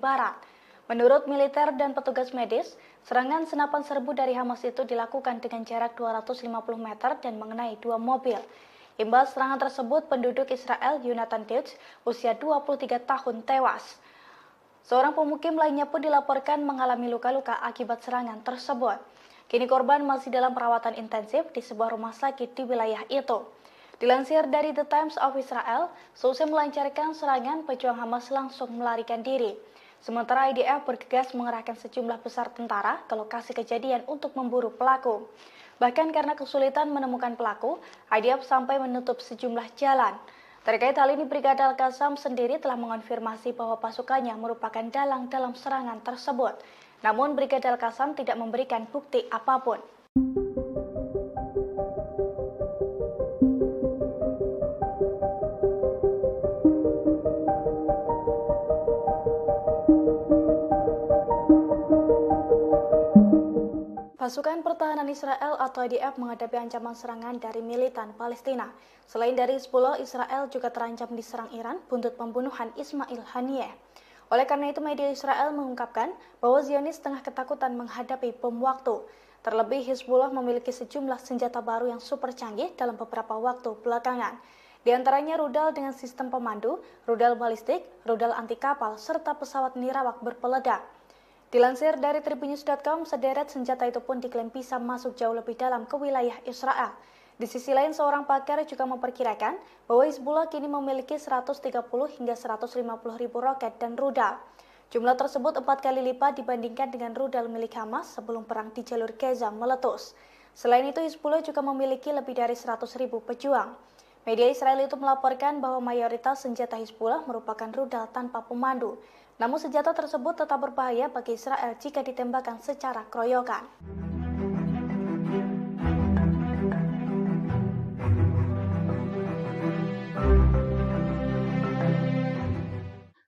Barat. Menurut militer dan petugas medis, serangan senapan serbu dari Hamas itu dilakukan dengan jarak 250 meter dan mengenai 2 mobil. Imbas serangan tersebut, penduduk Israel Yonatan Deutsch, usia 23 tahun, tewas. Seorang pemukim lainnya pun dilaporkan mengalami luka-luka akibat serangan tersebut. Kini korban masih dalam perawatan intensif di sebuah rumah sakit di wilayah itu. Dilansir dari The Times of Israel, seusai melancarkan serangan, pejuang Hamas langsung melarikan diri. Sementara IDF bergegas mengerahkan sejumlah besar tentara ke lokasi kejadian untuk memburu pelaku. Bahkan karena kesulitan menemukan pelaku, IDF sampai menutup sejumlah jalan. Terkait hal ini, Brigada Al-Qassam sendiri telah mengonfirmasi bahwa pasukannya merupakan dalang dalam serangan tersebut. Namun, Brigada Al-Qassam tidak memberikan bukti apapun. Pasukan Pertahanan Israel atau IDF menghadapi ancaman serangan dari militan Palestina. Selain dari Hizbullah, Israel juga terancam diserang Iran buntut pembunuhan Ismail Haniyeh. Oleh karena itu, media Israel mengungkapkan bahwa Zionis tengah ketakutan menghadapi bom waktu. Terlebih, Hizbullah memiliki sejumlah senjata baru yang super canggih dalam beberapa waktu belakangan. Di antaranya rudal dengan sistem pemandu, rudal balistik, rudal anti kapal, serta pesawat nirawak berpeledak. Dilansir dari tribunnews.com, sederet senjata itu pun diklaim bisa masuk jauh lebih dalam ke wilayah Israel. Di sisi lain, seorang pakar juga memperkirakan bahwa Hizbullah kini memiliki 130 hingga 150 ribu roket dan rudal. Jumlah tersebut 4 kali lipat dibandingkan dengan rudal milik Hamas sebelum perang di jalur Gaza meletus. Selain itu, Hizbullah juga memiliki lebih dari 100 ribu pejuang. Media Israel itu melaporkan bahwa mayoritas senjata Hizbullah merupakan rudal tanpa pemandu. Namun senjata tersebut tetap berbahaya bagi Israel jika ditembakkan secara keroyokan.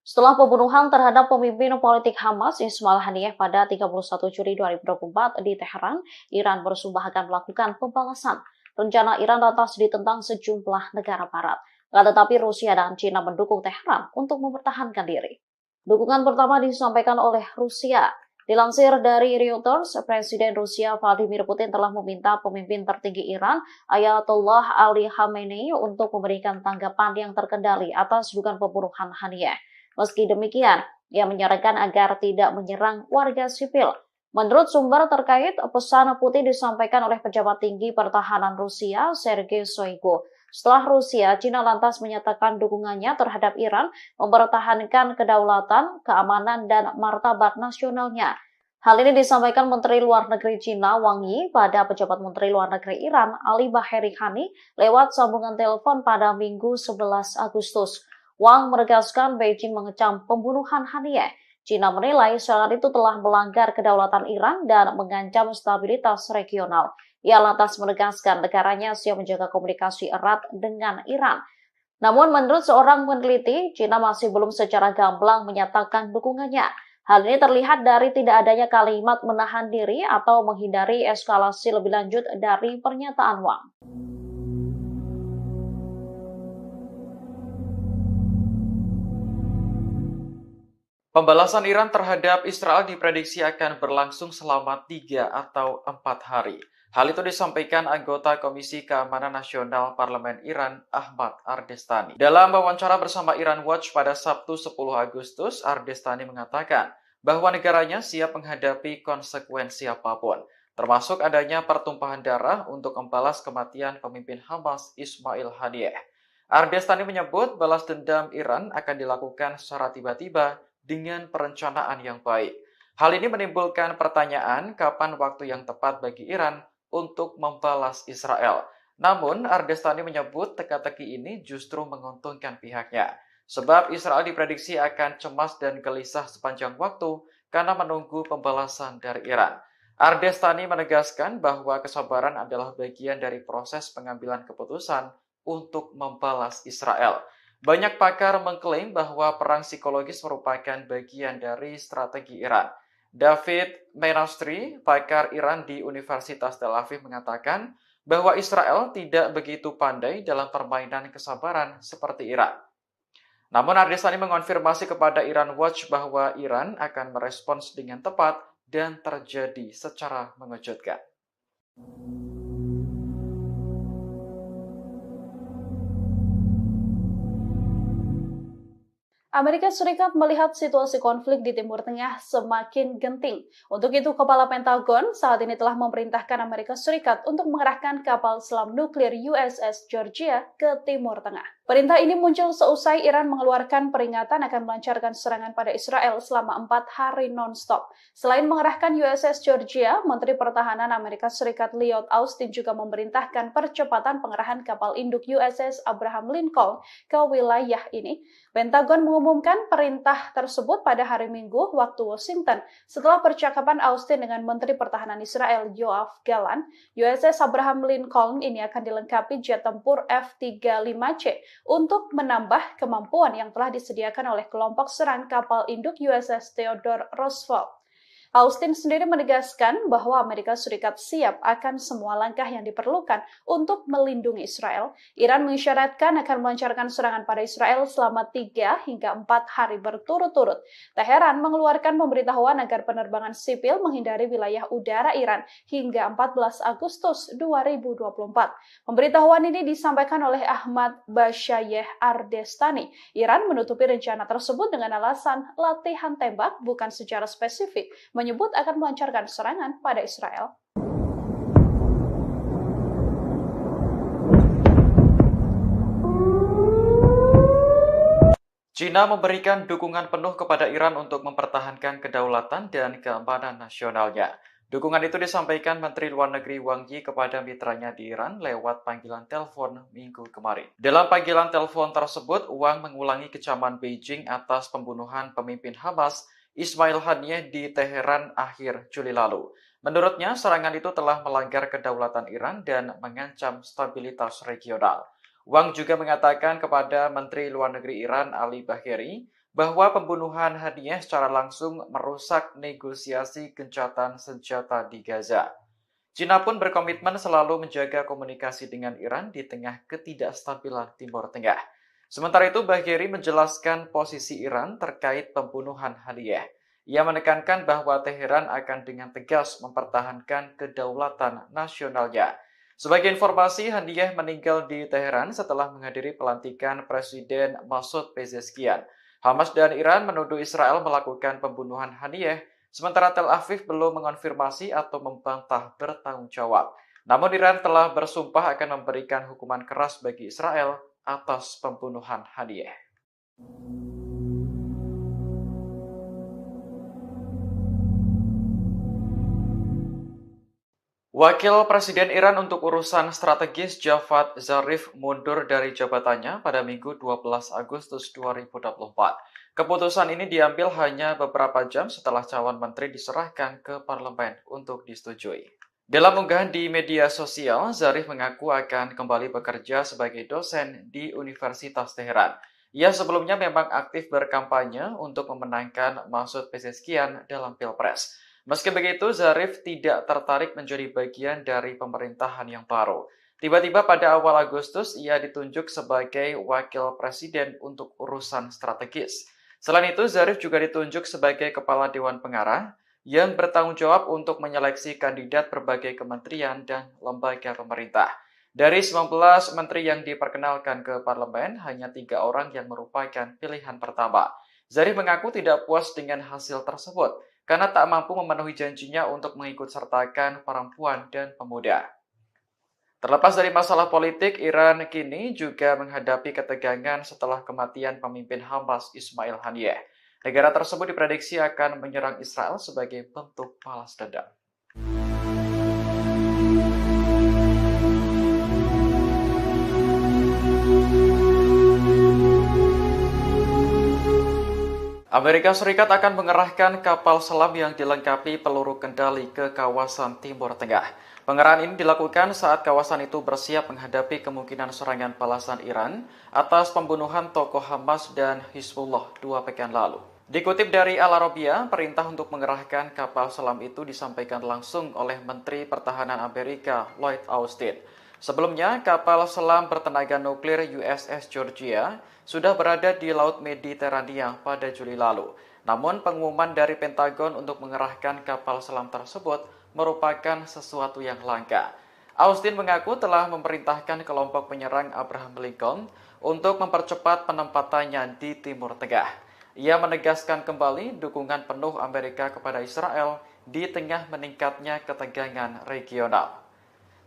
Setelah pembunuhan terhadap pemimpin politik Hamas Ismail Haniyeh pada 31 Juli 2024 di Teheran, Iran bersumpah akan melakukan pembalasan. Rencana Iran lantas ditentang sejumlah negara barat. Tetapi Rusia dan China mendukung Teheran untuk mempertahankan diri. Dukungan pertama disampaikan oleh Rusia. Dilansir dari Reuters, Presiden Rusia Vladimir Putin telah meminta pemimpin tertinggi Iran, Ayatollah Ali Khamenei, untuk memberikan tanggapan yang terkendali atas dugaan pembunuhan Haniyeh. Meski demikian, ia menyarankan agar tidak menyerang warga sipil. Menurut sumber terkait, pesan Putin disampaikan oleh pejabat tinggi pertahanan Rusia, Sergei Shoigu. Setelah Rusia, China lantas menyatakan dukungannya terhadap Iran mempertahankan kedaulatan, keamanan, dan martabat nasionalnya. Hal ini disampaikan Menteri Luar Negeri China Wang Yi pada pejabat Menteri Luar Negeri Iran Ali Baheri Khani lewat sambungan telepon pada Minggu 11 Agustus. Wang menegaskan Beijing mengecam pembunuhan Haniyeh. China menilai serangan itu telah melanggar kedaulatan Iran dan mengancam stabilitas regional. Ia lantas menegaskan negaranya siap menjaga komunikasi erat dengan Iran. Namun menurut seorang peneliti, China masih belum secara gamblang menyatakan dukungannya. Hal ini terlihat dari tidak adanya kalimat menahan diri atau menghindari eskalasi lebih lanjut dari pernyataan Wang. Pembalasan Iran terhadap Israel diprediksi akan berlangsung selama 3 atau 4 hari. Hal itu disampaikan anggota Komisi Keamanan Nasional Parlemen Iran, Ahmad Ardestani. Dalam wawancara bersama Iran Watch pada Sabtu 10 Agustus, Ardestani mengatakan bahwa negaranya siap menghadapi konsekuensi apapun, termasuk adanya pertumpahan darah untuk membalas kematian pemimpin Hamas Ismail Haniyeh. Ardestani menyebut balas dendam Iran akan dilakukan secara tiba-tiba dengan perencanaan yang baik. Hal ini menimbulkan pertanyaan kapan waktu yang tepat bagi Iran untuk membalas Israel. Namun, Ardestani menyebut teka-teki ini justru menguntungkan pihaknya. Sebab Israel diprediksi akan cemas dan gelisah sepanjang waktu karena menunggu pembalasan dari Iran. Ardestani menegaskan bahwa kesabaran adalah bagian dari proses pengambilan keputusan untuk membalas Israel. Banyak pakar mengklaim bahwa perang psikologis merupakan bagian dari strategi Iran. David Menastri, pakar Iran di Universitas Tel Aviv, mengatakan bahwa Israel tidak begitu pandai dalam permainan kesabaran seperti Iran. Namun Ardestani mengonfirmasi kepada Iran Watch bahwa Iran akan merespons dengan tepat dan terjadi secara mengejutkan. Amerika Serikat melihat situasi konflik di Timur Tengah semakin genting. Untuk itu, Kepala Pentagon saat ini telah memerintahkan Amerika Serikat untuk mengerahkan kapal selam nuklir USS Georgia ke Timur Tengah. Perintah ini muncul seusai Iran mengeluarkan peringatan akan melancarkan serangan pada Israel selama 4 hari non-stop. Selain mengerahkan USS Georgia, Menteri Pertahanan Amerika Serikat Lloyd Austin juga memerintahkan percepatan pengerahan kapal induk USS Abraham Lincoln ke wilayah ini. Pentagon mengumumkan perintah tersebut pada hari Minggu waktu Washington setelah percakapan Austin dengan Menteri Pertahanan Israel Yoav Gallant. USS Abraham Lincoln ini akan dilengkapi jet tempur F-35C untuk menambah kemampuan yang telah disediakan oleh kelompok serang kapal induk USS Theodore Roosevelt. Austin sendiri menegaskan bahwa Amerika Serikat siap akan semua langkah yang diperlukan untuk melindungi Israel. Iran mengisyaratkan akan melancarkan serangan pada Israel selama 3 hingga 4 hari berturut-turut. Teheran mengeluarkan pemberitahuan agar penerbangan sipil menghindari wilayah udara Iran hingga 14 Agustus 2024. Pemberitahuan ini disampaikan oleh Ahmad Bashayeh Ardestani. Iran menutupi rencana tersebut dengan alasan latihan tembak bukan secara spesifik, menyebut akan melancarkan serangan pada Israel. China memberikan dukungan penuh kepada Iran untuk mempertahankan kedaulatan dan keamanan nasionalnya. Dukungan itu disampaikan Menteri Luar Negeri Wang Yi kepada mitranya di Iran lewat panggilan telepon Minggu kemarin. Dalam panggilan telepon tersebut, Wang mengulangi kecaman Beijing atas pembunuhan pemimpin Hamas Ismail Haniyeh di Teheran akhir Juli lalu. Menurutnya, serangan itu telah melanggar kedaulatan Iran dan mengancam stabilitas regional. Wang juga mengatakan kepada Menteri Luar Negeri Iran Ali Bagheri bahwa pembunuhan Haniyeh secara langsung merusak negosiasi gencatan senjata di Gaza. China pun berkomitmen selalu menjaga komunikasi dengan Iran di tengah ketidakstabilan Timur Tengah. Sementara itu, Bagheri menjelaskan posisi Iran terkait pembunuhan Haniyeh. Ia menekankan bahwa Teheran akan dengan tegas mempertahankan kedaulatan nasionalnya. Sebagai informasi, Haniyeh meninggal di Teheran setelah menghadiri pelantikan Presiden Masoud Pezeshkian. Hamas dan Iran menuduh Israel melakukan pembunuhan Haniyeh, sementara Tel Aviv belum mengonfirmasi atau membantah bertanggung jawab. Namun Iran telah bersumpah akan memberikan hukuman keras bagi Israel atas pembunuhan Haniyeh. Wakil Presiden Iran untuk urusan strategis Javad Zarif mundur dari jabatannya pada Minggu 12 Agustus 2024. Keputusan ini diambil hanya beberapa jam setelah calon menteri diserahkan ke parlemen untuk disetujui. Dalam unggahan di media sosial, Zarif mengaku akan kembali bekerja sebagai dosen di Universitas Teheran. Ia sebelumnya memang aktif berkampanye untuk memenangkan Masoud Pezeshkian dalam Pilpres. Meski begitu, Zarif tidak tertarik menjadi bagian dari pemerintahan yang baru. Tiba-tiba pada awal Agustus, ia ditunjuk sebagai wakil presiden untuk urusan strategis. Selain itu, Zarif juga ditunjuk sebagai kepala Dewan Pengarah yang bertanggung jawab untuk menyeleksi kandidat berbagai kementerian dan lembaga pemerintah. Dari 19 menteri yang diperkenalkan ke parlemen, hanya 3 orang yang merupakan pilihan pertama. Zarif mengaku tidak puas dengan hasil tersebut, karena tak mampu memenuhi janjinya untuk mengikut sertakan perempuan dan pemuda. Terlepas dari masalah politik, Iran kini juga menghadapi ketegangan setelah kematian pemimpin Hamas Ismail Haniyeh. Negara tersebut diprediksi akan menyerang Israel sebagai bentuk balas dendam. Amerika Serikat akan mengerahkan kapal selam yang dilengkapi peluru kendali ke kawasan Timur Tengah. Pengerahan ini dilakukan saat kawasan itu bersiap menghadapi kemungkinan serangan balasan Iran atas pembunuhan tokoh Hamas dan Hizbullah 2 pekan lalu. Dikutip dari Al Arabiya, perintah untuk mengerahkan kapal selam itu disampaikan langsung oleh Menteri Pertahanan Amerika Lloyd Austin. Sebelumnya, kapal selam bertenaga nuklir USS Georgia sudah berada di Laut Mediterania pada Juli lalu. Namun, pengumuman dari Pentagon untuk mengerahkan kapal selam tersebut merupakan sesuatu yang langka. Austin mengaku telah memerintahkan kelompok penyerang Abraham Lincoln untuk mempercepat penempatannya di Timur Tengah. Ia menegaskan kembali dukungan penuh Amerika kepada Israel di tengah meningkatnya ketegangan regional.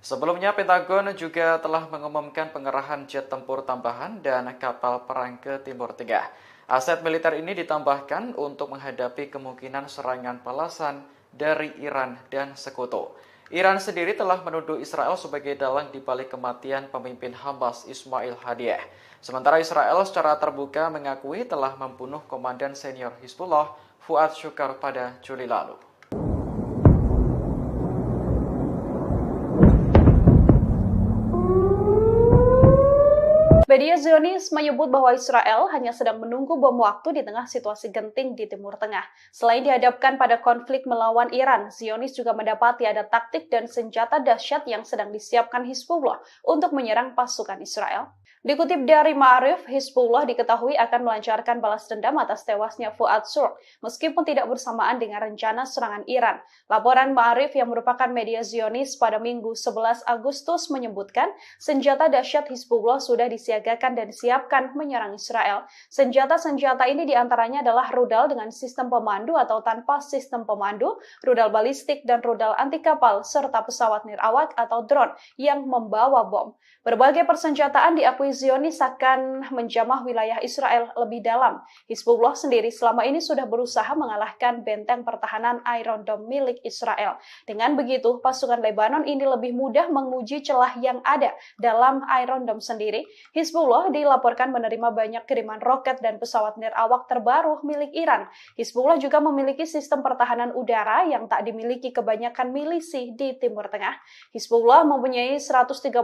Sebelumnya, Pentagon juga telah mengumumkan pengerahan jet tempur tambahan dan kapal perang ke Timur Tengah. Aset militer ini ditambahkan untuk menghadapi kemungkinan serangan balasan dari Iran dan sekutu. Iran sendiri telah menuduh Israel sebagai dalang di balik kematian pemimpin Hamas Ismail Haniyeh. Sementara Israel secara terbuka mengakui telah membunuh komandan senior Hizbullah Fuad Shukar pada Juli lalu. Media Zionis menyebut bahwa Israel hanya sedang menunggu bom waktu di tengah situasi genting di Timur Tengah. Selain dihadapkan pada konflik melawan Iran, Zionis juga mendapati ada taktik dan senjata dahsyat yang sedang disiapkan Hizbullah untuk menyerang pasukan Israel. Dikutip dari Ma'arif, Hizbullah diketahui akan melancarkan balas dendam atas tewasnya Fuad Shukar, meskipun tidak bersamaan dengan rencana serangan Iran. Laporan Ma'arif yang merupakan media Zionis pada Minggu 11 Agustus menyebutkan senjata dahsyat Hizbullah sudah disiagakan dan disiapkan menyerang Israel. Senjata-senjata ini diantaranya adalah rudal dengan sistem pemandu atau tanpa sistem pemandu, rudal balistik dan rudal anti kapal, serta pesawat nirawak atau drone yang membawa bom. Berbagai persenjataan diakui Zionis akan menjamah wilayah Israel lebih dalam. Hizbullah sendiri selama ini sudah berusaha mengalahkan benteng pertahanan Iron Dome milik Israel. Dengan begitu, pasukan Lebanon ini lebih mudah menguji celah yang ada dalam Iron Dome sendiri. Hizbullah dilaporkan menerima banyak kiriman roket dan pesawat nirawak terbaru milik Iran. Hizbullah juga memiliki sistem pertahanan udara yang tak dimiliki kebanyakan milisi di Timur Tengah. Hizbullah mempunyai 130.000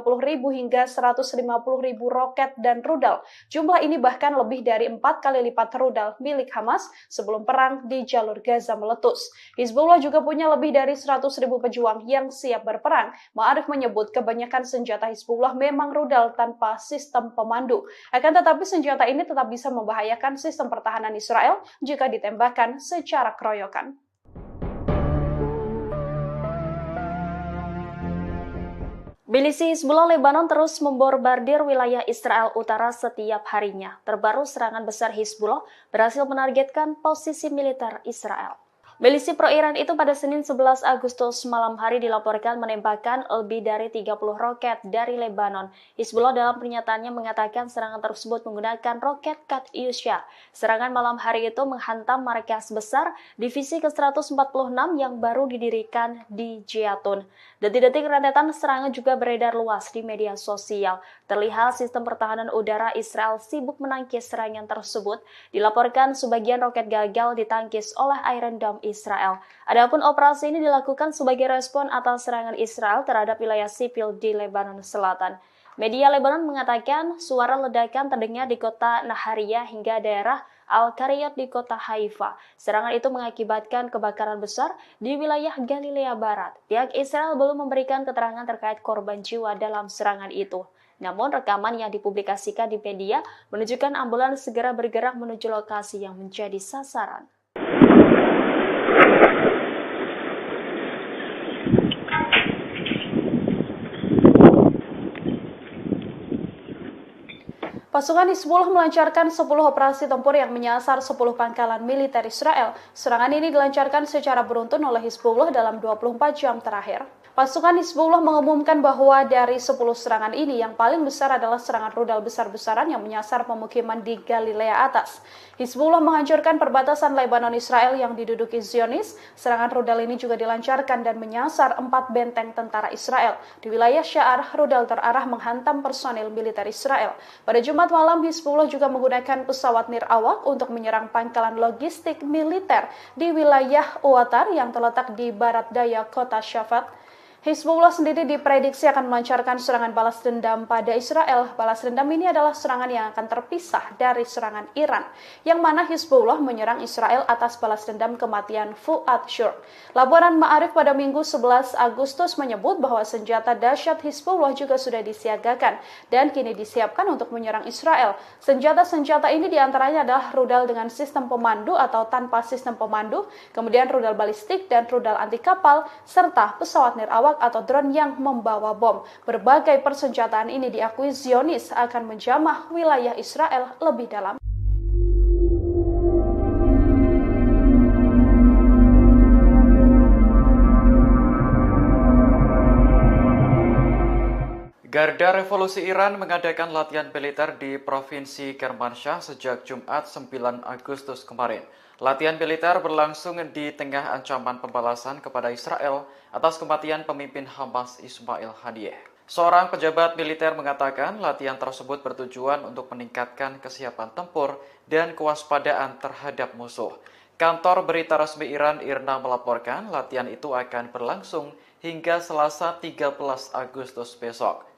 hingga 150.000 roket dan rudal. Jumlah ini bahkan lebih dari 4 kali lipat rudal milik Hamas sebelum perang di jalur Gaza meletus. Hizbullah juga punya lebih dari 100.000 pejuang yang siap berperang. Ma'arif menyebut kebanyakan senjata Hizbullah memang rudal tanpa sistem pemandu. Akan tetapi senjata ini tetap bisa membahayakan sistem pertahanan Israel jika ditembakkan secara keroyokan. Milisi Hizbullah Lebanon terus membombardir wilayah Israel Utara setiap harinya. Terbaru serangan besar Hizbullah berhasil menargetkan posisi militer Israel. Milisi pro-Iran itu pada Senin 11 Agustus malam hari dilaporkan menembakkan lebih dari 30 roket dari Lebanon. Hizbullah dalam pernyataannya mengatakan serangan tersebut menggunakan roket Katyusha. Serangan malam hari itu menghantam markas besar divisi ke-146 yang baru didirikan di Jatun. Detik-detik rentetan serangan juga beredar luas di media sosial. Terlihat sistem pertahanan udara Israel sibuk menangkis serangan tersebut. Dilaporkan sebagian roket gagal ditangkis oleh Iron Dome Israel. Adapun operasi ini dilakukan sebagai respon atas serangan Israel terhadap wilayah sipil di Lebanon Selatan. Media Lebanon mengatakan suara ledakan terdengar di kota Nahariyah hingga daerah Al-Qariyat di kota Haifa. Serangan itu mengakibatkan kebakaran besar di wilayah Galilea Barat. Pihak Israel belum memberikan keterangan terkait korban jiwa dalam serangan itu. Namun rekaman yang dipublikasikan di media menunjukkan ambulans segera bergerak menuju lokasi yang menjadi sasaran. Pasukan Hizbullah melancarkan 10 operasi tempur yang menyasar 10 pangkalan militer Israel. Serangan ini dilancarkan secara beruntun oleh Hizbullah dalam 24 jam terakhir. Pasukan Hizbullah mengumumkan bahwa dari 10 serangan ini yang paling besar adalah serangan rudal besar-besaran yang menyasar pemukiman di Galilea Atas. Hizbullah menghancurkan perbatasan Lebanon Israel yang diduduki Zionis. Serangan rudal ini juga dilancarkan dan menyasar 4 benteng tentara Israel. Di wilayah Sya'ar, rudal terarah menghantam personil militer Israel. Pada Jumat malam, Hizbullah juga menggunakan pesawat nirawak untuk menyerang pangkalan logistik militer di wilayah Uwatar yang terletak di barat daya kota Shafat. Hizbullah sendiri diprediksi akan melancarkan serangan balas dendam pada Israel. Balas dendam ini adalah serangan yang akan terpisah dari serangan Iran, yang mana Hizbullah menyerang Israel atas balas dendam kematian Fuad Shur. Laporan Ma'arif pada Minggu 11 Agustus menyebut bahwa senjata dahsyat Hizbullah juga sudah disiagakan dan kini disiapkan untuk menyerang Israel. Senjata-senjata ini diantaranya adalah rudal dengan sistem pemandu atau tanpa sistem pemandu, kemudian rudal balistik dan rudal anti kapal, serta pesawat nirawak atau drone yang membawa bom. Berbagai persenjataan ini diakui Zionis akan menjamah wilayah Israel lebih dalam. Garda Revolusi Iran mengadakan latihan militer di Provinsi Kermanshah sejak Jumat 9 Agustus kemarin. Latihan militer berlangsung di tengah ancaman pembalasan kepada Israel atas kematian pemimpin Hamas Ismail Haniyeh. Seorang pejabat militer mengatakan latihan tersebut bertujuan untuk meningkatkan kesiapan tempur dan kewaspadaan terhadap musuh. Kantor berita resmi Iran IRNA melaporkan latihan itu akan berlangsung hingga Selasa 13 Agustus besok.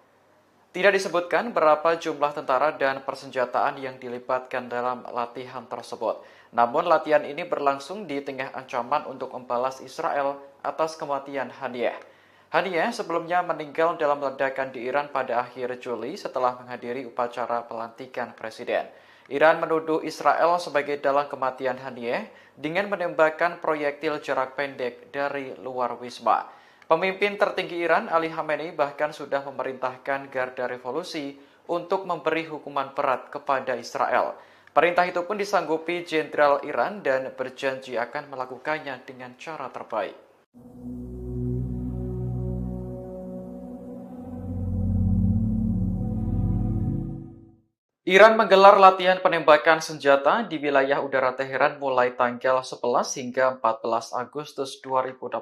Tidak disebutkan berapa jumlah tentara dan persenjataan yang dilibatkan dalam latihan tersebut. Namun latihan ini berlangsung di tengah ancaman untuk membalas Israel atas kematian Haniyeh. Haniyeh sebelumnya meninggal dalam ledakan di Iran pada akhir Juli setelah menghadiri upacara pelantikan presiden. Iran menuduh Israel sebagai dalang kematian Haniyeh dengan menembakkan proyektil jarak pendek dari luar wisma. Pemimpin tertinggi Iran, Ali Khamenei, bahkan sudah memerintahkan Garda Revolusi untuk memberi hukuman berat kepada Israel. Perintah itu pun disanggupi Jenderal Iran dan berjanji akan melakukannya dengan cara terbaik. Iran menggelar latihan penembakan senjata di wilayah udara Teheran mulai tanggal 11 hingga 14 Agustus 2024.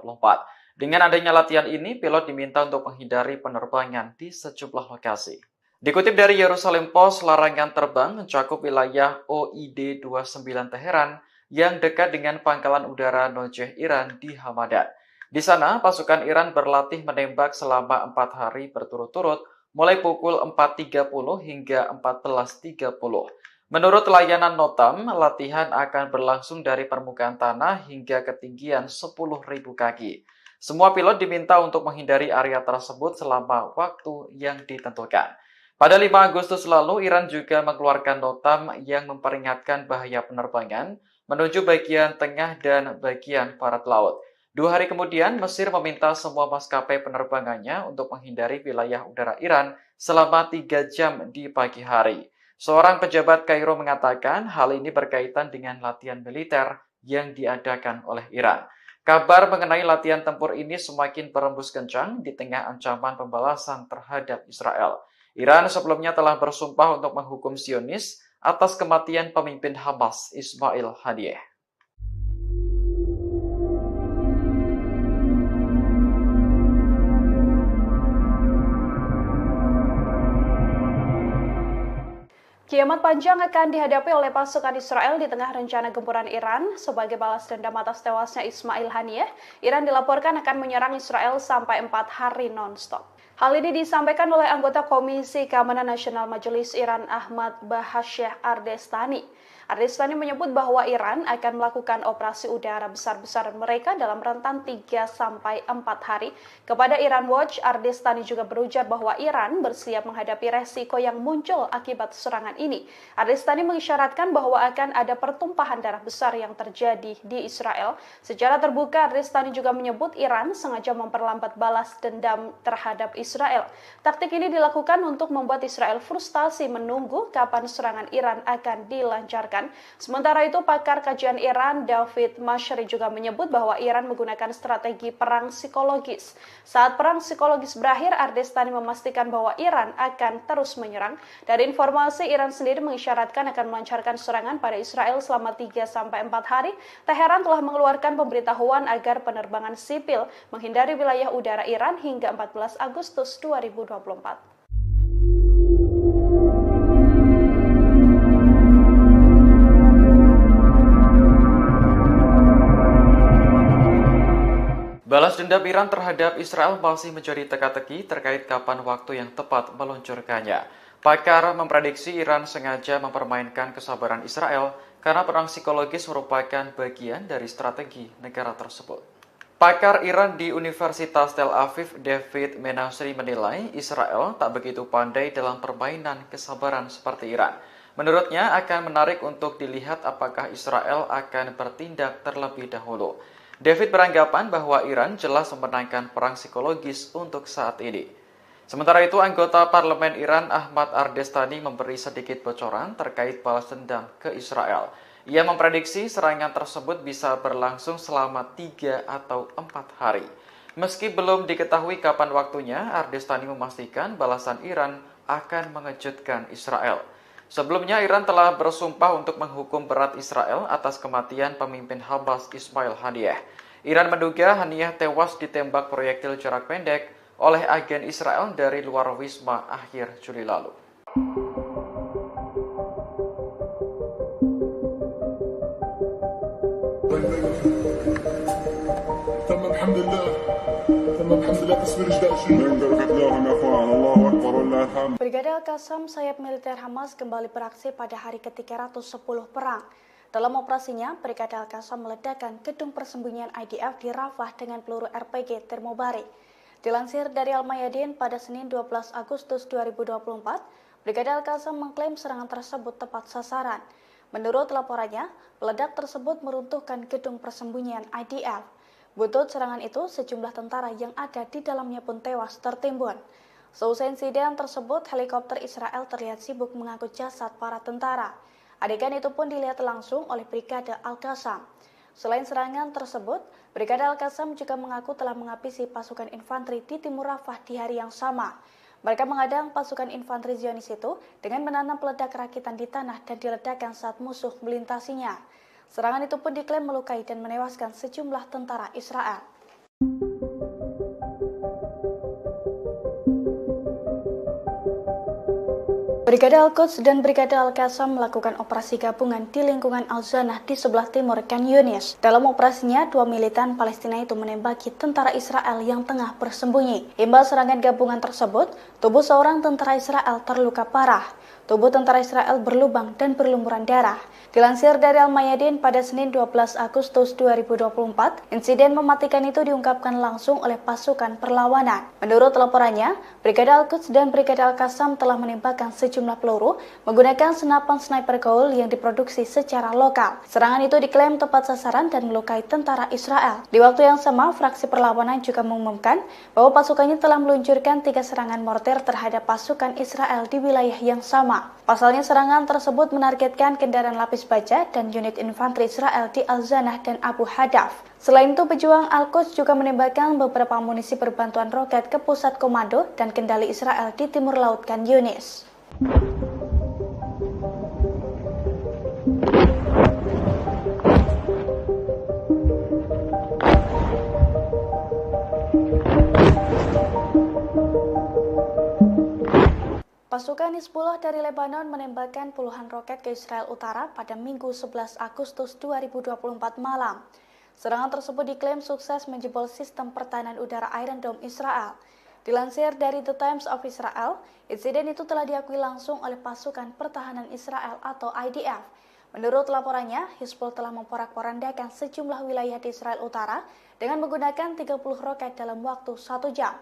Dengan adanya latihan ini, pilot diminta untuk menghindari penerbangan di sejumlah lokasi. Dikutip dari Yerusalem Post, larangan terbang mencakup wilayah OID 29 Teheran yang dekat dengan pangkalan udara Nojeh Iran di Hamadan. Di sana, pasukan Iran berlatih menembak selama 4 hari berturut-turut, mulai pukul 4.30 hingga 14.30. Menurut layanan Notam, latihan akan berlangsung dari permukaan tanah hingga ketinggian 10.000 kaki. Semua pilot diminta untuk menghindari area tersebut selama waktu yang ditentukan. Pada 5 Agustus lalu, Iran juga mengeluarkan notam yang memperingatkan bahaya penerbangan menuju bagian tengah dan bagian barat laut. 2 hari kemudian, Mesir meminta semua maskapai penerbangannya untuk menghindari wilayah udara Iran selama 3 jam di pagi hari. Seorang pejabat Kairo mengatakan hal ini berkaitan dengan latihan militer yang diadakan oleh Iran. Kabar mengenai latihan tempur ini semakin berembus kencang di tengah ancaman pembalasan terhadap Israel. Iran sebelumnya telah bersumpah untuk menghukum Zionis atas kematian pemimpin Hamas Ismail Haniyeh. Kiamat panjang akan dihadapi oleh pasukan Israel di tengah rencana gempuran Iran. Sebagai balas dendam atas tewasnya Ismail Haniyeh, Iran dilaporkan akan menyerang Israel sampai 4 hari non-stop. Hal ini disampaikan oleh anggota Komisi Keamanan Nasional Majelis Iran Ahmad Bahasyeh Ardestani. Ardestani menyebut bahwa Iran akan melakukan operasi udara besar-besaran mereka dalam rentan 3-4 hari. Kepada Iran Watch, Ardestani juga berujar bahwa Iran bersiap menghadapi resiko yang muncul akibat serangan ini. Ardestani mengisyaratkan bahwa akan ada pertumpahan darah besar yang terjadi di Israel. Secara terbuka, Ardestani juga menyebut Iran sengaja memperlambat balas dendam terhadap Israel. Taktik ini dilakukan untuk membuat Israel frustasi menunggu kapan serangan Iran akan dilancarkan. Sementara itu, pakar kajian Iran David Mashri juga menyebut bahwa Iran menggunakan strategi perang psikologis. Saat perang psikologis berakhir, Ardestani memastikan bahwa Iran akan terus menyerang. Dari informasi, Iran sendiri mengisyaratkan akan melancarkan serangan pada Israel selama 3-4 hari. Teheran telah mengeluarkan pemberitahuan agar penerbangan sipil menghindari wilayah udara Iran hingga 14 Agustus 2024. Balas dendam Iran terhadap Israel masih menjadi teka-teki terkait kapan waktu yang tepat meluncurkannya. Pakar memprediksi Iran sengaja mempermainkan kesabaran Israel karena perang psikologis merupakan bagian dari strategi negara tersebut. Pakar Iran di Universitas Tel Aviv, David Menasri menilai Israel tak begitu pandai dalam permainan kesabaran seperti Iran. Menurutnya akan menarik untuk dilihat apakah Israel akan bertindak terlebih dahulu. David beranggapan bahwa Iran jelas memenangkan perang psikologis untuk saat ini. Sementara itu, anggota parlemen Iran Ahmad Ardestani memberi sedikit bocoran terkait balas dendam ke Israel. Ia memprediksi serangan tersebut bisa berlangsung selama 3 atau 4 hari. Meski belum diketahui kapan waktunya, Ardestani memastikan balasan Iran akan mengejutkan Israel. Sebelumnya, Iran telah bersumpah untuk menghukum berat Israel atas kematian pemimpin Hamas Ismail Haniyeh. Iran menduga Haniyeh tewas ditembak proyektil jarak pendek oleh agen Israel dari luar wisma akhir Juli lalu. Brigade Al-Qassam, sayap militer Hamas, kembali beraksi pada hari ke-310 perang. Dalam operasinya, Brigade Al-Qassam meledakkan gedung persembunyian IDF di Rafah dengan peluru RPG termobarik. Dilansir dari Al-Mayadin pada Senin 12 Agustus 2024, Brigade Al-Qassam mengklaim serangan tersebut tepat sasaran. Menurut laporannya, peledak tersebut meruntuhkan gedung persembunyian IDF. Buntut serangan itu, sejumlah tentara yang ada di dalamnya pun tewas tertimbun. Seusai insiden tersebut, helikopter Israel terlihat sibuk mengangkut jasad para tentara. Adegan itu pun dilihat langsung oleh Brigade Al-Qassam. Selain serangan tersebut, Brigade Al-Qassam juga mengaku telah menghabisi pasukan infanteri di timur Rafah di hari yang sama. Mereka mengadang pasukan infanteri Zionis itu dengan menanam peledak rakitan di tanah dan diledakkan saat musuh melintasinya. Serangan itu pun diklaim melukai dan menewaskan sejumlah tentara Israel. Brigade Al-Quds dan Brigade Al-Qassam melakukan operasi gabungan di lingkungan Al-Zanah di sebelah timur Khan Yunis. Dalam operasinya, 2 militan Palestina itu menembaki tentara Israel yang tengah bersembunyi. Imbas serangan gabungan tersebut, tubuh seorang tentara Israel terluka parah. Tubuh tentara Israel berlubang dan berlumuran darah. Dilansir dari Al-Mayadin pada Senin 12 Agustus 2024, insiden mematikan itu diungkapkan langsung oleh pasukan perlawanan. Menurut laporannya, Brigade Al-Quds dan Brigade Al-Qassam telah menembakkan sejumlah peluru menggunakan senapan sniper gaul yang diproduksi secara lokal. Serangan itu diklaim tepat sasaran dan melukai tentara Israel. Di waktu yang sama, fraksi perlawanan juga mengumumkan bahwa pasukannya telah meluncurkan 3 serangan mortir terhadap pasukan Israel di wilayah yang sama. Pasalnya, serangan tersebut menargetkan kendaraan lapis baja dan unit infanteri Israel di Al-Zanah dan Abu Hadaf. Selain itu, pejuang Al-Quds juga menembakkan beberapa amunisi berbantuan roket ke pusat komando dan kendali Israel di timur laut Khan Yunis. Pasukan Hizbullah dari Lebanon menembakkan puluhan roket ke Israel Utara pada Minggu 11 Agustus 2024 malam. Serangan tersebut diklaim sukses menjebol sistem pertahanan udara Iron Dome Israel. Dilansir dari The Times of Israel, insiden itu telah diakui langsung oleh pasukan pertahanan Israel atau IDF. Menurut laporannya, Hizbullah telah memporak-porandakan sejumlah wilayah di Israel Utara dengan menggunakan 30 roket dalam waktu 1 jam.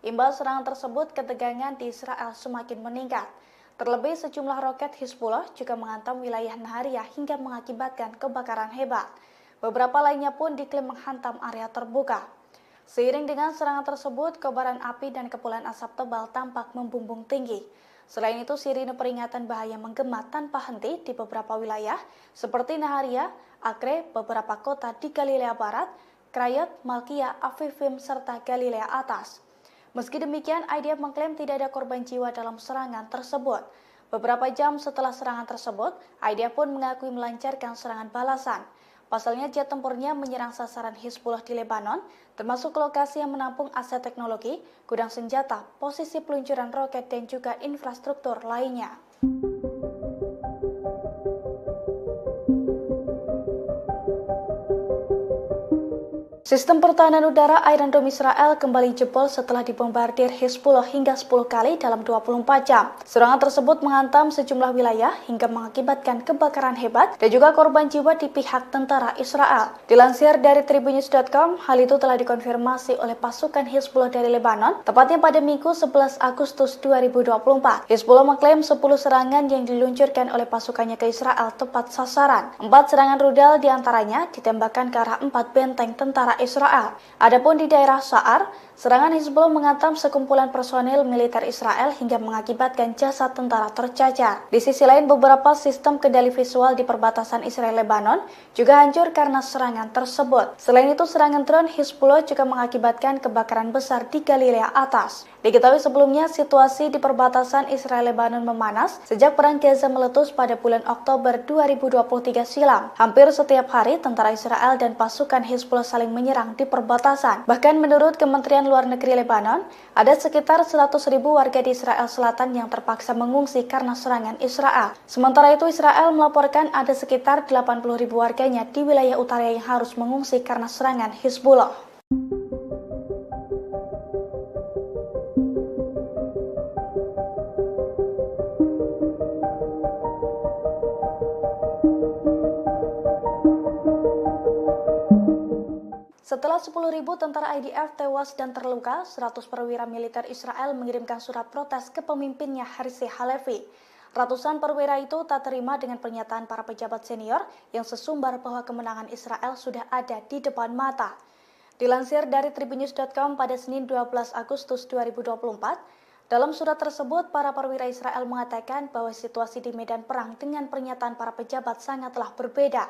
Imbas serangan tersebut, ketegangan di Israel semakin meningkat. Terlebih, sejumlah roket Hizbullah juga menghantam wilayah Nahariya hingga mengakibatkan kebakaran hebat. Beberapa lainnya pun diklaim menghantam area terbuka. Seiring dengan serangan tersebut, kobaran api dan kepulan asap tebal tampak membumbung tinggi. Selain itu, sirine peringatan bahaya menggema tanpa henti di beberapa wilayah seperti Nahariya, Acre, beberapa kota di Galilea Barat, Krayot, Malkia, Avivim, serta Galilea Atas. Meski demikian, IDF mengklaim tidak ada korban jiwa dalam serangan tersebut. Beberapa jam setelah serangan tersebut, IDF pun mengakui melancarkan serangan balasan. Pasalnya, jet tempurnya menyerang sasaran Hizbullah di Lebanon, termasuk lokasi yang menampung aset teknologi, gudang senjata, posisi peluncuran roket, dan juga infrastruktur lainnya. Sistem pertahanan udara Iron Dome Israel kembali jebol setelah dibombardir Hizbullah hingga 10 kali dalam 24 jam. Serangan tersebut menghantam sejumlah wilayah hingga mengakibatkan kebakaran hebat dan juga korban jiwa di pihak tentara Israel. Dilansir dari tribunnews.com, hal itu telah dikonfirmasi oleh pasukan Hizbullah dari Lebanon, tepatnya pada Minggu 11 Agustus 2024. Hizbullah mengklaim 10 serangan yang diluncurkan oleh pasukannya ke Israel tepat sasaran. 4 serangan rudal diantaranya ditembakkan ke arah 4 benteng tentara Israel. Adapun di daerah Sa'ar, serangan Hizbullah menghantam sekumpulan personil militer Israel hingga mengakibatkan jasad tentara tercacar. Di sisi lain, beberapa sistem kendali visual di perbatasan Israel-Lebanon juga hancur karena serangan tersebut. Selain itu, serangan drone Hizbullah juga mengakibatkan kebakaran besar di Galilea Atas. Diketahui sebelumnya, situasi di perbatasan Israel-Lebanon memanas sejak perang Gaza meletus pada bulan Oktober 2023 silam. Hampir setiap hari, tentara Israel dan pasukan Hizbullah saling menyerang di perbatasan. Bahkan menurut Kementerian Luar Negeri Lebanon, ada sekitar 100.000 warga di Israel Selatan yang terpaksa mengungsi karena serangan Israel. Sementara itu, Israel melaporkan ada sekitar 80.000 warganya di wilayah utara yang harus mengungsi karena serangan Hizbullah. Setelah 10.000 tentara IDF tewas dan terluka, 100 perwira militer Israel mengirimkan surat protes ke pemimpinnya Herzi Halevi. Ratusan perwira itu tak terima dengan pernyataan para pejabat senior yang sesumbar bahwa kemenangan Israel sudah ada di depan mata. Dilansir dari tribunnews.com pada Senin 12 Agustus 2024, dalam surat tersebut para perwira Israel mengatakan bahwa situasi di medan perang dengan pernyataan para pejabat sangatlah berbeda.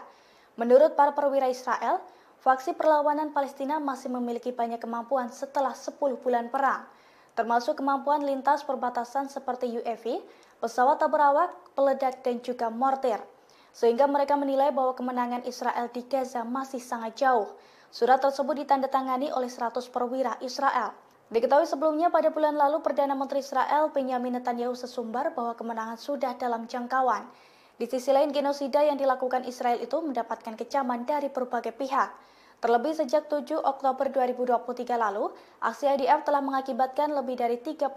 Menurut para perwira Israel, faksi perlawanan Palestina masih memiliki banyak kemampuan setelah 10 bulan perang, termasuk kemampuan lintas perbatasan seperti UAV, pesawat tak berawak, peledak, dan juga mortir. Sehingga mereka menilai bahwa kemenangan Israel di Gaza masih sangat jauh. Surat tersebut ditandatangani oleh 100 perwira Israel. Diketahui sebelumnya pada bulan lalu Perdana Menteri Israel Benyamin Netanyahu sesumbar bahwa kemenangan sudah dalam jangkauan. Di sisi lain, genosida yang dilakukan Israel itu mendapatkan kecaman dari berbagai pihak. Terlebih sejak 7 Oktober 2023 lalu, aksi IDF telah mengakibatkan lebih dari 39.000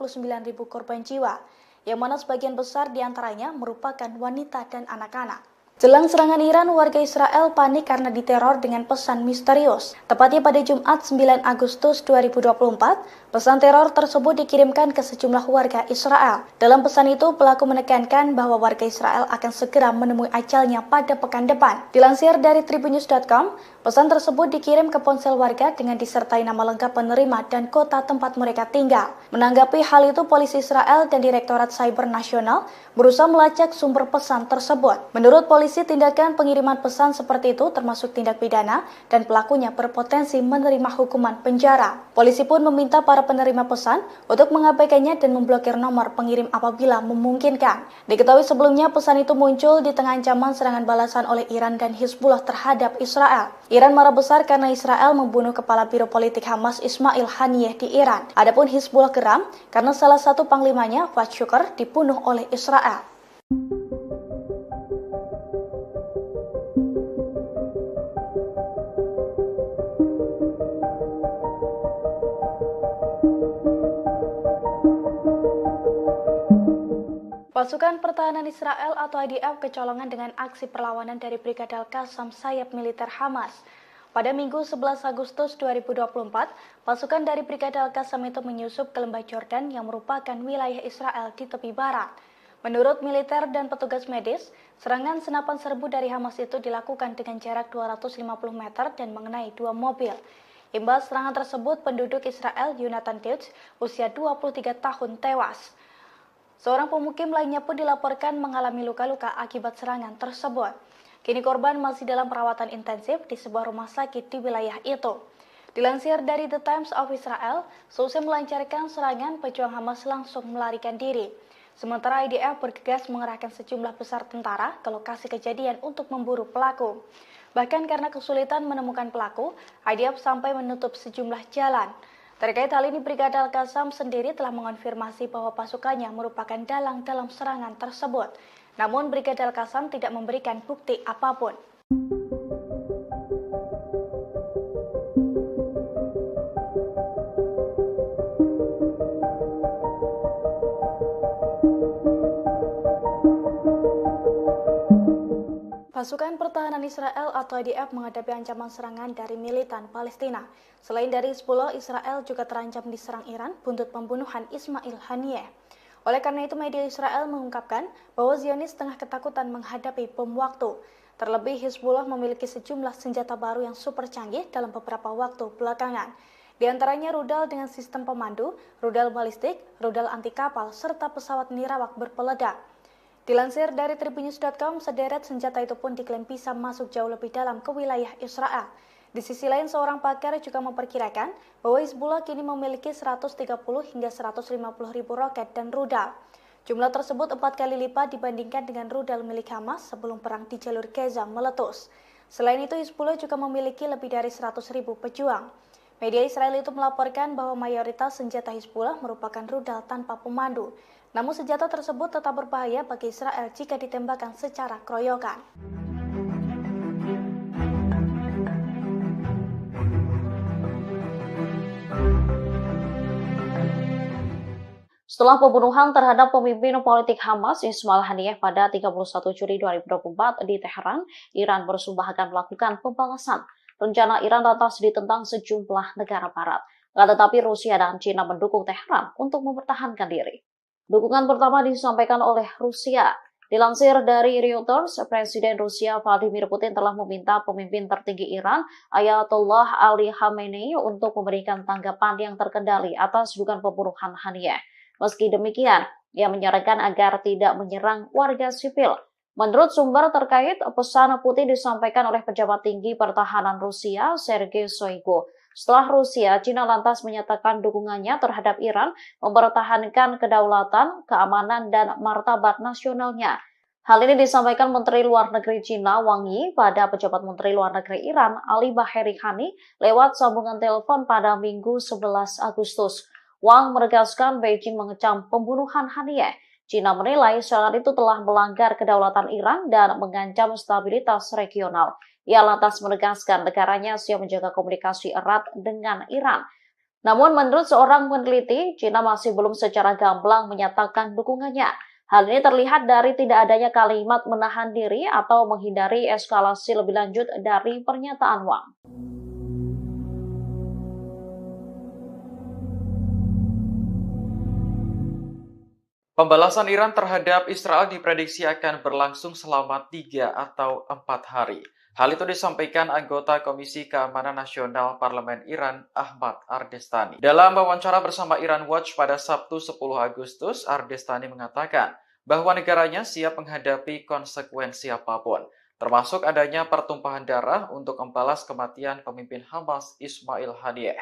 korban jiwa, yang mana sebagian besar diantaranya merupakan wanita dan anak-anak. Jelang serangan Iran, warga Israel panik karena diteror dengan pesan misterius. Tepatnya pada Jumat 9 Agustus 2024, pesan teror tersebut dikirimkan ke sejumlah warga Israel. Dalam pesan itu, pelaku menekankan bahwa warga Israel akan segera menemui ajalnya pada pekan depan. Dilansir dari tribunnews.com, pesan tersebut dikirim ke ponsel warga dengan disertai nama lengkap penerima dan kota tempat mereka tinggal. Menanggapi hal itu, polisi Israel dan Direktorat Cyber Nasional berusaha melacak sumber pesan tersebut. Menurut polisi, tindakan pengiriman pesan seperti itu termasuk tindak pidana dan pelakunya berpotensi menerima hukuman penjara. Polisi pun meminta para penerima pesan untuk mengabaikannya dan memblokir nomor pengirim apabila memungkinkan. Diketahui sebelumnya pesan itu muncul di tengah ancaman serangan balasan oleh Iran dan Hizbullah terhadap Israel. Iran marah besar karena Israel membunuh kepala biro politik Hamas Ismail Haniyeh di Iran. Adapun Hizbullah geram karena salah satu panglimanya, Fuad Shukr, dibunuh oleh Israel. Pasukan Pertahanan Israel atau IDF kecolongan dengan aksi perlawanan dari Brigade Al-Qassam sayap militer Hamas. Pada Minggu 11 Agustus 2024, pasukan dari Brigade Al-Qassam itu menyusup ke lembah Jordan yang merupakan wilayah Israel di tepi barat. Menurut militer dan petugas medis, serangan senapan serbu dari Hamas itu dilakukan dengan jarak 250 meter dan mengenai 2 mobil. Imbas serangan tersebut, penduduk Israel Yonatan Deutsch, usia 23 tahun, tewas. Seorang pemukim lainnya pun dilaporkan mengalami luka-luka akibat serangan tersebut. Kini korban masih dalam perawatan intensif di sebuah rumah sakit di wilayah itu. Dilansir dari The Times of Israel, seusai melancarkan serangan, pejuang Hamas langsung melarikan diri. Sementara IDF bergegas mengerahkan sejumlah besar tentara ke lokasi kejadian untuk memburu pelaku. Bahkan karena kesulitan menemukan pelaku, IDF sampai menutup sejumlah jalan. Terkait hal ini, Brigade Al-Qassam sendiri telah mengonfirmasi bahwa pasukannya merupakan dalang dalam serangan tersebut. Namun, Brigade Al-Qassam tidak memberikan bukti apapun. Pasukan pertahanan Israel atau IDF menghadapi ancaman serangan dari militan Palestina. Selain dari Hizbullah, Israel juga terancam diserang Iran buntut pembunuhan Ismail Haniyeh. Oleh karena itu, media Israel mengungkapkan bahwa Zionis tengah ketakutan menghadapi bom waktu. Terlebih, Hizbullah memiliki sejumlah senjata baru yang super canggih dalam beberapa waktu belakangan. Di antaranya rudal dengan sistem pemandu, rudal balistik, rudal anti kapal, serta pesawat nirawak berpeledak. Dilansir dari tribunnews.com, sederet senjata itu pun diklaim bisa masuk jauh lebih dalam ke wilayah Israel. Di sisi lain, seorang pakar juga memperkirakan bahwa Hizbullah kini memiliki 130 hingga 150 ribu roket dan rudal. Jumlah tersebut 4 kali lipat dibandingkan dengan rudal milik Hamas sebelum perang di jalur Gaza meletus. Selain itu, Hizbullah juga memiliki lebih dari 100 ribu pejuang. Media Israel itu melaporkan bahwa mayoritas senjata Hizbullah merupakan rudal tanpa pemandu. Namun senjata tersebut tetap berbahaya bagi Israel jika ditembakkan secara keroyokan. Setelah pembunuhan terhadap pemimpin politik Hamas Ismail Haniyeh pada 31 Juli 2024 di Teheran, Iran bersumpah akan melakukan pembalasan. Rencana Iran lantas ditentang sejumlah negara barat. Tetapi Rusia dan China mendukung Teheran untuk mempertahankan diri. Dukungan pertama disampaikan oleh Rusia. Dilansir dari Reuters, Presiden Rusia Vladimir Putin telah meminta pemimpin tertinggi Iran, Ayatollah Ali Khamenei, untuk memberikan tanggapan yang terkendali atas dugaan pembunuhan Haniyeh. Meski demikian, ia menyarankan agar tidak menyerang warga sipil. Menurut sumber terkait, pesan Putin disampaikan oleh pejabat tinggi pertahanan Rusia, Sergei Shoigu. Setelah Rusia, China lantas menyatakan dukungannya terhadap Iran mempertahankan kedaulatan, keamanan, dan martabat nasionalnya. Hal ini disampaikan Menteri Luar Negeri China Wang Yi pada pejabat Menteri Luar Negeri Iran Ali Baheri Khani lewat sambungan telepon pada Minggu 11 Agustus. Wang menegaskan Beijing mengecam pembunuhan Haniyeh. China menilai serangan itu telah melanggar kedaulatan Iran dan mengancam stabilitas regional. Ia lantas menegaskan negaranya siap menjaga komunikasi erat dengan Iran. Namun menurut seorang peneliti, China masih belum secara gamblang menyatakan dukungannya. Hal ini terlihat dari tidak adanya kalimat menahan diri atau menghindari eskalasi lebih lanjut dari pernyataan Wang. Pembalasan Iran terhadap Israel diprediksi akan berlangsung selama 3 atau 4 hari. Hal itu disampaikan anggota Komisi Keamanan Nasional Parlemen Iran, Ahmad Ardestani. Dalam wawancara bersama Iran Watch pada Sabtu 10 Agustus, Ardestani mengatakan bahwa negaranya siap menghadapi konsekuensi apapun, termasuk adanya pertumpahan darah untuk membalas kematian pemimpin Hamas Ismail Haniyeh.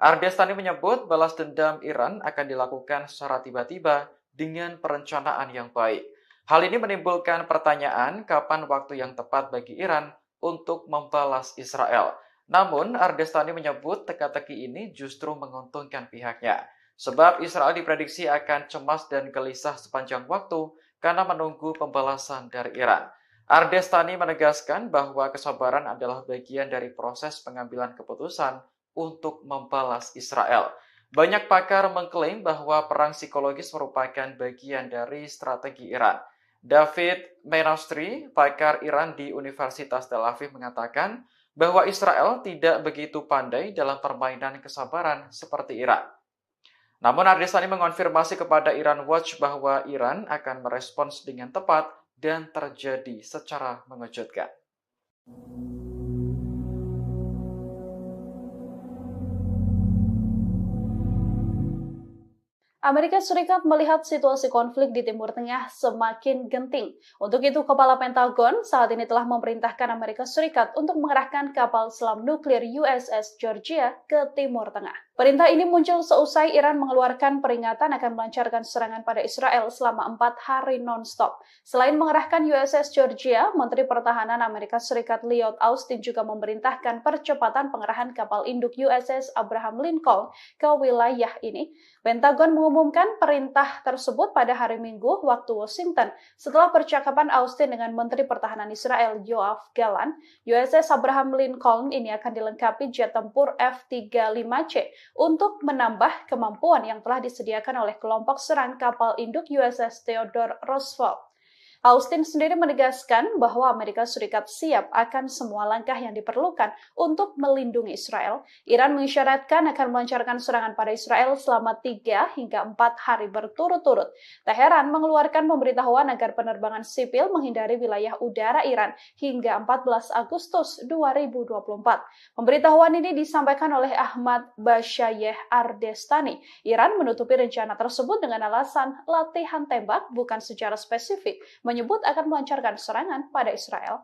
Ardestani menyebut balas dendam Iran akan dilakukan secara tiba-tiba dengan perencanaan yang baik. Hal ini menimbulkan pertanyaan kapan waktu yang tepat bagi Iran untuk membalas Israel. Namun, Ardestani menyebut teka-teki ini justru menguntungkan pihaknya, sebab Israel diprediksi akan cemas dan gelisah sepanjang waktu karena menunggu pembalasan dari Iran. Ardestani menegaskan bahwa kesabaran adalah bagian dari proses pengambilan keputusan untuk membalas Israel. Banyak pakar mengklaim bahwa perang psikologis merupakan bagian dari strategi Iran. David Menastri, pakar Iran di Universitas Tel Aviv, mengatakan bahwa Israel tidak begitu pandai dalam permainan kesabaran seperti Iran. Namun Ardestani mengonfirmasi kepada Iran Watch bahwa Iran akan merespons dengan tepat dan terjadi secara mengejutkan. Amerika Serikat melihat situasi konflik di Timur Tengah semakin genting. Untuk itu, Kepala Pentagon saat ini telah memerintahkan Amerika Serikat untuk mengerahkan kapal selam nuklir USS Georgia ke Timur Tengah. Perintah ini muncul seusai Iran mengeluarkan peringatan akan melancarkan serangan pada Israel selama 4 hari non-stop. Selain mengerahkan USS Georgia, Menteri Pertahanan Amerika Serikat Lloyd Austin juga memerintahkan percepatan pengerahan kapal induk USS Abraham Lincoln ke wilayah ini. Pentagon mengumumkan perintah tersebut pada hari Minggu waktu Washington setelah percakapan Austin dengan Menteri Pertahanan Israel Yoav Gallant. USS Abraham Lincoln ini akan dilengkapi jet tempur F-35C untuk menambah kemampuan yang telah disediakan oleh kelompok serang kapal induk USS Theodore Roosevelt. Austin sendiri menegaskan bahwa Amerika Serikat siap akan semua langkah yang diperlukan untuk melindungi Israel. Iran mengisyaratkan akan melancarkan serangan pada Israel selama 3 hingga 4 hari berturut-turut. Teheran mengeluarkan pemberitahuan agar penerbangan sipil menghindari wilayah udara Iran hingga 14 Agustus 2024. Pemberitahuan ini disampaikan oleh Ahmad Bashayeh Ardestani. Iran menutupi rencana tersebut dengan alasan latihan tembak bukan secara spesifik, menyebut akan melancarkan serangan pada Israel.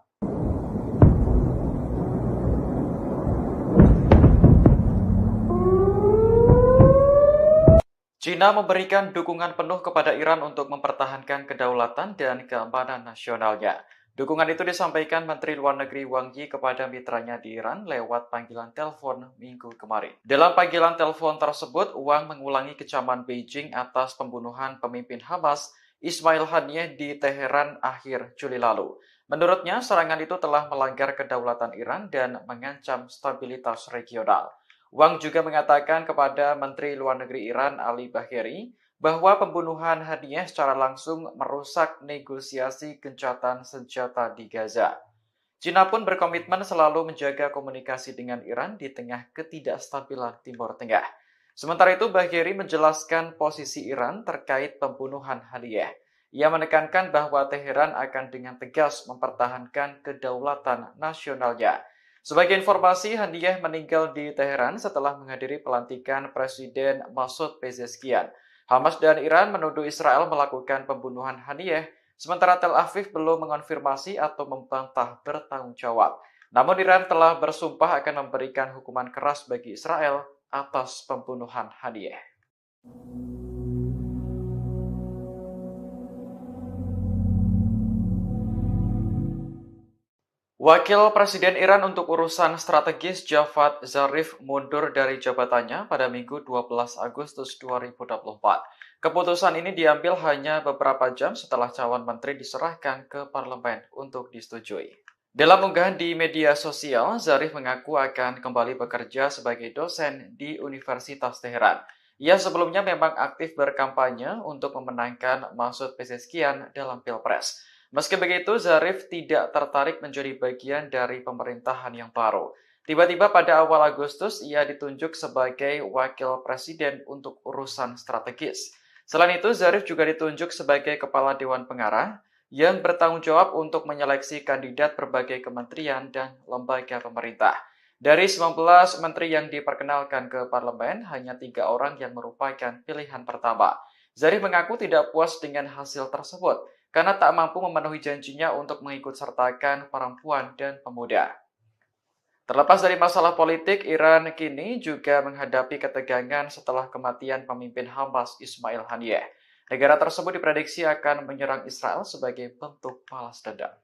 China memberikan dukungan penuh kepada Iran untuk mempertahankan kedaulatan dan keamanan nasionalnya. Dukungan itu disampaikan Menteri Luar Negeri Wang Yi kepada mitranya di Iran lewat panggilan telepon minggu kemarin. Dalam panggilan telepon tersebut, Wang mengulangi kecaman Beijing atas pembunuhan pemimpin Hamas Ismail Haniyeh di Teheran akhir Juli lalu. Menurutnya, serangan itu telah melanggar kedaulatan Iran dan mengancam stabilitas regional. Wang juga mengatakan kepada Menteri Luar Negeri Iran Ali Bagheri bahwa pembunuhan Haniyeh secara langsung merusak negosiasi gencatan senjata di Gaza. China pun berkomitmen selalu menjaga komunikasi dengan Iran di tengah ketidakstabilan Timur Tengah. Sementara itu, Bagheri menjelaskan posisi Iran terkait pembunuhan Haniyeh. Ia menekankan bahwa Teheran akan dengan tegas mempertahankan kedaulatan nasionalnya. Sebagai informasi, Haniyeh meninggal di Teheran setelah menghadiri pelantikan Presiden Masoud Pezeshkian. Hamas dan Iran menuduh Israel melakukan pembunuhan Haniyeh, sementara Tel Aviv belum mengonfirmasi atau membantah bertanggung jawab. Namun Iran telah bersumpah akan memberikan hukuman keras bagi Israel atas pembunuhan Haniyeh. Wakil Presiden Iran untuk urusan strategis Javad Zarif mundur dari jabatannya pada Minggu 12 Agustus 2024. Keputusan ini diambil hanya beberapa jam setelah calon menteri diserahkan ke parlemen untuk disetujui. Dalam unggahan di media sosial, Zarif mengaku akan kembali bekerja sebagai dosen di Universitas Teheran. Ia sebelumnya memang aktif berkampanye untuk memenangkan Masoud Pezeshkian dalam Pilpres. Meski begitu, Zarif tidak tertarik menjadi bagian dari pemerintahan yang baru. Tiba-tiba pada awal Agustus, ia ditunjuk sebagai wakil presiden untuk urusan strategis. Selain itu, Zarif juga ditunjuk sebagai kepala Dewan Pengarah yang bertanggung jawab untuk menyeleksi kandidat berbagai kementerian dan lembaga pemerintah. Dari 19 menteri yang diperkenalkan ke parlemen, hanya 3 orang yang merupakan pilihan pertama. Zarif mengaku tidak puas dengan hasil tersebut, karena tak mampu memenuhi janjinya untuk mengikutsertakan perempuan dan pemuda. Terlepas dari masalah politik, Iran kini juga menghadapi ketegangan setelah kematian pemimpin Hamas Ismail Haniyeh. Negara tersebut diprediksi akan menyerang Israel sebagai bentuk balas dendam.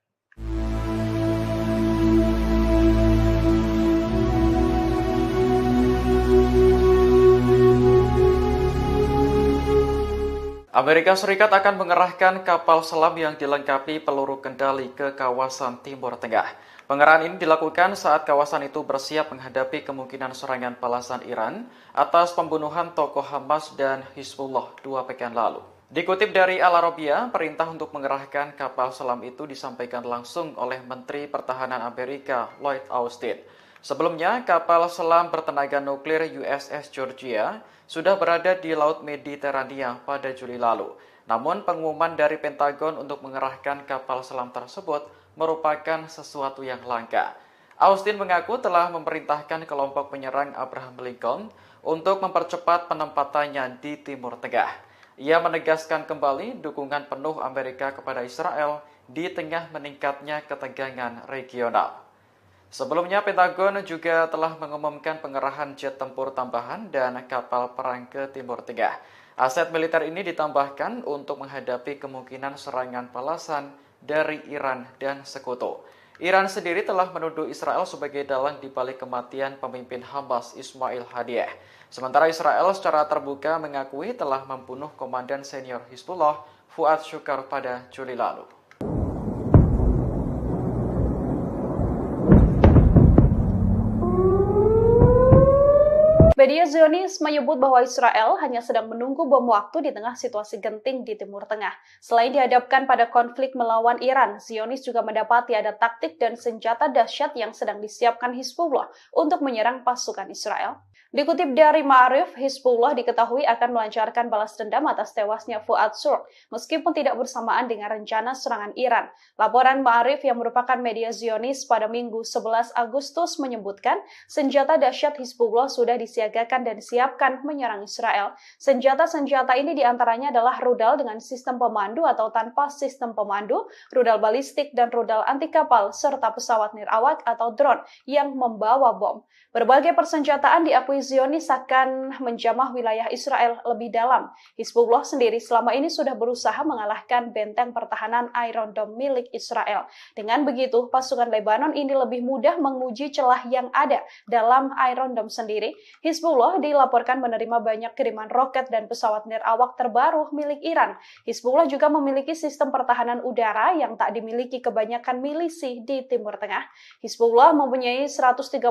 Amerika Serikat akan mengerahkan kapal selam yang dilengkapi peluru kendali ke kawasan Timur Tengah. Pengerahan ini dilakukan saat kawasan itu bersiap menghadapi kemungkinan serangan balasan Iran atas pembunuhan tokoh Hamas dan Hizbullah 2 pekan lalu. Dikutip dari Al Arabiya, perintah untuk mengerahkan kapal selam itu disampaikan langsung oleh Menteri Pertahanan Amerika Lloyd Austin. Sebelumnya, kapal selam bertenaga nuklir USS Georgia sudah berada di Laut Mediterania pada Juli lalu. Namun, pengumuman dari Pentagon untuk mengerahkan kapal selam tersebut merupakan sesuatu yang langka. Austin mengaku telah memerintahkan kelompok penyerang Abraham Lincoln untuk mempercepat penempatannya di Timur Tengah. Ia menegaskan kembali dukungan penuh Amerika kepada Israel di tengah meningkatnya ketegangan regional. Sebelumnya, Pentagon juga telah mengumumkan pengerahan jet tempur tambahan dan kapal perang ke Timur Tengah. Aset militer ini ditambahkan untuk menghadapi kemungkinan serangan balasan dari Iran dan sekutu. Iran sendiri telah menuduh Israel sebagai dalang di balik kematian pemimpin Hamas Ismail Haniyeh. Sementara Israel secara terbuka mengakui telah membunuh komandan senior Hizbullah Fuad Shukar pada Juli lalu. Media Zionis menyebut bahwa Israel hanya sedang menunggu bom waktu di tengah situasi genting di Timur Tengah. Selain dihadapkan pada konflik melawan Iran, Zionis juga mendapati ada taktik dan senjata dahsyat yang sedang disiapkan Hizbullah untuk menyerang pasukan Israel. Dikutip dari Ma'arif, Hizbullah diketahui akan melancarkan balas dendam atas tewasnya Fuad Shukr, meskipun tidak bersamaan dengan rencana serangan Iran. Laporan Ma'arif yang merupakan media Zionis pada Minggu 11 Agustus menyebutkan senjata dahsyat Hizbullah sudah disiagakan dan disiapkan menyerang Israel. Senjata-senjata ini diantaranya adalah rudal dengan sistem pemandu atau tanpa sistem pemandu, rudal balistik dan rudal anti kapal, serta pesawat nirawak atau drone yang membawa bom. Berbagai persenjataan diakui Zionis akan menjamah wilayah Israel lebih dalam. Hizbullah sendiri selama ini sudah berusaha mengalahkan benteng pertahanan Iron Dome milik Israel. Dengan begitu, pasukan Lebanon ini lebih mudah menguji celah yang ada dalam Iron Dome sendiri. Hizbullah dilaporkan menerima banyak kiriman roket dan pesawat nirawak terbaru milik Iran. Hizbullah juga memiliki sistem pertahanan udara yang tak dimiliki kebanyakan milisi di Timur Tengah. Hizbullah mempunyai 130.000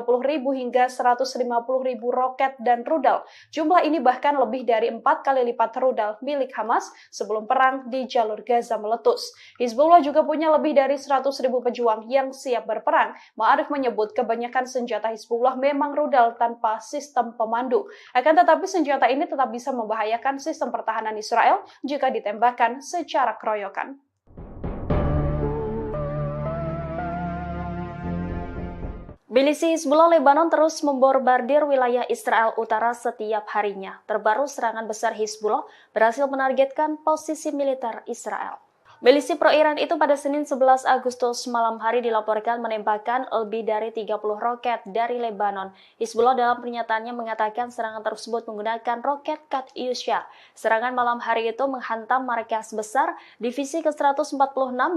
hingga 150.000 roket dan rudal. Jumlah ini bahkan lebih dari 4 kali lipat rudal milik Hamas sebelum perang di jalur Gaza meletus. Hizbullah juga punya lebih dari 100.000 pejuang yang siap berperang. Ma'arif menyebut kebanyakan senjata Hizbullah memang rudal tanpa sistem pemandu. Akan tetapi senjata ini tetap bisa membahayakan sistem pertahanan Israel jika ditembakkan secara keroyokan. Milisi Hizbullah Lebanon terus membombardir wilayah Israel Utara setiap harinya. Terbaru serangan besar Hizbullah berhasil menargetkan posisi militer Israel. Milisi pro-Iran itu pada Senin 11 Agustus malam hari dilaporkan menembakkan lebih dari 30 roket dari Lebanon. Hizbullah dalam pernyataannya mengatakan serangan tersebut menggunakan roket Katyusha. Serangan malam hari itu menghantam markas besar divisi ke-146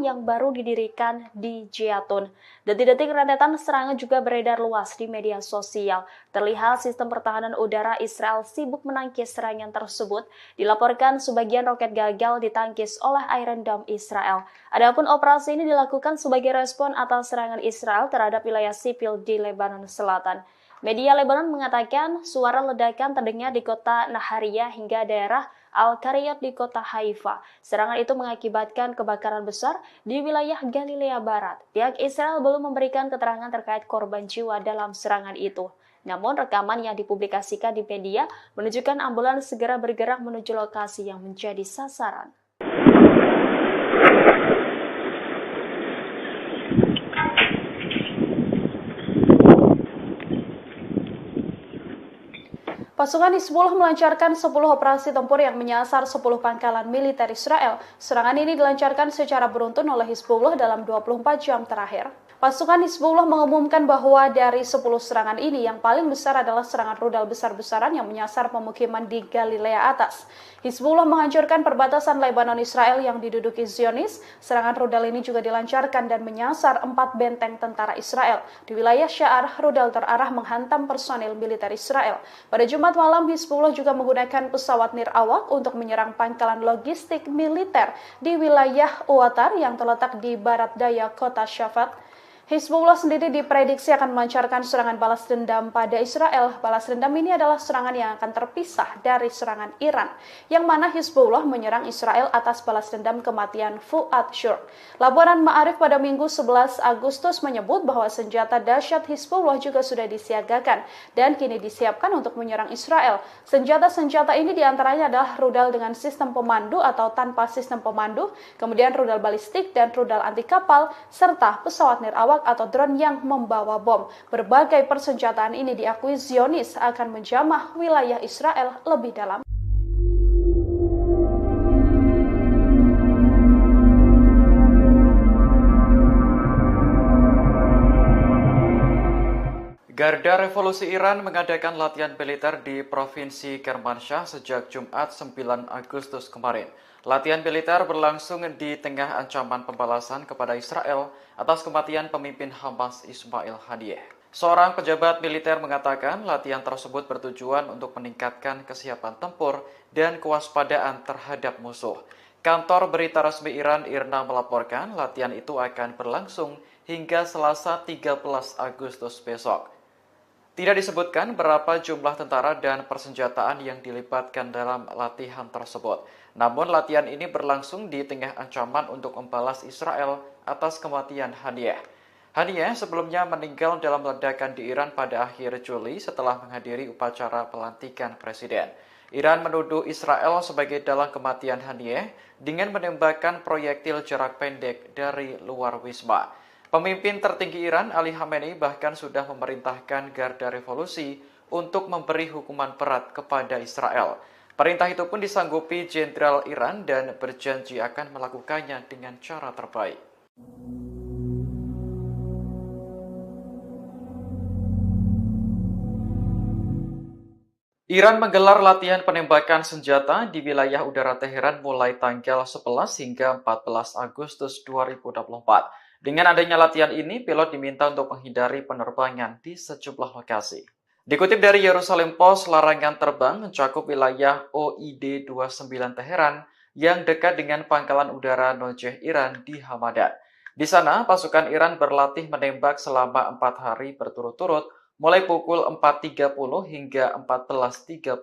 yang baru didirikan di Jatun. Detik-detik rentetan serangan juga beredar luas di media sosial. Terlihat sistem pertahanan udara Israel sibuk menangkis serangan tersebut. Dilaporkan sebagian roket gagal ditangkis oleh Iron Dome Israel. Adapun operasi ini dilakukan sebagai respon atas serangan Israel terhadap wilayah sipil di Lebanon Selatan. Media Lebanon mengatakan suara ledakan terdengar di kota Nahariya hingga daerah Al-Qariyat di kota Haifa. Serangan itu mengakibatkan kebakaran besar di wilayah Galilea Barat. Pihak Israel belum memberikan keterangan terkait korban jiwa dalam serangan itu. Namun rekaman yang dipublikasikan di media menunjukkan ambulans segera bergerak menuju lokasi yang menjadi sasaran. Pasukan Hizbullah melancarkan 10 operasi tempur yang menyasar 10 pangkalan militer Israel. Serangan ini dilancarkan secara beruntun oleh Hizbullah dalam 24 jam terakhir. Pasukan Hizbullah mengumumkan bahwa dari 10 serangan ini yang paling besar adalah serangan rudal besar-besaran yang menyasar pemukiman di Galilea Atas. Hizbullah menghancurkan perbatasan Lebanon Israel yang diduduki Zionis. Serangan rudal ini juga dilancarkan dan menyasar 4 benteng tentara Israel. Di wilayah Sya'ar, rudal terarah menghantam personil militer Israel. Pada Jumat malam, Hizbullah juga menggunakan pesawat nirawak untuk menyerang pangkalan logistik militer di wilayah Uwatar yang terletak di barat daya kota Shafat. Hizbullah sendiri diprediksi akan melancarkan serangan balas dendam pada Israel. Balas dendam ini adalah serangan yang akan terpisah dari serangan Iran, yang mana Hizbullah menyerang Israel atas balas dendam kematian Fuad Shukr. Laporan Ma'arif pada Minggu 11 Agustus menyebut bahwa senjata dahsyat Hizbullah juga sudah disiagakan dan kini disiapkan untuk menyerang Israel. Senjata-senjata ini diantaranya adalah rudal dengan sistem pemandu atau tanpa sistem pemandu, kemudian rudal balistik dan rudal anti kapal, serta pesawat nirawak atau drone yang membawa bom. Berbagai persenjataan ini diakui Zionis akan menjamah wilayah Israel lebih dalam. Garda Revolusi Iran mengadakan latihan militer di Provinsi Kermanshah sejak Jumat 9 Agustus kemarin. Latihan militer berlangsung di tengah ancaman pembalasan kepada Israel atas kematian pemimpin Hamas Ismail Haniyeh. Seorang pejabat militer mengatakan latihan tersebut bertujuan untuk meningkatkan kesiapan tempur dan kewaspadaan terhadap musuh. Kantor berita resmi Iran IRNA melaporkan latihan itu akan berlangsung hingga Selasa 13 Agustus besok. Tidak disebutkan berapa jumlah tentara dan persenjataan yang dilibatkan dalam latihan tersebut. Namun latihan ini berlangsung di tengah ancaman untuk membalas Israel atas kematian Haniyeh. Haniyeh sebelumnya meninggal dalam ledakan di Iran pada akhir Juli setelah menghadiri upacara pelantikan presiden. Iran menuduh Israel sebagai dalang kematian Haniyeh dengan menembakkan proyektil jarak pendek dari luar wisma. Pemimpin tertinggi Iran, Ali Khamenei, bahkan sudah memerintahkan Garda Revolusi untuk memberi hukuman berat kepada Israel. Perintah itu pun disanggupi Jenderal Iran dan berjanji akan melakukannya dengan cara terbaik. Iran menggelar latihan penembakan senjata di wilayah udara Teheran mulai tanggal 11 hingga 14 Agustus 2024. Dengan adanya latihan ini, pilot diminta untuk menghindari penerbangan di sejumlah lokasi. Dikutip dari Yerusalem Post, larangan terbang mencakup wilayah OID-29 Teheran yang dekat dengan pangkalan udara Nojeh Iran di Hamadan. Di sana, pasukan Iran berlatih menembak selama 4 hari berturut-turut, mulai pukul 4.30 hingga 14.30.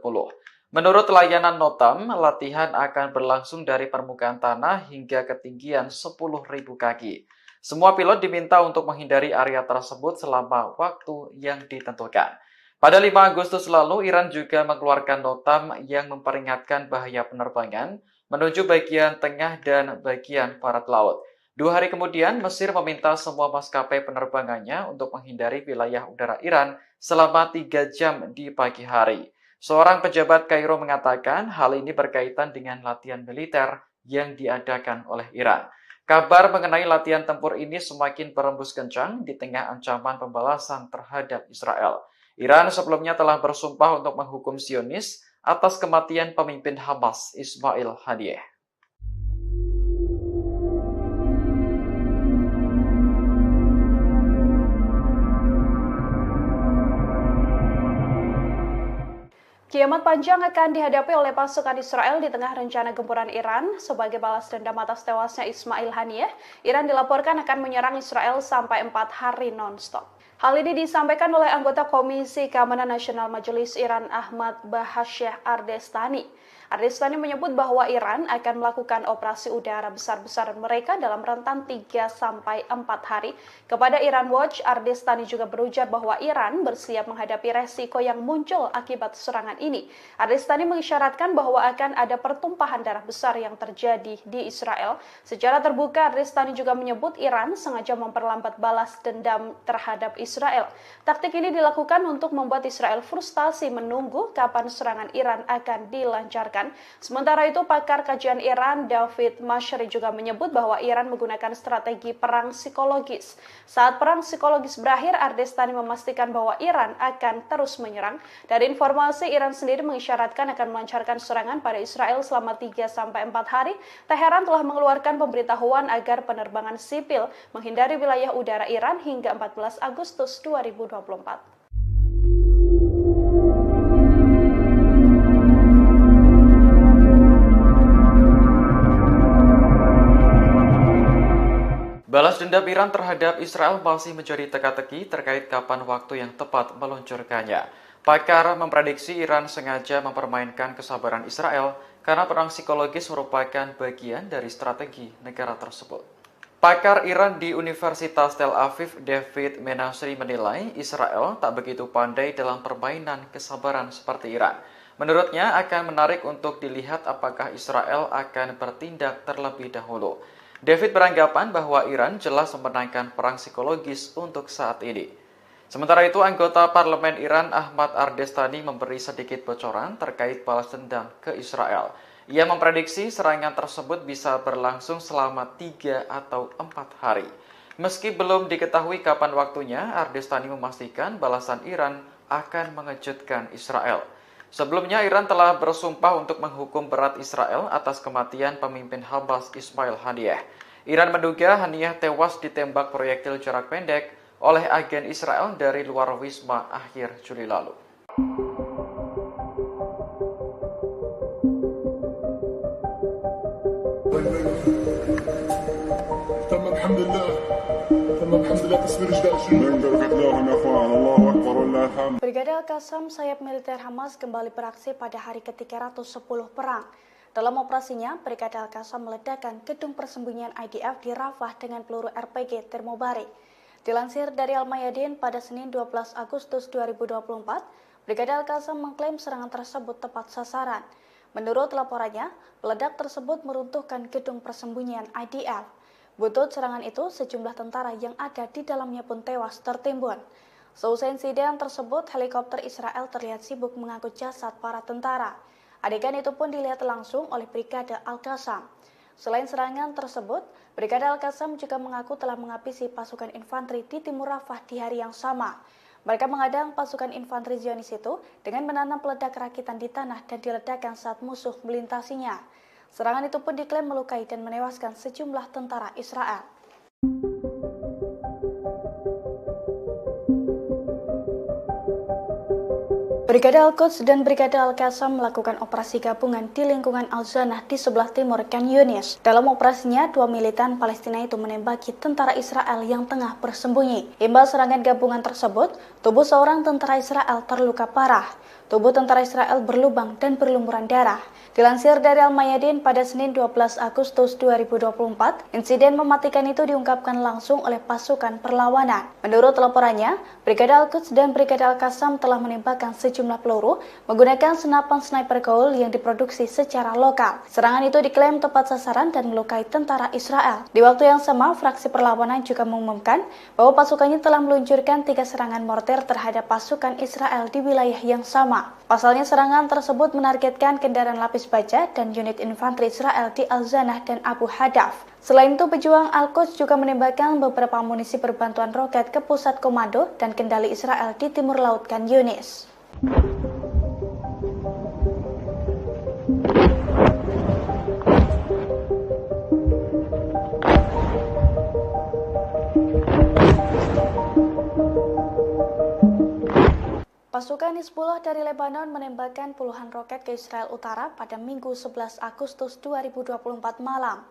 Menurut layanan Notam, latihan akan berlangsung dari permukaan tanah hingga ketinggian 10.000 kaki. Semua pilot diminta untuk menghindari area tersebut selama waktu yang ditentukan. Pada 5 Agustus lalu, Iran juga mengeluarkan notam yang memperingatkan bahaya penerbangan menuju bagian tengah dan bagian barat laut. 2 hari kemudian, Mesir meminta semua maskapai penerbangannya untuk menghindari wilayah udara Iran selama 3 jam di pagi hari. Seorang pejabat Kairo mengatakan hal ini berkaitan dengan latihan militer yang diadakan oleh Iran. Kabar mengenai latihan tempur ini semakin berembus kencang di tengah ancaman pembalasan terhadap Israel. Iran sebelumnya telah bersumpah untuk menghukum Zionis atas kematian pemimpin Hamas Ismail Haniyeh. Kiamat panjang akan dihadapi oleh pasukan Israel di tengah rencana gempuran Iran. Sebagai balas dendam atas tewasnya Ismail Haniyeh, Iran dilaporkan akan menyerang Israel sampai 4 hari non-stop. Hal ini disampaikan oleh anggota Komisi Keamanan Nasional Majelis Iran Ahmad Bahasyah Ardestani. Ardestani menyebut bahwa Iran akan melakukan operasi udara besar-besaran mereka dalam rentan 3-4 hari. Kepada Iran Watch, Ardestani juga berujar bahwa Iran bersiap menghadapi resiko yang muncul akibat serangan ini. Ardestani mengisyaratkan bahwa akan ada pertumpahan darah besar yang terjadi di Israel. Secara terbuka, Ardestani juga menyebut Iran sengaja memperlambat balas dendam terhadap Israel. Taktik ini dilakukan untuk membuat Israel frustasi menunggu kapan serangan Iran akan dilancarkan. Sementara itu, pakar kajian Iran David Mashri juga menyebut bahwa Iran menggunakan strategi perang psikologis. Saat perang psikologis berakhir, Ardestani memastikan bahwa Iran akan terus menyerang. Dari informasi, Iran sendiri mengisyaratkan akan melancarkan serangan pada Israel selama 3-4 hari. Teheran telah mengeluarkan pemberitahuan agar penerbangan sipil menghindari wilayah udara Iran hingga 14 Agustus 2024. Balas dendam Iran terhadap Israel masih menjadi teka-teki terkait kapan waktu yang tepat meluncurkannya. Pakar memprediksi Iran sengaja mempermainkan kesabaran Israel karena perang psikologis merupakan bagian dari strategi negara tersebut. Pakar Iran di Universitas Tel Aviv, David Menasri, menilai Israel tak begitu pandai dalam permainan kesabaran seperti Iran. Menurutnya akan menarik untuk dilihat apakah Israel akan bertindak terlebih dahulu. David beranggapan bahwa Iran jelas memenangkan perang psikologis untuk saat ini. Sementara itu, anggota parlemen Iran Ahmad Ardestani memberi sedikit bocoran terkait balas dendam ke Israel. Ia memprediksi serangan tersebut bisa berlangsung selama 3 atau 4 hari. Meski belum diketahui kapan waktunya, Ardestani memastikan balasan Iran akan mengejutkan Israel. Sebelumnya, Iran telah bersumpah untuk menghukum berat Israel atas kematian pemimpin Hamas Ismail Haniyeh. Iran menduga Haniyeh tewas ditembak proyektil jarak pendek oleh agen Israel dari luar wisma akhir Juli lalu. تمام الحمد لله Brigade Al-Qassam, sayap militer Hamas, kembali beraksi pada hari ke-310 perang. Dalam operasinya, Brigade Al-Qassam meledakkan gedung persembunyian IDF di Rafah dengan peluru RPG termobarik. Dilansir dari Al-Mayadin pada Senin 12 Agustus 2024, Brigade Al-Qassam mengklaim serangan tersebut tepat sasaran. Menurut laporannya, peledak tersebut meruntuhkan gedung persembunyian IDF. Butut serangan itu, sejumlah tentara yang ada di dalamnya pun tewas tertimbun. Seusai insiden tersebut, helikopter Israel terlihat sibuk mengangkut jasad para tentara. Adegan itu pun dilihat langsung oleh Brigade Al-Qassam. Selain serangan tersebut, Brigade Al-Qassam juga mengaku telah menghabisi pasukan infanteri di timur Rafah di hari yang sama. Mereka menghadang pasukan infanteri Zionis itu dengan menanam peledak rakitan di tanah dan diledakkan saat musuh melintasinya. Serangan itu pun diklaim melukai dan menewaskan sejumlah tentara Israel. Brigade Al-Quds dan Brigade Al-Qassam melakukan operasi gabungan di lingkungan Al-Zanah di sebelah timur Khan Yunis. Dalam operasinya, dua militan Palestina itu menembaki tentara Israel yang tengah bersembunyi. Imbas serangan gabungan tersebut, tubuh seorang tentara Israel terluka parah. Tubuh tentara Israel berlubang dan berlumuran darah. Dilansir dari Al-Mayadin pada Senin 12 Agustus 2024, insiden mematikan itu diungkapkan langsung oleh pasukan perlawanan. Menurut laporannya, Brigade Al-Quds dan Brigade Al-Qassam telah menembakkan sejumlah peluru menggunakan senapan sniper Gaul yang diproduksi secara lokal. Serangan itu diklaim tepat sasaran dan melukai tentara Israel. Di waktu yang sama, fraksi perlawanan juga mengumumkan bahwa pasukannya telah meluncurkan 3 serangan mortir terhadap pasukan Israel di wilayah yang sama. Pasalnya, serangan tersebut menargetkan kendaraan lapis baja dan unit infanteri Israel di Al-Zanah dan Abu Hadaf. Selain itu, pejuang Al-Quds juga menembakkan beberapa amunisi berbantuan roket ke pusat komando dan kendali Israel di timur laut Khan Yunis. Pasukan Hizbullah dari Lebanon menembakkan puluhan roket ke Israel Utara pada Minggu 11 Agustus 2024 malam.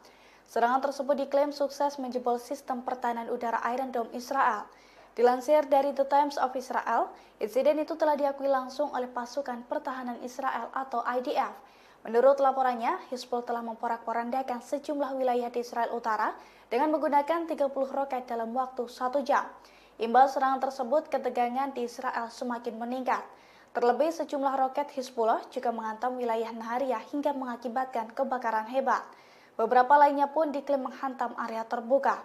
Serangan tersebut diklaim sukses menjebol sistem pertahanan udara Iron Dome Israel. Dilansir dari The Times of Israel, insiden itu telah diakui langsung oleh pasukan pertahanan Israel atau IDF. Menurut laporannya, Hizbullah telah memporak-porandakan sejumlah wilayah di Israel Utara dengan menggunakan 30 roket dalam waktu 1 jam. Imbas serangan tersebut, ketegangan di Israel semakin meningkat. Terlebih, sejumlah roket Hizbullah juga menghantam wilayah Nahariya hingga mengakibatkan kebakaran hebat. Beberapa lainnya pun diklaim menghantam area terbuka.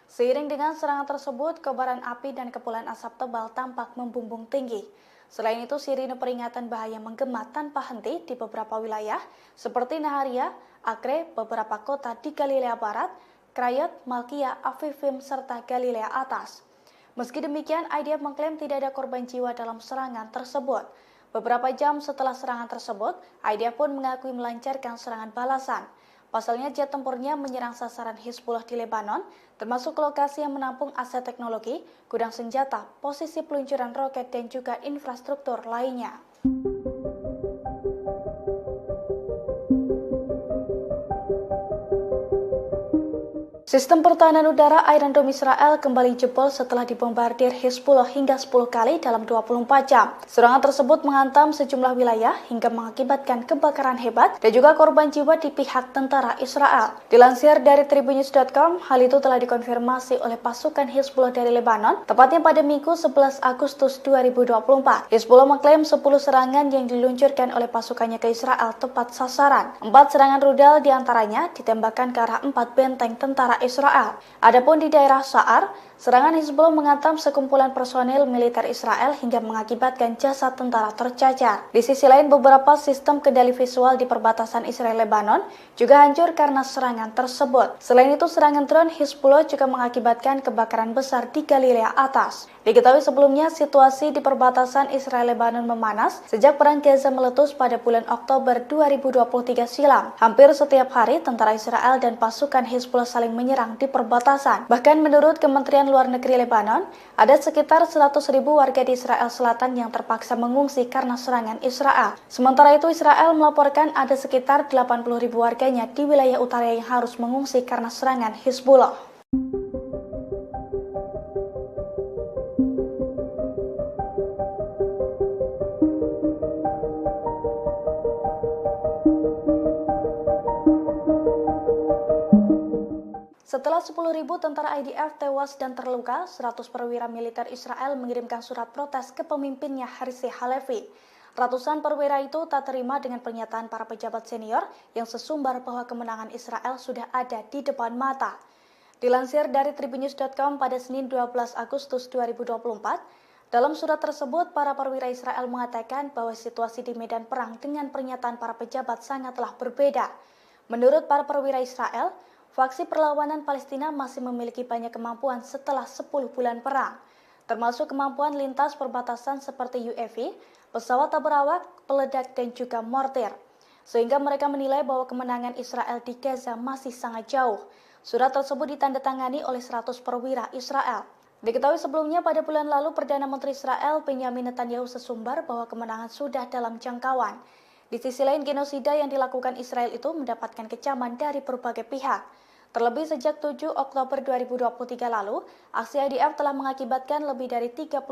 Seiring dengan serangan tersebut, kobaran api dan kepulan asap tebal tampak membumbung tinggi. Selain itu, sirine peringatan bahaya menggema tanpa henti di beberapa wilayah seperti Nahariya, Acre, beberapa kota di Galilea Barat, Krayot, Malkia, Afifim, serta Galilea Atas. Meski demikian, IDF mengklaim tidak ada korban jiwa dalam serangan tersebut. Beberapa jam setelah serangan tersebut, IDF pun mengakui melancarkan serangan balasan. Pasalnya, jet tempurnya menyerang sasaran Hizbullah di Lebanon, termasuk lokasi yang menampung aset teknologi, gudang senjata, posisi peluncuran roket, dan juga infrastruktur lainnya. Sistem pertahanan udara Iron Dome Israel kembali jebol setelah dibombardir Hizbullah hingga 10 kali dalam 24 jam. Serangan tersebut menghantam sejumlah wilayah hingga mengakibatkan kebakaran hebat dan juga korban jiwa di pihak tentara Israel. Dilansir dari tribunnews.com, hal itu telah dikonfirmasi oleh pasukan Hizbullah dari Lebanon, tepatnya pada Minggu 11 Agustus 2024. Hizbullah mengklaim 10 serangan yang diluncurkan oleh pasukannya ke Israel tepat sasaran. 4 serangan rudal diantaranya ditembakkan ke arah 4 benteng tentara Israel. Adapun di daerah Sa'ar, serangan Hizbullah menghantam sekumpulan personil militer Israel hingga mengakibatkan jasad tentara tercacar. Di sisi lain, beberapa sistem kendali visual di perbatasan Israel-Lebanon juga hancur karena serangan tersebut. Selain itu, serangan drone Hizbullah juga mengakibatkan kebakaran besar di Galilea Atas. Diketahui sebelumnya, situasi di perbatasan Israel-Lebanon memanas sejak perang Gaza meletus pada bulan Oktober 2023 silam. Hampir setiap hari, tentara Israel dan pasukan Hizbullah saling menyerang di perbatasan. Bahkan menurut Kementerian Luar Negeri Lebanon, ada sekitar 100.000 warga di Israel Selatan yang terpaksa mengungsi karena serangan Israel. Sementara itu, Israel melaporkan ada sekitar 80.000 warganya di wilayah utara yang harus mengungsi karena serangan Hizbullah. Setelah 10.000 tentara IDF tewas dan terluka, 100 perwira militer Israel mengirimkan surat protes ke pemimpinnya Herzi Halevi. Ratusan perwira itu tak terima dengan pernyataan para pejabat senior yang sesumbar bahwa kemenangan Israel sudah ada di depan mata. Dilansir dari tribunnews.com pada Senin 12 Agustus 2024, dalam surat tersebut para perwira Israel mengatakan bahwa situasi di medan perang dengan pernyataan para pejabat sangatlah berbeda. Menurut para perwira Israel, faksi perlawanan Palestina masih memiliki banyak kemampuan setelah 10 bulan perang, termasuk kemampuan lintas perbatasan seperti UAV, pesawat tak berawak, peledak, dan juga mortir. Sehingga mereka menilai bahwa kemenangan Israel di Gaza masih sangat jauh. Surat tersebut ditandatangani oleh 100 perwira Israel. Diketahui sebelumnya pada bulan lalu Perdana Menteri Israel Benyamin Netanyahu sesumbar bahwa kemenangan sudah dalam jangkauan. Di sisi lain, genosida yang dilakukan Israel itu mendapatkan kecaman dari berbagai pihak. Terlebih sejak 7 Oktober 2023 lalu, aksi IDF telah mengakibatkan lebih dari 39.000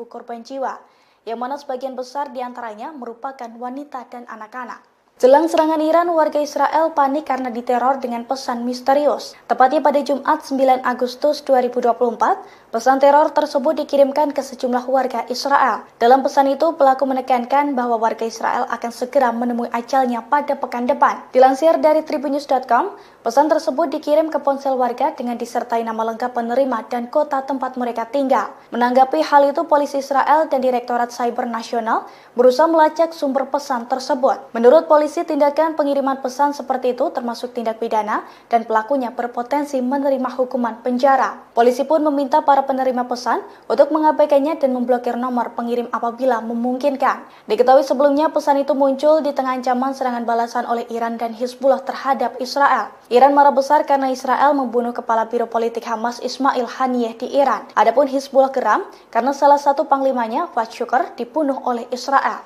korban jiwa, yang mana sebagian besar diantaranya merupakan wanita dan anak-anak. Jelang serangan Iran, warga Israel panik karena diteror dengan pesan misterius. Tepatnya pada Jumat 9 Agustus 2024, pesan teror tersebut dikirimkan ke sejumlah warga Israel. Dalam pesan itu, pelaku menekankan bahwa warga Israel akan segera menemui ajalnya pada pekan depan. Dilansir dari tribunnews.com, pesan tersebut dikirim ke ponsel warga dengan disertai nama lengkap penerima dan kota tempat mereka tinggal. Menanggapi hal itu, polisi Israel dan Direktorat Cyber Nasional berusaha melacak sumber pesan tersebut. Menurut polisi, tindakan pengiriman pesan seperti itu termasuk tindak pidana dan pelakunya berpotensi menerima hukuman penjara. Polisi pun meminta para penerima pesan untuk mengabaikannya dan memblokir nomor pengirim apabila memungkinkan. Diketahui sebelumnya pesan itu muncul di tengah ancaman serangan balasan oleh Iran dan Hizbullah terhadap Israel. Iran marah besar karena Israel membunuh kepala biro politik Hamas Ismail Haniyeh di Iran. Adapun Hizbullah geram karena salah satu panglimanya, Fuad Shukr, dibunuh oleh Israel.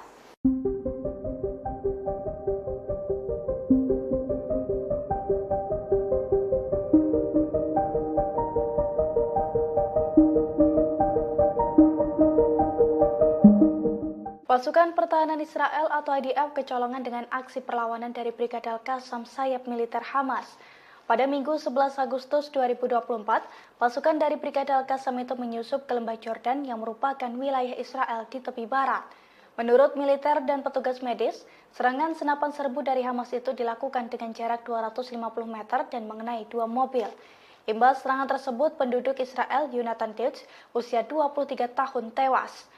Pasukan Pertahanan Israel atau IDF kecolongan dengan aksi perlawanan dari Brigade Al-Qassam sayap militer Hamas. Pada Minggu 11 Agustus 2024, pasukan dari Brigade Al-Qassam itu menyusup ke lembah Jordan yang merupakan wilayah Israel di tepi barat. Menurut militer dan petugas medis, serangan senapan serbu dari Hamas itu dilakukan dengan jarak 250 meter dan mengenai 2 mobil. Imbas serangan tersebut, penduduk Israel Yonatan Deutsch, usia 23 tahun, tewas.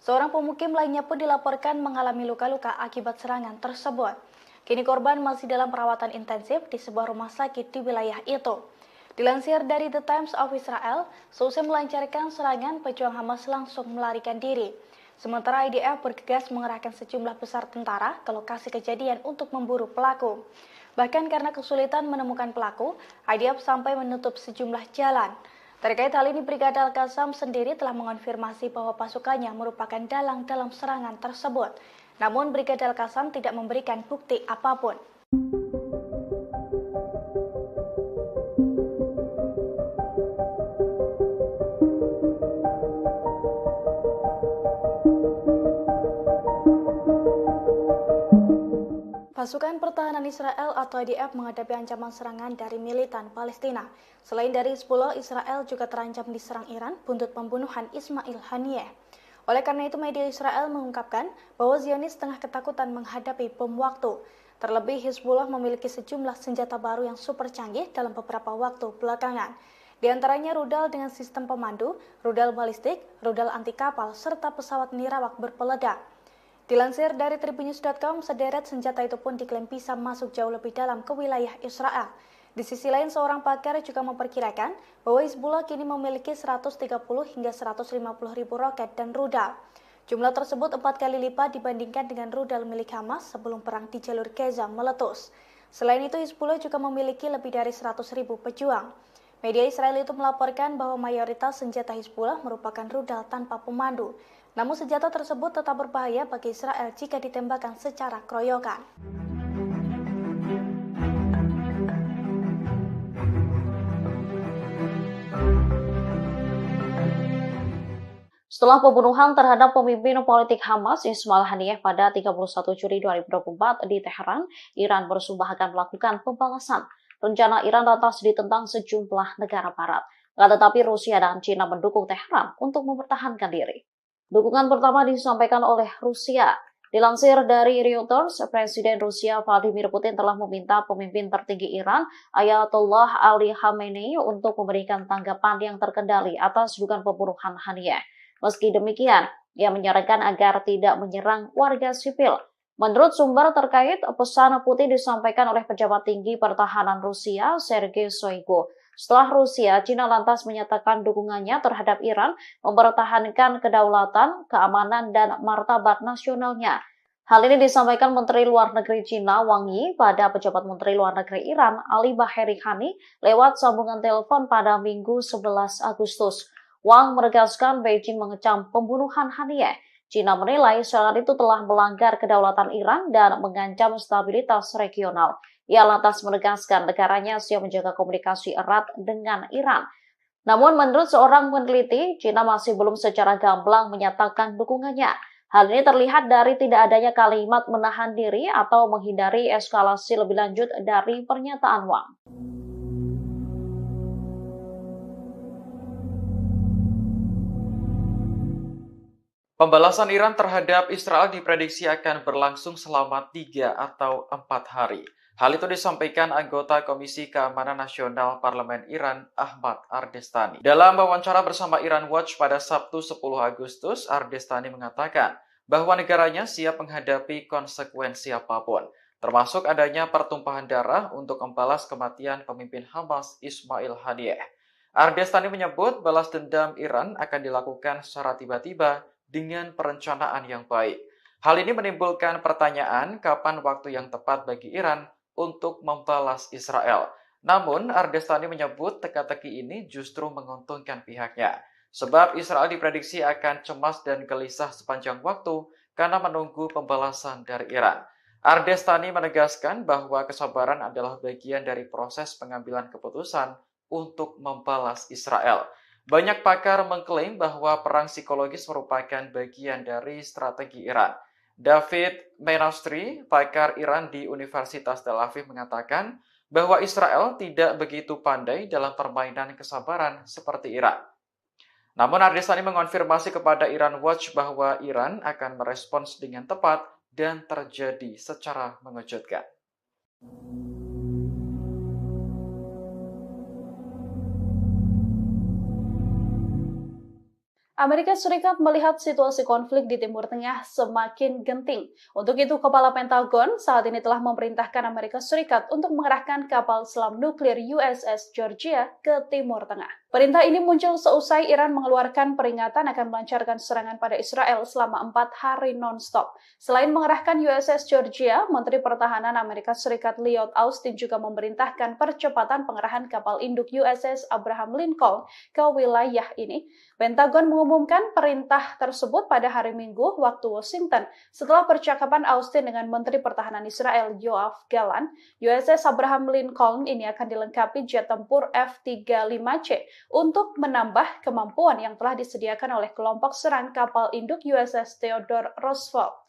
Seorang pemukim lainnya pun dilaporkan mengalami luka-luka akibat serangan tersebut. Kini korban masih dalam perawatan intensif di sebuah rumah sakit di wilayah itu. Dilansir dari The Times of Israel, seusai melancarkan serangan, pejuang Hamas langsung melarikan diri. Sementara IDF bergegas mengerahkan sejumlah besar tentara ke lokasi kejadian untuk memburu pelaku. Bahkan karena kesulitan menemukan pelaku, IDF sampai menutup sejumlah jalan. Terkait hal ini, Brigade Al-Qassam sendiri telah mengonfirmasi bahwa pasukannya merupakan dalang dalam serangan tersebut. Namun, Brigade Al-Qassam tidak memberikan bukti apapun. Pasukan Pertahanan Israel atau IDF menghadapi ancaman serangan dari militan Palestina. Selain dari Hizbullah, Israel juga terancam diserang Iran buntut pembunuhan Ismail Haniyeh. Oleh karena itu, media Israel mengungkapkan bahwa Zionis tengah ketakutan menghadapi bom waktu. Terlebih, Hizbullah memiliki sejumlah senjata baru yang super canggih dalam beberapa waktu belakangan. Di antaranya rudal dengan sistem pemandu, rudal balistik, rudal anti kapal, serta pesawat nirawak berpeledak. Dilansir dari tribunnews.com, sederet senjata itu pun diklaim bisa masuk jauh lebih dalam ke wilayah Israel. Di sisi lain, seorang pakar juga memperkirakan bahwa Hizbullah kini memiliki 130 hingga 150 ribu roket dan rudal. Jumlah tersebut 4 kali lipat dibandingkan dengan rudal milik Hamas sebelum perang di jalur Gaza meletus. Selain itu, Hizbullah juga memiliki lebih dari 100 ribu pejuang. Media Israel itu melaporkan bahwa mayoritas senjata Hizbullah merupakan rudal tanpa pemandu. Namun senjata tersebut tetap berbahaya bagi Israel jika ditembakkan secara keroyokan. Setelah pembunuhan terhadap pemimpin politik Hamas Ismail Haniyeh pada 31 Juli 2024 di Teheran, Iran bersumpah akan melakukan pembalasan. rencana Iran lantas ditentang sejumlah negara barat. Tetapi Rusia dan China mendukung Teheran untuk mempertahankan diri. Dukungan pertama disampaikan oleh Rusia. Dilansir dari Reuters, Presiden Rusia Vladimir Putin telah meminta pemimpin tertinggi Iran, Ayatollah Ali Khamenei, untuk memberikan tanggapan yang terkendali atas dugaan pembunuhan Haniyeh. Meski demikian, ia menyarankan agar tidak menyerang warga sipil. Menurut sumber terkait, pesan Putin disampaikan oleh pejabat tinggi pertahanan Rusia, Sergei Shoigu. Setelah Rusia, China lantas menyatakan dukungannya terhadap Iran mempertahankan kedaulatan, keamanan, dan martabat nasionalnya. Hal ini disampaikan Menteri Luar Negeri China Wang Yi pada pejabat Menteri Luar Negeri Iran Ali Baheri Khani lewat sambungan telepon pada Minggu 11 Agustus. Wang menegaskan Beijing mengecam pembunuhan Haniyeh. China menilai serangan itu telah melanggar kedaulatan Iran dan mengancam stabilitas regional. Ia lantas menegaskan negaranya siap menjaga komunikasi erat dengan Iran. Namun menurut seorang peneliti, China masih belum secara gamblang menyatakan dukungannya. Hal ini terlihat dari tidak adanya kalimat menahan diri atau menghindari eskalasi lebih lanjut dari pernyataan Wang. Pembalasan Iran terhadap Israel diprediksi akan berlangsung selama 3 atau 4 hari. Hal itu disampaikan anggota Komisi Keamanan Nasional Parlemen Iran, Ahmad Ardestani. Dalam wawancara bersama Iran Watch pada Sabtu 10 Agustus, Ardestani mengatakan bahwa negaranya siap menghadapi konsekuensi apapun, termasuk adanya pertumpahan darah untuk membalas kematian pemimpin Hamas Ismail Haniyeh. Ardestani menyebut balas dendam Iran akan dilakukan secara tiba-tiba dengan perencanaan yang baik. Hal ini menimbulkan pertanyaan kapan waktu yang tepat bagi Iran untuk membalas Israel. Namun, Ardestani menyebut teka-teki ini justru menguntungkan pihaknya, sebab Israel diprediksi akan cemas dan gelisah sepanjang waktu karena menunggu pembalasan dari Iran. Ardestani menegaskan bahwa kesabaran adalah bagian dari proses pengambilan keputusan untuk membalas Israel. Banyak pakar mengklaim bahwa perang psikologis merupakan bagian dari strategi Iran. David Menastri, pakar Iran di Universitas Tel Aviv, mengatakan bahwa Israel tidak begitu pandai dalam permainan kesabaran seperti Iran. Namun Ardestani mengonfirmasi kepada Iran Watch bahwa Iran akan merespons dengan tepat dan terjadi secara mengejutkan. Amerika Serikat melihat situasi konflik di Timur Tengah semakin genting. Untuk itu, Kepala Pentagon saat ini telah memerintahkan Amerika Serikat untuk mengerahkan kapal selam nuklir USS Georgia ke Timur Tengah. Perintah ini muncul seusai Iran mengeluarkan peringatan akan melancarkan serangan pada Israel selama 4 hari non-stop. Selain mengerahkan USS Georgia, Menteri Pertahanan Amerika Serikat Lloyd Austin juga memerintahkan percepatan pengerahan kapal induk USS Abraham Lincoln ke wilayah ini. Pentagon mengumumkan perintah tersebut pada hari Minggu waktu Washington setelah percakapan Austin dengan Menteri Pertahanan Israel Yoav Gallant. USS Abraham Lincoln ini akan dilengkapi jet tempur F-35C untuk menambah kemampuan yang telah disediakan oleh kelompok serang kapal induk USS Theodore Roosevelt.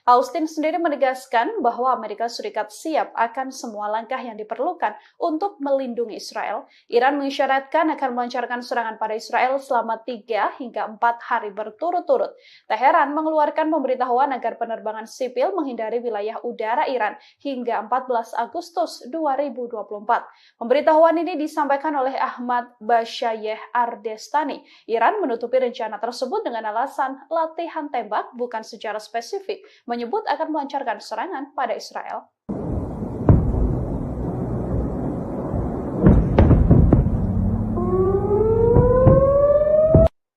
Austin sendiri menegaskan bahwa Amerika Serikat siap akan semua langkah yang diperlukan untuk melindungi Israel. Iran mengisyaratkan akan melancarkan serangan pada Israel selama 3 hingga 4 hari berturut-turut. Teheran mengeluarkan pemberitahuan agar penerbangan sipil menghindari wilayah udara Iran hingga 14 Agustus 2024. Pemberitahuan ini disampaikan oleh Ahmad Bashayeh Ardestani. Iran menutupi rencana tersebut dengan alasan latihan tembak bukan secara spesifik, menyebut akan melancarkan serangan pada Israel.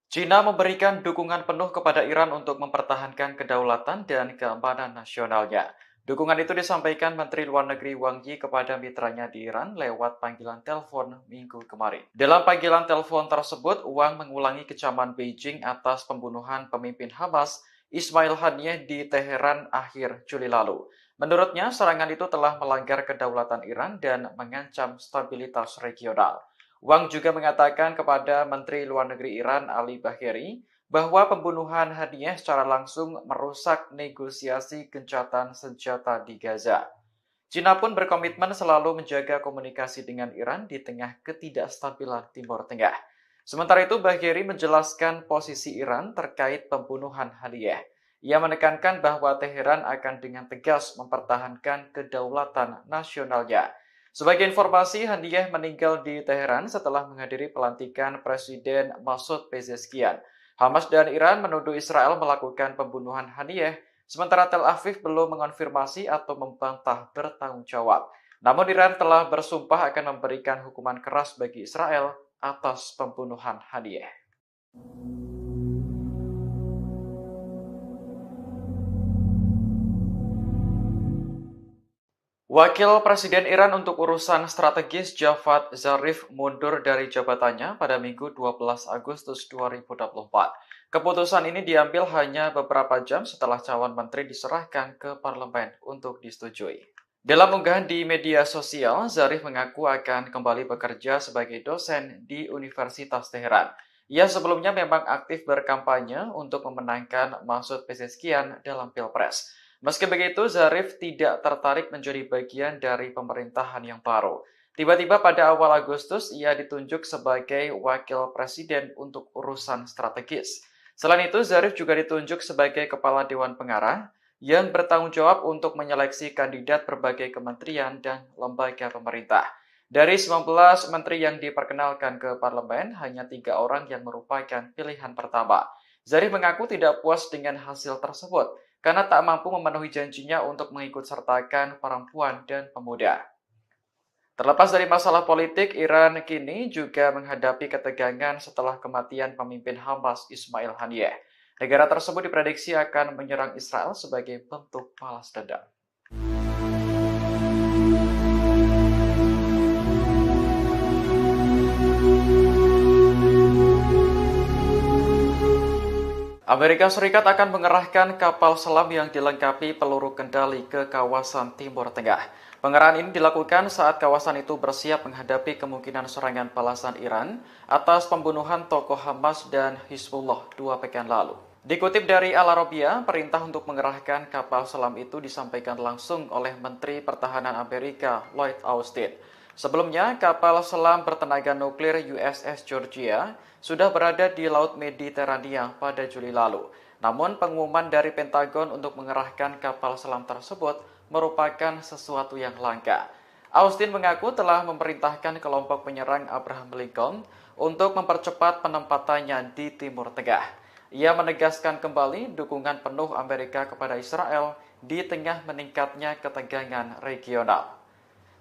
China memberikan dukungan penuh kepada Iran untuk mempertahankan kedaulatan dan keamanan nasionalnya. Dukungan itu disampaikan Menteri Luar Negeri Wang Yi kepada mitranya di Iran lewat panggilan telepon Minggu kemarin. Dalam panggilan telepon tersebut, Wang mengulangi kecaman Beijing atas pembunuhan pemimpin Hamas Ismail Haniyeh di Teheran akhir Juli lalu. Menurutnya, serangan itu telah melanggar kedaulatan Iran dan mengancam stabilitas regional. Wang juga mengatakan kepada Menteri Luar Negeri Iran Ali Baheri bahwa pembunuhan Haniyeh secara langsung merusak negosiasi gencatan senjata di Gaza. China pun berkomitmen selalu menjaga komunikasi dengan Iran di tengah ketidakstabilan Timur Tengah. Sementara itu, Bagheri menjelaskan posisi Iran terkait pembunuhan Haniyeh. Ia menekankan bahwa Teheran akan dengan tegas mempertahankan kedaulatan nasionalnya. Sebagai informasi, Haniyeh meninggal di Teheran setelah menghadiri pelantikan Presiden Masoud Pezeshkian. Hamas dan Iran menuduh Israel melakukan pembunuhan Haniyeh, sementara Tel Aviv belum mengonfirmasi atau membantah bertanggung jawab. Namun Iran telah bersumpah akan memberikan hukuman keras bagi Israel atas pembunuhan Haniyeh. Wakil Presiden Iran untuk urusan strategis Javad Zarif mundur dari jabatannya pada Minggu 12 Agustus 2024. Keputusan ini diambil hanya beberapa jam setelah calon menteri diserahkan ke parlemen untuk disetujui. Dalam unggahan di media sosial, Zarif mengaku akan kembali bekerja sebagai dosen di Universitas Teheran. Ia sebelumnya memang aktif berkampanye untuk memenangkan Masoud Pezeshkian dalam Pilpres. Meski begitu, Zarif tidak tertarik menjadi bagian dari pemerintahan yang baru. Tiba-tiba pada awal Agustus, ia ditunjuk sebagai wakil presiden untuk urusan strategis. Selain itu, Zarif juga ditunjuk sebagai kepala Dewan Pengarah yang bertanggung jawab untuk menyeleksi kandidat berbagai kementerian dan lembaga pemerintah. Dari 19 menteri yang diperkenalkan ke parlemen, hanya 3 orang yang merupakan pilihan pertama. Zarif mengaku tidak puas dengan hasil tersebut, karena tak mampu memenuhi janjinya untuk mengikutsertakan perempuan dan pemuda. Terlepas dari masalah politik, Iran kini juga menghadapi ketegangan setelah kematian pemimpin Hamas Ismail Haniyeh. Negara tersebut diprediksi akan menyerang Israel sebagai bentuk balas dendam. Amerika Serikat akan mengerahkan kapal selam yang dilengkapi peluru kendali ke kawasan Timur Tengah. Pengerahan ini dilakukan saat kawasan itu bersiap menghadapi kemungkinan serangan balasan Iran atas pembunuhan tokoh Hamas dan Hizbullah 2 pekan lalu. Dikutip dari Al Arabiya, perintah untuk mengerahkan kapal selam itu disampaikan langsung oleh Menteri Pertahanan Amerika Lloyd Austin. Sebelumnya, kapal selam bertenaga nuklir USS Georgia sudah berada di Laut Mediterania pada Juli lalu. Namun, pengumuman dari Pentagon untuk mengerahkan kapal selam tersebut merupakan sesuatu yang langka. Austin mengaku telah memerintahkan kelompok penyerang Abraham Lincoln untuk mempercepat penempatannya di Timur Tengah. Ia menegaskan kembali dukungan penuh Amerika kepada Israel di tengah meningkatnya ketegangan regional.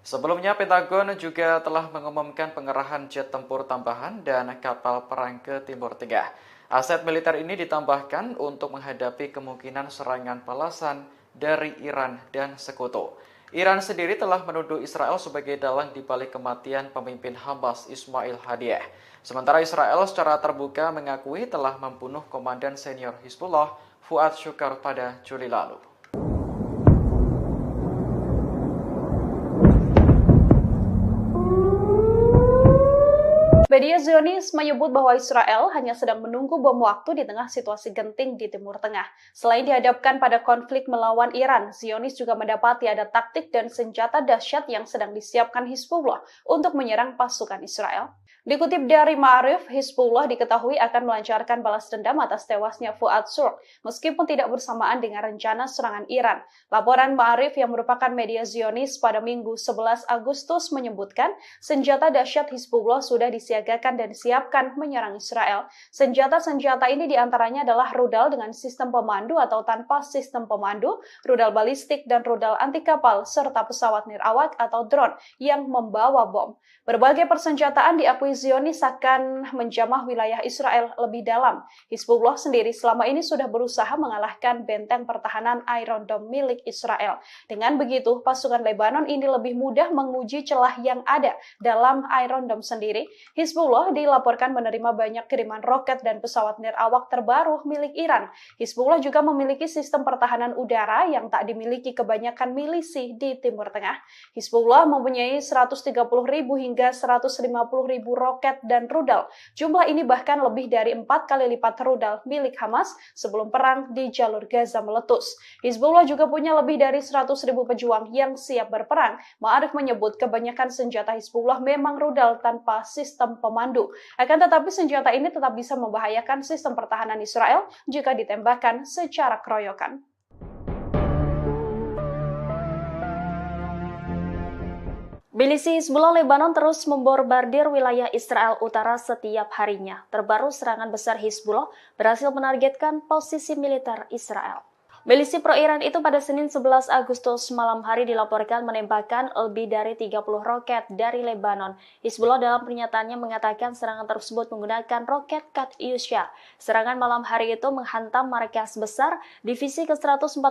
Sebelumnya, Pentagon juga telah mengumumkan pengerahan jet tempur tambahan dan kapal perang ke Timur Tengah. Aset militer ini ditambahkan untuk menghadapi kemungkinan serangan balasan dari Iran dan sekutu. Iran sendiri telah menuduh Israel sebagai dalang di balik kematian pemimpin Hamas Ismail Haniyeh. Sementara Israel secara terbuka mengakui telah membunuh komandan senior Hizbullah Fuad Shukar pada Juli lalu. Media Zionis menyebut bahwa Israel hanya sedang menunggu bom waktu di tengah situasi genting di Timur Tengah. Selain dihadapkan pada konflik melawan Iran, Zionis juga mendapati ada taktik dan senjata dahsyat yang sedang disiapkan Hizbullah untuk menyerang pasukan Israel. Dikutip dari Ma'arif, Hizbullah diketahui akan melancarkan balas dendam atas tewasnya Fuad Shukar, meskipun tidak bersamaan dengan rencana serangan Iran. Laporan Ma'arif yang merupakan media Zionis pada Minggu 11 Agustus menyebutkan senjata dahsyat Hizbullah sudah disiagakan dan disiapkan menyerang Israel. Senjata-senjata ini diantaranya adalah rudal dengan sistem pemandu atau tanpa sistem pemandu, rudal balistik dan rudal anti kapal, serta pesawat nirawak atau drone yang membawa bom. Berbagai persenjataan diakui Zionis akan menjamah wilayah Israel lebih dalam. Hizbullah sendiri selama ini sudah berusaha mengalahkan benteng pertahanan Iron Dome milik Israel. Dengan begitu, pasukan Lebanon ini lebih mudah menguji celah yang ada dalam Iron Dome sendiri. Hizbullah dilaporkan menerima banyak kiriman roket dan pesawat nirawak terbaru milik Iran. Hizbullah juga memiliki sistem pertahanan udara yang tak dimiliki kebanyakan milisi di Timur Tengah. Hizbullah mempunyai 130.000 hingga 150.000 roket dan rudal. Jumlah ini bahkan lebih dari 4 kali lipat rudal milik Hamas sebelum perang di jalur Gaza meletus. Hizbullah juga punya lebih dari 100.000 pejuang yang siap berperang. Ma'arif menyebut kebanyakan senjata Hizbullah memang rudal tanpa sistem pemandu. Akan tetapi senjata ini tetap bisa membahayakan sistem pertahanan Israel jika ditembakkan secara keroyokan. Milisi Hizbullah Lebanon terus membombardir wilayah Israel Utara setiap harinya. Terbaru serangan besar Hizbullah berhasil menargetkan posisi militer Israel. Milisi pro-Iran itu pada Senin 11 Agustus malam hari dilaporkan menembakkan lebih dari 30 roket dari Lebanon. Hizbullah dalam pernyataannya mengatakan serangan tersebut menggunakan roket Katyusha. Serangan malam hari itu menghantam markas besar divisi ke-146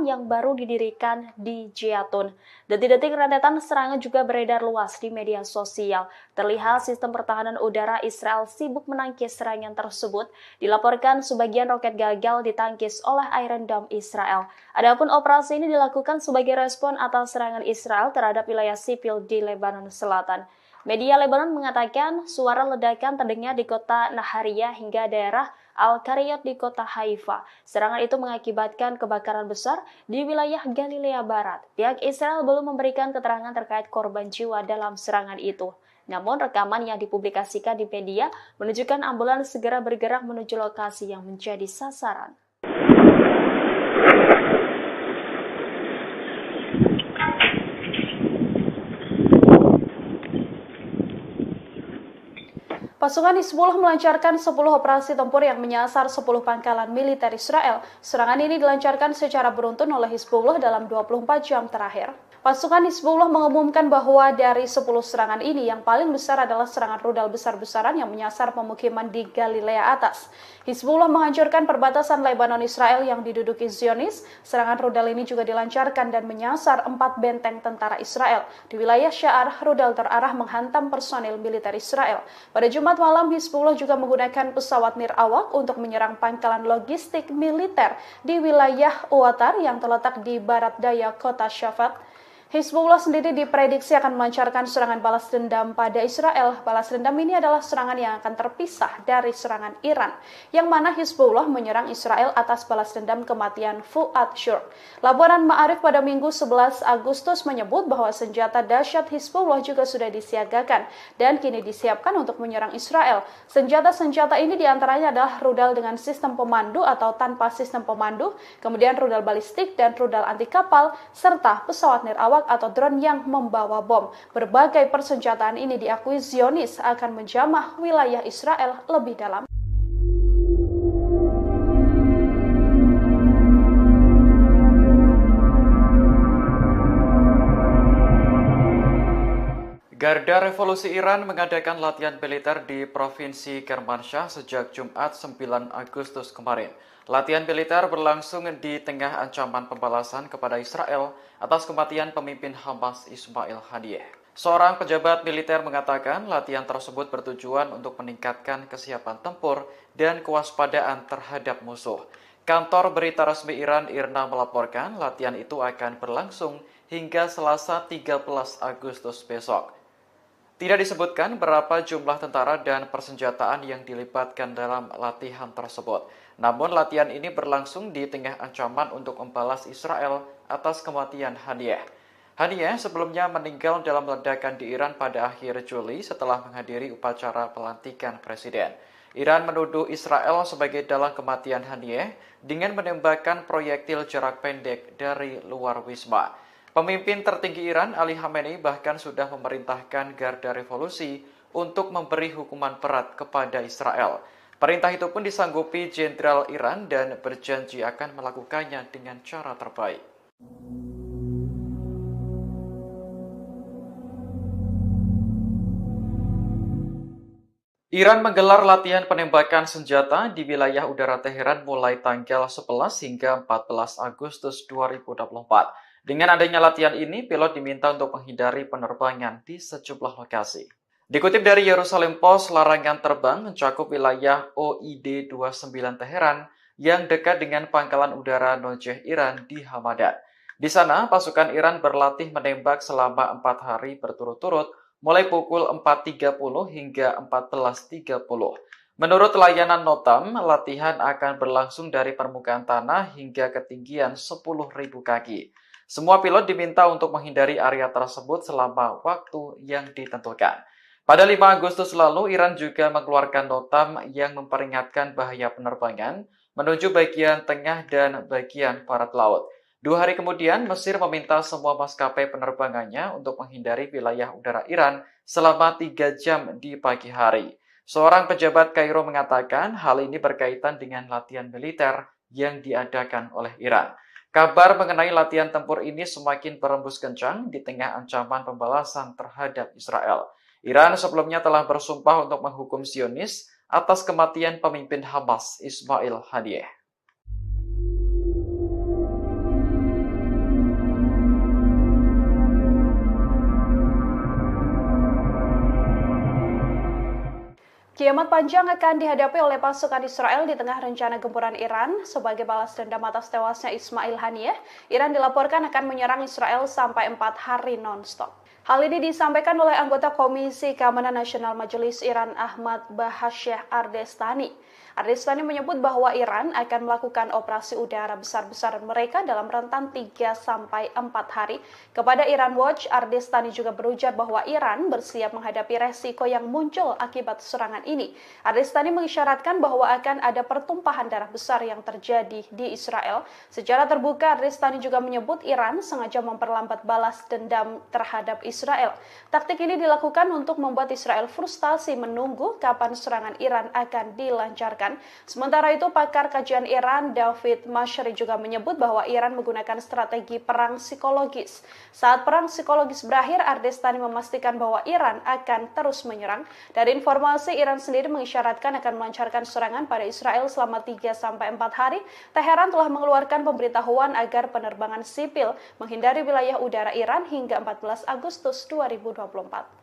yang baru didirikan di Jatun. Detik-detik rentetan serangan juga beredar luas di media sosial. Terlihat sistem pertahanan udara Israel sibuk menangkis serangan tersebut. Dilaporkan sebagian roket gagal ditangkis oleh Iron Dome Israel. Adapun operasi ini dilakukan sebagai respon atas serangan Israel terhadap wilayah sipil di Lebanon Selatan. Media Lebanon mengatakan suara ledakan terdengar di kota Nahariyah hingga daerah Al-Qariyat di kota Haifa. Serangan itu mengakibatkan kebakaran besar di wilayah Galilea Barat. Pihak Israel belum memberikan keterangan terkait korban jiwa dalam serangan itu. Namun rekaman yang dipublikasikan di media menunjukkan ambulans segera bergerak menuju lokasi yang menjadi sasaran. Pasukan Hizbullah melancarkan 10 operasi tempur yang menyasar 10 pangkalan militer Israel. Serangan ini dilancarkan secara beruntun oleh Hizbullah dalam 24 jam terakhir. Pasukan Hizbullah mengumumkan bahwa dari 10 serangan ini yang paling besar adalah serangan rudal besar-besaran yang menyasar pemukiman di Galilea Atas. Hizbullah menghancurkan perbatasan Lebanon Israel yang diduduki Zionis. Serangan rudal ini juga dilancarkan dan menyasar 4 benteng tentara Israel. Di wilayah Sya'ar, rudal terarah menghantam personil militer Israel. Pada Jumat malam, Hizbullah juga menggunakan pesawat nirawak untuk menyerang pangkalan logistik militer di wilayah Uwatar yang terletak di barat daya kota Shafat. Hizbullah sendiri diprediksi akan melancarkan serangan balas dendam pada Israel. Balas dendam ini adalah serangan yang akan terpisah dari serangan Iran, yang mana Hizbullah menyerang Israel atas balas dendam kematian Fuad Shur. Laporan Ma'arif pada Minggu 11 Agustus menyebut bahwa senjata dahsyat Hizbullah juga sudah disiagakan dan kini disiapkan untuk menyerang Israel. Senjata-senjata ini diantaranya adalah rudal dengan sistem pemandu atau tanpa sistem pemandu, kemudian rudal balistik dan rudal anti kapal, serta pesawat nirawak atau drone yang membawa bom. Berbagai persenjataan ini diakui Zionis akan menjamah wilayah Israel lebih dalam. Garda Revolusi Iran mengadakan latihan militer di Provinsi Kermanshah sejak Jumat 9 Agustus kemarin. Latihan militer berlangsung di tengah ancaman pembalasan kepada Israel atas kematian pemimpin Hamas Ismail Haniyeh. Seorang pejabat militer mengatakan latihan tersebut bertujuan untuk meningkatkan kesiapan tempur dan kewaspadaan terhadap musuh. Kantor berita resmi Iran IRNA melaporkan latihan itu akan berlangsung hingga Selasa 13 Agustus besok. Tidak disebutkan berapa jumlah tentara dan persenjataan yang dilibatkan dalam latihan tersebut. Namun latihan ini berlangsung di tengah ancaman untuk membalas Israel atas kematian Haniyeh. Haniyeh sebelumnya meninggal dalam ledakan di Iran pada akhir Juli setelah menghadiri upacara pelantikan presiden. Iran menuduh Israel sebagai dalang kematian Haniyeh dengan menembakkan proyektil jarak pendek dari luar wisma. Pemimpin tertinggi Iran, Ali Khamenei, bahkan sudah memerintahkan Garda Revolusi untuk memberi hukuman berat kepada Israel. Perintah itu pun disanggupi Jenderal Iran dan berjanji akan melakukannya dengan cara terbaik. Iran menggelar latihan penembakan senjata di wilayah udara Teheran mulai tanggal 11 hingga 14 Agustus 2024. Dengan adanya latihan ini, pilot diminta untuk menghindari penerbangan di sejumlah lokasi. Dikutip dari Yerusalem Post, larangan terbang mencakup wilayah OID-29 Teheran yang dekat dengan pangkalan udara Nojeh Iran di Hamadan. Di sana, pasukan Iran berlatih menembak selama 4 hari berturut-turut mulai pukul 4.30 hingga 14.30. Menurut layanan Notam, latihan akan berlangsung dari permukaan tanah hingga ketinggian 10.000 kaki. Semua pilot diminta untuk menghindari area tersebut selama waktu yang ditentukan. Pada 5 Agustus lalu, Iran juga mengeluarkan notam yang memperingatkan bahaya penerbangan menuju bagian tengah dan bagian barat laut. 2 hari kemudian, Mesir meminta semua maskapai penerbangannya untuk menghindari wilayah udara Iran selama 3 jam di pagi hari. Seorang pejabat Kairo mengatakan hal ini berkaitan dengan latihan militer yang diadakan oleh Iran. Kabar mengenai latihan tempur ini semakin berembus kencang di tengah ancaman pembalasan terhadap Israel. Iran sebelumnya telah bersumpah untuk menghukum Zionis atas kematian pemimpin Hamas Ismail Haniyeh. Kiamat panjang akan dihadapi oleh pasukan Israel di tengah rencana gempuran Iran. Sebagai balas dendam atas tewasnya Ismail Haniyeh, Iran dilaporkan akan menyerang Israel sampai 4 hari non-stop. Hal ini disampaikan oleh anggota Komisi Keamanan Nasional Majelis Iran Ahmad Bahasyah Ardestani. Ardestani menyebut bahwa Iran akan melakukan operasi udara besar-besaran mereka dalam rentan 3-4 hari. Kepada Iran Watch, Ardestani juga berujar bahwa Iran bersiap menghadapi resiko yang muncul akibat serangan ini. Ardestani mengisyaratkan bahwa akan ada pertumpahan darah besar yang terjadi di Israel. Secara terbuka, Ardestani juga menyebut Iran sengaja memperlambat balas dendam terhadap Israel. Taktik ini dilakukan untuk membuat Israel frustasi menunggu kapan serangan Iran akan dilancarkan. Sementara itu, pakar kajian Iran David Mashri juga menyebut bahwa Iran menggunakan strategi perang psikologis. Saat perang psikologis berakhir, Ardestani memastikan bahwa Iran akan terus menyerang. Dari informasi, Iran sendiri mengisyaratkan akan melancarkan serangan pada Israel selama 3-4 hari. Teheran telah mengeluarkan pemberitahuan agar penerbangan sipil menghindari wilayah udara Iran hingga 14 Agustus 2024.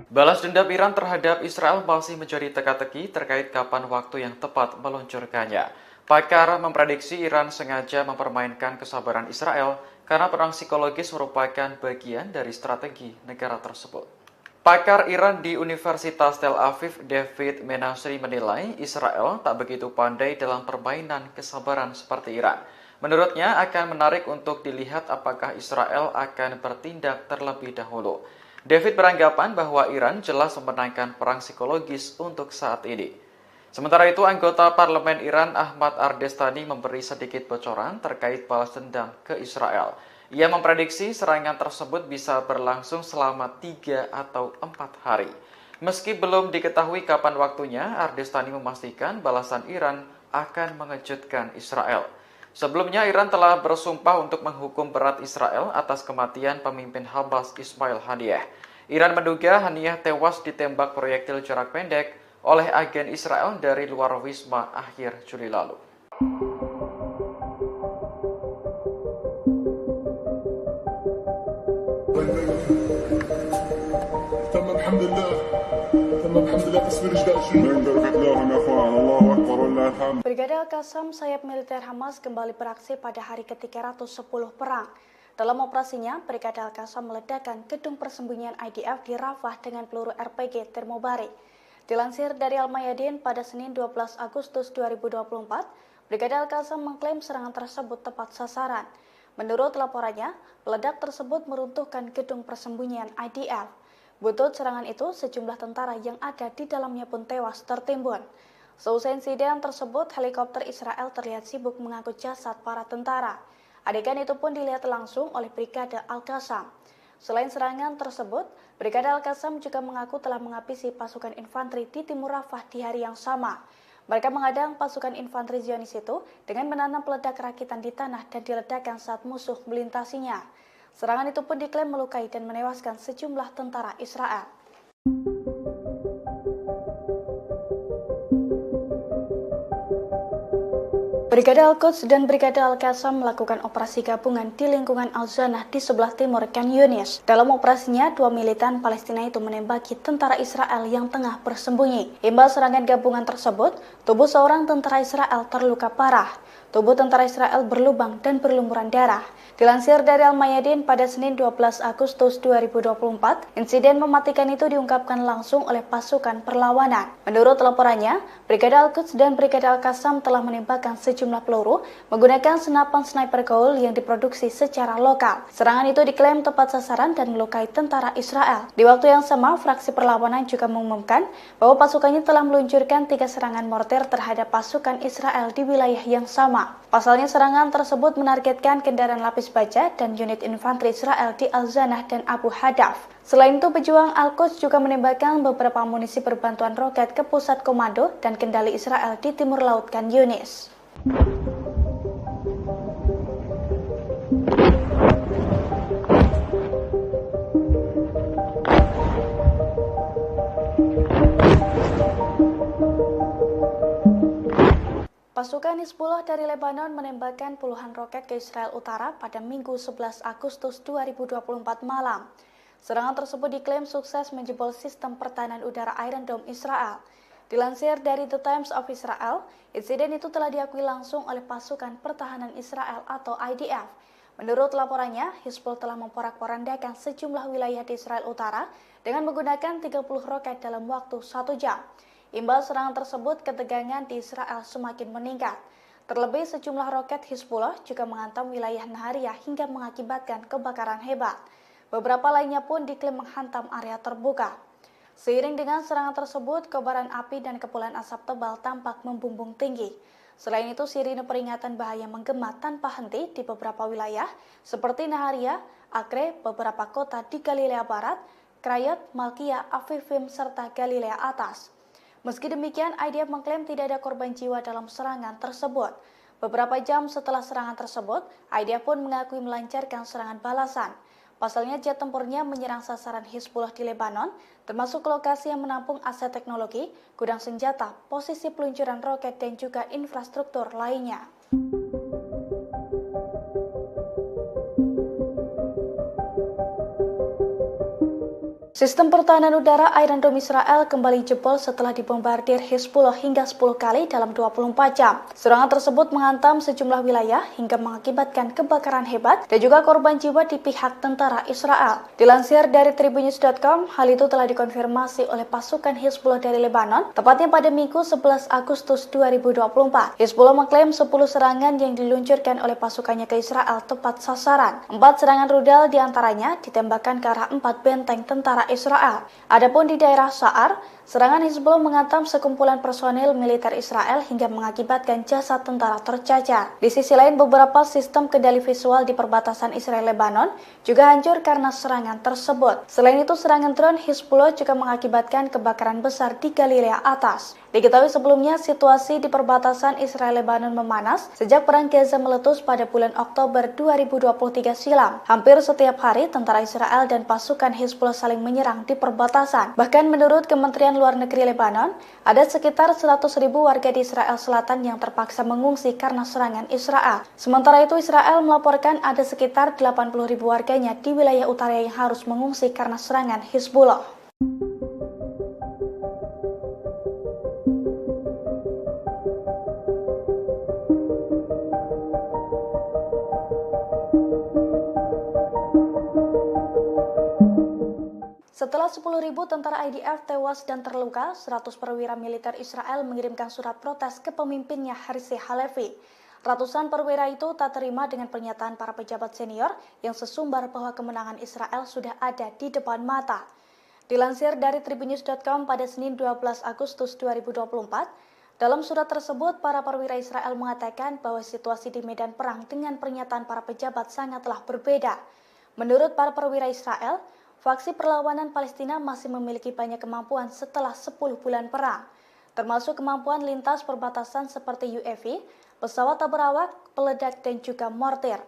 Balas dendam Iran terhadap Israel masih menjadi teka-teki terkait kapan waktu yang tepat meluncurkannya. Pakar memprediksi Iran sengaja mempermainkan kesabaran Israel karena perang psikologis merupakan bagian dari strategi negara tersebut. Pakar Iran di Universitas Tel Aviv, David Menasri menilai Israel tak begitu pandai dalam permainan kesabaran seperti Iran. Menurutnya akan menarik untuk dilihat apakah Israel akan bertindak terlebih dahulu. David beranggapan bahwa Iran jelas memenangkan perang psikologis untuk saat ini. Sementara itu, anggota parlemen Iran Ahmad Ardestani memberi sedikit bocoran terkait balas dendam ke Israel. Ia memprediksi serangan tersebut bisa berlangsung selama 3 atau 4 hari. Meski belum diketahui kapan waktunya, Ardestani memastikan balasan Iran akan mengejutkan Israel. Sebelumnya, Iran telah bersumpah untuk menghukum berat Israel atas kematian pemimpin Hamas Ismail Haniyeh. Iran menduga Haniyeh tewas ditembak proyektil jarak pendek oleh agen Israel dari luar wisma akhir Juli lalu. Brigade Al-Qassam, sayap militer Hamas, kembali beraksi pada hari ke-310 perang. Dalam operasinya, Brigade Al-Qassam meledakkan gedung persembunyian IDF di Rafah dengan peluru RPG termobarik. Dilansir dari Al-Mayadin pada Senin 12 Agustus 2024, Brigade Al-Qassam mengklaim serangan tersebut tepat sasaran. Menurut laporannya, peledak tersebut meruntuhkan gedung persembunyian IDF. Butut serangan itu, sejumlah tentara yang ada di dalamnya pun tewas tertimbun. Seusai insiden tersebut, helikopter Israel terlihat sibuk mengangkut jasad para tentara. Adegan itu pun dilihat langsung oleh Brigade Al-Qassam. Selain serangan tersebut, Brigade Al-Qassam juga mengaku telah menghabisi pasukan infanteri di timur Rafah di hari yang sama. Mereka mengadang pasukan infanteri Zionis itu dengan menanam peledak rakitan di tanah dan diledakkan saat musuh melintasinya. Serangan itu pun diklaim melukai dan menewaskan sejumlah tentara Israel. Brigade Al-Quds dan Brigade Al-Qassam melakukan operasi gabungan di lingkungan Al-Zanah di sebelah timur Khan Yunis. Dalam operasinya, 2 militan Palestina itu menembaki tentara Israel yang tengah bersembunyi. Imbas serangan gabungan tersebut, tubuh seorang tentara Israel terluka parah. Tubuh tentara Israel berlubang dan berlumuran darah. Dilansir dari Al-Mayadin pada Senin 12 Agustus 2024, insiden mematikan itu diungkapkan langsung oleh pasukan perlawanan. Menurut laporannya, Brigade Al-Quds dan Brigade Al-Qassam telah menembakkan sejumlah peluru menggunakan senapan sniper Gaul yang diproduksi secara lokal. Serangan itu diklaim tepat sasaran dan melukai tentara Israel. Di waktu yang sama, fraksi perlawanan juga mengumumkan bahwa pasukannya telah meluncurkan 3 serangan mortir terhadap pasukan Israel di wilayah yang sama. Pasalnya serangan tersebut menargetkan kendaraan lapis baja dan unit infanteri Israel di Al-Zanah dan Abu Hadaf. Selain itu, pejuang Al-Quds juga menembakkan beberapa amunisi berbantuan roket ke pusat komando dan kendali Israel di timur laut Khan Yunis. Pasukan Hizbullah dari Lebanon menembakkan puluhan roket ke Israel Utara pada Minggu 11 Agustus 2024 malam. Serangan tersebut diklaim sukses menjebol sistem pertahanan udara Iron Dome Israel. Dilansir dari The Times of Israel, insiden itu telah diakui langsung oleh pasukan pertahanan Israel atau IDF. Menurut laporannya, Hizbullah telah memporak-porandakan sejumlah wilayah di Israel Utara dengan menggunakan 30 roket dalam waktu 1 jam. Imbas serangan tersebut, ketegangan di Israel semakin meningkat. Terlebih, sejumlah roket Hizbullah juga menghantam wilayah Nahariya hingga mengakibatkan kebakaran hebat. Beberapa lainnya pun diklaim menghantam area terbuka. Seiring dengan serangan tersebut, kobaran api dan kepulan asap tebal tampak membumbung tinggi. Selain itu, sirine peringatan bahaya menggema tanpa henti di beberapa wilayah, seperti Nahariya, Acre, beberapa kota di Galilea Barat, Krayot, Malkia, Afifim, serta Galilea Atas. Meski demikian, IDF mengklaim tidak ada korban jiwa dalam serangan tersebut. Beberapa jam setelah serangan tersebut, IDF pun mengakui melancarkan serangan balasan. Pasalnya, jet tempurnya menyerang sasaran Hizbullah di Lebanon, termasuk lokasi yang menampung aset teknologi, gudang senjata, posisi peluncuran roket, dan juga infrastruktur lainnya. Sistem pertahanan udara Iron Dome Israel kembali jebol setelah dibombardir Hizbullah hingga 10 kali dalam 24 jam. Serangan tersebut menghantam sejumlah wilayah hingga mengakibatkan kebakaran hebat dan juga korban jiwa di pihak tentara Israel. Dilansir dari tribunnews.com, hal itu telah dikonfirmasi oleh pasukan Hizbullah dari Lebanon, tepatnya pada Minggu 11 Agustus 2024. Hizbullah mengklaim 10 serangan yang diluncurkan oleh pasukannya ke Israel tepat sasaran. 4 serangan rudal diantaranya ditembakkan ke arah 4 benteng tentara Israel. Adapun di daerah Sa'ar, serangan Hizbullah menghantam sekumpulan personil militer Israel hingga mengakibatkan jasad tentara tercacar. Di sisi lain, beberapa sistem kendali visual di perbatasan Israel-Lebanon juga hancur karena serangan tersebut. Selain itu, serangan drone Hizbullah juga mengakibatkan kebakaran besar di Galilea Atas. Diketahui sebelumnya, situasi di perbatasan Israel-Lebanon memanas sejak perang Gaza meletus pada bulan Oktober 2023 silam. Hampir setiap hari, tentara Israel dan pasukan Hizbullah saling menyerang di perbatasan. Bahkan menurut Kementerian Luar Negeri Lebanon, ada sekitar 100.000 warga di Israel Selatan yang terpaksa mengungsi karena serangan Israel. Sementara itu, Israel melaporkan ada sekitar 80.000 warganya di wilayah utara yang harus mengungsi karena serangan Hizbullah. Setelah 10.000 tentara IDF tewas dan terluka, 100 perwira militer Israel mengirimkan surat protes ke pemimpinnya Herzi Halevi. Ratusan perwira itu tak terima dengan pernyataan para pejabat senior yang sesumbar bahwa kemenangan Israel sudah ada di depan mata. Dilansir dari tribunnews.com pada Senin 12 Agustus 2024, dalam surat tersebut para perwira Israel mengatakan bahwa situasi di medan perang dengan pernyataan para pejabat sangatlah berbeda. Menurut para perwira Israel, faksi perlawanan Palestina masih memiliki banyak kemampuan setelah 10 bulan perang, termasuk kemampuan lintas perbatasan seperti UAV, pesawat tak berawak, peledak, dan juga mortir.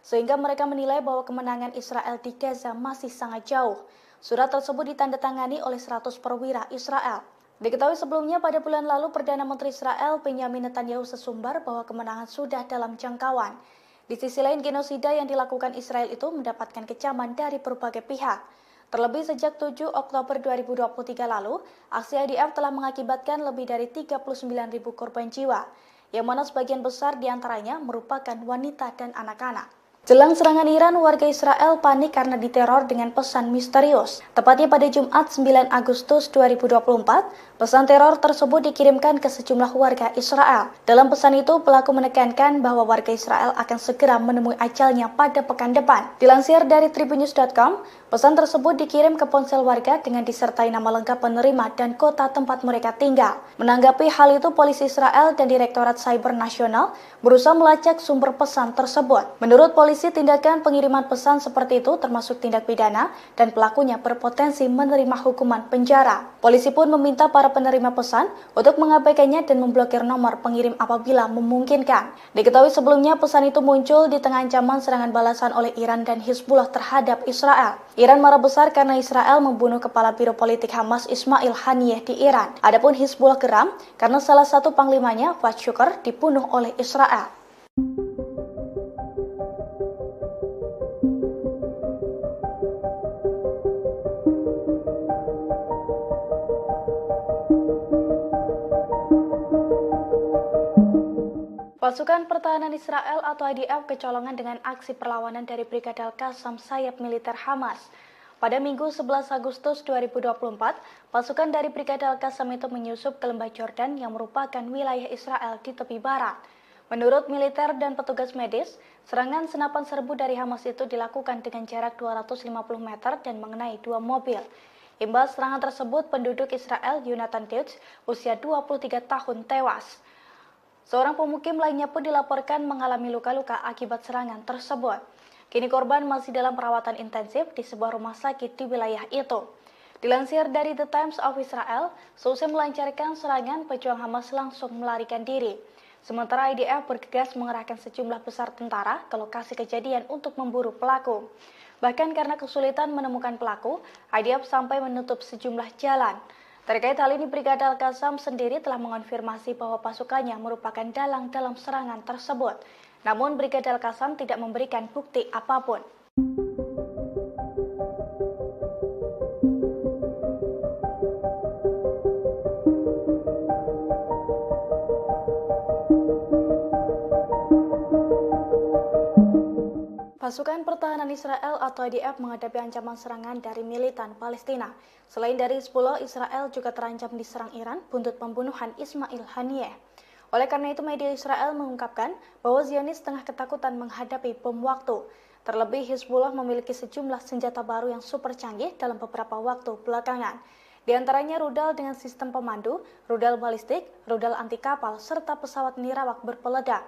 Sehingga mereka menilai bahwa kemenangan Israel di Gaza masih sangat jauh. Surat tersebut ditandatangani oleh 100 perwira Israel. Diketahui sebelumnya pada bulan lalu Perdana Menteri Israel Benjamin Netanyahu sesumbar bahwa kemenangan sudah dalam jangkauan. Di sisi lain, genosida yang dilakukan Israel itu mendapatkan kecaman dari berbagai pihak. Terlebih sejak 7 Oktober 2023 lalu, aksi IDF telah mengakibatkan lebih dari 39.000 korban jiwa, yang mana sebagian besar diantaranya merupakan wanita dan anak-anak. Jelang serangan Iran, warga Israel panik karena diteror dengan pesan misterius. Tepatnya pada Jumat 9 Agustus 2024, pesan teror tersebut dikirimkan ke sejumlah warga Israel. Dalam pesan itu, pelaku menekankan bahwa warga Israel akan segera menemui ajalnya pada pekan depan. Dilansir dari tribunnews.com, pesan tersebut dikirim ke ponsel warga dengan disertai nama lengkap penerima dan kota tempat mereka tinggal. Menanggapi hal itu, polisi Israel dan Direktorat Cyber Nasional berusaha melacak sumber pesan tersebut. Menurut polisi, tindakan pengiriman pesan seperti itu termasuk tindak pidana dan pelakunya berpotensi menerima hukuman penjara. Polisi pun meminta para penerima pesan untuk mengabaikannya dan memblokir nomor pengirim apabila memungkinkan. Diketahui sebelumnya pesan itu muncul di tengah ancaman serangan balasan oleh Iran dan Hizbullah terhadap Israel. Iran marah besar karena Israel membunuh kepala biro politik Hamas Ismail Haniyeh di Iran. Adapun Hizbullah geram karena salah satu panglimanya, Fuad Shukr, dibunuh oleh Israel. Pasukan Pertahanan Israel atau IDF kecolongan dengan aksi perlawanan dari Brigade Al-Qassam sayap militer Hamas. Pada Minggu 11 Agustus 2024, pasukan dari Brigade Al-Qassam itu menyusup ke lembah Jordan yang merupakan wilayah Israel di tepi barat. Menurut militer dan petugas medis, serangan senapan serbu dari Hamas itu dilakukan dengan jarak 250 meter dan mengenai 2 mobil. Imbas serangan tersebut, penduduk Israel Yonatan Deutsch, usia 23 tahun, tewas. Seorang pemukim lainnya pun dilaporkan mengalami luka-luka akibat serangan tersebut. Kini korban masih dalam perawatan intensif di sebuah rumah sakit di wilayah itu. Dilansir dari The Times of Israel, seusai melancarkan serangan, pejuang Hamas langsung melarikan diri. Sementara IDF bergegas mengerahkan sejumlah besar tentara ke lokasi kejadian untuk memburu pelaku. Bahkan karena kesulitan menemukan pelaku, IDF sampai menutup sejumlah jalan. Terkait hal ini, Brigade Al-Qassam sendiri telah mengonfirmasi bahwa pasukannya merupakan dalang dalam serangan tersebut. Namun, Brigade Al-Qassam tidak memberikan bukti apapun. Pasukan Pertahanan Israel atau IDF menghadapi ancaman serangan dari militan Palestina. Selain dari Hizbullah, Israel juga terancam diserang Iran buntut pembunuhan Ismail Haniyeh. Oleh karena itu, media Israel mengungkapkan bahwa Zionis tengah ketakutan menghadapi bom waktu. Terlebih, Hizbullah memiliki sejumlah senjata baru yang super canggih dalam beberapa waktu belakangan. Di antaranya rudal dengan sistem pemandu, rudal balistik, rudal anti kapal, serta pesawat nirawak berpeledak.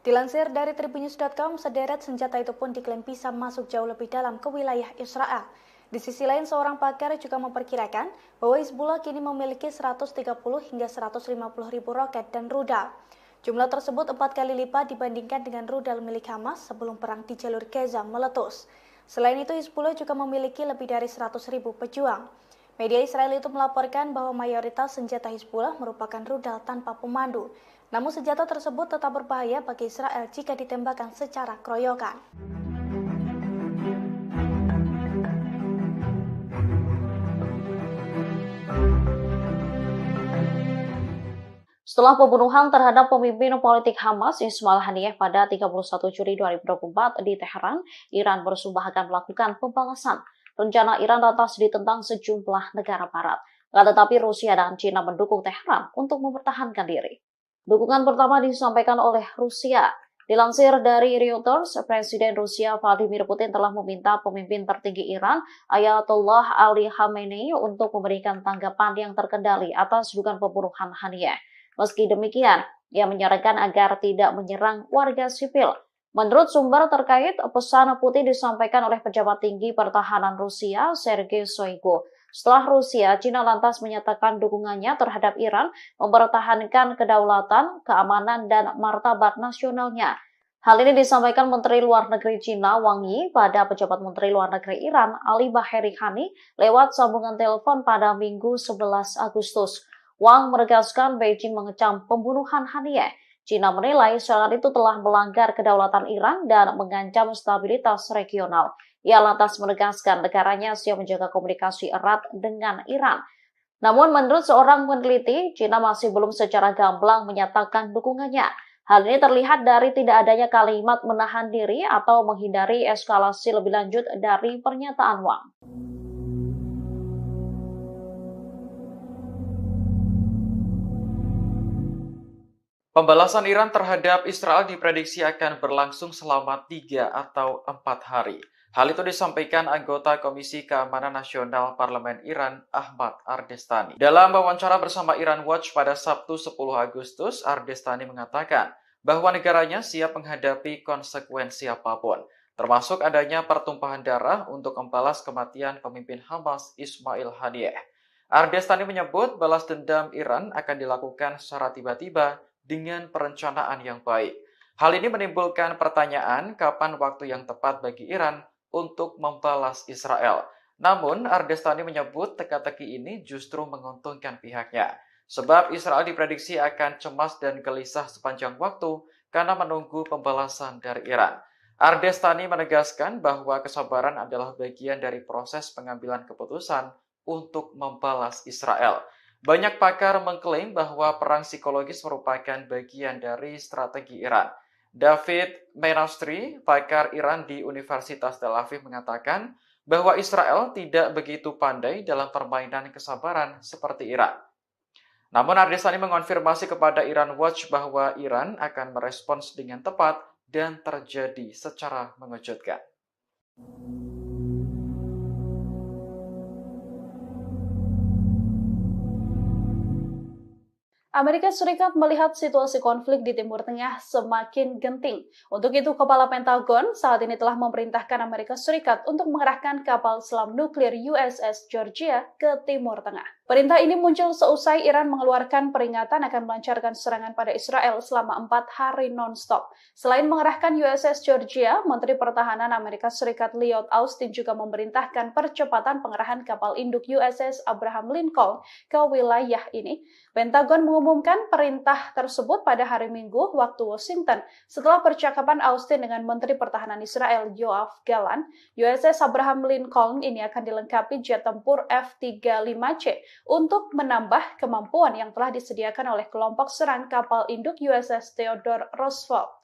Dilansir dari tribunnews.com, sederet senjata itu pun diklaim bisa masuk jauh lebih dalam ke wilayah Israel. Di sisi lain, seorang pakar juga memperkirakan bahwa Hizbullah kini memiliki 130 hingga 150 ribu roket dan rudal. Jumlah tersebut 4 kali lipat dibandingkan dengan rudal milik Hamas sebelum perang di jalur Gaza meletus. Selain itu, Hizbullah juga memiliki lebih dari 100 ribu pejuang. Media Israel itu melaporkan bahwa mayoritas senjata Hizbullah merupakan rudal tanpa pemandu. Namun senjata tersebut tetap berbahaya bagi Israel jika ditembakkan secara keroyokan. Setelah pembunuhan terhadap pemimpin politik Hamas Ismail Haniyeh pada 31 Juli 2024 di Teheran, Iran bersumpah akan melakukan pembalasan. Rencana Iran lantas ditentang sejumlah negara barat. Tetapi Rusia dan China mendukung Teheran untuk mempertahankan diri. Dukungan pertama disampaikan oleh Rusia. Dilansir dari Reuters, Presiden Rusia Vladimir Putin telah meminta pemimpin tertinggi Iran, Ayatollah Ali Khamenei, untuk memberikan tanggapan yang terkendali atas dugaan pembunuhan Haniyeh. Meski demikian, ia menyarankan agar tidak menyerang warga sipil. Menurut sumber terkait, pesan Putin disampaikan oleh pejabat tinggi pertahanan Rusia, Sergei Shoigu. Setelah Rusia, China lantas menyatakan dukungannya terhadap Iran mempertahankan kedaulatan, keamanan, dan martabat nasionalnya. Hal ini disampaikan Menteri Luar Negeri China Wang Yi pada pejabat Menteri Luar Negeri Iran Ali Baheri Khani lewat sambungan telepon pada Minggu 11 Agustus. Wang menegaskan Beijing mengecam pembunuhan Haniyeh. China menilai serangan itu telah melanggar kedaulatan Iran dan mengancam stabilitas regional. Ia lantas menegaskan negaranya siap menjaga komunikasi erat dengan Iran. Namun menurut seorang peneliti, China masih belum secara gamblang menyatakan dukungannya. Hal ini terlihat dari tidak adanya kalimat menahan diri atau menghindari eskalasi lebih lanjut dari pernyataan Wang. Pembalasan Iran terhadap Israel diprediksi akan berlangsung selama 3 atau 4 hari. Hal itu disampaikan anggota Komisi Keamanan Nasional Parlemen Iran, Ahmad Ardestani. Dalam wawancara bersama Iran Watch pada Sabtu 10 Agustus, Ardestani mengatakan bahwa negaranya siap menghadapi konsekuensi apapun, termasuk adanya pertumpahan darah untuk membalas kematian pemimpin Hamas Ismail Haniyeh. Ardestani menyebut balas dendam Iran akan dilakukan secara tiba-tiba dengan perencanaan yang baik. Hal ini menimbulkan pertanyaan kapan waktu yang tepat bagi Iran untuk membalas Israel. Namun, Ardestani menyebut teka-teki ini justru menguntungkan pihaknya. Sebab Israel diprediksi akan cemas dan gelisah sepanjang waktu karena menunggu pembalasan dari Iran. Ardestani menegaskan bahwa kesabaran adalah bagian dari proses pengambilan keputusan untuk membalas Israel. Banyak pakar mengklaim bahwa perang psikologis merupakan bagian dari strategi Iran. David Menastri, pakar Iran di Universitas Tel Aviv, mengatakan bahwa Israel tidak begitu pandai dalam permainan kesabaran seperti Iran. Namun Ardestani mengonfirmasi kepada Iran Watch bahwa Iran akan merespons dengan tepat dan terjadi secara mengejutkan. Amerika Serikat melihat situasi konflik di Timur Tengah semakin genting. Untuk itu, Kepala Pentagon saat ini telah memerintahkan Amerika Serikat untuk mengerahkan kapal selam nuklir USS Georgia ke Timur Tengah. Perintah ini muncul seusai Iran mengeluarkan peringatan akan melancarkan serangan pada Israel selama 4 hari non-stop. Selain mengerahkan USS Georgia, Menteri Pertahanan Amerika Serikat Lloyd Austin juga memerintahkan percepatan pengerahan kapal induk USS Abraham Lincoln ke wilayah ini. Pentagon mengumumkan perintah tersebut pada hari Minggu waktu Washington setelah percakapan Austin dengan Menteri Pertahanan Israel Yoav Gallant. USS Abraham Lincoln ini akan dilengkapi jet tempur F-35C untuk menambah kemampuan yang telah disediakan oleh kelompok serang kapal induk USS Theodore Roosevelt.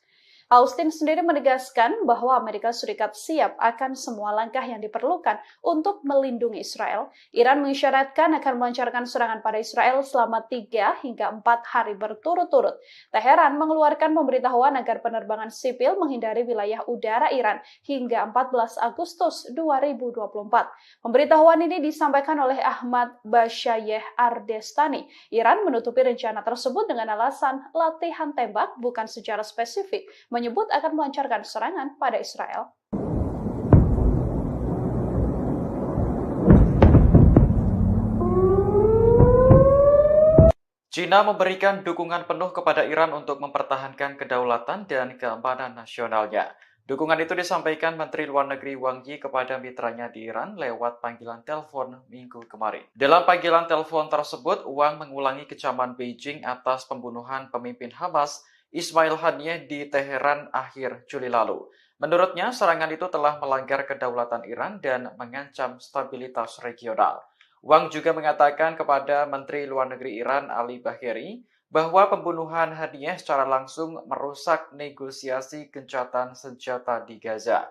Austin sendiri menegaskan bahwa Amerika Serikat siap akan semua langkah yang diperlukan untuk melindungi Israel. Iran mengisyaratkan akan melancarkan serangan pada Israel selama 3 hingga 4 hari berturut-turut. Teheran mengeluarkan pemberitahuan agar penerbangan sipil menghindari wilayah udara Iran hingga 14 Agustus 2024. Pemberitahuan ini disampaikan oleh Ahmad Bashayeh Ardestani. Iran menutupi rencana tersebut dengan alasan latihan tembak bukan secara spesifik, menyebut akan melancarkan serangan pada Israel. China memberikan dukungan penuh kepada Iran untuk mempertahankan kedaulatan dan keamanan nasionalnya. Dukungan itu disampaikan Menteri Luar Negeri Wang Yi kepada mitranya di Iran lewat panggilan telepon Minggu kemarin. Dalam panggilan telepon tersebut, Wang mengulangi kecaman Beijing atas pembunuhan pemimpin Hamas Ismail Haniyeh di Teheran akhir Juli lalu. Menurutnya, serangan itu telah melanggar kedaulatan Iran dan mengancam stabilitas regional. Wang juga mengatakan kepada Menteri Luar Negeri Iran Ali Bagheri bahwa pembunuhan Haniyeh secara langsung merusak negosiasi gencatan senjata di Gaza.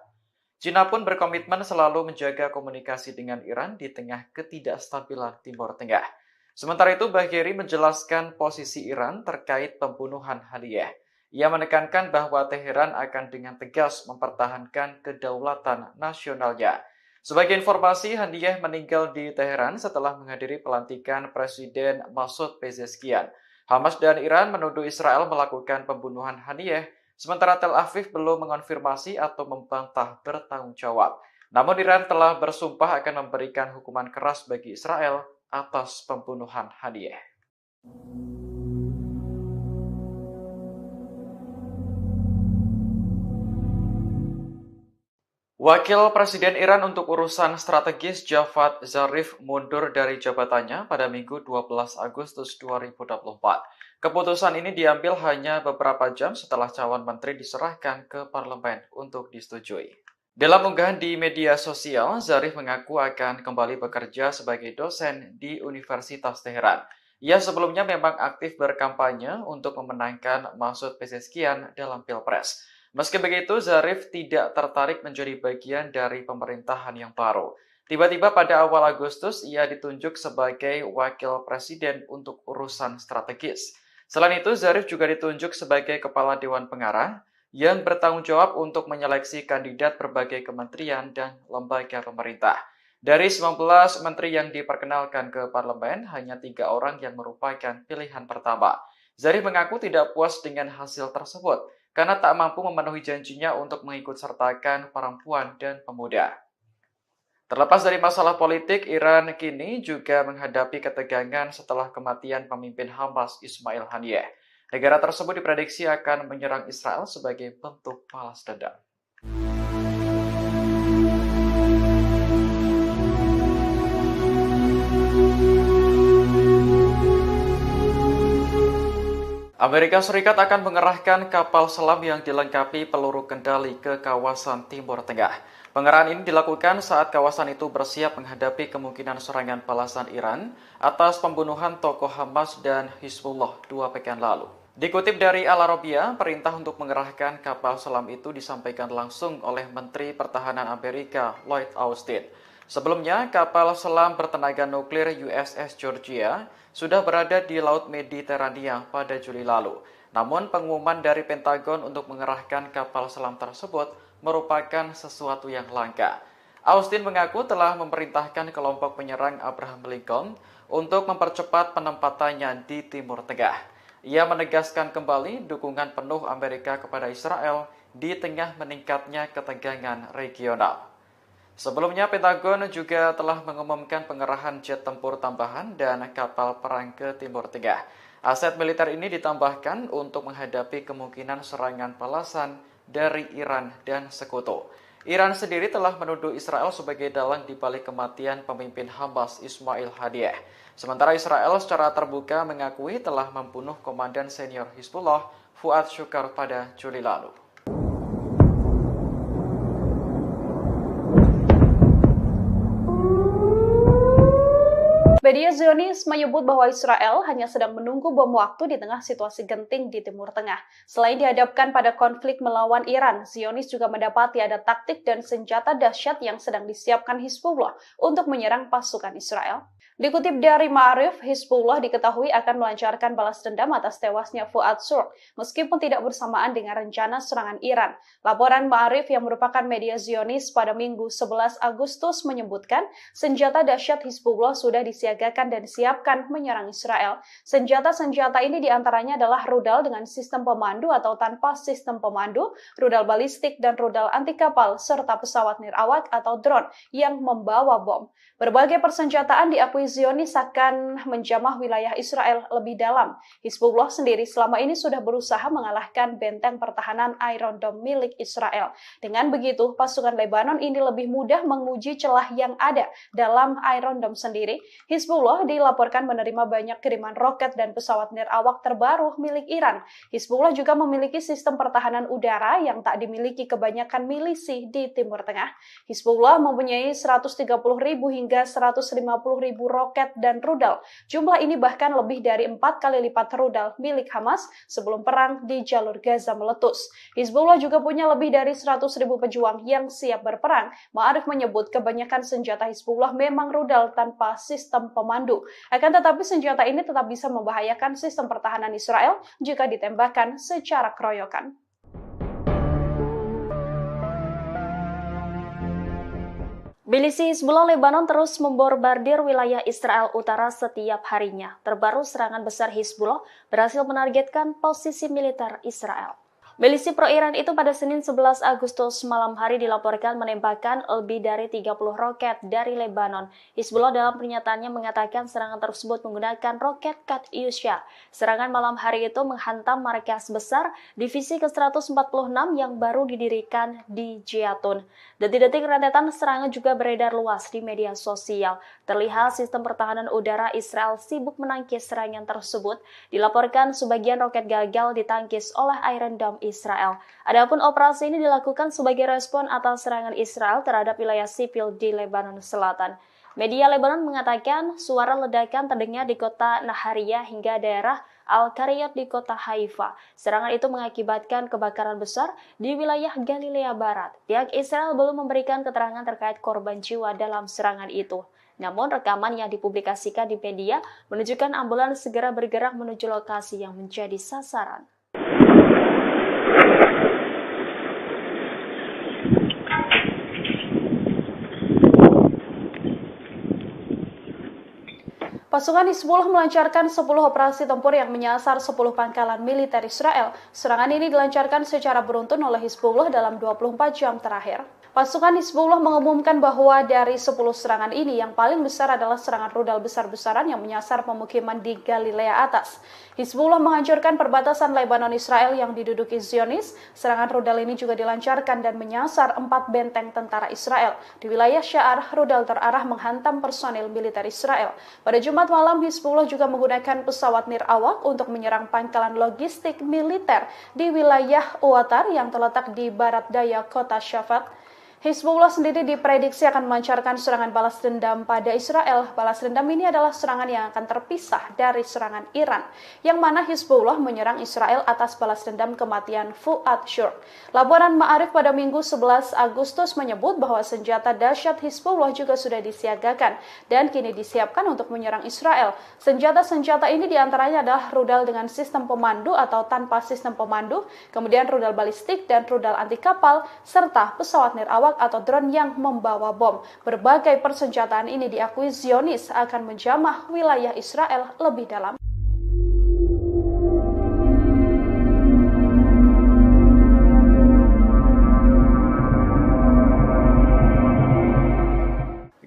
China pun berkomitmen selalu menjaga komunikasi dengan Iran di tengah ketidakstabilan Timur Tengah. Sementara itu, Bagheri menjelaskan posisi Iran terkait pembunuhan Haniyeh. Ia menekankan bahwa Teheran akan dengan tegas mempertahankan kedaulatan nasionalnya. Sebagai informasi, Haniyeh meninggal di Teheran setelah menghadiri pelantikan Presiden Masoud Pezeshkian. Hamas dan Iran menuduh Israel melakukan pembunuhan Haniyeh, sementara Tel Aviv belum mengonfirmasi atau membantah bertanggung jawab. Namun Iran telah bersumpah akan memberikan hukuman keras bagi Israel atas pembunuhan Haniyeh. Wakil Presiden Iran untuk urusan strategis Javad Zarif mundur dari jabatannya pada Minggu 12 Agustus 2024. Keputusan ini diambil hanya beberapa jam setelah calon menteri diserahkan ke parlemen untuk disetujui. Dalam unggahan di media sosial, Zarif mengaku akan kembali bekerja sebagai dosen di Universitas Teheran. Ia sebelumnya memang aktif berkampanye untuk memenangkan Masud Pezeshkian dalam Pilpres. Meski begitu, Zarif tidak tertarik menjadi bagian dari pemerintahan yang baru. Tiba-tiba pada awal Agustus, ia ditunjuk sebagai wakil presiden untuk urusan strategis. Selain itu, Zarif juga ditunjuk sebagai kepala Dewan Pengarah yang bertanggung jawab untuk menyeleksi kandidat berbagai kementerian dan lembaga pemerintah. Dari 19 menteri yang diperkenalkan ke parlemen, hanya 3 orang yang merupakan pilihan pertama. Zarif mengaku tidak puas dengan hasil tersebut, karena tak mampu memenuhi janjinya untuk mengikut sertakan perempuan dan pemuda. Terlepas dari masalah politik, Iran kini juga menghadapi ketegangan setelah kematian pemimpin Hamas Ismail Haniyeh. Negara tersebut diprediksi akan menyerang Israel sebagai bentuk balas dendam. Amerika Serikat akan mengerahkan kapal selam yang dilengkapi peluru kendali ke kawasan Timur Tengah. Pengerahan ini dilakukan saat kawasan itu bersiap menghadapi kemungkinan serangan balasan Iran atas pembunuhan tokoh Hamas dan Hizbullah 2 pekan lalu. Dikutip dari Al Arabiya, perintah untuk mengerahkan kapal selam itu disampaikan langsung oleh Menteri Pertahanan Amerika Lloyd Austin. Sebelumnya, kapal selam bertenaga nuklir USS Georgia sudah berada di Laut Mediterania pada Juli lalu. Namun, pengumuman dari Pentagon untuk mengerahkan kapal selam tersebut merupakan sesuatu yang langka. Austin mengaku telah memerintahkan kelompok penyerang Abraham Lincoln untuk mempercepat penempatannya di Timur Tengah. Ia menegaskan kembali dukungan penuh Amerika kepada Israel di tengah meningkatnya ketegangan regional. Sebelumnya, Pentagon juga telah mengumumkan pengerahan jet tempur tambahan dan kapal perang ke Timur Tengah. Aset militer ini ditambahkan untuk menghadapi kemungkinan serangan balasan dari Iran dan sekutu. Iran sendiri telah menuduh Israel sebagai dalang di balik kematian pemimpin Hamas Ismail Haniyeh. Sementara Israel secara terbuka mengakui telah membunuh komandan senior Hizbullah Fuad Shukar pada Juli lalu. Media Zionis menyebut bahwa Israel hanya sedang menunggu bom waktu di tengah situasi genting di Timur Tengah. Selain dihadapkan pada konflik melawan Iran, Zionis juga mendapati ada taktik dan senjata dahsyat yang sedang disiapkan Hizbullah untuk menyerang pasukan Israel. Dikutip dari Ma'arif, Hizbullah diketahui akan melancarkan balas dendam atas tewasnya Fuad Shukar, meskipun tidak bersamaan dengan rencana serangan Iran. Laporan Ma'arif yang merupakan media Zionis pada Minggu 11 Agustus menyebutkan senjata dahsyat Hizbullah sudah disiagakan dan disiapkan menyerang Israel. Senjata-senjata ini diantaranya adalah rudal dengan sistem pemandu atau tanpa sistem pemandu, rudal balistik dan rudal anti kapal, serta pesawat nirawak atau drone yang membawa bom. Berbagai persenjataan diakui Zionis akan menjamah wilayah Israel lebih dalam. Hizbullah sendiri selama ini sudah berusaha mengalahkan benteng pertahanan Iron Dome milik Israel. Dengan begitu, pasukan Lebanon ini lebih mudah menguji celah yang ada dalam Iron Dome sendiri. Hizbullah dilaporkan menerima banyak kiriman roket dan pesawat nirawak terbaru milik Iran. Hizbullah juga memiliki sistem pertahanan udara yang tak dimiliki kebanyakan milisi di Timur Tengah. Hizbullah mempunyai 130.000 hingga 150.000 roket dan rudal. Jumlah ini bahkan lebih dari 4 kali lipat rudal milik Hamas sebelum perang di jalur Gaza meletus. Hizbullah juga punya lebih dari 100.000 pejuang yang siap berperang. Ma'arif menyebut kebanyakan senjata Hizbullah memang rudal tanpa sistem pemandu. Akan tetapi senjata ini tetap bisa membahayakan sistem pertahanan Israel jika ditembakkan secara keroyokan. Milisi Hizbullah Lebanon terus membombardir wilayah Israel Utara setiap harinya. Terbaru serangan besar Hizbullah berhasil menargetkan posisi militer Israel. Milisi pro-Iran itu pada Senin 11 Agustus malam hari dilaporkan menembakkan lebih dari 30 roket dari Lebanon. Hizbullah dalam pernyataannya mengatakan serangan tersebut menggunakan roket Katyusha. Serangan malam hari itu menghantam markas besar divisi ke-146 yang baru didirikan di Jatun. Detik-detik rentetan serangan juga beredar luas di media sosial. Terlihat sistem pertahanan udara Israel sibuk menangkis serangan tersebut. Dilaporkan sebagian roket gagal ditangkis oleh Iron Dome Israel. Adapun operasi ini dilakukan sebagai respon atas serangan Israel terhadap wilayah sipil di Lebanon Selatan. Media Lebanon mengatakan suara ledakan terdengar di kota Nahariyah hingga daerah Al-Qariyat di kota Haifa. Serangan itu mengakibatkan kebakaran besar di wilayah Galilea Barat. Pihak Israel belum memberikan keterangan terkait korban jiwa dalam serangan itu. Namun rekaman yang dipublikasikan di media menunjukkan ambulans segera bergerak menuju lokasi yang menjadi sasaran. Pasukan Hizbullah melancarkan 10 operasi tempur yang menyasar 10 pangkalan militer Israel. Serangan ini dilancarkan secara beruntun oleh Hizbullah dalam 24 jam terakhir. Pasukan Hizbullah mengumumkan bahwa dari 10 serangan ini yang paling besar adalah serangan rudal besar-besaran yang menyasar pemukiman di Galilea Atas. Hizbullah menghancurkan perbatasan Lebanon Israel yang diduduki Zionis. Serangan rudal ini juga dilancarkan dan menyasar 4 benteng tentara Israel. Di wilayah Sya'ar, rudal terarah menghantam personil militer Israel. Pada Jumat malam, Hizbullah juga menggunakan pesawat nirawak untuk menyerang pangkalan logistik militer di wilayah Uwatar yang terletak di barat daya kota Shafat. Hizbullah sendiri diprediksi akan melancarkan serangan balas dendam pada Israel. Balas dendam ini adalah serangan yang akan terpisah dari serangan Iran, yang mana Hizbullah menyerang Israel atas balas dendam kematian Fuad Shur. Laporan Ma'arif pada Minggu 11 Agustus menyebut bahwa senjata dahsyat Hizbullah juga sudah disiagakan dan kini disiapkan untuk menyerang Israel. Senjata-senjata ini diantaranya adalah rudal dengan sistem pemandu atau tanpa sistem pemandu, kemudian rudal balistik dan rudal anti kapal, serta pesawat nirawak atau drone yang membawa bom. Berbagai persenjataan ini diakui Zionis akan menjamah wilayah Israel lebih dalam.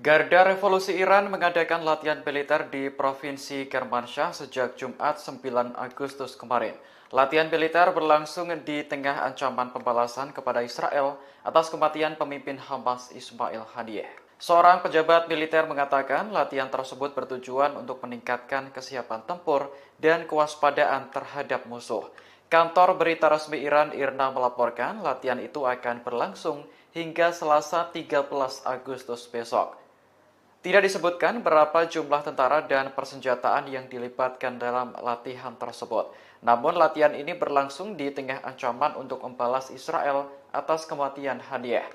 Garda Revolusi Iran mengadakan latihan militer di Provinsi Kermanshah sejak Jumat 9 Agustus kemarin. Latihan militer berlangsung di tengah ancaman pembalasan kepada Israel atas kematian pemimpin Hamas Ismail Haniyeh. Seorang pejabat militer mengatakan latihan tersebut bertujuan untuk meningkatkan kesiapan tempur dan kewaspadaan terhadap musuh. Kantor berita resmi Iran IRNA melaporkan latihan itu akan berlangsung hingga Selasa 13 Agustus besok. Tidak disebutkan berapa jumlah tentara dan persenjataan yang dilibatkan dalam latihan tersebut. Namun latihan ini berlangsung di tengah ancaman untuk membalas Israel atas kematian Haniyeh.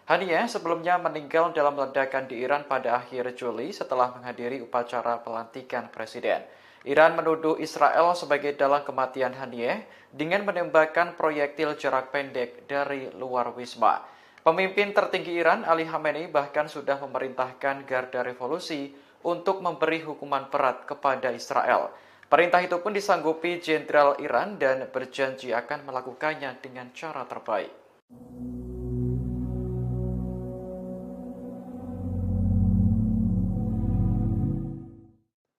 Haniyeh sebelumnya meninggal dalam ledakan di Iran pada akhir Juli setelah menghadiri upacara pelantikan presiden. Iran menuduh Israel sebagai dalang kematian Haniyeh dengan menembakkan proyektil jarak pendek dari luar wisma. Pemimpin tertinggi Iran, Ali Khamenei, bahkan sudah memerintahkan Garda Revolusi untuk memberi hukuman berat kepada Israel. Perintah itu pun disanggupi Jenderal Iran dan berjanji akan melakukannya dengan cara terbaik.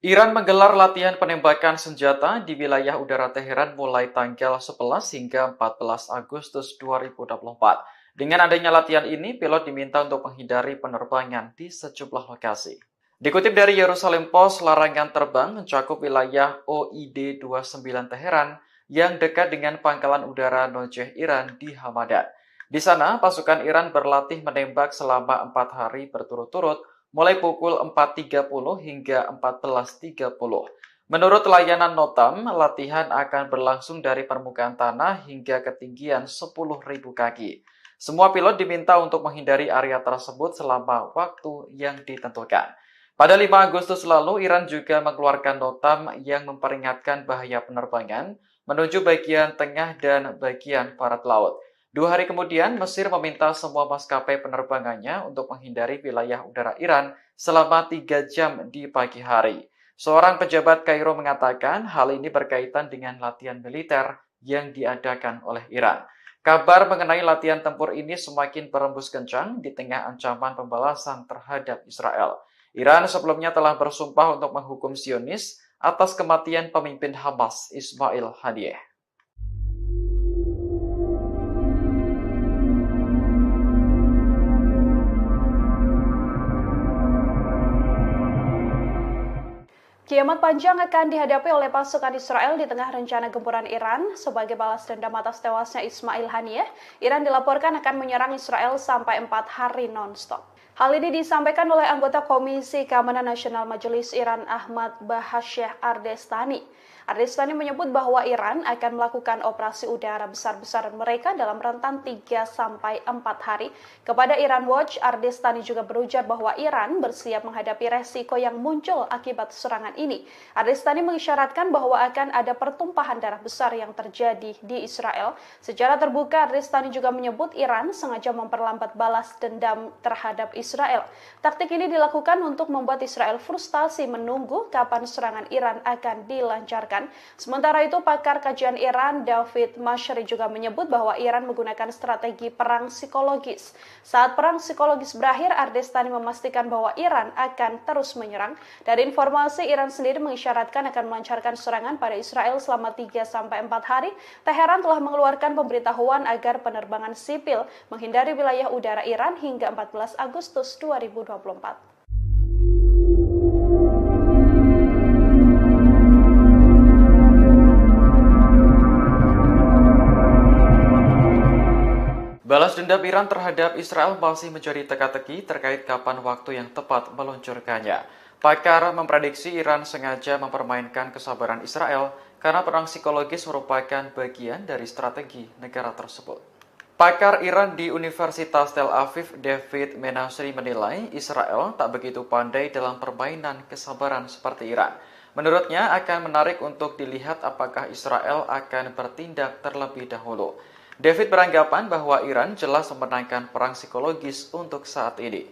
Iran menggelar latihan penembakan senjata di wilayah udara Teheran mulai tanggal 11 hingga 14 Agustus 2024. Dengan adanya latihan ini, pilot diminta untuk menghindari penerbangan di sejumlah lokasi. Dikutip dari Yerusalem Post, larangan terbang mencakup wilayah OID-29 Teheran yang dekat dengan pangkalan udara Nojeh Iran di Hamadan. Di sana, pasukan Iran berlatih menembak selama 4 hari berturut-turut, mulai pukul 4.30 hingga 14.30. Menurut layanan Notam, latihan akan berlangsung dari permukaan tanah hingga ketinggian 10.000 kaki. Semua pilot diminta untuk menghindari area tersebut selama waktu yang ditentukan. Pada 5 Agustus lalu, Iran juga mengeluarkan notam yang memperingatkan bahaya penerbangan menuju bagian tengah dan bagian barat laut. 2 hari kemudian, Mesir meminta semua maskapai penerbangannya untuk menghindari wilayah udara Iran selama 3 jam di pagi hari. Seorang pejabat Kairo mengatakan hal ini berkaitan dengan latihan militer yang diadakan oleh Iran. Kabar mengenai latihan tempur ini semakin berembus kencang di tengah ancaman pembalasan terhadap Israel. Iran sebelumnya telah bersumpah untuk menghukum Zionis atas kematian pemimpin Hamas Ismail Haniyeh. Kiamat panjang akan dihadapi oleh pasukan Israel di tengah rencana gempuran Iran. Sebagai balas dendam atas tewasnya Ismail Haniyeh, Iran dilaporkan akan menyerang Israel sampai 4 hari non-stop. Hal ini disampaikan oleh anggota Komisi Keamanan Nasional Majelis Iran Ahmad Bahasyeh Ardestani. Ardestani menyebut bahwa Iran akan melakukan operasi udara besar-besaran mereka dalam rentan 3-4 hari. Kepada Iran Watch, Ardestani juga berujar bahwa Iran bersiap menghadapi resiko yang muncul akibat serangan ini. Ardestani mengisyaratkan bahwa akan ada pertumpahan darah besar yang terjadi di Israel. Secara terbuka, Ardestani juga menyebut Iran sengaja memperlambat balas dendam terhadap Israel. Taktik ini dilakukan untuk membuat Israel frustasi menunggu kapan serangan Iran akan dilancarkan. Sementara itu, pakar kajian Iran David Mashri juga menyebut bahwa Iran menggunakan strategi perang psikologis. Saat perang psikologis berakhir, Ardestani memastikan bahwa Iran akan terus menyerang. Dari informasi, Iran sendiri mengisyaratkan akan melancarkan serangan pada Israel selama 3-4 hari. Teheran telah mengeluarkan pemberitahuan agar penerbangan sipil menghindari wilayah udara Iran hingga 14 Agustus 2024. Balas dendam Iran terhadap Israel masih menjadi teka-teki terkait kapan waktu yang tepat meluncurkannya. Pakar memprediksi Iran sengaja mempermainkan kesabaran Israel karena perang psikologis merupakan bagian dari strategi negara tersebut. Pakar Iran di Universitas Tel Aviv, David Menasri menilai Israel tak begitu pandai dalam permainan kesabaran seperti Iran. Menurutnya akan menarik untuk dilihat apakah Israel akan bertindak terlebih dahulu. David beranggapan bahwa Iran jelas memenangkan perang psikologis untuk saat ini.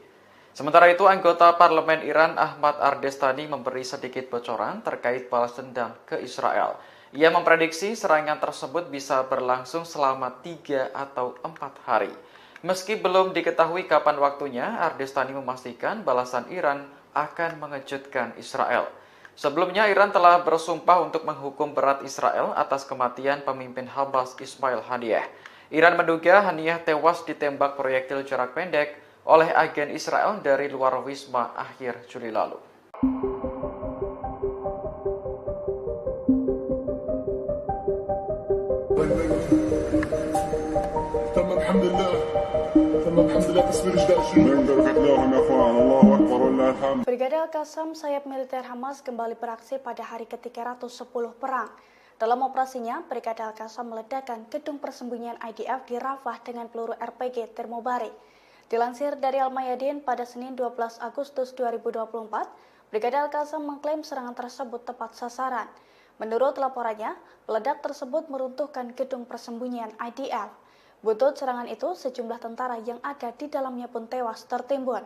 Sementara itu, anggota parlemen Iran Ahmad Ardestani memberi sedikit bocoran terkait balas dendam ke Israel. Ia memprediksi serangan tersebut bisa berlangsung selama 3 atau 4 hari. Meski belum diketahui kapan waktunya, Ardestani memastikan balasan Iran akan mengejutkan Israel. Sebelumnya, Iran telah bersumpah untuk menghukum berat Israel atas kematian pemimpin Hamas Ismail Haniyeh. Iran menduga Haniyeh tewas ditembak proyektil jarak pendek oleh agen Israel dari luar wisma akhir Juli lalu. Brigade Al-Qassam, sayap militer Hamas, kembali beraksi pada hari ke-310 perang. Dalam operasinya, Brigade Al-Qassam meledakkan gedung persembunyian IDF di Rafah dengan peluru RPG termobarik. Dilansir dari Al-Mayadin pada Senin 12 Agustus 2024, Brigade Al-Qassam mengklaim serangan tersebut tepat sasaran. Menurut laporannya, peledak tersebut meruntuhkan gedung persembunyian IDF. Buntut serangan itu, sejumlah tentara yang ada di dalamnya pun tewas tertimbun.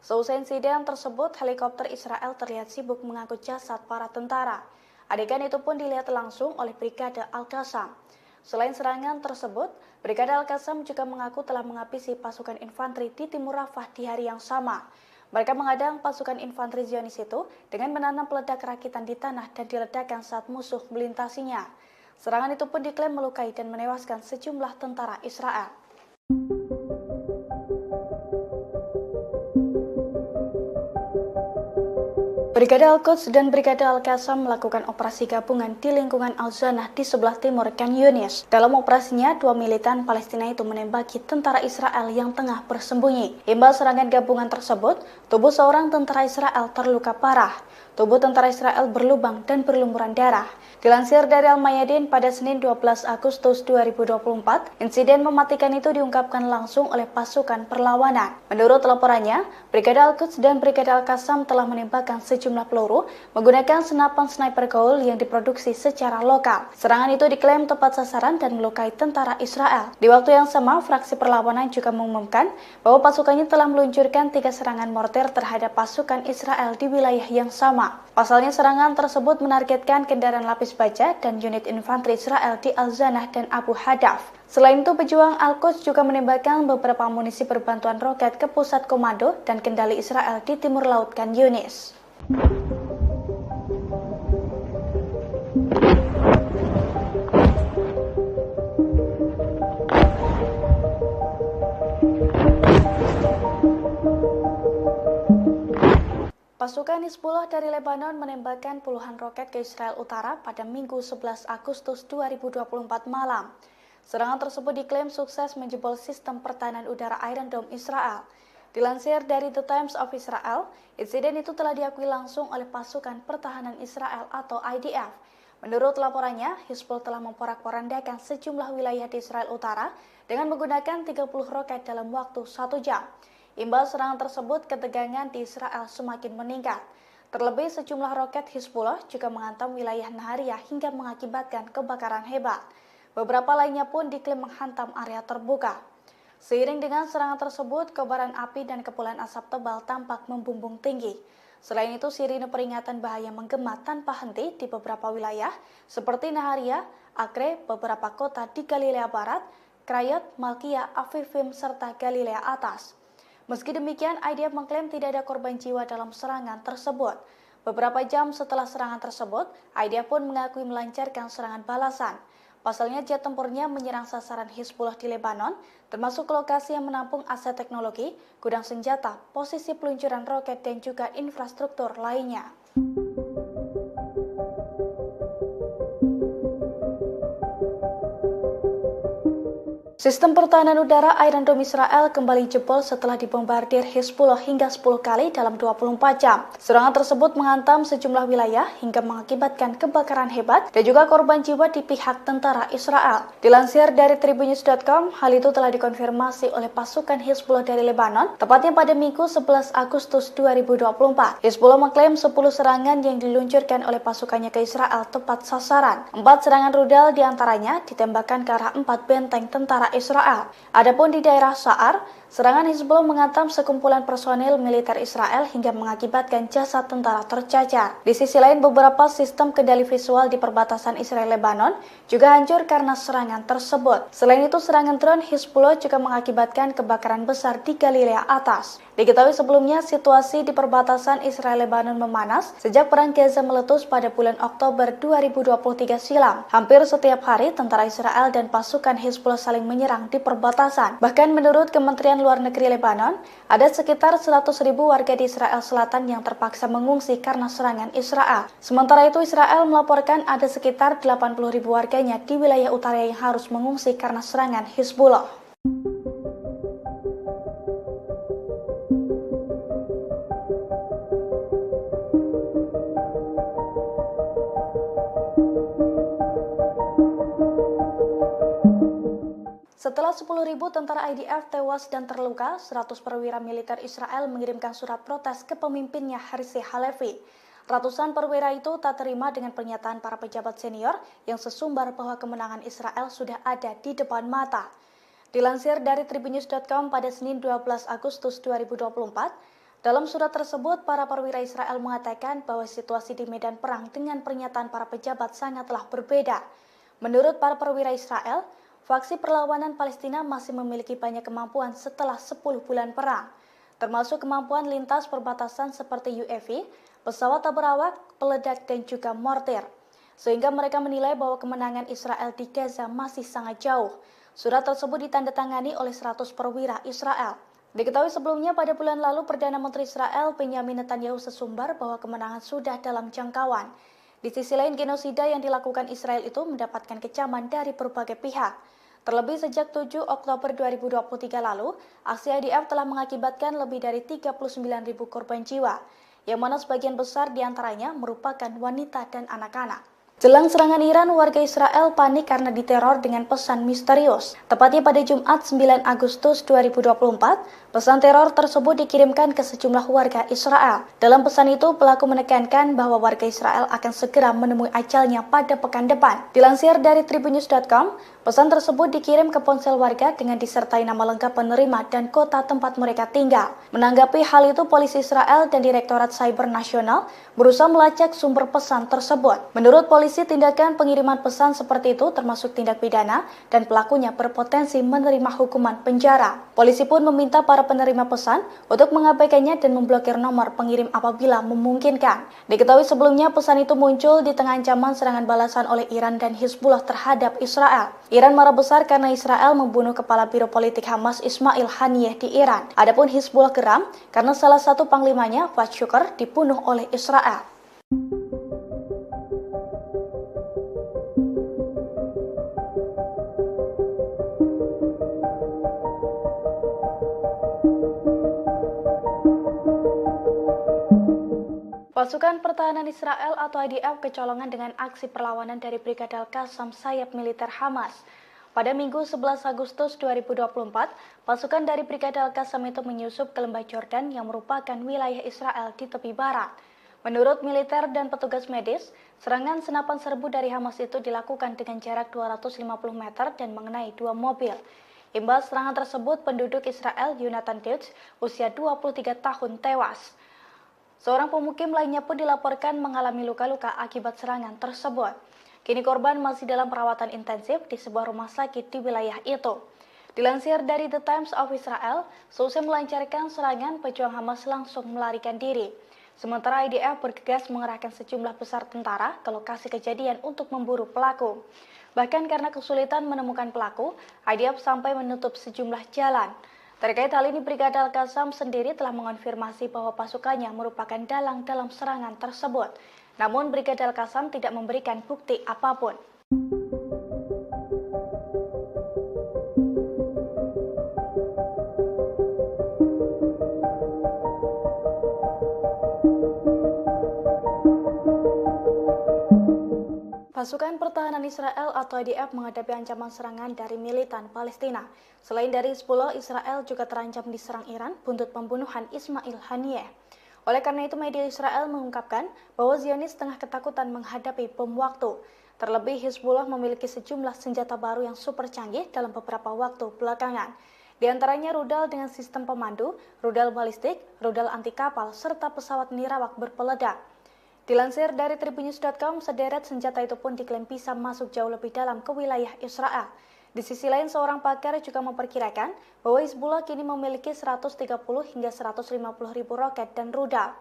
Seusai insiden tersebut, helikopter Israel terlihat sibuk mengangkut jasad para tentara. Adegan itu pun dilihat langsung oleh Brigade Al-Qassam. Selain serangan tersebut, Brigade Al-Qassam juga mengaku telah menghabisi pasukan infanteri di timur Rafah di hari yang sama. Mereka mengadang pasukan infanteri Zionis itu dengan menanam peledak rakitan di tanah dan diledakkan saat musuh melintasinya. Serangan itu pun diklaim melukai dan menewaskan sejumlah tentara Israel. Brigade Al-Quds dan Brigade Al-Qassam melakukan operasi gabungan di lingkungan Al-Zanah di sebelah timur Khan Yunis. Dalam operasinya, 2 militan Palestina itu menembaki tentara Israel yang tengah bersembunyi. Imbas serangan gabungan tersebut, tubuh seorang tentara Israel terluka parah. Tubuh tentara Israel berlubang dan berlumuran darah. Dilansir dari Al-Mayadin pada Senin 12 Agustus 2024, insiden mematikan itu diungkapkan langsung oleh pasukan perlawanan. Menurut laporannya, Brigade Al-Quds dan Brigade Al-Qassam telah menembakkan sejumlah peluru menggunakan senapan sniper Gaul yang diproduksi secara lokal. Serangan itu diklaim tepat sasaran dan melukai tentara Israel. Di waktu yang sama, fraksi perlawanan juga mengumumkan bahwa pasukannya telah meluncurkan 3 serangan mortir terhadap pasukan Israel di wilayah yang sama. sama. Pasalnya serangan tersebut menargetkan kendaraan lapis baja dan unit infanteri Israel di Al-Zanah dan Abu Hadaf. Selain itu, pejuang Al-Quds juga menembakkan beberapa amunisi berbantuan roket ke pusat komando dan kendali Israel di timur laut Khan Yunis. Pasukan Hizbullah dari Lebanon menembakkan puluhan roket ke Israel Utara pada Minggu 11 Agustus 2024 malam. Serangan tersebut diklaim sukses menjebol sistem pertahanan udara Iron Dome Israel. Dilansir dari The Times of Israel, insiden itu telah diakui langsung oleh pasukan pertahanan Israel atau IDF. Menurut laporannya, Hizbullah telah memporak-porandakan sejumlah wilayah di Israel Utara dengan menggunakan 30 roket dalam waktu 1 jam. Imbas serangan tersebut, ketegangan di Israel semakin meningkat. Terlebih, sejumlah roket Hizbullah juga menghantam wilayah Nahariya hingga mengakibatkan kebakaran hebat. Beberapa lainnya pun diklaim menghantam area terbuka. Seiring dengan serangan tersebut, kobaran api dan kepulan asap tebal tampak membumbung tinggi. Selain itu, sirine peringatan bahaya menggema tanpa henti di beberapa wilayah seperti Nahariya, Acre, beberapa kota di Galilea Barat, Krayot, Malkia, Afifim, serta Galilea Atas. Meski demikian, IDF mengklaim tidak ada korban jiwa dalam serangan tersebut. Beberapa jam setelah serangan tersebut, IDF pun mengakui melancarkan serangan balasan. Pasalnya, jet tempurnya menyerang sasaran Hizbullah di Lebanon, termasuk lokasi yang menampung aset teknologi, gudang senjata, posisi peluncuran roket, dan juga infrastruktur lainnya. Sistem pertahanan udara Iron Dome Israel kembali jebol setelah dibombardir Hizbullah hingga 10 kali dalam 24 jam. Serangan tersebut menghantam sejumlah wilayah hingga mengakibatkan kebakaran hebat dan juga korban jiwa di pihak tentara Israel. Dilansir dari tribunnews.com, hal itu telah dikonfirmasi oleh pasukan Hizbullah dari Lebanon, tepatnya pada Minggu 11 Agustus 2024. Hizbullah mengklaim 10 serangan yang diluncurkan oleh pasukannya ke Israel tepat sasaran. 4 serangan rudal diantaranya ditembakkan ke arah 4 benteng tentara Israel. Adapun di daerah Sa'ar, serangan Hizbullah menghantam sekumpulan personil militer Israel hingga mengakibatkan jasad tentara tercacar. Di sisi lain, beberapa sistem kendali visual di perbatasan Israel-Lebanon juga hancur karena serangan tersebut. Selain itu, serangan drone Hizbullah juga mengakibatkan kebakaran besar di Galilea Atas. Diketahui sebelumnya, situasi di perbatasan Israel-Lebanon memanas sejak perang Gaza meletus pada bulan Oktober 2023 silam. Hampir setiap hari, tentara Israel dan pasukan Hizbullah saling menyerang di perbatasan. Bahkan menurut Kementerian Luar Negeri Lebanon, ada sekitar 100.000 warga di Israel Selatan yang terpaksa mengungsi karena serangan Israel. Sementara itu, Israel melaporkan ada sekitar 80.000 warganya di wilayah utara yang harus mengungsi karena serangan Hizbullah. Setelah 10.000 tentara IDF tewas dan terluka, 100 perwira militer Israel mengirimkan surat protes ke pemimpinnya Herzi Halevi. Ratusan perwira itu tak terima dengan pernyataan para pejabat senior yang sesumbar bahwa kemenangan Israel sudah ada di depan mata. Dilansir dari tribunnews.com pada Senin 12 Agustus 2024, dalam surat tersebut para perwira Israel mengatakan bahwa situasi di medan perang dengan pernyataan para pejabat sangatlah berbeda. Menurut para perwira Israel, faksi perlawanan Palestina masih memiliki banyak kemampuan setelah 10 bulan perang, termasuk kemampuan lintas perbatasan seperti UAV, pesawat tak berawak, peledak, dan juga mortir. Sehingga mereka menilai bahwa kemenangan Israel di Gaza masih sangat jauh. Surat tersebut ditandatangani oleh 100 perwira Israel. Diketahui sebelumnya pada bulan lalu Perdana Menteri Israel Benyamin Netanyahu sesumbar bahwa kemenangan sudah dalam jangkauan. Di sisi lain, genosida yang dilakukan Israel itu mendapatkan kecaman dari berbagai pihak. Terlebih sejak 7 Oktober 2023 lalu, aksi IDF telah mengakibatkan lebih dari 39.000 korban jiwa, yang mana sebagian besar diantaranya merupakan wanita dan anak-anak. Jelang serangan Iran, warga Israel panik karena diteror dengan pesan misterius. Tepatnya pada Jumat 9 Agustus 2024, pesan teror tersebut dikirimkan ke sejumlah warga Israel. Dalam pesan itu, pelaku menekankan bahwa warga Israel akan segera menemui ajalnya pada pekan depan. Dilansir dari tribunnews.com, pesan tersebut dikirim ke ponsel warga dengan disertai nama lengkap penerima dan kota tempat mereka tinggal. Menanggapi hal itu, polisi Israel dan Direktorat Cyber Nasional berusaha melacak sumber pesan tersebut. Menurut polisi, tindakan pengiriman pesan seperti itu termasuk tindak pidana dan pelakunya berpotensi menerima hukuman penjara. Polisi pun meminta para penerima pesan untuk mengabaikannya dan memblokir nomor pengirim apabila memungkinkan. Diketahui sebelumnya pesan itu muncul di tengah ancaman serangan balasan oleh Iran dan Hizbullah terhadap Israel. Iran marah besar karena Israel membunuh kepala biro politik Hamas Ismail Haniyeh di Iran. Adapun Hizbullah geram karena salah satu panglimanya, Fuad Shukr, dibunuh oleh Israel. Pasukan Pertahanan Israel atau IDF kecolongan dengan aksi perlawanan dari Brigade Al-Qassam sayap militer Hamas. Pada Minggu 11 Agustus 2024, pasukan dari Brigade Al-Qassam itu menyusup ke lembah Jordan yang merupakan wilayah Israel di tepi barat. Menurut militer dan petugas medis, serangan senapan serbu dari Hamas itu dilakukan dengan jarak 250 meter dan mengenai 2 mobil. Imbas serangan tersebut, penduduk Israel Yonatan Deutsch, usia 23 tahun, tewas. Seorang pemukim lainnya pun dilaporkan mengalami luka-luka akibat serangan tersebut. Kini korban masih dalam perawatan intensif di sebuah rumah sakit di wilayah itu. Dilansir dari The Times of Israel, seusai melancarkan serangan, pejuang Hamas langsung melarikan diri. Sementara IDF bergegas mengerahkan sejumlah besar tentara ke lokasi kejadian untuk memburu pelaku. Bahkan karena kesulitan menemukan pelaku, IDF sampai menutup sejumlah jalan. Terkait hal ini, Brigade Al-Qassam sendiri telah mengonfirmasi bahwa pasukannya merupakan dalang dalam serangan tersebut. Namun, Brigade Al-Qassam tidak memberikan bukti apapun. Pasukan Pertahanan Israel atau IDF menghadapi ancaman serangan dari militan Palestina. Selain dari Hizbullah, Israel juga terancam diserang Iran buntut pembunuhan Ismail Haniyeh. Oleh karena itu, media Israel mengungkapkan bahwa Zionis tengah ketakutan menghadapi bom waktu. Terlebih, Hizbullah memiliki sejumlah senjata baru yang super canggih dalam beberapa waktu belakangan. Di antaranya rudal dengan sistem pemandu, rudal balistik, rudal anti kapal, serta pesawat nirawak berpeledak. Dilansir dari tribunnews.com, sederet senjata itu pun diklaim bisa masuk jauh lebih dalam ke wilayah Israel. Di sisi lain, seorang pakar juga memperkirakan bahwa Hizbullah kini memiliki 130 hingga 150 ribu roket dan rudal.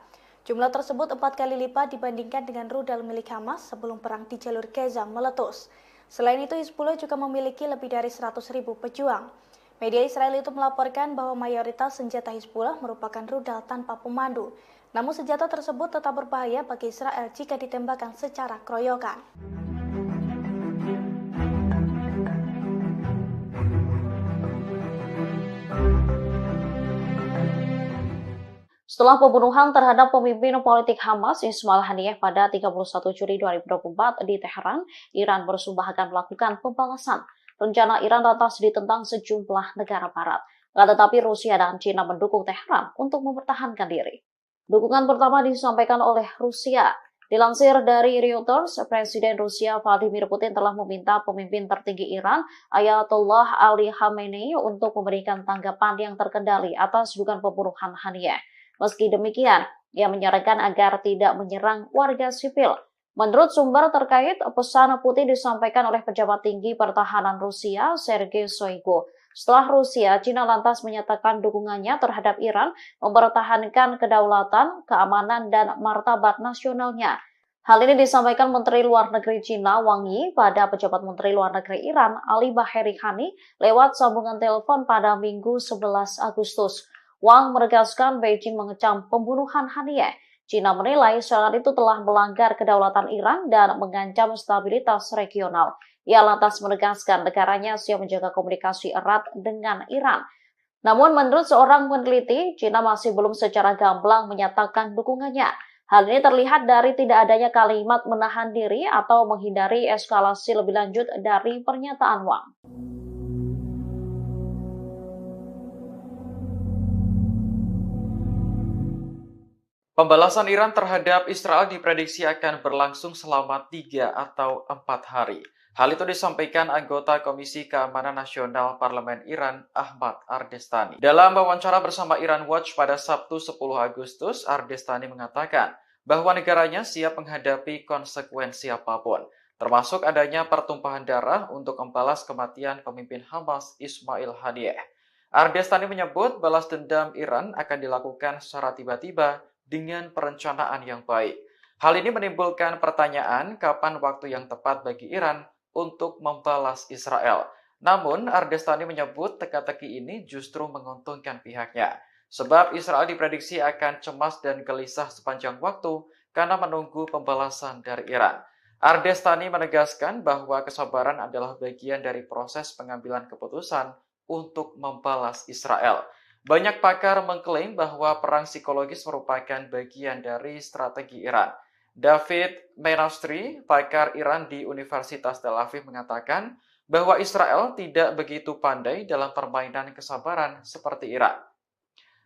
Jumlah tersebut 4 kali lipat dibandingkan dengan rudal milik Hamas sebelum perang di jalur Gaza meletus. Selain itu, Hizbullah juga memiliki lebih dari 100 ribu pejuang. Media Israel itu melaporkan bahwa mayoritas senjata Hizbullah merupakan rudal tanpa pemandu. Namun senjata tersebut tetap berbahaya bagi Israel jika ditembakkan secara keroyokan. Setelah pembunuhan terhadap pemimpin politik Hamas Ismail Haniyeh pada 31 Juli 2024 di Teheran, Iran bersumpah akan melakukan pembalasan. Rencana Iran lantas ditentang sejumlah negara barat. Tetapi Rusia dan China mendukung Teheran untuk mempertahankan diri. Dukungan pertama disampaikan oleh Rusia. Dilansir dari Reuters, Presiden Rusia Vladimir Putin telah meminta pemimpin tertinggi Iran, Ayatollah Ali Khamenei, untuk memberikan tanggapan yang terkendali atas dugaan pembunuhan Haniyeh. Meski demikian, ia menyarankan agar tidak menyerang warga sipil. Menurut sumber terkait, pesan Putin disampaikan oleh pejabat tinggi pertahanan Rusia, Sergei Shoigu. Setelah Rusia, China lantas menyatakan dukungannya terhadap Iran mempertahankan kedaulatan, keamanan, dan martabat nasionalnya. Hal ini disampaikan Menteri Luar Negeri China Wang Yi pada pejabat Menteri Luar Negeri Iran Ali Baheri Khani lewat sambungan telepon pada Minggu 11 Agustus. Wang menegaskan Beijing mengecam pembunuhan Haniyeh. China menilai serangan itu telah melanggar kedaulatan Iran dan mengancam stabilitas regional. Ia lantas menegaskan negaranya siap menjaga komunikasi erat dengan Iran. Namun menurut seorang peneliti, China masih belum secara gamblang menyatakan dukungannya. Hal ini terlihat dari tidak adanya kalimat menahan diri atau menghindari eskalasi lebih lanjut dari pernyataan Wang. Pembalasan Iran terhadap Israel diprediksi akan berlangsung selama 3 atau 4 hari. Hal itu disampaikan anggota Komisi Keamanan Nasional Parlemen Iran, Ahmad Ardestani. Dalam wawancara bersama Iran Watch pada Sabtu 10 Agustus, Ardestani mengatakan bahwa negaranya siap menghadapi konsekuensi apapun, termasuk adanya pertumpahan darah untuk membalas kematian pemimpin Hamas Ismail Haniyeh. Ardestani menyebut balas dendam Iran akan dilakukan secara tiba-tiba dengan perencanaan yang baik. Hal ini menimbulkan pertanyaan kapan waktu yang tepat bagi Iran untuk membalas Israel. Namun, Ardestani menyebut teka-teki ini justru menguntungkan pihaknya, sebab Israel diprediksi akan cemas dan gelisah sepanjang waktu karena menunggu pembalasan dari Iran. Ardestani menegaskan bahwa kesabaran adalah bagian dari proses pengambilan keputusan untuk membalas Israel. Banyak pakar mengklaim bahwa perang psikologis merupakan bagian dari strategi Iran. David Menastri, pakar Iran di Universitas Tel Aviv, mengatakan bahwa Israel tidak begitu pandai dalam permainan kesabaran seperti Iran.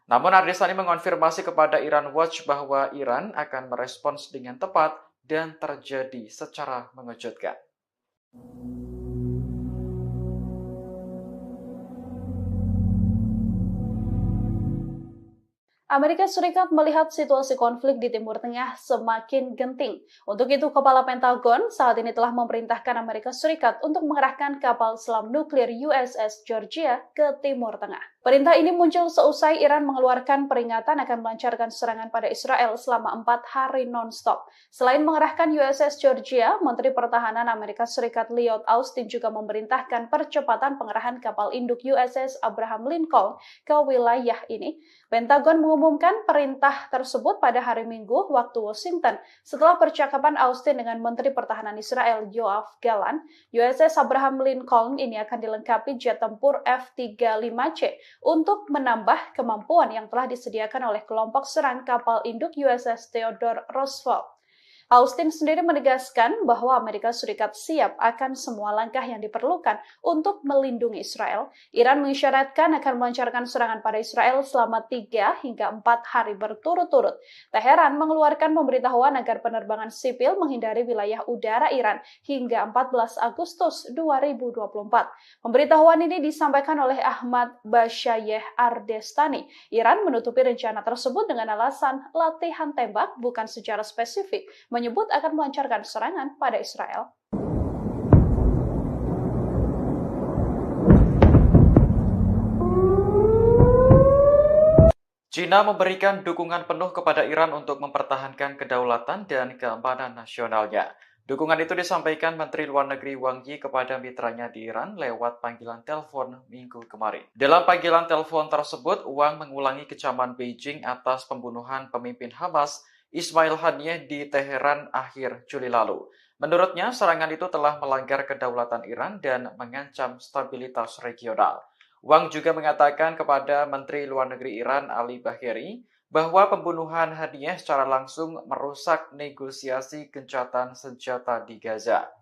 Namun Ardestani mengonfirmasi kepada Iran Watch bahwa Iran akan merespons dengan tepat dan terjadi secara mengejutkan. Amerika Serikat melihat situasi konflik di Timur Tengah semakin genting. Untuk itu, Kepala Pentagon saat ini telah memerintahkan Amerika Serikat untuk mengerahkan kapal selam nuklir USS Georgia ke Timur Tengah. Perintah ini muncul seusai Iran mengeluarkan peringatan akan melancarkan serangan pada Israel selama 4 hari non-stop. Selain mengerahkan USS Georgia, Menteri Pertahanan Amerika Serikat Lloyd Austin juga memerintahkan percepatan pengerahan kapal induk USS Abraham Lincoln ke wilayah ini. Pentagon mengumumkan perintah tersebut pada hari Minggu waktu Washington setelah percakapan Austin dengan Menteri Pertahanan Israel Yoav Gallant. USS Abraham Lincoln ini akan dilengkapi jet tempur F-35C untuk menambah kemampuan yang telah disediakan oleh kelompok serang kapal induk USS Theodore Roosevelt. Austin sendiri menegaskan bahwa Amerika Serikat siap akan semua langkah yang diperlukan untuk melindungi Israel. Iran mengisyaratkan akan melancarkan serangan pada Israel selama 3 hingga 4 hari berturut-turut. Teheran mengeluarkan pemberitahuan agar penerbangan sipil menghindari wilayah udara Iran hingga 14 Agustus 2024. Pemberitahuan ini disampaikan oleh Ahmad Bashayeh Ardestani. Iran menutupi rencana tersebut dengan alasan latihan tembak bukan secara spesifik, menyebut akan melancarkan serangan pada Israel. China memberikan dukungan penuh kepada Iran untuk mempertahankan kedaulatan dan keamanan nasionalnya. Dukungan itu disampaikan Menteri Luar Negeri Wang Yi kepada mitranya di Iran lewat panggilan telepon Minggu kemarin. Dalam panggilan telepon tersebut, Wang mengulangi kecaman Beijing atas pembunuhan pemimpin Hamas Ismail Haniyeh di Teheran akhir Juli lalu. Menurutnya, serangan itu telah melanggar kedaulatan Iran dan mengancam stabilitas regional. Wang juga mengatakan kepada Menteri Luar Negeri Iran Ali Bagheri bahwa pembunuhan Haniyeh secara langsung merusak negosiasi gencatan senjata di Gaza.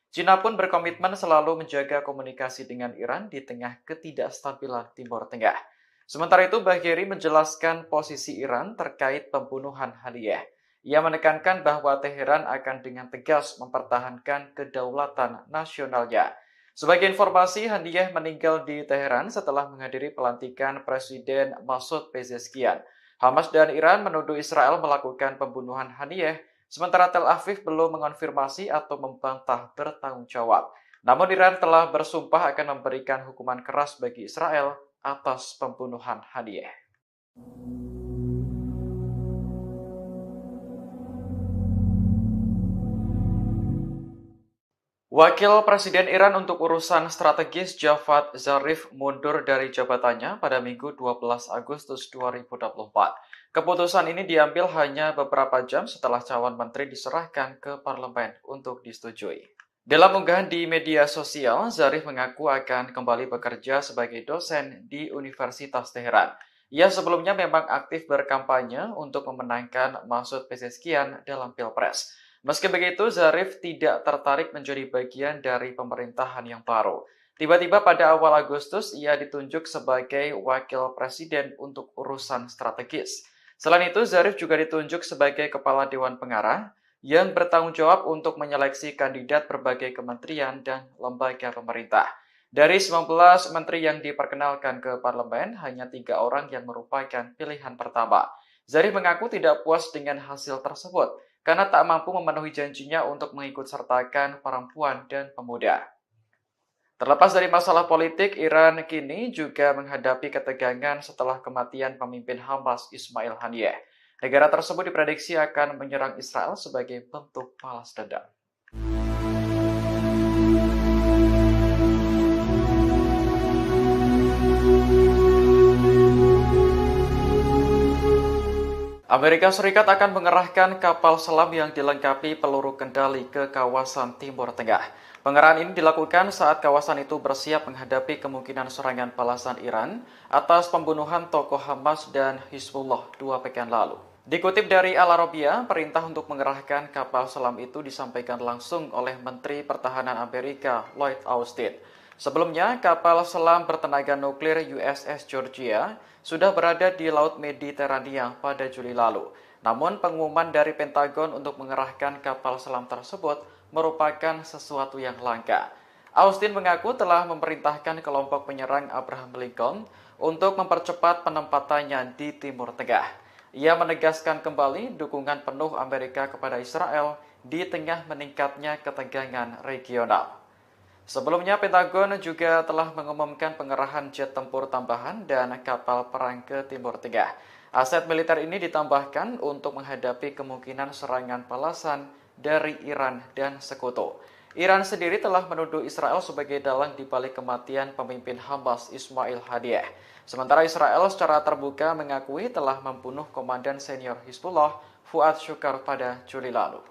China pun berkomitmen selalu menjaga komunikasi dengan Iran di tengah ketidakstabilan Timur Tengah. Sementara itu, Bagheri menjelaskan posisi Iran terkait pembunuhan Haniyeh. Ia menekankan bahwa Teheran akan dengan tegas mempertahankan kedaulatan nasionalnya. Sebagai informasi, Haniyeh meninggal di Teheran setelah menghadiri pelantikan Presiden Masoud Pezeshkian. Hamas dan Iran menuduh Israel melakukan pembunuhan Haniyeh, sementara Tel Aviv belum mengonfirmasi atau membantah bertanggung jawab. Namun Iran telah bersumpah akan memberikan hukuman keras bagi Israel atas pembunuhan Haniyeh. Wakil Presiden Iran untuk urusan strategis Javad Zarif mundur dari jabatannya pada Minggu 12 Agustus 2024. Keputusan ini diambil hanya beberapa jam setelah calon menteri diserahkan ke parlemen untuk disetujui. Dalam unggahan di media sosial, Zarif mengaku akan kembali bekerja sebagai dosen di Universitas Teheran. Ia sebelumnya memang aktif berkampanye untuk memenangkan Masud Pezeshkian dalam Pilpres. Meski begitu, Zarif tidak tertarik menjadi bagian dari pemerintahan yang baru. Tiba-tiba pada awal Agustus, ia ditunjuk sebagai wakil presiden untuk urusan strategis. Selain itu, Zarif juga ditunjuk sebagai kepala Dewan Pengarah yang bertanggung jawab untuk menyeleksi kandidat berbagai kementerian dan lembaga pemerintah. Dari 19 menteri yang diperkenalkan ke parlemen, hanya 3 orang yang merupakan pilihan pertama. Zarif mengaku tidak puas dengan hasil tersebut karena tak mampu memenuhi janjinya untuk mengikut sertakan perempuan dan pemuda. Terlepas dari masalah politik, Iran kini juga menghadapi ketegangan setelah kematian pemimpin Hamas Ismail Haniyeh. Negara tersebut diprediksi akan menyerang Israel sebagai bentuk balas dendam. Amerika Serikat akan mengerahkan kapal selam yang dilengkapi peluru kendali ke kawasan Timur Tengah. Pengerahan ini dilakukan saat kawasan itu bersiap menghadapi kemungkinan serangan balasan Iran atas pembunuhan tokoh Hamas dan Hizbullah 2 pekan lalu. Dikutip dari Al Arabiya, perintah untuk mengerahkan kapal selam itu disampaikan langsung oleh Menteri Pertahanan Amerika Lloyd Austin. Sebelumnya, kapal selam bertenaga nuklir USS Georgia sudah berada di Laut Mediterania pada Juli lalu. Namun, pengumuman dari Pentagon untuk mengerahkan kapal selam tersebut merupakan sesuatu yang langka. Austin mengaku telah memerintahkan kelompok penyerang Abraham Lincoln untuk mempercepat penempatannya di Timur Tengah. Ia menegaskan kembali dukungan penuh Amerika kepada Israel di tengah meningkatnya ketegangan regional. Sebelumnya, Pentagon juga telah mengumumkan pengerahan jet tempur tambahan dan kapal perang ke Timur Tengah. Aset militer ini ditambahkan untuk menghadapi kemungkinan serangan balasan dari Iran dan sekutu. Iran sendiri telah menuduh Israel sebagai dalang di balik kematian pemimpin Hamas Ismail Haniyeh. Sementara Israel secara terbuka mengakui telah membunuh komandan senior Hizbullah Fuad Shukar pada Juli lalu.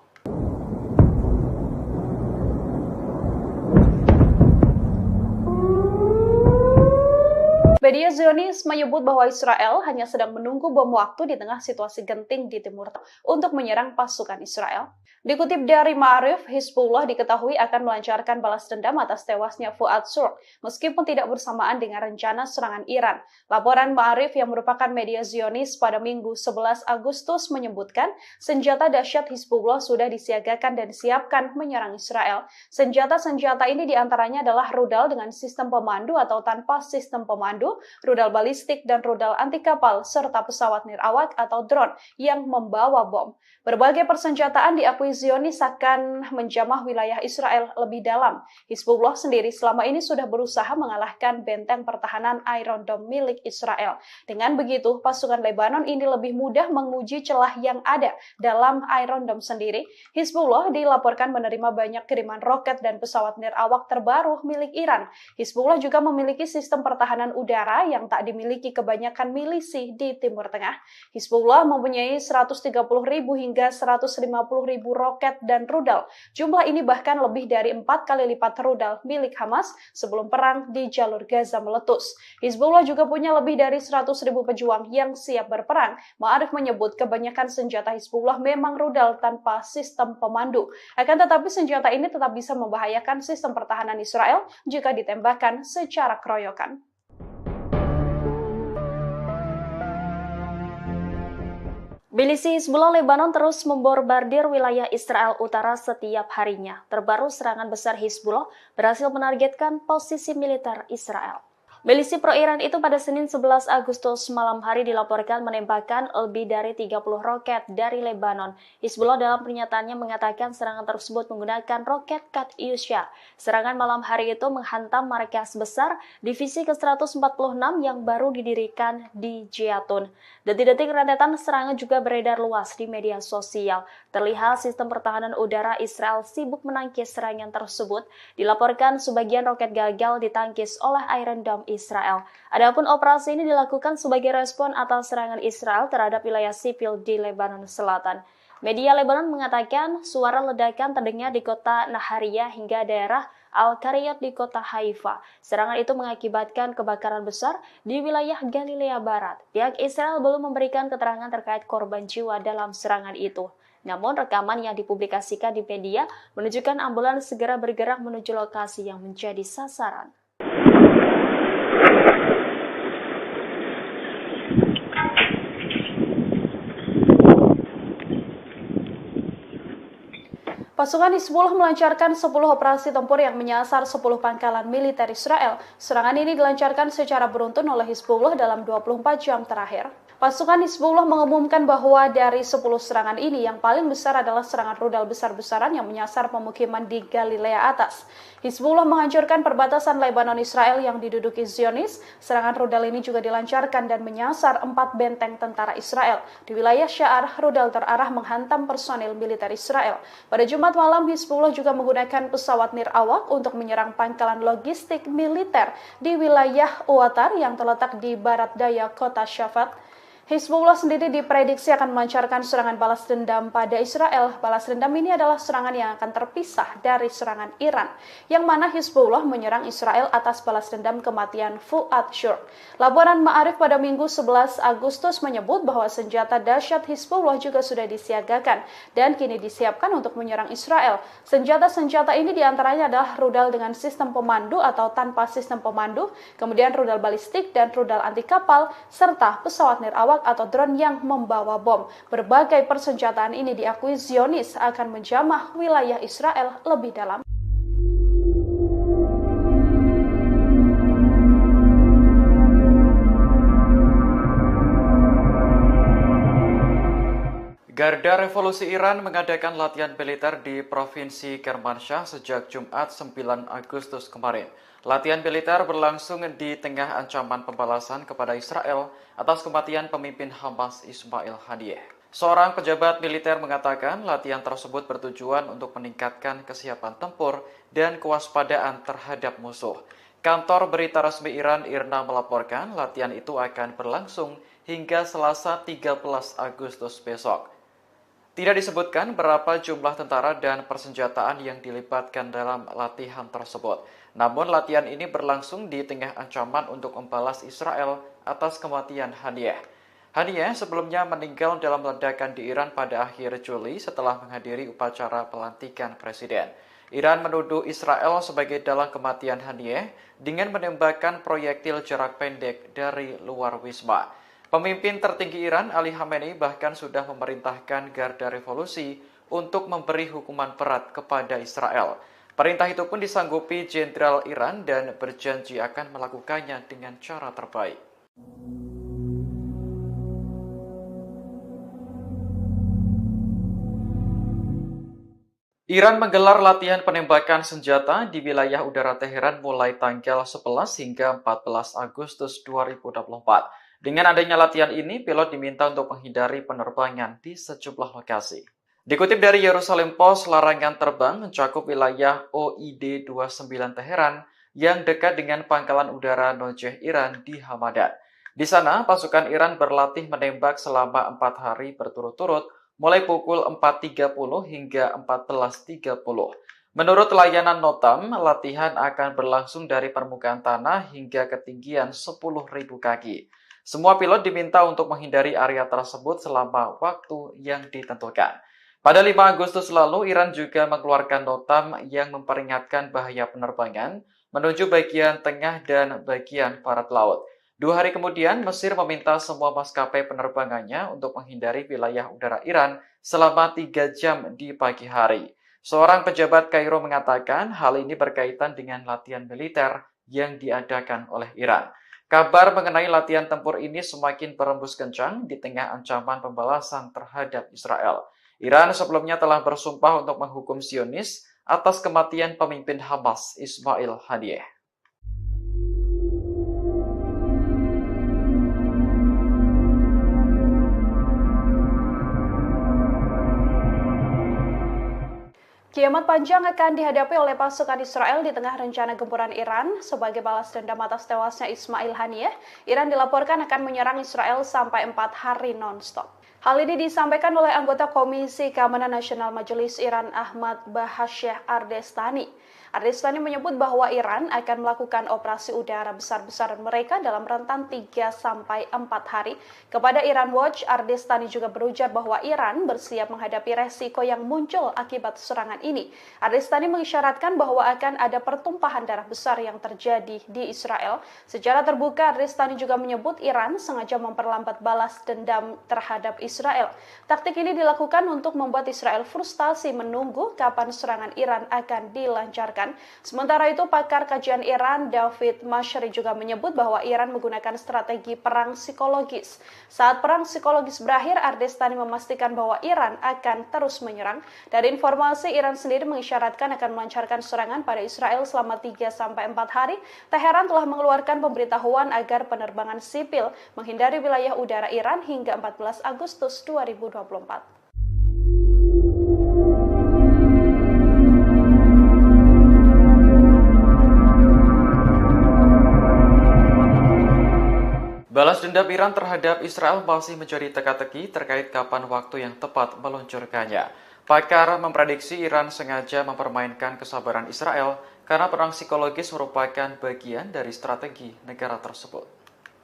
Media Zionis menyebut bahwa Israel hanya sedang menunggu bom waktu di tengah situasi genting di Timur Tengah untuk menyerang pasukan Israel. Dikutip dari Ma'arif, Hizbullah diketahui akan melancarkan balas dendam atas tewasnya Fuad Shukar, meskipun tidak bersamaan dengan rencana serangan Iran. Laporan Ma'arif yang merupakan media Zionis pada Minggu 11 Agustus menyebutkan senjata dahsyat Hizbullah sudah disiagakan dan disiapkan menyerang Israel. Senjata-senjata ini diantaranya adalah rudal dengan sistem pemandu atau tanpa sistem pemandu, rudal balistik dan rudal anti kapal, serta pesawat nirawak atau drone yang membawa bom. Berbagai persenjataan diakui Zionis akan menjamah wilayah Israel lebih dalam. Hizbullah sendiri selama ini sudah berusaha mengalahkan benteng pertahanan Iron Dome milik Israel. Dengan begitu, pasukan Lebanon ini lebih mudah menguji celah yang ada dalam Iron Dome sendiri. Hizbullah dilaporkan menerima banyak kiriman roket dan pesawat nirawak terbaru milik Iran. Hizbullah juga memiliki sistem pertahanan udara yang tak dimiliki kebanyakan milisi di Timur Tengah. Hizbullah mempunyai 130.000 hingga 150.000 roket dan rudal. Jumlah ini bahkan lebih dari 4 kali lipat rudal milik Hamas sebelum perang di jalur Gaza meletus. Hizbullah juga punya lebih dari 100.000 pejuang yang siap berperang. Ma'arif menyebut kebanyakan senjata Hizbullah memang rudal tanpa sistem pemandu. Akan tetapi senjata ini tetap bisa membahayakan sistem pertahanan Israel jika ditembakkan secara keroyokan. Milisi Hizbullah Lebanon terus membombardir wilayah Israel Utara setiap harinya. Terbaru serangan besar Hizbullah berhasil menargetkan posisi militer Israel. Milisi pro-Iran itu pada Senin 11 Agustus malam hari dilaporkan menembakkan lebih dari 30 roket dari Lebanon. Hizbullah dalam pernyataannya mengatakan serangan tersebut menggunakan roket Katyusha. Serangan malam hari itu menghantam markas besar divisi ke-146 yang baru didirikan di Jatun. Detik-detik rentetan serangan juga beredar luas di media sosial. Terlihat sistem pertahanan udara Israel sibuk menangkis serangan tersebut. Dilaporkan sebagian roket gagal ditangkis oleh Iron Dome Israel. Adapun operasi ini dilakukan sebagai respon atas serangan Israel terhadap wilayah sipil di Lebanon Selatan. Media Lebanon mengatakan suara ledakan terdengar di kota Nahariyah hingga daerah Al-Qariyot di kota Haifa. Serangan itu mengakibatkan kebakaran besar di wilayah Galilea Barat. Pihak Israel belum memberikan keterangan terkait korban jiwa dalam serangan itu. Namun rekaman yang dipublikasikan di media menunjukkan ambulans segera bergerak menuju lokasi yang menjadi sasaran. Pasukan Hizbullah melancarkan 10 operasi tempur yang menyasar 10 pangkalan militer Israel. Serangan ini dilancarkan secara beruntun oleh Hizbullah dalam 24 jam terakhir. Pasukan Hizbullah mengumumkan bahwa dari 10 serangan ini yang paling besar adalah serangan rudal besar-besaran yang menyasar pemukiman di Galilea Atas. Hizbullah menghancurkan perbatasan Lebanon Israel yang diduduki Zionis. Serangan rudal ini juga dilancarkan dan menyasar 4 benteng tentara Israel. Di wilayah Sya'ar, rudal terarah menghantam personil militer Israel. Pada Jumat malam, Hizbullah juga menggunakan pesawat nirawak untuk menyerang pangkalan logistik militer di wilayah Uwatar yang terletak di barat daya kota Shafat. Hizbullah sendiri diprediksi akan melancarkan serangan balas dendam pada Israel. Balas dendam ini adalah serangan yang akan terpisah dari serangan Iran, yang mana Hizbullah menyerang Israel atas balas dendam kematian Fuad Shurq. Laporan Ma'arif pada Minggu 11 Agustus menyebut bahwa senjata dahsyat Hizbullah juga sudah disiagakan dan kini disiapkan untuk menyerang Israel. Senjata-senjata ini diantaranya adalah rudal dengan sistem pemandu atau tanpa sistem pemandu, kemudian rudal balistik dan rudal anti kapal, serta pesawat nirawak atau drone yang membawa bom. Berbagai persenjataan ini diakui Zionis akan menjamah wilayah Israel lebih dalam. Garda Revolusi Iran mengadakan latihan militer di Provinsi Kermanshah sejak Jumat 9 Agustus kemarin. Latihan militer berlangsung di tengah ancaman pembalasan kepada Israel atas kematian pemimpin Hamas Ismail Haniyeh. Seorang pejabat militer mengatakan latihan tersebut bertujuan untuk meningkatkan kesiapan tempur dan kewaspadaan terhadap musuh. Kantor berita resmi Iran IRNA melaporkan latihan itu akan berlangsung hingga Selasa 13 Agustus besok. Tidak disebutkan berapa jumlah tentara dan persenjataan yang dilibatkan dalam latihan tersebut. Namun latihan ini berlangsung di tengah ancaman untuk membalas Israel atas kematian Haniyeh. Haniyeh sebelumnya meninggal dalam ledakan di Iran pada akhir Juli setelah menghadiri upacara pelantikan presiden. Iran menuduh Israel sebagai dalang kematian Haniyeh dengan menembakkan proyektil jarak pendek dari luar wisma. Pemimpin tertinggi Iran, Ali Khamenei, bahkan sudah memerintahkan Garda Revolusi untuk memberi hukuman berat kepada Israel. Perintah itu pun disanggupi Jenderal Iran dan berjanji akan melakukannya dengan cara terbaik. Iran menggelar latihan penembakan senjata di wilayah udara Teheran mulai tanggal 11 hingga 14 Agustus 2024. Dengan adanya latihan ini, pilot diminta untuk menghindari penerbangan di sejumlah lokasi. Dikutip dari Yerusalem Post, larangan terbang mencakup wilayah OID 29 Teheran yang dekat dengan pangkalan udara Nojeh Iran di Hamadan. Di sana, pasukan Iran berlatih menembak selama 4 hari berturut-turut, mulai pukul 4.30 hingga 14.30. Menurut layanan Notam, latihan akan berlangsung dari permukaan tanah hingga ketinggian 10.000 kaki. Semua pilot diminta untuk menghindari area tersebut selama waktu yang ditentukan. Pada 5 Agustus lalu, Iran juga mengeluarkan notam yang memperingatkan bahaya penerbangan menuju bagian tengah dan bagian barat laut. 2 hari kemudian, Mesir meminta semua maskapai penerbangannya untuk menghindari wilayah udara Iran selama 3 jam di pagi hari. Seorang pejabat Kairo mengatakan hal ini berkaitan dengan latihan militer yang diadakan oleh Iran. Kabar mengenai latihan tempur ini semakin berembus kencang di tengah ancaman pembalasan terhadap Israel. Iran sebelumnya telah bersumpah untuk menghukum Zionis atas kematian pemimpin Hamas Ismail Haniyeh. Kiamat panjang akan dihadapi oleh pasukan Israel di tengah rencana gempuran Iran. Sebagai balas dendam atas tewasnya Ismail Haniyeh, Iran dilaporkan akan menyerang Israel sampai 4 hari non-stop. Hal ini disampaikan oleh anggota Komisi Keamanan Nasional Majelis Iran Ahmad Bahasyah Ardestani. Ardestani menyebut bahwa Iran akan melakukan operasi udara besar-besaran mereka dalam rentan 3-4 hari. Kepada Iran Watch, Ardestani juga berujar bahwa Iran bersiap menghadapi resiko yang muncul akibat serangan ini. Ardestani mengisyaratkan bahwa akan ada pertumpahan darah besar yang terjadi di Israel. Secara terbuka, Ardestani juga menyebut Iran sengaja memperlambat balas dendam terhadap Israel. Taktik ini dilakukan untuk membuat Israel frustasi menunggu kapan serangan Iran akan dilancarkan. Sementara itu, pakar kajian Iran David Mashri juga menyebut bahwa Iran menggunakan strategi perang psikologis. Saat perang psikologis berakhir, Ardestani memastikan bahwa Iran akan terus menyerang. Dari informasi, Iran sendiri mengisyaratkan akan melancarkan serangan pada Israel selama 3-4 hari. Teheran telah mengeluarkan pemberitahuan agar penerbangan sipil menghindari wilayah udara Iran hingga 14 Agustus 2024. Balas dendam Iran terhadap Israel masih menjadi teka-teki terkait kapan waktu yang tepat meluncurkannya. Pakar memprediksi Iran sengaja mempermainkan kesabaran Israel karena perang psikologis merupakan bagian dari strategi negara tersebut.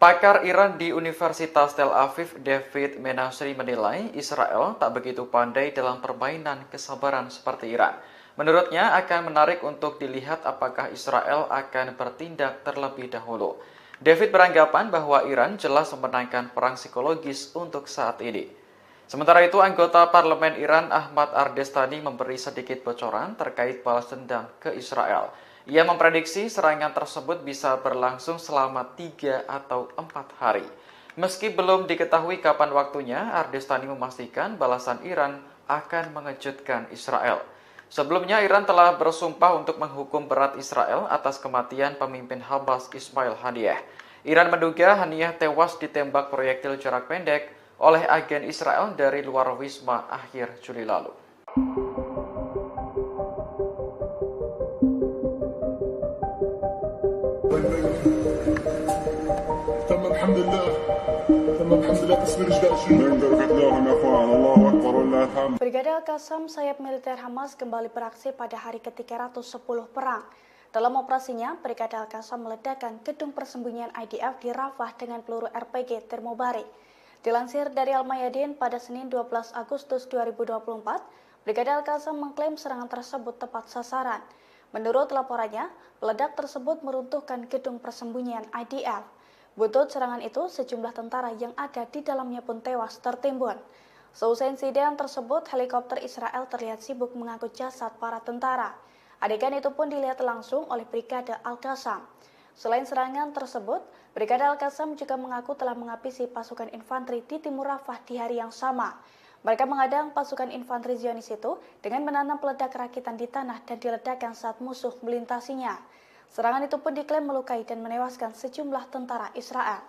Pakar Iran di Universitas Tel Aviv, David Menasri menilai Israel tak begitu pandai dalam permainan kesabaran seperti Iran. Menurutnya akan menarik untuk dilihat apakah Israel akan bertindak terlebih dahulu. David beranggapan bahwa Iran jelas memenangkan perang psikologis untuk saat ini. Sementara itu, anggota parlemen Iran Ahmad Ardestani memberi sedikit bocoran terkait balas dendam ke Israel. Ia memprediksi serangan tersebut bisa berlangsung selama 3 atau 4 hari. Meski belum diketahui kapan waktunya, Ardestani memastikan balasan Iran akan mengejutkan Israel. Sebelumnya, Iran telah bersumpah untuk menghukum berat Israel atas kematian pemimpin Hamas Ismail Haniyeh. Iran menduga Haniyeh tewas ditembak proyektil jarak pendek oleh agen Israel dari luar wisma akhir Juli lalu. Brigade Al-Qassam, sayap militer Hamas, kembali beraksi pada hari ke-310 perang. Dalam operasinya, Brigade Al-Qassam meledakkan gedung persembunyian IDF di Rafah dengan peluru RPG termobarik. Dilansir dari Al-Mayadin pada Senin 12 Agustus 2024, Brigade Al-Qassam mengklaim serangan tersebut tepat sasaran. Menurut laporannya, peledak tersebut meruntuhkan gedung persembunyian IDF. Buntut serangan itu, sejumlah tentara yang ada di dalamnya pun tewas tertimbun. Seusai insiden tersebut, helikopter Israel terlihat sibuk mengangkut jasad para tentara. Adegan itu pun dilihat langsung oleh Brigade Al-Qassam. Selain serangan tersebut, Brigade Al-Qassam juga mengaku telah menghabisi pasukan infanteri di timur Rafah di hari yang sama. Mereka mengadang pasukan infanteri Zionis itu dengan menanam peledak rakitan di tanah dan diledakkan saat musuh melintasinya. Serangan itu pun diklaim melukai dan menewaskan sejumlah tentara Israel.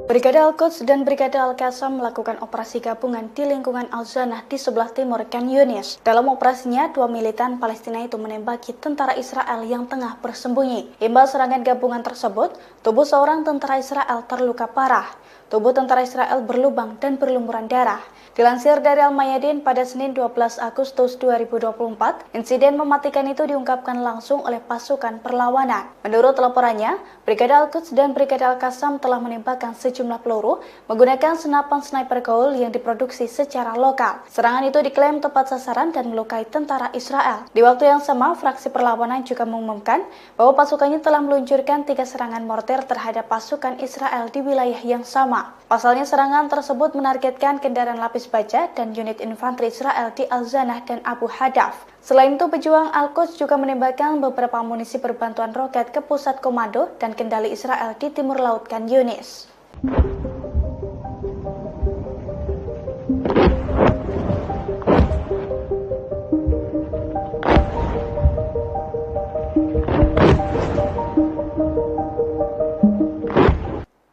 Brigade Al-Quds dan Brigade Al-Qassam melakukan operasi gabungan di lingkungan Al-Zanah di sebelah timur Khan Yunis. Dalam operasinya, 2 militan Palestina itu menembaki tentara Israel yang tengah bersembunyi. Imbas serangan gabungan tersebut, tubuh seorang tentara Israel terluka parah. Tubuh tentara Israel berlubang dan berlumuran darah. Dilansir dari Al-Mayadin pada Senin 12 Agustus 2024, insiden mematikan itu diungkapkan langsung oleh pasukan perlawanan. Menurut laporannya, Brigade Al-Quds dan Brigade Al-Qassam telah menembakkan sejumlah peluru menggunakan senapan sniper Gaul yang diproduksi secara lokal. Serangan itu diklaim tepat sasaran dan melukai tentara Israel. Di waktu yang sama, fraksi perlawanan juga mengumumkan bahwa pasukannya telah meluncurkan 3 serangan mortir terhadap pasukan Israel di wilayah yang sama. Pasalnya, serangan tersebut menargetkan kendaraan lapis baja dan unit infanteri Israel di Al-Zanah dan Abu Hadaf. Selain itu, pejuang Al-Quds juga menembakkan beberapa amunisi berbantuan roket ke pusat komando dan kendali Israel di timur laut Khan Yunis.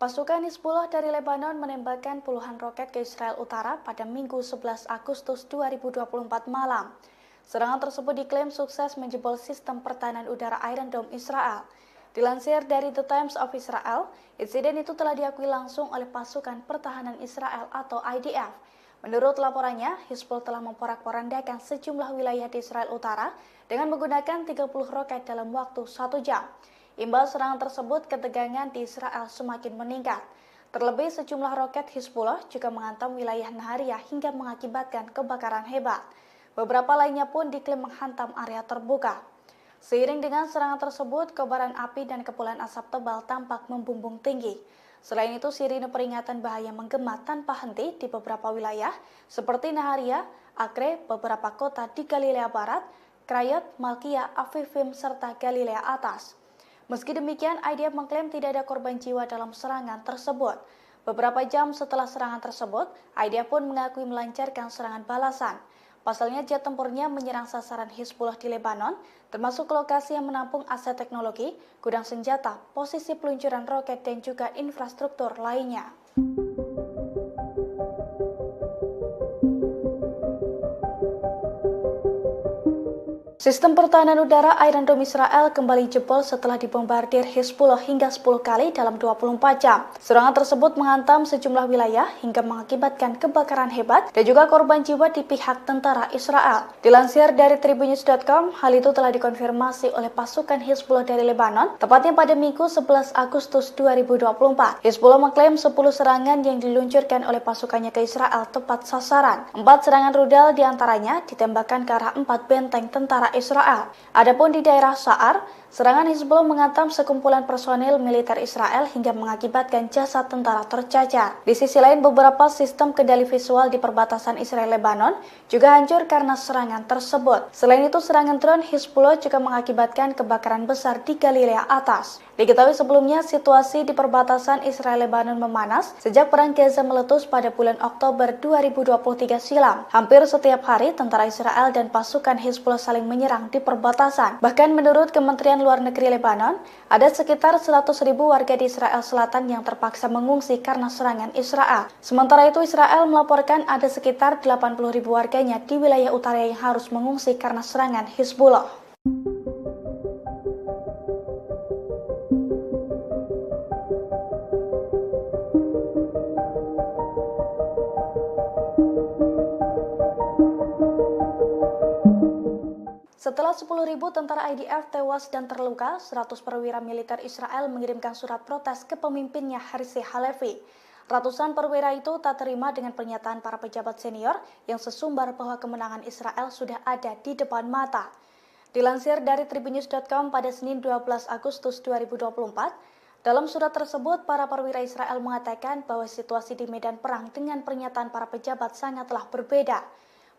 Pasukan Hizbullah dari Lebanon menembakkan puluhan roket ke Israel Utara pada Minggu 11 Agustus 2024 malam. Serangan tersebut diklaim sukses menjebol sistem pertahanan udara Iron Dome Israel. Dilansir dari The Times of Israel, insiden itu telah diakui langsung oleh pasukan pertahanan Israel atau IDF. Menurut laporannya, Hizbullah telah memporak-porandakan sejumlah wilayah di Israel Utara dengan menggunakan 30 roket dalam waktu 1 jam. Imbas serangan tersebut, ketegangan di Israel semakin meningkat. Terlebih, sejumlah roket Hizbullah juga menghantam wilayah Nahariya hingga mengakibatkan kebakaran hebat. Beberapa lainnya pun diklaim menghantam area terbuka. Seiring dengan serangan tersebut, kobaran api dan kepulan asap tebal tampak membumbung tinggi. Selain itu, sirine peringatan bahaya menggema tanpa henti di beberapa wilayah, seperti Nahariya, Acre, beberapa kota di Galilea Barat, Krayot, Malkia, Avivim, serta Galilea Atas. Meski demikian, IDF mengklaim tidak ada korban jiwa dalam serangan tersebut. Beberapa jam setelah serangan tersebut, IDF pun mengakui melancarkan serangan balasan. Pasalnya, jet tempurnya menyerang sasaran Hizbullah di Lebanon, termasuk lokasi yang menampung aset teknologi, gudang senjata, posisi peluncuran roket, dan juga infrastruktur lainnya. Sistem pertahanan udara Iron Dome Israel kembali jebol setelah dibombardir Hizbullah hingga 10 kali dalam 24 jam. Serangan tersebut menghantam sejumlah wilayah hingga mengakibatkan kebakaran hebat dan juga korban jiwa di pihak tentara Israel. Dilansir dari tribunnews.com, hal itu telah dikonfirmasi oleh pasukan Hizbullah dari Lebanon, tepatnya pada Minggu 11 Agustus 2024. Hizbullah mengklaim 10 serangan yang diluncurkan oleh pasukannya ke Israel tepat sasaran. 4 serangan rudal diantaranya ditembakkan ke arah 4 benteng tentara Israel. Adapun di daerah Sa'ar, serangan Hizbullah menghantam sekumpulan personil militer Israel hingga mengakibatkan jasad tentara tercacar. Di sisi lain, beberapa sistem kendali visual di perbatasan Israel-Lebanon juga hancur karena serangan tersebut. Selain itu, serangan drone Hizbullah juga mengakibatkan kebakaran besar di Galilea Atas. Diketahui sebelumnya, situasi di perbatasan Israel-Lebanon memanas sejak perang Gaza meletus pada bulan Oktober 2023 silam. Hampir setiap hari, tentara Israel dan pasukan Hizbullah saling menyerang di perbatasan. Bahkan menurut Kementerian Luar Negeri Lebanon, ada sekitar 100.000 warga di Israel Selatan yang terpaksa mengungsi karena serangan Israel. Sementara itu, Israel melaporkan ada sekitar 80.000 warganya di wilayah utara yang harus mengungsi karena serangan Hizbullah. Setelah 10.000 tentara IDF tewas dan terluka, 100 perwira militer Israel mengirimkan surat protes ke pemimpinnya Herzi Halevi. Ratusan perwira itu tak terima dengan pernyataan para pejabat senior yang sesumbar bahwa kemenangan Israel sudah ada di depan mata. Dilansir dari tribunnews.com pada Senin 12 Agustus 2024, dalam surat tersebut para perwira Israel mengatakan bahwa situasi di medan perang dengan pernyataan para pejabat sangatlah berbeda.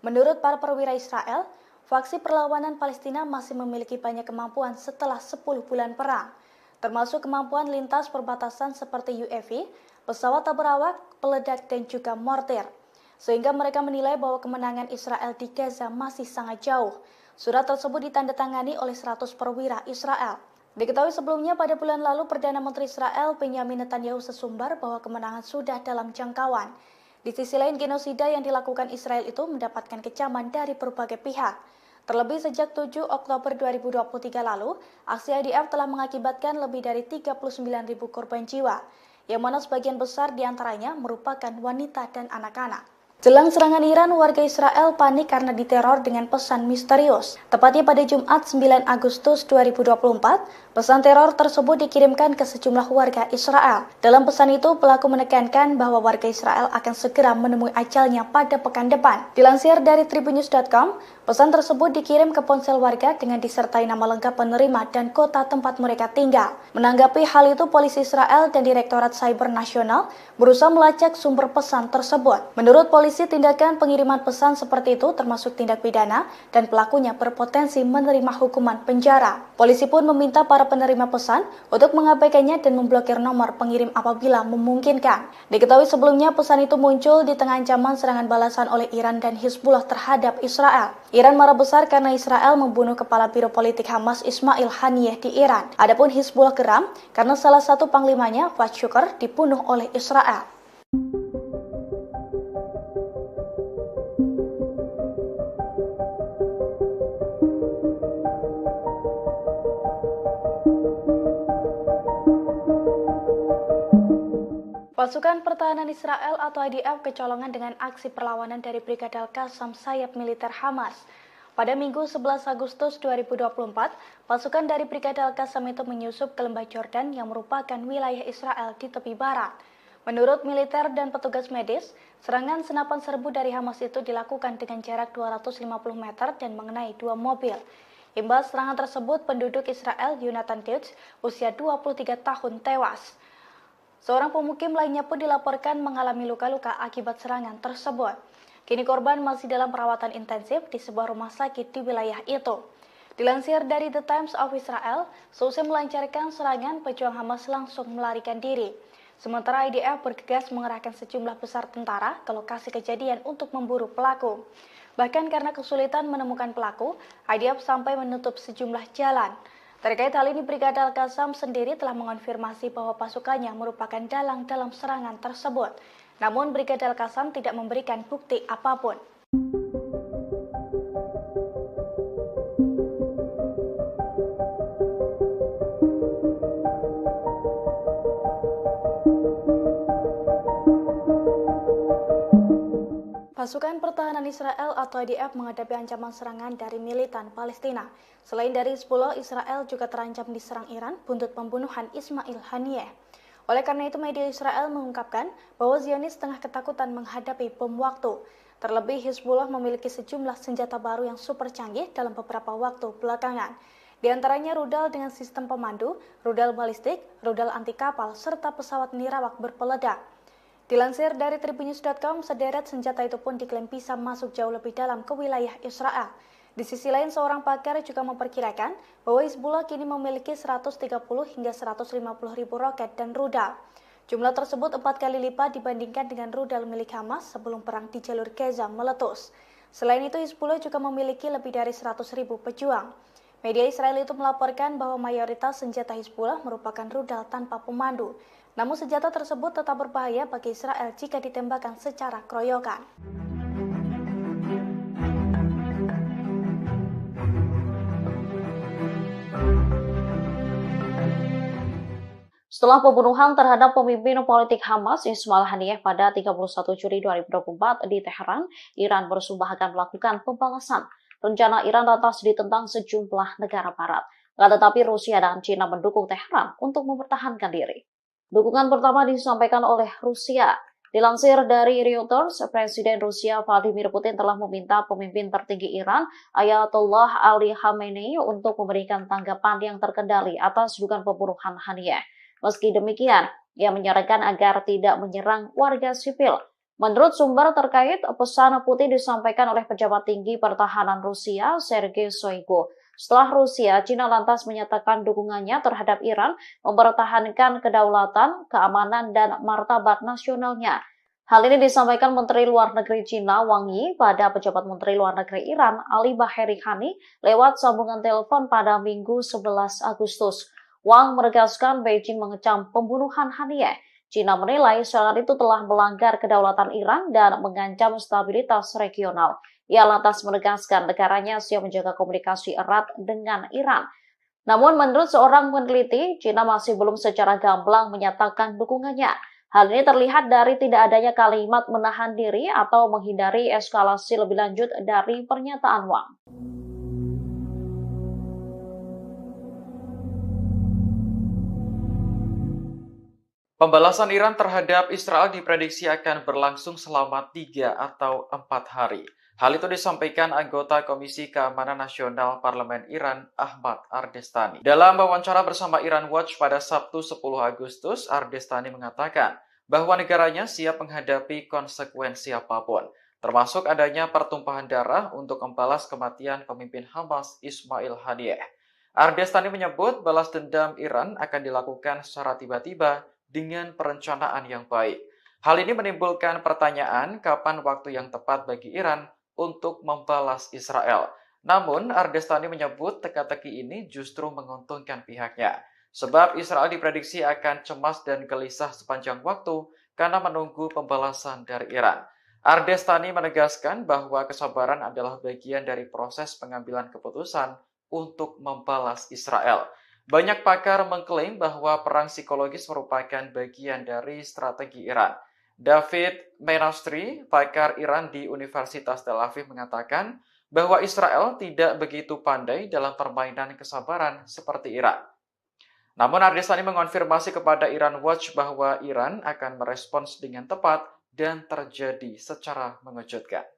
Menurut para perwira Israel, faksi perlawanan Palestina masih memiliki banyak kemampuan setelah 10 bulan perang, termasuk kemampuan lintas perbatasan seperti UAV, pesawat tak berawak, peledak, dan juga mortir. Sehingga mereka menilai bahwa kemenangan Israel di Gaza masih sangat jauh. Surat tersebut ditandatangani oleh 100 perwira Israel. Diketahui sebelumnya pada bulan lalu Perdana Menteri Israel Benjamin Netanyahu sesumbar bahwa kemenangan sudah dalam jangkauan. Di sisi lain, genosida yang dilakukan Israel itu mendapatkan kecaman dari berbagai pihak. Terlebih sejak 7 Oktober 2023 lalu, aksi IDF telah mengakibatkan lebih dari 39.000 korban jiwa, yang mana sebagian besar diantaranya merupakan wanita dan anak-anak. Jelang serangan Iran, warga Israel panik karena diteror dengan pesan misterius. Tepatnya pada Jumat 9 Agustus 2024, pesan teror tersebut dikirimkan ke sejumlah warga Israel. Dalam pesan itu, pelaku menekankan bahwa warga Israel akan segera menemui ajalnya pada pekan depan. Dilansir dari tribunnews.com, pesan tersebut dikirim ke ponsel warga dengan disertai nama lengkap penerima dan kota tempat mereka tinggal. Menanggapi hal itu, polisi Israel dan Direktorat Cyber Nasional berusaha melacak sumber pesan tersebut. Menurut polisi, tindakan pengiriman pesan seperti itu termasuk tindak pidana dan pelakunya berpotensi menerima hukuman penjara. Polisi pun meminta para penerima pesan untuk mengabaikannya dan memblokir nomor pengirim apabila memungkinkan. Diketahui sebelumnya pesan itu muncul di tengah ancaman serangan balasan oleh Iran dan Hizbullah terhadap Israel. Iran marah besar karena Israel membunuh kepala biro politik Hamas Ismail Haniyeh di Iran. Adapun Hizbullah geram karena salah satu panglimanya, Fuad Shukr, dibunuh oleh Israel. Pasukan Pertahanan Israel atau IDF kecolongan dengan aksi perlawanan dari Brigade Al-Qassam sayap militer Hamas. Pada Minggu 11 Agustus 2024, pasukan dari Brigade Al-Qassam itu menyusup ke lembah Jordan yang merupakan wilayah Israel di tepi barat. Menurut militer dan petugas medis, serangan senapan serbu dari Hamas itu dilakukan dengan jarak 250 meter dan mengenai 2 mobil. Imbas serangan tersebut, penduduk Israel Yonatan Deutsch, usia 23 tahun tewas. Seorang pemukim lainnya pun dilaporkan mengalami luka-luka akibat serangan tersebut. Kini korban masih dalam perawatan intensif di sebuah rumah sakit di wilayah itu. Dilansir dari The Times of Israel, seusai melancarkan serangan, pejuang Hamas langsung melarikan diri. Sementara IDF bergegas mengerahkan sejumlah besar tentara ke lokasi kejadian untuk memburu pelaku. Bahkan karena kesulitan menemukan pelaku, IDF sampai menutup sejumlah jalan. Terkait hal ini, Brigade Al-Qassam sendiri telah mengonfirmasi bahwa pasukannya merupakan dalang dalam serangan tersebut. Namun, Brigade Al-Qassam tidak memberikan bukti apapun. Pasukan Pertahanan Israel atau IDF menghadapi ancaman serangan dari militan Palestina. Selain dari Hizbullah, Israel juga terancam diserang Iran buntut pembunuhan Ismail Haniyeh. Oleh karena itu, media Israel mengungkapkan bahwa Zionis tengah ketakutan menghadapi bom waktu. Terlebih, Hizbullah memiliki sejumlah senjata baru yang super canggih dalam beberapa waktu belakangan. Di antaranya rudal dengan sistem pemandu, rudal balistik, rudal anti kapal, serta pesawat nirawak berpeledak. Dilansir dari tribunnews.com, sederet senjata itu pun diklaim bisa masuk jauh lebih dalam ke wilayah Israel. Di sisi lain, seorang pakar juga memperkirakan bahwa Hizbullah kini memiliki 130 hingga 150 ribu roket dan rudal. Jumlah tersebut 4 kali lipat dibandingkan dengan rudal milik Hamas sebelum perang di jalur Gaza meletus. Selain itu, Hizbullah juga memiliki lebih dari 100 ribu pejuang. Media Israel itu melaporkan bahwa mayoritas senjata Hizbullah merupakan rudal tanpa pemandu. Namun senjata tersebut tetap berbahaya bagi Israel jika ditembakkan secara keroyokan. Setelah pembunuhan terhadap pemimpin politik Hamas Ismail Haniyeh pada 31 Juli 2024 di Teheran, Iran bersumpah akan melakukan pembalasan. Rencana Iran lantas ditentang sejumlah negara barat. Tetapi Rusia dan China mendukung Teheran untuk mempertahankan diri. Dukungan pertama disampaikan oleh Rusia. Dilansir dari Reuters, Presiden Rusia Vladimir Putin telah meminta pemimpin tertinggi Iran, Ayatollah Ali Khamenei, untuk memberikan tanggapan yang terkendali atas dugaan pembunuhan Haniyeh. Meski demikian, ia menyarankan agar tidak menyerang warga sipil. Menurut sumber terkait, pesan Putin disampaikan oleh pejabat tinggi pertahanan Rusia, Sergei Shoigu. Setelah Rusia, China lantas menyatakan dukungannya terhadap Iran mempertahankan kedaulatan, keamanan, dan martabat nasionalnya. Hal ini disampaikan Menteri Luar Negeri China Wang Yi pada pejabat Menteri Luar Negeri Iran Ali Baheri Khani lewat sambungan telepon pada Minggu 11 Agustus. Wang menegaskan Beijing mengecam pembunuhan Haniyeh. China menilai serangan itu telah melanggar kedaulatan Iran dan mengancam stabilitas regional. Ia lantas menegaskan negaranya siap menjaga komunikasi erat dengan Iran. Namun menurut seorang peneliti, China masih belum secara gamblang menyatakan dukungannya. Hal ini terlihat dari tidak adanya kalimat menahan diri atau menghindari eskalasi lebih lanjut dari pernyataan Wang. Pembalasan Iran terhadap Israel diprediksi akan berlangsung selama 3 atau 4 hari. Hal itu disampaikan anggota Komisi Keamanan Nasional Parlemen Iran, Ahmad Ardestani. Dalam wawancara bersama Iran Watch pada Sabtu 10 Agustus, Ardestani mengatakan bahwa negaranya siap menghadapi konsekuensi apapun, termasuk adanya pertumpahan darah untuk membalas kematian pemimpin Hamas Ismail Haniyeh. Ardestani menyebut balas dendam Iran akan dilakukan secara tiba-tiba dengan perencanaan yang baik. Hal ini menimbulkan pertanyaan kapan waktu yang tepat bagi Iran untuk membalas Israel. Namun, Ardestani menyebut teka-teki ini justru menguntungkan pihaknya, sebab Israel diprediksi akan cemas dan gelisah sepanjang waktu karena menunggu pembalasan dari Iran. Ardestani menegaskan bahwa kesabaran adalah bagian dari proses pengambilan keputusan untuk membalas Israel. Banyak pakar mengklaim bahwa perang psikologis merupakan bagian dari strategi Iran. David Menastri, pakar Iran di Universitas Tel Aviv mengatakan bahwa Israel tidak begitu pandai dalam permainan kesabaran seperti Iran. Namun Ardestani mengonfirmasi kepada Iran Watch bahwa Iran akan merespons dengan tepat dan terjadi secara mengejutkan.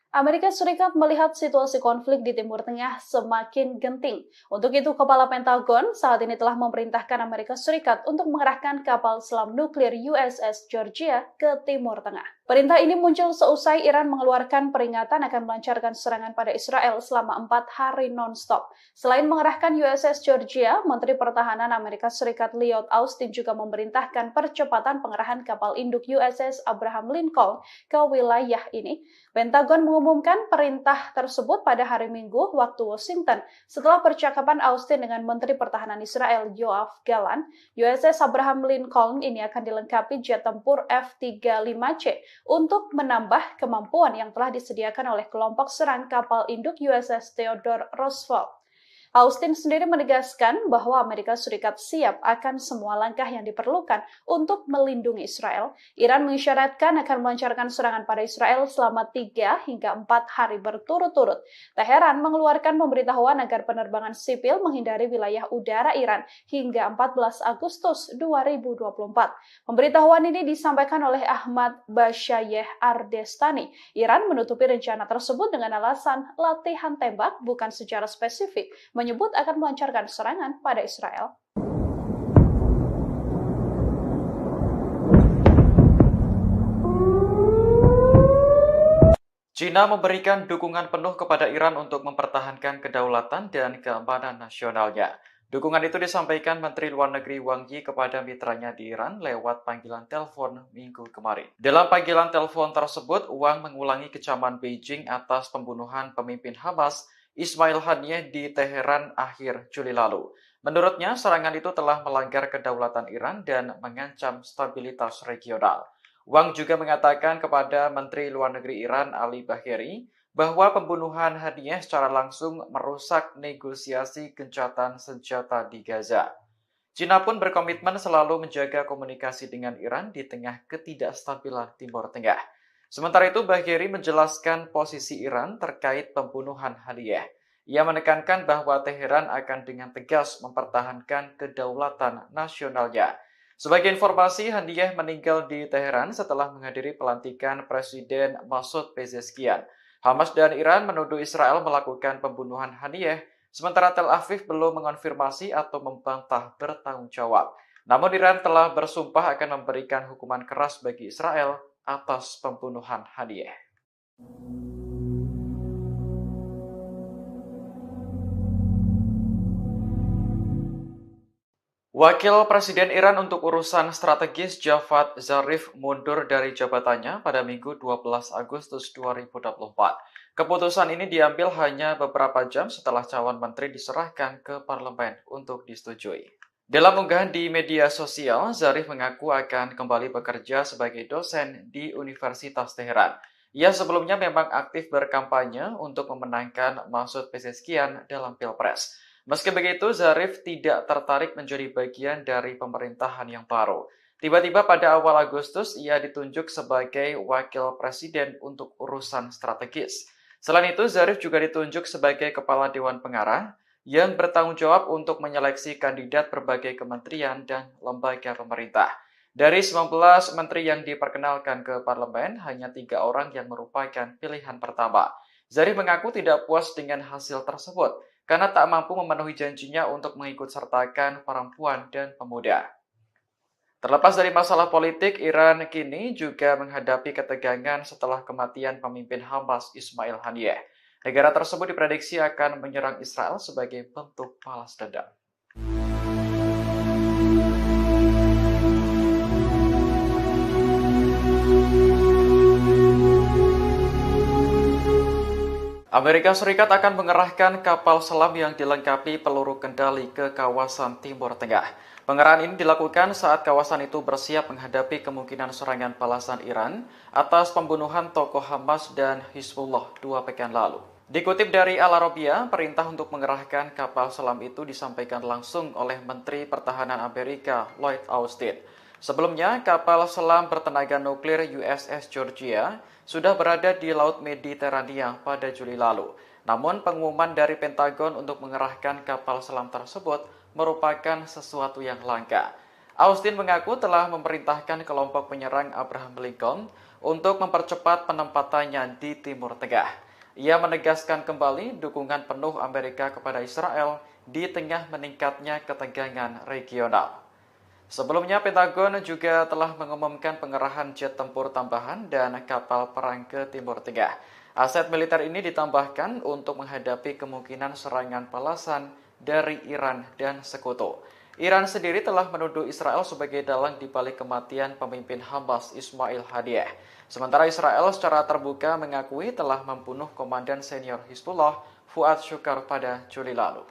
Amerika Serikat melihat situasi konflik di Timur Tengah semakin genting. Untuk itu, Kepala Pentagon saat ini telah memerintahkan Amerika Serikat untuk mengerahkan kapal selam nuklir USS Georgia ke Timur Tengah. Perintah ini muncul seusai Iran mengeluarkan peringatan akan melancarkan serangan pada Israel selama 4 hari non-stop. Selain mengerahkan USS Georgia, Menteri Pertahanan Amerika Serikat Lloyd Austin juga memerintahkan percepatan pengerahan kapal induk USS Abraham Lincoln ke wilayah ini. Pentagon mengumumkan perintah tersebut pada hari Minggu waktu Washington setelah percakapan Austin dengan Menteri Pertahanan Israel Yoav Gallant. USS Abraham Lincoln ini akan dilengkapi jet tempur F-35C untuk menambah kemampuan yang telah disediakan oleh kelompok serang kapal induk USS Theodore Roosevelt. Austin sendiri menegaskan bahwa Amerika Serikat siap akan semua langkah yang diperlukan untuk melindungi Israel. Iran mengisyaratkan akan melancarkan serangan pada Israel selama 3 hingga 4 hari berturut-turut. Teheran mengeluarkan pemberitahuan agar penerbangan sipil menghindari wilayah udara Iran hingga 14 Agustus 2024. Pemberitahuan ini disampaikan oleh Ahmad Bashayeh Ardestani. Iran menutupi rencana tersebut dengan alasan latihan tembak bukan secara spesifik, menyebut akan melancarkan serangan pada Israel. China memberikan dukungan penuh kepada Iran untuk mempertahankan kedaulatan dan keamanan nasionalnya. Dukungan itu disampaikan Menteri Luar Negeri Wang Yi kepada mitranya di Iran lewat panggilan telepon Minggu kemarin. Dalam panggilan telepon tersebut, Wang mengulangi kecaman Beijing atas pembunuhan pemimpin Hamas Ismail Haniyeh di Teheran akhir Juli lalu. Menurutnya, serangan itu telah melanggar kedaulatan Iran dan mengancam stabilitas regional. Wang juga mengatakan kepada Menteri Luar Negeri Iran Ali Bagheri bahwa pembunuhan Haniyeh secara langsung merusak negosiasi gencatan senjata di Gaza. China pun berkomitmen selalu menjaga komunikasi dengan Iran di tengah ketidakstabilan Timur Tengah. Sementara itu, Bagheri menjelaskan posisi Iran terkait pembunuhan Haniyeh. Ia menekankan bahwa Teheran akan dengan tegas mempertahankan kedaulatan nasionalnya. Sebagai informasi, Haniyeh meninggal di Teheran setelah menghadiri pelantikan Presiden Masoud Pezeshkian. Hamas dan Iran menuduh Israel melakukan pembunuhan Haniyeh, sementara Tel Aviv belum mengonfirmasi atau membantah bertanggung jawab. Namun Iran telah bersumpah akan memberikan hukuman keras bagi Israel atas pembunuhan Haniyeh. Wakil Presiden Iran untuk urusan strategis Javad Zarif mundur dari jabatannya pada Minggu 12 Agustus 2024. Keputusan ini diambil hanya beberapa jam setelah calon menteri diserahkan ke parlemen untuk disetujui. Dalam unggahan di media sosial, Zarif mengaku akan kembali bekerja sebagai dosen di Universitas Teheran. Ia sebelumnya memang aktif berkampanye untuk memenangkan Masoud Pezeshkian dalam Pilpres. Meski begitu, Zarif tidak tertarik menjadi bagian dari pemerintahan yang baru. Tiba-tiba pada awal Agustus, ia ditunjuk sebagai wakil presiden untuk urusan strategis. Selain itu, Zarif juga ditunjuk sebagai kepala Dewan Pengarah yang bertanggung jawab untuk menyeleksi kandidat berbagai kementerian dan lembaga pemerintah. Dari 19 menteri yang diperkenalkan ke parlemen, hanya 3 orang yang merupakan pilihan pertama. Zarif mengaku tidak puas dengan hasil tersebut, karena tak mampu memenuhi janjinya untuk mengikut sertakan perempuan dan pemuda. Terlepas dari masalah politik, Iran kini juga menghadapi ketegangan setelah kematian pemimpin Hamas Ismail Haniyeh. Negara tersebut diprediksi akan menyerang Israel sebagai bentuk balas dendam. Amerika Serikat akan mengerahkan kapal selam yang dilengkapi peluru kendali ke kawasan Timur Tengah. Pengerahan ini dilakukan saat kawasan itu bersiap menghadapi kemungkinan serangan balasan Iran atas pembunuhan tokoh Hamas dan Hizbullah 2 pekan lalu. Dikutip dari Al Arabiya, perintah untuk mengerahkan kapal selam itu disampaikan langsung oleh Menteri Pertahanan Amerika Lloyd Austin. Sebelumnya, kapal selam bertenaga nuklir USS Georgia sudah berada di Laut Mediterania pada Juli lalu. Namun, pengumuman dari Pentagon untuk mengerahkan kapal selam tersebut merupakan sesuatu yang langka. Austin mengaku telah memerintahkan kelompok penyerang Abraham Lincoln untuk mempercepat penempatannya di Timur Tengah. Ia menegaskan kembali dukungan penuh Amerika kepada Israel di tengah meningkatnya ketegangan regional. Sebelumnya, Pentagon juga telah mengumumkan pengerahan jet tempur tambahan dan kapal perang ke Timur Tengah. Aset militer ini ditambahkan untuk menghadapi kemungkinan serangan balasan dari Iran dan sekutu. Iran sendiri telah menuduh Israel sebagai dalang di balik kematian pemimpin Hamas Ismail Haniyeh. Sementara Israel secara terbuka mengakui telah membunuh komandan senior Hizbullah Fuad Shukar pada Juli lalu.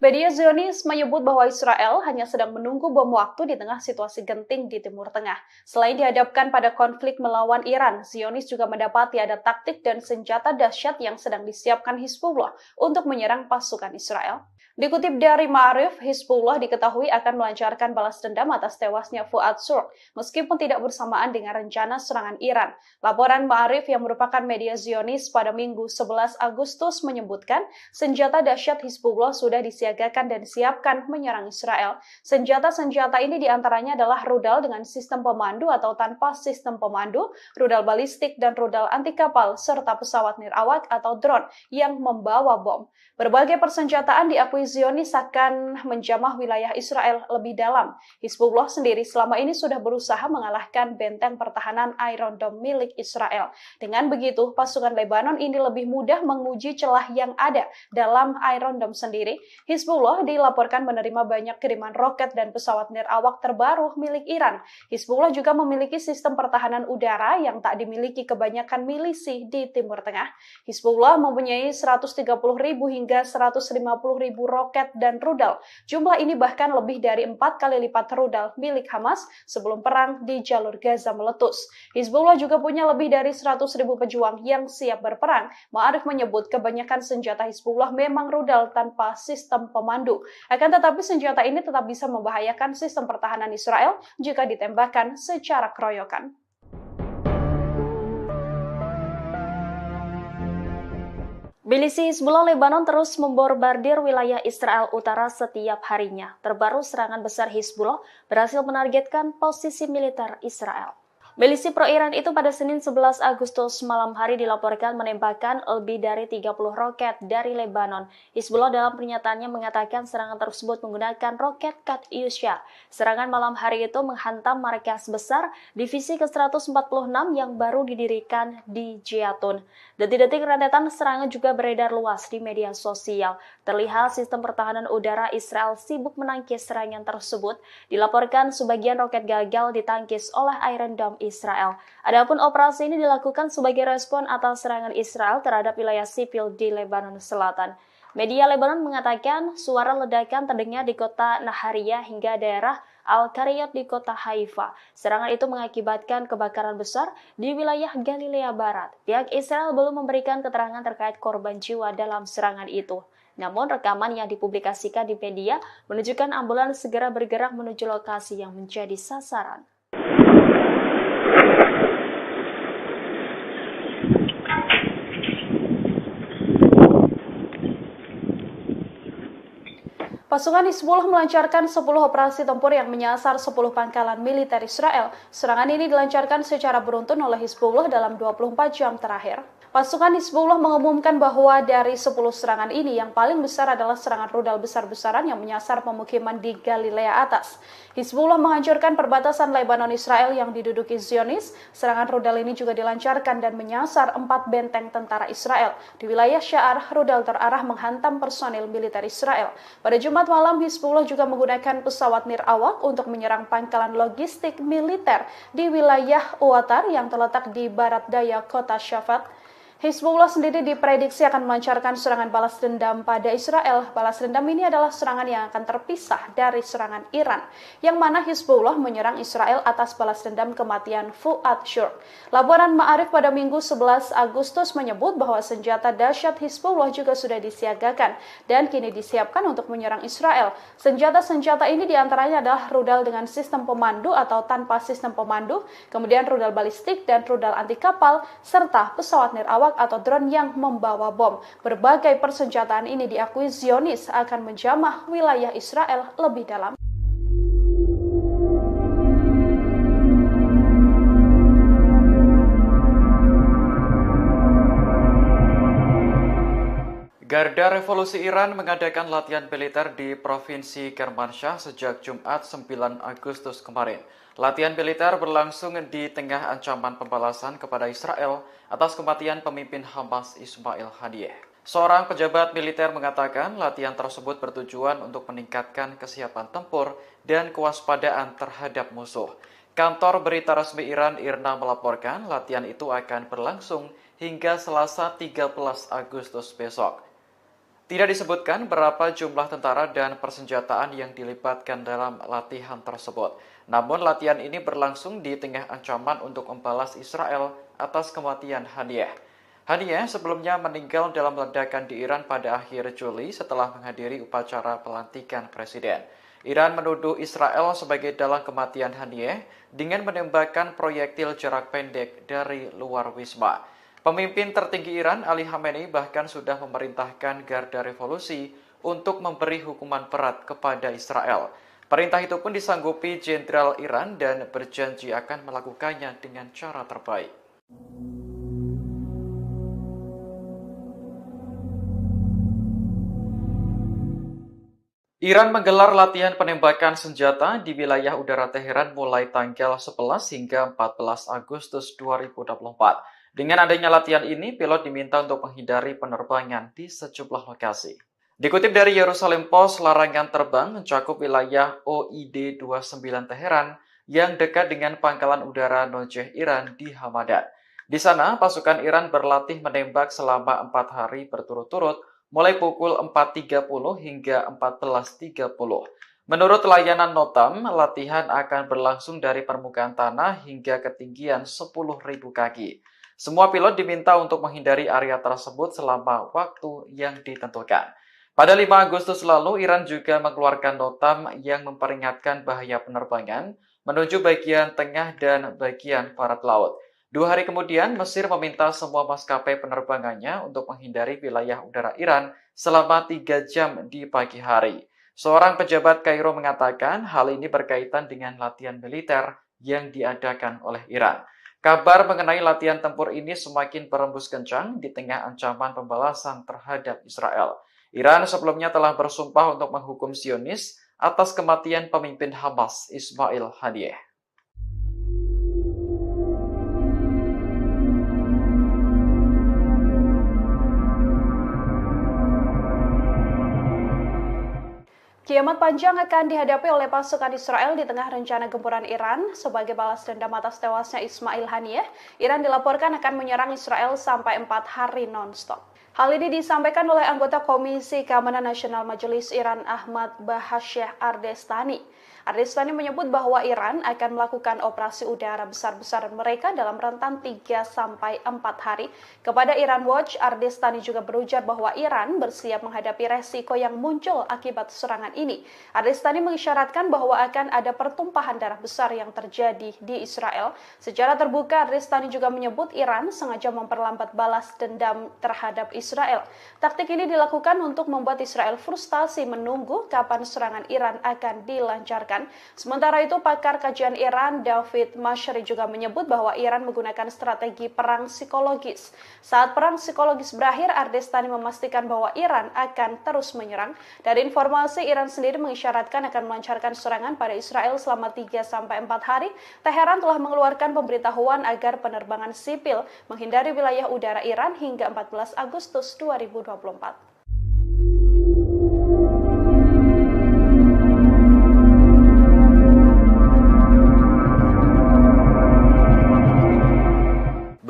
Media Zionis menyebut bahwa Israel hanya sedang menunggu bom waktu di tengah situasi genting di Timur Tengah. Selain dihadapkan pada konflik melawan Iran, Zionis juga mendapati ada taktik dan senjata dahsyat yang sedang disiapkan Hizbullah untuk menyerang pasukan Israel. Dikutip dari Ma'arif, Hizbullah diketahui akan melancarkan balas dendam atas tewasnya Fuad Shukar, meskipun tidak bersamaan dengan rencana serangan Iran. Laporan Ma'arif yang merupakan media Zionis pada Minggu 11 Agustus menyebutkan senjata dahsyat Hizbullah sudah disiagakan dan disiapkan menyerang Israel. Senjata-senjata ini diantaranya adalah rudal dengan sistem pemandu atau tanpa sistem pemandu, rudal balistik dan rudal anti kapal, serta pesawat nirawak atau drone yang membawa bom. Berbagai persenjataan diakui Zionis akan menjamah wilayah Israel lebih dalam. Hizbullah sendiri selama ini sudah berusaha mengalahkan benteng pertahanan Iron Dome milik Israel. Dengan begitu, pasukan Lebanon ini lebih mudah menguji celah yang ada dalam Iron Dome sendiri. Hizbullah dilaporkan menerima banyak kiriman roket dan pesawat nirawak terbaru milik Iran. Hizbullah juga memiliki sistem pertahanan udara yang tak dimiliki kebanyakan milisi di Timur Tengah. Hizbullah mempunyai 130.000 hingga 150.000 roket dan rudal. Jumlah ini bahkan lebih dari 4 kali lipat rudal milik Hamas sebelum perang di jalur Gaza meletus. Hizbullah juga punya lebih dari 100.000 pejuang yang siap berperang. Ma'arif menyebut kebanyakan senjata Hizbullah memang rudal tanpa sistem pemandu. Akan tetapi senjata ini tetap bisa membahayakan sistem pertahanan Israel jika ditembakkan secara keroyokan. Milisi Hizbullah Lebanon terus membombardir wilayah Israel Utara setiap harinya. Terbaru serangan besar Hizbullah berhasil menargetkan posisi militer Israel. Milisi pro-Iran itu pada Senin 11 Agustus malam hari dilaporkan menembakkan lebih dari 30 roket dari Lebanon. Hizbullah dalam pernyataannya mengatakan serangan tersebut menggunakan roket Katyusha. Serangan malam hari itu menghantam markas besar divisi ke-146 yang baru didirikan di Jatun. Detik-detik rentetan serangan juga beredar luas di media sosial. Terlihat sistem pertahanan udara Israel sibuk menangkis serangan tersebut. Dilaporkan sebagian roket gagal ditangkis oleh Iron Dome Israel. Adapun operasi ini dilakukan sebagai respon atas serangan Israel terhadap wilayah sipil di Lebanon Selatan. Media Lebanon mengatakan suara ledakan terdengar di kota Nahariyah hingga daerah Al-Qariyat di kota Haifa. Serangan itu mengakibatkan kebakaran besar di wilayah Galilea Barat. Pihak Israel belum memberikan keterangan terkait korban jiwa dalam serangan itu. Namun rekaman yang dipublikasikan di media menunjukkan ambulans segera bergerak menuju lokasi yang menjadi sasaran. Pasukan Hizbullah melancarkan 10 operasi tempur yang menyasar 10 pangkalan militer Israel. Serangan ini dilancarkan secara beruntun oleh Hizbullah dalam 24 jam terakhir. Pasukan Hizbullah mengumumkan bahwa dari 10 serangan ini yang paling besar adalah serangan rudal besar-besaran yang menyasar pemukiman di Galilea Atas. Hizbullah menghancurkan perbatasan Lebanon Israel yang diduduki Zionis. Serangan rudal ini juga dilancarkan dan menyasar 4 benteng tentara Israel. Di wilayah Sya'ar, rudal terarah menghantam personil militer Israel. Pada Jumat malam, Hizbullah juga menggunakan pesawat nirawak untuk menyerang pangkalan logistik militer di wilayah Uwatar yang terletak di barat daya kota Shafat. Hizbullah sendiri diprediksi akan melancarkan serangan balas dendam pada Israel. Balas dendam ini adalah serangan yang akan terpisah dari serangan Iran, yang mana Hizbullah menyerang Israel atas balas dendam kematian Fuad Shurq. Laporan Ma'arif pada Minggu 11 Agustus menyebut bahwa senjata dahsyat Hizbullah juga sudah disiagakan dan kini disiapkan untuk menyerang Israel. Senjata-senjata ini diantaranya adalah rudal dengan sistem pemandu atau tanpa sistem pemandu, kemudian rudal balistik dan rudal anti kapal, serta pesawat nirawak atau drone yang membawa bom. Berbagai persenjataan ini diakui Zionis akan menjamah wilayah Israel lebih dalam. Garda Revolusi Iran mengadakan latihan militer di Provinsi Kermanshah sejak Jumat 9 Agustus kemarin. Latihan militer berlangsung di tengah ancaman pembalasan kepada Israel atas kematian pemimpin Hamas Ismail Haniyeh. Seorang pejabat militer mengatakan latihan tersebut bertujuan untuk meningkatkan kesiapan tempur dan kewaspadaan terhadap musuh. Kantor berita resmi Iran IRNA melaporkan latihan itu akan berlangsung hingga Selasa 13 Agustus besok. Tidak disebutkan berapa jumlah tentara dan persenjataan yang dilibatkan dalam latihan tersebut. Namun latihan ini berlangsung di tengah ancaman untuk membalas Israel atas kematian Haniyeh. Haniyeh sebelumnya meninggal dalam ledakan di Iran pada akhir Juli setelah menghadiri upacara pelantikan presiden. Iran menuduh Israel sebagai dalang kematian Haniyeh dengan menembakkan proyektil jarak pendek dari luar wisma. Pemimpin tertinggi Iran, Ali Khamenei, bahkan sudah memerintahkan Garda Revolusi untuk memberi hukuman berat kepada Israel. Perintah itu pun disanggupi Jenderal Iran dan berjanji akan melakukannya dengan cara terbaik. Iran menggelar latihan penembakan senjata di wilayah udara Teheran mulai tanggal 11 hingga 14 Agustus 2024. Dengan adanya latihan ini, pilot diminta untuk menghindari penerbangan di sejumlah lokasi. Dikutip dari Yerusalem Post, larangan terbang mencakup wilayah OID 29 Teheran yang dekat dengan pangkalan udara Nojeh Iran di Hamadan. Di sana, pasukan Iran berlatih menembak selama 4 hari berturut-turut, mulai pukul 4.30 hingga 14.30. Menurut layanan Notam, latihan akan berlangsung dari permukaan tanah hingga ketinggian 10.000 kaki. Semua pilot diminta untuk menghindari area tersebut selama waktu yang ditentukan. Pada 5 Agustus lalu, Iran juga mengeluarkan notam yang memperingatkan bahaya penerbangan menuju bagian tengah dan bagian barat laut. 2 hari kemudian, Mesir meminta semua maskapai penerbangannya untuk menghindari wilayah udara Iran selama 3 jam di pagi hari. Seorang pejabat Kairo mengatakan hal ini berkaitan dengan latihan militer yang diadakan oleh Iran. Kabar mengenai latihan tempur ini semakin berembus kencang di tengah ancaman pembalasan terhadap Israel. Iran sebelumnya telah bersumpah untuk menghukum Zionis atas kematian pemimpin Hamas Ismail Haniyeh. Kiamat panjang akan dihadapi oleh pasukan Israel di tengah rencana gempuran Iran. Sebagai balas dendam atas tewasnya Ismail Haniyeh, Iran dilaporkan akan menyerang Israel sampai 4 hari non-stop. Hal ini disampaikan oleh anggota Komisi Keamanan Nasional Majelis Iran Ahmad Bahasyeh Ardestani. Ardestani menyebut bahwa Iran akan melakukan operasi udara besar-besaran mereka dalam rentan 3-4 hari. Kepada Iran Watch, Ardestani juga berujar bahwa Iran bersiap menghadapi resiko yang muncul akibat serangan ini. Ardestani mengisyaratkan bahwa akan ada pertumpahan darah besar yang terjadi di Israel. Secara terbuka, Ardestani juga menyebut Iran sengaja memperlambat balas dendam terhadap Israel. Taktik ini dilakukan untuk membuat Israel frustasi menunggu kapan serangan Iran akan dilancarkan. Sementara itu, pakar kajian Iran David Mashri juga menyebut bahwa Iran menggunakan strategi perang psikologis. Saat perang psikologis berakhir, Ardestani memastikan bahwa Iran akan terus menyerang. Dari informasi, Iran sendiri mengisyaratkan akan melancarkan serangan pada Israel selama 3-4 hari. Teheran telah mengeluarkan pemberitahuan agar penerbangan sipil menghindari wilayah udara Iran hingga 14 Agustus 2024.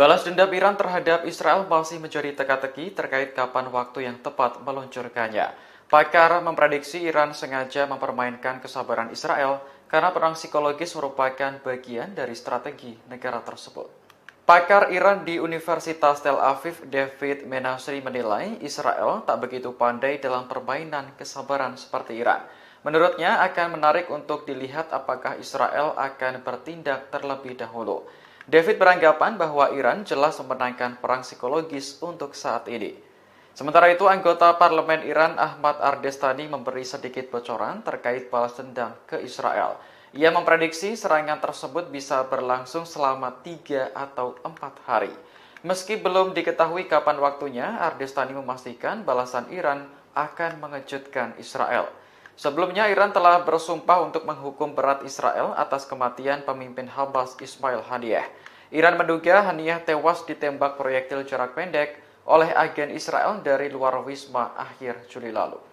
Balas dendam Iran terhadap Israel masih menjadi teka-teki terkait kapan waktu yang tepat meluncurkannya. Pakar memprediksi Iran sengaja mempermainkan kesabaran Israel karena perang psikologis merupakan bagian dari strategi negara tersebut. Pakar Iran di Universitas Tel Aviv, David Menasri menilai Israel tak begitu pandai dalam permainan kesabaran seperti Iran. Menurutnya akan menarik untuk dilihat apakah Israel akan bertindak terlebih dahulu. David beranggapan bahwa Iran jelas memenangkan perang psikologis untuk saat ini. Sementara itu, anggota parlemen Iran Ahmad Ardestani memberi sedikit bocoran terkait balas dendam ke Israel. Ia memprediksi serangan tersebut bisa berlangsung selama 3 atau 4 hari. Meski belum diketahui kapan waktunya, Ardestani memastikan balasan Iran akan mengejutkan Israel. Sebelumnya, Iran telah bersumpah untuk menghukum berat Israel atas kematian pemimpin Hamas Ismail Haniyeh. Iran menduga Haniyeh tewas ditembak proyektil jarak pendek oleh agen Israel dari luar wisma akhir Juli lalu.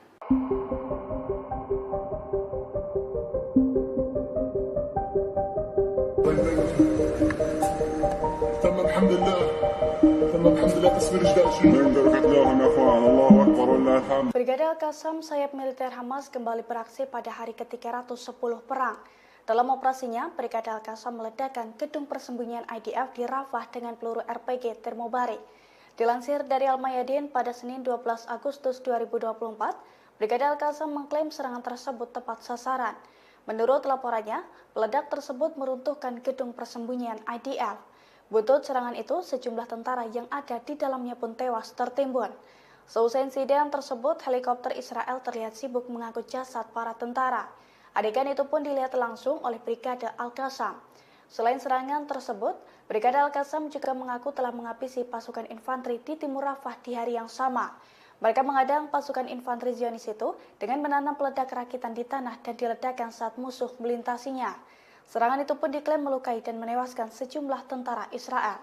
Brigade Al-Qassam, sayap militer Hamas, kembali beraksi pada hari ke-310 perang. Dalam operasinya, Brigade Al-Qassam meledakkan gedung persembunyian IDF di Rafah dengan peluru RPG termobarik. Dilansir dari Al-Mayadin pada Senin 12 Agustus 2024, Brigade Al-Qassam mengklaim serangan tersebut tepat sasaran. Menurut laporannya, peledak tersebut meruntuhkan gedung persembunyian IDF. Buntut serangan itu, sejumlah tentara yang ada di dalamnya pun tewas tertimbun. Seusai insiden tersebut, helikopter Israel terlihat sibuk mengangkut jasad para tentara. Adegan itu pun dilihat langsung oleh Brigade Al-Qassam. Selain serangan tersebut, Brigade Al-Qassam juga mengaku telah menghabisi pasukan infanteri di timur Rafah di hari yang sama. Mereka mengadang pasukan infanteri Zionis itu dengan menanam peledak rakitan di tanah dan diledakkan saat musuh melintasinya. Serangan itu pun diklaim melukai dan menewaskan sejumlah tentara Israel.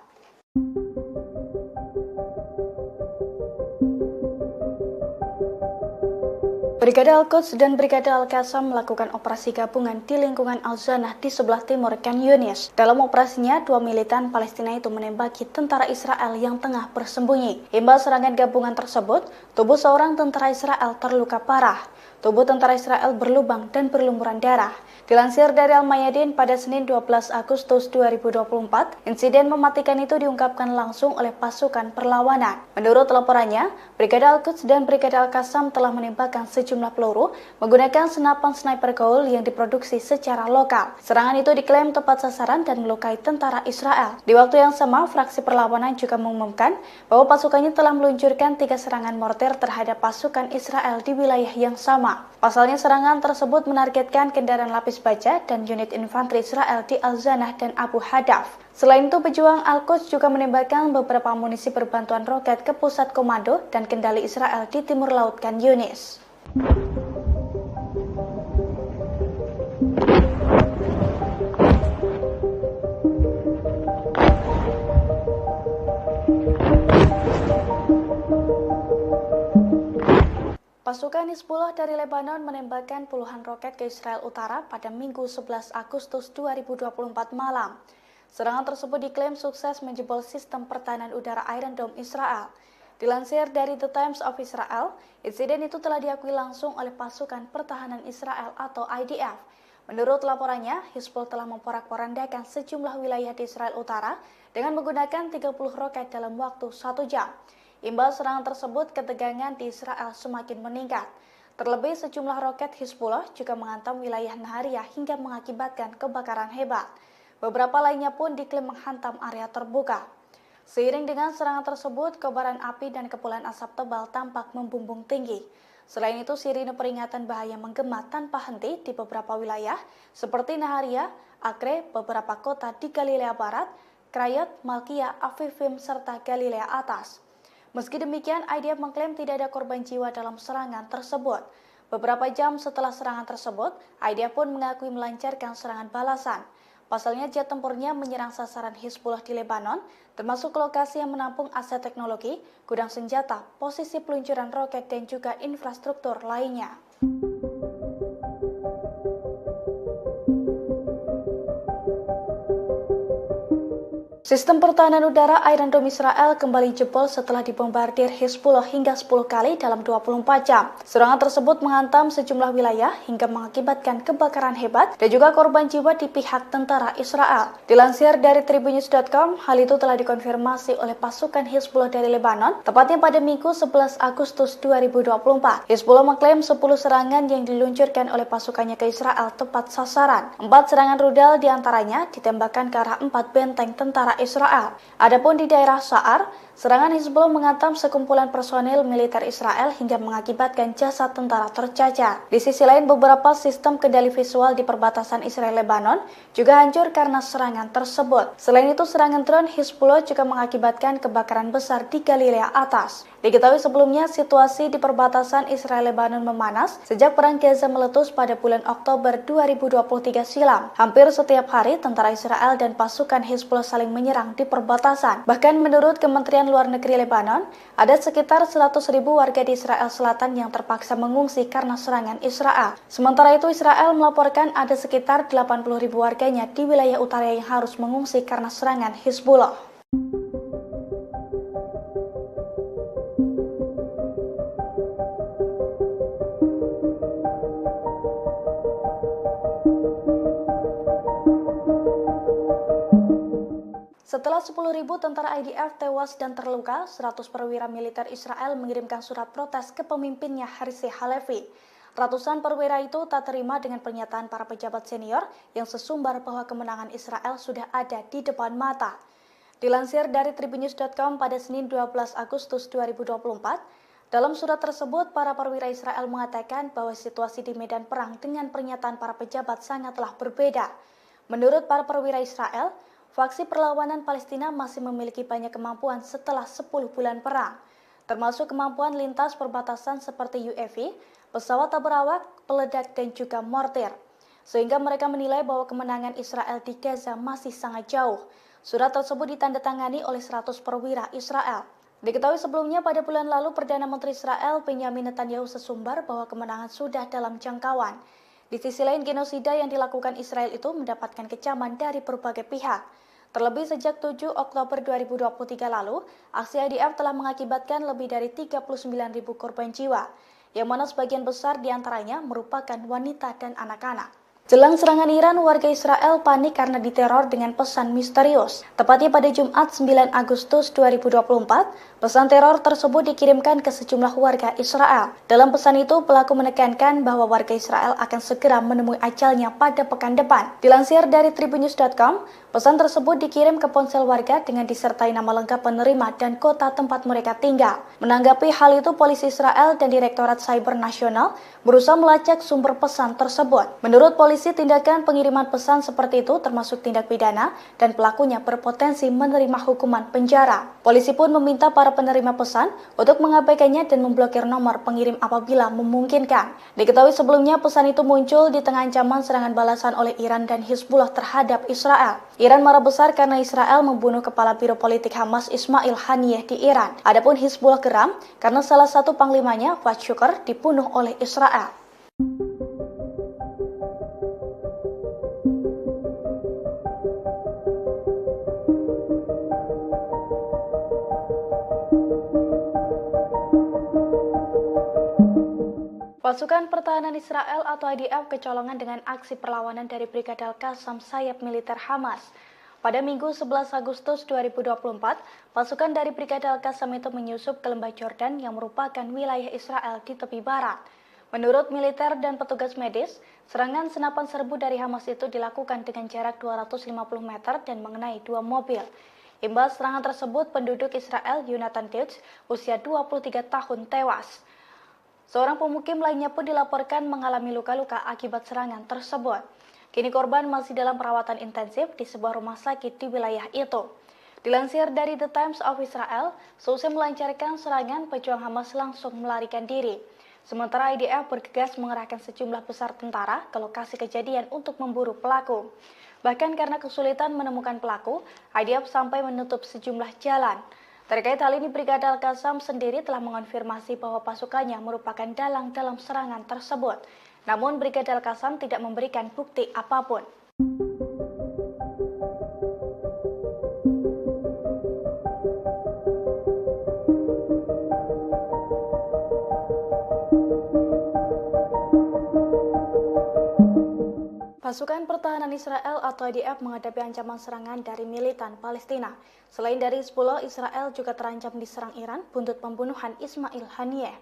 Brigade Al-Quds dan Brigade Al-Qassam melakukan operasi gabungan di lingkungan Al-Zanah di sebelah timur Khan Yunis. Dalam operasinya, 2 militan Palestina itu menembaki tentara Israel yang tengah bersembunyi. Imbas serangan gabungan tersebut, tubuh seorang tentara Israel terluka parah. Tubuh tentara Israel berlubang dan berlumuran darah. Dilansir dari Al-Mayadin pada Senin 12 Agustus 2024, insiden mematikan itu diungkapkan langsung oleh pasukan perlawanan. Menurut laporannya, Brigade Al-Quds dan Brigade Al-Qassam telah menembakkan sejumlah peluru menggunakan senapan sniper gaul yang diproduksi secara lokal. Serangan itu diklaim tepat sasaran dan melukai tentara Israel. Di waktu yang sama, fraksi perlawanan juga mengumumkan bahwa pasukannya telah meluncurkan 3 serangan mortir terhadap pasukan Israel di wilayah yang sama. Pasalnya, serangan tersebut menargetkan kendaraan lapis baja dan unit infanteri Israel di Al-Zanah dan Abu Hadaf. Selain itu, pejuang Al-Quds juga menembakkan beberapa amunisi berbantuan roket ke pusat komando dan kendali Israel di timur laut Khan Yunis. Pasukan Hizbullah dari Lebanon menembakkan puluhan roket ke Israel Utara pada Minggu 11 Agustus 2024 malam. Serangan tersebut diklaim sukses menjebol sistem pertahanan udara Iron Dome Israel. Dilansir dari The Times of Israel, insiden itu telah diakui langsung oleh pasukan pertahanan Israel atau IDF. Menurut laporannya, Hizbullah telah memporak-porandakan sejumlah wilayah di Israel Utara dengan menggunakan 30 roket dalam waktu 1 jam. Imbas serangan tersebut, ketegangan di Israel semakin meningkat. Terlebih, sejumlah roket Hizbullah juga menghantam wilayah Nahariya hingga mengakibatkan kebakaran hebat. Beberapa lainnya pun diklaim menghantam area terbuka. Seiring dengan serangan tersebut, kobaran api dan kepulan asap tebal tampak membumbung tinggi. Selain itu, sirine peringatan bahaya menggema tanpa henti di beberapa wilayah seperti Nahariya, Acre, beberapa kota di Galilea Barat, Krayot, Malkia, Afifim, serta Galilea Atas. Meski demikian, IDF mengklaim tidak ada korban jiwa dalam serangan tersebut. Beberapa jam setelah serangan tersebut, IDF pun mengakui melancarkan serangan balasan. Pasalnya, jet tempurnya menyerang sasaran Hizbullah di Lebanon, termasuk lokasi yang menampung aset teknologi, gudang senjata, posisi peluncuran roket, dan juga infrastruktur lainnya. Sistem pertahanan udara Iron Dome Israel kembali jebol setelah dibombardir Hizbullah hingga 10 kali dalam 24 jam. Serangan tersebut menghantam sejumlah wilayah hingga mengakibatkan kebakaran hebat dan juga korban jiwa di pihak tentara Israel. Dilansir dari Tribunnews.com, hal itu telah dikonfirmasi oleh pasukan Hizbullah dari Lebanon, tepatnya pada Minggu 11 Agustus 2024. Hizbullah mengklaim 10 serangan yang diluncurkan oleh pasukannya ke Israel tepat sasaran. 4 serangan rudal diantaranya ditembakkan ke arah 4 benteng tentara Israel. Adapun di daerah Sa'ar, serangan Hizbullah menghantam sekumpulan personil militer Israel hingga mengakibatkan jasad tentara tercacar. Di sisi lain, beberapa sistem kendali visual di perbatasan Israel-Lebanon juga hancur karena serangan tersebut. Selain itu, serangan drone Hizbullah juga mengakibatkan kebakaran besar di Galilea Atas. Diketahui sebelumnya, situasi di perbatasan Israel-Lebanon memanas sejak perang Gaza meletus pada bulan Oktober 2023 silam. Hampir setiap hari, tentara Israel dan pasukan Hizbullah saling menyerang di perbatasan. Bahkan menurut Kementerian Luar Negeri Lebanon, ada sekitar 100.000 warga di Israel Selatan yang terpaksa mengungsi karena serangan Israel. Sementara itu, Israel melaporkan ada sekitar 80.000 warganya di wilayah utara yang harus mengungsi karena serangan Hizbullah. Setelah 10.000 tentara IDF tewas dan terluka, 100 perwira militer Israel mengirimkan surat protes ke pemimpinnya Herzi Halevi. Ratusan perwira itu tak terima dengan pernyataan para pejabat senior yang sesumbar bahwa kemenangan Israel sudah ada di depan mata. Dilansir dari Tribunnews.com pada Senin 12 Agustus 2024, dalam surat tersebut para perwira Israel mengatakan bahwa situasi di medan perang dengan pernyataan para pejabat sangatlah berbeda. Menurut para perwira Israel, faksi perlawanan Palestina masih memiliki banyak kemampuan setelah 10 bulan perang, termasuk kemampuan lintas perbatasan seperti UAV, pesawat tak berawak, peledak, dan juga mortir. Sehingga mereka menilai bahwa kemenangan Israel di Gaza masih sangat jauh. Surat tersebut ditandatangani oleh 100 perwira Israel. Diketahui sebelumnya pada bulan lalu Perdana Menteri Israel Benjamin Netanyahu sesumbar bahwa kemenangan sudah dalam jangkauan. Di sisi lain, genosida yang dilakukan Israel itu mendapatkan kecaman dari berbagai pihak. Terlebih sejak 7 Oktober 2023 lalu, aksi IDF telah mengakibatkan lebih dari 39.000 korban jiwa, yang mana sebagian besar diantaranya merupakan wanita dan anak-anak. Jelang serangan Iran, warga Israel panik karena diteror dengan pesan misterius. Tepatnya pada Jumat 9 Agustus 2024, pesan teror tersebut dikirimkan ke sejumlah warga Israel. Dalam pesan itu, pelaku menekankan bahwa warga Israel akan segera menemui ajalnya pada pekan depan. Dilansir dari Tribunnews.com, pesan tersebut dikirim ke ponsel warga dengan disertai nama lengkap penerima dan kota tempat mereka tinggal. Menanggapi hal itu, polisi Israel dan Direktorat Cyber Nasional berusaha melacak sumber pesan tersebut. Menurut polisi, tindakan pengiriman pesan seperti itu termasuk tindak pidana dan pelakunya berpotensi menerima hukuman penjara. Polisi pun meminta para penerima pesan untuk mengabaikannya dan memblokir nomor pengirim apabila memungkinkan. Diketahui sebelumnya pesan itu muncul di tengah ancaman serangan balasan oleh Iran dan Hizbullah terhadap Israel. Iran marah besar karena Israel membunuh kepala biro politik Hamas Ismail Haniyeh di Iran. Adapun Hizbullah geram karena salah satu panglimanya, Fuad Shukr, dibunuh oleh Israel. Pasukan Pertahanan Israel atau IDF kecolongan dengan aksi perlawanan dari Brigade Al-Qassam sayap militer Hamas. Pada Minggu 11 Agustus 2024, pasukan dari Brigade Al-Qassam itu menyusup ke lembah Jordan yang merupakan wilayah Israel di tepi barat. Menurut militer dan petugas medis, serangan senapan serbu dari Hamas itu dilakukan dengan jarak 250 meter dan mengenai 2 mobil. Imbas serangan tersebut, penduduk Israel Yonatan Deutsch, usia 23 tahun, tewas. Seorang pemukim lainnya pun dilaporkan mengalami luka-luka akibat serangan tersebut. Kini korban masih dalam perawatan intensif di sebuah rumah sakit di wilayah itu. Dilansir dari The Times of Israel, seusai melancarkan serangan, pejuang Hamas langsung melarikan diri. Sementara IDF bergegas mengerahkan sejumlah besar tentara ke lokasi kejadian untuk memburu pelaku. Bahkan karena kesulitan menemukan pelaku, IDF sampai menutup sejumlah jalan. Terkait hal ini, Brigade Al-Qassam sendiri telah mengonfirmasi bahwa pasukannya merupakan dalang dalam serangan tersebut. Namun, Brigade Al-Qassam tidak memberikan bukti apapun. Pasukan pertahanan Israel atau IDF menghadapi ancaman serangan dari militan Palestina. Selain dari Hizbullah, Israel juga terancam diserang Iran buntut pembunuhan Ismail Haniyeh.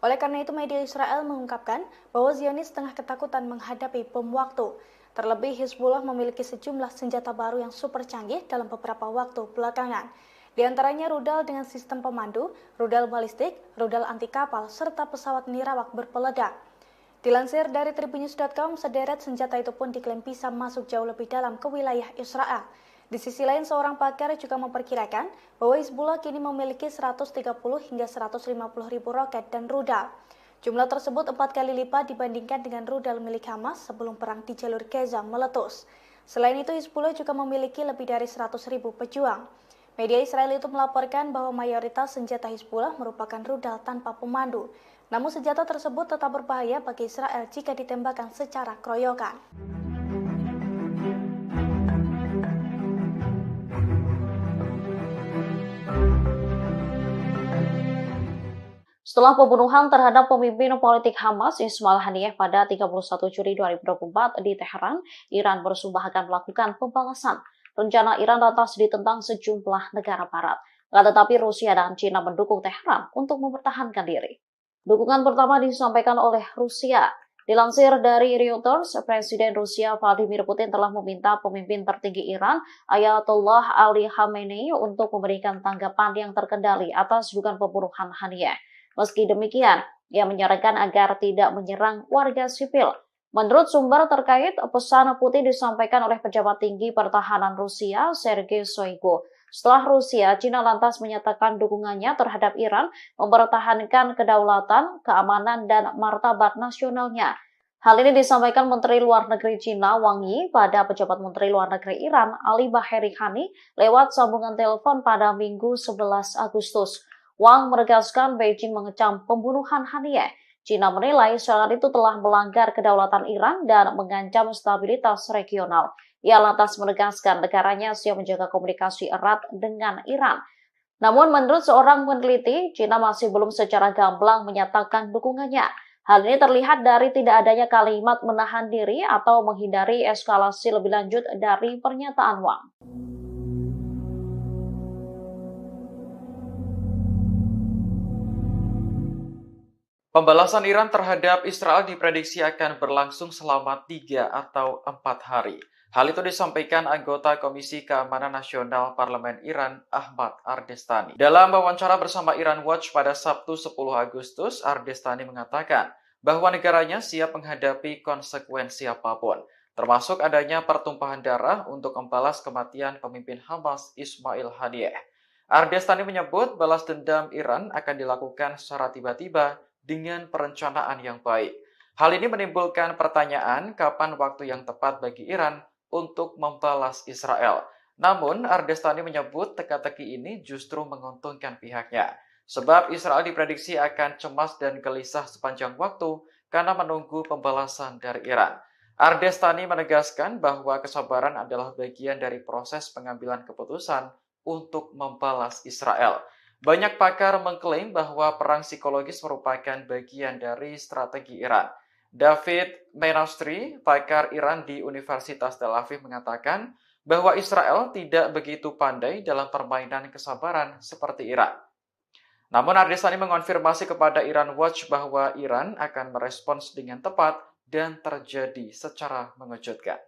Oleh karena itu, media Israel mengungkapkan bahwa Zionis tengah ketakutan menghadapi bom waktu. Terlebih, Hizbullah memiliki sejumlah senjata baru yang super canggih dalam beberapa waktu belakangan. Di antaranya rudal dengan sistem pemandu, rudal balistik, rudal anti kapal, serta pesawat nirawak berpeledak. Dilansir dari tribunnews.com, sederet senjata itu pun diklaim bisa masuk jauh lebih dalam ke wilayah Israel. Di sisi lain, seorang pakar juga memperkirakan bahwa Hizbullah kini memiliki 130 hingga 150 ribu roket dan rudal. Jumlah tersebut 4 kali lipat dibandingkan dengan rudal milik Hamas sebelum perang di jalur Gaza meletus. Selain itu, Hizbullah juga memiliki lebih dari 100 ribu pejuang. Media Israel itu melaporkan bahwa mayoritas senjata Hizbullah merupakan rudal tanpa pemandu. Namun senjata tersebut tetap berbahaya bagi Israel jika ditembakkan secara keroyokan. Setelah pembunuhan terhadap pemimpin politik Hamas Ismail Haniyeh pada 31 Juli 2024 di Teheran, Iran bersumpah akan melakukan pembalasan. Rencana Iran lantas ditentang sejumlah negara barat. Tetapi Rusia dan China mendukung Teheran untuk mempertahankan diri. Dukungan pertama disampaikan oleh Rusia. Dilansir dari Reuters, Presiden Rusia Vladimir Putin telah meminta pemimpin tertinggi Iran, Ayatollah Ali Khamenei, untuk memberikan tanggapan yang terkendali atas dugaan pembunuhan Haniyeh. Meski demikian, ia menyarankan agar tidak menyerang warga sipil. Menurut sumber terkait, pesan Putin disampaikan oleh pejabat tinggi pertahanan Rusia, Sergei Shoigu. Setelah Rusia, China lantas menyatakan dukungannya terhadap Iran mempertahankan kedaulatan, keamanan, dan martabat nasionalnya. Hal ini disampaikan Menteri Luar Negeri China Wang Yi pada pejabat Menteri Luar Negeri Iran Ali Baheri Khani lewat sambungan telepon pada Minggu 11 Agustus. Wang menegaskan Beijing mengecam pembunuhan Haniyeh. China menilai serangan itu telah melanggar kedaulatan Iran dan mengancam stabilitas regional. Ia lantas menegaskan negaranya siap menjaga komunikasi erat dengan Iran. Namun menurut seorang peneliti, China masih belum secara gamblang menyatakan dukungannya. Hal ini terlihat dari tidak adanya kalimat menahan diri atau menghindari eskalasi lebih lanjut dari pernyataan Wang. Pembalasan Iran terhadap Israel diprediksi akan berlangsung selama 3 atau 4 hari. Hal itu disampaikan anggota Komisi Keamanan Nasional Parlemen Iran, Ahmad Ardestani. Dalam wawancara bersama Iran Watch pada Sabtu 10 Agustus, Ardestani mengatakan bahwa negaranya siap menghadapi konsekuensi apapun, termasuk adanya pertumpahan darah untuk membalas kematian pemimpin Hamas Ismail Haniyeh. Ardestani menyebut balas dendam Iran akan dilakukan secara tiba-tiba dengan perencanaan yang baik. Hal ini menimbulkan pertanyaan kapan waktu yang tepat bagi Iran untuk membalas Israel. Namun, Ardestani menyebut teka-teki ini justru menguntungkan pihaknya, sebab Israel diprediksi akan cemas dan gelisah sepanjang waktu karena menunggu pembalasan dari Iran. Ardestani menegaskan bahwa kesabaran adalah bagian dari proses pengambilan keputusan untuk membalas Israel. Banyak pakar mengklaim bahwa perang psikologis merupakan bagian dari strategi Iran. David Menastri, pakar Iran di Universitas Tel Aviv, mengatakan bahwa Israel tidak begitu pandai dalam permainan kesabaran seperti Iran. Namun Ardestani mengonfirmasi kepada Iran Watch bahwa Iran akan merespons dengan tepat dan terjadi secara mengejutkan.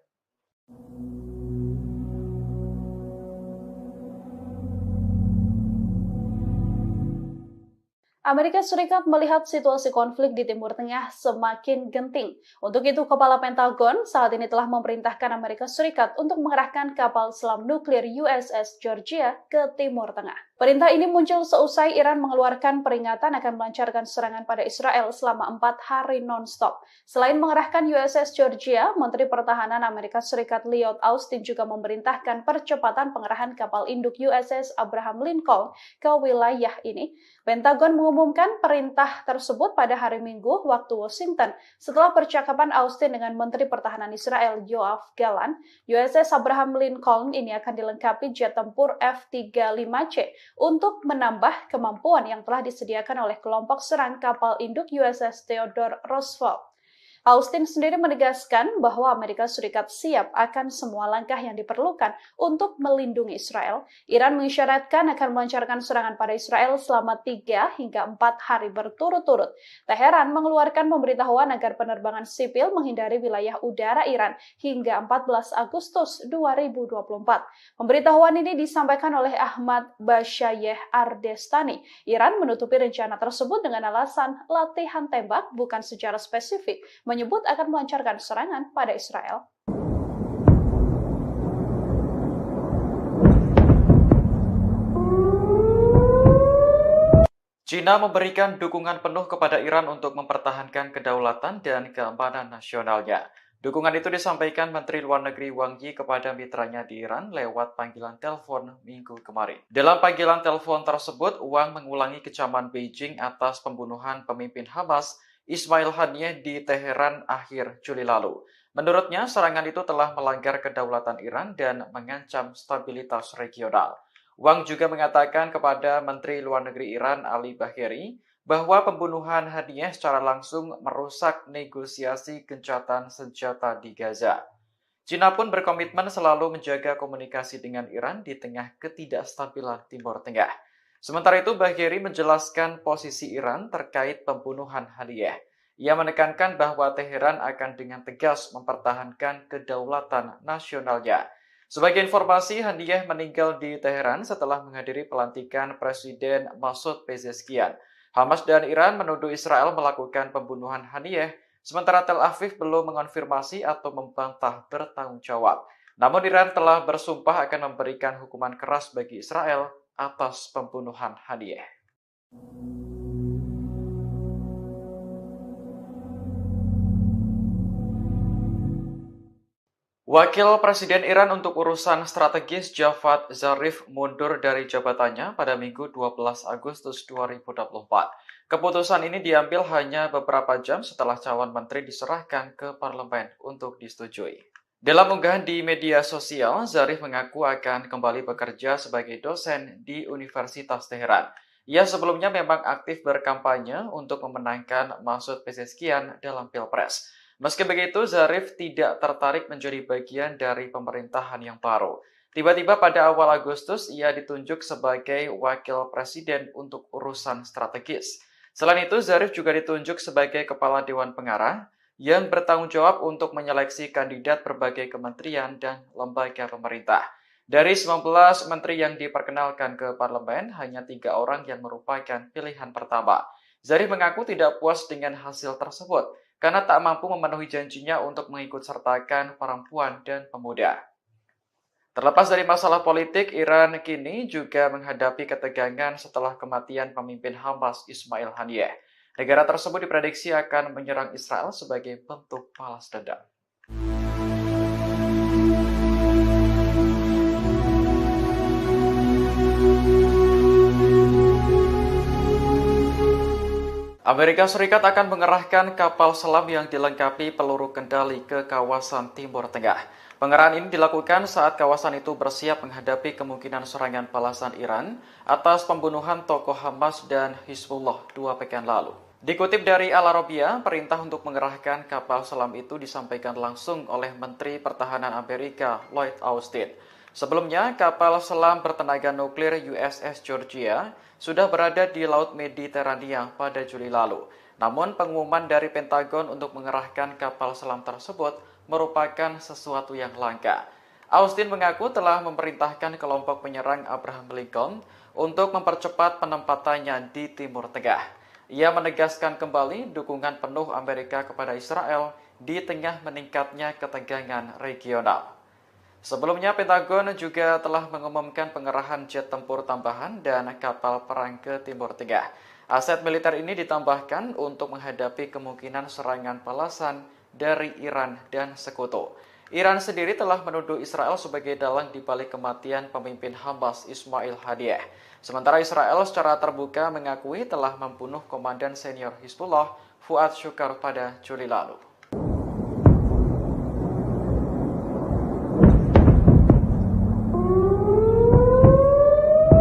Amerika Serikat melihat situasi konflik di Timur Tengah semakin genting. Untuk itu, Kepala Pentagon saat ini telah memerintahkan Amerika Serikat untuk mengerahkan kapal selam nuklir USS Georgia ke Timur Tengah. Perintah ini muncul seusai Iran mengeluarkan peringatan akan melancarkan serangan pada Israel selama 4 hari non-stop. Selain mengerahkan USS Georgia, Menteri Pertahanan Amerika Serikat Lloyd Austin juga memerintahkan percepatan pengerahan kapal induk USS Abraham Lincoln ke wilayah ini. Pentagon mengumumkan perintah tersebut pada hari Minggu waktu Washington setelah percakapan Austin dengan Menteri Pertahanan Israel Yoav Gallant. USS Abraham Lincoln ini akan dilengkapi jet tempur F-35C untuk menambah kemampuan yang telah disediakan oleh kelompok serang kapal induk USS Theodore Roosevelt. Austin sendiri menegaskan bahwa Amerika Serikat siap akan semua langkah yang diperlukan untuk melindungi Israel. Iran mengisyaratkan akan melancarkan serangan pada Israel selama 3 hingga 4 hari berturut-turut. Teheran mengeluarkan pemberitahuan agar penerbangan sipil menghindari wilayah udara Iran hingga 14 Agustus 2024. Pemberitahuan ini disampaikan oleh Ahmad Bashayeh Ardestani. Iran menutupi rencana tersebut dengan alasan latihan tembak bukan secara spesifik, menyebut akan melancarkan serangan pada Israel. China memberikan dukungan penuh kepada Iran untuk mempertahankan kedaulatan dan keamanan nasionalnya. Dukungan itu disampaikan Menteri Luar Negeri Wang Yi kepada mitranya di Iran lewat panggilan telepon minggu kemarin. Dalam panggilan telepon tersebut, Wang mengulangi kecaman Beijing atas pembunuhan pemimpin Hamas, Ismail Haniyeh di Teheran akhir Juli lalu. Menurutnya, serangan itu telah melanggar kedaulatan Iran dan mengancam stabilitas regional. Wang juga mengatakan kepada Menteri Luar Negeri Iran Ali Bagheri bahwa pembunuhan Haniyeh secara langsung merusak negosiasi gencatan senjata di Gaza. China pun berkomitmen selalu menjaga komunikasi dengan Iran di tengah ketidakstabilan Timur Tengah. Sementara itu, Bagheri menjelaskan posisi Iran terkait pembunuhan Haniyeh. Ia menekankan bahwa Teheran akan dengan tegas mempertahankan kedaulatan nasionalnya. Sebagai informasi, Haniyeh meninggal di Teheran setelah menghadiri pelantikan Presiden Masoud Pezeshkian. Hamas dan Iran menuduh Israel melakukan pembunuhan Haniyeh, sementara Tel Aviv belum mengonfirmasi atau membantah bertanggung jawab. Namun Iran telah bersumpah akan memberikan hukuman keras bagi Israel atas pembunuhan Haniyeh. Wakil Presiden Iran untuk urusan strategis Javad Zarif mundur dari jabatannya pada Minggu 12 Agustus 2024. Keputusan ini diambil hanya beberapa jam setelah calon menteri diserahkan ke parlemen untuk disetujui. Dalam unggahan di media sosial, Zarif mengaku akan kembali bekerja sebagai dosen di Universitas Teheran. Ia sebelumnya memang aktif berkampanye untuk memenangkan Masoud Pezeshkian dalam Pilpres. Meski begitu, Zarif tidak tertarik menjadi bagian dari pemerintahan yang baru. Tiba-tiba pada awal Agustus, ia ditunjuk sebagai wakil presiden untuk urusan strategis. Selain itu, Zarif juga ditunjuk sebagai kepala Dewan Pengarah yang bertanggung jawab untuk menyeleksi kandidat berbagai kementerian dan lembaga pemerintah. Dari 19 menteri yang diperkenalkan ke parlemen, hanya 3 orang yang merupakan pilihan pertama. Zarif mengaku tidak puas dengan hasil tersebut, karena tak mampu memenuhi janjinya untuk mengikutsertakan perempuan dan pemuda. Terlepas dari masalah politik, Iran kini juga menghadapi ketegangan setelah kematian pemimpin Hamas Ismail Haniyeh. Negara tersebut diprediksi akan menyerang Israel sebagai bentuk balas dendam. Amerika Serikat akan mengerahkan kapal selam yang dilengkapi peluru kendali ke kawasan Timur Tengah. Pengerahan ini dilakukan saat kawasan itu bersiap menghadapi kemungkinan serangan balasan Iran atas pembunuhan tokoh Hamas dan Hizbullah 2 pekan lalu. Dikutip dari Al Arabiya, perintah untuk mengerahkan kapal selam itu disampaikan langsung oleh Menteri Pertahanan Amerika Lloyd Austin. Sebelumnya, kapal selam bertenaga nuklir USS Georgia sudah berada di Laut Mediterania pada Juli lalu. Namun, pengumuman dari Pentagon untuk mengerahkan kapal selam tersebut merupakan sesuatu yang langka. Austin mengaku telah memerintahkan kelompok penyerang Abraham Lincoln untuk mempercepat penempatannya di Timur Tengah. Ia menegaskan kembali dukungan penuh Amerika kepada Israel di tengah meningkatnya ketegangan regional. Sebelumnya, Pentagon juga telah mengumumkan pengerahan jet tempur tambahan dan kapal perang ke Timur Tengah. Aset militer ini ditambahkan untuk menghadapi kemungkinan serangan balasan dari Iran dan sekutu. Iran sendiri telah menuduh Israel sebagai dalang di balik kematian pemimpin Hamas Ismail Haniyeh. Sementara Israel secara terbuka mengakui telah membunuh komandan senior Hizbullah Fuad Shukar pada Juli lalu.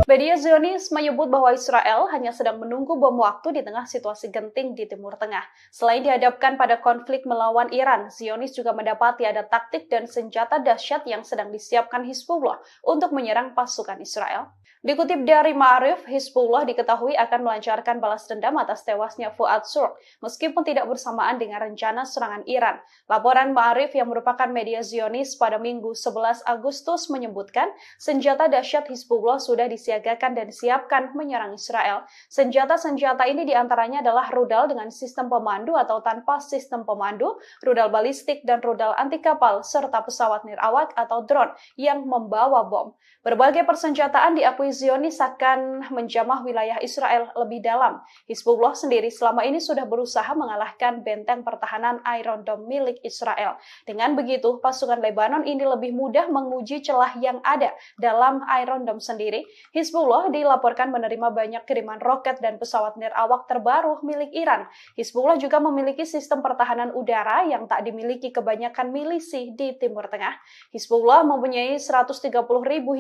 Media Zionis menyebut bahwa Israel hanya sedang menunggu bom waktu di tengah situasi genting di Timur Tengah. Selain dihadapkan pada konflik melawan Iran, Zionis juga mendapati ada taktik dan senjata dahsyat yang sedang disiapkan Hizbullah untuk menyerang pasukan Israel. Dikutip dari Ma'arif, Hizbullah diketahui akan melancarkan balas dendam atas tewasnya Fuad Shurq, meskipun tidak bersamaan dengan rencana serangan Iran. Laporan Ma'arif yang merupakan media Zionis pada Minggu 11 Agustus menyebutkan senjata dahsyat Hizbullah sudah disiagakan dan disiapkan menyerang Israel. Senjata-senjata ini diantaranya adalah rudal dengan sistem pemandu atau tanpa sistem pemandu, rudal balistik dan rudal anti kapal, serta pesawat nirawak atau drone yang membawa bom. Berbagai persenjataan diakui Zionis akan menjamah wilayah Israel lebih dalam. Hizbullah sendiri selama ini sudah berusaha mengalahkan benteng pertahanan Iron Dome milik Israel. Dengan begitu, pasukan Lebanon ini lebih mudah menguji celah yang ada dalam Iron Dome sendiri. Hizbullah dilaporkan menerima banyak kiriman roket dan pesawat nirawak terbaru milik Iran. Hizbullah juga memiliki sistem pertahanan udara yang tak dimiliki kebanyakan milisi di Timur Tengah. Hizbullah mempunyai 130.000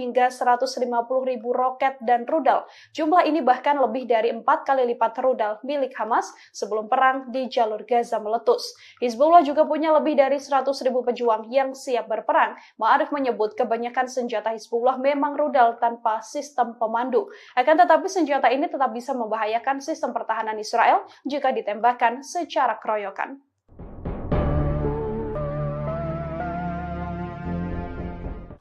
hingga 150.000 roket dan rudal. Jumlah ini bahkan lebih dari 4 kali lipat rudal milik Hamas sebelum perang di jalur Gaza meletus. Hizbullah juga punya lebih dari 100.000 pejuang yang siap berperang. Ma'arif menyebut kebanyakan senjata Hizbullah memang rudal tanpa sistem pemandu. Akan tetapi senjata ini tetap bisa membahayakan sistem pertahanan Israel jika ditembakkan secara keroyokan.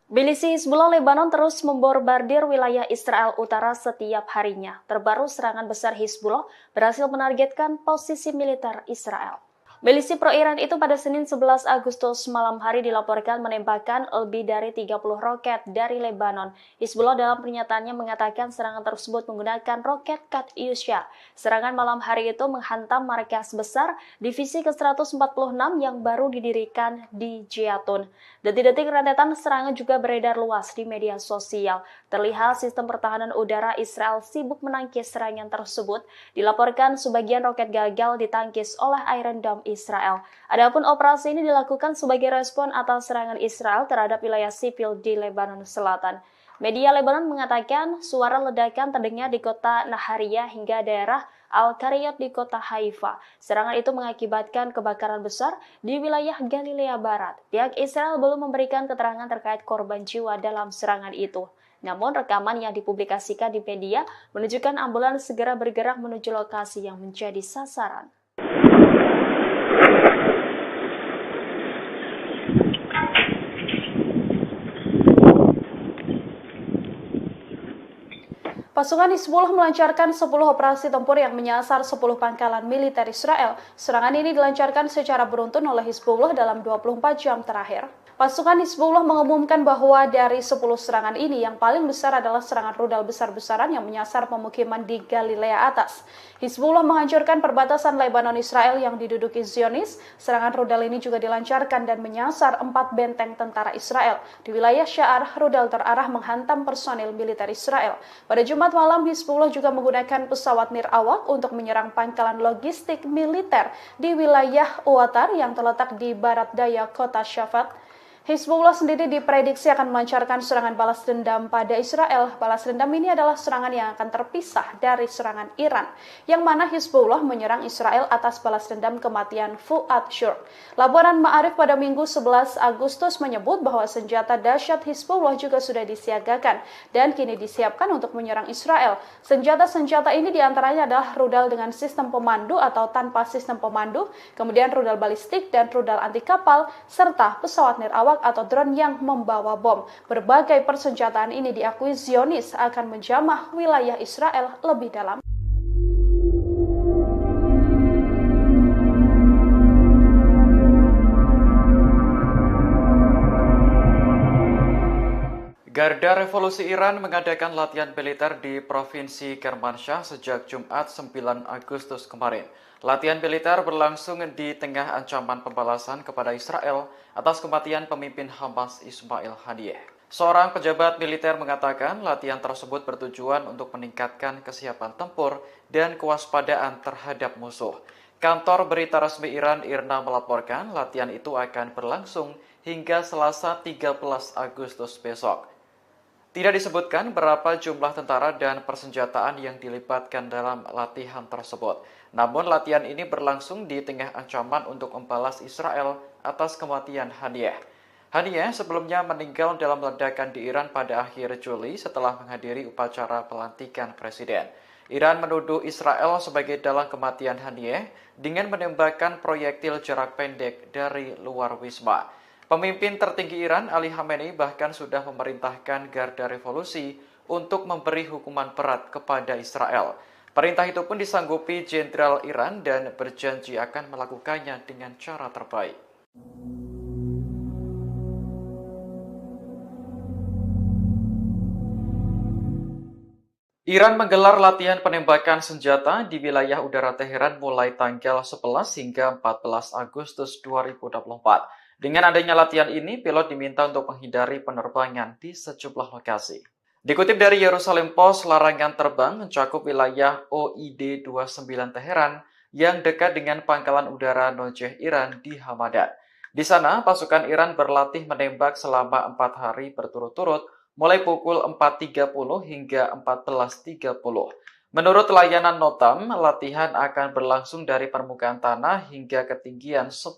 Milisi Hizbullah Lebanon terus membombardir wilayah Israel Utara setiap harinya. Terbaru serangan besar Hizbullah berhasil menargetkan posisi militer Israel. Milisi pro-Iran itu pada Senin 11 Agustus malam hari dilaporkan menembakkan lebih dari 30 roket dari Lebanon. Hizbullah dalam pernyataannya mengatakan serangan tersebut menggunakan roket Katyusha. Serangan malam hari itu menghantam markas besar divisi ke-146 yang baru didirikan di Jatun. Detik-detik rentetan serangan juga beredar luas di media sosial. Terlihat sistem pertahanan udara Israel sibuk menangkis serangan tersebut. Dilaporkan sebagian roket gagal ditangkis oleh Iron Dome Israel. Adapun operasi ini dilakukan sebagai respon atas serangan Israel terhadap wilayah sipil di Lebanon Selatan. Media Lebanon mengatakan suara ledakan terdengar di kota Nahariyah hingga daerah Al-Qariyat di kota Haifa. Serangan itu mengakibatkan kebakaran besar di wilayah Galilea Barat. Pihak Israel belum memberikan keterangan terkait korban jiwa dalam serangan itu. Namun rekaman yang dipublikasikan di media menunjukkan ambulans segera bergerak menuju lokasi yang menjadi sasaran. Pasukan Hizbullah melancarkan 10 operasi tempur yang menyasar 10 pangkalan militer Israel. Serangan ini dilancarkan secara beruntun oleh Hizbullah dalam 24 jam terakhir. Pasukan Hizbullah mengumumkan bahwa dari 10 serangan ini yang paling besar adalah serangan rudal besar-besaran yang menyasar pemukiman di Galilea Atas. Hizbullah menghancurkan perbatasan Lebanon Israel yang diduduki Zionis. Serangan rudal ini juga dilancarkan dan menyasar 4 benteng tentara Israel. Di wilayah Sya'ar, rudal terarah menghantam personil militer Israel. Pada Jumat malam, Hizbullah juga menggunakan pesawat nirawak untuk menyerang pangkalan logistik militer di wilayah Uwatar yang terletak di barat daya kota Shafat. Hizbullah sendiri diprediksi akan melancarkan serangan balas dendam pada Israel. Balas dendam ini adalah serangan yang akan terpisah dari serangan Iran, yang mana Hizbullah menyerang Israel atas balas dendam kematian Fuad Shurq. Laporan Ma'arif pada Minggu 11 Agustus menyebut bahwa senjata dahsyat Hizbullah juga sudah disiagakan dan kini disiapkan untuk menyerang Israel. Senjata-senjata ini diantaranya adalah rudal dengan sistem pemandu atau tanpa sistem pemandu, kemudian rudal balistik dan rudal anti kapal, serta pesawat nirawak atau drone yang membawa bom. Berbagai persenjataan ini diakui Zionis akan menjamah wilayah Israel lebih dalam. Garda Revolusi Iran mengadakan latihan militer di Provinsi Kermanshah sejak Jumat 9 Agustus kemarin. Latihan militer berlangsung di tengah ancaman pembalasan kepada Israel atas kematian pemimpin Hamas Ismail Haniyeh. Seorang pejabat militer mengatakan latihan tersebut bertujuan untuk meningkatkan kesiapan tempur dan kewaspadaan terhadap musuh. Kantor berita resmi Iran IRNA melaporkan latihan itu akan berlangsung hingga Selasa 13 Agustus besok. Tidak disebutkan berapa jumlah tentara dan persenjataan yang dilibatkan dalam latihan tersebut. Namun latihan ini berlangsung di tengah ancaman untuk membalas Israel atas kematian Haniyeh. Haniyeh sebelumnya meninggal dalam ledakan di Iran pada akhir Juli setelah menghadiri upacara pelantikan presiden. Iran menuduh Israel sebagai dalang kematian Haniyeh dengan menembakkan proyektil jarak pendek dari luar wisma. Pemimpin tertinggi Iran, Ali Khamenei, bahkan sudah memerintahkan Garda Revolusi untuk memberi hukuman berat kepada Israel. Perintah itu pun disanggupi Jenderal Iran dan berjanji akan melakukannya dengan cara terbaik. Iran menggelar latihan penembakan senjata di wilayah udara Teheran mulai tanggal 11 hingga 14 Agustus 2024. Dengan adanya latihan ini, pilot diminta untuk menghindari penerbangan di sejumlah lokasi. Dikutip dari Yerusalem Post, larangan terbang mencakup wilayah OID 29 Teheran yang dekat dengan pangkalan udara Nojeh Iran di Hamadan. Di sana, pasukan Iran berlatih menembak selama 4 hari berturut-turut, mulai pukul 4.30 hingga 14.30. Menurut layanan Notam, latihan akan berlangsung dari permukaan tanah hingga ketinggian 10.000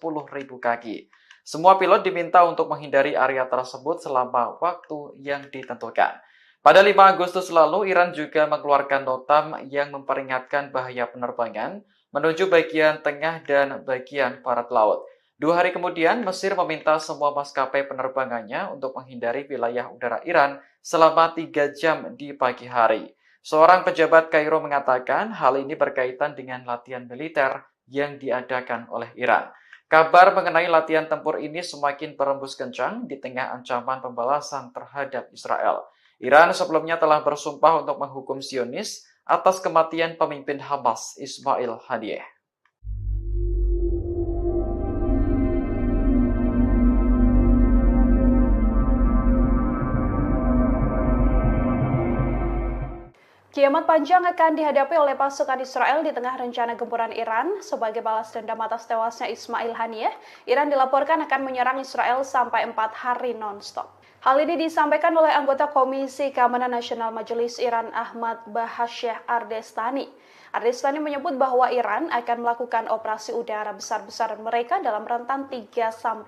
kaki. Semua pilot diminta untuk menghindari area tersebut selama waktu yang ditentukan. Pada 5 Agustus lalu, Iran juga mengeluarkan notam yang memperingatkan bahaya penerbangan menuju bagian tengah dan bagian barat laut. 2 hari kemudian, Mesir meminta semua maskapai penerbangannya untuk menghindari wilayah udara Iran selama 3 jam di pagi hari. Seorang pejabat Kairo mengatakan hal ini berkaitan dengan latihan militer yang diadakan oleh Iran. Kabar mengenai latihan tempur ini semakin berembus kencang di tengah ancaman pembalasan terhadap Israel. Iran sebelumnya telah bersumpah untuk menghukum Zionis atas kematian pemimpin Hamas Ismail Haniyeh. Kiamat panjang akan dihadapi oleh pasukan Israel di tengah rencana gempuran Iran. Sebagai balas dendam atas tewasnya Ismail Haniyeh, Iran dilaporkan akan menyerang Israel sampai 4 hari non-stop. Hal ini disampaikan oleh anggota Komisi Keamanan Nasional Majelis Iran Ahmad Bahasyah Ardestani. Ardestani menyebut bahwa Iran akan melakukan operasi udara besar-besaran mereka dalam rentan 3-4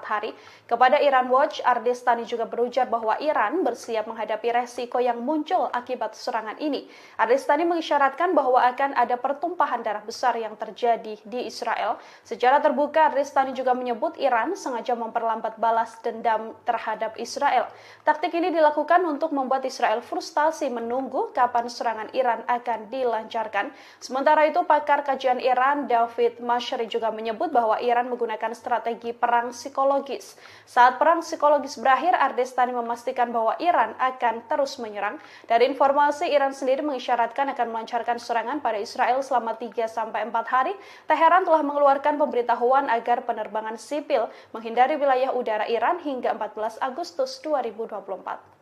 hari. Kepada Iran Watch, Ardestani juga berujar bahwa Iran bersiap menghadapi resiko yang muncul akibat serangan ini. Ardestani mengisyaratkan bahwa akan ada pertumpahan darah besar yang terjadi di Israel. Secara terbuka, Ardestani juga menyebut Iran sengaja memperlambat balas dendam terhadap Israel. Taktik ini dilakukan untuk membuat Israel frustasi menunggu kapan serangan Iran akan dilancarkan. Sementara itu, pakar kajian Iran David Mashri juga menyebut bahwa Iran menggunakan strategi perang psikologis. Saat perang psikologis berakhir, Ardestani memastikan bahwa Iran akan terus menyerang. Dari informasi, Iran sendiri mengisyaratkan akan melancarkan serangan pada Israel selama 3-4 hari. Teheran telah mengeluarkan pemberitahuan agar penerbangan sipil menghindari wilayah udara Iran hingga 14 Agustus 2024.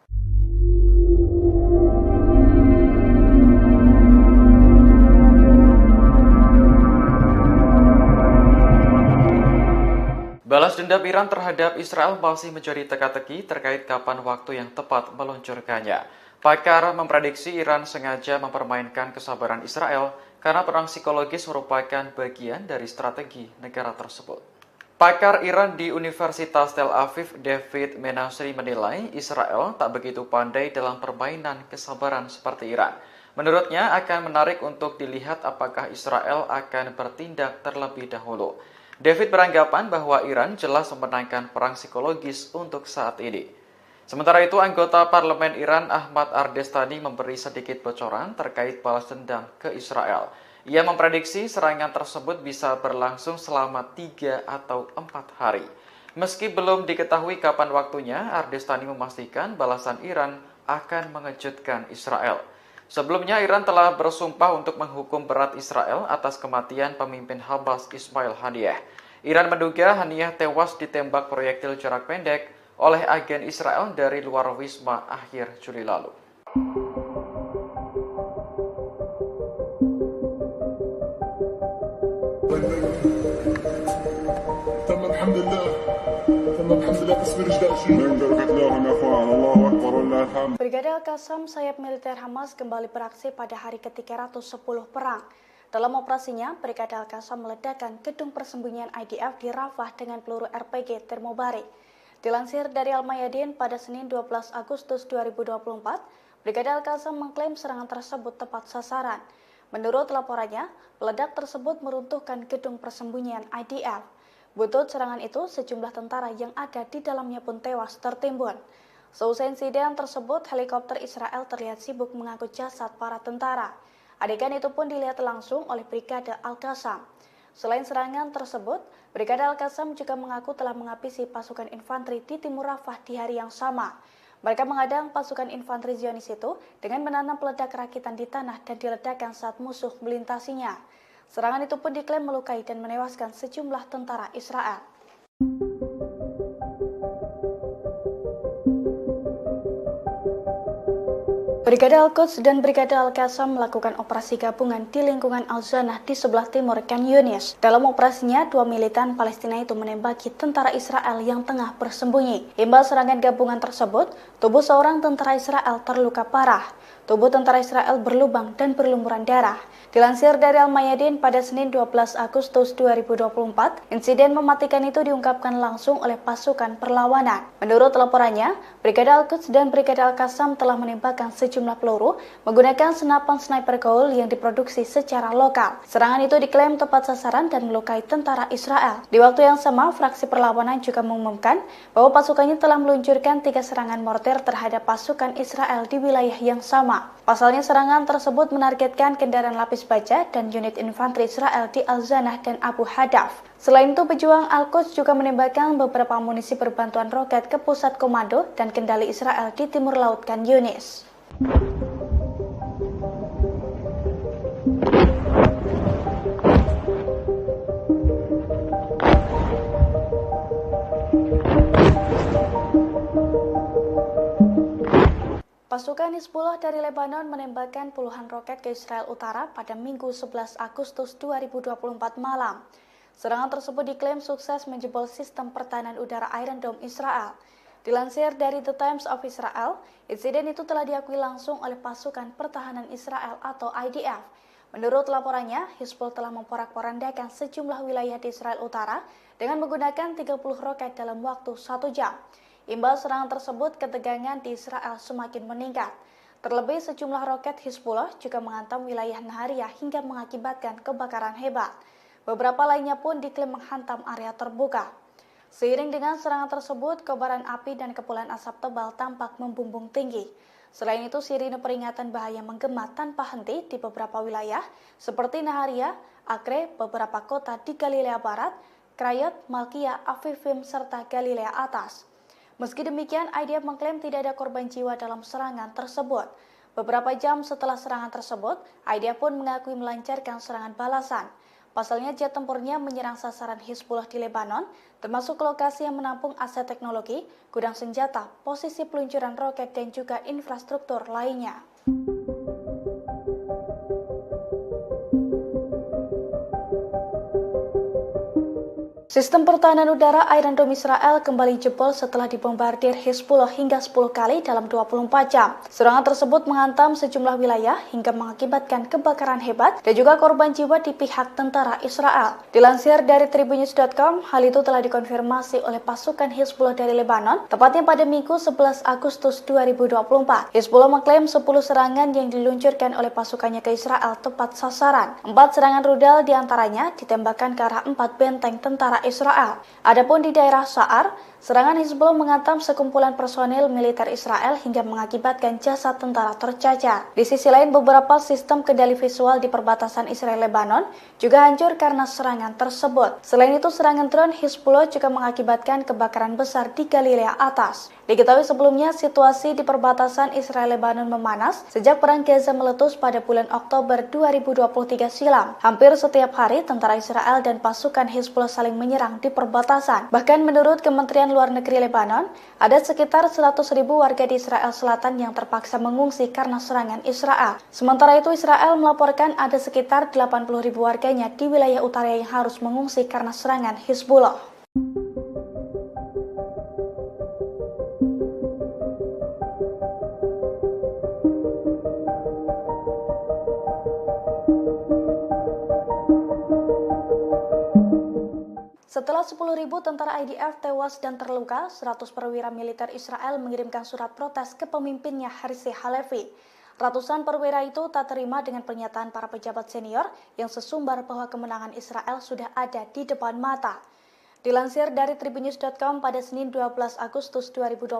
Balas dendam Iran terhadap Israel masih menjadi teka-teki terkait kapan waktu yang tepat meluncurkannya. Pakar memprediksi Iran sengaja mempermainkan kesabaran Israel karena perang psikologis merupakan bagian dari strategi negara tersebut. Pakar Iran di Universitas Tel Aviv, David Menasri, menilai Israel tak begitu pandai dalam permainan kesabaran seperti Iran. Menurutnya akan menarik untuk dilihat apakah Israel akan bertindak terlebih dahulu. David beranggapan bahwa Iran jelas memenangkan perang psikologis untuk saat ini. Sementara itu, anggota parlemen Iran Ahmad Ardestani memberi sedikit bocoran terkait balas dendam ke Israel. Ia memprediksi serangan tersebut bisa berlangsung selama 3 atau 4 hari. Meski belum diketahui kapan waktunya, Ardestani memastikan balasan Iran akan mengejutkan Israel. Sebelumnya, Iran telah bersumpah untuk menghukum berat Israel atas kematian pemimpin Hamas Ismail Haniyeh. Iran menduga Haniyeh tewas ditembak proyektil jarak pendek oleh agen Israel dari luar wisma akhir Juli lalu. تم الحمد لله تم Brigade Al-Qassam, sayap militer Hamas, kembali beraksi pada hari ke-310 perang. Dalam operasinya, Brigade Al-Qassam meledakkan gedung persembunyian IDF di Rafah dengan peluru RPG termobarik. Dilansir dari Al-Mayadin pada Senin 12 Agustus 2024, Brigade Al-Qassam mengklaim serangan tersebut tepat sasaran. Menurut laporannya, peledak tersebut meruntuhkan gedung persembunyian IDF. Butut serangan itu, sejumlah tentara yang ada di dalamnya pun tewas tertimbun. Seusai insiden tersebut, helikopter Israel terlihat sibuk mengangkut jasad para tentara. Adegan itu pun dilihat langsung oleh Brigade Al-Qassam. Selain serangan tersebut, Brigade Al-Qassam juga mengaku telah menghabisi pasukan infanteri di timur Rafah di hari yang sama. Mereka mengadang pasukan infanteri Zionis itu dengan menanam peledak rakitan di tanah dan diledakkan saat musuh melintasinya. Serangan itu pun diklaim melukai dan menewaskan sejumlah tentara Israel. Brigade Al-Quds dan Brigade Al-Qassam melakukan operasi gabungan di lingkungan Al-Zanah di sebelah timur Khan Yunis. Dalam operasinya, dua militan Palestina itu menembaki tentara Israel yang tengah bersembunyi. Imbas serangan gabungan tersebut, tubuh seorang tentara Israel terluka parah. Tubuh tentara Israel berlubang dan berlumuran darah. Dilansir dari Al-Mayadin pada Senin 12 Agustus 2024, insiden mematikan itu diungkapkan langsung oleh pasukan perlawanan. Menurut laporannya, Brigade Al-Quds dan Brigade Al-Qassam telah menembakkan sejumlah peluru menggunakan senapan sniper Gaul yang diproduksi secara lokal. Serangan itu diklaim tepat sasaran dan melukai tentara Israel. Di waktu yang sama, fraksi perlawanan juga mengumumkan bahwa pasukannya telah meluncurkan 3 serangan mortir terhadap pasukan Israel di wilayah yang sama. Pasalnya, serangan tersebut menargetkan kendaraan lapis baja dan unit infanteri Israel di Al-Zanah dan Abu Hadaf. Selain itu, pejuang Al-Quds juga menembakkan beberapa amunisi berbantuan roket ke pusat komando dan kendali Israel di timur laut Khan Yunis. Pasukan Hizbullah dari Lebanon menembakkan puluhan roket ke Israel Utara pada Minggu 11 Agustus 2024 malam. Serangan tersebut diklaim sukses menjebol sistem pertahanan udara Iron Dome Israel. Dilansir dari The Times of Israel, insiden itu telah diakui langsung oleh pasukan pertahanan Israel atau IDF. Menurut laporannya, Hizbullah telah memporak-porandakan sejumlah wilayah di Israel Utara dengan menggunakan 30 roket dalam waktu 1 jam. Imbas serangan tersebut, ketegangan di Israel semakin meningkat. Terlebih, sejumlah roket Hizbullah juga menghantam wilayah Nahariya hingga mengakibatkan kebakaran hebat. Beberapa lainnya pun diklaim menghantam area terbuka. Seiring dengan serangan tersebut, kobaran api dan kepulan asap tebal tampak membumbung tinggi. Selain itu, sirine peringatan bahaya menggema tanpa henti di beberapa wilayah seperti Nahariya, Acre, beberapa kota di Galilea Barat, Krayot, Malkia, Afifim, serta Galilea Atas. Meski demikian, IDF mengklaim tidak ada korban jiwa dalam serangan tersebut. Beberapa jam setelah serangan tersebut, IDF pun mengakui melancarkan serangan balasan. Pasalnya, jet tempurnya menyerang sasaran Hizbullah di Lebanon, termasuk lokasi yang menampung aset teknologi, gudang senjata, posisi peluncuran roket, dan juga infrastruktur lainnya. Sistem pertahanan udara Iron Dome Israel kembali jebol setelah dibombardir Hizbullah hingga 10 kali dalam 24 jam. Serangan tersebut menghantam sejumlah wilayah hingga mengakibatkan kebakaran hebat dan juga korban jiwa di pihak tentara Israel. Dilansir dari Tribunnews.com, hal itu telah dikonfirmasi oleh pasukan Hizbullah dari Lebanon, tepatnya pada Minggu 11 Agustus 2024. Hizbullah mengklaim 10 serangan yang diluncurkan oleh pasukannya ke Israel tepat sasaran. 4 serangan rudal diantaranya ditembakkan ke arah 4 benteng tentara Israel. Adapun di daerah Sa'ar, serangan Hizbullah menghantam sekumpulan personil militer Israel hingga mengakibatkan jasad tentara tercacar. Di sisi lain, beberapa sistem kendali visual di perbatasan Israel-Lebanon juga hancur karena serangan tersebut. Selain itu, serangan drone Hizbullah juga mengakibatkan kebakaran besar di Galilea Atas. Diketahui sebelumnya, situasi di perbatasan Israel-Lebanon memanas sejak perang Gaza meletus pada bulan Oktober 2023 silam. Hampir setiap hari, tentara Israel dan pasukan Hizbullah saling menyerang di perbatasan. Bahkan menurut Kementerian Luar Negeri Lebanon, ada sekitar 100.000 warga di Israel Selatan yang terpaksa mengungsi karena serangan Israel. Sementara itu, Israel melaporkan ada sekitar 80.000 warganya di wilayah utara yang harus mengungsi karena serangan Hizbullah. Setelah 10.000 tentara IDF tewas dan terluka, 100 perwira militer Israel mengirimkan surat protes ke pemimpinnya Herzi Halevi. Ratusan perwira itu tak terima dengan pernyataan para pejabat senior yang sesumbar bahwa kemenangan Israel sudah ada di depan mata. Dilansir dari tribunnews.com pada Senin 12 Agustus 2024,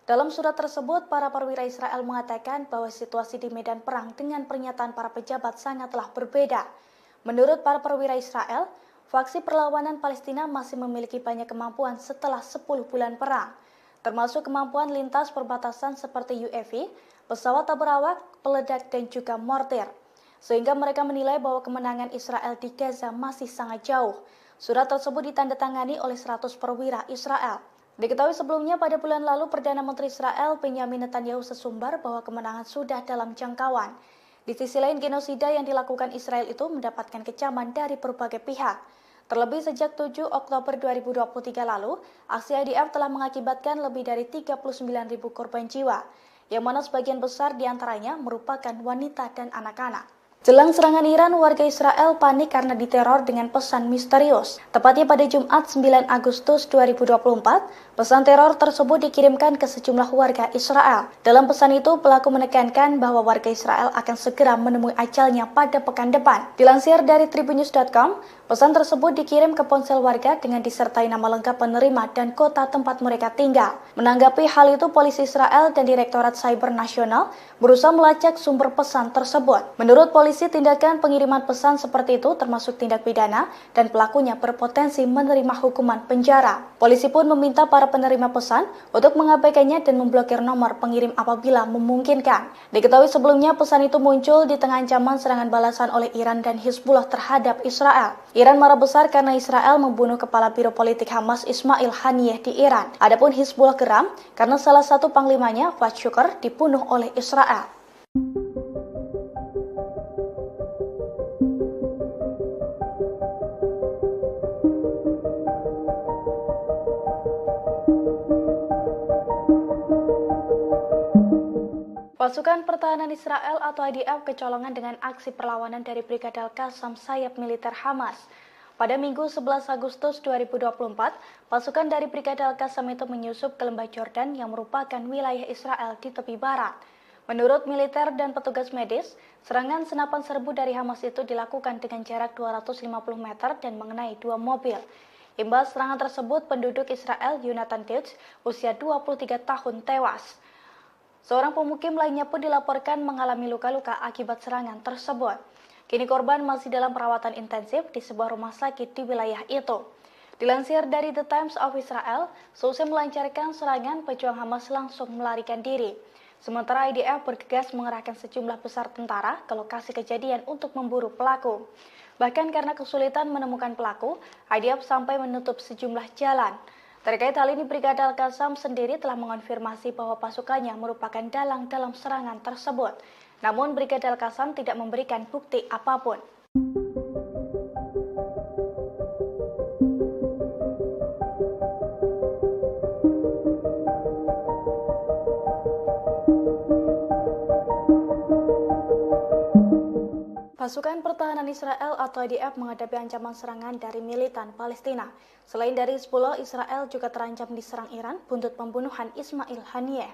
dalam surat tersebut para perwira Israel mengatakan bahwa situasi di medan perang dengan pernyataan para pejabat sangatlah berbeda. Menurut para perwira Israel, faksi perlawanan Palestina masih memiliki banyak kemampuan setelah 10 bulan perang, termasuk kemampuan lintas perbatasan seperti UAV, pesawat tak berawak, peledak, dan juga mortir. Sehingga mereka menilai bahwa kemenangan Israel di Gaza masih sangat jauh. Surat tersebut ditandatangani oleh 100 perwira Israel. Diketahui sebelumnya pada bulan lalu Perdana Menteri Israel Benjamin Netanyahu sesumbar bahwa kemenangan sudah dalam jangkauan. Di sisi lain, genosida yang dilakukan Israel itu mendapatkan kecaman dari berbagai pihak. Terlebih sejak 7 Oktober 2023 lalu, aksi IDF telah mengakibatkan lebih dari 39.000 korban jiwa, yang mana sebagian besar diantaranya merupakan wanita dan anak-anak. Jelang serangan Iran, warga Israel panik karena diteror dengan pesan misterius. Tepatnya pada Jumat 9 Agustus 2024, pesan teror tersebut dikirimkan ke sejumlah warga Israel. Dalam pesan itu, pelaku menekankan bahwa warga Israel akan segera menemui ajalnya pada pekan depan. Dilansir dari tribunnews.com, pesan tersebut dikirim ke ponsel warga dengan disertai nama lengkap penerima dan kota tempat mereka tinggal. Menanggapi hal itu, polisi Israel dan Direktorat Cyber Nasional berusaha melacak sumber pesan tersebut. Menurut polisi, tindakan pengiriman pesan seperti itu termasuk tindak pidana dan pelakunya berpotensi menerima hukuman penjara. Polisi pun meminta para penerima pesan untuk mengabaikannya dan memblokir nomor pengirim apabila memungkinkan. Diketahui sebelumnya pesan itu muncul di tengah ancaman serangan balasan oleh Iran dan Hizbullah terhadap Israel. Iran marah besar karena Israel membunuh kepala biro politik Hamas Ismail Haniyeh di Iran. Adapun Hizbullah geram karena salah satu panglimanya, Fuad Shukr, dibunuh oleh Israel. Pasukan Pertahanan Israel atau IDF kecolongan dengan aksi perlawanan dari Brigade Al-Qassam sayap militer Hamas. Pada Minggu 11 Agustus 2024, pasukan dari Brigade Al-Qassam itu menyusup ke lembah Jordan yang merupakan wilayah Israel di tepi barat. Menurut militer dan petugas medis, serangan senapan serbu dari Hamas itu dilakukan dengan jarak 250 meter dan mengenai 2 mobil. Imbas serangan tersebut, penduduk Israel Yonatan Deutsch, usia 23 tahun, tewas. Seorang pemukim lainnya pun dilaporkan mengalami luka-luka akibat serangan tersebut. Kini korban masih dalam perawatan intensif di sebuah rumah sakit di wilayah itu. Dilansir dari The Times of Israel, seusai melancarkan serangan, pejuang Hamas langsung melarikan diri. Sementara IDF bergegas mengerahkan sejumlah besar tentara ke lokasi kejadian untuk memburu pelaku. Bahkan karena kesulitan menemukan pelaku, IDF sampai menutup sejumlah jalan. Terkait hal ini, Brigade Al-Qassam sendiri telah mengonfirmasi bahwa pasukannya merupakan dalang dalam serangan tersebut. Namun, Brigade Al-Qassam tidak memberikan bukti apapun. Pasukan Pertahanan Israel atau IDF menghadapi ancaman serangan dari militan Palestina. Selain dari Hizbullah, Israel juga terancam diserang Iran buntut pembunuhan Ismail Haniyeh.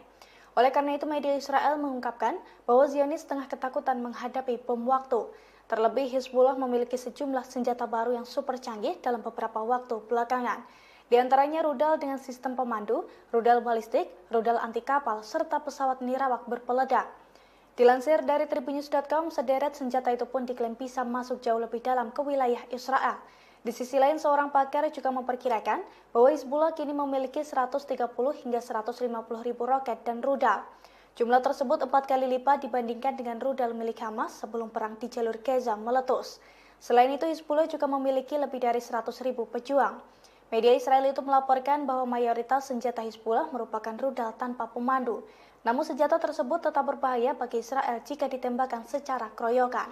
Oleh karena itu, media Israel mengungkapkan bahwa Zionis tengah ketakutan menghadapi bom waktu. Terlebih, Hizbullah memiliki sejumlah senjata baru yang super canggih dalam beberapa waktu belakangan. Di antaranya rudal dengan sistem pemandu, rudal balistik, rudal anti kapal, serta pesawat nirawak berpeledak. Dilansir dari tribunnews.com, sederet senjata itu pun diklaim bisa masuk jauh lebih dalam ke wilayah Israel. Di sisi lain, seorang pakar juga memperkirakan bahwa Hizbullah kini memiliki 130 hingga 150 ribu roket dan rudal. Jumlah tersebut 4 kali lipat dibandingkan dengan rudal milik Hamas sebelum perang di jalur Gaza meletus. Selain itu, Hizbullah juga memiliki lebih dari 100 ribu pejuang. Media Israel itu melaporkan bahwa mayoritas senjata Hizbullah merupakan rudal tanpa pemandu. Namun senjata tersebut tetap berbahaya bagi Israel jika ditembakkan secara keroyokan.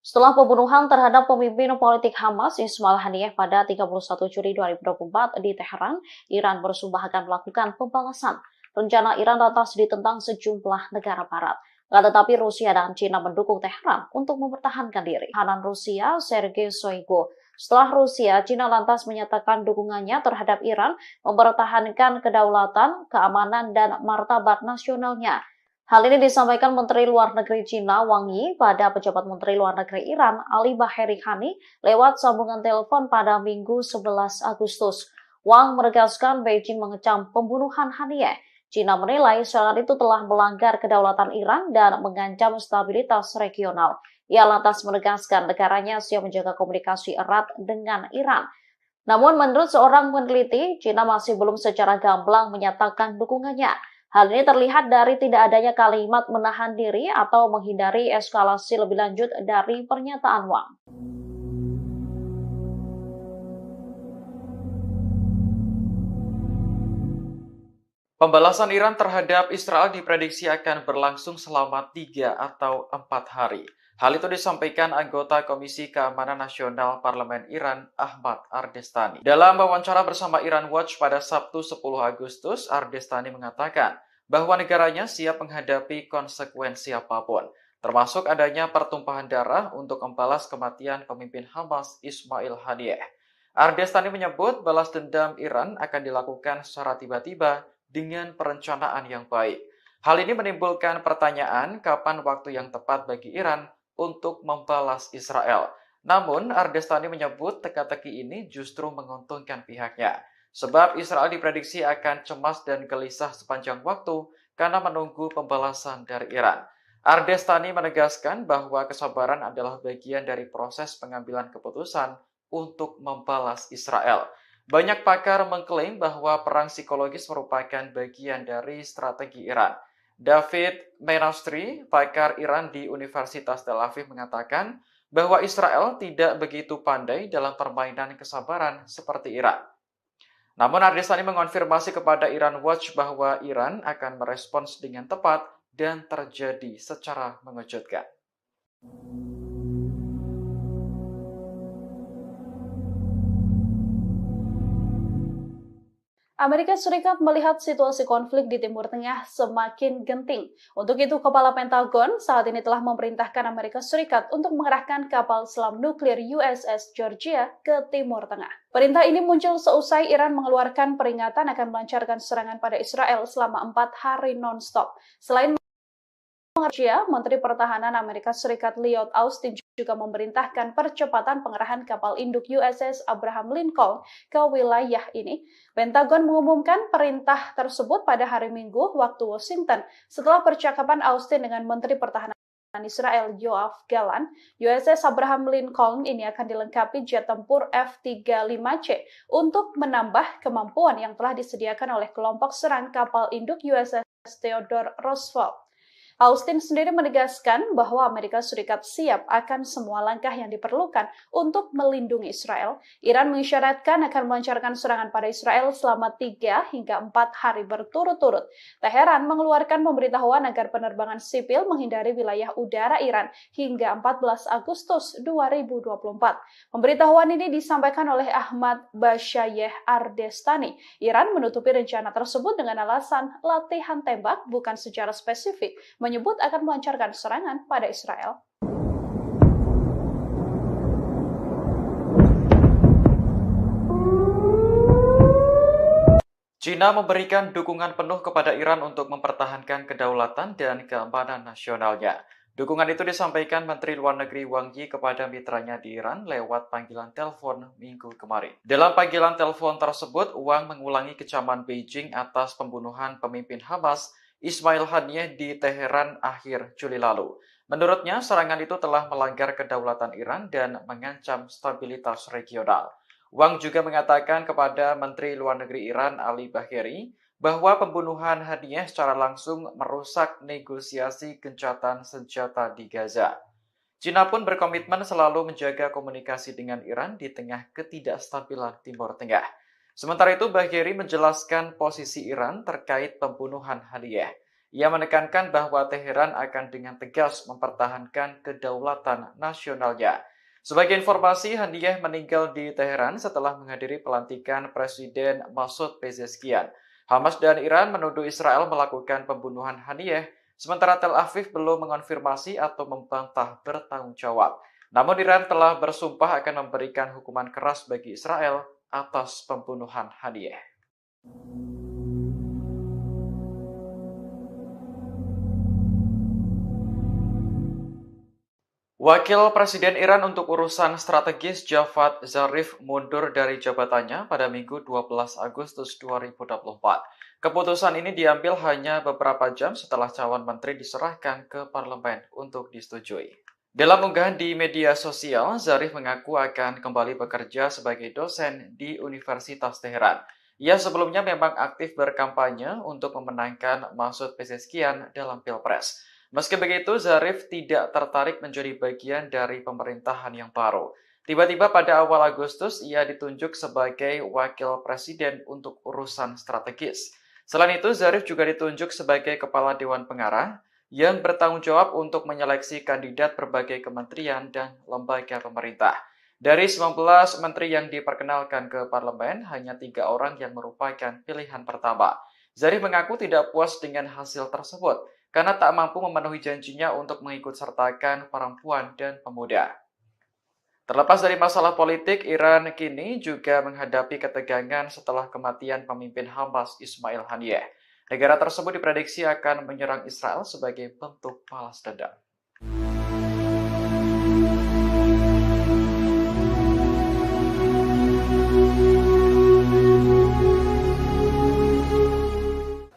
Setelah pembunuhan terhadap pemimpin politik Hamas Ismail Haniyeh pada 31 Juli 2024 di Teheran, Iran bersumpah akan melakukan pembalasan. rencana Iran lantas ditentang sejumlah negara barat. Tetapi Rusia dan China mendukung Tehran untuk mempertahankan diri. Hanan Rusia, Sergei Shoigu. Setelah Rusia, China lantas menyatakan dukungannya terhadap Iran mempertahankan kedaulatan, keamanan, dan martabat nasionalnya. Hal ini disampaikan Menteri Luar Negeri China Wang Yi pada pejabat Menteri Luar Negeri Iran Ali Baheri Khani lewat sambungan telepon pada Minggu 11 Agustus. Wang menegaskan Beijing mengecam pembunuhan Haniyeh. China menilai serangan itu telah melanggar kedaulatan Iran dan mengancam stabilitas regional. Ia lantas menegaskan negaranya siap menjaga komunikasi erat dengan Iran. Namun menurut seorang peneliti, China masih belum secara gamblang menyatakan dukungannya. Hal ini terlihat dari tidak adanya kalimat menahan diri atau menghindari eskalasi lebih lanjut dari pernyataan Wang. Pembalasan Iran terhadap Israel diprediksi akan berlangsung selama 3 atau 4 hari. Hal itu disampaikan anggota Komisi Keamanan Nasional Parlemen Iran, Ahmad Ardestani. Dalam wawancara bersama Iran Watch pada Sabtu 10 Agustus, Ardestani mengatakan bahwa negaranya siap menghadapi konsekuensi apapun, termasuk adanya pertumpahan darah untuk membalas kematian pemimpin Hamas Ismail Haniyeh. Ardestani menyebut balas dendam Iran akan dilakukan secara tiba-tiba dengan perencanaan yang baik. Hal ini menimbulkan pertanyaan kapan waktu yang tepat bagi Iran untuk membalas Israel. Namun, Ardestani menyebut teka-teki ini justru menguntungkan pihaknya, sebab Israel diprediksi akan cemas dan gelisah sepanjang waktu karena menunggu pembalasan dari Iran. Ardestani menegaskan bahwa kesabaran adalah bagian dari proses pengambilan keputusan untuk membalas Israel. Banyak pakar mengklaim bahwa perang psikologis merupakan bagian dari strategi Iran. David Menastri, pakar Iran di Universitas Tel Aviv, mengatakan bahwa Israel tidak begitu pandai dalam permainan kesabaran seperti Iran. Namun Ardestani mengonfirmasi kepada Iran Watch bahwa Iran akan merespons dengan tepat dan terjadi secara mengejutkan. Amerika Serikat melihat situasi konflik di Timur Tengah semakin genting. Untuk itu, Kepala Pentagon saat ini telah memerintahkan Amerika Serikat untuk mengerahkan kapal selam nuklir USS Georgia ke Timur Tengah. Perintah ini muncul seusai Iran mengeluarkan peringatan akan melancarkan serangan pada Israel selama 4 hari non-stop. Selain Georgia, Menteri Pertahanan Amerika Serikat Lloyd Austin juga memerintahkan percepatan pengerahan kapal induk USS Abraham Lincoln ke wilayah ini. Pentagon mengumumkan perintah tersebut pada hari Minggu waktu Washington setelah percakapan Austin dengan Menteri Pertahanan Israel Yoav Gallant. USS Abraham Lincoln ini akan dilengkapi jet tempur F-35C untuk menambah kemampuan yang telah disediakan oleh kelompok serang kapal induk USS Theodore Roosevelt. Austin sendiri menegaskan bahwa Amerika Serikat siap akan semua langkah yang diperlukan untuk melindungi Israel. Iran mengisyaratkan akan melancarkan serangan pada Israel selama 3 hingga 4 hari berturut-turut. Teheran mengeluarkan pemberitahuan agar penerbangan sipil menghindari wilayah udara Iran hingga 14 Agustus 2024. Pemberitahuan ini disampaikan oleh Ahmad Bashayeh Ardestani. Iran menutupi rencana tersebut dengan alasan latihan tembak bukan secara spesifik, menyebut akan melancarkan serangan pada Israel. China memberikan dukungan penuh kepada Iran untuk mempertahankan kedaulatan dan keamanan nasionalnya. Dukungan itu disampaikan Menteri Luar Negeri Wang Yi kepada mitranya di Iran lewat panggilan telepon Minggu kemarin. Dalam panggilan telepon tersebut, Wang mengulangi kecaman Beijing atas pembunuhan pemimpin Hamas Ismail Haniyeh di Teheran akhir Juli lalu. Menurutnya, serangan itu telah melanggar kedaulatan Iran dan mengancam stabilitas regional. Wang juga mengatakan kepada Menteri Luar Negeri Iran Ali Baheri bahwa pembunuhan Haniyeh secara langsung merusak negosiasi gencatan senjata di Gaza. China pun berkomitmen selalu menjaga komunikasi dengan Iran di tengah ketidakstabilan Timur Tengah. Sementara itu, Baheri menjelaskan posisi Iran terkait pembunuhan Haniyeh. Ia menekankan bahwa Teheran akan dengan tegas mempertahankan kedaulatan nasionalnya. Sebagai informasi, Haniyeh meninggal di Teheran setelah menghadiri pelantikan Presiden Masoud Pezeshkian. Hamas dan Iran menuduh Israel melakukan pembunuhan Haniyeh, sementara Tel Aviv belum mengonfirmasi atau membantah bertanggung jawab. Namun Iran telah bersumpah akan memberikan hukuman keras bagi Israel atas pembunuhan Haniyeh. Wakil Presiden Iran untuk urusan strategis Javad Zarif mundur dari jabatannya pada Minggu 12 Agustus 2024. Keputusan ini diambil hanya beberapa jam setelah calon menteri diserahkan ke parlemen untuk disetujui. Dalam unggahan di media sosial, Zarif mengaku akan kembali bekerja sebagai dosen di Universitas Teheran. Ia sebelumnya memang aktif berkampanye untuk memenangkan Masoud Pezeshkian dalam Pilpres. Meski begitu, Zarif tidak tertarik menjadi bagian dari pemerintahan yang baru. Tiba-tiba pada awal Agustus, ia ditunjuk sebagai wakil presiden untuk urusan strategis. Selain itu, Zarif juga ditunjuk sebagai kepala Dewan Pengarah yang bertanggung jawab untuk menyeleksi kandidat berbagai kementerian dan lembaga pemerintah. Dari 19 menteri yang diperkenalkan ke parlemen, hanya 3 orang yang merupakan pilihan pertama. Zarif mengaku tidak puas dengan hasil tersebut, karena tak mampu memenuhi janjinya untuk mengikut sertakan perempuan dan pemuda. Terlepas dari masalah politik, Iran kini juga menghadapi ketegangan setelah kematian pemimpin Hamas Ismail Haniyeh. Negara tersebut diprediksi akan menyerang Israel sebagai bentuk balas dendam.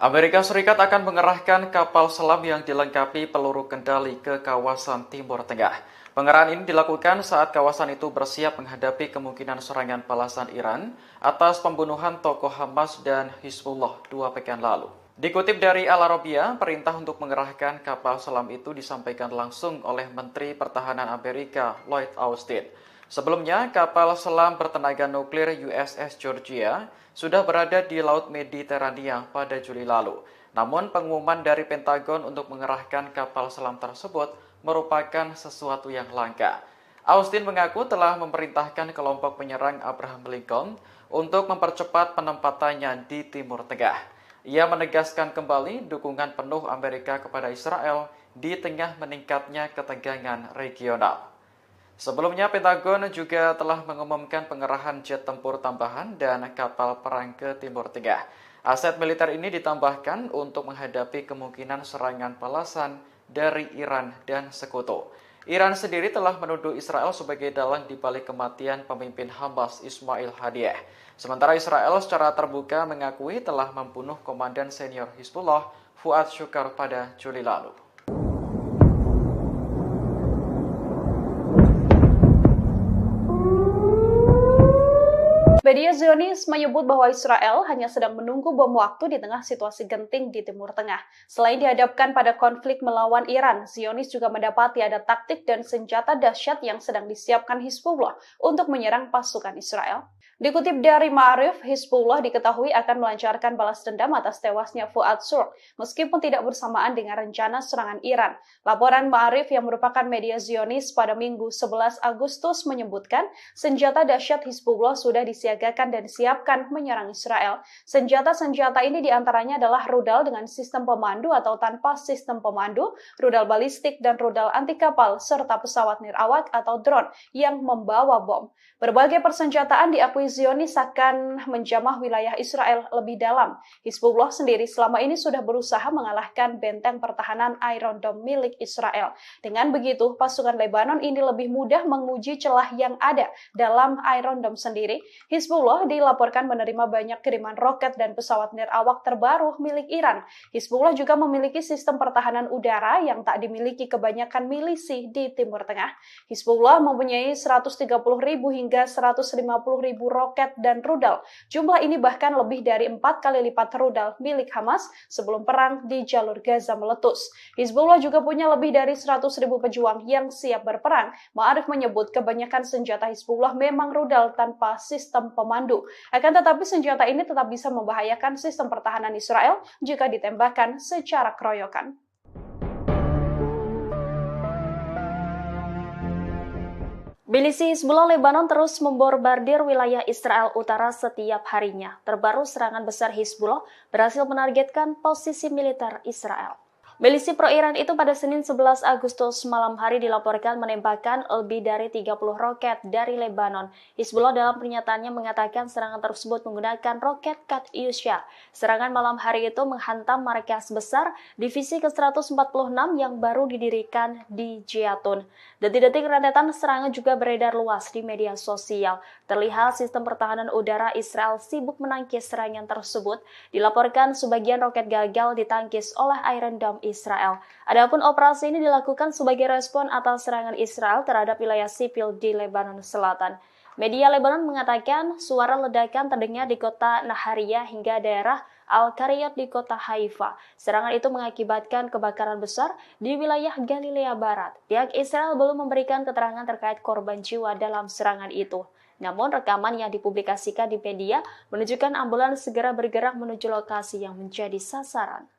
Amerika Serikat akan mengerahkan kapal selam yang dilengkapi peluru kendali ke kawasan Timur Tengah. Pengerahan ini dilakukan saat kawasan itu bersiap menghadapi kemungkinan serangan balasan Iran atas pembunuhan tokoh Hamas dan Hizbullah 2 pekan lalu. Dikutip dari Al Arabiya, perintah untuk mengerahkan kapal selam itu disampaikan langsung oleh Menteri Pertahanan Amerika Lloyd Austin. Sebelumnya, kapal selam bertenaga nuklir USS Georgia sudah berada di Laut Mediterania pada Juli lalu. Namun, pengumuman dari Pentagon untuk mengerahkan kapal selam tersebut merupakan sesuatu yang langka. Austin mengaku telah memerintahkan kelompok penyerang Abraham Lincoln untuk mempercepat penempatannya di Timur Tengah. Ia menegaskan kembali dukungan penuh Amerika kepada Israel di tengah meningkatnya ketegangan regional. Sebelumnya, Pentagon juga telah mengumumkan pengerahan jet tempur tambahan dan kapal perang ke Timur Tengah. Aset militer ini ditambahkan untuk menghadapi kemungkinan serangan balasan dari Iran dan sekutu. Iran sendiri telah menuduh Israel sebagai dalang di balik kematian pemimpin Hamas Ismail Haniyeh. Sementara Israel secara terbuka mengakui telah membunuh komandan senior Hizbullah Fuad Shukar pada Juli lalu. Media Zionis menyebut bahwa Israel hanya sedang menunggu bom waktu di tengah situasi genting di Timur Tengah. Selain dihadapkan pada konflik melawan Iran, Zionis juga mendapati ada taktik dan senjata dahsyat yang sedang disiapkan Hizbullah untuk menyerang pasukan Israel. Dikutip dari Ma'arif, Hizbullah diketahui akan melancarkan balas dendam atas tewasnya Fuad Shukar, meskipun tidak bersamaan dengan rencana serangan Iran. Laporan Ma'arif yang merupakan media Zionis pada Minggu 11 Agustus menyebutkan senjata dahsyat Hizbullah sudah disiagakan dan disiapkan menyerang Israel. Senjata-senjata ini diantaranya adalah rudal dengan sistem pemandu atau tanpa sistem pemandu, rudal balistik dan rudal anti kapal, serta pesawat nirawak atau drone yang membawa bom. Berbagai persenjataan diakui Zionis akan menjamah wilayah Israel lebih dalam. Hizbullah sendiri selama ini sudah berusaha mengalahkan benteng pertahanan Iron Dome milik Israel. Dengan begitu, pasukan Lebanon ini lebih mudah menguji celah yang ada dalam Iron Dome sendiri. Hizbullah dilaporkan menerima banyak kiriman roket dan pesawat nirawak terbaru milik Iran. Hizbullah juga memiliki sistem pertahanan udara yang tak dimiliki kebanyakan milisi di Timur Tengah. Hizbullah mempunyai 130.000 hingga 150.000 roket dan rudal. Jumlah ini bahkan lebih dari 4 kali lipat rudal milik Hamas sebelum perang di jalur Gaza meletus. Hizbullah juga punya lebih dari 100.000 pejuang yang siap berperang. Ma'arif menyebut kebanyakan senjata Hizbullah memang rudal tanpa sistem pemandu. Akan tetapi senjata ini tetap bisa membahayakan sistem pertahanan Israel jika ditembakkan secara keroyokan. Milisi Hizbullah Lebanon terus membombardir wilayah Israel Utara setiap harinya. Terbaru serangan besar Hizbullah berhasil menargetkan posisi militer Israel. Milisi pro-Iran itu pada Senin 11 Agustus malam hari dilaporkan menembakkan lebih dari 30 roket dari Lebanon. Hizbullah dalam pernyataannya mengatakan serangan tersebut menggunakan roket Katyusha. Serangan malam hari itu menghantam markas besar divisi ke-146 yang baru didirikan di Jatun. Detik-detik rentetan serangan juga beredar luas di media sosial. Terlihat sistem pertahanan udara Israel sibuk menangkis serangan tersebut. Dilaporkan sebagian roket gagal ditangkis oleh Iron Dome Israel. Adapun operasi ini dilakukan sebagai respon atas serangan Israel terhadap wilayah sipil di Lebanon Selatan. Media Lebanon mengatakan suara ledakan terdengar di kota Nahariyah hingga daerah Al-Qariyat di kota Haifa. Serangan itu mengakibatkan kebakaran besar di wilayah Galilea Barat. Pihak Israel belum memberikan keterangan terkait korban jiwa dalam serangan itu. Namun rekaman yang dipublikasikan di media menunjukkan ambulans segera bergerak menuju lokasi yang menjadi sasaran.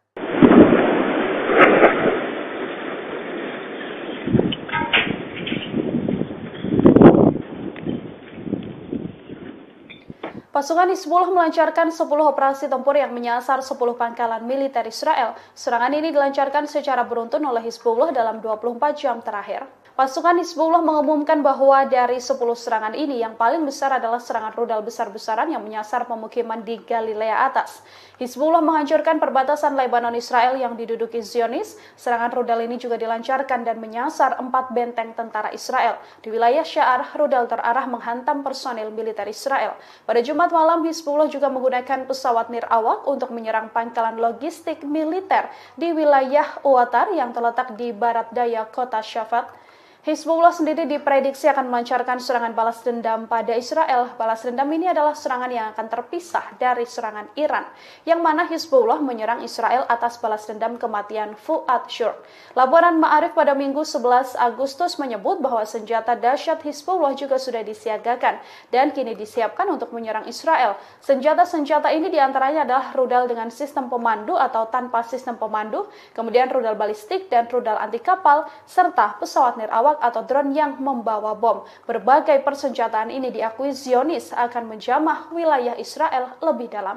Pasukan Hizbullah melancarkan 10 operasi tempur yang menyasar 10 pangkalan militer Israel. Serangan ini dilancarkan secara beruntun oleh Hizbullah dalam 24 jam terakhir. Pasukan Hizbullah mengumumkan bahwa dari 10 serangan ini yang paling besar adalah serangan rudal besar-besaran yang menyasar pemukiman di Galilea Atas. Hizbullah menghancurkan perbatasan Lebanon Israel yang diduduki Zionis. Serangan rudal ini juga dilancarkan dan menyasar 4 benteng tentara Israel. Di wilayah Sya'ar, rudal terarah menghantam personil militer Israel. Pada Jumat malam, Hizbullah juga menggunakan pesawat nirawak untuk menyerang pangkalan logistik militer di wilayah Uatar yang terletak di barat daya kota Shafat. Hizbullah sendiri diprediksi akan melancarkan serangan balas dendam pada Israel. Balas dendam ini adalah serangan yang akan terpisah dari serangan Iran, yang mana Hizbullah menyerang Israel atas balas dendam kematian Fuad Shur. Laporan Ma'arif pada Minggu 11 Agustus menyebut bahwa senjata dahsyat Hizbullah juga sudah disiagakan dan kini disiapkan untuk menyerang Israel. Senjata-senjata ini diantaranya adalah rudal dengan sistem pemandu atau tanpa sistem pemandu, kemudian rudal balistik dan rudal anti kapal, serta pesawat nirawak atau drone yang membawa bom. Berbagai persenjataan ini diakui Zionis akan menjamah wilayah Israel lebih dalam.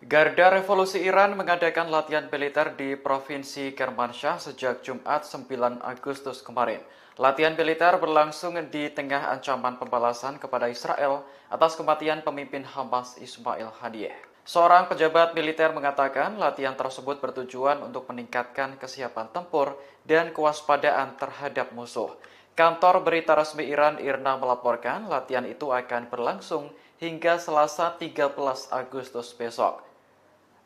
Garda Revolusi Iran mengadakan latihan militer di Provinsi Kermanshah sejak Jumat 9 Agustus kemarin. Latihan militer berlangsung di tengah ancaman pembalasan kepada Israel atas kematian pemimpin Hamas Ismail Haniyeh. Seorang pejabat militer mengatakan latihan tersebut bertujuan untuk meningkatkan kesiapan tempur dan kewaspadaan terhadap musuh. Kantor berita resmi Iran IRNA melaporkan latihan itu akan berlangsung hingga Selasa 13 Agustus besok.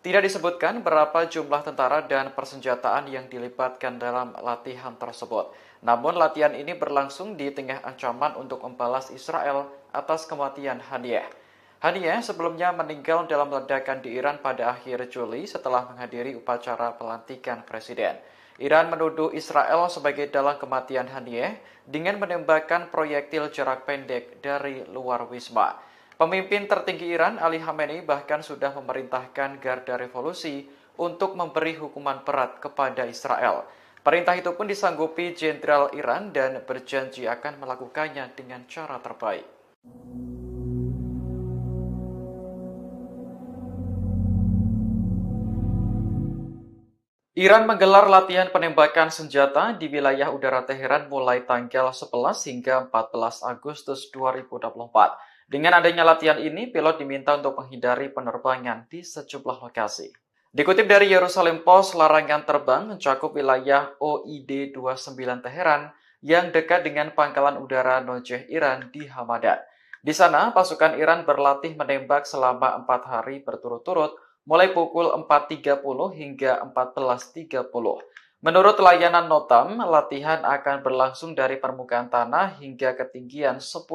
Tidak disebutkan berapa jumlah tentara dan persenjataan yang dilibatkan dalam latihan tersebut. Namun latihan ini berlangsung di tengah ancaman untuk membalas Israel atas kematian Haniyeh. Haniyeh sebelumnya meninggal dalam ledakan di Iran pada akhir Juli setelah menghadiri upacara pelantikan presiden. Iran menuduh Israel sebagai dalang kematian Haniyeh dengan menembakkan proyektil jarak pendek dari luar wisma. Pemimpin tertinggi Iran, Ali Khamenei, bahkan sudah memerintahkan Garda Revolusi untuk memberi hukuman berat kepada Israel. Perintah itu pun disanggupi Jenderal Iran dan berjanji akan melakukannya dengan cara terbaik. Iran menggelar latihan penembakan senjata di wilayah udara Teheran mulai tanggal 11 hingga 14 Agustus 2024. Dengan adanya latihan ini, pilot diminta untuk menghindari penerbangan di sejumlah lokasi. Dikutip dari Yerusalem Post, larangan terbang mencakup wilayah OID-29 Teheran yang dekat dengan pangkalan udara Nojeh Iran di Hamadan. Di sana, pasukan Iran berlatih menembak selama 4 hari berturut-turut, mulai pukul 4.30 hingga 14.30. Menurut layanan Notam, latihan akan berlangsung dari permukaan tanah hingga ketinggian 10.000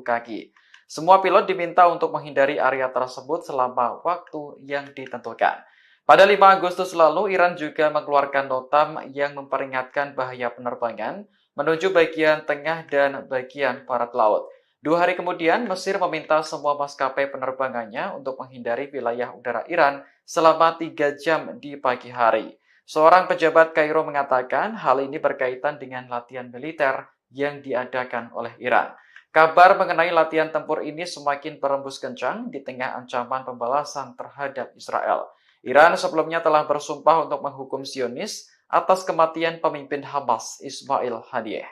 kaki. Semua pilot diminta untuk menghindari area tersebut selama waktu yang ditentukan. Pada 5 Agustus lalu, Iran juga mengeluarkan notam yang memperingatkan bahaya penerbangan menuju bagian tengah dan bagian barat laut. 2 hari kemudian, Mesir meminta semua maskapai penerbangannya untuk menghindari wilayah udara Iran selama 3 jam di pagi hari. Seorang pejabat Kairo mengatakan hal ini berkaitan dengan latihan militer yang diadakan oleh Iran. Kabar mengenai latihan tempur ini semakin berembus kencang di tengah ancaman pembalasan terhadap Israel. Iran sebelumnya telah bersumpah untuk menghukum Zionis atas kematian pemimpin Hamas Ismail Haniyeh.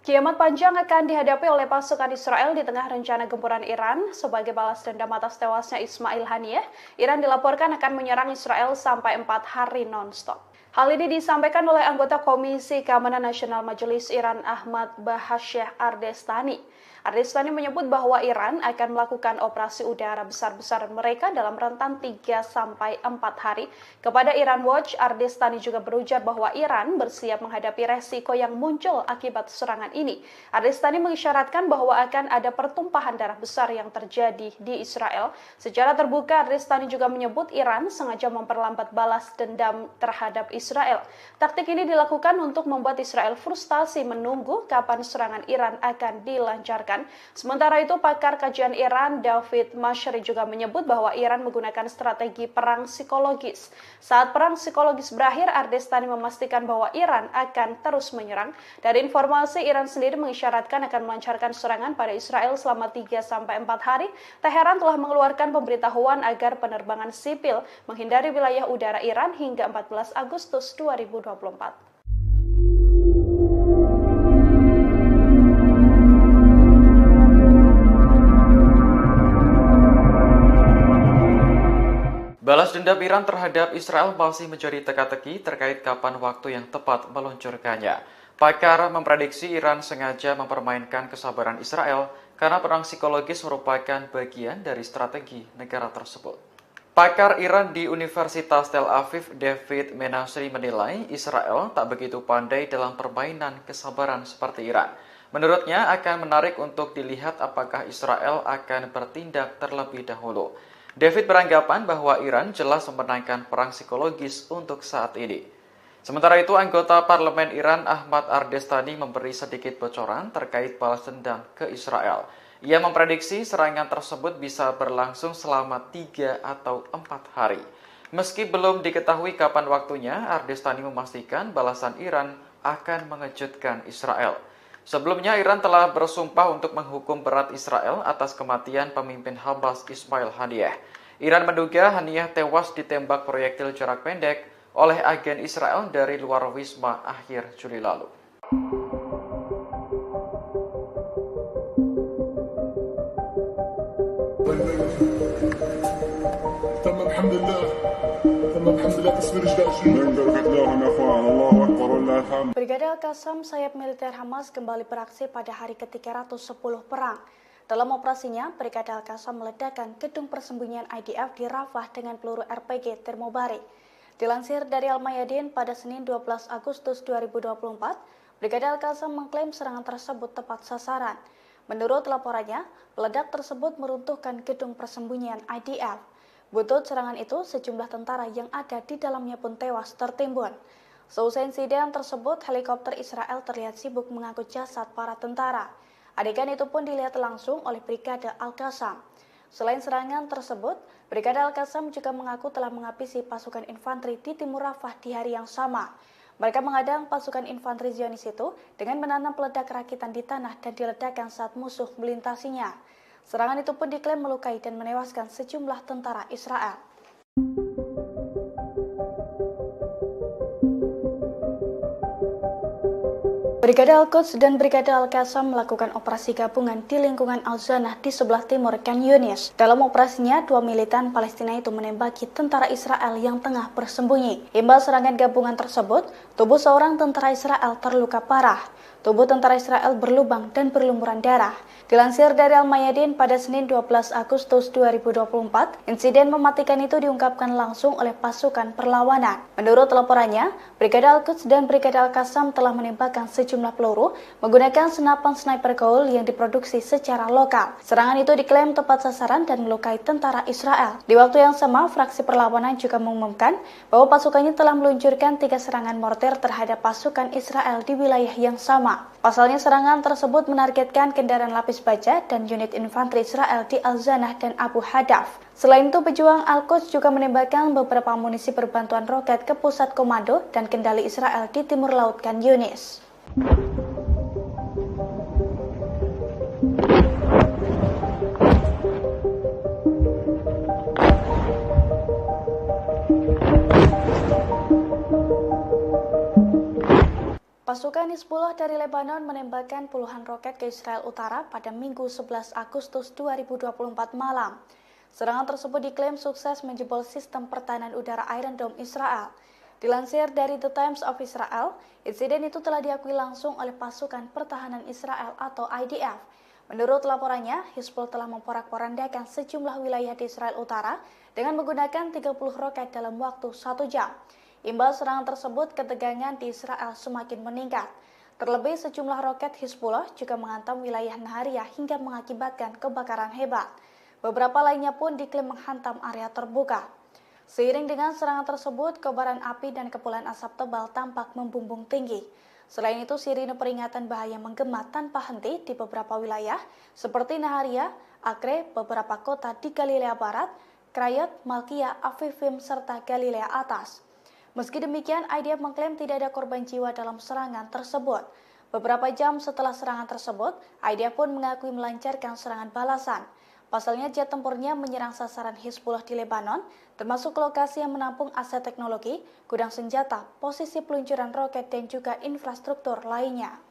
Kiamat panjang akan dihadapi oleh pasukan Israel di tengah rencana gempuran Iran. Sebagai balas dendam atas tewasnya Ismail Haniyeh, Iran dilaporkan akan menyerang Israel sampai 4 hari non-stop. Hal ini disampaikan oleh anggota Komisi Keamanan Nasional Majelis Iran Ahmad Bahasyah Ardestani. Ardestani menyebut bahwa Iran akan melakukan operasi udara besar-besaran mereka dalam rentan 3-4 hari. Kepada Iran Watch, Ardestani juga berujar bahwa Iran bersiap menghadapi resiko yang muncul akibat serangan ini. Ardestani mengisyaratkan bahwa akan ada pertumpahan darah besar yang terjadi di Israel. Secara terbuka, Ardestani juga menyebut Iran sengaja memperlambat balas dendam terhadap Israel. Taktik ini dilakukan untuk membuat Israel frustasi menunggu kapan serangan Iran akan dilancarkan. Sementara itu, pakar kajian Iran David Mashri juga menyebut bahwa Iran menggunakan strategi perang psikologis. Saat perang psikologis berakhir, Ardestani memastikan bahwa Iran akan terus menyerang. Dari informasi, Iran sendiri mengisyaratkan akan melancarkan serangan pada Israel selama 3-4 hari. Teheran telah mengeluarkan pemberitahuan agar penerbangan sipil menghindari wilayah udara Iran hingga 14 Agustus 2024. Balas dendam Iran terhadap Israel masih menjadi teka-teki terkait kapan waktu yang tepat meluncurkannya. Pakar memprediksi Iran sengaja mempermainkan kesabaran Israel karena perang psikologis merupakan bagian dari strategi negara tersebut. Pakar Iran di Universitas Tel Aviv, David Menasri, menilai Israel tak begitu pandai dalam permainan kesabaran seperti Iran. Menurutnya akan menarik untuk dilihat apakah Israel akan bertindak terlebih dahulu. David beranggapan bahwa Iran jelas memenangkan perang psikologis untuk saat ini. Sementara itu, anggota parlemen Iran Ahmad Ardestani memberi sedikit bocoran terkait balas dendam ke Israel. Ia memprediksi serangan tersebut bisa berlangsung selama 3 atau 4 hari. Meski belum diketahui kapan waktunya, Ardestani memastikan balasan Iran akan mengejutkan Israel. Sebelumnya, Iran telah bersumpah untuk menghukum berat Israel atas kematian pemimpin Hamas Ismail Haniyeh. Iran menduga Haniyeh tewas ditembak proyektil jarak pendek oleh agen Israel dari luar wisma akhir Juli lalu. Brigade Al-Qassam, sayap militer Hamas, kembali beraksi pada hari ke-310 perang. Dalam operasinya, Brigade Al-Qassam meledakkan gedung persembunyian IDF di Rafah dengan peluru RPG termobarik. Dilansir dari Al-Mayadin pada Senin 12 Agustus 2024, Brigade Al-Qassam mengklaim serangan tersebut tepat sasaran. Menurut laporannya, peledak tersebut meruntuhkan gedung persembunyian IDF. Butut serangan itu, sejumlah tentara yang ada di dalamnya pun tewas tertimbun. Seusai insiden tersebut, helikopter Israel terlihat sibuk mengangkut jasad para tentara. Adegan itu pun dilihat langsung oleh Brigade Al-Qassam. Selain serangan tersebut, Brigade Al-Qassam juga mengaku telah menghabisi pasukan infanteri di timur Rafah di hari yang sama. Mereka menghadang pasukan infanteri Zionis itu dengan menanam peledak rakitan di tanah dan diledakkan saat musuh melintasinya. Serangan itu pun diklaim melukai dan menewaskan sejumlah tentara Israel. Brigade Al-Quds dan Brigade Al-Qassam melakukan operasi gabungan di lingkungan Al-Zanah di sebelah timur Khan Yunis. Dalam operasinya, 2 militan Palestina itu menembaki tentara Israel yang tengah bersembunyi. Imbas serangan gabungan tersebut, tubuh seorang tentara Israel terluka parah. tubuh tentara Israel berlubang dan berlumuran darah. Dilansir dari Al-Mayadin pada Senin 12 Agustus 2024, insiden mematikan itu diungkapkan langsung oleh pasukan perlawanan. Menurut laporannya, Brigade Al-Quds dan Brigade Al-Qassam telah menembakkan sejumlah peluru menggunakan senapan sniper Gaul yang diproduksi secara lokal. Serangan itu diklaim tepat sasaran dan melukai tentara Israel. Di waktu yang sama, fraksi perlawanan juga mengumumkan bahwa pasukannya telah meluncurkan 3 serangan mortir terhadap pasukan Israel di wilayah yang sama. Pasalnya serangan tersebut menargetkan kendaraan lapis baja dan unit infanteri Israel di Al-Zanah dan Abu Hadaf. Selain itu, pejuang Al-Quds juga menembakkan beberapa amunisi berbantuan roket ke pusat komando dan kendali Israel di timur laut Khan Yunis. Pasukan Hizbullah dari Lebanon menembakkan puluhan roket ke Israel Utara pada Minggu 11 Agustus 2024 malam. Serangan tersebut diklaim sukses menjebol sistem pertahanan udara Iron Dome Israel. Dilansir dari The Times of Israel, insiden itu telah diakui langsung oleh pasukan pertahanan Israel atau IDF. Menurut laporannya, Hizbullah telah memporak-porandakan sejumlah wilayah di Israel Utara dengan menggunakan 30 roket dalam waktu 1 jam. Imbal serangan tersebut, ketegangan di Israel semakin meningkat. Terlebih, sejumlah roket Hizbullah juga menghantam wilayah Nahariya hingga mengakibatkan kebakaran hebat. Beberapa lainnya pun diklaim menghantam area terbuka. Seiring dengan serangan tersebut, kobaran api dan kepulan asap tebal tampak membumbung tinggi. Selain itu, sirine peringatan bahaya menggema tanpa henti di beberapa wilayah seperti Nahariya, Acre, beberapa kota di Galilea Barat, Krayot, Malkia, Afifim, serta Galilea Atas. Meski demikian, IDF mengklaim tidak ada korban jiwa dalam serangan tersebut. Beberapa jam setelah serangan tersebut, IDF pun mengakui melancarkan serangan balasan. Pasalnya, jet tempurnya menyerang sasaran Hizbullah di Lebanon, termasuk lokasi yang menampung aset teknologi, gudang senjata, posisi peluncuran roket, dan juga infrastruktur lainnya.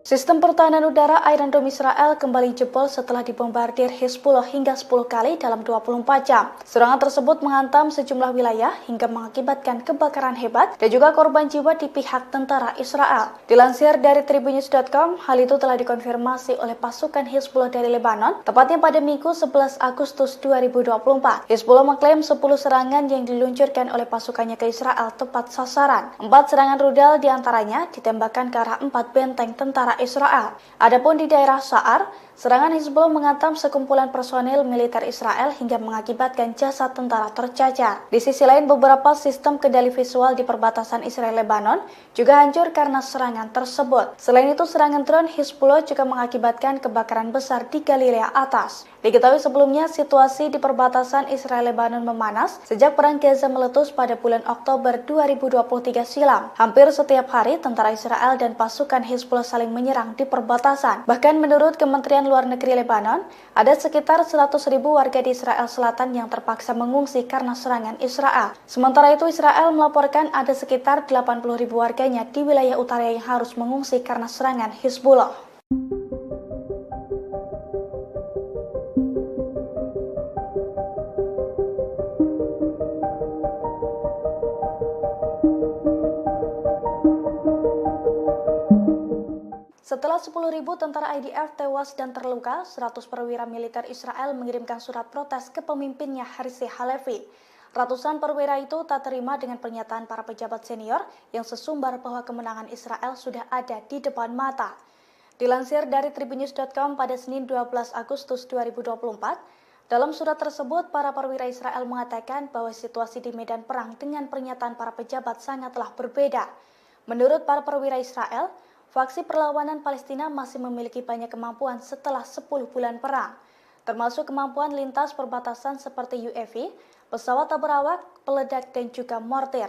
Sistem pertahanan udara Iron Dome Israel kembali jebol setelah dibombardir Hizbullah hingga 10 kali dalam 24 jam. Serangan tersebut menghantam sejumlah wilayah hingga mengakibatkan kebakaran hebat dan juga korban jiwa di pihak tentara Israel. Dilansir dari tribunnews.com, hal itu telah dikonfirmasi oleh pasukan Hizbullah dari Lebanon, tepatnya pada Minggu 11 Agustus 2024. Hizbullah mengklaim 10 serangan yang diluncurkan oleh pasukannya ke Israel tepat sasaran. 4 serangan rudal diantaranya ditembakkan ke arah 4 benteng tentara Israel. Adapun di daerah Sa'ar, serangan Hizbullah menghantam sekumpulan personil militer Israel hingga mengakibatkan jasad tentara tercacar. Di sisi lain, beberapa sistem kendali visual di perbatasan Israel-Lebanon juga hancur karena serangan tersebut. Selain itu, serangan drone Hizbullah juga mengakibatkan kebakaran besar di Galilea Atas. Diketahui sebelumnya, situasi di perbatasan Israel-Lebanon memanas sejak perang Gaza meletus pada bulan Oktober 2023 silam. Hampir setiap hari, tentara Israel dan pasukan Hizbullah saling menyerang di perbatasan. Bahkan menurut Kementerian Luar Negeri Lebanon, ada sekitar 100.000 warga di Israel Selatan yang terpaksa mengungsi karena serangan Israel. Sementara itu, Israel melaporkan ada sekitar 80.000 warganya di wilayah utara yang harus mengungsi karena serangan Hizbullah. Setelah 10.000 tentara IDF tewas dan terluka, 100 perwira militer Israel mengirimkan surat protes ke pemimpinnya Herzi Halevi. Ratusan perwira itu tak terima dengan pernyataan para pejabat senior yang sesumbar bahwa kemenangan Israel sudah ada di depan mata. Dilansir dari tribunnews.com pada Senin 12 Agustus 2024, dalam surat tersebut para perwira Israel mengatakan bahwa situasi di medan perang dengan pernyataan para pejabat sangatlah berbeda. Menurut para perwira Israel, faksi perlawanan Palestina masih memiliki banyak kemampuan setelah 10 bulan perang, termasuk kemampuan lintas perbatasan seperti UAV, pesawat tak berawak, peledak, dan juga mortir.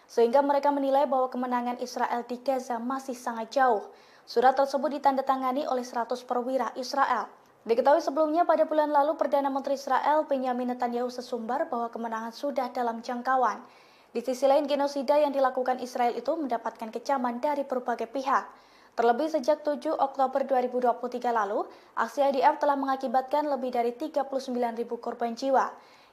Sehingga mereka menilai bahwa kemenangan Israel di Gaza masih sangat jauh. Surat tersebut ditandatangani oleh 100 perwira Israel. Diketahui sebelumnya pada bulan lalu Perdana Menteri Israel Benyamin Netanyahu sesumbar bahwa kemenangan sudah dalam jangkauan. Di sisi lain, genosida yang dilakukan Israel itu mendapatkan kecaman dari berbagai pihak. Terlebih sejak 7 Oktober 2023 lalu, aksi IDF telah mengakibatkan lebih dari 39.000 korban jiwa.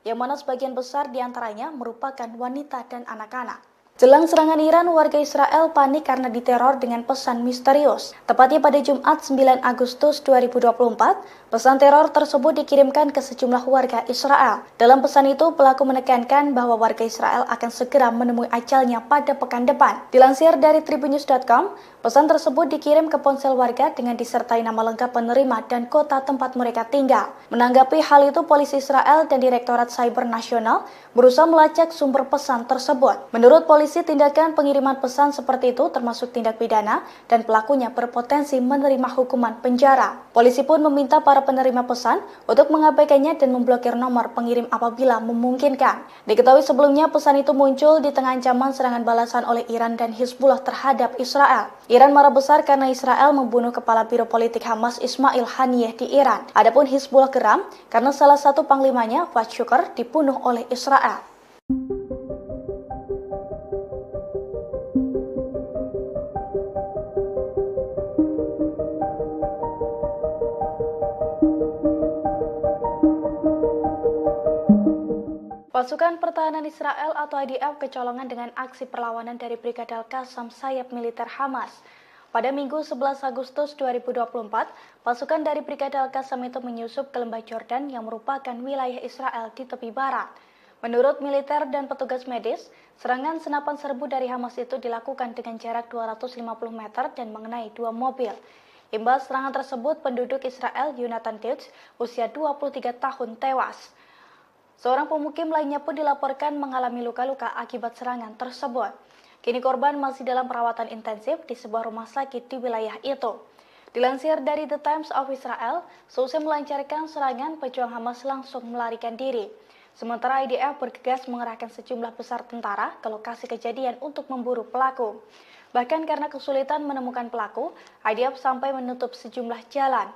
yang mana sebagian besar diantaranya merupakan wanita dan anak-anak. Jelang serangan Iran, warga Israel panik karena diteror dengan pesan misterius. Tepatnya pada Jumat 9 Agustus 2024, pesan teror tersebut dikirimkan ke sejumlah warga Israel. Dalam pesan itu, pelaku menekankan bahwa warga Israel akan segera menemui ajalnya pada pekan depan. Dilansir dari tribunnews.com, pesan tersebut dikirim ke ponsel warga dengan disertai nama lengkap penerima dan kota tempat mereka tinggal. Menanggapi hal itu, polisi Israel dan Direktorat Cyber Nasional berusaha melacak sumber pesan tersebut. Menurut polisi, tindakan pengiriman pesan seperti itu termasuk tindak pidana dan pelakunya berpotensi menerima hukuman penjara. Polisi pun meminta para penerima pesan untuk mengabaikannya dan memblokir nomor pengirim apabila memungkinkan. Diketahui sebelumnya pesan itu muncul di tengah ancaman serangan balasan oleh Iran dan Hizbullah terhadap Israel. Iran marah besar karena Israel membunuh kepala biro politik Hamas Ismail Haniyeh di Iran. Adapun Hizbullah geram karena salah satu panglimanya, Fuad Shukr, dibunuh oleh Israel. Pasukan Pertahanan Israel atau IDF kecolongan dengan aksi perlawanan dari Brigade Al-Qassam sayap militer Hamas. Pada Minggu 11 Agustus 2024, pasukan dari Brigade Al-Qassam itu menyusup ke lembah Jordan yang merupakan wilayah Israel di tepi barat. Menurut militer dan petugas medis, serangan senapan serbu dari Hamas itu dilakukan dengan jarak 250 meter dan mengenai 2 mobil. Imbas serangan tersebut, penduduk Israel Yonatan Deutsch, usia 23 tahun, tewas. Seorang pemukim lainnya pun dilaporkan mengalami luka-luka akibat serangan tersebut. Kini korban masih dalam perawatan intensif di sebuah rumah sakit di wilayah itu. Dilansir dari The Times of Israel, seusai melancarkan serangan, pejuang Hamas langsung melarikan diri. Sementara IDF bergegas mengerahkan sejumlah besar tentara ke lokasi kejadian untuk memburu pelaku. Bahkan karena kesulitan menemukan pelaku, IDF sampai menutup sejumlah jalan.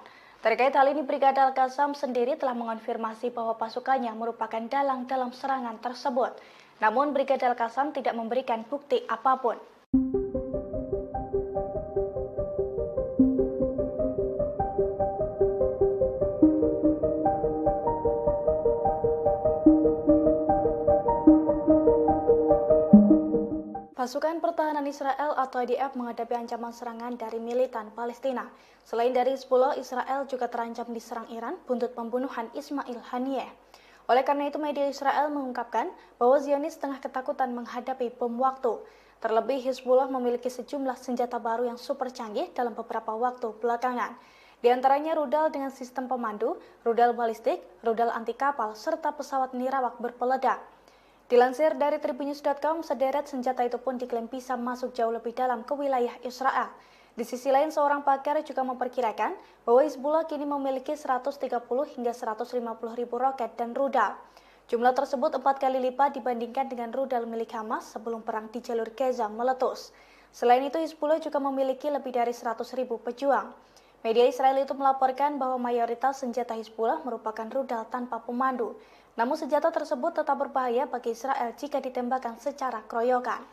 Terkait hal ini, Brigade Al-Qassam sendiri telah mengonfirmasi bahwa pasukannya merupakan dalang dalam serangan tersebut. Namun, Brigade Al-Qassam tidak memberikan bukti apapun. Pasukan Pertahanan Israel atau IDF menghadapi ancaman serangan dari militan Palestina. Selain dari Hizbullah, Israel juga terancam diserang Iran buntut pembunuhan Ismail Haniyeh. Oleh karena itu, media Israel mengungkapkan bahwa Zionis tengah ketakutan menghadapi bom waktu. Terlebih, Hizbullah memiliki sejumlah senjata baru yang super canggih dalam beberapa waktu belakangan. Di antaranya rudal dengan sistem pemandu, rudal balistik, rudal anti kapal, serta pesawat nirawak berpeledak. Dilansir dari tribunnews.com, sederet senjata itu pun diklaim bisa masuk jauh lebih dalam ke wilayah Israel. Di sisi lain, seorang pakar juga memperkirakan bahwa Hizbullah kini memiliki 130 hingga 150 ribu roket dan rudal. Jumlah tersebut 4 kali lipat dibandingkan dengan rudal milik Hamas sebelum perang di jalur Gaza meletus. Selain itu, Hizbullah juga memiliki lebih dari 100 ribu pejuang. Media Israel itu melaporkan bahwa mayoritas senjata Hizbullah merupakan rudal tanpa pemandu. Namun senjata tersebut tetap berbahaya bagi Israel jika ditembakkan secara keroyokan.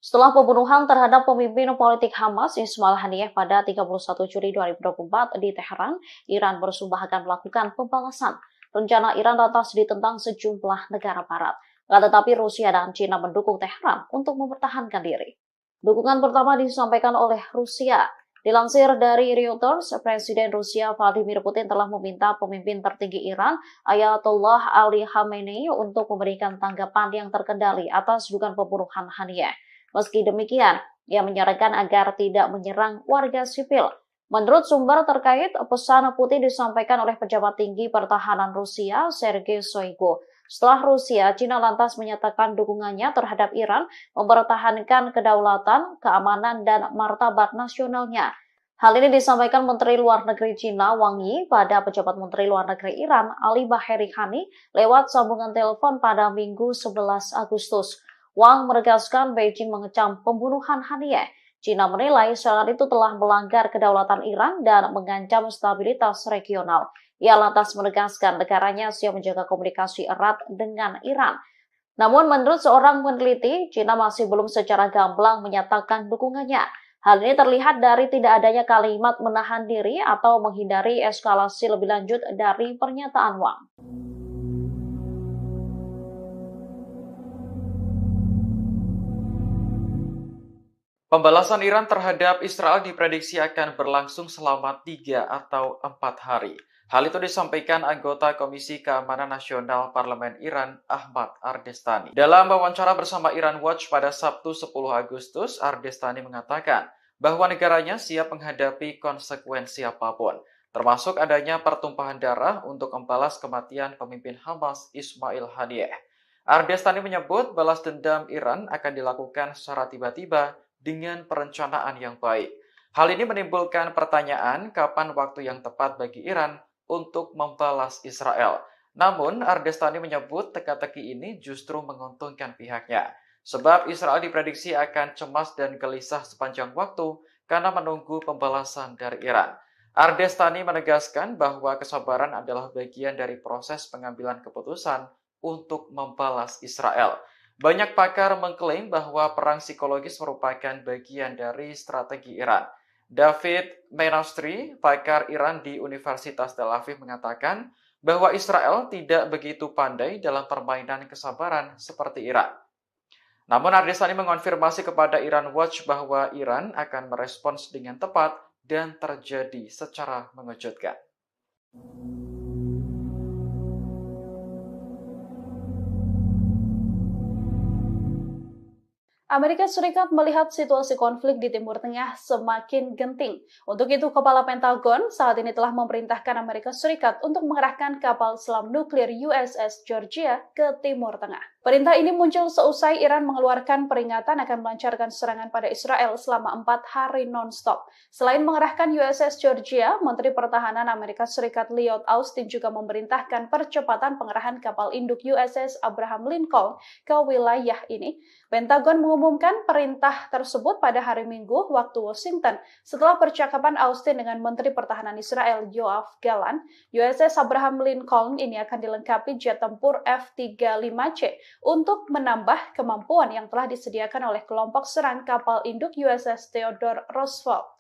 Setelah pembunuhan terhadap pemimpin politik Hamas Ismail Haniyeh pada 31 Juli 2024 di Teheran, Iran bersumpah akan melakukan pembalasan. Rencana Iran lantas ditentang sejumlah negara barat. Tetapi Rusia dan China mendukung Teheran untuk mempertahankan diri. Dukungan pertama disampaikan oleh Rusia. Dilansir dari Reuters, Presiden Rusia Vladimir Putin telah meminta pemimpin tertinggi Iran, Ayatollah Ali Khamenei, untuk memberikan tanggapan yang terkendali atas dugaan pembunuhan Haniyeh. Meski demikian, ia menyarankan agar tidak menyerang warga sipil. Menurut sumber terkait, pesan Putin disampaikan oleh pejabat tinggi pertahanan Rusia, Sergei Shoigu. Setelah Rusia, China lantas menyatakan dukungannya terhadap Iran mempertahankan kedaulatan, keamanan, dan martabat nasionalnya. Hal ini disampaikan Menteri Luar Negeri China Wang Yi pada pejabat Menteri Luar Negeri Iran Ali Baheri Khani lewat sambungan telepon pada Minggu 11 Agustus. Wang menegaskan Beijing mengecam pembunuhan Haniyeh. China menilai serangan itu telah melanggar kedaulatan Iran dan mengancam stabilitas regional. Ia lantas menegaskan negaranya siap menjaga komunikasi erat dengan Iran. Namun menurut seorang peneliti, China masih belum secara gamblang menyatakan dukungannya. Hal ini terlihat dari tidak adanya kalimat menahan diri atau menghindari eskalasi lebih lanjut dari pernyataan Wang. Pembalasan Iran terhadap Israel diprediksi akan berlangsung selama 3 atau 4 hari. Hal itu disampaikan anggota Komisi Keamanan Nasional Parlemen Iran, Ahmad Ardestani. Dalam wawancara bersama Iran Watch pada Sabtu 10 Agustus, Ardestani mengatakan bahwa negaranya siap menghadapi konsekuensi apapun, termasuk adanya pertumpahan darah untuk membalas kematian pemimpin Hamas Ismail Haniyeh. Ardestani menyebut balas dendam Iran akan dilakukan secara tiba-tiba dengan perencanaan yang baik. Hal ini menimbulkan pertanyaan kapan waktu yang tepat bagi Iran untuk membalas Israel. Namun, Ardestani menyebut teka-teki ini justru menguntungkan pihaknya, sebab Israel diprediksi akan cemas dan gelisah sepanjang waktu karena menunggu pembalasan dari Iran. Ardestani menegaskan bahwa kesabaran adalah bagian dari proses pengambilan keputusan untuk membalas Israel. Banyak pakar mengklaim bahwa perang psikologis merupakan bagian dari strategi Iran. David Menastri, pakar Iran di Universitas Tel Aviv, mengatakan bahwa Israel tidak begitu pandai dalam permainan kesabaran seperti Iran. Namun Ardestani mengonfirmasi kepada Iran Watch bahwa Iran akan merespons dengan tepat dan terjadi secara mengejutkan. Amerika Serikat melihat situasi konflik di Timur Tengah semakin genting. Untuk itu, Kepala Pentagon saat ini telah memerintahkan Amerika Serikat untuk mengerahkan kapal selam nuklir USS Georgia ke Timur Tengah. Perintah ini muncul seusai Iran mengeluarkan peringatan akan melancarkan serangan pada Israel selama 4 hari non-stop. Selain mengerahkan USS Georgia, Menteri Pertahanan Amerika Serikat Lloyd Austin juga memerintahkan percepatan pengerahan kapal induk USS Abraham Lincoln ke wilayah ini. Pentagon mengumumkan perintah tersebut pada hari Minggu waktu Washington setelah percakapan Austin dengan Menteri Pertahanan Israel Yoav Gallant. USS Abraham Lincoln ini akan dilengkapi jet tempur F-35C untuk menambah kemampuan yang telah disediakan oleh kelompok serang kapal induk USS Theodore Roosevelt.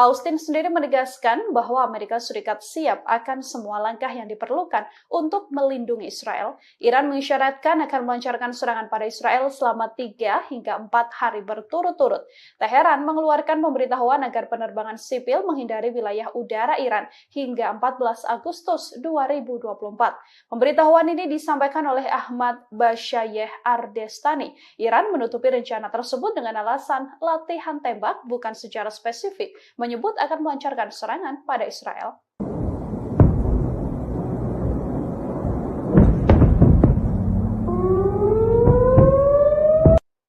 Austin sendiri menegaskan bahwa Amerika Serikat siap akan semua langkah yang diperlukan untuk melindungi Israel. Iran mengisyaratkan akan melancarkan serangan pada Israel selama 3 hingga 4 hari berturut-turut. Teheran mengeluarkan pemberitahuan agar penerbangan sipil menghindari wilayah udara Iran hingga 14 Agustus 2024. Pemberitahuan ini disampaikan oleh Ahmad Bashayeh Ardestani. Iran menutupi rencana tersebut dengan alasan latihan tembak bukan secara spesifik, menyebut akan melancarkan serangan pada Israel.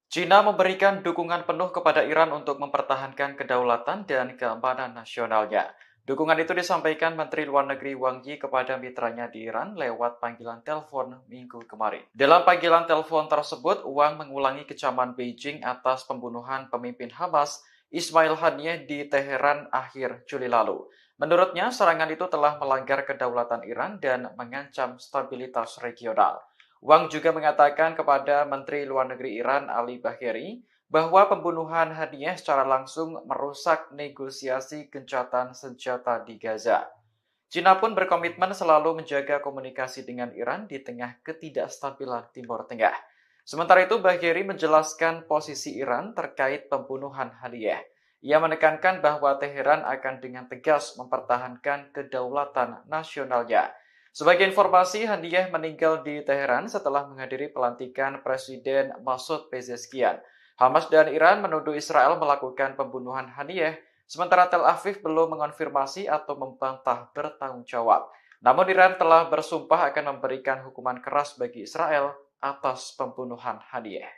China memberikan dukungan penuh kepada Iran untuk mempertahankan kedaulatan dan keamanan nasionalnya. Dukungan itu disampaikan Menteri Luar Negeri Wang Yi kepada mitranya di Iran lewat panggilan telepon minggu kemarin. Dalam panggilan telepon tersebut, Wang mengulangi kecaman Beijing atas pembunuhan pemimpin Hamas Ismail Haniyeh di Teheran akhir Juli lalu. Menurutnya, serangan itu telah melanggar kedaulatan Iran dan mengancam stabilitas regional. Wang juga mengatakan kepada Menteri Luar Negeri Iran Ali Bagheri bahwa pembunuhan Haniyeh secara langsung merusak negosiasi gencatan senjata di Gaza. China pun berkomitmen selalu menjaga komunikasi dengan Iran di tengah ketidakstabilan Timur Tengah. Sementara itu, Bagheri menjelaskan posisi Iran terkait pembunuhan Haniyeh. Ia menekankan bahwa Teheran akan dengan tegas mempertahankan kedaulatan nasionalnya. Sebagai informasi, Haniyeh meninggal di Teheran setelah menghadiri pelantikan Presiden Masoud Pezeshkian. Hamas dan Iran menuduh Israel melakukan pembunuhan Haniyeh, sementara Tel Aviv belum mengonfirmasi atau membantah bertanggung jawab. Namun Iran telah bersumpah akan memberikan hukuman keras bagi Israel atas pembunuhan Haniyeh.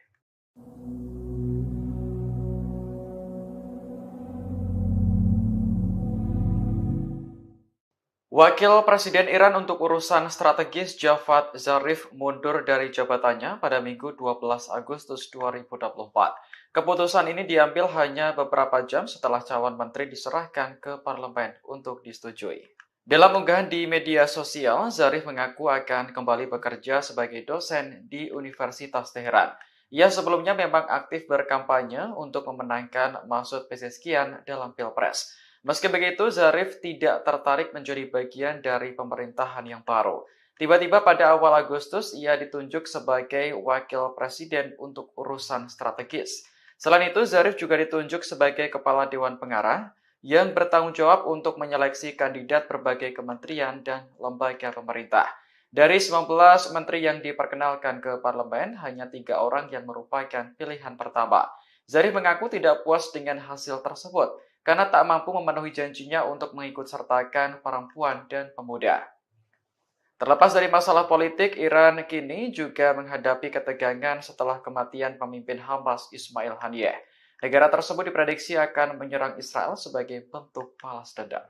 Wakil Presiden Iran untuk urusan strategis Javad Zarif mundur dari jabatannya pada Minggu 12 Agustus 2024. Keputusan ini diambil hanya beberapa jam setelah calon menteri diserahkan ke parlemen untuk disetujui. Dalam unggahan di media sosial, Zarif mengaku akan kembali bekerja sebagai dosen di Universitas Teheran. Ia sebelumnya memang aktif berkampanye untuk memenangkan Masud Pezeshkian dalam Pilpres. Meski begitu, Zarif tidak tertarik menjadi bagian dari pemerintahan yang baru. Tiba-tiba pada awal Agustus, ia ditunjuk sebagai wakil presiden untuk urusan strategis. Selain itu, Zarif juga ditunjuk sebagai kepala Dewan Pengarah yang bertanggung jawab untuk menyeleksi kandidat berbagai kementerian dan lembaga pemerintah. Dari 19 menteri yang diperkenalkan ke parlemen, hanya 3 orang yang merupakan pilihan pertama. Zarif mengaku tidak puas dengan hasil tersebut, karena tak mampu memenuhi janjinya untuk mengikut sertakan perempuan dan pemuda. Terlepas dari masalah politik, Iran kini juga menghadapi ketegangan setelah kematian pemimpin Hamas Ismail Haniyeh. Negara tersebut diprediksi akan menyerang Israel sebagai bentuk balas dendam.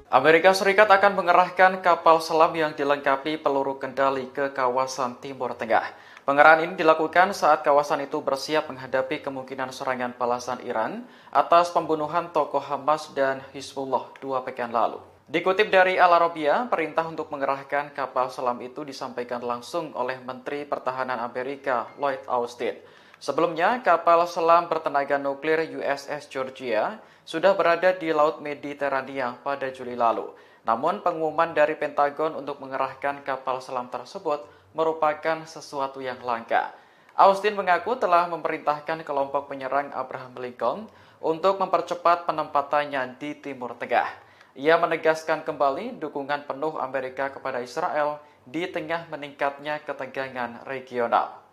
Amerika Serikat akan mengerahkan kapal selam yang dilengkapi peluru kendali ke kawasan Timur Tengah. Pengerahan ini dilakukan saat kawasan itu bersiap menghadapi kemungkinan serangan balasan Iran atas pembunuhan tokoh Hamas dan Hizbullah 2 pekan lalu. Dikutip dari Al Arabiya, perintah untuk mengerahkan kapal selam itu disampaikan langsung oleh Menteri Pertahanan Amerika Lloyd Austin. Sebelumnya, kapal selam bertenaga nuklir USS Georgia sudah berada di Laut Mediterania pada Juli lalu. Namun, pengumuman dari Pentagon untuk mengerahkan kapal selam tersebut merupakan sesuatu yang langka. Austin mengaku telah memerintahkan kelompok penyerang Abraham Lincoln untuk mempercepat penempatannya di Timur Tengah. Ia menegaskan kembali dukungan penuh Amerika kepada Israel di tengah meningkatnya ketegangan regional.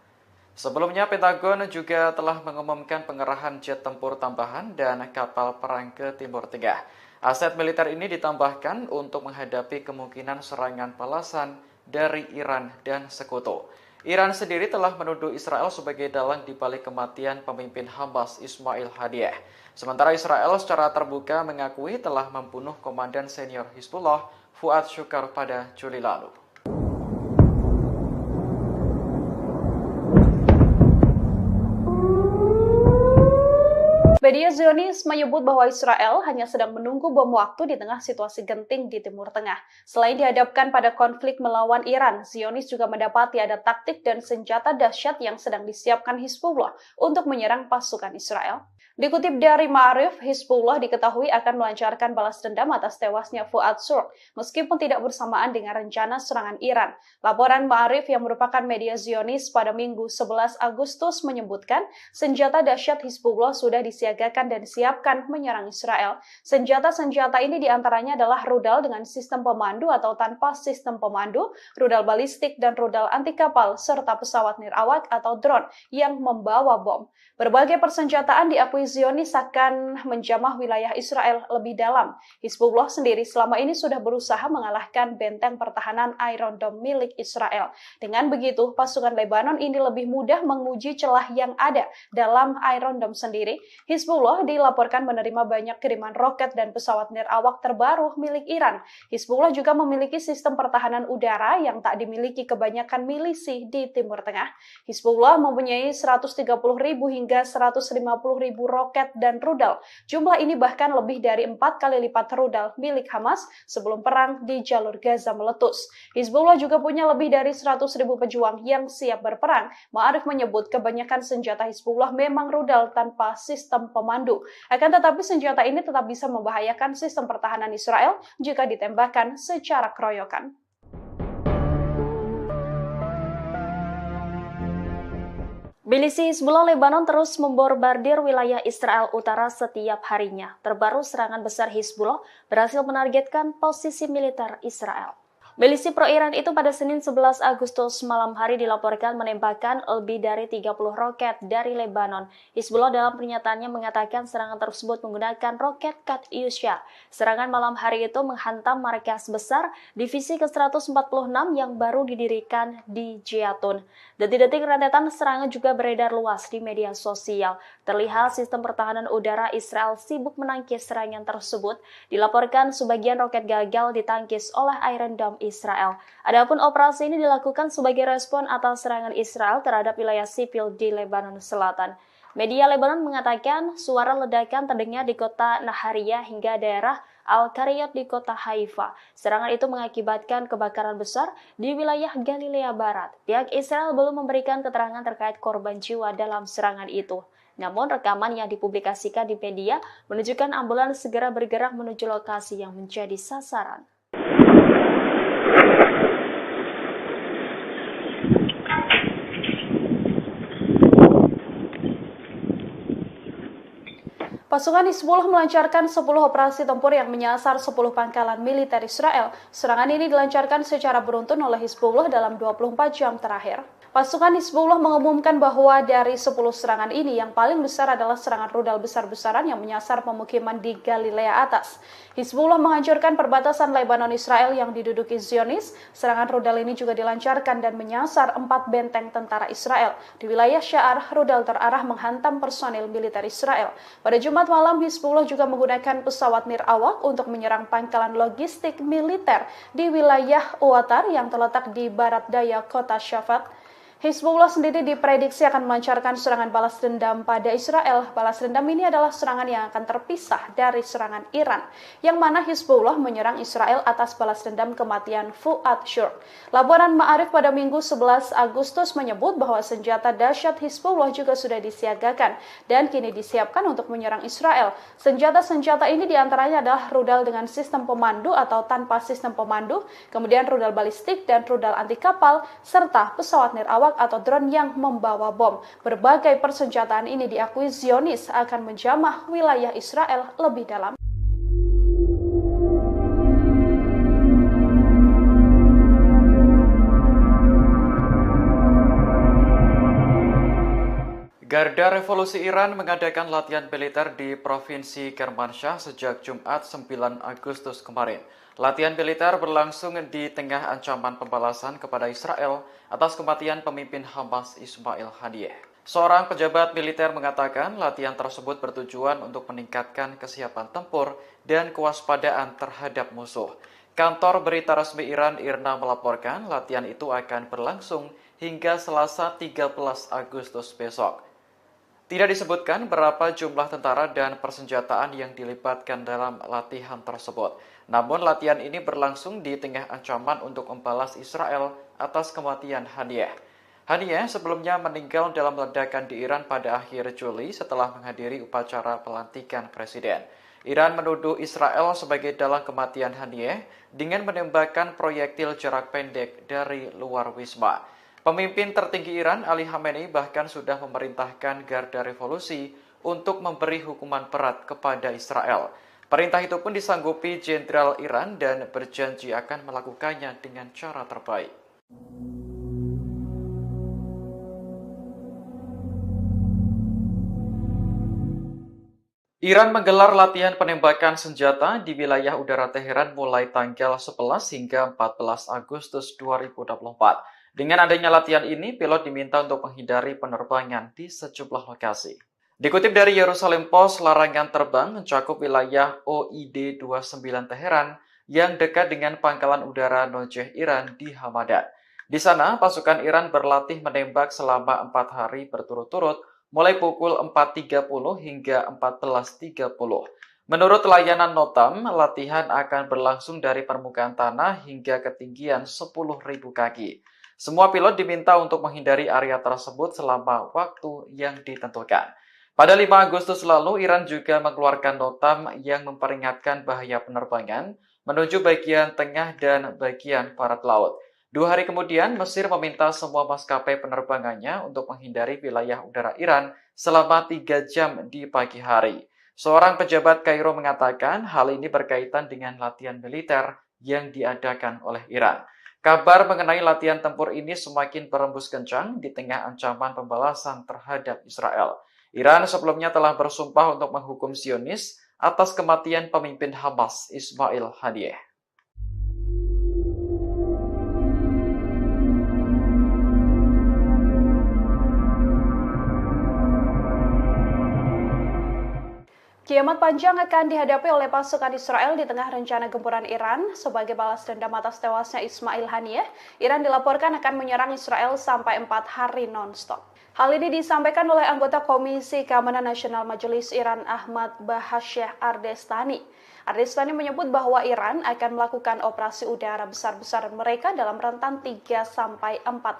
Sebelumnya, Pentagon juga telah mengumumkan pengerahan jet tempur tambahan dan kapal perang ke Timur Tengah. Aset militer ini ditambahkan untuk menghadapi kemungkinan serangan balasan dari Iran dan sekutu. Iran sendiri telah menuduh Israel sebagai dalang di balik kematian pemimpin Hamas Ismail Haniyeh. Sementara Israel secara terbuka mengakui telah membunuh komandan senior Hizbullah Fuad Shukar pada Juli lalu. Media Zionis menyebut bahwa Israel hanya sedang menunggu bom waktu di tengah situasi genting di Timur Tengah. Selain dihadapkan pada konflik melawan Iran, Zionis juga mendapati ada taktik dan senjata dahsyat yang sedang disiapkan Hizbullah untuk menyerang pasukan Israel. Dikutip dari Ma'arif, Hizbullah diketahui akan melancarkan balas dendam atas tewasnya Fuad Shukar, meskipun tidak bersamaan dengan rencana serangan Iran. Laporan Ma'arif yang merupakan media Zionis pada Minggu 11 Agustus menyebutkan senjata dahsyat Hizbullah sudah disiagakan dan disiapkan menyerang Israel. Senjata-senjata ini diantaranya adalah rudal dengan sistem pemandu atau tanpa sistem pemandu, rudal balistik dan rudal anti kapal, serta pesawat nirawak atau drone yang membawa bom. Berbagai persenjataan diakui Zionis akan menjamah wilayah Israel lebih dalam. Hizbullah sendiri selama ini sudah berusaha mengalahkan benteng pertahanan Iron Dome milik Israel. Dengan begitu, pasukan Lebanon ini lebih mudah menguji celah yang ada dalam Iron Dome sendiri. Hizbullah dilaporkan menerima banyak kiriman roket dan pesawat nirawak terbaru milik Iran. Hizbullah juga memiliki sistem pertahanan udara yang tak dimiliki kebanyakan milisi di Timur Tengah. Hizbullah mempunyai 130.000 hingga 150.000 roket dan rudal. Jumlah ini bahkan lebih dari 4 kali lipat rudal milik Hamas sebelum perang di jalur Gaza meletus. Hizbullah juga punya lebih dari 100.000 pejuang yang siap berperang. Ma'arif menyebut kebanyakan senjata Hizbullah memang rudal tanpa sistem pemandu. Akan tetapi senjata ini tetap bisa membahayakan sistem pertahanan Israel jika ditembakkan secara keroyokan. Milisi Hizbullah Lebanon terus membombardir wilayah Israel Utara setiap harinya. Terbaru serangan besar Hizbullah berhasil menargetkan posisi militer Israel. Milisi pro-Iran itu pada Senin 11 Agustus malam hari dilaporkan menembakkan lebih dari 30 roket dari Lebanon. Hizbullah dalam pernyataannya mengatakan serangan tersebut menggunakan roket Katyusha. Serangan malam hari itu menghantam markas besar divisi ke-146 yang baru didirikan di Jatun. Detik-detik rentetan serangan juga beredar luas di media sosial. Terlihat sistem pertahanan udara Israel sibuk menangkis serangan tersebut. Dilaporkan sebagian roket gagal ditangkis oleh Iron Dome Israel. Adapun operasi ini dilakukan sebagai respon atas serangan Israel terhadap wilayah sipil di Lebanon Selatan. Media Lebanon mengatakan suara ledakan terdengar di kota Nahariyah hingga daerah Al-Qariyat di kota Haifa. Serangan itu mengakibatkan kebakaran besar di wilayah Galilea Barat. Pihak Israel belum memberikan keterangan terkait korban jiwa dalam serangan itu. Namun rekaman yang dipublikasikan di media menunjukkan ambulans segera bergerak menuju lokasi yang menjadi sasaran. Pasukan Hizbullah melancarkan 10 operasi tempur yang menyasar 10 pangkalan militer Israel. Serangan ini dilancarkan secara beruntun oleh Hizbullah dalam 24 jam terakhir. Pasukan Hizbullah mengumumkan bahwa dari 10 serangan ini yang paling besar adalah serangan rudal besar-besaran yang menyasar pemukiman di Galilea Atas. Hizbullah menghancurkan perbatasan Lebanon Israel yang diduduki Zionis. Serangan rudal ini juga dilancarkan dan menyasar 4 benteng tentara Israel. Di wilayah Sya'ar, rudal terarah menghantam personil militer Israel. Pada Jumat malam, Hizbullah juga menggunakan pesawat nirawak untuk menyerang pangkalan logistik militer di wilayah Uwatar yang terletak di barat daya kota Shafak. Hizbullah sendiri diprediksi akan melancarkan serangan balas dendam pada Israel. Balas dendam ini adalah serangan yang akan terpisah dari serangan Iran, yang mana Hizbullah menyerang Israel atas balas dendam kematian Fuad Shur. Laporan Ma'arif pada Minggu 11 Agustus menyebut bahwa senjata dahsyat Hizbullah juga sudah disiagakan dan kini disiapkan untuk menyerang Israel. Senjata-senjata ini diantaranya adalah rudal dengan sistem pemandu atau tanpa sistem pemandu, kemudian rudal balistik dan rudal anti kapal, serta pesawat nirawak atau drone yang membawa bom. Berbagai persenjataan ini diakui Zionis akan menjamah wilayah Israel lebih dalam. Garda Revolusi Iran mengadakan latihan militer di Provinsi Kermanshah sejak Jumat 9 Agustus kemarin. Latihan militer berlangsung di tengah ancaman pembalasan kepada Israel atas kematian pemimpin Hamas Ismail Haniyeh. Seorang pejabat militer mengatakan latihan tersebut bertujuan untuk meningkatkan kesiapan tempur dan kewaspadaan terhadap musuh. Kantor berita resmi Iran IRNA melaporkan latihan itu akan berlangsung hingga Selasa 13 Agustus besok. Tidak disebutkan berapa jumlah tentara dan persenjataan yang dilibatkan dalam latihan tersebut. Namun latihan ini berlangsung di tengah ancaman untuk membalas Israel atas kematian Haniyeh. Haniyeh sebelumnya meninggal dalam ledakan di Iran pada akhir Juli setelah menghadiri upacara pelantikan presiden. Iran menuduh Israel sebagai dalang kematian Haniyeh dengan menembakkan proyektil jarak pendek dari luar wisma. Pemimpin tertinggi Iran, Ali Khamenei, bahkan sudah memerintahkan Garda Revolusi untuk memberi hukuman berat kepada Israel. Perintah itu pun disanggupi Jenderal Iran dan berjanji akan melakukannya dengan cara terbaik. Iran menggelar latihan penembakan senjata di wilayah udara Teheran mulai tanggal 11 hingga 14 Agustus 2024. Dengan adanya latihan ini, pilot diminta untuk menghindari penerbangan di sejumlah lokasi. Dikutip dari Yerusalem Post, larangan terbang mencakup wilayah OID 29 Teheran yang dekat dengan pangkalan udara Nojeh Iran di Hamadan. Di sana, pasukan Iran berlatih menembak selama 4 hari berturut-turut, mulai pukul 4.30 hingga 14.30. Menurut layanan Notam, latihan akan berlangsung dari permukaan tanah hingga ketinggian 10.000 kaki. Semua pilot diminta untuk menghindari area tersebut selama waktu yang ditentukan. Pada 5 Agustus lalu, Iran juga mengeluarkan notam yang memperingatkan bahaya penerbangan menuju bagian tengah dan bagian barat laut. 2 hari kemudian, Mesir meminta semua maskapai penerbangannya untuk menghindari wilayah udara Iran selama 3 jam di pagi hari. Seorang pejabat Kairo mengatakan hal ini berkaitan dengan latihan militer yang diadakan oleh Iran. Kabar mengenai latihan tempur ini semakin berembus kencang di tengah ancaman pembalasan terhadap Israel. Iran sebelumnya telah bersumpah untuk menghukum Zionis atas kematian pemimpin Hamas Ismail Haniyeh. Kiamat panjang akan dihadapi oleh pasukan Israel di tengah rencana gempuran Iran. Sebagai balas dendam atas tewasnya Ismail Haniyeh, Iran dilaporkan akan menyerang Israel sampai 4 hari non-stop. Hal ini disampaikan oleh anggota Komisi Keamanan Nasional Majelis Iran Ahmad Bahasyeh Ardestani. Ardestani menyebut bahwa Iran akan melakukan operasi udara besar-besaran mereka dalam rentan 3-4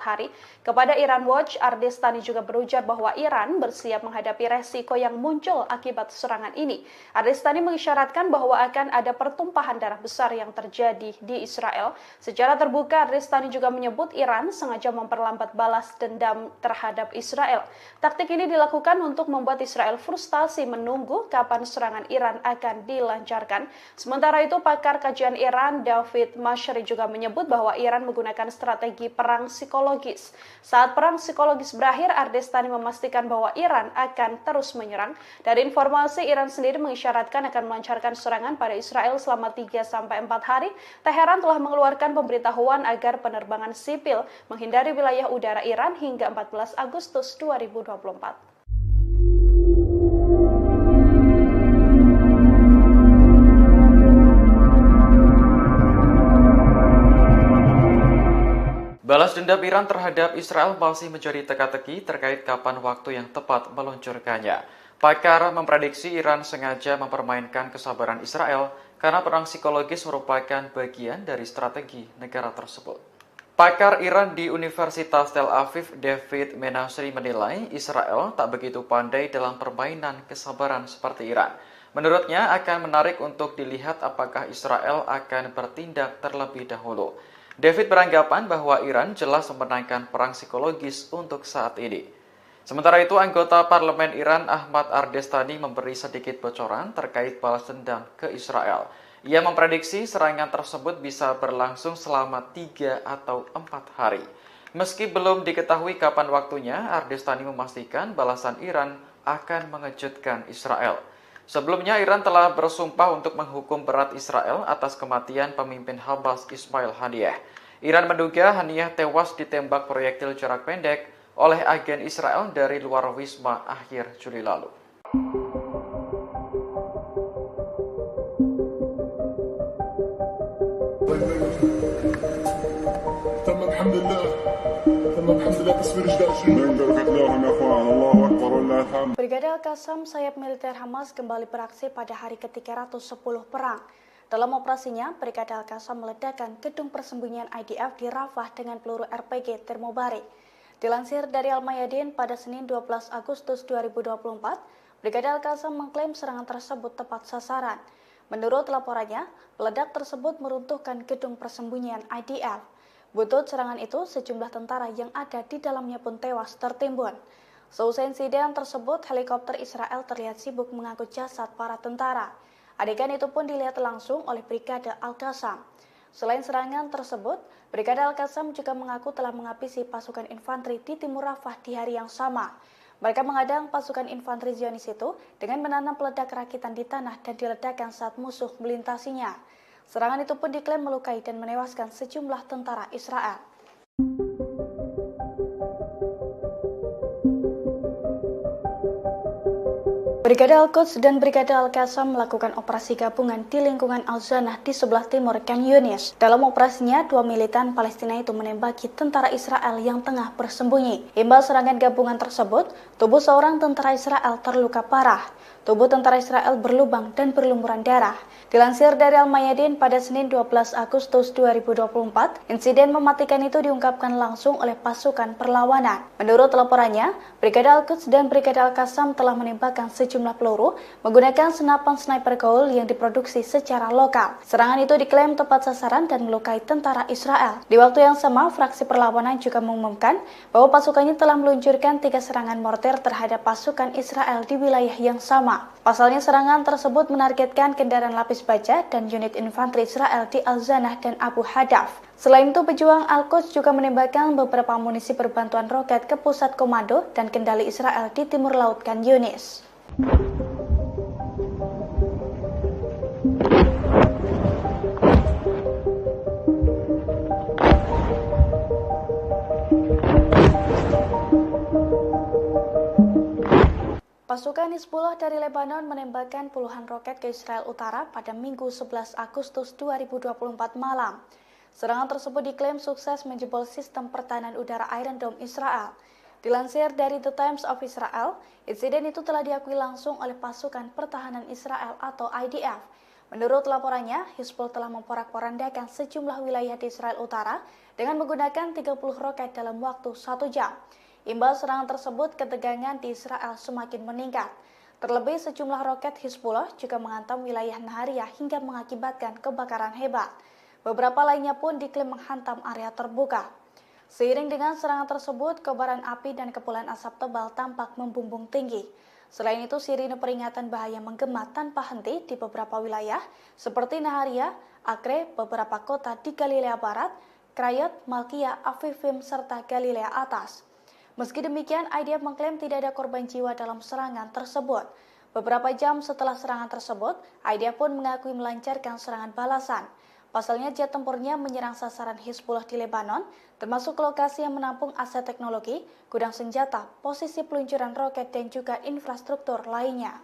hari. Kepada Iran Watch, Ardestani juga berujar bahwa Iran bersiap menghadapi resiko yang muncul akibat serangan ini. Ardestani mengisyaratkan bahwa akan ada pertumpahan darah besar yang terjadi di Israel. Secara terbuka, Ardestani juga menyebut Iran sengaja memperlambat balas dendam terhadap Israel. Taktik ini dilakukan untuk membuat Israel frustasi menunggu kapan serangan Iran akan dilancarkan. Sementara itu, pakar kajian Iran David Mashri juga menyebut bahwa Iran menggunakan strategi perang psikologis. Saat perang psikologis berakhir, Ardestani memastikan bahwa Iran akan terus menyerang. Dari informasi, Iran sendiri mengisyaratkan akan melancarkan serangan pada Israel selama 3-4 hari. Teheran telah mengeluarkan pemberitahuan agar penerbangan sipil menghindari wilayah udara Iran hingga 14 Agustus 2024. Balas dendam Iran terhadap Israel masih menjadi teka-teki terkait kapan waktu yang tepat meluncurkannya. Pakar memprediksi Iran sengaja mempermainkan kesabaran Israel karena perang psikologis merupakan bagian dari strategi negara tersebut. Pakar Iran di Universitas Tel Aviv, David Menasri, menilai Israel tak begitu pandai dalam permainan kesabaran seperti Iran. Menurutnya akan menarik untuk dilihat apakah Israel akan bertindak terlebih dahulu. David beranggapan bahwa Iran jelas memenangkan perang psikologis untuk saat ini. Sementara itu, anggota parlemen Iran Ahmad Ardestani memberi sedikit bocoran terkait balas dendam ke Israel. Ia memprediksi serangan tersebut bisa berlangsung selama 3 atau 4 hari. Meski belum diketahui kapan waktunya, Ardestani memastikan balasan Iran akan mengejutkan Israel. Sebelumnya, Iran telah bersumpah untuk menghukum berat Israel atas kematian pemimpin Hamas Ismail Haniyeh. Iran menduga Haniyeh tewas ditembak proyektil jarak pendek oleh agen Israel dari luar wisma akhir Juli lalu. Brigade Al-Qassam, sayap militer Hamas, kembali beraksi pada hari ke-310 perang. Dalam operasinya, Brigade Al-Qassam meledakkan gedung persembunyian IDF di Rafah dengan peluru RPG termobarik. Dilansir dari Al-Mayadin pada Senin 12 Agustus 2024, Brigade Al-Qassam mengklaim serangan tersebut tepat sasaran. Menurut laporannya, peledak tersebut meruntuhkan gedung persembunyian IDF. Butut serangan itu, sejumlah tentara yang ada di dalamnya pun tewas tertimbun. Seusai insiden tersebut, helikopter Israel terlihat sibuk mengangkut jasad para tentara. Adegan itu pun dilihat langsung oleh Brigade Al-Qassam. Selain serangan tersebut, Brigade Al-Qassam juga mengaku telah menghabisi pasukan infanteri di timur Rafah di hari yang sama. Mereka mengadang pasukan infanteri Zionis itu dengan menanam peledak rakitan di tanah dan diledakkan saat musuh melintasinya. Serangan itu pun diklaim melukai dan menewaskan sejumlah tentara Israel. Brigade Al-Quds dan Brigade Al-Qassam melakukan operasi gabungan di lingkungan Al-Zanah di sebelah timur Khan Yunis. Dalam operasinya, 2 militan Palestina itu menembaki tentara Israel yang tengah bersembunyi. Imbas serangan gabungan tersebut, tubuh seorang tentara Israel terluka parah. Tubuh tentara Israel berlubang dan berlumuran darah. Dilansir dari Al-Mayadin pada Senin 12 Agustus 2024, insiden mematikan itu diungkapkan langsung oleh pasukan perlawanan. Menurut laporannya, Brigade Al-Quds dan Brigade Al-Qassam telah menembakkan sejumlah peluru menggunakan senapan sniper Gaul yang diproduksi secara lokal. Serangan itu diklaim tepat sasaran dan melukai tentara Israel. Di waktu yang sama, fraksi perlawanan juga mengumumkan bahwa pasukannya telah meluncurkan 3 serangan mortir terhadap pasukan Israel di wilayah yang sama. Pasalnya, serangan tersebut menargetkan kendaraan lapis baja dan unit infanteri Israel di Al-Zanah dan Abu Hadaf. Selain itu, pejuang Al-Quds juga menembakkan beberapa amunisi berbantuan roket ke pusat komando dan kendali Israel di timur laut Khan Yunis. Pasukan Hizbullah dari Lebanon menembakkan puluhan roket ke Israel Utara pada Minggu 11 Agustus 2024 malam. Serangan tersebut diklaim sukses menjebol sistem pertahanan udara Iron Dome Israel. Dilansir dari The Times of Israel, insiden itu telah diakui langsung oleh pasukan pertahanan Israel atau IDF. Menurut laporannya, Hizbullah telah memporak-porandakan sejumlah wilayah di Israel Utara dengan menggunakan 30 roket dalam waktu 1 jam. Imbas serangan tersebut, ketegangan di Israel semakin meningkat. Terlebih, sejumlah roket Hizbullah juga menghantam wilayah Nahariya hingga mengakibatkan kebakaran hebat. Beberapa lainnya pun diklaim menghantam area terbuka. Seiring dengan serangan tersebut, kobaran api dan kepulan asap tebal tampak membumbung tinggi. Selain itu, sirine peringatan bahaya menggema tanpa henti di beberapa wilayah, seperti Nahariya, Acre, beberapa kota di Galilea Barat, Krayot, Malkia, Avivim, serta Galilea Atas. Meski demikian, IDF mengklaim tidak ada korban jiwa dalam serangan tersebut. Beberapa jam setelah serangan tersebut, IDF pun mengakui melancarkan serangan balasan. Pasalnya, jet tempurnya menyerang sasaran Hizbullah di Lebanon, termasuk lokasi yang menampung aset teknologi, gudang senjata, posisi peluncuran roket, dan juga infrastruktur lainnya.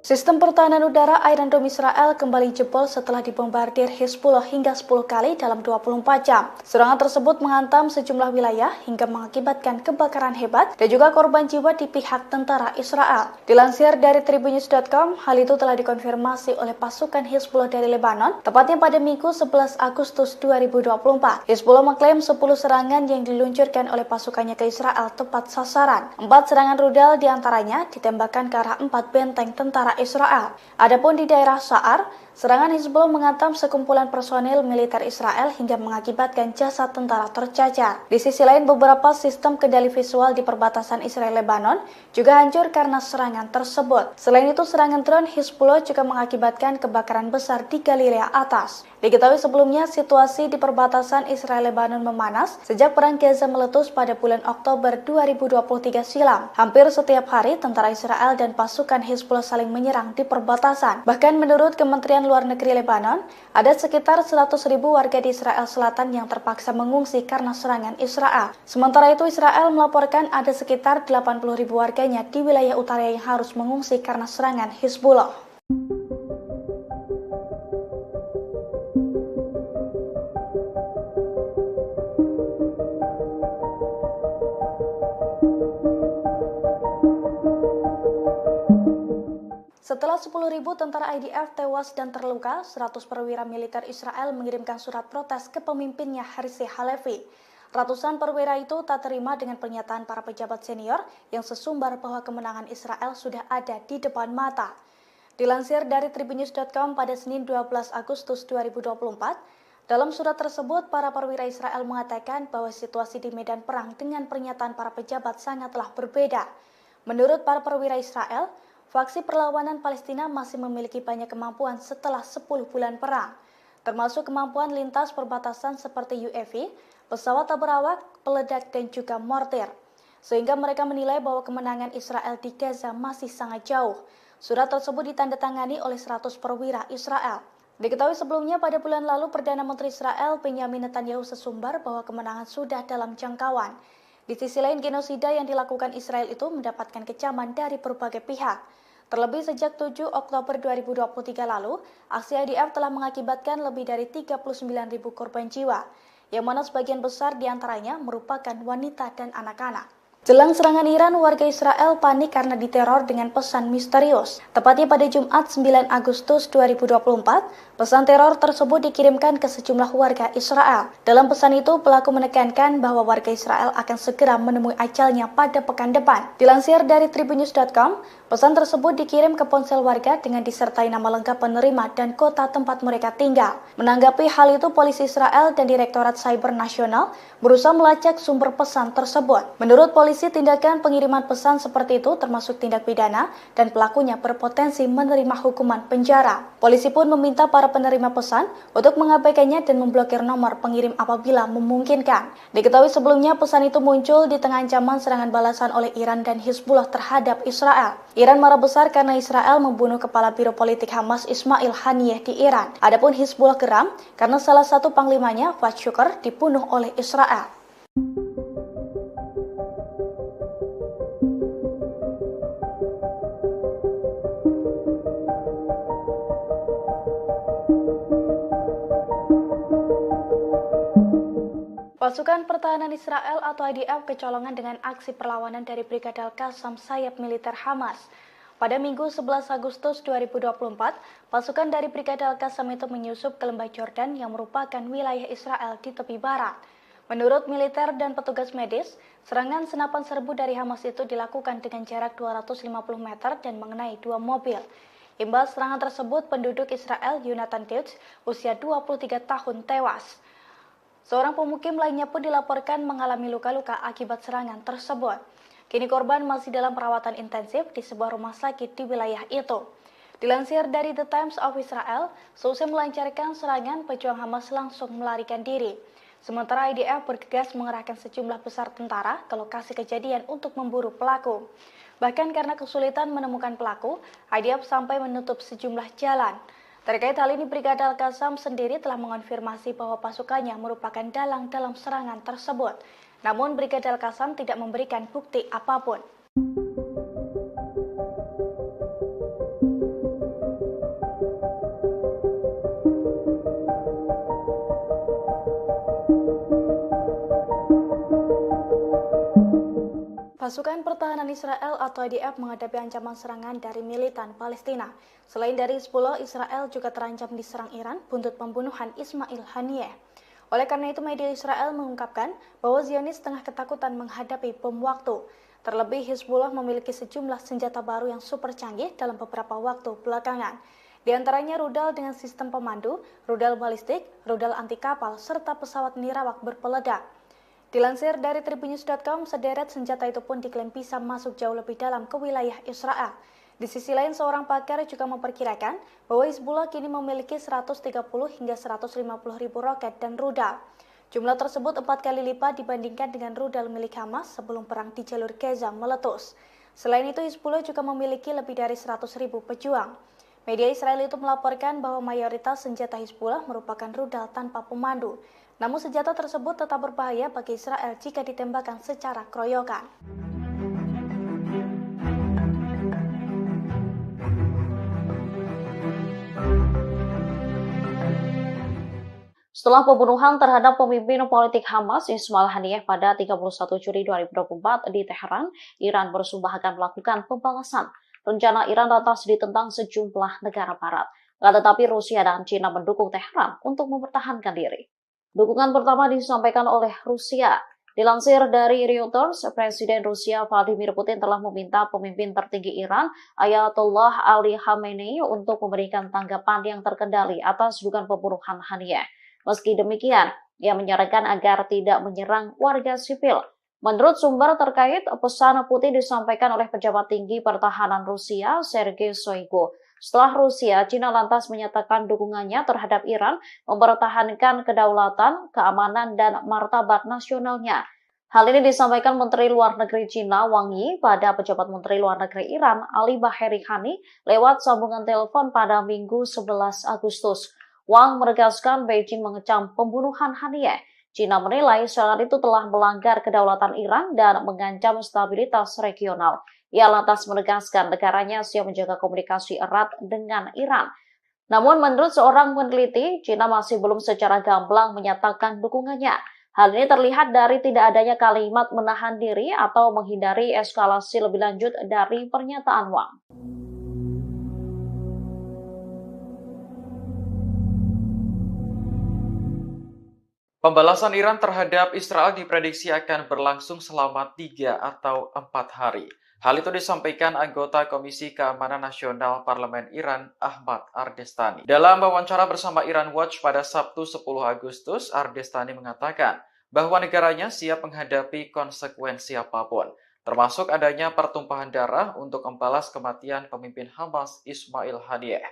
Sistem pertahanan udara Iron Dome Israel kembali jebol setelah dibombardir Hizbullah hingga 10 kali dalam 24 jam. Serangan tersebut menghantam sejumlah wilayah hingga mengakibatkan kebakaran hebat dan juga korban jiwa di pihak tentara Israel. Dilansir dari tribunnews.com, hal itu telah dikonfirmasi oleh pasukan Hizbullah dari Lebanon, tepatnya pada Minggu 11 Agustus 2024. Hizbullah mengklaim 10 serangan yang diluncurkan oleh pasukannya ke Israel tepat sasaran. 4 serangan rudal diantaranya ditembakkan ke arah 4 benteng tentara Israel. Adapun di daerah Sa'ar, serangan Hizbullah menghantam sekumpulan personil militer Israel hingga mengakibatkan jasad tentara tercacar. Di sisi lain, beberapa sistem kendali visual di perbatasan Israel-Lebanon juga hancur karena serangan tersebut. Selain itu, serangan drone Hizbullah juga mengakibatkan kebakaran besar di Galilea Atas. Diketahui sebelumnya, situasi di perbatasan Israel-Lebanon memanas sejak perang Gaza meletus pada bulan Oktober 2023 silam. Hampir setiap hari, tentara Israel dan pasukan Hizbullah saling menyerang di perbatasan. Bahkan menurut Kementerian Luar Negeri Lebanon, ada sekitar 100.000 warga di Israel Selatan yang terpaksa mengungsi karena serangan Israel. Sementara itu, Israel melaporkan ada sekitar 80.000 warganya di wilayah utara yang harus mengungsi karena serangan Hizbullah. Setelah 10.000 tentara IDF tewas dan terluka, 100 perwira militer Israel mengirimkan surat protes ke pemimpinnya Herzi Halevi. Ratusan perwira itu tak terima dengan pernyataan para pejabat senior yang sesumbar bahwa kemenangan Israel sudah ada di depan mata. Dilansir dari tribunnews.com pada Senin 12 Agustus 2024, dalam surat tersebut para perwira Israel mengatakan bahwa situasi di medan perang dengan pernyataan para pejabat sangatlah berbeda. Menurut para perwira Israel, faksi perlawanan Palestina masih memiliki banyak kemampuan setelah 10 bulan perang, termasuk kemampuan lintas perbatasan seperti UAV, pesawat tak berawak, peledak, dan juga mortir. Sehingga mereka menilai bahwa kemenangan Israel di Gaza masih sangat jauh. Surat tersebut ditandatangani oleh 100 perwira Israel. Diketahui sebelumnya pada bulan lalu Perdana Menteri Israel Benyamin Netanyahu sesumbar bahwa kemenangan sudah dalam jangkauan. Di sisi lain, genosida yang dilakukan Israel itu mendapatkan kecaman dari berbagai pihak. Terlebih sejak 7 Oktober 2023 lalu, aksi IDF telah mengakibatkan lebih dari 39.000 korban jiwa, yang mana sebagian besar diantaranya merupakan wanita dan anak-anak. Jelang serangan Iran, warga Israel panik karena diteror dengan pesan misterius. Tepatnya pada Jumat 9 Agustus 2024, pesan teror tersebut dikirimkan ke sejumlah warga Israel. Dalam pesan itu, pelaku menekankan bahwa warga Israel akan segera menemui ajalnya pada pekan depan. Dilansir dari tribunnews.com, pesan tersebut dikirim ke ponsel warga dengan disertai nama lengkap penerima dan kota tempat mereka tinggal. Menanggapi hal itu, polisi Israel dan Direktorat Cyber Nasional berusaha melacak sumber pesan tersebut. Menurut polisi polisi, tindakan pengiriman pesan seperti itu termasuk tindak pidana dan pelakunya berpotensi menerima hukuman penjara. Polisi pun meminta para penerima pesan untuk mengabaikannya dan memblokir nomor pengirim apabila memungkinkan. Diketahui sebelumnya pesan itu muncul di tengah ancaman serangan balasan oleh Iran dan Hizbullah terhadap Israel. Iran marah besar karena Israel membunuh kepala biro politik Hamas Ismail Haniyeh di Iran. Adapun Hizbullah geram karena salah satu panglimanya, Fuad Shukr, dibunuh oleh Israel. Pasukan Pertahanan Israel atau IDF kecolongan dengan aksi perlawanan dari Brigade Al-Qassam sayap militer Hamas. Pada Minggu 11 Agustus 2024, pasukan dari Brigade Al-Qassam itu menyusup ke lembah Jordan yang merupakan wilayah Israel di tepi barat. Menurut militer dan petugas medis, serangan senapan serbu dari Hamas itu dilakukan dengan jarak 250 meter dan mengenai 2 mobil. Imbas serangan tersebut, penduduk Israel Yonatan Deutsch, usia 23 tahun, tewas. Seorang pemukim lainnya pun dilaporkan mengalami luka-luka akibat serangan tersebut. Kini korban masih dalam perawatan intensif di sebuah rumah sakit di wilayah itu. Dilansir dari The Times of Israel, seusai melancarkan serangan, pejuang Hamas langsung melarikan diri. Sementara IDF bergegas mengerahkan sejumlah besar tentara ke lokasi kejadian untuk memburu pelaku. Bahkan karena kesulitan menemukan pelaku, IDF sampai menutup sejumlah jalan. Terkait hal ini, Brigade Al-Qassam sendiri telah mengonfirmasi bahwa pasukannya merupakan dalang dalam serangan tersebut. Namun, Brigade Al-Qassam tidak memberikan bukti apapun. Pasukan Pertahanan Israel atau IDF menghadapi ancaman serangan dari militan Palestina. Selain dari Hizbullah, Israel juga terancam diserang Iran buntut pembunuhan Ismail Haniyeh. Oleh karena itu, media Israel mengungkapkan bahwa Zionis tengah ketakutan menghadapi bom waktu. Terlebih, Hizbullah memiliki sejumlah senjata baru yang super canggih dalam beberapa waktu belakangan. Di antaranya rudal dengan sistem pemandu, rudal balistik, rudal anti kapal, serta pesawat nirawak berpeledak. Dilansir dari tribunnews.com, sederet senjata itu pun diklaim bisa masuk jauh lebih dalam ke wilayah Israel. Di sisi lain, seorang pakar juga memperkirakan bahwa Hizbullah kini memiliki 130 hingga 150 ribu roket dan rudal. Jumlah tersebut 4 kali lipat dibandingkan dengan rudal milik Hamas sebelum perang di jalur Gaza meletus. Selain itu, Hizbullah juga memiliki lebih dari 100 ribu pejuang. Media Israel itu melaporkan bahwa mayoritas senjata Hizbullah merupakan rudal tanpa pemandu. Namun senjata tersebut tetap berbahaya bagi Israel jika ditembakkan secara keroyokan. Setelah pembunuhan terhadap pemimpin politik Hamas Ismail Haniyeh pada 31 Juli 2024 di Teheran, Iran bersumpah akan melakukan pembalasan. Rencana Iran lantas ditentang sejumlah negara barat. Tetapi Rusia dan China mendukung Teheran untuk mempertahankan diri. Dukungan pertama disampaikan oleh Rusia. Dilansir dari Reuters, Presiden Rusia Vladimir Putin telah meminta pemimpin tertinggi Iran, Ayatollah Ali Khamenei, untuk memberikan tanggapan yang terkendali atas dugaan pembunuhan Haniyeh. Meski demikian, ia menyarankan agar tidak menyerang warga sipil. Menurut sumber terkait, pesan Putin disampaikan oleh pejabat tinggi pertahanan Rusia, Sergei Shoigu. Setelah Rusia, China lantas menyatakan dukungannya terhadap Iran mempertahankan kedaulatan, keamanan, dan martabat nasionalnya. Hal ini disampaikan Menteri Luar Negeri China Wang Yi pada pejabat Menteri Luar Negeri Iran Ali Baheri Khani lewat sambungan telepon pada Minggu 11 Agustus. Wang menegaskan Beijing mengecam pembunuhan Haniyeh. China menilai serangan itu telah melanggar kedaulatan Iran dan mengancam stabilitas regional. Ia lantas menegaskan negaranya siap menjaga komunikasi erat dengan Iran. Namun menurut seorang peneliti, China masih belum secara gamblang menyatakan dukungannya. Hal ini terlihat dari tidak adanya kalimat menahan diri atau menghindari eskalasi lebih lanjut dari pernyataan Wang. Pembalasan Iran terhadap Israel diprediksi akan berlangsung selama 3 atau 4 hari. Hal itu disampaikan anggota Komisi Keamanan Nasional Parlemen Iran, Ahmad Ardestani. Dalam wawancara bersama Iran Watch pada Sabtu 10 Agustus, Ardestani mengatakan bahwa negaranya siap menghadapi konsekuensi apapun, termasuk adanya pertumpahan darah untuk membalas kematian pemimpin Hamas Ismail Haniyeh.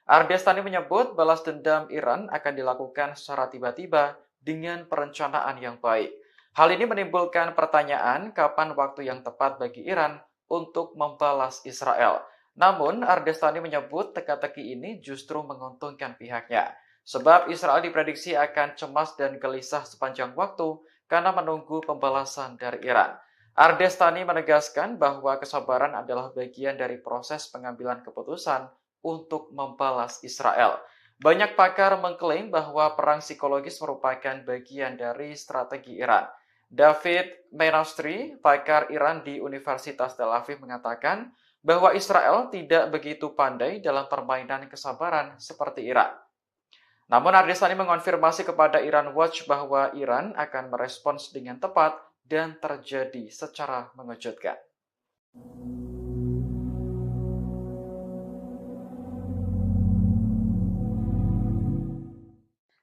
Ardestani menyebut balas dendam Iran akan dilakukan secara tiba-tiba dengan perencanaan yang baik. Hal ini menimbulkan pertanyaan kapan waktu yang tepat bagi Iran untuk membalas Israel. Namun, Ardestani menyebut teka-teki ini justru menguntungkan pihaknya. Sebab Israel diprediksi akan cemas dan gelisah sepanjang waktu karena menunggu pembalasan dari Iran. Ardestani menegaskan bahwa kesabaran adalah bagian dari proses pengambilan keputusan untuk membalas Israel. Banyak pakar mengklaim bahwa perang psikologis merupakan bagian dari strategi Iran. David Menastri, pakar Iran di Universitas Tel Aviv, mengatakan bahwa Israel tidak begitu pandai dalam permainan kesabaran seperti Iran. Namun Ardestani mengonfirmasi kepada Iran Watch bahwa Iran akan merespons dengan tepat dan terjadi secara mengejutkan.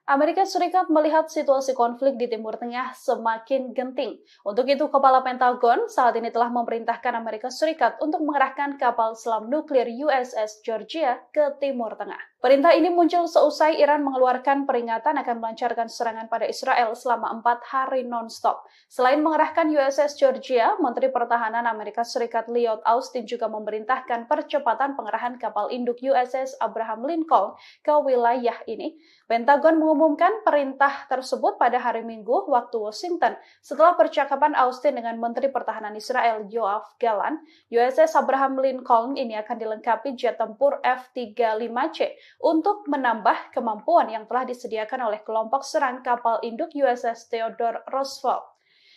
Amerika Serikat melihat situasi konflik di Timur Tengah semakin genting. Untuk itu, Kepala Pentagon saat ini telah memerintahkan Amerika Serikat untuk mengerahkan kapal selam nuklir USS Georgia ke Timur Tengah. Perintah ini muncul seusai Iran mengeluarkan peringatan akan melancarkan serangan pada Israel selama 4 hari non-stop. Selain mengerahkan USS Georgia, Menteri Pertahanan Amerika Serikat Lloyd Austin juga memerintahkan percepatan pengerahan kapal induk USS Abraham Lincoln ke wilayah ini. Pentagon mengumumkan perintah tersebut pada hari Minggu waktu Washington setelah percakapan Austin dengan Menteri Pertahanan Israel Yoav Gallant. USS Abraham Lincoln ini akan dilengkapi jet tempur F-35C untuk menambah kemampuan yang telah disediakan oleh kelompok serang kapal induk USS Theodore Roosevelt.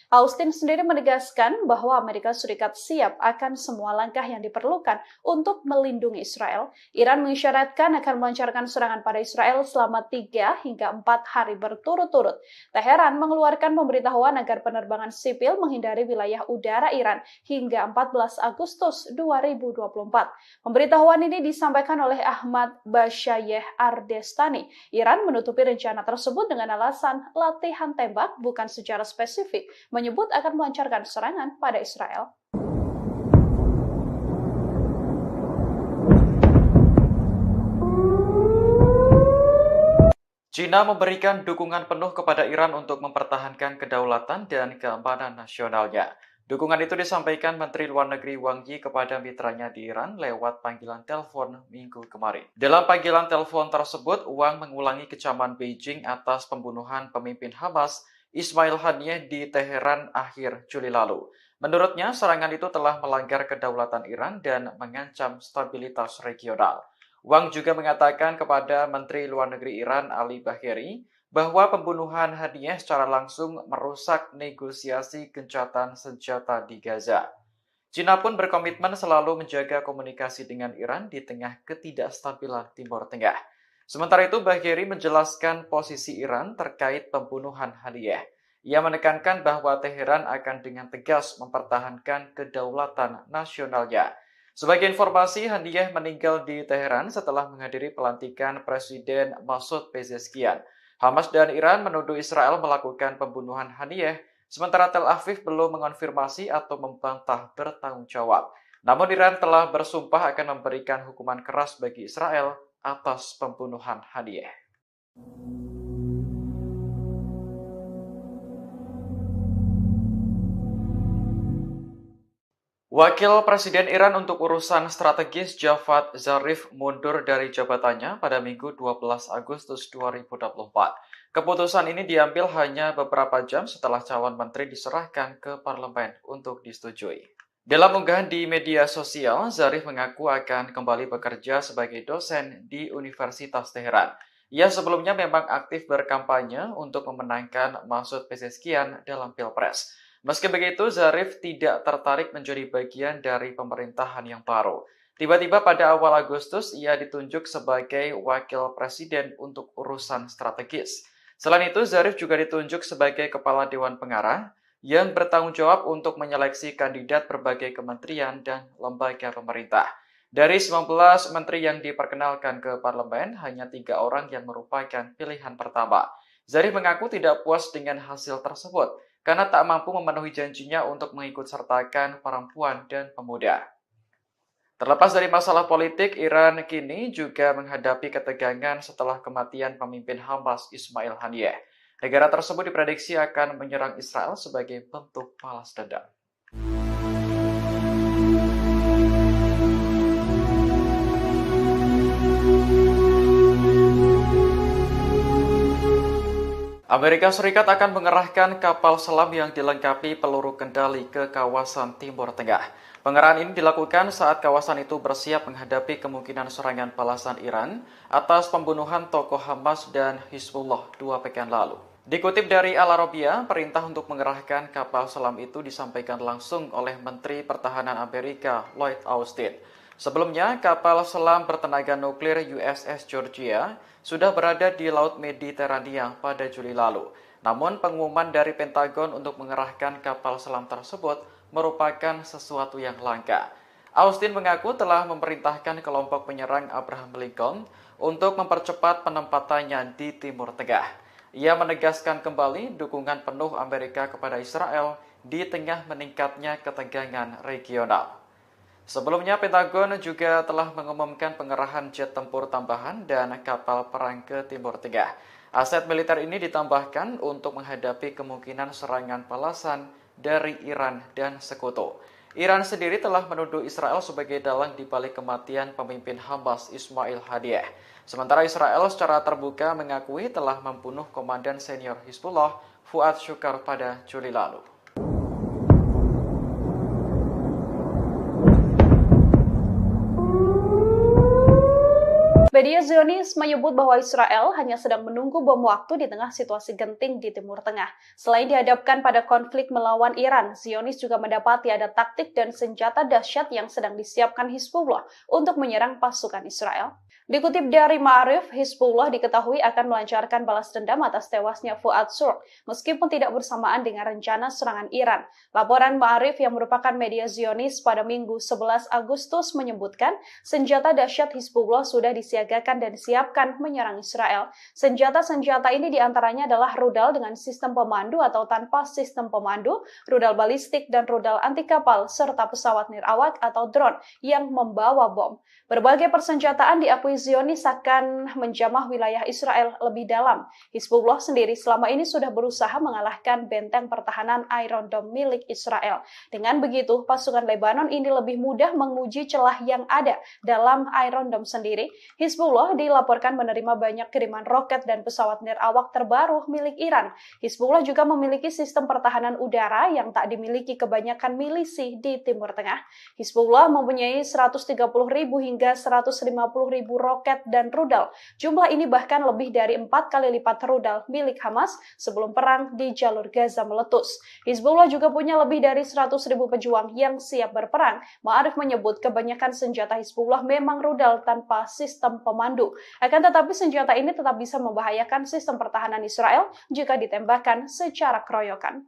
Austin sendiri menegaskan bahwa Amerika Serikat siap akan semua langkah yang diperlukan untuk melindungi Israel. Iran mengisyaratkan akan melancarkan serangan pada Israel selama 3 hingga 4 hari berturut-turut. Teheran mengeluarkan pemberitahuan agar penerbangan sipil menghindari wilayah udara Iran hingga 14 Agustus 2024. Pemberitahuan ini disampaikan oleh Ahmad Bashayeh Ardestani. Iran menutupi rencana tersebut dengan alasan latihan tembak bukan secara spesifik, menyebut akan melancarkan serangan pada Israel. China memberikan dukungan penuh kepada Iran untuk mempertahankan kedaulatan dan keamanan nasionalnya. Dukungan itu disampaikan Menteri Luar Negeri Wang Yi kepada mitranya di Iran lewat panggilan telepon Minggu kemarin. Dalam panggilan telepon tersebut, Wang mengulangi kecaman Beijing atas pembunuhan pemimpin Hamas Ismail Haniyeh di Teheran akhir Juli lalu. Menurutnya, serangan itu telah melanggar kedaulatan Iran dan mengancam stabilitas regional. Wang juga mengatakan kepada Menteri Luar Negeri Iran Ali Bagheri bahwa pembunuhan Haniyeh secara langsung merusak negosiasi gencatan senjata di Gaza. China pun berkomitmen selalu menjaga komunikasi dengan Iran di tengah ketidakstabilan Timur Tengah. Sementara itu, Bagheri menjelaskan posisi Iran terkait pembunuhan Haniyeh. Ia menekankan bahwa Teheran akan dengan tegas mempertahankan kedaulatan nasionalnya. Sebagai informasi, Haniyeh meninggal di Teheran setelah menghadiri pelantikan Presiden Masoud Pezeshkian. Hamas dan Iran menuduh Israel melakukan pembunuhan Haniyeh, sementara Tel Aviv belum mengonfirmasi atau membantah bertanggung jawab. Namun Iran telah bersumpah akan memberikan hukuman keras bagi Israel atas pembunuhan Haniyeh. Wakil Presiden Iran untuk urusan strategis Javad Zarif mundur dari jabatannya pada Minggu 12 Agustus 2024. Keputusan ini diambil hanya beberapa jam setelah calon menteri diserahkan ke parlemen untuk disetujui. Dalam unggahan di media sosial, Zarif mengaku akan kembali bekerja sebagai dosen di Universitas Teheran. Ia sebelumnya memang aktif berkampanye untuk memenangkan Masoud Pezeshkian dalam Pilpres. Meski begitu, Zarif tidak tertarik menjadi bagian dari pemerintahan yang baru. Tiba-tiba pada awal Agustus, ia ditunjuk sebagai wakil presiden untuk urusan strategis. Selain itu, Zarif juga ditunjuk sebagai kepala Dewan Pengarah yang bertanggung jawab untuk menyeleksi kandidat berbagai kementerian dan lembaga pemerintah. Dari 19 menteri yang diperkenalkan ke parlemen, hanya 3 orang yang merupakan pilihan pertama. Zarif mengaku tidak puas dengan hasil tersebut karena tak mampu memenuhi janjinya untuk mengikut sertakan perempuan dan pemuda. Terlepas dari masalah politik, Iran kini juga menghadapi ketegangan setelah kematian pemimpin Hamas Ismail Haniyeh. Negara tersebut diprediksi akan menyerang Israel sebagai bentuk balas dendam. Amerika Serikat akan mengerahkan kapal selam yang dilengkapi peluru kendali ke kawasan Timur Tengah. Pengerahan ini dilakukan saat kawasan itu bersiap menghadapi kemungkinan serangan balasan Iran atas pembunuhan tokoh Hamas dan Hizbullah 2 pekan lalu. Dikutip dari Al Arabiya, perintah untuk mengerahkan kapal selam itu disampaikan langsung oleh Menteri Pertahanan Amerika Lloyd Austin. Sebelumnya, kapal selam bertenaga nuklir USS Georgia sudah berada di Laut Mediterania pada Juli lalu. Namun, pengumuman dari Pentagon untuk mengerahkan kapal selam tersebut merupakan sesuatu yang langka. Austin mengaku telah memerintahkan kelompok penyerang Abraham Lincoln untuk mempercepat penempatannya di Timur Tengah. Ia menegaskan kembali dukungan penuh Amerika kepada Israel di tengah meningkatnya ketegangan regional. Sebelumnya, Pentagon juga telah mengumumkan pengerahan jet tempur tambahan dan kapal perang ke Timur Tengah. Aset militer ini ditambahkan untuk menghadapi kemungkinan serangan balasan dari Iran dan sekutu. Iran sendiri telah menuduh Israel sebagai dalang di balik kematian pemimpin Hamas Ismail Haniyeh. Sementara Israel secara terbuka mengakui telah membunuh komandan senior Hizbullah Fuad Shukar pada Juli lalu. Media Zionis menyebut bahwa Israel hanya sedang menunggu bom waktu di tengah situasi genting di Timur Tengah. Selain dihadapkan pada konflik melawan Iran, Zionis juga mendapati ada taktik dan senjata dahsyat yang sedang disiapkan Hizbullah untuk menyerang pasukan Israel. Dikutip dari Ma'arif, Hizbullah diketahui akan melancarkan balas dendam atas tewasnya Fuad Shukar, meskipun tidak bersamaan dengan rencana serangan Iran. Laporan Ma'arif yang merupakan media Zionis pada Minggu 11 Agustus menyebutkan senjata dahsyat Hizbullah sudah disiagakan dan disiapkan menyerang Israel. Senjata-senjata ini diantaranya adalah rudal dengan sistem pemandu atau tanpa sistem pemandu, rudal balistik dan rudal anti kapal, serta pesawat nirawak atau drone yang membawa bom. Berbagai persenjataan diakui Zionis akan menjamah wilayah Israel lebih dalam. Hizbullah sendiri selama ini sudah berusaha mengalahkan benteng pertahanan Iron Dome milik Israel. Dengan begitu, pasukan Lebanon ini lebih mudah menguji celah yang ada dalam Iron Dome sendiri. Hizbullah dilaporkan menerima banyak kiriman roket dan pesawat nirawak terbaru milik Iran. Hizbullah juga memiliki sistem pertahanan udara yang tak dimiliki kebanyakan milisi di Timur Tengah. Hizbullah mempunyai 130.000 hingga 150.000 roket dan rudal. Jumlah ini bahkan lebih dari 4 kali lipat rudal milik Hamas sebelum perang di jalur Gaza meletus. Hizbullah juga punya lebih dari 100.000 pejuang yang siap berperang. Ma'arif menyebut kebanyakan senjata Hizbullah memang rudal tanpa sistem pemandu. Akan tetapi senjata ini tetap bisa membahayakan sistem pertahanan Israel jika ditembakkan secara keroyokan.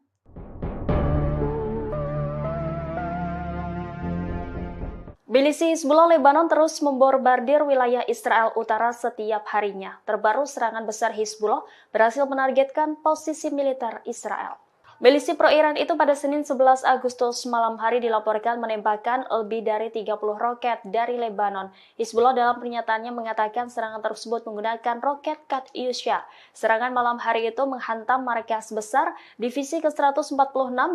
Milisi Hizbullah Lebanon terus membombardir wilayah Israel Utara setiap harinya. Terbaru serangan besar Hizbullah berhasil menargetkan posisi militer Israel. Milisi pro-Iran itu pada Senin 11 Agustus malam hari dilaporkan menembakkan lebih dari 30 roket dari Lebanon. Hizbullah dalam pernyataannya mengatakan serangan tersebut menggunakan roket Katyusha. Serangan malam hari itu menghantam markas besar divisi ke-146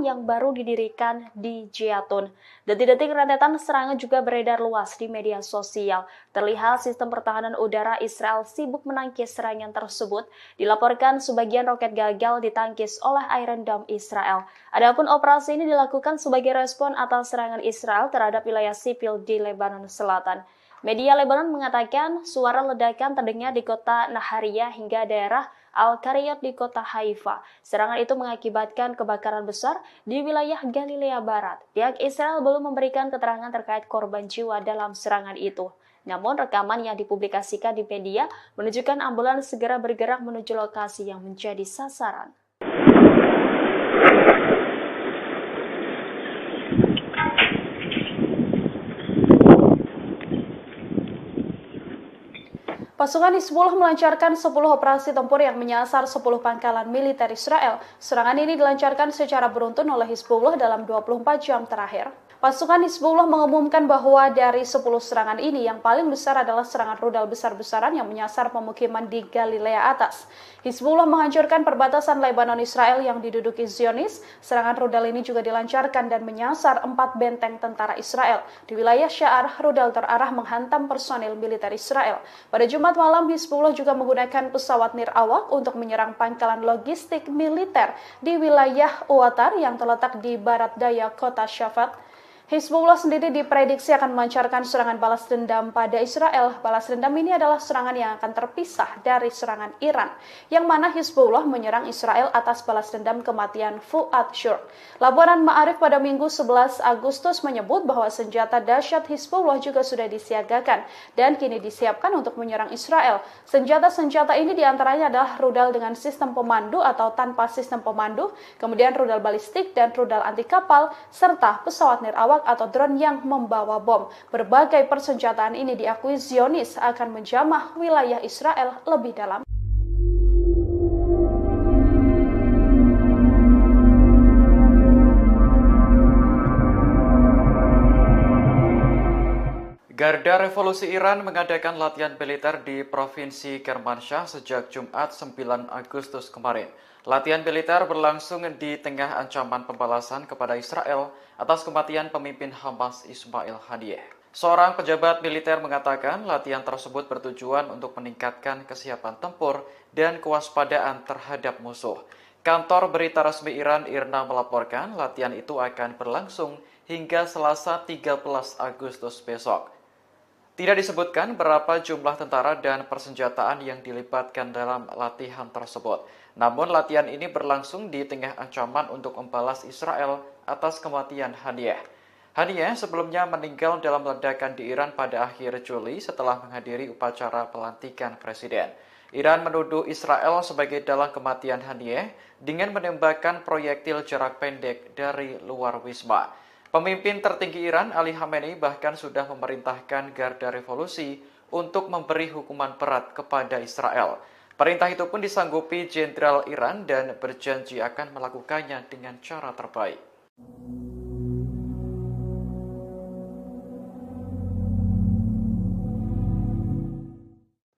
yang baru didirikan di Jatun. Detik-detik rentetan serangan juga beredar luas di media sosial. Terlihat sistem pertahanan udara Israel sibuk menangkis serangan tersebut. Dilaporkan sebagian roket gagal ditangkis oleh Iron Dome Israel. Adapun operasi ini dilakukan sebagai respon atas serangan Israel terhadap wilayah sipil di Lebanon Selatan. Media Lebanon mengatakan suara ledakan terdengar di kota Nahariya hingga daerah Al-Qariyat di kota Haifa. Serangan itu mengakibatkan kebakaran besar di wilayah Galilea Barat. Pihak Israel belum memberikan keterangan terkait korban jiwa dalam serangan itu. Namun rekaman yang dipublikasikan di media menunjukkan ambulans segera bergerak menuju lokasi yang menjadi sasaran. Pasukan Hizbullah melancarkan 10 operasi tempur yang menyasar 10 pangkalan militer Israel. Serangan ini dilancarkan secara beruntun oleh Hizbullah dalam 24 jam terakhir. Pasukan Hizbullah mengumumkan bahwa dari 10 serangan ini yang paling besar adalah serangan rudal besar-besaran yang menyasar pemukiman di Galilea Atas. Hizbullah menghancurkan perbatasan Lebanon Israel yang diduduki Zionis. Serangan rudal ini juga dilancarkan dan menyasar 4 benteng tentara Israel. Di wilayah Sya'ar, rudal terarah menghantam personil militer Israel. Pada Jumat malam, Hizbullah juga menggunakan pesawat nirawak untuk menyerang pangkalan logistik militer di wilayah Uwatar yang terletak di barat daya kota Shafat. Hizbullah sendiri diprediksi akan melancarkan serangan balas dendam pada Israel. Balas dendam ini adalah serangan yang akan terpisah dari serangan Iran, yang mana Hizbullah menyerang Israel atas balas dendam kematian Fuad Shurq. Laporan Ma'arif pada Minggu 11 Agustus menyebut bahwa senjata dahsyat Hizbullah juga sudah disiagakan dan kini disiapkan untuk menyerang Israel. Senjata-senjata ini diantaranya adalah rudal dengan sistem pemandu atau tanpa sistem pemandu, kemudian rudal balistik dan rudal anti kapal, serta pesawat nirawak atau drone yang membawa bom. Berbagai persenjataan ini diakui Zionis akan menjamah wilayah Israel lebih dalam. Garda Revolusi Iran mengadakan latihan militer di Provinsi Kermanshah sejak Jumat 9 Agustus kemarin. Latihan militer berlangsung di tengah ancaman pembalasan kepada Israel atas kematian pemimpin Hamas Ismail Haniyeh. Seorang pejabat militer mengatakan latihan tersebut bertujuan untuk meningkatkan kesiapan tempur dan kewaspadaan terhadap musuh. Kantor berita resmi Iran IRNA melaporkan latihan itu akan berlangsung hingga Selasa 13 Agustus besok. Tidak disebutkan berapa jumlah tentara dan persenjataan yang dilibatkan dalam latihan tersebut. Namun latihan ini berlangsung di tengah ancaman untuk membalas Israel atas kematian Haniyeh. Haniyeh sebelumnya meninggal dalam ledakan di Iran pada akhir Juli setelah menghadiri upacara pelantikan presiden. Iran menuduh Israel sebagai dalang kematian Haniyeh dengan menembakkan proyektil jarak pendek dari luar wisma. Pemimpin tertinggi Iran, Ali Khamenei, bahkan sudah memerintahkan Garda Revolusi untuk memberi hukuman berat kepada Israel. Perintah itu pun disanggupi Jenderal Iran dan berjanji akan melakukannya dengan cara terbaik.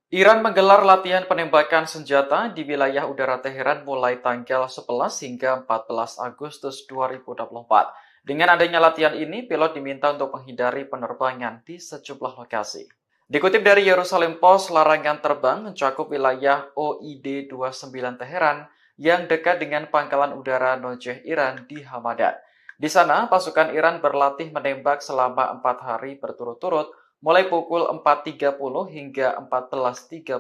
Iran menggelar latihan penembakan senjata di wilayah udara Teheran mulai tanggal 11 hingga 14 Agustus 2024. Dengan adanya latihan ini, pilot diminta untuk menghindari penerbangan di sejumlah lokasi. Dikutip dari Yerusalem Post, larangan terbang mencakup wilayah OID-29 Teheran yang dekat dengan pangkalan udara Nojeh Iran di Hamadan. Di sana, pasukan Iran berlatih menembak selama 4 hari berturut-turut, mulai pukul 4.30 hingga 14.30.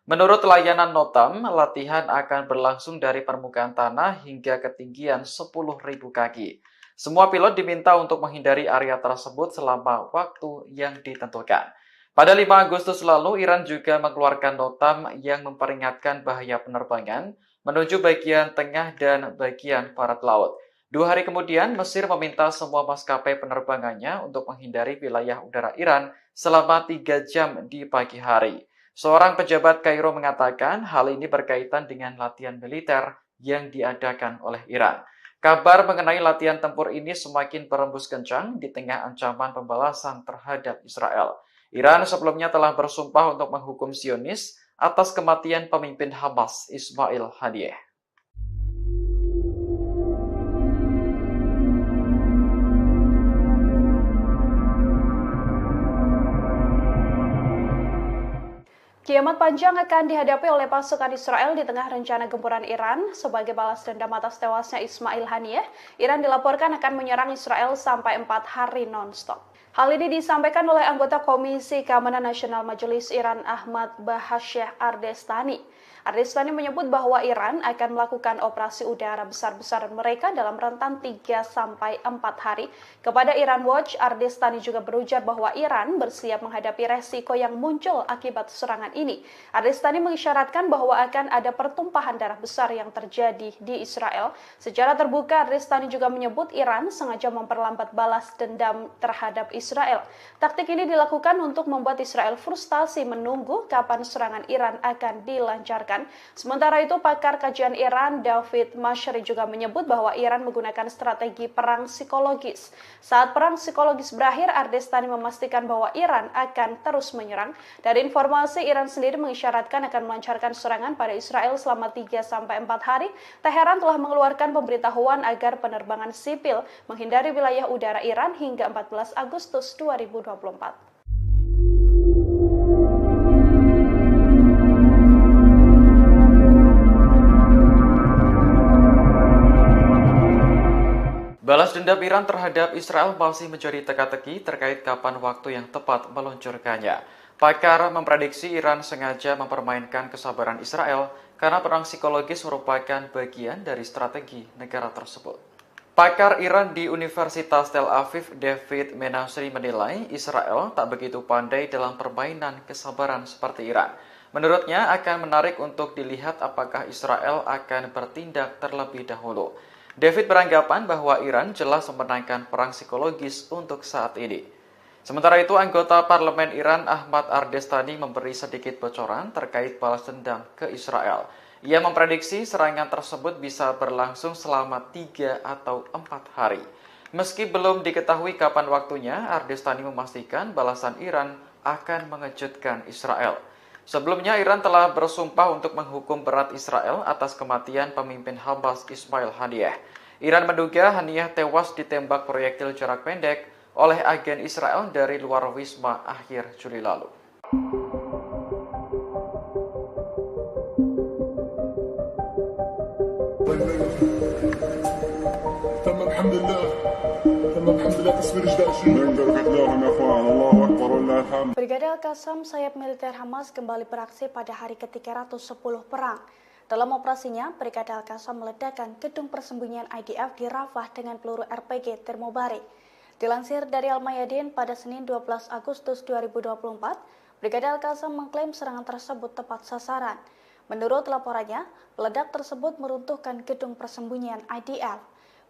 Menurut layanan Notam, latihan akan berlangsung dari permukaan tanah hingga ketinggian 10.000 kaki. Semua pilot diminta untuk menghindari area tersebut selama waktu yang ditentukan. Pada 5 Agustus lalu, Iran juga mengeluarkan notam yang memperingatkan bahaya penerbangan menuju bagian tengah dan bagian barat laut. 2 hari kemudian, Mesir meminta semua maskapai penerbangannya untuk menghindari wilayah udara Iran selama 3 jam di pagi hari. Seorang pejabat Kairo mengatakan hal ini berkaitan dengan latihan militer yang diadakan oleh Iran. Kabar mengenai latihan tempur ini semakin berembus kencang di tengah ancaman pembalasan terhadap Israel. Iran sebelumnya telah bersumpah untuk menghukum Zionis atas kematian pemimpin Hamas Ismail Haniyeh. Kiamat panjang akan dihadapi oleh pasukan Israel di tengah rencana gempuran Iran. Sebagai balas dendam atas tewasnya Ismail Haniyeh, Iran dilaporkan akan menyerang Israel sampai 4 hari non-stop. Hal ini disampaikan oleh anggota Komisi Keamanan Nasional Majelis Iran Ahmad Bahasyeh Ardestani. Ardestani menyebut bahwa Iran akan melakukan operasi udara besar-besaran mereka dalam rentan 3-4 hari. Kepada Iran Watch, Ardestani juga berujar bahwa Iran bersiap menghadapi resiko yang muncul akibat serangan ini. Ardestani mengisyaratkan bahwa akan ada pertumpahan darah besar yang terjadi di Israel. Secara terbuka, Ardestani juga menyebut Iran sengaja memperlambat balas dendam terhadap Israel. Taktik ini dilakukan untuk membuat Israel frustasi menunggu kapan serangan Iran akan dilancarkan. Sementara itu, pakar kajian Iran David Mashri juga menyebut bahwa Iran menggunakan strategi perang psikologis. Saat perang psikologis berakhir, Ardestani memastikan bahwa Iran akan terus menyerang. Dari informasi, Iran sendiri mengisyaratkan akan melancarkan serangan pada Israel selama 3-4 hari. Teheran telah mengeluarkan pemberitahuan agar penerbangan sipil menghindari wilayah udara Iran hingga 14 Agustus 2024. Balas dendam Iran terhadap Israel masih menjadi teka-teki terkait kapan waktu yang tepat meluncurkannya. Pakar memprediksi Iran sengaja mempermainkan kesabaran Israel karena perang psikologis merupakan bagian dari strategi negara tersebut. Pakar Iran di Universitas Tel Aviv, David Menasri, menilai Israel tak begitu pandai dalam permainan kesabaran seperti Iran. Menurutnya akan menarik untuk dilihat apakah Israel akan bertindak terlebih dahulu. David beranggapan bahwa Iran jelas memenangkan perang psikologis untuk saat ini. Sementara itu, anggota parlemen Iran Ahmad Ardestani memberi sedikit bocoran terkait balas dendam ke Israel. Ia memprediksi serangan tersebut bisa berlangsung selama 3 atau 4 hari. Meski belum diketahui kapan waktunya, Ardestani memastikan balasan Iran akan mengejutkan Israel. Sebelumnya, Iran telah bersumpah untuk menghukum berat Israel atas kematian pemimpin Hamas Ismail Haniyeh. Iran menduga Haniyeh tewas ditembak proyektil jarak pendek oleh agen Israel dari luar wisma akhir Juli lalu. Brigade Al-Qassam, sayap militer Hamas, kembali beraksi pada hari ke-310 perang. Dalam operasinya, Brigade Al-Qassam meledakkan gedung persembunyian IDF di Rafah dengan peluru RPG termobarik. Dilansir dari Al-Mayadin pada Senin 12 Agustus 2024, Brigade Al-Qassam mengklaim serangan tersebut tepat sasaran. Menurut laporannya, peledak tersebut meruntuhkan gedung persembunyian IDF.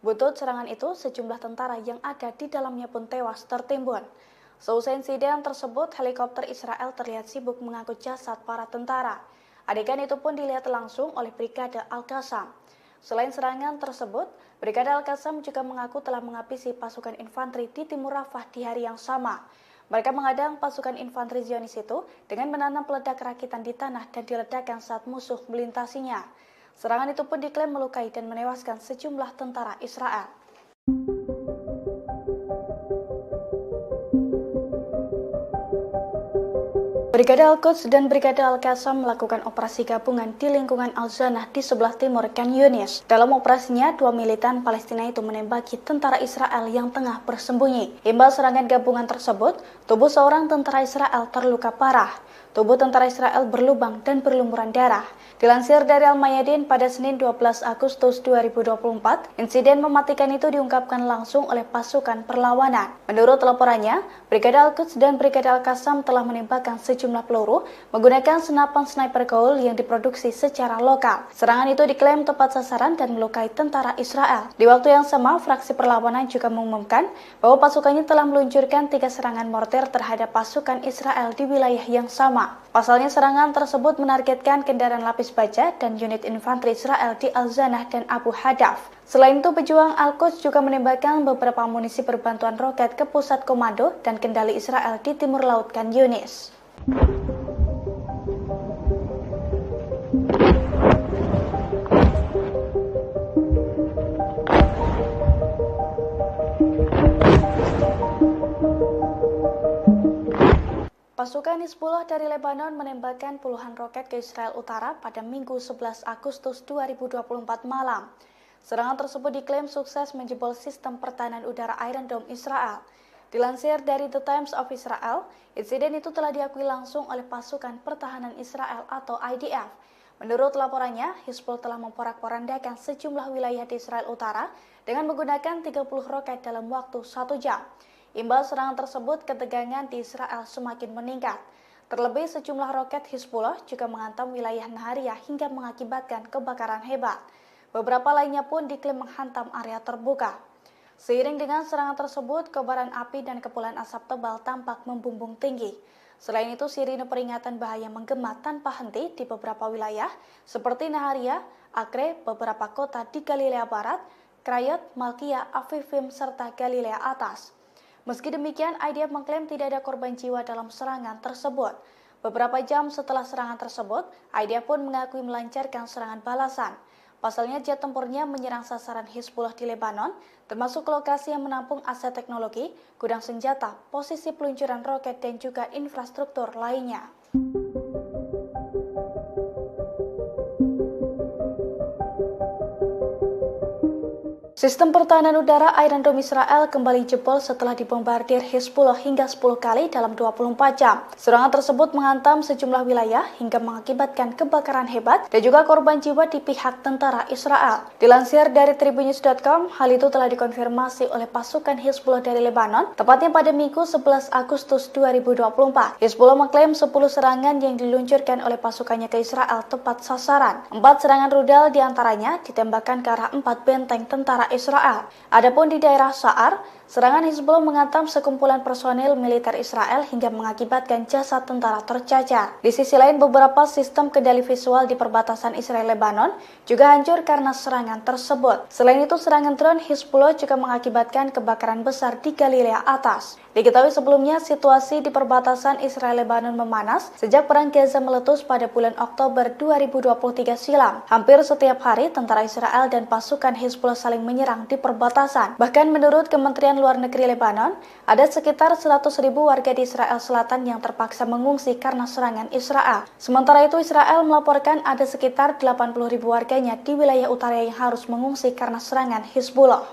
Butut serangan itu, sejumlah tentara yang ada di dalamnya pun tewas tertimbun. Seusai insiden tersebut, helikopter Israel terlihat sibuk mengangkut jasad para tentara. Adegan itu pun dilihat langsung oleh Brigade Al-Qassam. Selain serangan tersebut, Brigade Al-Qassam juga mengaku telah menghabisi pasukan infanteri di timur Rafah di hari yang sama. Mereka menghadang pasukan infanteri Zionis itu dengan menanam peledak rakitan di tanah dan diledakkan saat musuh melintasinya. Serangan itu pun diklaim melukai dan menewaskan sejumlah tentara Israel. Brigade Al-Quds dan Brigade Al-Qassam melakukan operasi gabungan di lingkungan Al-Zanah di sebelah timur Khan Yunis. Dalam operasinya, 2 militan Palestina itu menembaki tentara Israel yang tengah bersembunyi. Imbas serangan gabungan tersebut, tubuh seorang tentara Israel terluka parah. Tubuh tentara Israel berlubang dan berlumuran darah. Dilansir dari Al-Mayadin pada Senin 12 Agustus 2024, insiden mematikan itu diungkapkan langsung oleh pasukan perlawanan. Menurut laporannya, Brigade Al-Quds dan Brigade Al-Qassam telah menembakkan sejumlah peluru menggunakan senapan sniper Gaul yang diproduksi secara lokal. Serangan itu diklaim tepat sasaran dan melukai tentara Israel. Di waktu yang sama, fraksi perlawanan juga mengumumkan bahwa pasukannya telah meluncurkan 3 serangan mortir terhadap pasukan Israel di wilayah yang sama. Pasalnya, serangan tersebut menargetkan kendaraan lapis baja dan unit infanteri Israel di Al-Zanah dan Abu Hadaf. Selain itu, pejuang Al-Quds juga menembakkan beberapa amunisi berbantuan roket ke pusat komando dan kendali Israel di timur laut Khan Yunis. Pasukan Hizbullah dari Lebanon menembakkan puluhan roket ke Israel Utara pada Minggu 11 Agustus 2024 malam. Serangan tersebut diklaim sukses menjebol sistem pertahanan udara Iron Dome Israel. Dilansir dari The Times of Israel, insiden itu telah diakui langsung oleh pasukan pertahanan Israel atau IDF. Menurut laporannya, Hizbullah telah memporak-porandakan sejumlah wilayah di Israel Utara dengan menggunakan 30 roket dalam waktu 1 jam. Imbas serangan tersebut, ketegangan di Israel semakin meningkat. Terlebih sejumlah roket Hizbullah juga menghantam wilayah Nahariya hingga mengakibatkan kebakaran hebat. Beberapa lainnya pun diklaim menghantam area terbuka. Seiring dengan serangan tersebut, kobaran api dan kepulan asap tebal tampak membumbung tinggi. Selain itu, sirine peringatan bahaya menggema tanpa henti di beberapa wilayah seperti Nahariya, Acre, beberapa kota di Galilea Barat, Krayot, Malkia, Afifim, serta Galilea Atas. Meski demikian, IDF mengklaim tidak ada korban jiwa dalam serangan tersebut. Beberapa jam setelah serangan tersebut, IDF pun mengakui melancarkan serangan balasan. Pasalnya, jet tempurnya menyerang sasaran Hizbullah di Lebanon, termasuk lokasi yang menampung aset teknologi, gudang senjata, posisi peluncuran roket, dan juga infrastruktur lainnya. Sistem pertahanan udara Iron Dome Israel kembali jebol setelah dibombardir Hizbullah hingga 10 kali dalam 24 jam. Serangan tersebut menghantam sejumlah wilayah hingga mengakibatkan kebakaran hebat dan juga korban jiwa di pihak tentara Israel. Dilansir dari tribunnews.com, hal itu telah dikonfirmasi oleh pasukan Hizbullah dari Lebanon, tepatnya pada Minggu 11 Agustus 2024. Hizbullah mengklaim 10 serangan yang diluncurkan oleh pasukannya ke Israel tepat sasaran. 4 serangan rudal diantaranya ditembakkan ke arah 4 benteng tentara Israel. Adapun di daerah Sa'ar, serangan Hizbullah menghantam sekumpulan personil militer Israel hingga mengakibatkan jasad tentara tercacar. Di sisi lain, beberapa sistem kendali visual di perbatasan Israel-Lebanon juga hancur karena serangan tersebut. Selain itu, serangan drone Hizbullah juga mengakibatkan kebakaran besar di Galilea Atas. Diketahui sebelumnya, situasi di perbatasan Israel-Lebanon memanas sejak perang Gaza meletus pada bulan Oktober 2023 silam. Hampir setiap hari, tentara Israel dan pasukan Hizbullah saling menyerang di perbatasan. Bahkan menurut Kementerian Luar Negeri Lebanon, ada sekitar 100.000 warga di Israel Selatan yang terpaksa mengungsi karena serangan Israel. Sementara itu, Israel melaporkan ada sekitar 80.000 warganya di wilayah utara yang harus mengungsi karena serangan Hizbullah.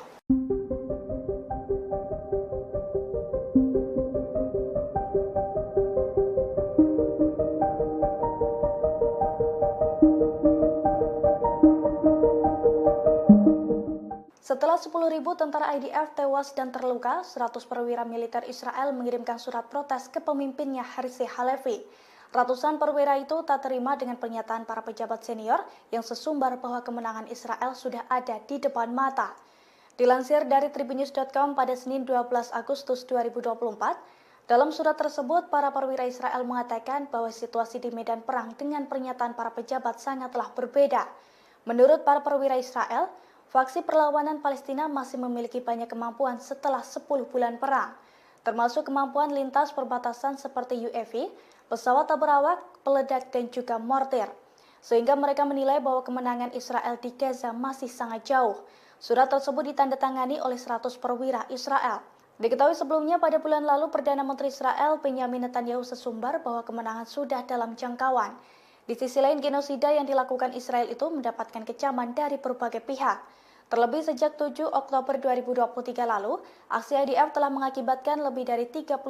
Setelah 10.000 tentara IDF tewas dan terluka, 100 perwira militer Israel mengirimkan surat protes ke pemimpinnya Herzi Halevi. Ratusan perwira itu tak terima dengan pernyataan para pejabat senior yang sesumbar bahwa kemenangan Israel sudah ada di depan mata. Dilansir dari tribunnews.com pada Senin 12 Agustus 2024, dalam surat tersebut para perwira Israel mengatakan bahwa situasi di medan perang dengan pernyataan para pejabat sangatlah berbeda. Menurut para perwira Israel, faksi perlawanan Palestina masih memiliki banyak kemampuan setelah 10 bulan perang, termasuk kemampuan lintas perbatasan seperti UAV, pesawat tak berawak, peledak, dan juga mortir. Sehingga mereka menilai bahwa kemenangan Israel di Gaza masih sangat jauh. Surat tersebut ditandatangani oleh 100 perwira Israel. Diketahui sebelumnya pada bulan lalu Perdana Menteri Israel Benyamin Netanyahu sesumbar bahwa kemenangan sudah dalam jangkauan. Di sisi lain, genosida yang dilakukan Israel itu mendapatkan kecaman dari berbagai pihak. Terlebih sejak 7 Oktober 2023 lalu, aksi IDF telah mengakibatkan lebih dari 39.000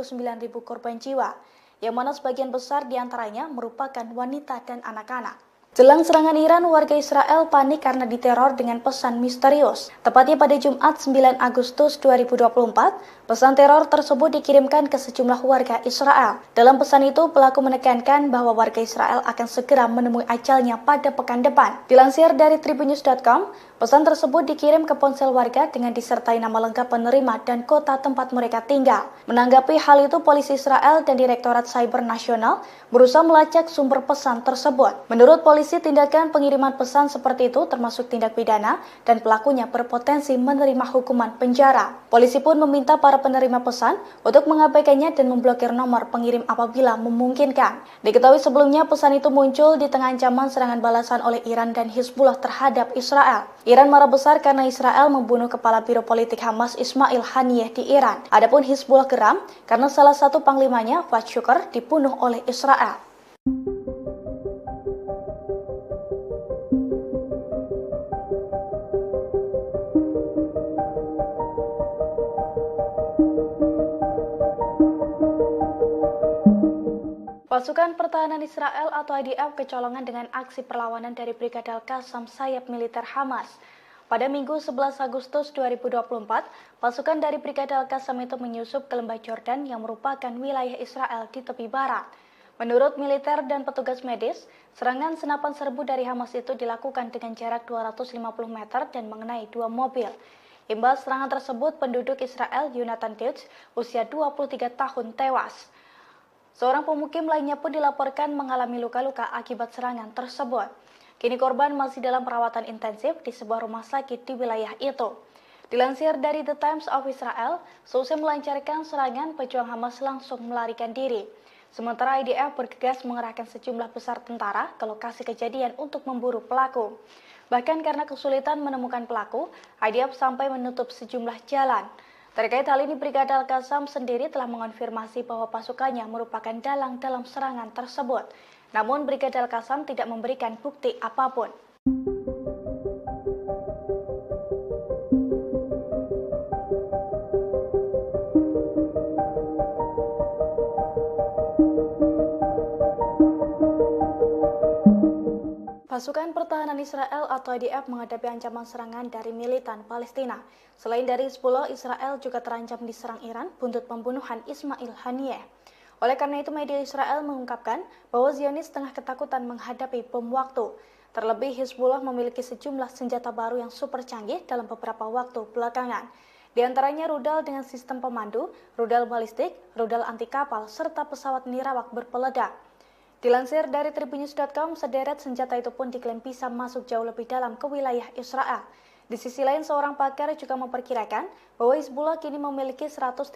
korban jiwa, yang mana sebagian besar diantaranya merupakan wanita dan anak-anak. Jelang serangan Iran, warga Israel panik karena diteror dengan pesan misterius. Tepatnya pada Jumat 9 Agustus 2024, pesan teror tersebut dikirimkan ke sejumlah warga Israel. Dalam pesan itu, pelaku menekankan bahwa warga Israel akan segera menemui ajalnya pada pekan depan. Dilansir dari tribunnews.com, pesan tersebut dikirim ke ponsel warga dengan disertai nama lengkap penerima dan kota tempat mereka tinggal. Menanggapi hal itu, polisi Israel dan Direktorat Cyber Nasional berusaha melacak sumber pesan tersebut. Menurut polisi, tindakan pengiriman pesan seperti itu termasuk tindak pidana dan pelakunya berpotensi menerima hukuman penjara. Polisi pun meminta para penerima pesan untuk mengabaikannya dan memblokir nomor pengirim apabila memungkinkan. Diketahui sebelumnya pesan itu muncul di tengah ancaman serangan balasan oleh Iran dan Hizbullah terhadap Israel. Iran marah besar karena Israel membunuh kepala biro politik Hamas Ismail Haniyeh di Iran. Adapun Hizbullah geram karena salah satu panglimanya, Fuad Shukr, dibunuh oleh Israel. Pasukan Pertahanan Israel atau IDF kecolongan dengan aksi perlawanan dari Brigade Al-Qassam sayap militer Hamas. Pada Minggu 11 Agustus 2024, pasukan dari Brigade Al-Qassam itu menyusup ke lembah Jordan yang merupakan wilayah Israel di tepi barat. Menurut militer dan petugas medis, serangan senapan serbu dari Hamas itu dilakukan dengan jarak 250 meter dan mengenai 2 mobil. Imbas serangan tersebut, penduduk Israel Yonatan Deutsch, usia 23 tahun tewas. Seorang pemukim lainnya pun dilaporkan mengalami luka-luka akibat serangan tersebut. Kini korban masih dalam perawatan intensif di sebuah rumah sakit di wilayah itu. Dilansir dari The Times of Israel, seusai melancarkan serangan, pejuang Hamas langsung melarikan diri. Sementara IDF bergegas mengerahkan sejumlah besar tentara ke lokasi kejadian untuk memburu pelaku. Bahkan karena kesulitan menemukan pelaku, IDF sampai menutup sejumlah jalan. Terkait hal ini, Brigade Al-Qassam sendiri telah mengonfirmasi bahwa pasukannya merupakan dalang dalam serangan tersebut. Namun, Brigade Al-Qassam tidak memberikan bukti apapun. Pasukan Pertahanan Israel atau IDF menghadapi ancaman serangan dari militan Palestina. Selain dari Hizbullah, Israel juga terancam diserang Iran buntut pembunuhan Ismail Haniyeh. Oleh karena itu, media Israel mengungkapkan bahwa Zionis tengah ketakutan menghadapi bom waktu. Terlebih, Hizbullah memiliki sejumlah senjata baru yang super canggih dalam beberapa waktu belakangan. Di antaranya rudal dengan sistem pemandu, rudal balistik, rudal anti kapal, serta pesawat nirawak berpeledak. Dilansir dari Tribunnews.com, sederet senjata itu pun diklaim bisa masuk jauh lebih dalam ke wilayah Israel. Di sisi lain, seorang pakar juga memperkirakan bahwa Hizbullah kini memiliki 130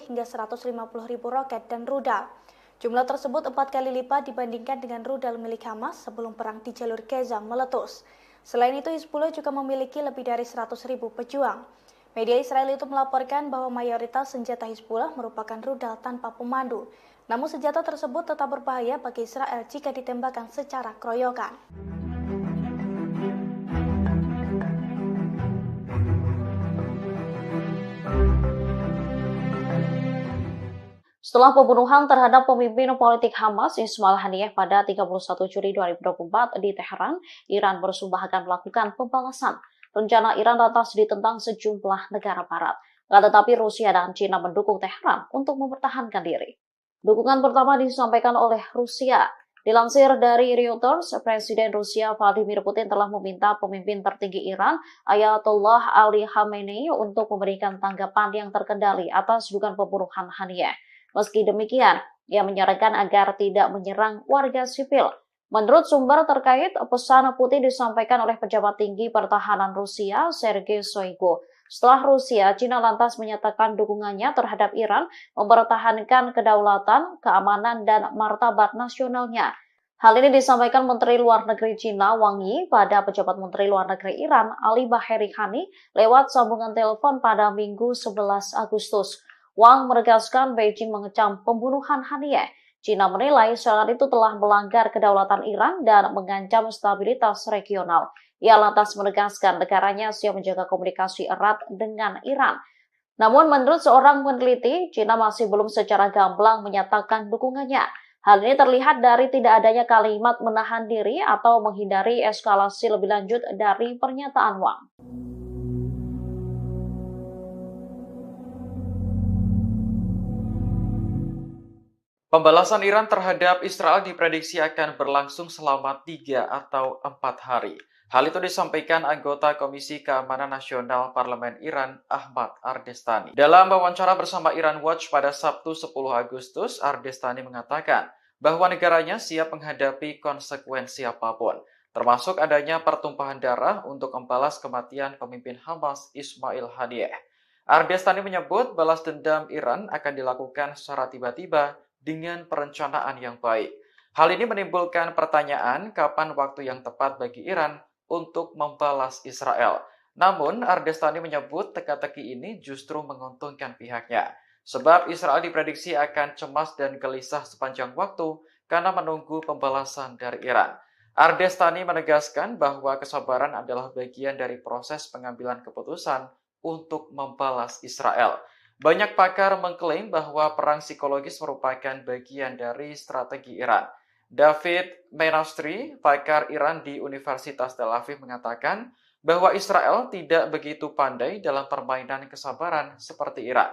hingga 150 ribu roket dan rudal. Jumlah tersebut 4 kali lipat dibandingkan dengan rudal milik Hamas sebelum perang di jalur Gaza meletus. Selain itu, Hizbullah juga memiliki lebih dari 100 ribu pejuang. Media Israel itu melaporkan bahwa mayoritas senjata Hizbullah merupakan rudal tanpa pemandu. Namun senjata tersebut tetap berbahaya bagi Israel jika ditembakkan secara keroyokan. Setelah pembunuhan terhadap pemimpin politik Hamas Ismail Haniyeh pada 31 Juli 2024 di Teheran, Iran bersumpah akan melakukan pembalasan. Rencana Iran lantas ditentang sejumlah negara barat. Tetapi Rusia dan China mendukung Teheran untuk mempertahankan diri. Dukungan pertama disampaikan oleh Rusia. Dilansir dari Reuters, Presiden Rusia Vladimir Putin telah meminta pemimpin tertinggi Iran, Ayatollah Ali Khamenei, untuk memberikan tanggapan yang terkendali atas dugaan pembunuhan Haniyeh. Meski demikian, ia menyarankan agar tidak menyerang warga sipil. Menurut sumber terkait, pesan Putin disampaikan oleh pejabat tinggi pertahanan Rusia, Sergei Shoigu. Setelah Rusia, China lantas menyatakan dukungannya terhadap Iran mempertahankan kedaulatan, keamanan, dan martabat nasionalnya. Hal ini disampaikan Menteri Luar Negeri China Wang Yi pada pejabat Menteri Luar Negeri Iran Ali Baheri Khani lewat sambungan telepon pada Minggu 11 Agustus. Wang menegaskan Beijing mengecam pembunuhan Haniyeh. China menilai serangan itu telah melanggar kedaulatan Iran dan mengancam stabilitas regional. Ia lantas menegaskan negaranya siap menjaga komunikasi erat dengan Iran. Namun menurut seorang peneliti, China masih belum secara gamblang menyatakan dukungannya. Hal ini terlihat dari tidak adanya kalimat menahan diri atau menghindari eskalasi lebih lanjut dari pernyataan Wang. Pembalasan Iran terhadap Israel diprediksi akan berlangsung selama 3 atau 4 hari. Hal itu disampaikan anggota Komisi Keamanan Nasional Parlemen Iran, Ahmad Ardestani. Dalam wawancara bersama Iran Watch pada Sabtu 10 Agustus, Ardestani mengatakan bahwa negaranya siap menghadapi konsekuensi apapun, termasuk adanya pertumpahan darah untuk membalas kematian pemimpin Hamas Ismail Haniyeh. Ardestani menyebut balas dendam Iran akan dilakukan secara tiba-tiba dengan perencanaan yang baik. Hal ini menimbulkan pertanyaan kapan waktu yang tepat bagi Iran untuk membalas Israel. Namun, Ardestani menyebut teka-teki ini justru menguntungkan pihaknya, sebab Israel diprediksi akan cemas dan gelisah sepanjang waktu karena menunggu pembalasan dari Iran. Ardestani menegaskan bahwa kesabaran adalah bagian dari proses pengambilan keputusan untuk membalas Israel. Banyak pakar mengklaim bahwa perang psikologis merupakan bagian dari strategi Iran. David Menastri, pakar Iran di Universitas Tel Aviv, mengatakan bahwa Israel tidak begitu pandai dalam permainan kesabaran seperti Iran.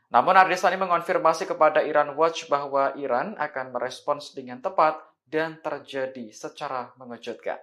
Namun Ardesani mengonfirmasi kepada Iran Watch bahwa Iran akan merespons dengan tepat dan terjadi secara mengejutkan.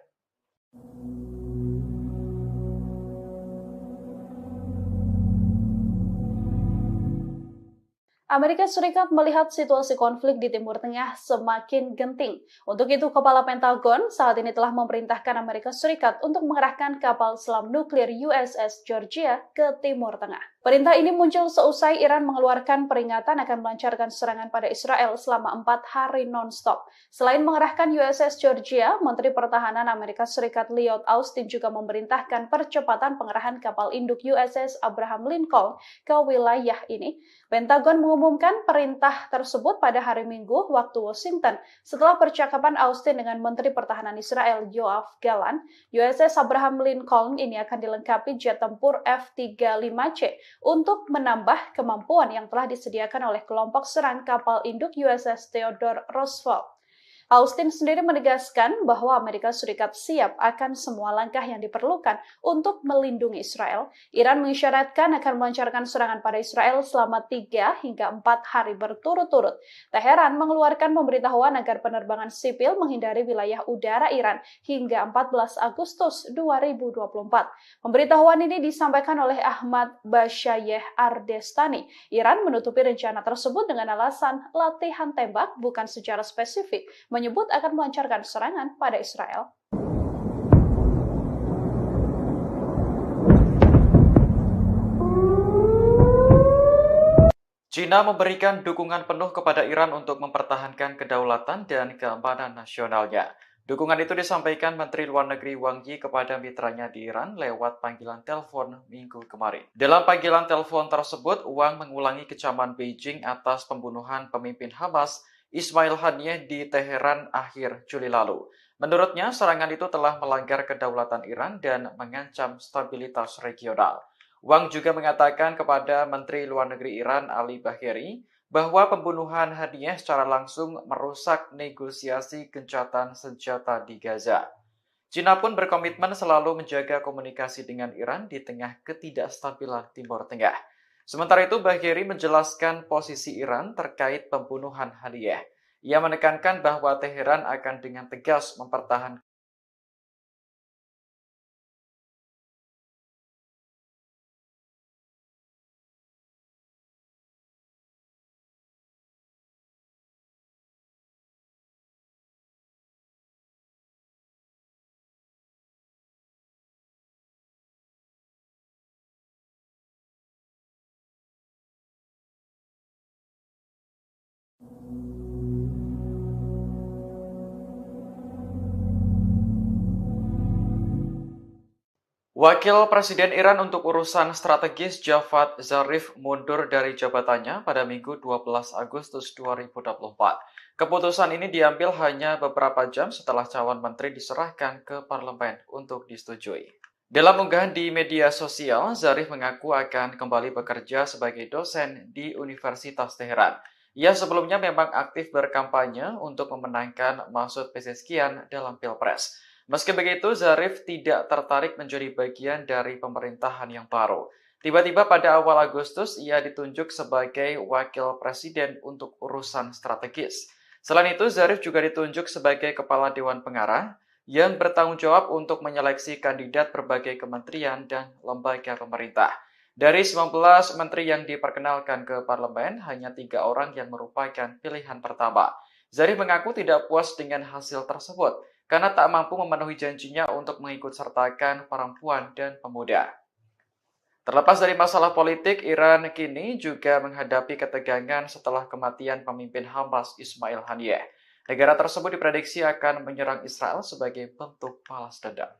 Amerika Serikat melihat situasi konflik di Timur Tengah semakin genting. Untuk itu, Kepala Pentagon saat ini telah memerintahkan Amerika Serikat untuk mengerahkan kapal selam nuklir USS Georgia ke Timur Tengah. Perintah ini muncul seusai Iran mengeluarkan peringatan akan melancarkan serangan pada Israel selama 4 hari non-stop. Selain mengerahkan USS Georgia, Menteri Pertahanan Amerika Serikat Lloyd Austin juga memerintahkan percepatan pengerahan kapal induk USS Abraham Lincoln ke wilayah ini. Pentagon mengumumkan perintah tersebut pada hari Minggu waktu Washington setelah percakapan Austin dengan Menteri Pertahanan Israel Yoav Gallant. USS Abraham Lincoln ini akan dilengkapi jet tempur F-35C untuk menambah kemampuan yang telah disediakan oleh kelompok serang kapal induk USS Theodore Roosevelt. Austin sendiri menegaskan bahwa Amerika Serikat siap akan semua langkah yang diperlukan untuk melindungi Israel. Iran mengisyaratkan akan melancarkan serangan pada Israel selama 3 hingga 4 hari berturut-turut. Teheran mengeluarkan pemberitahuan agar penerbangan sipil menghindari wilayah udara Iran hingga 14 Agustus 2024. Pemberitahuan ini disampaikan oleh Ahmad Bashayeh Ardestani. Iran menutupi rencana tersebut dengan alasan latihan tembak bukan secara spesifik, menyebut akan melancarkan serangan pada Israel. China memberikan dukungan penuh kepada Iran untuk mempertahankan kedaulatan dan keamanan nasionalnya. Dukungan itu disampaikan Menteri Luar Negeri Wang Yi kepada mitranya di Iran lewat panggilan telepon minggu kemarin. Dalam panggilan telepon tersebut, Wang mengulangi kecaman Beijing atas pembunuhan pemimpin Hamas Ismail Haniyeh di Teheran akhir Juli lalu. Menurutnya, serangan itu telah melanggar kedaulatan Iran dan mengancam stabilitas regional. Wang juga mengatakan kepada Menteri Luar Negeri Iran Ali Bagheri bahwa pembunuhan Haniyeh secara langsung merusak negosiasi gencatan senjata di Gaza. China pun berkomitmen selalu menjaga komunikasi dengan Iran di tengah ketidakstabilan Timur Tengah. Sementara itu, Bagheri menjelaskan posisi Iran terkait pembunuhan Haniyeh. Ia menekankan bahwa Teheran akan dengan tegas mempertahankan Wakil Presiden Iran untuk urusan strategis Javad Zarif mundur dari jabatannya pada Minggu 12 Agustus 2024. Keputusan ini diambil hanya beberapa jam setelah calon menteri diserahkan ke parlemen untuk disetujui. Dalam unggahan di media sosial, Zarif mengaku akan kembali bekerja sebagai dosen di Universitas Teheran. Ia sebelumnya memang aktif berkampanye untuk memenangkan Masud Pezeshkian dalam Pilpres. Meski begitu, Zarif tidak tertarik menjadi bagian dari pemerintahan yang baru. Tiba-tiba pada awal Agustus, ia ditunjuk sebagai wakil presiden untuk urusan strategis. Selain itu, Zarif juga ditunjuk sebagai kepala Dewan Pengarah yang bertanggung jawab untuk menyeleksi kandidat berbagai kementerian dan lembaga pemerintah. Dari 19 menteri yang diperkenalkan ke parlemen, hanya 3 orang yang merupakan pilihan pertama. Zarif mengaku tidak puas dengan hasil tersebut, karena tak mampu memenuhi janjinya untuk mengikut sertakan perempuan dan pemuda. Terlepas dari masalah politik, Iran kini juga menghadapi ketegangan setelah kematian pemimpin Hamas Ismail Haniyeh. Negara tersebut diprediksi akan menyerang Israel sebagai bentuk balas dendam.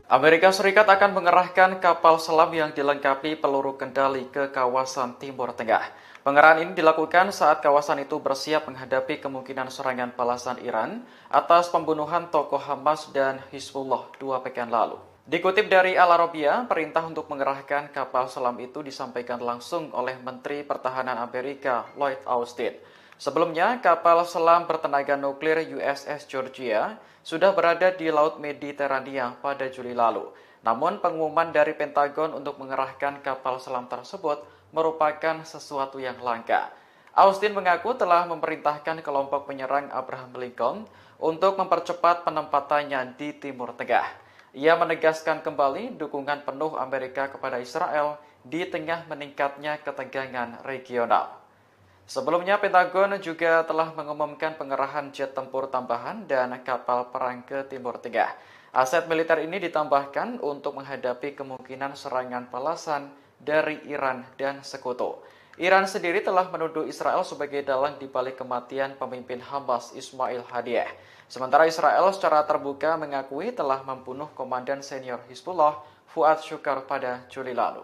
Amerika Serikat akan mengerahkan kapal selam yang dilengkapi peluru kendali ke kawasan Timur Tengah. Pengerahan ini dilakukan saat kawasan itu bersiap menghadapi kemungkinan serangan balasan Iran atas pembunuhan tokoh Hamas dan Hizbullah 2 pekan lalu. Dikutip dari Al Arabiya, perintah untuk mengerahkan kapal selam itu disampaikan langsung oleh Menteri Pertahanan Amerika Lloyd Austin. Sebelumnya, kapal selam bertenaga nuklir USS Georgia sudah berada di Laut Mediterania pada Juli lalu. Namun, pengumuman dari Pentagon untuk mengerahkan kapal selam tersebut merupakan sesuatu yang langka. Austin mengaku telah memerintahkan kelompok penyerang Abraham Lincoln untuk mempercepat penempatannya di Timur Tengah. Ia menegaskan kembali dukungan penuh Amerika kepada Israel di tengah meningkatnya ketegangan regional. Sebelumnya, Pentagon juga telah mengumumkan pengerahan jet tempur tambahan dan kapal perang ke Timur Tengah. Aset militer ini ditambahkan untuk menghadapi kemungkinan serangan balasan dari Iran dan sekutu. Iran sendiri telah menuduh Israel sebagai dalang di balik kematian pemimpin Hamas Ismail Haniyeh. Sementara Israel secara terbuka mengakui telah membunuh komandan senior Hizbullah Fuad Shukar pada Juli lalu.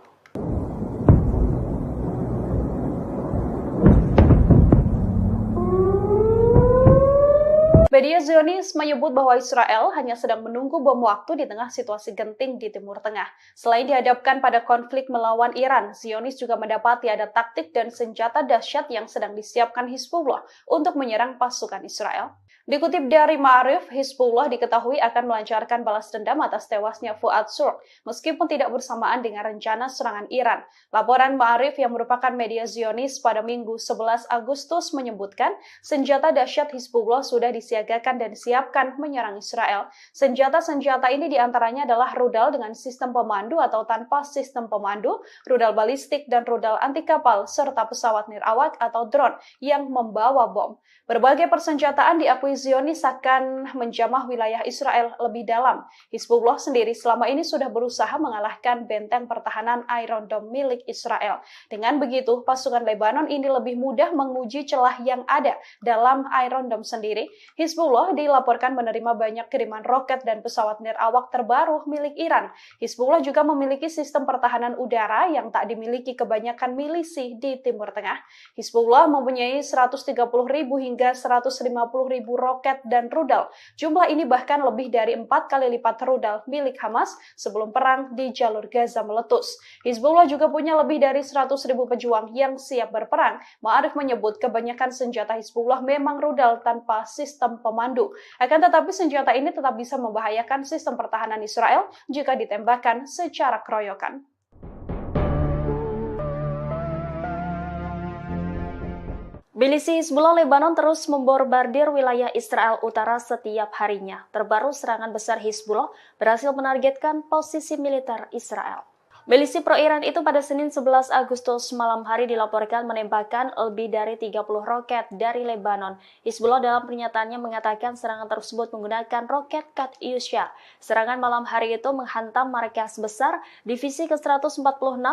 Media Zionis menyebut bahwa Israel hanya sedang menunggu bom waktu di tengah situasi genting di Timur Tengah. Selain dihadapkan pada konflik melawan Iran, Zionis juga mendapati ada taktik dan senjata dahsyat yang sedang disiapkan Hizbullah untuk menyerang pasukan Israel. Dikutip dari Ma'arif, Hizbullah diketahui akan melancarkan balas dendam atas tewasnya Fuad Shukar, meskipun tidak bersamaan dengan rencana serangan Iran. Laporan Ma'arif yang merupakan media Zionis pada Minggu 11 Agustus menyebutkan senjata dahsyat Hizbullah sudah disiagakan dan disiapkan menyerang Israel. Senjata-senjata ini diantaranya adalah rudal dengan sistem pemandu atau tanpa sistem pemandu, rudal balistik dan rudal anti kapal, serta pesawat nirawak atau drone yang membawa bom. Berbagai persenjataan diakui Zionis akan menjamah wilayah Israel lebih dalam. Hizbullah sendiri selama ini sudah berusaha mengalahkan benteng pertahanan Iron Dome milik Israel. Dengan begitu, pasukan Lebanon ini lebih mudah menguji celah yang ada dalam Iron Dome sendiri. Hizbullah dilaporkan menerima banyak kiriman roket dan pesawat nirawak terbaru milik Iran. Hizbullah juga memiliki sistem pertahanan udara yang tak dimiliki kebanyakan milisi di Timur Tengah. Hizbullah mempunyai 130.000 hingga 150.000 roket dan rudal. Jumlah ini bahkan lebih dari 4 kali lipat rudal milik Hamas sebelum perang di jalur Gaza meletus. Hizbullah juga punya lebih dari 100.000 pejuang yang siap berperang. Ma'arif menyebut kebanyakan senjata Hizbullah memang rudal tanpa sistem pemandu. Akan tetapi senjata ini tetap bisa membahayakan sistem pertahanan Israel jika ditembakkan secara keroyokan. Milisi Hizbullah Lebanon terus membombardir wilayah Israel Utara setiap harinya. Terbaru serangan besar Hizbullah berhasil menargetkan posisi militer Israel. Milisi pro-Iran itu pada Senin 11 Agustus malam hari dilaporkan menembakkan lebih dari 30 roket dari Lebanon. Hizbullah dalam pernyataannya mengatakan serangan tersebut menggunakan roket Katyusha. Serangan malam hari itu menghantam markas besar divisi ke-146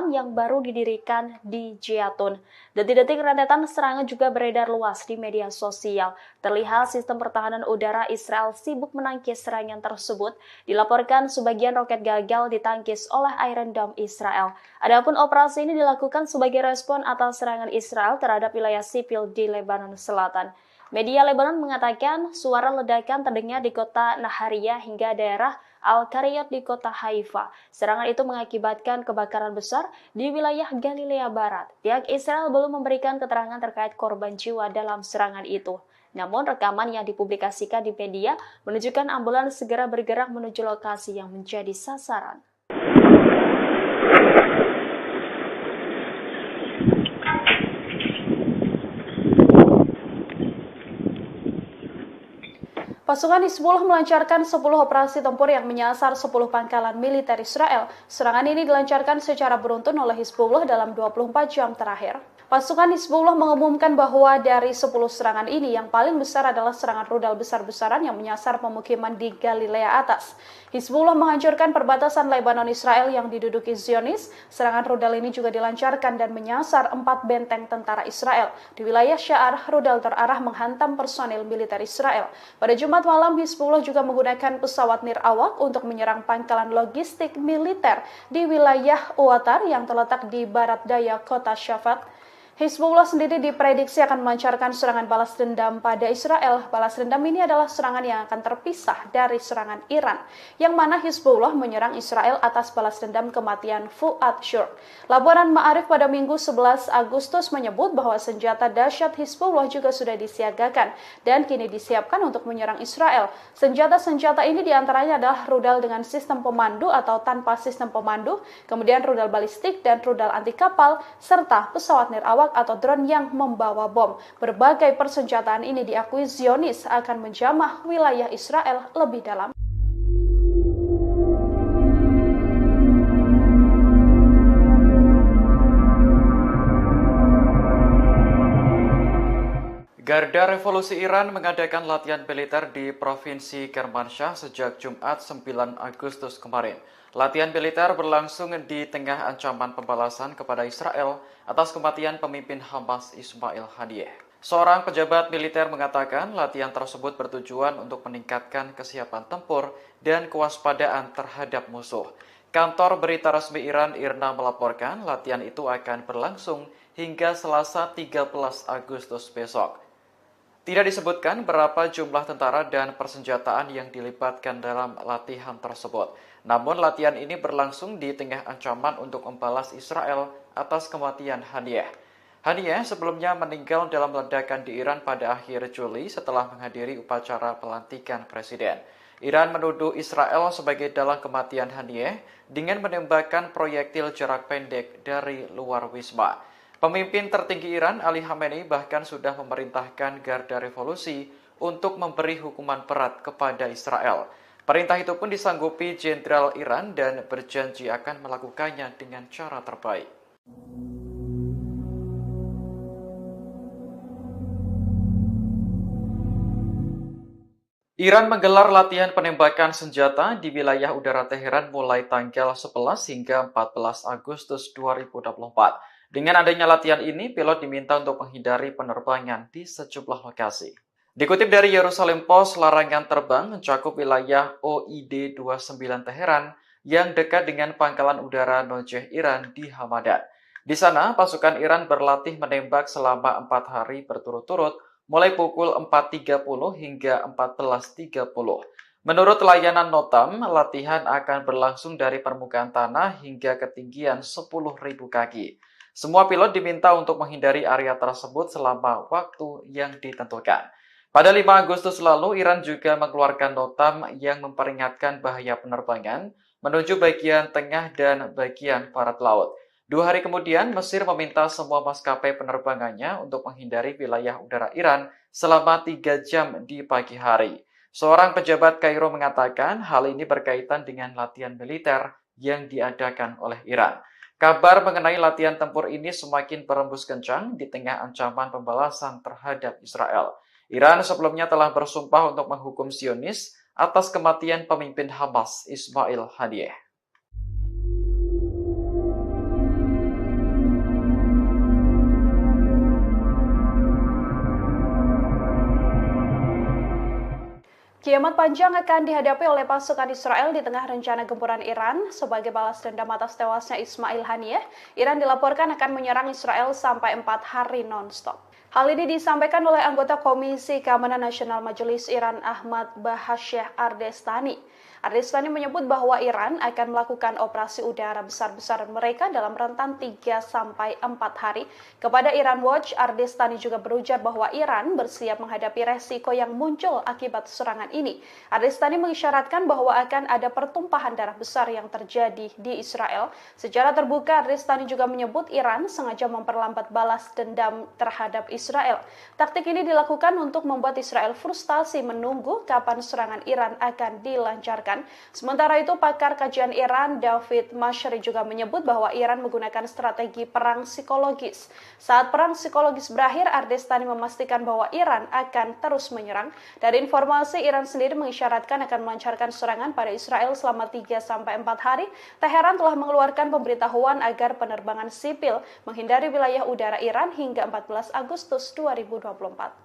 yang baru didirikan di Jatun. Detik-detik rentetan serangan juga beredar luas di media sosial. Terlihat sistem pertahanan udara Israel sibuk menangkis serangan tersebut. Dilaporkan sebagian roket gagal ditangkis oleh Iron Dome Israel. Adapun operasi ini dilakukan sebagai respon atas serangan Israel terhadap wilayah sipil di Lebanon Selatan. Media Lebanon mengatakan suara ledakan terdengar di kota Nahariyah hingga daerah Al-Qariyot di kota Haifa. Serangan itu mengakibatkan kebakaran besar di wilayah Galilea Barat. Pihak Israel belum memberikan keterangan terkait korban jiwa dalam serangan itu. Namun rekaman yang dipublikasikan di media menunjukkan ambulans segera bergerak menuju lokasi yang menjadi sasaran. Pasukan Hizbullah melancarkan 10 operasi tempur yang menyasar 10 pangkalan militer Israel. Serangan ini dilancarkan secara beruntun oleh Hizbullah dalam 24 jam terakhir. Pasukan Hizbullah mengumumkan bahwa dari 10 serangan ini yang paling besar adalah serangan rudal besar-besaran yang menyasar pemukiman di Galilea Atas. Hizbullah menghancurkan perbatasan Lebanon Israel yang diduduki Zionis. Serangan rudal ini juga dilancarkan dan menyasar 4 benteng tentara Israel. Di wilayah Sya'ar, rudal terarah menghantam personil militer Israel. Pada Jumat malam, Hizbullah juga menggunakan pesawat nirawak untuk menyerang pangkalan logistik militer di wilayah Uwatar yang terletak di barat daya kota Shafat. Hizbullah sendiri diprediksi akan melancarkan serangan balas dendam pada Israel. Balas dendam ini adalah serangan yang akan terpisah dari serangan Iran, yang mana Hizbullah menyerang Israel atas balas dendam kematian Fuad Shurq. Laporan Ma'arif pada Minggu 11 Agustus menyebut bahwa senjata dahsyat Hizbullah juga sudah disiagakan dan kini disiapkan untuk menyerang Israel. Senjata-senjata ini diantaranya adalah rudal dengan sistem pemandu atau tanpa sistem pemandu, kemudian rudal balistik dan rudal anti kapal, serta pesawat nirawak atau drone yang membawa bom. Berbagai persenjataan ini diakui Zionis akan menjamah wilayah Israel lebih dalam. Garda Revolusi Iran mengadakan latihan militer di Provinsi Kermanshah sejak Jumat 9 Agustus kemarin. Latihan militer berlangsung di tengah ancaman pembalasan kepada Israel atas kematian pemimpin Hamas Ismail Haniyeh. Seorang pejabat militer mengatakan latihan tersebut bertujuan untuk meningkatkan kesiapan tempur dan kewaspadaan terhadap musuh. Kantor berita resmi Iran IRNA melaporkan latihan itu akan berlangsung hingga Selasa 13 Agustus besok. Tidak disebutkan berapa jumlah tentara dan persenjataan yang dilibatkan dalam latihan tersebut. Namun latihan ini berlangsung di tengah ancaman untuk membalas Israel atas kematian Haniyeh. Haniyeh sebelumnya meninggal dalam ledakan di Iran pada akhir Juli setelah menghadiri upacara pelantikan presiden. Iran menuduh Israel sebagai dalang kematian Haniyeh dengan menembakkan proyektil jarak pendek dari luar wisma. Pemimpin tertinggi Iran, Ali Khamenei, bahkan sudah memerintahkan Garda Revolusi untuk memberi hukuman berat kepada Israel. Perintah itu pun disanggupi Jenderal Iran dan berjanji akan melakukannya dengan cara terbaik. Iran menggelar latihan penembakan senjata di wilayah udara Teheran mulai tanggal 11 hingga 14 Agustus 2024. Dengan adanya latihan ini, pilot diminta untuk menghindari penerbangan di sejumlah lokasi. Dikutip dari Yerusalem Post, larangan terbang mencakup wilayah OID 29 Teheran yang dekat dengan pangkalan udara Nojeh Iran di Hamadan. Di sana, pasukan Iran berlatih menembak selama 4 hari berturut-turut, mulai pukul 4.30 hingga 14.30. Menurut layanan Notam, latihan akan berlangsung dari permukaan tanah hingga ketinggian 10.000 kaki. Semua pilot diminta untuk menghindari area tersebut selama waktu yang ditentukan. Pada 5 Agustus lalu, Iran juga mengeluarkan notam yang memperingatkan bahaya penerbangan menuju bagian tengah dan bagian barat laut. 2 hari kemudian, Mesir meminta semua maskapai penerbangannya untuk menghindari wilayah udara Iran selama 3 jam di pagi hari. Seorang pejabat Kairo mengatakan hal ini berkaitan dengan latihan militer yang diadakan oleh Iran. Kabar mengenai latihan tempur ini semakin berembus kencang di tengah ancaman pembalasan terhadap Israel. Iran sebelumnya telah bersumpah untuk menghukum Zionis atas kematian pemimpin Hamas Ismail Haniyeh. Kiamat panjang akan dihadapi oleh pasukan Israel di tengah rencana gempuran Iran. Sebagai balas dendam atas tewasnya Ismail Haniyeh, Iran dilaporkan akan menyerang Israel sampai 4 hari non-stop. Hal ini disampaikan oleh anggota Komisi Keamanan Nasional Majelis Iran Ahmad Bahasyeh Ardestani. Ardestani menyebut bahwa Iran akan melakukan operasi udara besar-besaran mereka dalam rentan 3-4 hari. Kepada Iran Watch, Ardestani juga berujar bahwa Iran bersiap menghadapi resiko yang muncul akibat serangan ini. Ardestani mengisyaratkan bahwa akan ada pertumpahan darah besar yang terjadi di Israel. Secara terbuka, Ardestani juga menyebut Iran sengaja memperlambat balas dendam terhadap Israel. Taktik ini dilakukan untuk membuat Israel frustasi menunggu kapan serangan Iran akan dilancarkan. Sementara itu, pakar kajian Iran David Mashri juga menyebut bahwa Iran menggunakan strategi perang psikologis. Saat perang psikologis berakhir, Ardestani memastikan bahwa Iran akan terus menyerang. Dari informasi, Iran sendiri mengisyaratkan akan melancarkan serangan pada Israel selama 3-4 hari. Teheran telah mengeluarkan pemberitahuan agar penerbangan sipil menghindari wilayah udara Iran hingga 14 Agustus 2024.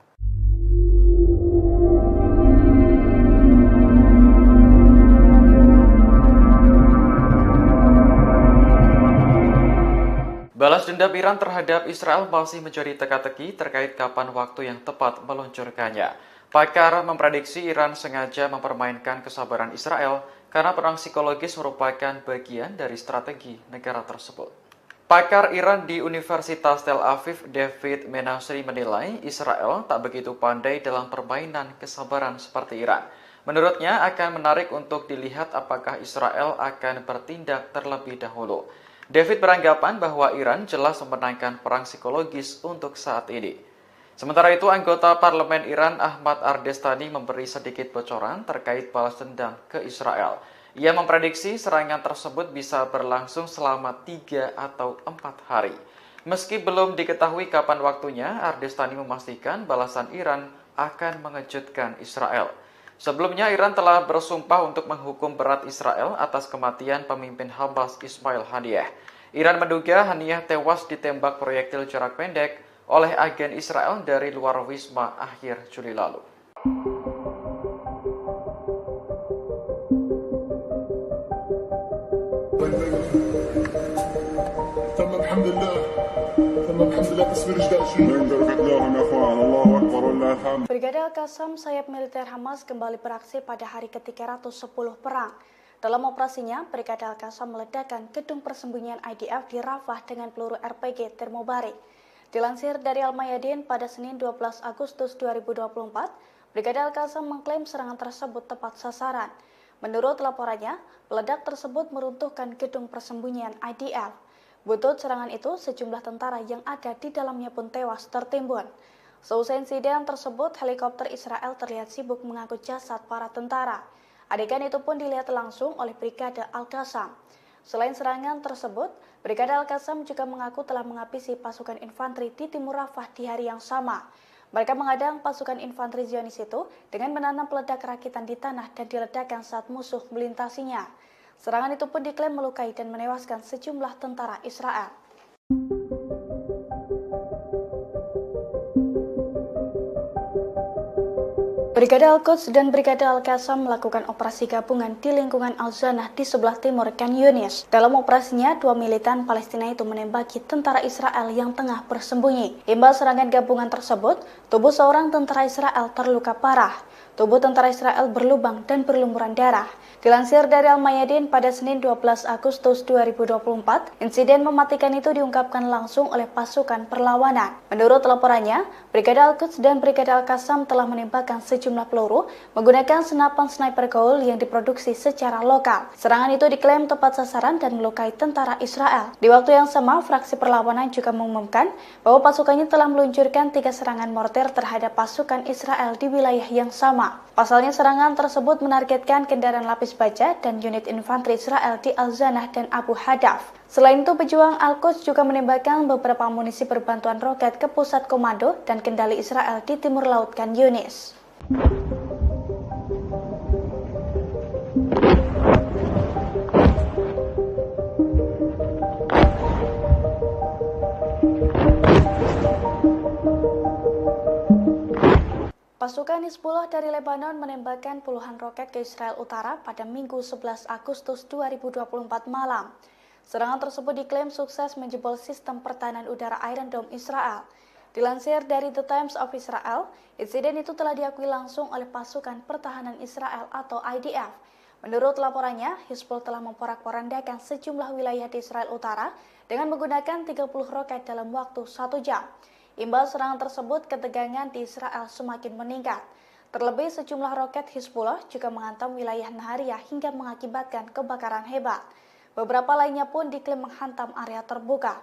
Balas dendam Iran terhadap Israel masih menjadi teka-teki terkait kapan waktu yang tepat meluncurkannya. Pakar memprediksi Iran sengaja mempermainkan kesabaran Israel karena perang psikologis merupakan bagian dari strategi negara tersebut. Pakar Iran di Universitas Tel Aviv, David Menasri menilai Israel tak begitu pandai dalam permainan kesabaran seperti Iran. Menurutnya akan menarik untuk dilihat apakah Israel akan bertindak terlebih dahulu. David beranggapan bahwa Iran jelas memenangkan perang psikologis untuk saat ini. Sementara itu, anggota parlemen Iran Ahmad Ardestani memberi sedikit bocoran terkait balas dendam ke Israel. Ia memprediksi serangan tersebut bisa berlangsung selama 3 atau 4 hari. Meski belum diketahui kapan waktunya, Ardestani memastikan balasan Iran akan mengejutkan Israel. Sebelumnya, Iran telah bersumpah untuk menghukum berat Israel atas kematian pemimpin Hamas Ismail Haniyeh. Iran menduga Haniyeh tewas ditembak proyektil jarak pendek oleh agen Israel dari luar wisma akhir Juli lalu. Brigade Al-Qassam, sayap militer Hamas, kembali beraksi pada hari ke-310 perang. Dalam operasinya, Brigade Al-Qassam meledakkan gedung persembunyian IDF di Rafah dengan peluru RPG termobarik. Dilansir dari Al-Mayadin pada Senin 12 Agustus 2024, Brigade Al-Qassam mengklaim serangan tersebut tepat sasaran. Menurut laporannya, peledak tersebut meruntuhkan gedung persembunyian IDF. Buntut serangan itu, sejumlah tentara yang ada di dalamnya pun tewas tertimbun. Seusai insiden tersebut, helikopter Israel terlihat sibuk mengangkut jasad para tentara. Adegan itu pun dilihat langsung oleh Brigade Al-Qassam. Selain serangan tersebut, Brigade Al-Qassam juga mengaku telah menghabisi pasukan infanteri di timur Rafah di hari yang sama. Mereka mengadang pasukan infanteri Zionis itu dengan menanam peledak rakitan di tanah dan diledakkan saat musuh melintasinya. Serangan itu pun diklaim melukai dan menewaskan sejumlah tentara Israel. Brigade Al-Quds dan Brigade Al-Qassam melakukan operasi gabungan di lingkungan Al-Zanah di sebelah timur Khan Yunis. Dalam operasinya, 2 militan Palestina itu menembaki tentara Israel yang tengah bersembunyi. Imbas serangan gabungan tersebut, tubuh seorang tentara Israel terluka parah. Tubuh tentara Israel berlubang dan berlumuran darah. Dilansir dari Al-Mayadin pada Senin 12 Agustus 2024, insiden mematikan itu diungkapkan langsung oleh pasukan perlawanan. Menurut laporannya, Brigade Al-Quds dan Brigade Al-Qassam telah menembakkan sejumlah peluru menggunakan senapan sniper Gaul yang diproduksi secara lokal. Serangan itu diklaim tepat sasaran dan melukai tentara Israel. Di waktu yang sama, fraksi perlawanan juga mengumumkan bahwa pasukannya telah meluncurkan 3 serangan mortir terhadap pasukan Israel di wilayah yang sama. Pasalnya, serangan tersebut menargetkan kendaraan lapis baja dan unit infanteri Israel di Al-Zanah dan Abu Hadaf. Selain itu, pejuang Al-Quds juga menembakkan beberapa amunisi berbantuan roket ke pusat komando dan kendali Israel di timur laut Khan Yunis. Pasukan Hizbullah dari Lebanon menembakkan puluhan roket ke Israel Utara pada Minggu 11 Agustus 2024 malam. Serangan tersebut diklaim sukses menjebol sistem pertahanan udara Iron Dome Israel. Dilansir dari The Times of Israel, insiden itu telah diakui langsung oleh pasukan pertahanan Israel atau IDF. Menurut laporannya, Hizbullah telah memporak-porandakan sejumlah wilayah di Israel Utara dengan menggunakan 30 roket dalam waktu 1 jam. Imbas serangan tersebut, ketegangan di Israel semakin meningkat. Terlebih, sejumlah roket Hizbullah juga menghantam wilayah Nahariya hingga mengakibatkan kebakaran hebat. Beberapa lainnya pun diklaim menghantam area terbuka.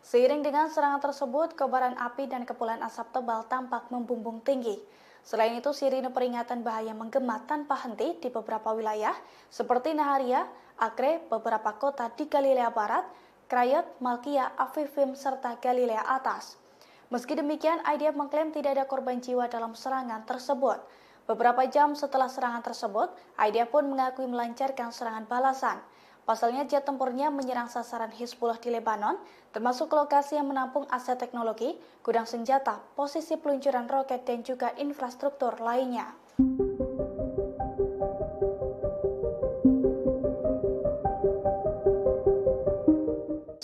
Seiring dengan serangan tersebut, kobaran api dan kepulan asap tebal tampak membumbung tinggi. Selain itu, sirine peringatan bahaya menggema tanpa henti di beberapa wilayah seperti Nahariya, Acre, beberapa kota di Galilea Barat, Krayot, Malkia, Afifim, serta Galilea Atas. Meski demikian, IDF mengklaim tidak ada korban jiwa dalam serangan tersebut. Beberapa jam setelah serangan tersebut, IDF pun mengakui melancarkan serangan balasan. Pasalnya, jet tempurnya menyerang sasaran Hizbullah di Lebanon, termasuk lokasi yang menampung aset teknologi, gudang senjata, posisi peluncuran roket, dan juga infrastruktur lainnya.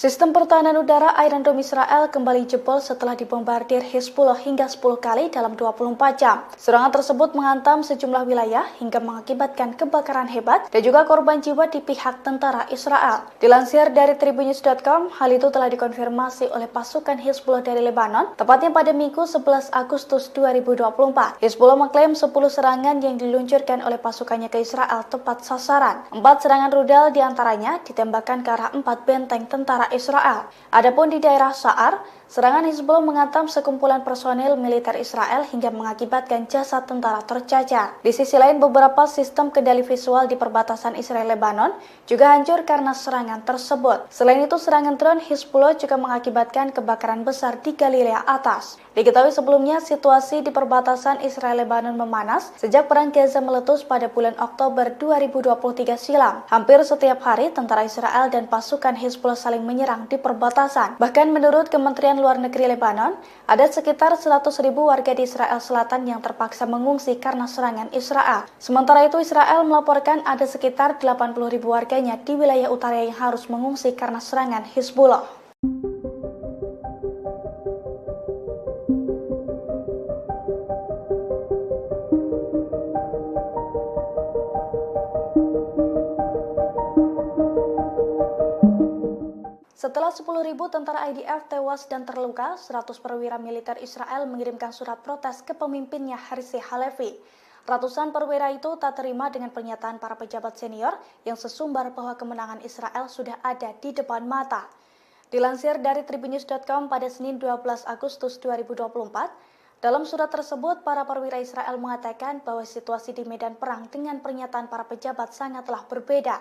Sistem pertahanan udara Iron Dome Israel kembali jebol setelah dibombardir Hizbullah hingga 10 kali dalam 24 jam. Serangan tersebut menghantam sejumlah wilayah hingga mengakibatkan kebakaran hebat dan juga korban jiwa di pihak tentara Israel. Dilansir dari Tribunnews.com, hal itu telah dikonfirmasi oleh pasukan Hizbullah dari Lebanon, tepatnya pada Minggu 11 Agustus 2024. Hizbullah mengklaim 10 serangan yang diluncurkan oleh pasukannya ke Israel tepat sasaran. 4 serangan rudal diantaranya ditembakkan ke arah 4 benteng tentara Israel. Adapun di daerah Sa'ar, serangan Hizbullah menghantam sekumpulan personil militer Israel hingga mengakibatkan jasad tentara tercacar. Di sisi lain, beberapa sistem kendali visual di perbatasan Israel-Lebanon juga hancur karena serangan tersebut. Selain itu, serangan drone Hizbullah juga mengakibatkan kebakaran besar di Galilea Atas. Diketahui sebelumnya, situasi di perbatasan Israel-Lebanon memanas sejak perang Gaza meletus pada bulan Oktober 2023 silam. Hampir setiap hari, tentara Israel dan pasukan Hizbullah saling menyerang di perbatasan. Bahkan menurut Kementerian Luar Negeri Lebanon, ada sekitar 100.000 warga di Israel Selatan yang terpaksa mengungsi karena serangan Israel. Sementara itu, Israel melaporkan ada sekitar 80.000 warganya di wilayah utara yang harus mengungsi karena serangan Hizbullah. Setelah 10.000 tentara IDF tewas dan terluka, 100 perwira militer Israel mengirimkan surat protes ke pemimpinnya Herzi Halevi. Ratusan perwira itu tak terima dengan pernyataan para pejabat senior yang sesumbar bahwa kemenangan Israel sudah ada di depan mata. Dilansir dari Tribunnews.com pada Senin 12 Agustus 2024, dalam surat tersebut para perwira Israel mengatakan bahwa situasi di medan perang dengan pernyataan para pejabat sangatlah berbeda.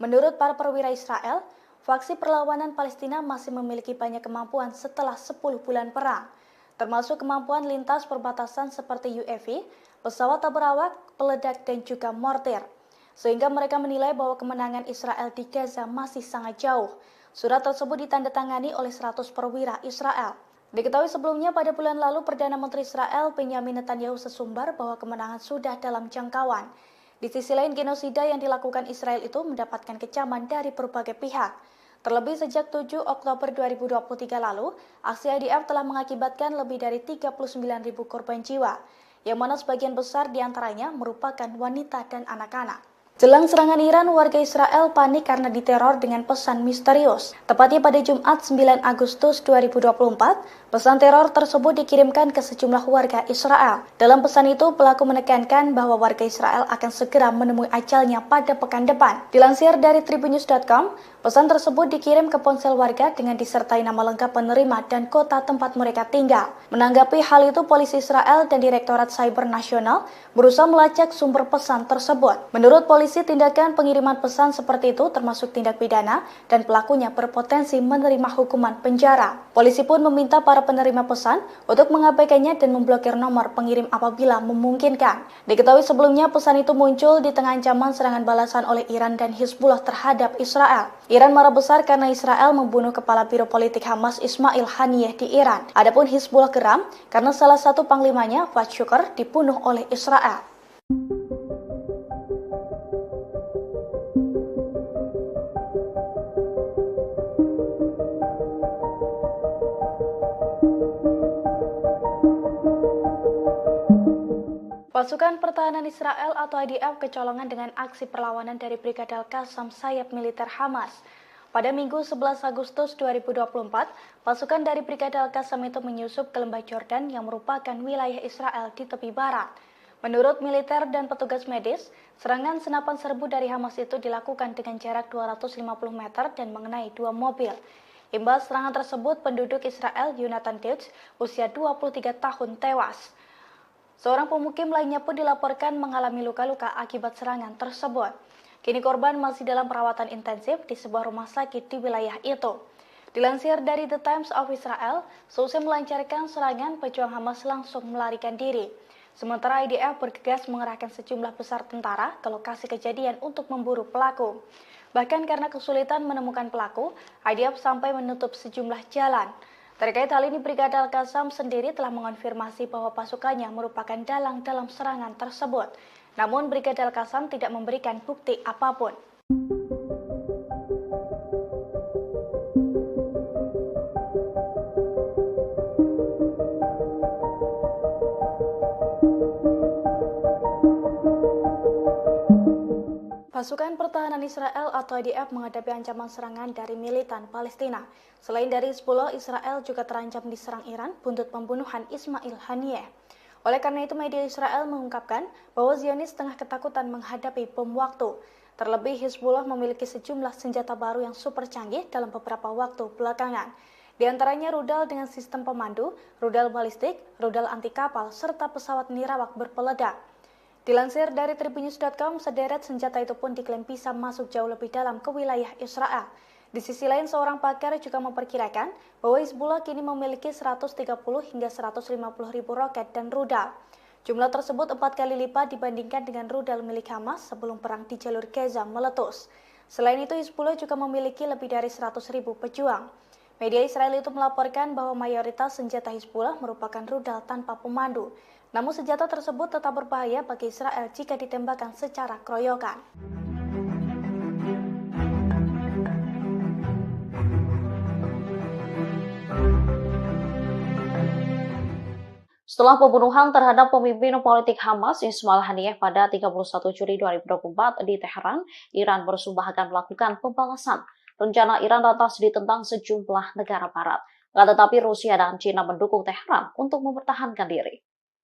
Menurut para perwira Israel, faksi perlawanan Palestina masih memiliki banyak kemampuan setelah 10 bulan perang, termasuk kemampuan lintas perbatasan seperti UAV, pesawat tak berawak, peledak, dan juga mortir. Sehingga mereka menilai bahwa kemenangan Israel di Gaza masih sangat jauh. Surat tersebut ditandatangani oleh 100 perwira Israel. Diketahui sebelumnya pada bulan lalu Perdana Menteri Israel Benjamin Netanyahu sesumbar bahwa kemenangan sudah dalam jangkauan. Di sisi lain, genosida yang dilakukan Israel itu mendapatkan kecaman dari berbagai pihak. Terlebih sejak 7 Oktober 2023 lalu, aksi IDF telah mengakibatkan lebih dari 39.000 korban jiwa, yang mana sebagian besar diantaranya merupakan wanita dan anak-anak. Jelang serangan Iran, warga Israel panik karena diteror dengan pesan misterius. Tepatnya pada Jumat 9 Agustus 2024, pesan teror tersebut dikirimkan ke sejumlah warga Israel. Dalam pesan itu, pelaku menekankan bahwa warga Israel akan segera menemui ajalnya pada pekan depan. Dilansir dari Tribunnews.com, pesan tersebut dikirim ke ponsel warga dengan disertai nama lengkap penerima dan kota tempat mereka tinggal. Menanggapi hal itu, polisi Israel dan Direktorat Cyber Nasional berusaha melacak sumber pesan tersebut. Menurut polisi, tindakan pengiriman pesan seperti itu termasuk tindak pidana dan pelakunya berpotensi menerima hukuman penjara. Polisi pun meminta para penerima pesan untuk mengabaikannya dan memblokir nomor pengirim apabila memungkinkan. Diketahui sebelumnya pesan itu muncul di tengah ancaman serangan balasan oleh Iran dan Hizbullah terhadap Israel. Iran marah besar karena Israel membunuh kepala biro politik Hamas Ismail Haniyeh di Iran. Adapun Hizbullah geram karena salah satu panglimanya, Fuad Shukr, dibunuh oleh Israel. Pasukan Pertahanan Israel atau IDF kecolongan dengan aksi perlawanan dari Brigade Al-Qassam sayap militer Hamas. Pada Minggu 11 Agustus 2024, pasukan dari Brigade Al-Qassam itu menyusup ke lembah Jordan yang merupakan wilayah Israel di tepi barat. Menurut militer dan petugas medis, serangan senapan serbu dari Hamas itu dilakukan dengan jarak 250 meter dan mengenai 2 mobil. Imbas serangan tersebut, penduduk Israel Yonatan Deutsch, usia 23 tahun, tewas. Seorang pemukim lainnya pun dilaporkan mengalami luka-luka akibat serangan tersebut. Kini korban masih dalam perawatan intensif di sebuah rumah sakit di wilayah itu. Dilansir dari The Times of Israel, seusai melancarkan serangan, pejuang Hamas langsung melarikan diri. Sementara IDF bergegas mengerahkan sejumlah besar tentara ke lokasi kejadian untuk memburu pelaku. Bahkan karena kesulitan menemukan pelaku, IDF sampai menutup sejumlah jalan. Terkait hal ini, Brigade Al-Qassam sendiri telah mengonfirmasi bahwa pasukannya merupakan dalang dalam serangan tersebut. Namun, Brigade Al-Qassam tidak memberikan bukti apapun. Pasukan pertahanan Israel atau IDF menghadapi ancaman serangan dari militan Palestina. Selain dari Hizbullah, Israel juga terancam diserang Iran buntut pembunuhan Ismail Haniyeh. Oleh karena itu, media Israel mengungkapkan bahwa Zionis tengah ketakutan menghadapi bom waktu. Terlebih, Hizbullah memiliki sejumlah senjata baru yang super canggih dalam beberapa waktu belakangan. Di antaranya rudal dengan sistem pemandu, rudal balistik, rudal anti kapal, serta pesawat nirawak berpeledak. Dilansir dari tribunnews.com, sederet senjata itu pun diklaim bisa masuk jauh lebih dalam ke wilayah Israel. Di sisi lain, seorang pakar juga memperkirakan bahwa Hizbullah kini memiliki 130 hingga 150 ribu roket dan rudal. Jumlah tersebut 4 kali lipat dibandingkan dengan rudal milik Hamas sebelum perang di jalur Gaza meletus. Selain itu, Hizbullah juga memiliki lebih dari 100 ribu pejuang. Media Israel itu melaporkan bahwa mayoritas senjata Hizbullah merupakan rudal tanpa pemandu. Namun senjata tersebut tetap berbahaya bagi Israel jika ditembakkan secara keroyokan. Setelah pembunuhan terhadap pemimpin politik Hamas Ismail Haniyeh pada 31 Juli 2024 di Teheran, Iran bersumpah akan melakukan pembalasan. Rencana Iran lantas ditentang sejumlah negara barat. Tetapi Rusia dan China mendukung Teheran untuk mempertahankan diri.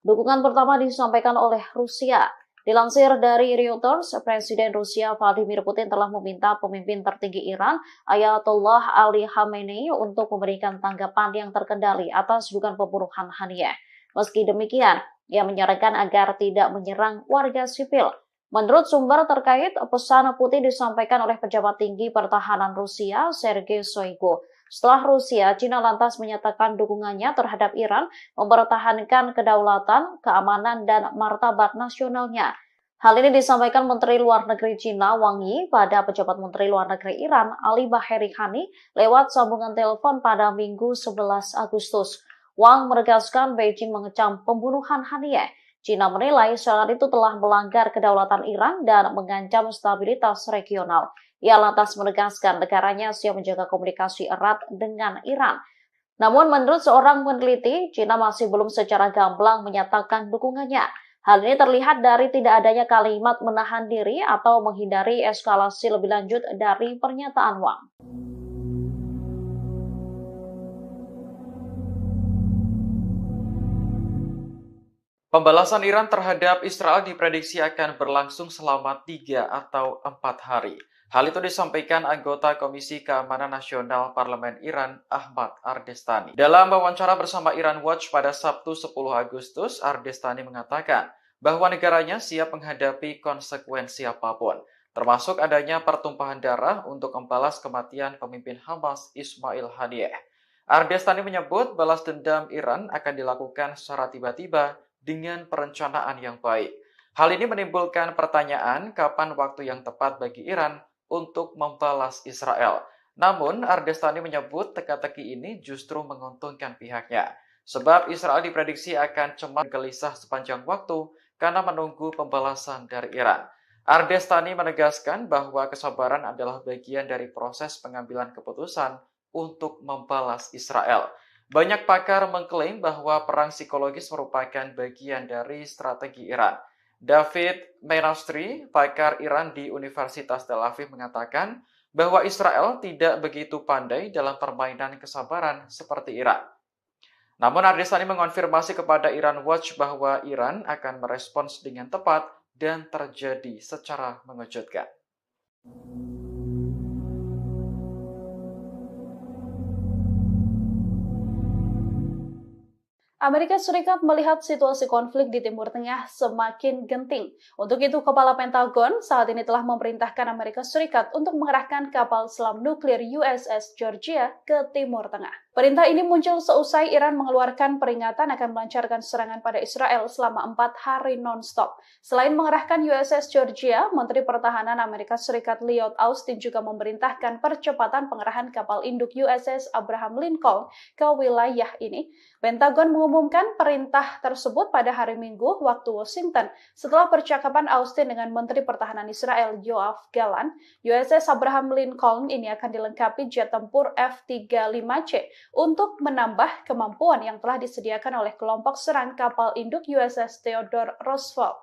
Dukungan pertama disampaikan oleh Rusia. Dilansir dari Reuters, Presiden Rusia Vladimir Putin telah meminta pemimpin tertinggi Iran, Ayatollah Ali Khamenei, untuk memberikan tanggapan yang terkendali atas dugaan pembunuhan Haniyeh. Meski demikian, ia menyarankan agar tidak menyerang warga sipil. Menurut sumber terkait, pesan Putin disampaikan oleh pejabat tinggi pertahanan Rusia, Sergei Shoigu. Setelah Rusia, China lantas menyatakan dukungannya terhadap Iran mempertahankan kedaulatan, keamanan, dan martabat nasionalnya. Hal ini disampaikan Menteri Luar Negeri China Wang Yi pada pejabat Menteri Luar Negeri Iran Ali Baheri Khani lewat sambungan telepon pada Minggu 11 Agustus. Wang menegaskan Beijing mengecam pembunuhan Haniyeh. China menilai serangan itu telah melanggar kedaulatan Iran dan mengancam stabilitas regional. Ia lantas menegaskan negaranya siap menjaga komunikasi erat dengan Iran. Namun menurut seorang peneliti, China masih belum secara gamblang menyatakan dukungannya. Hal ini terlihat dari tidak adanya kalimat menahan diri atau menghindari eskalasi lebih lanjut dari pernyataan Wang. Pembalasan Iran terhadap Israel diprediksi akan berlangsung selama 3 atau 4 hari. Hal itu disampaikan anggota Komisi Keamanan Nasional Parlemen Iran, Ahmad Ardestani. Dalam wawancara bersama Iran Watch pada Sabtu 10 Agustus, Ardestani mengatakan bahwa negaranya siap menghadapi konsekuensi apapun, termasuk adanya pertumpahan darah untuk membalas kematian pemimpin Hamas Ismail Haniyeh. Ardestani menyebut balas dendam Iran akan dilakukan secara tiba-tiba dengan perencanaan yang baik. Hal ini menimbulkan pertanyaan kapan waktu yang tepat bagi Iran untuk membalas Israel. Namun, Ardestani menyebut teka-teki ini justru menguntungkan pihaknya, sebab Israel diprediksi akan cemas gelisah sepanjang waktu karena menunggu pembalasan dari Iran. Ardestani menegaskan bahwa kesabaran adalah bagian dari proses pengambilan keputusan untuk membalas Israel. Banyak pakar mengklaim bahwa perang psikologis merupakan bagian dari strategi Iran. David Menastri, pakar Iran di Universitas Tel Aviv, mengatakan bahwa Israel tidak begitu pandai dalam permainan kesabaran seperti Iran. Namun Ardestani mengonfirmasi kepada Iran Watch bahwa Iran akan merespons dengan tepat dan terjadi secara mengejutkan. Amerika Serikat melihat situasi konflik di Timur Tengah semakin genting. Untuk itu, Kepala Pentagon saat ini telah memerintahkan Amerika Serikat untuk mengerahkan kapal selam nuklir USS Georgia ke Timur Tengah. Perintah ini muncul seusai Iran mengeluarkan peringatan akan melancarkan serangan pada Israel selama 4 hari non-stop. Selain mengerahkan USS Georgia, Menteri Pertahanan Amerika Serikat Lloyd Austin juga memerintahkan percepatan pengerahan kapal induk USS Abraham Lincoln ke wilayah ini. Pentagon mengumumkan perintah tersebut pada hari Minggu waktu Washington setelah percakapan Austin dengan Menteri Pertahanan Israel Yoav Gallant. USS Abraham Lincoln ini akan dilengkapi jet tempur F-35C untuk menambah kemampuan yang telah disediakan oleh kelompok serang kapal induk USS Theodore Roosevelt.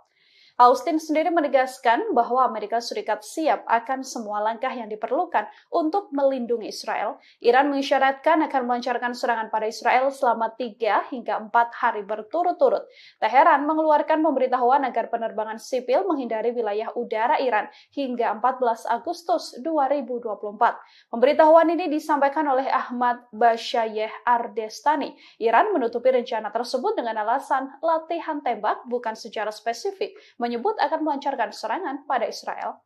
Austin sendiri menegaskan bahwa Amerika Serikat siap akan semua langkah yang diperlukan untuk melindungi Israel. Iran mengisyaratkan akan melancarkan serangan pada Israel selama 3 hingga 4 hari berturut-turut. Teheran mengeluarkan pemberitahuan agar penerbangan sipil menghindari wilayah udara Iran hingga 14 Agustus 2024. Pemberitahuan ini disampaikan oleh Ahmad Basyayeh Ardestani. Iran menutupi rencana tersebut dengan alasan latihan tembak bukan secara spesifik, menyebut akan melancarkan serangan pada Israel.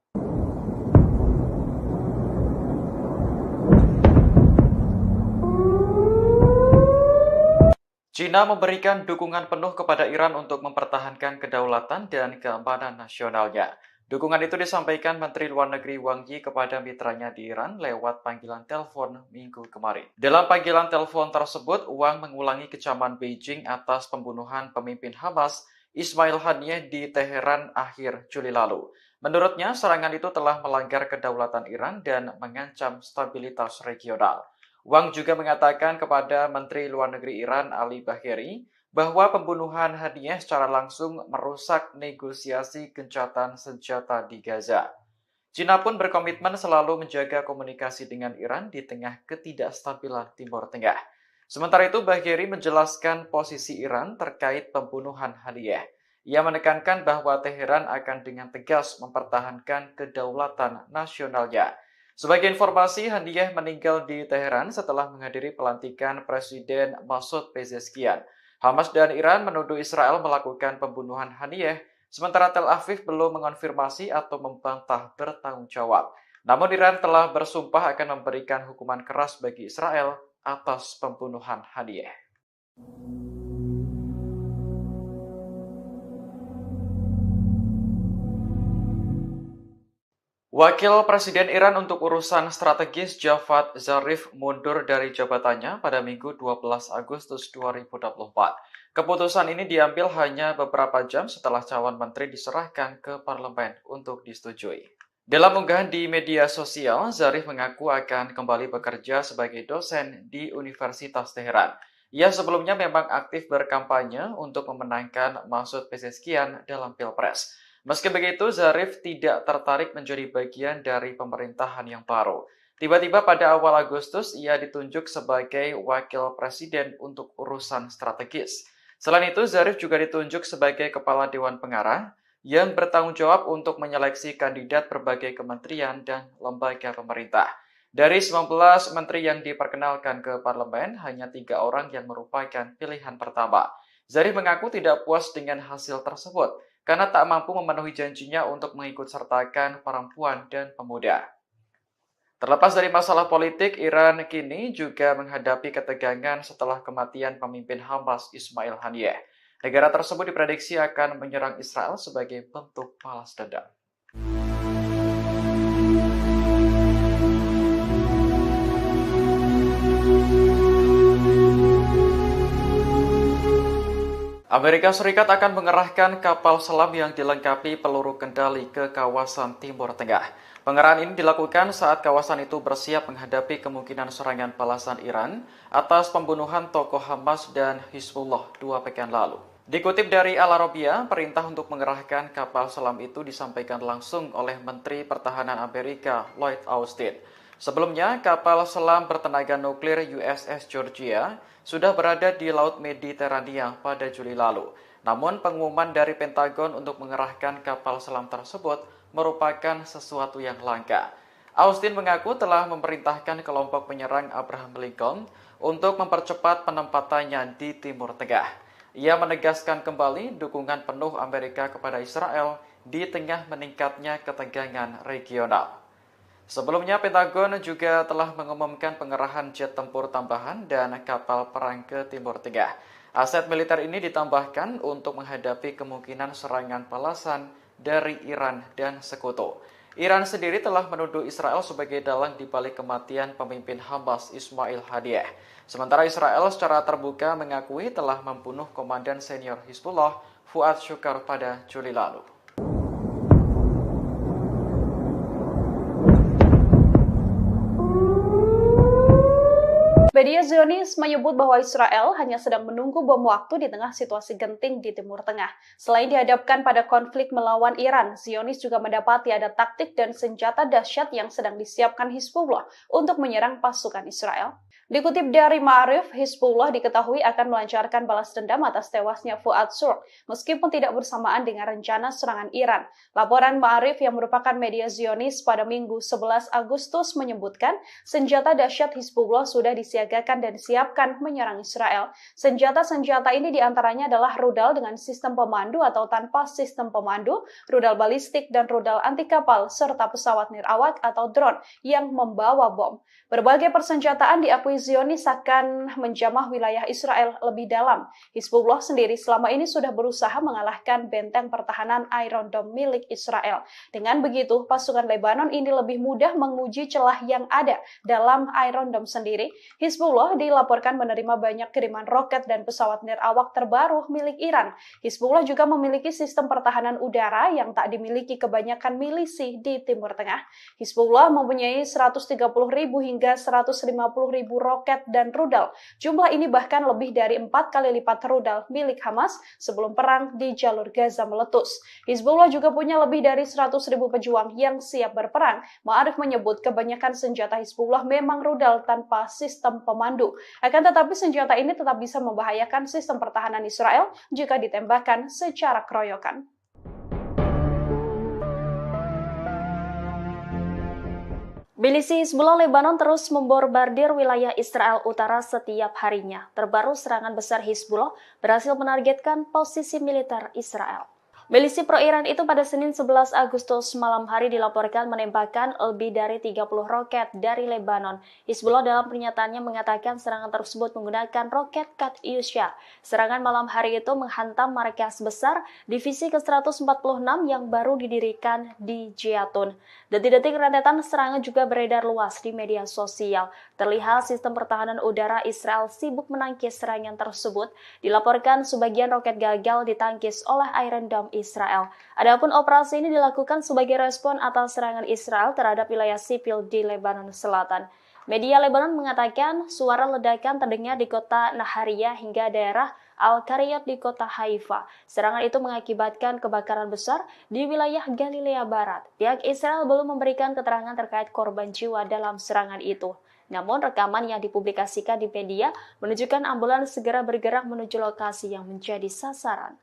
China memberikan dukungan penuh kepada Iran untuk mempertahankan kedaulatan dan keamanan nasionalnya. Dukungan itu disampaikan Menteri Luar Negeri Wang Yi kepada mitranya di Iran lewat panggilan telepon minggu kemarin. Dalam panggilan telepon tersebut, Wang mengulangi kecaman Beijing atas pembunuhan pemimpin Hamas Ismail Haniyeh di Teheran akhir Juli lalu. Menurutnya, serangan itu telah melanggar kedaulatan Iran dan mengancam stabilitas regional. Wang juga mengatakan kepada Menteri Luar Negeri Iran Ali Bagheri bahwa pembunuhan Haniyeh secara langsung merusak negosiasi gencatan senjata di Gaza. China pun berkomitmen selalu menjaga komunikasi dengan Iran di tengah ketidakstabilan Timur Tengah. Sementara itu, Bagheri menjelaskan posisi Iran terkait pembunuhan Haniyeh. Ia menekankan bahwa Teheran akan dengan tegas mempertahankan kedaulatan nasionalnya. Sebagai informasi, Haniyeh meninggal di Teheran setelah menghadiri pelantikan Presiden Masoud Pezeshkian. Hamas dan Iran menuduh Israel melakukan pembunuhan Haniyeh, sementara Tel Aviv belum mengonfirmasi atau membantah bertanggung jawab. Namun Iran telah bersumpah akan memberikan hukuman keras bagi Israel atas pembunuhan Haniyeh. Wakil Presiden Iran untuk urusan strategis Javad Zarif mundur dari jabatannya pada Minggu 12 Agustus 2024. Keputusan ini diambil hanya beberapa jam setelah calon menteri diserahkan ke parlemen untuk disetujui. Dalam unggahan di media sosial, Zarif mengaku akan kembali bekerja sebagai dosen di Universitas Teheran. Ia sebelumnya memang aktif berkampanye untuk memenangkan Masoud Pezeshkian dalam Pilpres. Meski begitu, Zarif tidak tertarik menjadi bagian dari pemerintahan yang baru. Tiba-tiba pada awal Agustus, ia ditunjuk sebagai wakil presiden untuk urusan strategis. Selain itu, Zarif juga ditunjuk sebagai kepala Dewan Pengarah yang bertanggung jawab untuk menyeleksi kandidat berbagai kementerian dan lembaga pemerintah. Dari 19 menteri yang diperkenalkan ke parlemen, hanya 3 orang yang merupakan pilihan pertama. Zarif mengaku tidak puas dengan hasil tersebut, karena tak mampu memenuhi janjinya untuk mengikut sertakan perempuan dan pemuda. Terlepas dari masalah politik, Iran kini juga menghadapi ketegangan setelah kematian pemimpin Hamas Ismail Haniyeh. Negara tersebut diprediksi akan menyerang Israel sebagai bentuk balas dendam. Amerika Serikat akan mengerahkan kapal selam yang dilengkapi peluru kendali ke kawasan Timur Tengah. Pengerahan ini dilakukan saat kawasan itu bersiap menghadapi kemungkinan serangan balasan Iran atas pembunuhan tokoh Hamas dan Hizbullah 2 pekan lalu. Dikutip dari Al Arabiya, perintah untuk mengerahkan kapal selam itu disampaikan langsung oleh Menteri Pertahanan Amerika Lloyd Austin. Sebelumnya, kapal selam bertenaga nuklir USS Georgia sudah berada di Laut Mediterania pada Juli lalu. Namun, pengumuman dari Pentagon untuk mengerahkan kapal selam tersebut merupakan sesuatu yang langka. Austin mengaku telah memerintahkan kelompok penyerang Abraham Lincoln untuk mempercepat penempatannya di Timur Tengah. Ia menegaskan kembali dukungan penuh Amerika kepada Israel di tengah meningkatnya ketegangan regional. Sebelumnya, Pentagon juga telah mengumumkan pengerahan jet tempur tambahan dan kapal perang ke Timur Tengah. Aset militer ini ditambahkan untuk menghadapi kemungkinan serangan balasan dari Iran dan sekutu. Iran sendiri telah menuduh Israel sebagai dalang di balik kematian pemimpin Hamas Ismail Haniyeh. Sementara Israel secara terbuka mengakui telah membunuh komandan senior Hizbullah Fuad Shukar pada Juli lalu. Media Zionis menyebut bahwa Israel hanya sedang menunggu bom waktu di tengah situasi genting di Timur Tengah. Selain dihadapkan pada konflik melawan Iran, Zionis juga mendapati ada taktik dan senjata dahsyat yang sedang disiapkan Hizbullah untuk menyerang pasukan Israel. Dikutip dari Ma'arif, Hizbullah diketahui akan melancarkan balas dendam atas tewasnya Fuad Shurq, meskipun tidak bersamaan dengan rencana serangan Iran. Laporan Ma'arif yang merupakan media Zionis pada Minggu 11 Agustus menyebutkan senjata dahsyat Hizbullah sudah disiagakan dan disiapkan menyerang Israel. Senjata-senjata ini diantaranya adalah rudal dengan sistem pemandu atau tanpa sistem pemandu, rudal balistik dan rudal anti kapal, serta pesawat nirawak atau drone yang membawa bom. Berbagai persenjataan diakui Zionis akan menjamah wilayah Israel lebih dalam. Hizbullah sendiri selama ini sudah berusaha mengalahkan benteng pertahanan Iron Dome milik Israel. Dengan begitu, pasukan Lebanon ini lebih mudah menguji celah yang ada dalam Iron Dome sendiri. Hizbullah dilaporkan menerima banyak kiriman roket dan pesawat nirawak terbaru milik Iran. Hizbullah juga memiliki sistem pertahanan udara yang tak dimiliki kebanyakan milisi di Timur Tengah. Hizbullah mempunyai 130.000 hingga 150.000 roket dan rudal. Jumlah ini bahkan lebih dari 4 kali lipat rudal milik Hamas sebelum perang di jalur Gaza meletus. Hizbullah juga punya lebih dari 100.000 pejuang yang siap berperang. Ma'arif menyebut kebanyakan senjata Hizbullah memang rudal tanpa sistem pemandu. Akan tetapi senjata ini tetap bisa membahayakan sistem pertahanan Israel jika ditembakkan secara keroyokan. Milisi Hizbullah Lebanon terus membombardir wilayah Israel Utara setiap harinya. Terbaru serangan besar Hizbullah berhasil menargetkan posisi militer Israel. Milisi pro-Iran itu pada Senin 11 Agustus malam hari dilaporkan menembakkan lebih dari 30 roket dari Lebanon. Hizbullah dalam pernyataannya mengatakan serangan tersebut menggunakan roket Katyusha. Serangan malam hari itu menghantam markas besar divisi ke-146 yang baru didirikan di Jatun. Detik-detik rentetan serangan juga beredar luas di media sosial. Terlihat sistem pertahanan udara Israel sibuk menangkis serangan tersebut. Dilaporkan sebagian roket gagal ditangkis oleh Iron Dome Israel. Adapun operasi ini dilakukan sebagai respon atas serangan Israel terhadap wilayah sipil di Lebanon Selatan. Media Lebanon mengatakan suara ledakan terdengar di kota Nahariyah hingga daerah Al-Qariyat di kota Haifa. Serangan itu mengakibatkan kebakaran besar di wilayah Galilea Barat. Pihak Israel belum memberikan keterangan terkait korban jiwa dalam serangan itu. Namun rekaman yang dipublikasikan di media menunjukkan ambulans segera bergerak menuju lokasi yang menjadi sasaran.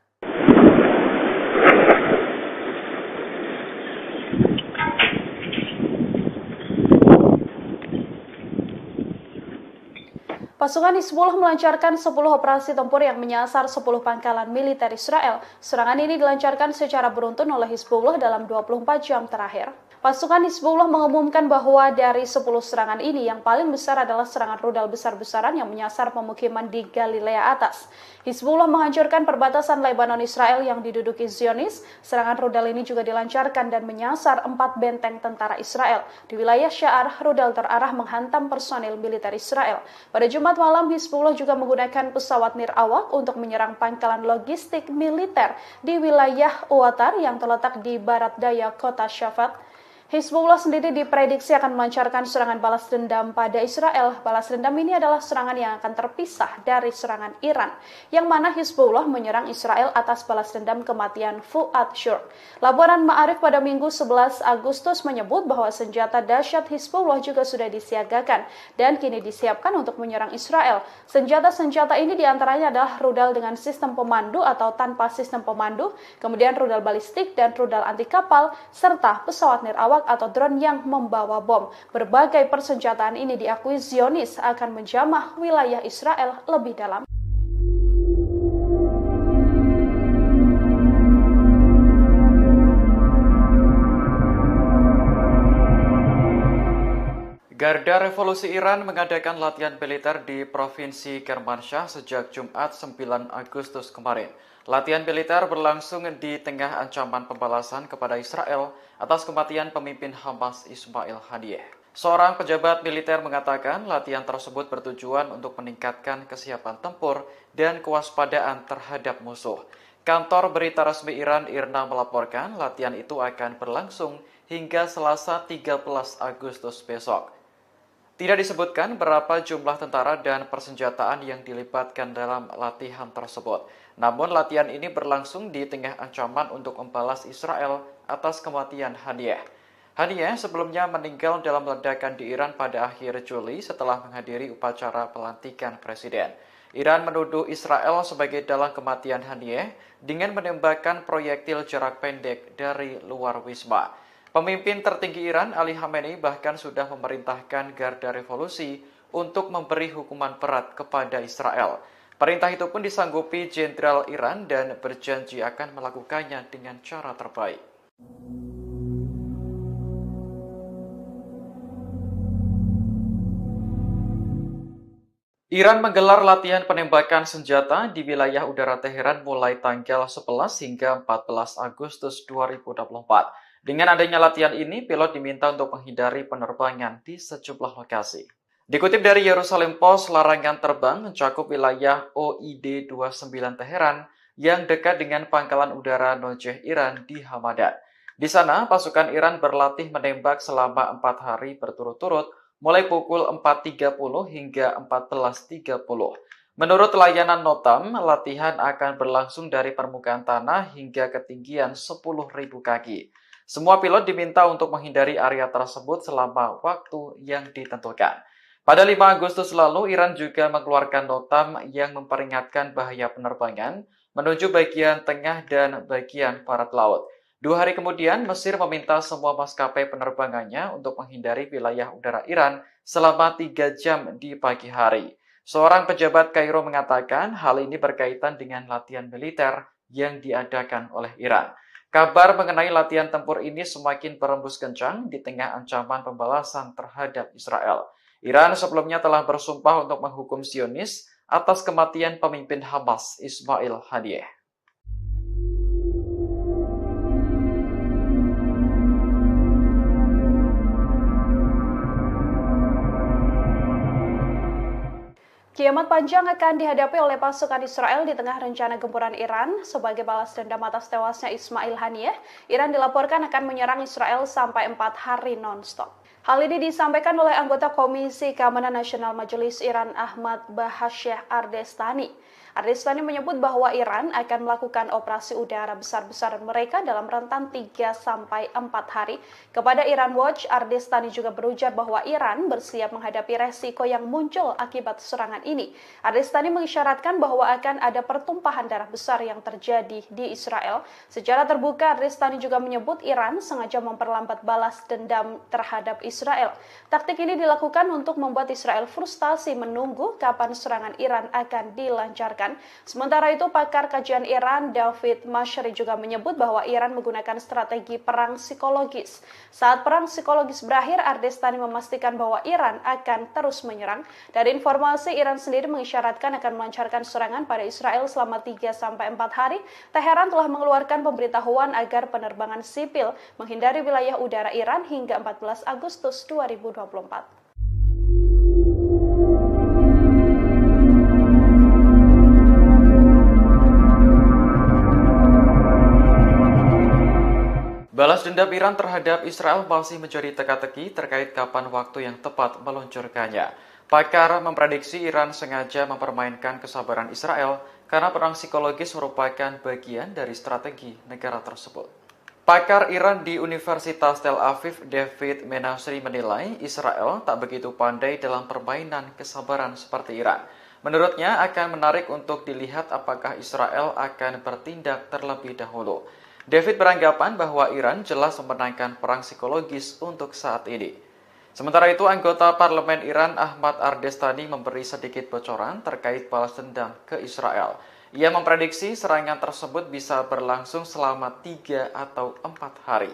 Pasukan Hizbullah melancarkan 10 operasi tempur yang menyasar 10 pangkalan militer Israel. Serangan ini dilancarkan secara beruntun oleh Hizbullah dalam 24 jam terakhir. Pasukan Hizbullah mengumumkan bahwa dari 10 serangan ini yang paling besar adalah serangan rudal besar-besaran yang menyasar pemukiman di Galilea Atas. Hizbullah menghancurkan perbatasan Lebanon Israel yang diduduki Zionis. Serangan rudal ini juga dilancarkan dan menyasar 4 benteng tentara Israel. Di wilayah Sya'ar, rudal terarah menghantam personil militer Israel. Pada Jumat malam, Hizbullah juga menggunakan pesawat nirawak untuk menyerang pangkalan logistik militer di wilayah Uwatar yang terletak di barat daya kota Shafat. Hizbullah sendiri diprediksi akan melancarkan serangan balas dendam pada Israel. Balas dendam ini adalah serangan yang akan terpisah dari serangan Iran, yang mana Hizbullah menyerang Israel atas balas dendam kematian Fuad Shurq. Laporan Ma'arif pada Minggu 11 Agustus menyebut bahwa senjata dahsyat Hizbullah juga sudah disiagakan dan kini disiapkan untuk menyerang Israel. Senjata-senjata ini diantaranya adalah rudal dengan sistem pemandu atau tanpa sistem pemandu, kemudian rudal balistik dan rudal anti kapal, serta pesawat nirawak atau drone yang membawa bom. Berbagai persenjataan ini diakui Zionis akan menjamah wilayah Israel lebih dalam. Garda Revolusi Iran mengadakan latihan militer di Provinsi Kermanshah sejak Jumat 9 Agustus kemarin. Latihan militer berlangsung di tengah ancaman pembalasan kepada Israel atas kematian pemimpin Hamas Ismail Haniyeh. Seorang pejabat militer mengatakan latihan tersebut bertujuan untuk meningkatkan kesiapan tempur dan kewaspadaan terhadap musuh. Kantor berita resmi Iran IRNA melaporkan latihan itu akan berlangsung hingga Selasa 13 Agustus besok. Tidak disebutkan berapa jumlah tentara dan persenjataan yang dilibatkan dalam latihan tersebut. Namun latihan ini berlangsung di tengah ancaman untuk membalas Israel atas kematian Haniyeh. Haniyeh sebelumnya meninggal dalam ledakan di Iran pada akhir Juli setelah menghadiri upacara pelantikan presiden. Iran menuduh Israel sebagai dalang kematian Haniyeh dengan menembakkan proyektil jarak pendek dari luar wisma. Pemimpin tertinggi Iran, Ali Khamenei, bahkan sudah memerintahkan Garda Revolusi untuk memberi hukuman berat kepada Israel. Perintah itu pun disanggupi Jenderal Iran dan berjanji akan melakukannya dengan cara terbaik. Iran menggelar latihan penembakan senjata di wilayah udara Teheran mulai tanggal 11 hingga 14 Agustus 2024. Dengan adanya latihan ini, pilot diminta untuk menghindari penerbangan di sejumlah lokasi. Dikutip dari Yerusalem Post, larangan terbang mencakup wilayah OID 29 Teheran yang dekat dengan pangkalan udara Nojeh Iran di Hamadan. Di sana, pasukan Iran berlatih menembak selama 4 hari berturut-turut, mulai pukul 4.30 hingga 14.30. Menurut layanan Notam, latihan akan berlangsung dari permukaan tanah hingga ketinggian 10.000 kaki. Semua pilot diminta untuk menghindari area tersebut selama waktu yang ditentukan. Pada 5 Agustus lalu, Iran juga mengeluarkan notam yang memperingatkan bahaya penerbangan menuju bagian tengah dan bagian barat laut. 2 hari kemudian, Mesir meminta semua maskapai penerbangannya untuk menghindari wilayah udara Iran selama 3 jam di pagi hari. Seorang pejabat Kairo mengatakan hal ini berkaitan dengan latihan militer yang diadakan oleh Iran. Kabar mengenai latihan tempur ini semakin berembus kencang di tengah ancaman pembalasan terhadap Israel. Iran sebelumnya telah bersumpah untuk menghukum Zionis atas kematian pemimpin Hamas Ismail Haniyeh. Kiamat panjang akan dihadapi oleh pasukan Israel di tengah rencana gempuran Iran. Sebagai balas dendam atas tewasnya Ismail Haniyeh, Iran dilaporkan akan menyerang Israel sampai 4 hari non-stop. Hal ini disampaikan oleh anggota Komisi Keamanan Nasional Majelis Iran Ahmad Bahasyah Ardestani. Ardestani menyebut bahwa Iran akan melakukan operasi udara besar-besaran mereka dalam rentan 3-4 hari. Kepada Iran Watch, Ardestani juga berujar bahwa Iran bersiap menghadapi resiko yang muncul akibat serangan ini. Ardestani mengisyaratkan bahwa akan ada pertumpahan darah besar yang terjadi di Israel. Secara terbuka, Ardestani juga menyebut Iran sengaja memperlambat balas dendam terhadap Israel. Taktik ini dilakukan untuk membuat Israel frustasi menunggu kapan serangan Iran akan dilancarkan. Sementara itu, pakar kajian Iran David Mashri juga menyebut bahwa Iran menggunakan strategi perang psikologis. Saat perang psikologis berakhir, Ardestani memastikan bahwa Iran akan terus menyerang. Dari informasi, Iran sendiri mengisyaratkan akan melancarkan serangan pada Israel selama 3-4 hari. Teheran telah mengeluarkan pemberitahuan agar penerbangan sipil menghindari wilayah udara Iran hingga 14 Agustus 2024. Balas dendam Iran terhadap Israel masih menjadi teka-teki terkait kapan waktu yang tepat meluncurkannya. Pakar memprediksi Iran sengaja mempermainkan kesabaran Israel karena perang psikologis merupakan bagian dari strategi negara tersebut. Pakar Iran di Universitas Tel Aviv, David Menasri, menilai Israel tak begitu pandai dalam permainan kesabaran seperti Iran. Menurutnya akan menarik untuk dilihat apakah Israel akan bertindak terlebih dahulu. David beranggapan bahwa Iran jelas memenangkan perang psikologis untuk saat ini. Sementara itu, anggota parlemen Iran Ahmad Ardestani memberi sedikit bocoran terkait balas dendam ke Israel. Ia memprediksi serangan tersebut bisa berlangsung selama 3 atau 4 hari.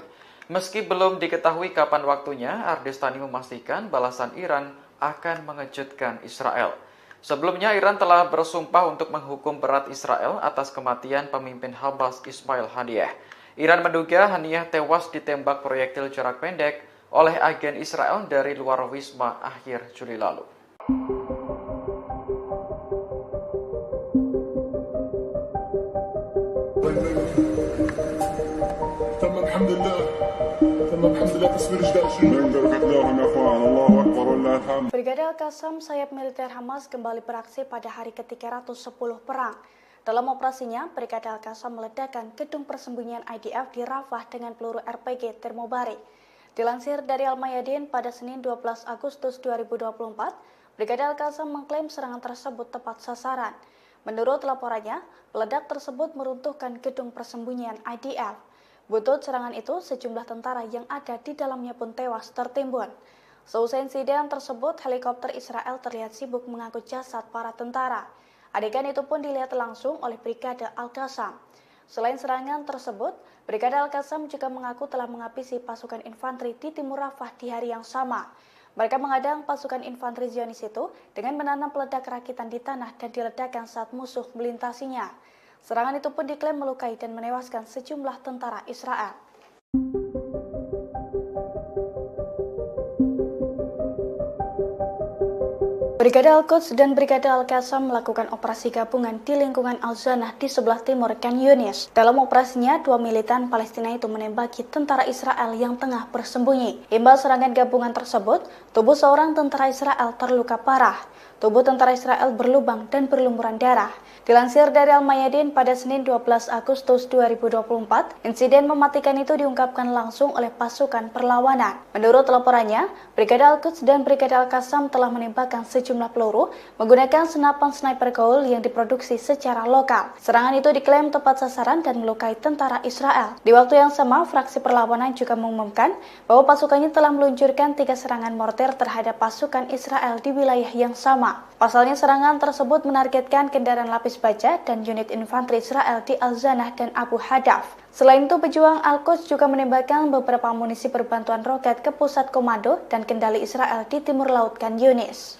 Meski belum diketahui kapan waktunya, Ardestani memastikan balasan Iran akan mengejutkan Israel. Sebelumnya, Iran telah bersumpah untuk menghukum berat Israel atas kematian pemimpin Hamas Ismail Haniyeh. Iran menduga Haniyeh tewas ditembak proyektil jarak pendek oleh agen Israel dari luar wisma akhir Juli lalu. تمام الحمد لله Brigade Al-Qassam, sayap militer Hamas, kembali beraksi pada hari ke-310 perang. Dalam operasinya, Brigade Al-Qassam meledakkan gedung persembunyian IDF di Rafah dengan peluru RPG termobarik. Dilansir dari Al-Mayadin pada Senin 12 Agustus 2024, Brigade Al-Qassam mengklaim serangan tersebut tepat sasaran. Menurut laporannya, peledak tersebut meruntuhkan gedung persembunyian IDF. Butut serangan itu, sejumlah tentara yang ada di dalamnya pun tewas tertimbun. Seusai insiden tersebut, helikopter Israel terlihat sibuk mengangkut jasad para tentara. Adegan itu pun dilihat langsung oleh Brigade Al-Qassam. Selain serangan tersebut, Brigade Al-Qassam juga mengaku telah menghabisi pasukan infanteri di timur Rafah di hari yang sama. Mereka mengadang pasukan infanteri Zionis itu dengan menanam peledak rakitan di tanah dan diledakkan saat musuh melintasinya. Serangan itu pun diklaim melukai dan menewaskan sejumlah tentara Israel. Brigade Al-Quds dan Brigade Al-Qassam melakukan operasi gabungan di lingkungan Al-Zanah di sebelah timur Khan Yunis. Dalam operasinya, dua militan Palestina itu menembaki tentara Israel yang tengah bersembunyi. Imbas serangan gabungan tersebut, tubuh seorang tentara Israel terluka parah. Tubuh tentara Israel berlubang dan berlumuran darah. Dilansir dari Al-Mayadin pada Senin 12 Agustus 2024, insiden mematikan itu diungkapkan langsung oleh pasukan perlawanan. Menurut laporannya, Brigade Al-Quds dan Brigade Al-Qassam telah menembakkan sejumlah peluru menggunakan senapan sniper Gaul yang diproduksi secara lokal. Serangan itu diklaim tepat sasaran dan melukai tentara Israel. Di waktu yang sama, fraksi perlawanan juga mengumumkan bahwa pasukannya telah meluncurkan 3 serangan mortir terhadap pasukan Israel di wilayah yang sama. Pasalnya, serangan tersebut menargetkan kendaraan lapis baja dan unit infanteri Israel di Al-Zanah dan Abu Hadaf. Selain itu, pejuang Al-Quds juga menembakkan beberapa amunisi berbantuan roket ke pusat komando dan kendali Israel di timur laut Khan Yunis.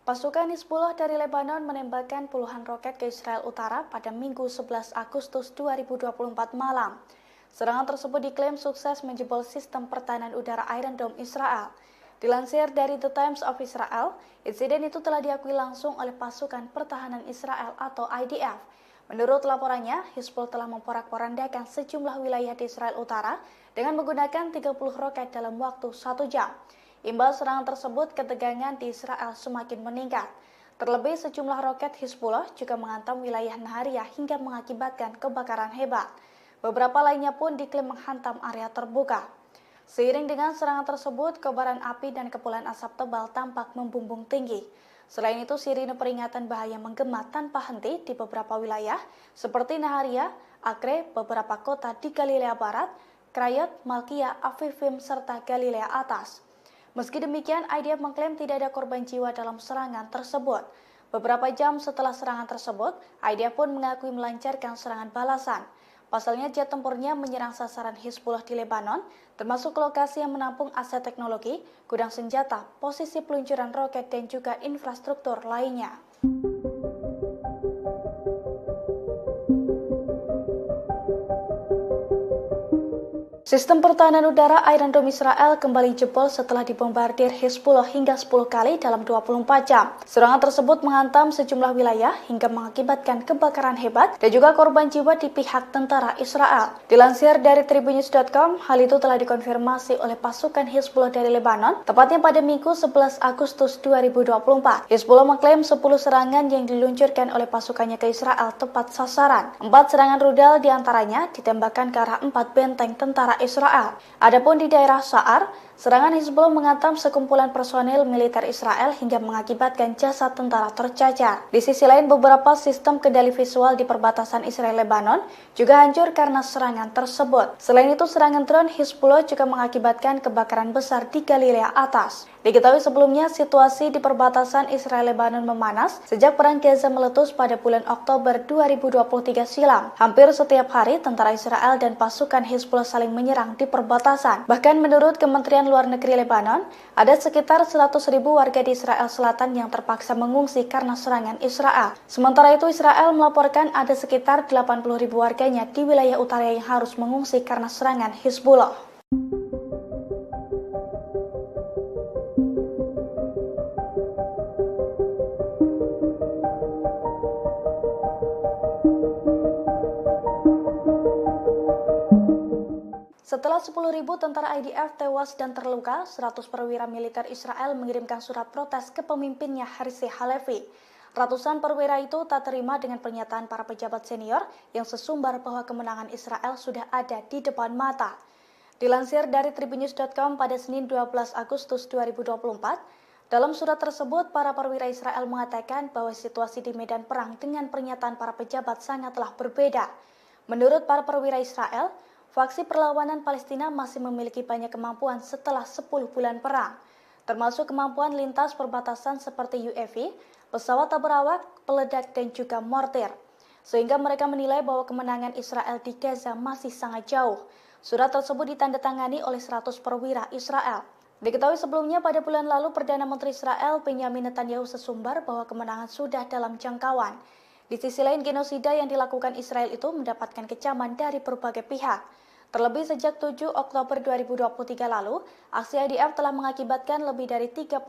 Pasukan Hizbullah dari Lebanon menembakkan puluhan roket ke Israel Utara pada Minggu 11 Agustus 2024 malam. Serangan tersebut diklaim sukses menjebol sistem pertahanan udara Iron Dome Israel. Dilansir dari The Times of Israel, insiden itu telah diakui langsung oleh pasukan pertahanan Israel atau IDF. Menurut laporannya, Hizbullah telah memporak-porandakan sejumlah wilayah di Israel Utara dengan menggunakan 30 roket dalam waktu 1 jam. Imbas serangan tersebut, ketegangan di Israel semakin meningkat. Terlebih, sejumlah roket Hizbullah juga menghantam wilayah Nahariya hingga mengakibatkan kebakaran hebat. Beberapa lainnya pun diklaim menghantam area terbuka. Seiring dengan serangan tersebut, kobaran api dan kepulan asap tebal tampak membumbung tinggi. Selain itu, sirine peringatan bahaya menggema tanpa henti di beberapa wilayah, seperti Nahariya, Acre, beberapa kota di Galilea Barat, Krayot, Malkia, Afifim, serta Galilea Atas. Meski demikian, IDF mengklaim tidak ada korban jiwa dalam serangan tersebut. Beberapa jam setelah serangan tersebut, IDF pun mengakui melancarkan serangan balasan. Pasalnya, jet tempurnya menyerang sasaran Hizbullah di Lebanon, termasuk lokasi yang menampung aset teknologi, gudang senjata, posisi peluncuran roket, dan juga infrastruktur lainnya. Sistem pertahanan udara Iron Dome Israel kembali jebol setelah dibombardir Hizbullah hingga 10 kali dalam 24 jam. Serangan tersebut menghantam sejumlah wilayah hingga mengakibatkan kebakaran hebat dan juga korban jiwa di pihak tentara Israel. Dilansir dari tribunnews.com, hal itu telah dikonfirmasi oleh pasukan Hizbullah dari Lebanon, tepatnya pada Minggu 11 Agustus 2024. Hizbullah mengklaim 10 serangan yang diluncurkan oleh pasukannya ke Israel tepat sasaran. 4 serangan rudal diantaranya ditembakkan ke arah 4 benteng tentara Israel. Adapun di daerah Sa'ar, serangan Hizbullah menghantam sekumpulan personil militer Israel hingga mengakibatkan jasad tentara tercacar. Di sisi lain, beberapa sistem kendali visual di perbatasan Israel-Lebanon juga hancur karena serangan tersebut. Selain itu, serangan drone Hizbullah juga mengakibatkan kebakaran besar di Galilea Atas. Diketahui sebelumnya, situasi di perbatasan Israel-Lebanon memanas sejak perang Gaza meletus pada bulan Oktober 2023 silam. Hampir setiap hari, tentara Israel dan pasukan Hizbullah saling menyerang di perbatasan. Bahkan menurut Kementerian Luar Negeri Lebanon, ada sekitar 100.000 warga di Israel Selatan yang terpaksa mengungsi karena serangan Israel. Sementara itu, Israel melaporkan ada sekitar 80.000 warganya di wilayah utara yang harus mengungsi karena serangan Hizbullah. Setelah 10.000 tentara IDF tewas dan terluka, 100 perwira militer Israel mengirimkan surat protes ke pemimpinnya Herzi Halevi. Ratusan perwira itu tak terima dengan pernyataan para pejabat senior yang sesumbar bahwa kemenangan Israel sudah ada di depan mata. Dilansir dari tribunnews.com pada Senin 12 Agustus 2024, dalam surat tersebut para perwira Israel mengatakan bahwa situasi di medan perang dengan pernyataan para pejabat sangatlah berbeda. Menurut para perwira Israel, faksi perlawanan Palestina masih memiliki banyak kemampuan setelah 10 bulan perang, termasuk kemampuan lintas perbatasan seperti UAV, pesawat tak berawak, peledak, dan juga mortir. Sehingga mereka menilai bahwa kemenangan Israel di Gaza masih sangat jauh. Surat tersebut ditandatangani oleh 100 perwira Israel. Diketahui sebelumnya pada bulan lalu Perdana Menteri Israel Benyamin Netanyahu sesumbar bahwa kemenangan sudah dalam jangkauan. Di sisi lain, genosida yang dilakukan Israel itu mendapatkan kecaman dari berbagai pihak. Terlebih sejak 7 Oktober 2023 lalu, aksi IDF telah mengakibatkan lebih dari 39.000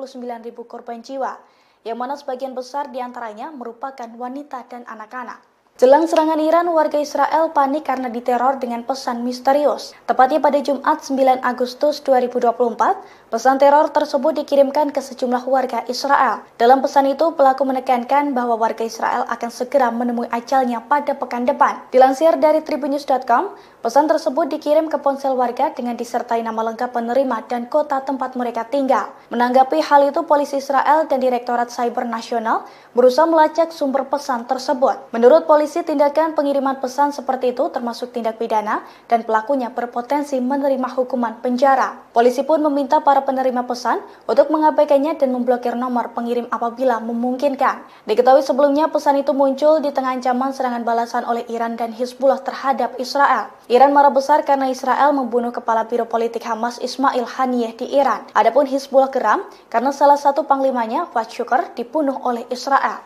korban jiwa, yang mana sebagian besar diantaranya merupakan wanita dan anak-anak. Jelang serangan Iran, warga Israel panik karena diteror dengan pesan misterius. Tepatnya pada Jumat 9 Agustus 2024, pesan teror tersebut dikirimkan ke sejumlah warga Israel. Dalam pesan itu, pelaku menekankan bahwa warga Israel akan segera menemui ajalnya pada pekan depan. Dilansir dari tribunnews.com, pesan tersebut dikirim ke ponsel warga dengan disertai nama lengkap penerima dan kota tempat mereka tinggal. Menanggapi hal itu, polisi Israel dan Direktorat Cyber Nasional berusaha melacak sumber pesan tersebut. Menurut polisi, tindakan pengiriman pesan seperti itu termasuk tindak pidana dan pelakunya berpotensi menerima hukuman penjara. Polisi pun meminta para penerima pesan untuk mengabaikannya dan memblokir nomor pengirim apabila memungkinkan. Diketahui sebelumnya pesan itu muncul di tengah ancaman serangan balasan oleh Iran dan Hizbullah terhadap Israel. Iran marah besar karena Israel membunuh kepala biro politik Hamas Ismail Haniyeh di Iran. Adapun Hizbullah geram karena salah satu panglimanya, Fuad Shukr, dibunuh oleh Israel.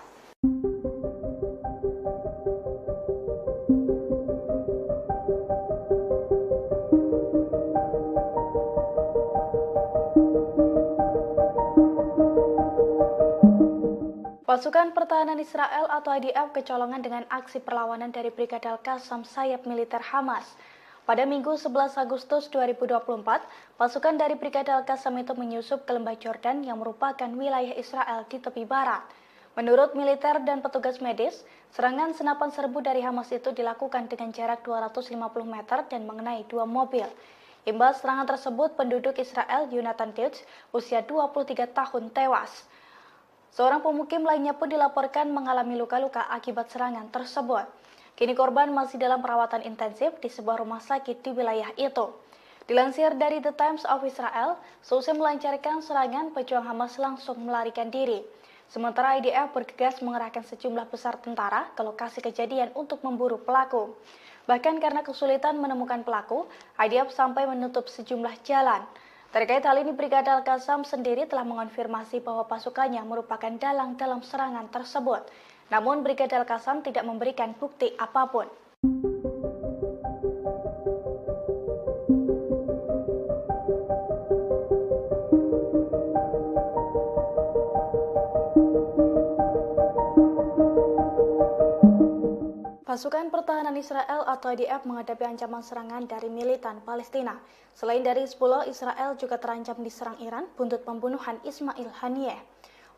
Pasukan Pertahanan Israel atau IDF kecolongan dengan aksi perlawanan dari Brigade Al-Qassam sayap militer Hamas. Pada Minggu 11 Agustus 2024, pasukan dari Brigade Al-Qassam itu menyusup ke lembah Jordan yang merupakan wilayah Israel di tepi barat. Menurut militer dan petugas medis, serangan senapan serbu dari Hamas itu dilakukan dengan jarak 250 meter dan mengenai 2 mobil. Imbas serangan tersebut, penduduk Israel Yonatan Deutsch, usia 23 tahun, tewas. Seorang pemukim lainnya pun dilaporkan mengalami luka-luka akibat serangan tersebut. Kini korban masih dalam perawatan intensif di sebuah rumah sakit di wilayah itu. Dilansir dari The Times of Israel, seusai melancarkan serangan, pejuang Hamas langsung melarikan diri. Sementara IDF bergegas mengerahkan sejumlah besar tentara ke lokasi kejadian untuk memburu pelaku. Bahkan karena kesulitan menemukan pelaku, IDF sampai menutup sejumlah jalan. Terkait hal ini, Brigade Al-Qassam sendiri telah mengonfirmasi bahwa pasukannya merupakan dalang dalam serangan tersebut. Namun, Brigade Al-Qassam tidak memberikan bukti apapun. Pasukan Pertahanan Israel atau IDF menghadapi ancaman serangan dari militan Palestina. Selain dari Hizbullah, Israel juga terancam diserang Iran buntut pembunuhan Ismail Haniyeh.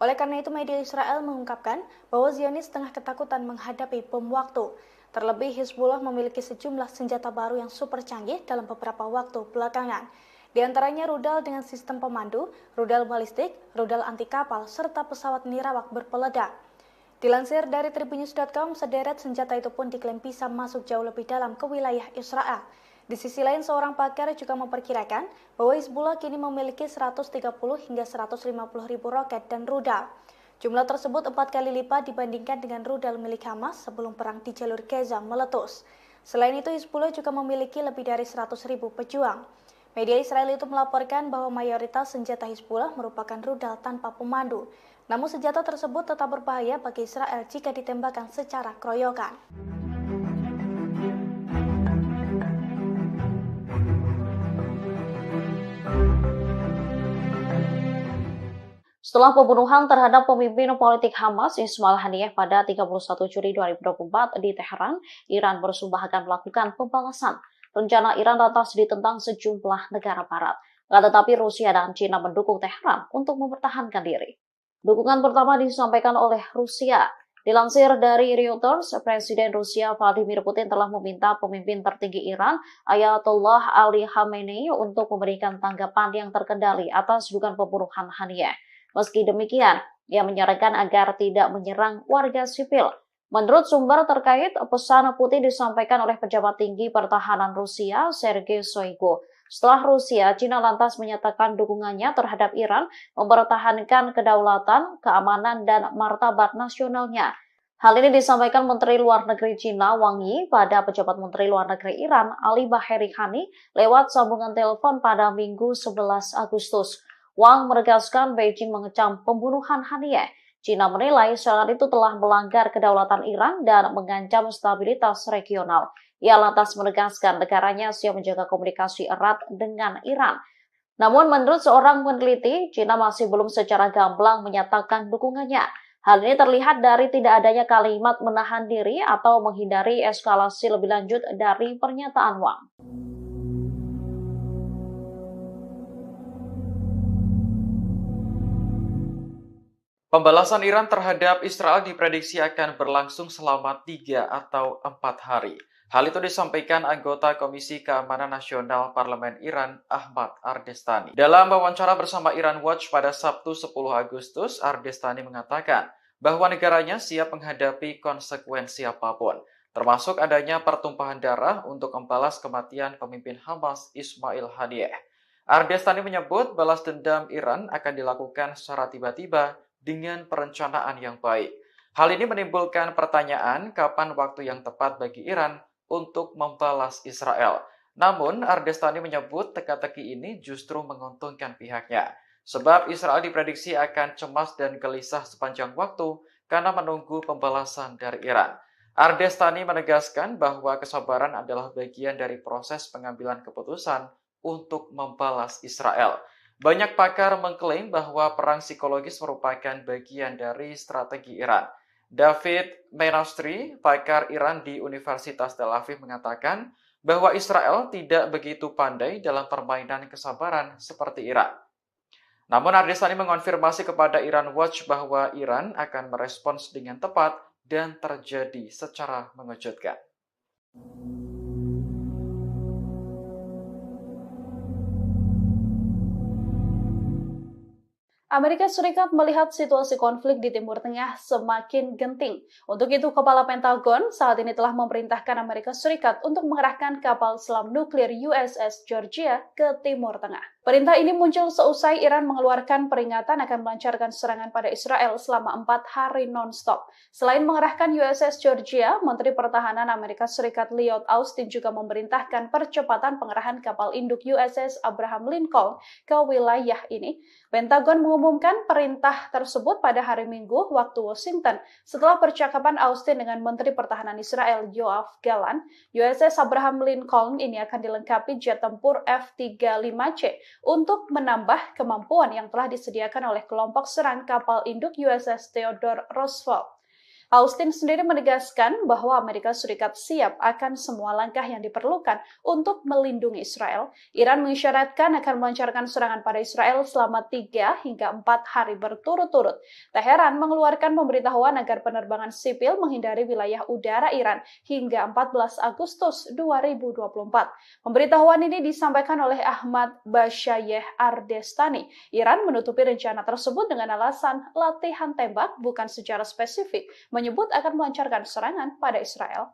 Oleh karena itu, media Israel mengungkapkan bahwa Zionis tengah ketakutan menghadapi bom waktu. Terlebih, Hizbullah memiliki sejumlah senjata baru yang super canggih dalam beberapa waktu belakangan. Di antaranya rudal dengan sistem pemandu, rudal balistik, rudal anti kapal, serta pesawat nirawak berpeledak. Dilansir dari tribunnews.com, sederet senjata itu pun diklaim bisa masuk jauh lebih dalam ke wilayah Israel. Di sisi lain, seorang pakar juga memperkirakan bahwa Hizbullah kini memiliki 130 hingga 150 ribu roket dan rudal. Jumlah tersebut 4 kali lipat dibandingkan dengan rudal milik Hamas sebelum perang di jalur Gaza meletus. Selain itu, Hizbullah juga memiliki lebih dari 100 ribu pejuang. Media Israel itu melaporkan bahwa mayoritas senjata Hizbullah merupakan rudal tanpa pemandu. Namun senjata tersebut tetap berbahaya bagi Israel jika ditembakkan secara keroyokan. Setelah pembunuhan terhadap pemimpin politik Hamas Ismail Haniyeh pada 31 Juli 2024 di Teheran, Iran bersumpah akan melakukan pembalasan. rencana Iran lantas ditentang sejumlah negara barat. Tetapi Rusia dan China mendukung Tehran untuk mempertahankan diri. Dukungan pertama disampaikan oleh Rusia. Dilansir dari Reuters, Presiden Rusia Vladimir Putin telah meminta pemimpin tertinggi Iran, Ayatollah Ali Khamenei, untuk memberikan tanggapan yang terkendali atas dugaan pembunuhan Haniyeh. Meski demikian, ia menyarankan agar tidak menyerang warga sipil. Menurut sumber terkait, pesan Putin disampaikan oleh pejabat tinggi pertahanan Rusia, Sergei Shoigu. Setelah Rusia, China lantas menyatakan dukungannya terhadap Iran mempertahankan kedaulatan, keamanan, dan martabat nasionalnya. Hal ini disampaikan Menteri Luar Negeri China Wang Yi pada pejabat Menteri Luar Negeri Iran Ali Baheri Khani lewat sambungan telepon pada Minggu 11 Agustus. Wang menegaskan Beijing mengecam pembunuhan Haniyeh. China menilai serangan itu telah melanggar kedaulatan Iran dan mengancam stabilitas regional. Ia lantas menegaskan negaranya siap menjaga komunikasi erat dengan Iran. Namun menurut seorang peneliti, China masih belum secara gamblang menyatakan dukungannya. Hal ini terlihat dari tidak adanya kalimat menahan diri atau menghindari eskalasi lebih lanjut dari pernyataan Wang. Pembalasan Iran terhadap Israel diprediksi akan berlangsung selama 3 atau 4 hari. Hal itu disampaikan anggota Komisi Keamanan Nasional Parlemen Iran, Ahmad Ardestani. Dalam wawancara bersama Iran Watch pada Sabtu 10 Agustus, Ardestani mengatakan bahwa negaranya siap menghadapi konsekuensi apapun, termasuk adanya pertumpahan darah untuk membalas kematian pemimpin Hamas Ismail Haniyeh. Ardestani menyebut balas dendam Iran akan dilakukan secara tiba-tiba dengan perencanaan yang baik. Hal ini menimbulkan pertanyaan kapan waktu yang tepat bagi Iran untuk membalas Israel. Namun, Ardestani menyebut teka-teki ini justru menguntungkan pihaknya, sebab Israel diprediksi akan cemas dan gelisah sepanjang waktu karena menunggu pembalasan dari Iran. Ardestani menegaskan bahwa kesabaran adalah bagian dari proses pengambilan keputusan untuk membalas Israel. Banyak pakar mengklaim bahwa perang psikologis merupakan bagian dari strategi Iran. David Menastri, pakar Iran di Universitas Tel Aviv, mengatakan bahwa Israel tidak begitu pandai dalam permainan kesabaran seperti Iran. Namun Ardestani mengonfirmasi kepada Iran Watch bahwa Iran akan merespons dengan tepat dan terjadi secara mengejutkan. Amerika Serikat melihat situasi konflik di Timur Tengah semakin genting. Untuk itu, Kepala Pentagon saat ini telah memerintahkan Amerika Serikat untuk mengerahkan kapal selam nuklir USS Georgia ke Timur Tengah. Perintah ini muncul seusai Iran mengeluarkan peringatan akan melancarkan serangan pada Israel selama 4 hari non-stop. Selain mengerahkan USS Georgia, Menteri Pertahanan Amerika Serikat Lloyd Austin juga memerintahkan percepatan pengerahan kapal induk USS Abraham Lincoln ke wilayah ini. Pentagon mengumumkan perintah tersebut pada hari Minggu waktu Washington setelah percakapan Austin dengan Menteri Pertahanan Israel Yoav Gallant. USS Abraham Lincoln ini akan dilengkapi jet tempur F-35C untuk menambah kemampuan yang telah disediakan oleh kelompok serang kapal induk USS Theodore Roosevelt. Austin sendiri menegaskan bahwa Amerika Serikat siap akan semua langkah yang diperlukan untuk melindungi Israel. Iran mengisyaratkan akan melancarkan serangan pada Israel selama 3 hingga 4 hari berturut-turut. Teheran mengeluarkan pemberitahuan agar penerbangan sipil menghindari wilayah udara Iran hingga 14 Agustus 2024. Pemberitahuan ini disampaikan oleh Ahmad Bashayeh Ardestani. Iran menutupi rencana tersebut dengan alasan latihan tembak bukan secara spesifik menyebut akan melancarkan serangan pada Israel.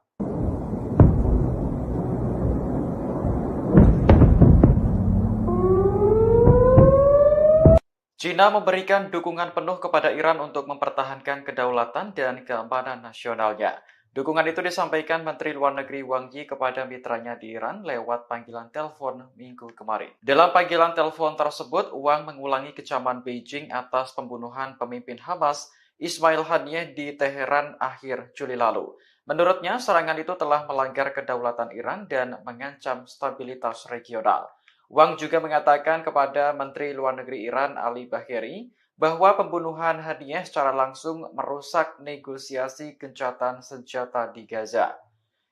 China memberikan dukungan penuh kepada Iran untuk mempertahankan kedaulatan dan keamanan nasionalnya. Dukungan itu disampaikan Menteri Luar Negeri Wang Yi kepada mitranya di Iran lewat panggilan telepon Minggu kemarin. Dalam panggilan telepon tersebut, Wang mengulangi kecaman Beijing atas pembunuhan pemimpin Hamas Ismail Haniyeh di Teheran akhir Juli lalu. Menurutnya, serangan itu telah melanggar kedaulatan Iran dan mengancam stabilitas regional. Wang juga mengatakan kepada Menteri Luar Negeri Iran Ali Baheri bahwa pembunuhan Haniyeh secara langsung merusak negosiasi gencatan senjata di Gaza.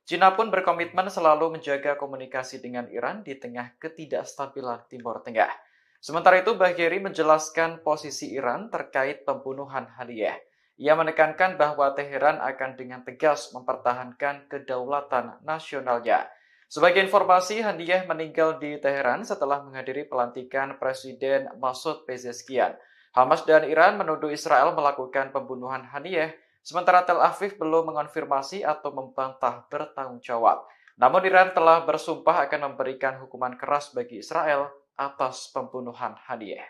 China pun berkomitmen selalu menjaga komunikasi dengan Iran di tengah ketidakstabilan Timur Tengah. Sementara itu, Bagheri menjelaskan posisi Iran terkait pembunuhan Haniyeh. Ia menekankan bahwa Teheran akan dengan tegas mempertahankan kedaulatan nasionalnya. Sebagai informasi, Haniyeh meninggal di Teheran setelah menghadiri pelantikan Presiden Masoud Pezeshkian. Hamas dan Iran menuduh Israel melakukan pembunuhan Haniyeh, sementara Tel Aviv belum mengonfirmasi atau membantah bertanggung jawab. Namun Iran telah bersumpah akan memberikan hukuman keras bagi Israel atas pembunuhan Haniyeh.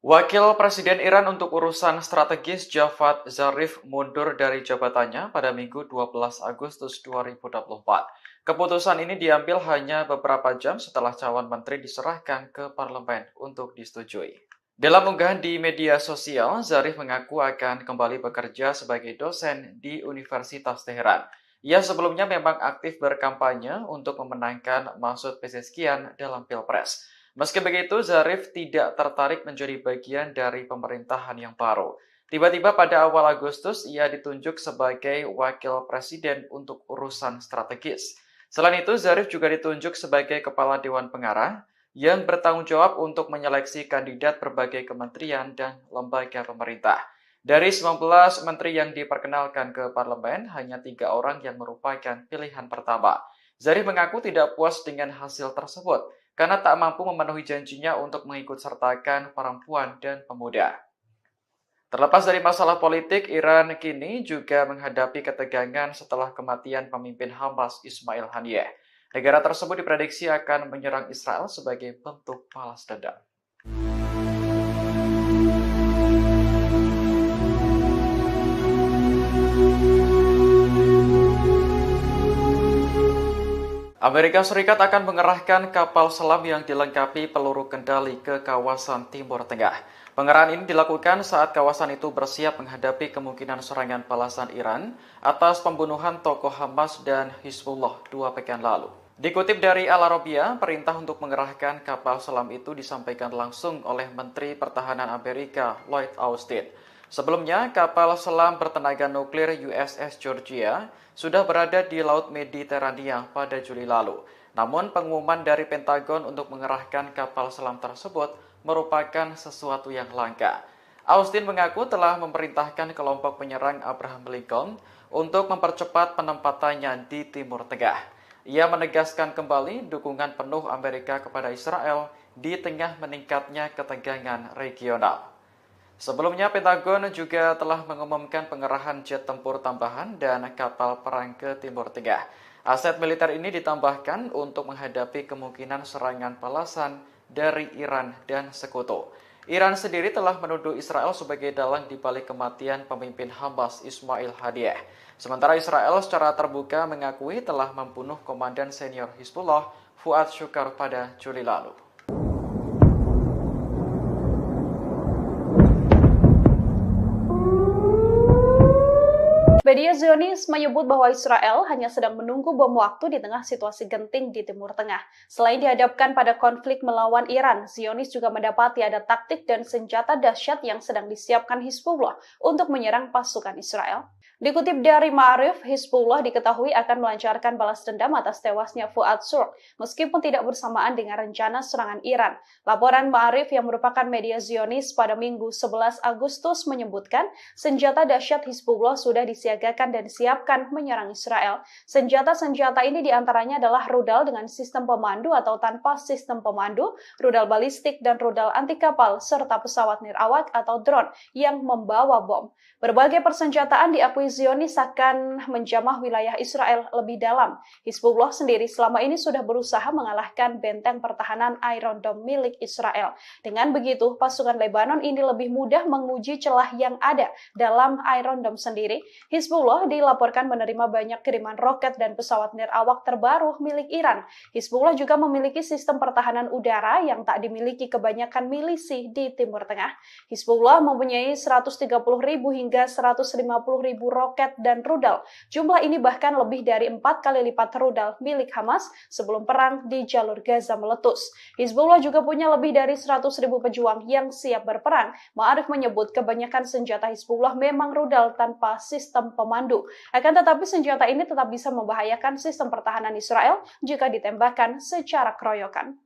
Wakil Presiden Iran untuk urusan strategis Javad Zarif mundur dari jabatannya pada Minggu 12 Agustus 2024. Keputusan ini diambil hanya beberapa jam setelah calon menteri diserahkan ke parlemen untuk disetujui. Dalam unggahan di media sosial, Zarif mengaku akan kembali bekerja sebagai dosen di Universitas Teheran. Ia sebelumnya memang aktif berkampanye untuk memenangkan Masoud Pezeshkian dalam Pilpres. Meski begitu, Zarif tidak tertarik menjadi bagian dari pemerintahan yang baru. Tiba-tiba pada awal Agustus, ia ditunjuk sebagai wakil presiden untuk urusan strategis. Selain itu, Zarif juga ditunjuk sebagai kepala Dewan Pengarah yang bertanggung jawab untuk menyeleksi kandidat berbagai kementerian dan lembaga pemerintah. Dari 19 menteri yang diperkenalkan ke parlemen, hanya 3 orang yang merupakan pilihan pertama. Zarif mengaku tidak puas dengan hasil tersebut, karena tak mampu memenuhi janjinya untuk mengikutsertakan perempuan dan pemuda. Terlepas dari masalah politik, Iran kini juga menghadapi ketegangan setelah kematian pemimpin Hamas Ismail Haniyeh. Negara tersebut diprediksi akan menyerang Israel sebagai bentuk balas dendam. Amerika Serikat akan mengerahkan kapal selam yang dilengkapi peluru kendali ke kawasan Timur Tengah. Pengerahan ini dilakukan saat kawasan itu bersiap menghadapi kemungkinan serangan balasan Iran atas pembunuhan tokoh Hamas dan Hizbullah 2 pekan lalu. Dikutip dari Al Arabiya, perintah untuk mengerahkan kapal selam itu disampaikan langsung oleh Menteri Pertahanan Amerika Lloyd Austin. Sebelumnya, kapal selam bertenaga nuklir USS Georgia sudah berada di Laut Mediterania pada Juli lalu. Namun, pengumuman dari Pentagon untuk mengerahkan kapal selam tersebut merupakan sesuatu yang langka. Austin mengaku telah memerintahkan kelompok penyerang Abraham Lincoln untuk mempercepat penempatannya di Timur Tengah. Ia menegaskan kembali dukungan penuh Amerika kepada Israel di tengah meningkatnya ketegangan regional. Sebelumnya, Pentagon juga telah mengumumkan pengerahan jet tempur tambahan dan kapal perang ke Timur Tengah. Aset militer ini ditambahkan untuk menghadapi kemungkinan serangan balasan dari Iran dan sekutu. Iran sendiri telah menuduh Israel sebagai dalang di balik kematian pemimpin Hamas Ismail Haniyeh. Sementara Israel secara terbuka mengakui telah membunuh komandan senior Hizbullah Fuad Shukar pada Juli lalu. Media Zionis menyebut bahwa Israel hanya sedang menunggu bom waktu di tengah situasi genting di Timur Tengah. Selain dihadapkan pada konflik melawan Iran, Zionis juga mendapati ada taktik dan senjata dahsyat yang sedang disiapkan Hizbullah untuk menyerang pasukan Israel. Dikutip dari Ma'arif, Hizbullah diketahui akan melancarkan balas dendam atas tewasnya Fuad Shukar, meskipun tidak bersamaan dengan rencana serangan Iran. Laporan Ma'arif yang merupakan media Zionis pada Minggu 11 Agustus menyebutkan senjata dahsyat Hizbullah sudah disiagakan dan disiapkan menyerang Israel. Senjata-senjata ini diantaranya adalah rudal dengan sistem pemandu atau tanpa sistem pemandu, rudal balistik dan rudal anti kapal, serta pesawat nirawak atau drone yang membawa bom. Berbagai persenjataan diakui Zionis akan menjamah wilayah Israel lebih dalam. Hizbullah sendiri selama ini sudah berusaha mengalahkan benteng pertahanan Iron Dome milik Israel. Dengan begitu, pasukan Lebanon ini lebih mudah menguji celah yang ada dalam Iron Dome sendiri. Hizbullah dilaporkan menerima banyak kiriman roket dan pesawat nirawak terbaru milik Iran. Hizbullah juga memiliki sistem pertahanan udara yang tak dimiliki kebanyakan milisi di Timur Tengah. Hizbullah mempunyai 130.000 hingga 150.000 roket dan rudal. Jumlah ini bahkan lebih dari 4 kali lipat rudal milik Hamas sebelum perang di jalur Gaza meletus. Hizbullah juga punya lebih dari 100.000 pejuang yang siap berperang. Ma'arif menyebut kebanyakan senjata Hizbullah memang rudal tanpa sistem pemandu. Akan tetapi senjata ini tetap bisa membahayakan sistem pertahanan Israel jika ditembakkan secara keroyokan.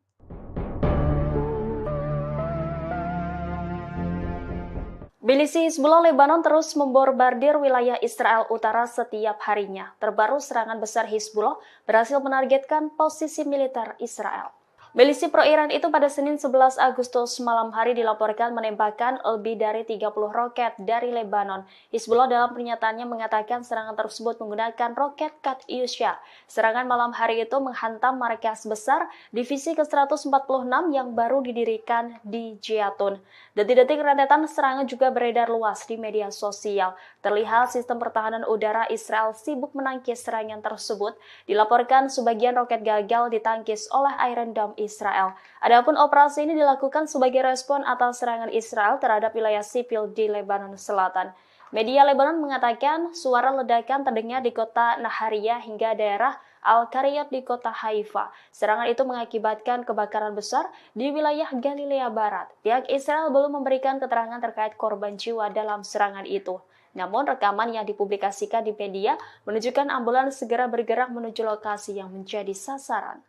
Milisi Hizbullah Lebanon terus membombardir wilayah Israel Utara setiap harinya. Terbaru serangan besar Hizbullah berhasil menargetkan posisi militer Israel. Milisi pro-Iran itu pada Senin 11 Agustus malam hari dilaporkan menembakkan lebih dari 30 roket dari Lebanon. Hizbullah dalam pernyataannya mengatakan serangan tersebut menggunakan roket Katyusha. Serangan malam hari itu menghantam markas besar divisi ke-146 yang baru didirikan di Jatun. Detik-detik rentetan serangan juga beredar luas di media sosial. Terlihat sistem pertahanan udara Israel sibuk menangkis serangan tersebut. Dilaporkan sebagian roket gagal ditangkis oleh Iron Dome Israel. Adapun operasi ini dilakukan sebagai respon atas serangan Israel terhadap wilayah sipil di Lebanon Selatan. Media Lebanon mengatakan suara ledakan terdengar di kota Nahariyah hingga daerah Al-Qariyat di kota Haifa. Serangan itu mengakibatkan kebakaran besar di wilayah Galilea Barat. Pihak Israel belum memberikan keterangan terkait korban jiwa dalam serangan itu. Namun rekaman yang dipublikasikan di media menunjukkan ambulans segera bergerak menuju lokasi yang menjadi sasaran.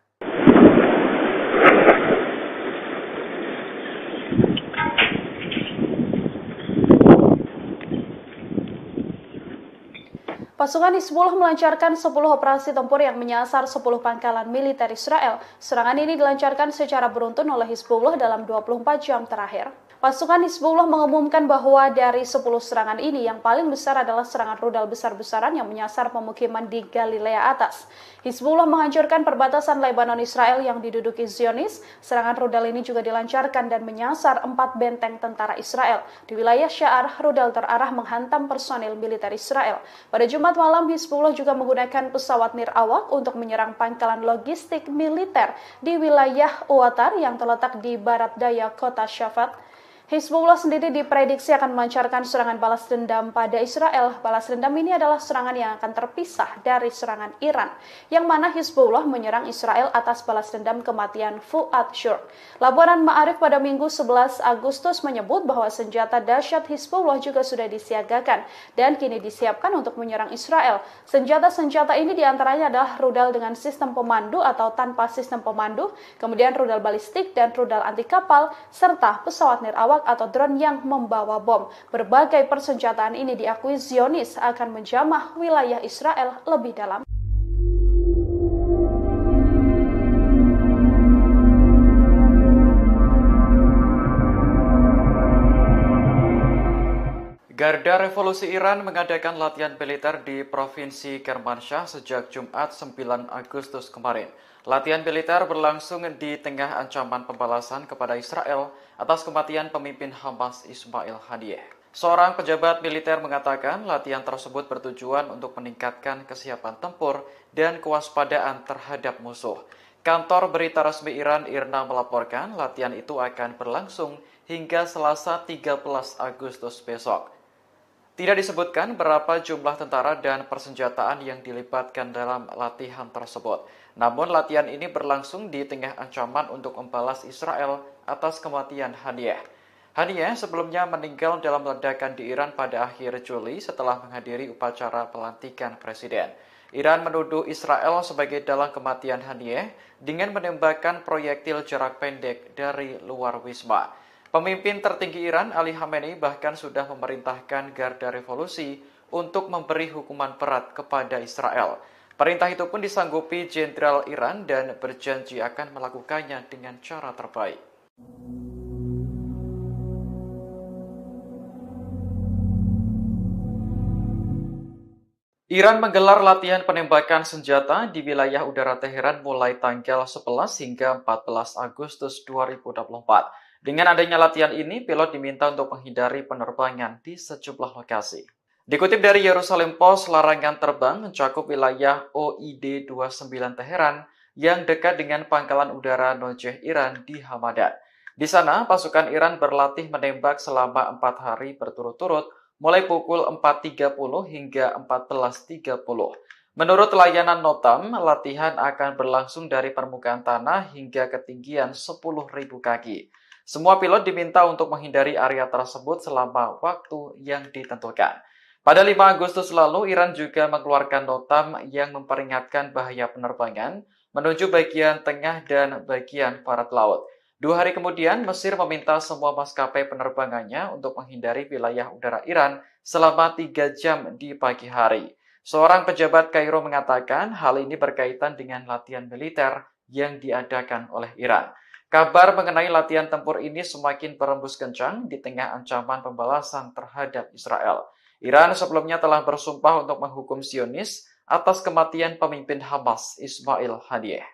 Pasukan Hizbullah melancarkan 10 operasi tempur yang menyasar 10 pangkalan militer Israel. Serangan ini dilancarkan secara beruntun oleh Hizbullah dalam 24 jam terakhir. Pasukan Hizbullah mengumumkan bahwa dari 10 serangan ini yang paling besar adalah serangan rudal besar-besaran yang menyasar pemukiman di Galilea Atas. Hizbullah menghancurkan perbatasan Lebanon Israel yang diduduki Zionis. Serangan rudal ini juga dilancarkan dan menyasar 4 benteng tentara Israel. Di wilayah Sya'ar, rudal terarah menghantam personil militer Israel. Pada Jumat malam, Hizbullah juga menggunakan pesawat nirawak untuk menyerang pangkalan logistik militer di wilayah Uwatar yang terletak di barat daya kota Shafat. Hizbullah sendiri diprediksi akan melancarkan serangan balas dendam pada Israel. Balas dendam ini adalah serangan yang akan terpisah dari serangan Iran, yang mana Hizbullah menyerang Israel atas balas dendam kematian Fuad Shur. Laporan Ma'arif pada Minggu 11 Agustus menyebut bahwa senjata dahsyat Hizbullah juga sudah disiagakan dan kini disiapkan untuk menyerang Israel. Senjata-senjata ini diantaranya adalah rudal dengan sistem pemandu atau tanpa sistem pemandu, kemudian rudal balistik dan rudal anti kapal, serta pesawat nirawak atau drone yang membawa bom. Berbagai persenjataan ini diakui Zionis akan menjamah wilayah Israel lebih dalam. Garda Revolusi Iran mengadakan latihan militer di Provinsi Kermanshah sejak Jumat 9 Agustus kemarin. Latihan militer berlangsung di tengah ancaman pembalasan kepada Israel atas kematian pemimpin Hamas Ismail Haniyeh. Seorang pejabat militer mengatakan latihan tersebut bertujuan untuk meningkatkan kesiapan tempur dan kewaspadaan terhadap musuh. Kantor berita resmi Iran IRNA melaporkan latihan itu akan berlangsung hingga Selasa 13 Agustus besok. Tidak disebutkan berapa jumlah tentara dan persenjataan yang dilibatkan dalam latihan tersebut. Namun latihan ini berlangsung di tengah ancaman untuk membalas Israel atas kematian Haniyeh. Haniyeh sebelumnya meninggal dalam ledakan di Iran pada akhir Juli setelah menghadiri upacara pelantikan presiden. Iran menuduh Israel sebagai dalang kematian Haniyeh dengan menembakkan proyektil jarak pendek dari luar wisma. Pemimpin tertinggi Iran, Ali Khamenei, bahkan sudah memerintahkan Garda Revolusi untuk memberi hukuman berat kepada Israel. Perintah itu pun disanggupi Jenderal Iran dan berjanji akan melakukannya dengan cara terbaik. Iran menggelar latihan penembakan senjata di wilayah udara Teheran mulai tanggal 11 hingga 14 Agustus 2024. Dengan adanya latihan ini, pilot diminta untuk menghindari penerbangan di sejumlah lokasi. Dikutip dari Yerusalem Post, larangan terbang mencakup wilayah OID-29 Teheran yang dekat dengan pangkalan udara Nojeh Iran di Hamadan. Di sana, pasukan Iran berlatih menembak selama 4 hari berturut-turut mulai pukul 4.30 hingga 14.30. Menurut layanan Notam, latihan akan berlangsung dari permukaan tanah hingga ketinggian 10.000 kaki. Semua pilot diminta untuk menghindari area tersebut selama waktu yang ditentukan. Pada 5 Agustus lalu, Iran juga mengeluarkan notam yang memperingatkan bahaya penerbangan menuju bagian tengah dan bagian barat laut. 2 hari kemudian, Mesir meminta semua maskapai penerbangannya untuk menghindari wilayah udara Iran selama 3 jam di pagi hari. Seorang pejabat Kairo mengatakan hal ini berkaitan dengan latihan militer yang diadakan oleh Iran. Kabar mengenai latihan tempur ini semakin berembus kencang di tengah ancaman pembalasan terhadap Israel. Iran sebelumnya telah bersumpah untuk menghukum Zionis atas kematian pemimpin Hamas Ismail Haniyeh.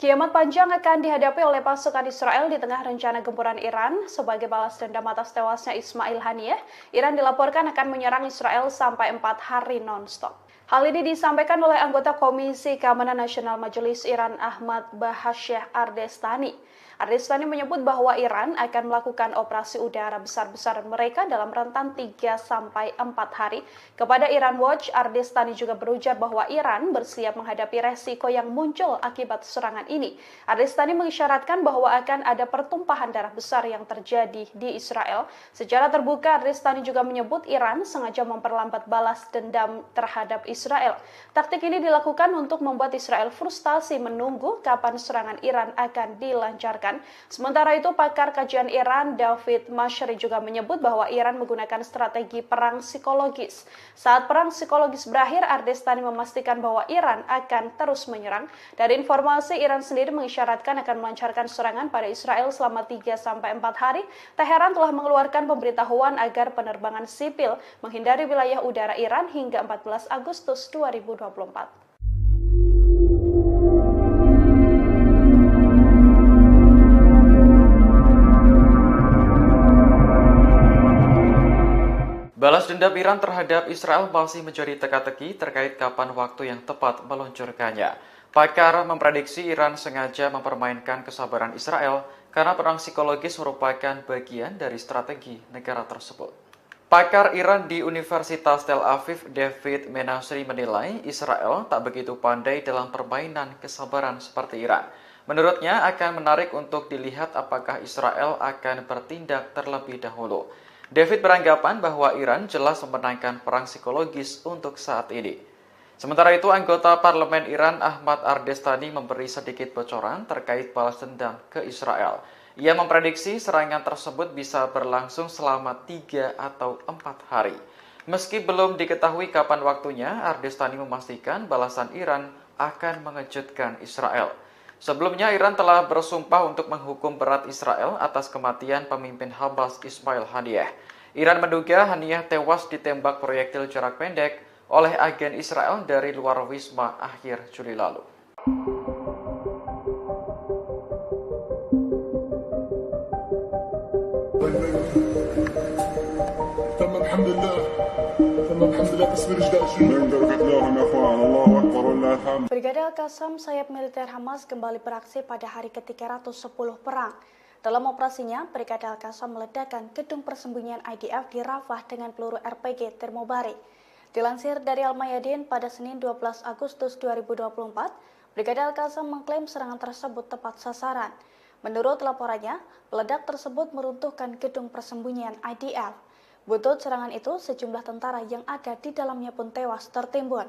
Kiamat panjang akan dihadapi oleh pasukan Israel di tengah rencana gempuran Iran. Sebagai balas dendam atas tewasnya Ismail Haniyeh, Iran dilaporkan akan menyerang Israel sampai 4 hari non-stop. Hal ini disampaikan oleh anggota Komisi Keamanan Nasional Majelis Iran Ahmad Bahasyah Ardestani. Ardestani menyebut bahwa Iran akan melakukan operasi udara besar-besaran mereka dalam rentan 3-4 hari. Kepada Iran Watch, Ardestani juga berujar bahwa Iran bersiap menghadapi resiko yang muncul akibat serangan ini. Ardestani mengisyaratkan bahwa akan ada pertumpahan darah besar yang terjadi di Israel. Secara terbuka, Ardestani juga menyebut Iran sengaja memperlambat balas dendam terhadap Israel. Taktik ini dilakukan untuk membuat Israel frustasi menunggu kapan serangan Iran akan dilancarkan. Sementara itu, pakar kajian Iran David Mashri juga menyebut bahwa Iran menggunakan strategi perang psikologis. Saat perang psikologis berakhir, Ardestani memastikan bahwa Iran akan terus menyerang. Dari informasi, Iran sendiri mengisyaratkan akan melancarkan serangan pada Israel selama 3-4 hari. Teheran telah mengeluarkan pemberitahuan agar penerbangan sipil menghindari wilayah udara Iran hingga 14 Agustus 2024. Balas dendam Iran terhadap Israel masih menjadi teka-teki terkait kapan waktu yang tepat meluncurkannya. Pakar memprediksi Iran sengaja mempermainkan kesabaran Israel karena perang psikologis merupakan bagian dari strategi negara tersebut. Pakar Iran di Universitas Tel Aviv, David Menasri menilai Israel tak begitu pandai dalam permainan kesabaran seperti Iran. Menurutnya akan menarik untuk dilihat apakah Israel akan bertindak terlebih dahulu. David beranggapan bahwa Iran jelas memenangkan perang psikologis untuk saat ini. Sementara itu, anggota parlemen Iran Ahmad Ardestani memberi sedikit bocoran terkait balas dendam ke Israel. Ia memprediksi serangan tersebut bisa berlangsung selama 3 atau 4 hari. Meski belum diketahui kapan waktunya, Ardestani memastikan balasan Iran akan mengejutkan Israel. Sebelumnya, Iran telah bersumpah untuk menghukum berat Israel atas kematian pemimpin Hamas Ismail Haniyeh. Iran menduga Haniyeh tewas ditembak proyektil jarak pendek oleh agen Israel dari luar wisma akhir Juli lalu. Brigade Al-Qassam, sayap militer Hamas, kembali beraksi pada hari ke-310 perang. Dalam operasinya, Brigade Al-Qassam meledakkan gedung persembunyian IDF di Rafah dengan peluru RPG termobarik. Dilansir dari Al-Mayadin pada Senin 12 Agustus 2024, Brigade Al-Qassam mengklaim serangan tersebut tepat sasaran. Menurut laporannya, peledak tersebut meruntuhkan gedung persembunyian IDF. Buntut serangan itu, sejumlah tentara yang ada di dalamnya pun tewas tertimbun.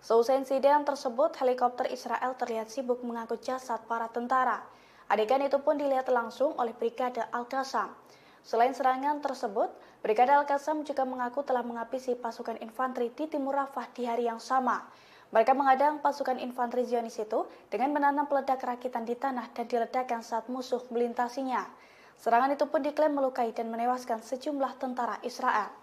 Seusai insiden tersebut, helikopter Israel terlihat sibuk mengangkut jasad para tentara. Adegan itu pun dilihat langsung oleh Brigade Al-Qassam. Selain serangan tersebut, Brigade Al-Qassam juga mengaku telah menghabisi pasukan infanteri di timur Rafah di hari yang sama. Mereka mengadang pasukan infanteri Zionis itu dengan menanam peledak rakitan di tanah dan diledakkan saat musuh melintasinya. Serangan itu pun diklaim melukai dan menewaskan sejumlah tentara Israel.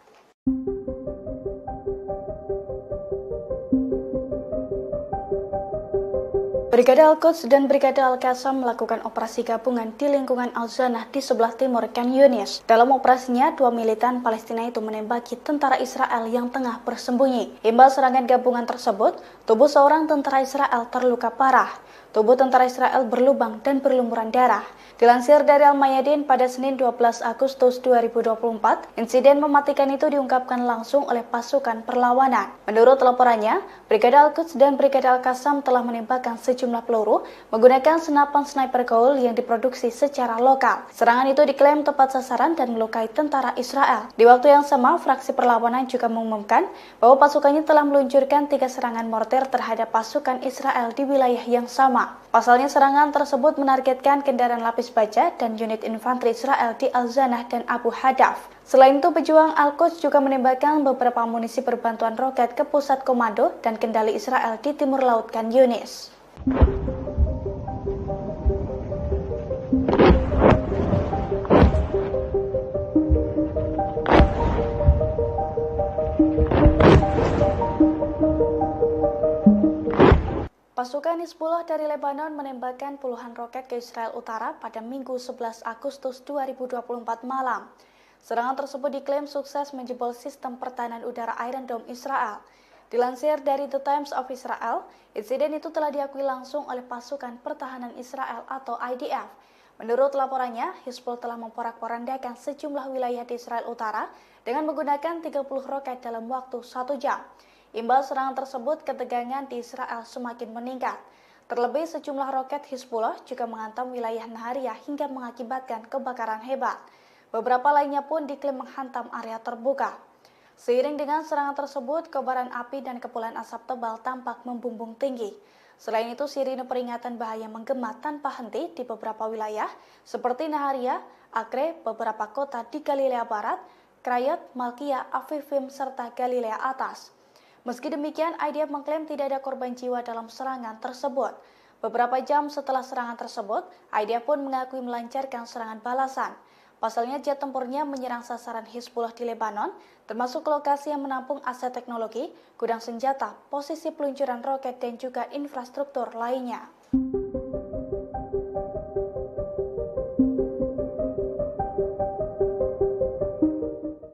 Brigade Al-Quds dan Brigade Al-Qassam melakukan operasi gabungan di lingkungan Al-Zanah di sebelah timur Khan Yunis. Dalam operasinya, 2 militan Palestina itu menembaki tentara Israel yang tengah bersembunyi. Imbas serangan gabungan tersebut, tubuh seorang tentara Israel terluka parah. Tubuh tentara Israel berlubang dan berlumuran darah. Dilansir dari Al-Mayadin pada Senin 12 Agustus 2024, insiden mematikan itu diungkapkan langsung oleh pasukan perlawanan. Menurut laporannya, Brigade Al-Quds dan Brigade Al-Qassam telah menembakkan sejumlah peluru menggunakan senapan sniper Gaul yang diproduksi secara lokal. Serangan itu diklaim tepat sasaran dan melukai tentara Israel. Di waktu yang sama, fraksi perlawanan juga mengumumkan bahwa pasukannya telah meluncurkan 3 serangan mortir terhadap pasukan Israel di wilayah yang sama. Pasalnya serangan tersebut menargetkan kendaraan lapis baja dan unit infanteri Israel di Al-Zanah dan Abu Hadaf. Selain itu, pejuang Al-Quds juga menembakkan beberapa amunisi berbantuan roket ke pusat komando dan kendali Israel di timur laut Khan Yunis. Pasukan Hizbullah dari Lebanon menembakkan puluhan roket ke Israel Utara pada Minggu 11 Agustus 2024 malam. Serangan tersebut diklaim sukses menjebol sistem pertahanan udara Iron Dome Israel. Dilansir dari The Times of Israel, insiden itu telah diakui langsung oleh pasukan pertahanan Israel atau IDF. Menurut laporannya, Hizbullah telah memporak-porandakan sejumlah wilayah di Israel Utara dengan menggunakan 30 roket dalam waktu 1 jam. Imbas serangan tersebut, ketegangan di Israel semakin meningkat. Terlebih, sejumlah roket Hizbullah juga menghantam wilayah Nahariya hingga mengakibatkan kebakaran hebat. Beberapa lainnya pun diklaim menghantam area terbuka. Seiring dengan serangan tersebut, kobaran api dan kepulan asap tebal tampak membumbung tinggi. Selain itu, sirine peringatan bahaya menggema tanpa henti di beberapa wilayah seperti Nahariya, Acre, beberapa kota di Galilea Barat, Krayot, Malkia, Afifim, serta Galilea Atas. Meski demikian, IDF mengklaim tidak ada korban jiwa dalam serangan tersebut. Beberapa jam setelah serangan tersebut, IDF pun mengakui melancarkan serangan balasan. Pasalnya, jet tempurnya menyerang sasaran Hizbullah di Lebanon, termasuk lokasi yang menampung aset teknologi, gudang senjata, posisi peluncuran roket, dan juga infrastruktur lainnya.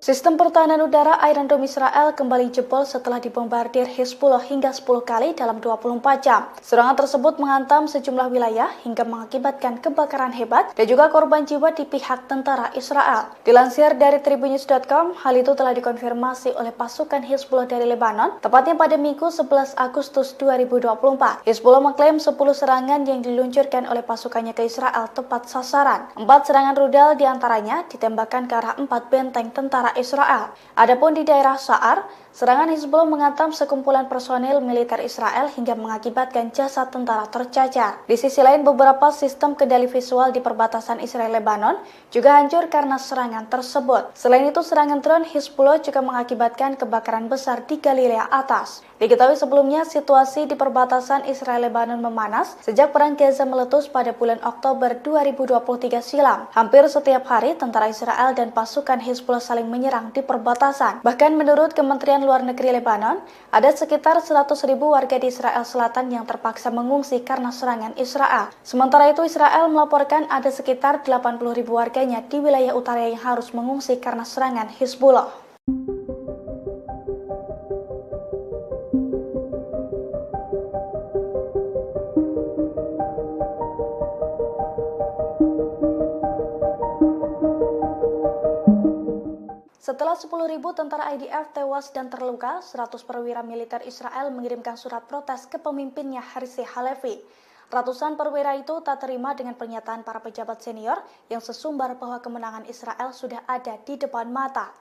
Sistem pertahanan udara Iron Dome Israel kembali jebol setelah dibombardir Hizbullah hingga 10 kali dalam 24 jam. Serangan tersebut menghantam sejumlah wilayah hingga mengakibatkan kebakaran hebat dan juga korban jiwa di pihak tentara Israel. Dilansir dari Tribunnews.com, hal itu telah dikonfirmasi oleh pasukan Hizbullah dari Lebanon, tepatnya pada Minggu 11 Agustus 2024. Hizbullah mengklaim 10 serangan yang diluncurkan oleh pasukannya ke Israel tepat sasaran. 4 serangan rudal diantaranya ditembakkan ke arah 4 benteng tentara Israel. Adapun di daerah Sa'ar, serangan Hizbullah menghantam sekumpulan personil militer Israel hingga mengakibatkan jasad tentara tercacar. Di sisi lain, beberapa sistem kendali visual di perbatasan Israel-Lebanon juga hancur karena serangan tersebut. Selain itu, serangan drone Hizbullah juga mengakibatkan kebakaran besar di Galilea Atas. Diketahui sebelumnya, situasi di perbatasan Israel-Lebanon memanas sejak perang Gaza meletus pada bulan Oktober 2023 silam. Hampir setiap hari, tentara Israel dan pasukan Hizbullah saling menyerang di perbatasan. Bahkan menurut Kementerian Luar Negeri Lebanon, ada sekitar 100.000 warga di Israel Selatan yang terpaksa mengungsi karena serangan Israel. Sementara itu, Israel melaporkan ada sekitar 80.000 warganya di wilayah utara yang harus mengungsi karena serangan Hizbullah. Setelah 10.000 tentara IDF tewas dan terluka, 100 perwira militer Israel mengirimkan surat protes ke pemimpinnya Herzi Halevi. Ratusan perwira itu tak terima dengan pernyataan para pejabat senior yang sesumbar bahwa kemenangan Israel sudah ada di depan mata.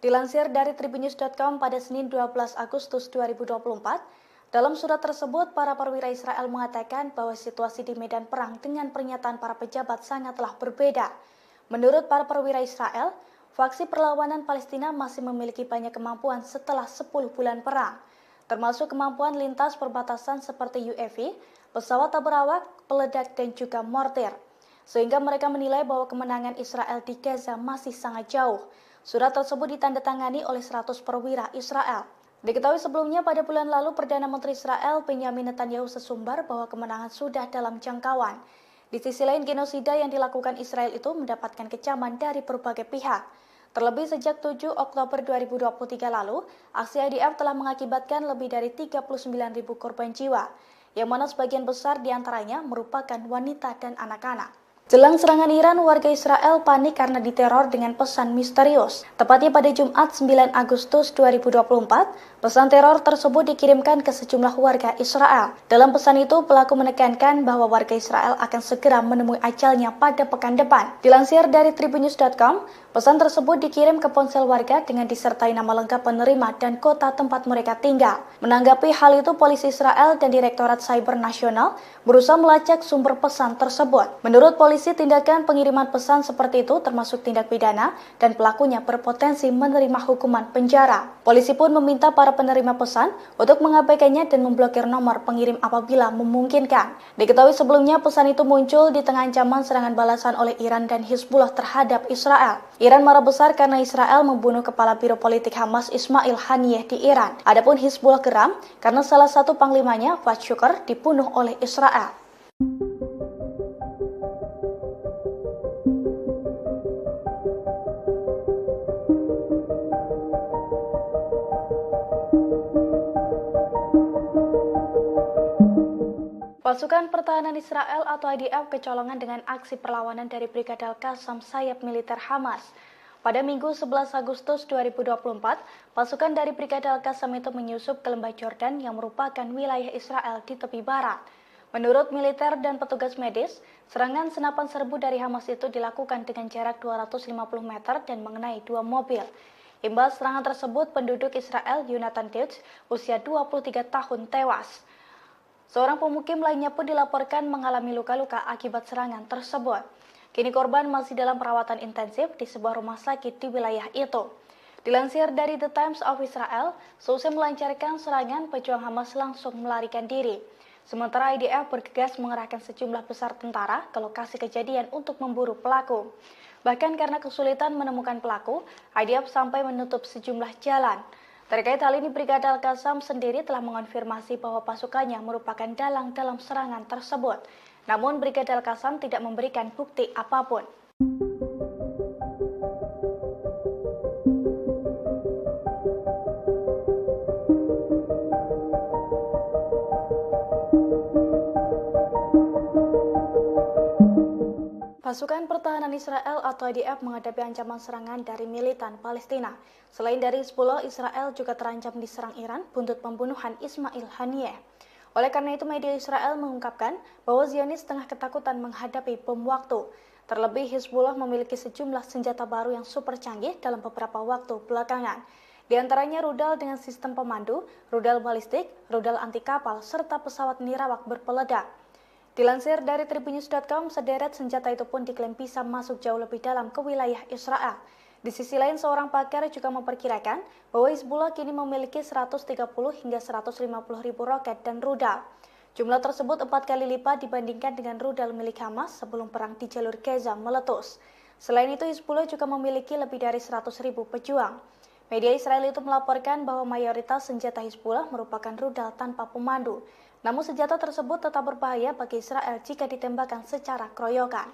Dilansir dari Tribunnews.com pada Senin 12 Agustus 2024, dalam surat tersebut para perwira Israel mengatakan bahwa situasi di medan perang dengan pernyataan para pejabat sangatlah berbeda. Menurut para perwira Israel, faksi perlawanan Palestina masih memiliki banyak kemampuan setelah 10 bulan perang, termasuk kemampuan lintas perbatasan seperti UAV, pesawat tak berawak, peledak, dan juga mortir. Sehingga mereka menilai bahwa kemenangan Israel di Gaza masih sangat jauh. Surat tersebut ditandatangani oleh 100 perwira Israel. Diketahui sebelumnya pada bulan lalu Perdana Menteri Israel Benyamin Netanyahu sesumbar bahwa kemenangan sudah dalam jangkauan. Di sisi lain, genosida yang dilakukan Israel itu mendapatkan kecaman dari berbagai pihak. Terlebih sejak 7 Oktober 2023 lalu, aksi IDF telah mengakibatkan lebih dari 39.000 korban jiwa, yang mana sebagian besar diantaranya merupakan wanita dan anak-anak. Jelang serangan Iran, warga Israel panik karena diteror dengan pesan misterius. Tepatnya pada Jumat 9 Agustus 2024, pesan teror tersebut dikirimkan ke sejumlah warga Israel. Dalam pesan itu, pelaku menekankan bahwa warga Israel akan segera menemui ajalnya pada pekan depan. Dilansir dari tribunnews.com, pesan tersebut dikirim ke ponsel warga dengan disertai nama lengkap penerima dan kota tempat mereka tinggal. Menanggapi hal itu, polisi Israel dan Direktorat Cyber Nasional berusaha melacak sumber pesan tersebut. Menurut polisi, tindakan pengiriman pesan seperti itu termasuk tindak pidana dan pelakunya berpotensi menerima hukuman penjara. Polisi pun meminta para penerima pesan untuk mengabaikannya dan memblokir nomor pengirim apabila memungkinkan. Diketahui sebelumnya pesan itu muncul di tengah ancaman serangan balasan oleh Iran dan Hizbullah terhadap Israel. Iran marah besar karena Israel membunuh kepala biro politik Hamas Ismail Haniyeh di Iran. Adapun Hizbullah geram karena salah satu panglimanya, Fuad Shukr, dibunuh oleh Israel. Pasukan Pertahanan Israel atau IDF kecolongan dengan aksi perlawanan dari Brigade Al-Qassam sayap militer Hamas. Pada Minggu 11 Agustus 2024, pasukan dari Brigade Al-Qassam itu menyusup ke lembah Jordan yang merupakan wilayah Israel di tepi barat. Menurut militer dan petugas medis, serangan senapan serbu dari Hamas itu dilakukan dengan jarak 250 meter dan mengenai 2 mobil. Imbas serangan tersebut, penduduk Israel Yonatan Deutsch, usia 23 tahun, tewas. Seorang pemukim lainnya pun dilaporkan mengalami luka-luka akibat serangan tersebut. Kini korban masih dalam perawatan intensif di sebuah rumah sakit di wilayah itu. Dilansir dari The Times of Israel, seusai melancarkan serangan, pejuang Hamas langsung melarikan diri. Sementara IDF bergegas mengerahkan sejumlah besar tentara ke lokasi kejadian untuk memburu pelaku. Bahkan karena kesulitan menemukan pelaku, IDF sampai menutup sejumlah jalan. Terkait hal ini, Brigade Al-Qassam sendiri telah mengonfirmasi bahwa pasukannya merupakan dalang dalam serangan tersebut. Namun, Brigade Al-Qassam tidak memberikan bukti apapun. Pasukan Pertahanan Israel atau IDF menghadapi ancaman serangan dari militan Palestina. Selain dari Hizbullah, Israel juga terancam diserang Iran buntut pembunuhan Ismail Haniyeh. Oleh karena itu, media Israel mengungkapkan bahwa Zionis tengah ketakutan menghadapi bom waktu. Terlebih, Hizbullah memiliki sejumlah senjata baru yang super canggih dalam beberapa waktu belakangan. Di antaranya rudal dengan sistem pemandu, rudal balistik, rudal anti kapal, serta pesawat nirawak berpeledak. Dilansir dari tribunnews.com, sederet senjata itu pun diklaim bisa masuk jauh lebih dalam ke wilayah Israel. Di sisi lain, seorang pakar juga memperkirakan bahwa Hizbullah kini memiliki 130 hingga 150 ribu roket dan rudal. Jumlah tersebut 4 kali lipat dibandingkan dengan rudal milik Hamas sebelum perang di jalur Gaza meletus. Selain itu, Hizbullah juga memiliki lebih dari 100 ribu pejuang. Media Israel itu melaporkan bahwa mayoritas senjata Hizbullah merupakan rudal tanpa pemandu. Namun senjata tersebut tetap berbahaya bagi Israel jika ditembakkan secara keroyokan.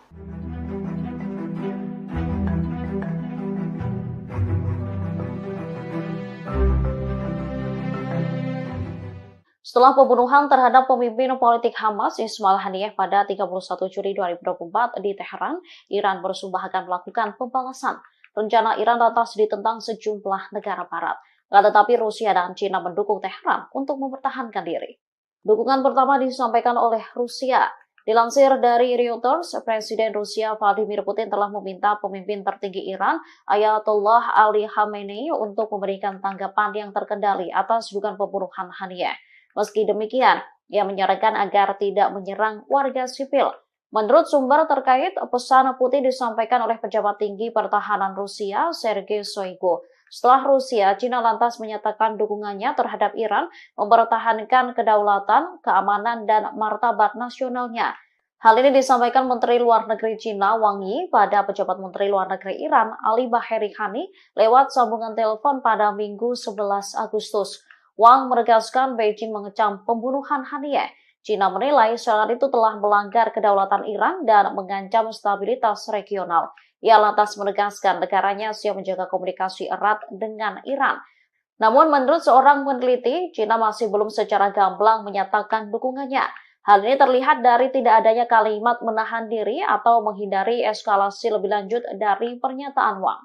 Setelah pembunuhan terhadap pemimpin politik Hamas Ismail Haniyeh pada 31 Juli 2024 di Teheran, Iran bersumpah akan melakukan pembalasan. Rencana Iran lantas ditentang sejumlah negara barat. Tetapi Rusia dan China mendukung Teheran untuk mempertahankan diri. Dukungan pertama disampaikan oleh Rusia. Dilansir dari Reuters, Presiden Rusia Vladimir Putin telah meminta pemimpin tertinggi Iran, Ayatollah Ali Khamenei, untuk memberikan tanggapan yang terkendali atas dugaan pembunuhan Haniyeh. Meski demikian, ia menyarankan agar tidak menyerang warga sipil. Menurut sumber terkait, pesan Putin disampaikan oleh pejabat tinggi pertahanan Rusia, Sergei Shoigu. Setelah Rusia, China lantas menyatakan dukungannya terhadap Iran mempertahankan kedaulatan, keamanan, dan martabat nasionalnya. Hal ini disampaikan Menteri Luar Negeri China Wang Yi pada pejabat Menteri Luar Negeri Iran Ali Baheri Khani lewat sambungan telepon pada Minggu 11 Agustus. Wang menegaskan Beijing mengecam pembunuhan Haniyeh. China menilai serangan itu telah melanggar kedaulatan Iran dan mengancam stabilitas regional. Ia lantas menegaskan negaranya siap menjaga komunikasi erat dengan Iran. Namun menurut seorang peneliti, China masih belum secara gamblang menyatakan dukungannya. Hal ini terlihat dari tidak adanya kalimat menahan diri atau menghindari eskalasi lebih lanjut dari pernyataan Wang.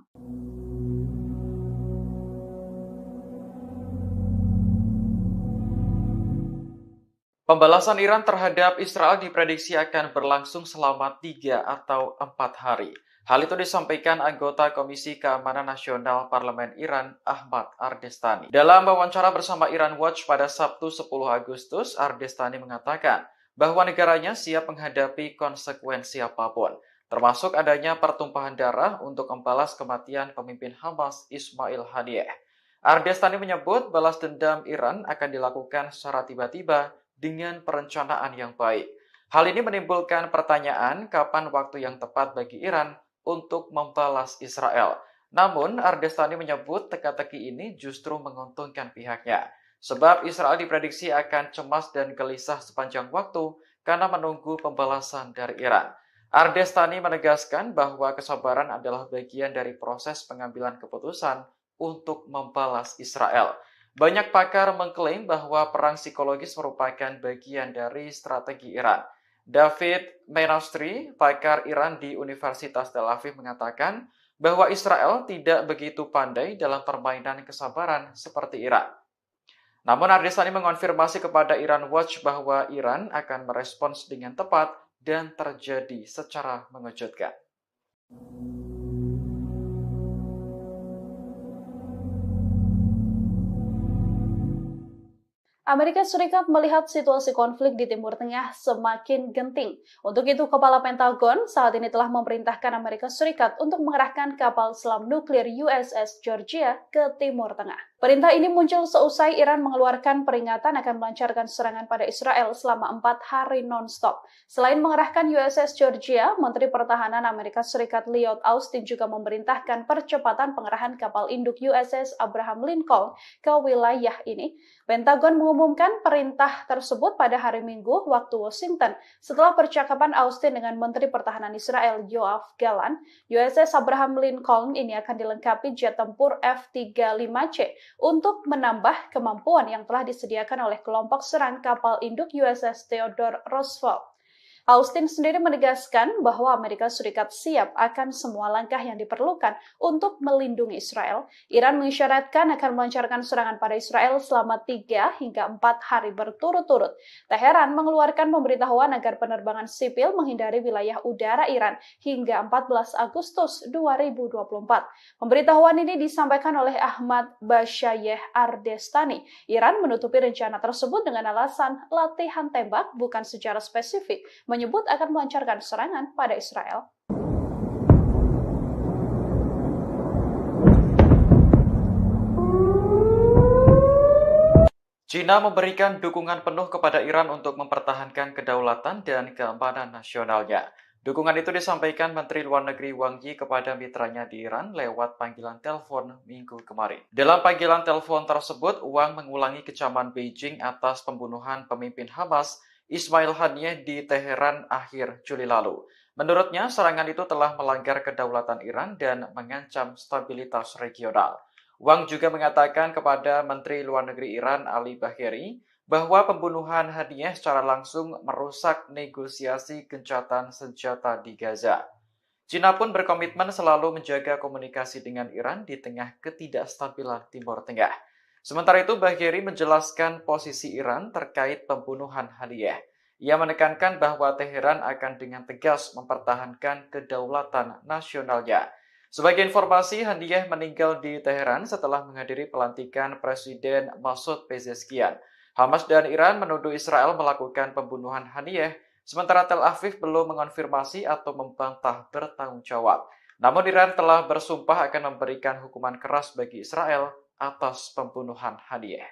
Pembalasan Iran terhadap Israel diprediksi akan berlangsung selama 3 atau 4 hari. Hal itu disampaikan anggota Komisi Keamanan Nasional Parlemen Iran, Ahmad Ardestani. Dalam wawancara bersama Iran Watch pada Sabtu 10 Agustus, Ardestani mengatakan bahwa negaranya siap menghadapi konsekuensi apapun, termasuk adanya pertumpahan darah untuk membalas kematian pemimpin Hamas Ismail Haniyeh. Ardestani menyebut balas dendam Iran akan dilakukan secara tiba-tiba dengan perencanaan yang baik. Hal ini menimbulkan pertanyaan kapan waktu yang tepat bagi Iran untuk membalas Israel. Namun, Ardestani menyebut teka-teki ini justru menguntungkan pihaknya, sebab Israel diprediksi akan cemas dan gelisah sepanjang waktu karena menunggu pembalasan dari Iran. Ardestani menegaskan bahwa kesabaran adalah bagian dari proses pengambilan keputusan untuk membalas Israel. Banyak pakar mengklaim bahwa perang psikologis merupakan bagian dari strategi Iran. David Menastri, pakar Iran di Universitas Tel Aviv, mengatakan bahwa Israel tidak begitu pandai dalam permainan kesabaran seperti Iran. Namun Ardestani mengonfirmasi kepada Iran Watch bahwa Iran akan merespons dengan tepat dan terjadi secara mengejutkan. Amerika Serikat melihat situasi konflik di Timur Tengah semakin genting. Untuk itu, Kepala Pentagon saat ini telah memerintahkan Amerika Serikat untuk mengerahkan kapal selam nuklir USS Georgia ke Timur Tengah. Perintah ini muncul seusai Iran mengeluarkan peringatan akan melancarkan serangan pada Israel selama 4 hari non-stop. Selain mengerahkan USS Georgia, Menteri Pertahanan Amerika Serikat Lloyd Austin juga memerintahkan percepatan pengerahan kapal induk USS Abraham Lincoln ke wilayah ini. Pentagon mengumumkan perintah tersebut pada hari Minggu waktu Washington setelah percakapan Austin dengan Menteri Pertahanan Israel Yoav Gallant. USS Abraham Lincoln ini akan dilengkapi jet tempur F-35C untuk menambah kemampuan yang telah disediakan oleh kelompok serang kapal induk USS Theodore Roosevelt. Austin sendiri menegaskan bahwa Amerika Serikat siap akan semua langkah yang diperlukan untuk melindungi Israel. Iran mengisyaratkan akan melancarkan serangan pada Israel selama 3 hingga 4 hari berturut-turut. Teheran mengeluarkan pemberitahuan agar penerbangan sipil menghindari wilayah udara Iran hingga 14 Agustus 2024. Pemberitahuan ini disampaikan oleh Ahmad Bashayeh Ardestani. Iran menutupi rencana tersebut dengan alasan latihan tembak bukan secara spesifik, menyebut akan melancarkan serangan pada Israel. China memberikan dukungan penuh kepada Iran untuk mempertahankan kedaulatan dan keamanan nasionalnya. Dukungan itu disampaikan Menteri Luar Negeri Wang Yi kepada mitranya di Iran lewat panggilan telepon Minggu kemarin. Dalam panggilan telepon tersebut, Wang mengulangi kecaman Beijing atas pembunuhan pemimpin Hamas Ismail Haniyeh di Teheran akhir Juli lalu. Menurutnya, serangan itu telah melanggar kedaulatan Iran dan mengancam stabilitas regional. Wang juga mengatakan kepada Menteri Luar Negeri Iran Ali Bagheri bahwa pembunuhan Haniyeh secara langsung merusak negosiasi gencatan senjata di Gaza. China pun berkomitmen selalu menjaga komunikasi dengan Iran di tengah ketidakstabilan Timur Tengah. Sementara itu, Bagheri menjelaskan posisi Iran terkait pembunuhan Haniyeh. Ia menekankan bahwa Teheran akan dengan tegas mempertahankan kedaulatan nasionalnya. Sebagai informasi, Haniyeh meninggal di Teheran setelah menghadiri pelantikan Presiden Masoud Pezeshkian. Hamas dan Iran menuduh Israel melakukan pembunuhan Haniyeh, sementara Tel Aviv belum mengonfirmasi atau membantah bertanggung jawab. Namun Iran telah bersumpah akan memberikan hukuman keras bagi Israel atas pembunuhan Haniyeh.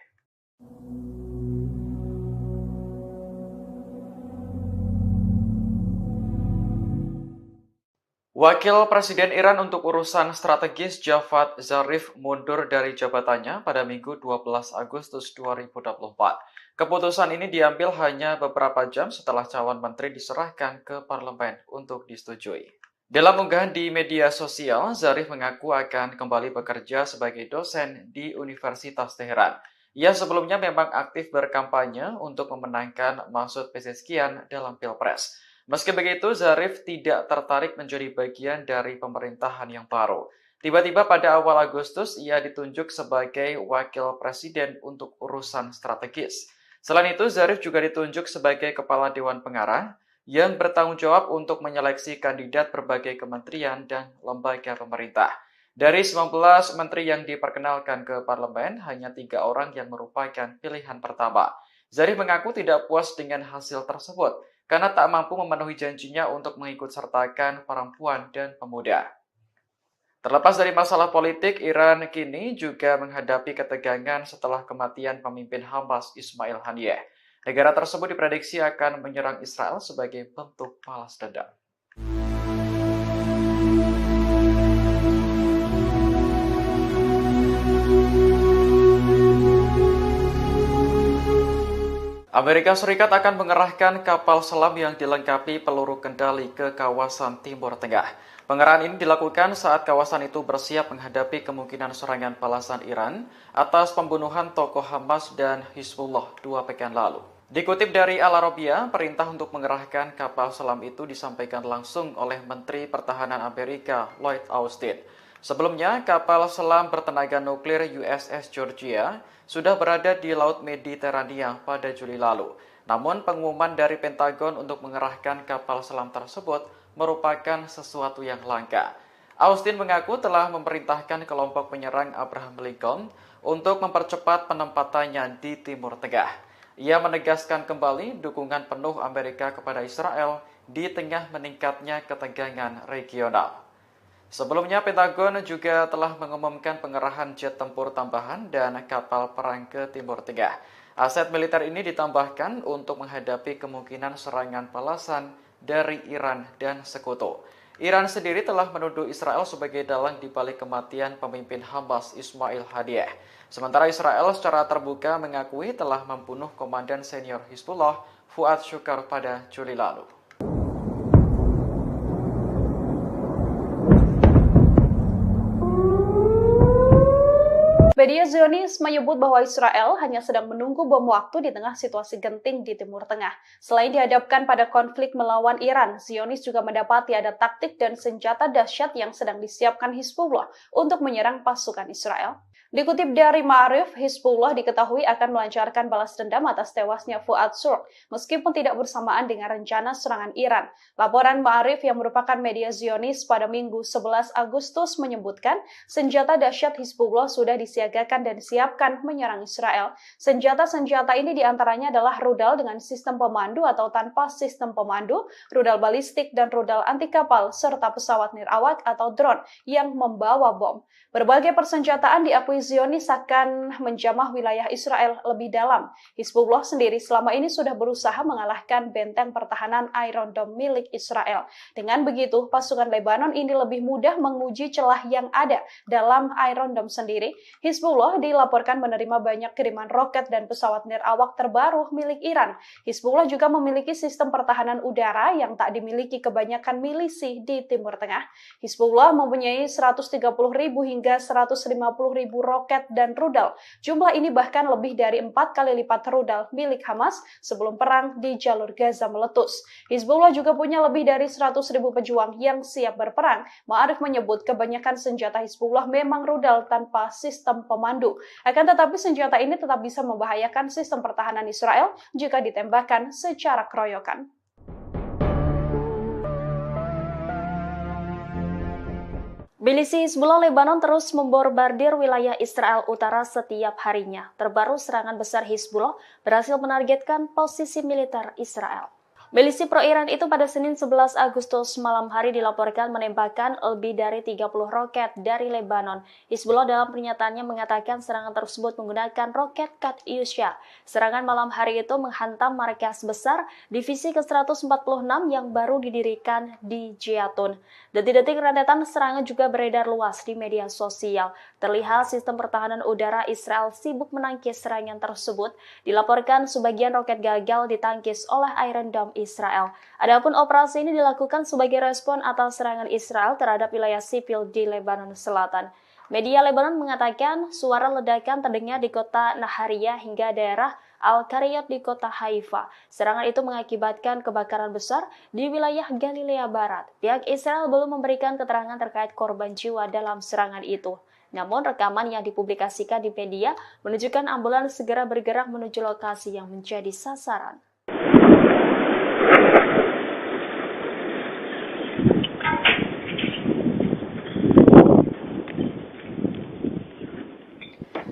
Wakil Presiden Iran untuk urusan strategis Javad Zarif mundur dari jabatannya pada Minggu 12 Agustus 2024. Keputusan ini diambil hanya beberapa jam setelah calon menteri diserahkan ke parlemen untuk disetujui. Dalam unggahan di media sosial, Zarif mengaku akan kembali bekerja sebagai dosen di Universitas Teheran. Ia sebelumnya memang aktif berkampanye untuk memenangkan Masud Pezeshkian dalam Pilpres. Meski begitu, Zarif tidak tertarik menjadi bagian dari pemerintahan yang baru. Tiba-tiba pada awal Agustus, ia ditunjuk sebagai wakil presiden untuk urusan strategis. Selain itu, Zarif juga ditunjuk sebagai kepala Dewan Pengarah yang bertanggung jawab untuk menyeleksi kandidat berbagai kementerian dan lembaga pemerintah. Dari 19 menteri yang diperkenalkan ke parlemen, hanya 3 orang yang merupakan pilihan pertama. Zarif mengaku tidak puas dengan hasil tersebut, karena tak mampu memenuhi janjinya untuk mengikut sertakan perempuan dan pemuda. Terlepas dari masalah politik, Iran kini juga menghadapi ketegangan setelah kematian pemimpin Hamas Ismail Haniyeh. Negara tersebut diprediksi akan menyerang Israel sebagai bentuk balas dendam. Amerika Serikat akan mengerahkan kapal selam yang dilengkapi peluru kendali ke kawasan Timur Tengah. Pengerahan ini dilakukan saat kawasan itu bersiap menghadapi kemungkinan serangan balasan Iran atas pembunuhan tokoh Hamas dan Hizbullah 2 pekan lalu. Dikutip dari Al Arabiya, perintah untuk mengerahkan kapal selam itu disampaikan langsung oleh Menteri Pertahanan Amerika Lloyd Austin. Sebelumnya, kapal selam bertenaga nuklir USS Georgia sudah berada di Laut Mediterania pada Juli lalu. Namun, pengumuman dari Pentagon untuk mengerahkan kapal selam tersebut merupakan sesuatu yang langka. Austin mengaku telah memerintahkan kelompok penyerang Abraham Lincoln untuk mempercepat penempatannya di Timur Tengah. Ia menegaskan kembali dukungan penuh Amerika kepada Israel di tengah meningkatnya ketegangan regional. Sebelumnya, Pentagon juga telah mengumumkan pengerahan jet tempur tambahan dan kapal perang ke Timur Tengah. Aset militer ini ditambahkan untuk menghadapi kemungkinan serangan balasan dari Iran dan sekutu. Iran sendiri telah menuduh Israel sebagai dalang di balik kematian pemimpin Hamas Ismail Haniyeh. Sementara Israel secara terbuka mengakui telah membunuh komandan senior Hizbullah Fuad Shukar pada Juli lalu. Media Zionis menyebut bahwa Israel hanya sedang menunggu bom waktu di tengah situasi genting di Timur Tengah. Selain dihadapkan pada konflik melawan Iran, Zionis juga mendapati ada taktik dan senjata dahsyat yang sedang disiapkan Hizbullah untuk menyerang pasukan Israel. Dikutip dari Ma'arif, Hizbullah diketahui akan melancarkan balas dendam atas tewasnya Fuad Shukar, meskipun tidak bersamaan dengan rencana serangan Iran. Laporan Ma'arif yang merupakan media Zionis pada Minggu 11 Agustus menyebutkan senjata dahsyat Hizbullah sudah disiagakan dan disiapkan menyerang Israel. Senjata-senjata ini diantaranya adalah rudal dengan sistem pemandu atau tanpa sistem pemandu, rudal balistik dan rudal anti kapal, serta pesawat nirawak atau drone yang membawa bom. Berbagai persenjataan diakui Zionis akan menjamah wilayah Israel lebih dalam. Hizbullah sendiri selama ini sudah berusaha mengalahkan benteng pertahanan Iron Dome milik Israel. Dengan begitu, pasukan Lebanon ini lebih mudah menguji celah yang ada dalam Iron Dome sendiri. Hizbullah dilaporkan menerima banyak kiriman roket dan pesawat nirawak terbaru milik Iran. Hizbullah juga memiliki sistem pertahanan udara yang tak dimiliki kebanyakan milisi di Timur Tengah. Hizbullah mempunyai 130.000 hingga 150.000 roket dan rudal. Jumlah ini bahkan lebih dari 4 kali lipat rudal milik Hamas sebelum perang di jalur Gaza meletus. Hizbullah juga punya lebih dari 100.000 pejuang yang siap berperang. Ma'arif menyebut kebanyakan senjata Hizbullah memang rudal tanpa sistem pemandu. Akan tetapi senjata ini tetap bisa membahayakan sistem pertahanan Israel jika ditembakkan secara keroyokan. Milisi Hizbullah Lebanon terus membombardir wilayah Israel Utara setiap harinya. Terbaru serangan besar Hizbullah berhasil menargetkan posisi militer Israel. Milisi pro-Iran itu pada Senin 11 Agustus malam hari dilaporkan menembakkan lebih dari 30 roket dari Lebanon. Hizbullah dalam pernyataannya mengatakan serangan tersebut menggunakan roket Katyusha. Serangan malam hari itu menghantam markas besar divisi ke-146 yang baru didirikan di Jatun. Detik-detik rentetan serangan juga beredar luas di media sosial. Terlihat sistem pertahanan udara Israel sibuk menangkis serangan tersebut. Dilaporkan sebagian roket gagal ditangkis oleh Iron Dome Israel. Adapun operasi ini dilakukan sebagai respon atas serangan Israel terhadap wilayah sipil di Lebanon Selatan. Media Lebanon mengatakan suara ledakan terdengar di kota Nahariyah hingga daerah Al-Qariyat di kota Haifa. Serangan itu mengakibatkan kebakaran besar di wilayah Galilea Barat. Pihak Israel belum memberikan keterangan terkait korban jiwa dalam serangan itu. Namun rekaman yang dipublikasikan di media menunjukkan ambulans segera bergerak menuju lokasi yang menjadi sasaran.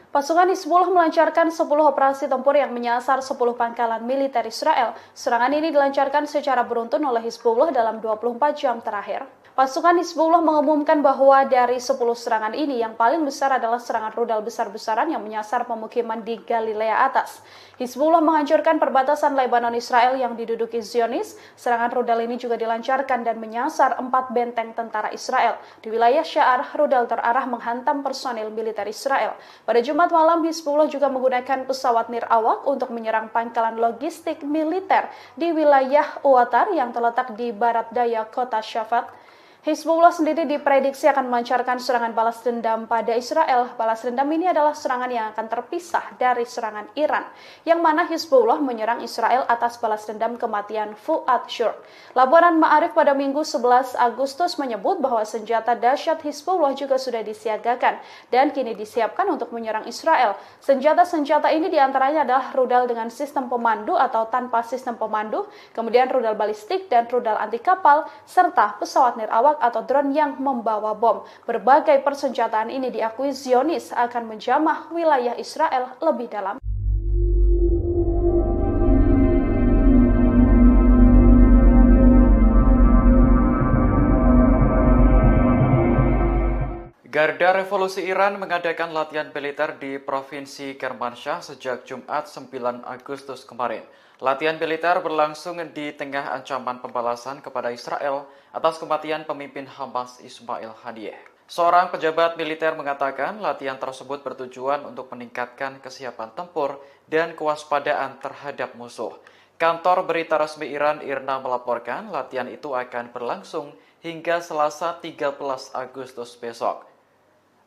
Pasukan Hizbullah melancarkan 10 operasi tempur yang menyasar 10 pangkalan militer Israel. Serangan ini dilancarkan secara beruntun oleh Hizbullah dalam 24 jam terakhir. Pasukan Hizbullah mengumumkan bahwa dari 10 serangan ini yang paling besar adalah serangan rudal besar-besaran yang menyasar pemukiman di Galilea Atas. Hizbullah menghancurkan perbatasan Lebanon Israel yang diduduki Zionis. Serangan rudal ini juga dilancarkan dan menyasar 4 benteng tentara Israel. Di wilayah Sya'ar, rudal terarah menghantam personil militer Israel. Pada Jumat malam, Hizbullah juga menggunakan pesawat nirawak untuk menyerang pangkalan logistik militer di wilayah Uwatar yang terletak di barat daya kota Shafat. Hizbullah sendiri diprediksi akan melancarkan serangan balas dendam pada Israel. Balas dendam ini adalah serangan yang akan terpisah dari serangan Iran, yang mana Hizbullah menyerang Israel atas balas dendam kematian Fuad Shur. Laporan Ma'arif pada Minggu 11 Agustus menyebut bahwa senjata dahsyat Hizbullah juga sudah disiagakan dan kini disiapkan untuk menyerang Israel. Senjata-senjata ini diantaranya adalah rudal dengan sistem pemandu atau tanpa sistem pemandu, kemudian rudal balistik dan rudal anti kapal, serta pesawat nirawak atau drone yang membawa bom. Berbagai persenjataan ini diakui Zionis akan menjamah wilayah Israel lebih dalam. Garda Revolusi Iran mengadakan latihan militer di Provinsi Kermanshah sejak Jumat 9 Agustus kemarin. Latihan militer berlangsung di tengah ancaman pembalasan kepada Israel atas kematian pemimpin Hamas Ismail Haniyeh. Seorang pejabat militer mengatakan latihan tersebut bertujuan untuk meningkatkan kesiapan tempur dan kewaspadaan terhadap musuh. Kantor berita resmi Iran IRNA melaporkan latihan itu akan berlangsung hingga Selasa 13 Agustus besok.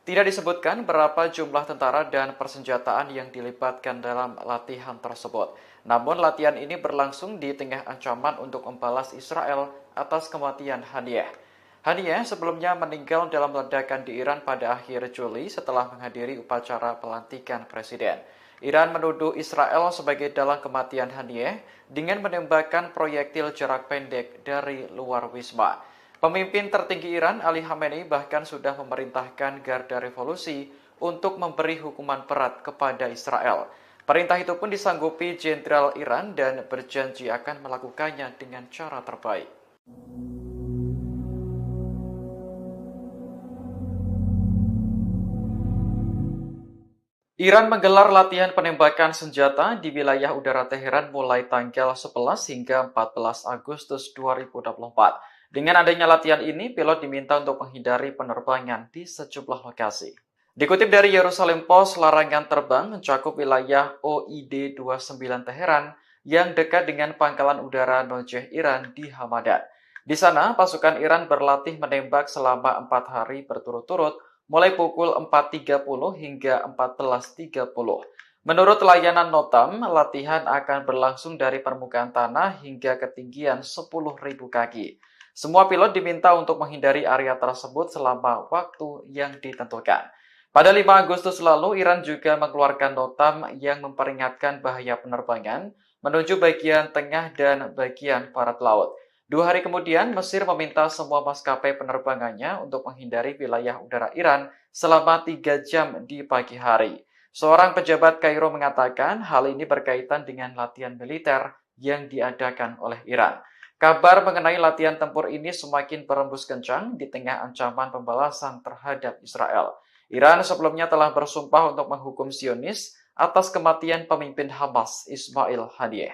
Tidak disebutkan berapa jumlah tentara dan persenjataan yang dilibatkan dalam latihan tersebut. Namun latihan ini berlangsung di tengah ancaman untuk membalas Israel atas kematian Haniyeh. Haniyeh sebelumnya meninggal dalam ledakan di Iran pada akhir Juli setelah menghadiri upacara pelantikan presiden. Iran menuduh Israel sebagai dalang kematian Haniyeh dengan menembakkan proyektil jarak pendek dari luar wisma. Pemimpin tertinggi Iran, Ali Khamenei, bahkan sudah memerintahkan Garda Revolusi untuk memberi hukuman berat kepada Israel. Perintah itu pun disanggupi Jenderal Iran dan berjanji akan melakukannya dengan cara terbaik. Iran menggelar latihan penembakan senjata di wilayah udara Teheran mulai tanggal 11 hingga 14 Agustus 2024. Dengan adanya latihan ini, pilot diminta untuk menghindari penerbangan di sejumlah lokasi. Dikutip dari Yerusalem Post, larangan terbang mencakup wilayah OID 29 Teheran yang dekat dengan pangkalan udara Nojeh Iran di Hamadan. Di sana, pasukan Iran berlatih menembak selama 4 hari berturut-turut, mulai pukul 4.30 hingga 14.30. Menurut layanan Notam, latihan akan berlangsung dari permukaan tanah hingga ketinggian 10.000 kaki. Semua pilot diminta untuk menghindari area tersebut selama waktu yang ditentukan. Pada 5 Agustus lalu, Iran juga mengeluarkan notam yang memperingatkan bahaya penerbangan menuju bagian tengah dan bagian barat laut. 2 hari kemudian, Mesir meminta semua maskapai penerbangannya untuk menghindari wilayah udara Iran selama 3 jam di pagi hari. Seorang pejabat Kairo mengatakan hal ini berkaitan dengan latihan militer yang diadakan oleh Iran. Kabar mengenai latihan tempur ini semakin berembus kencang di tengah ancaman pembalasan terhadap Israel. Iran sebelumnya telah bersumpah untuk menghukum Zionis atas kematian pemimpin Hamas Ismail Haniyeh.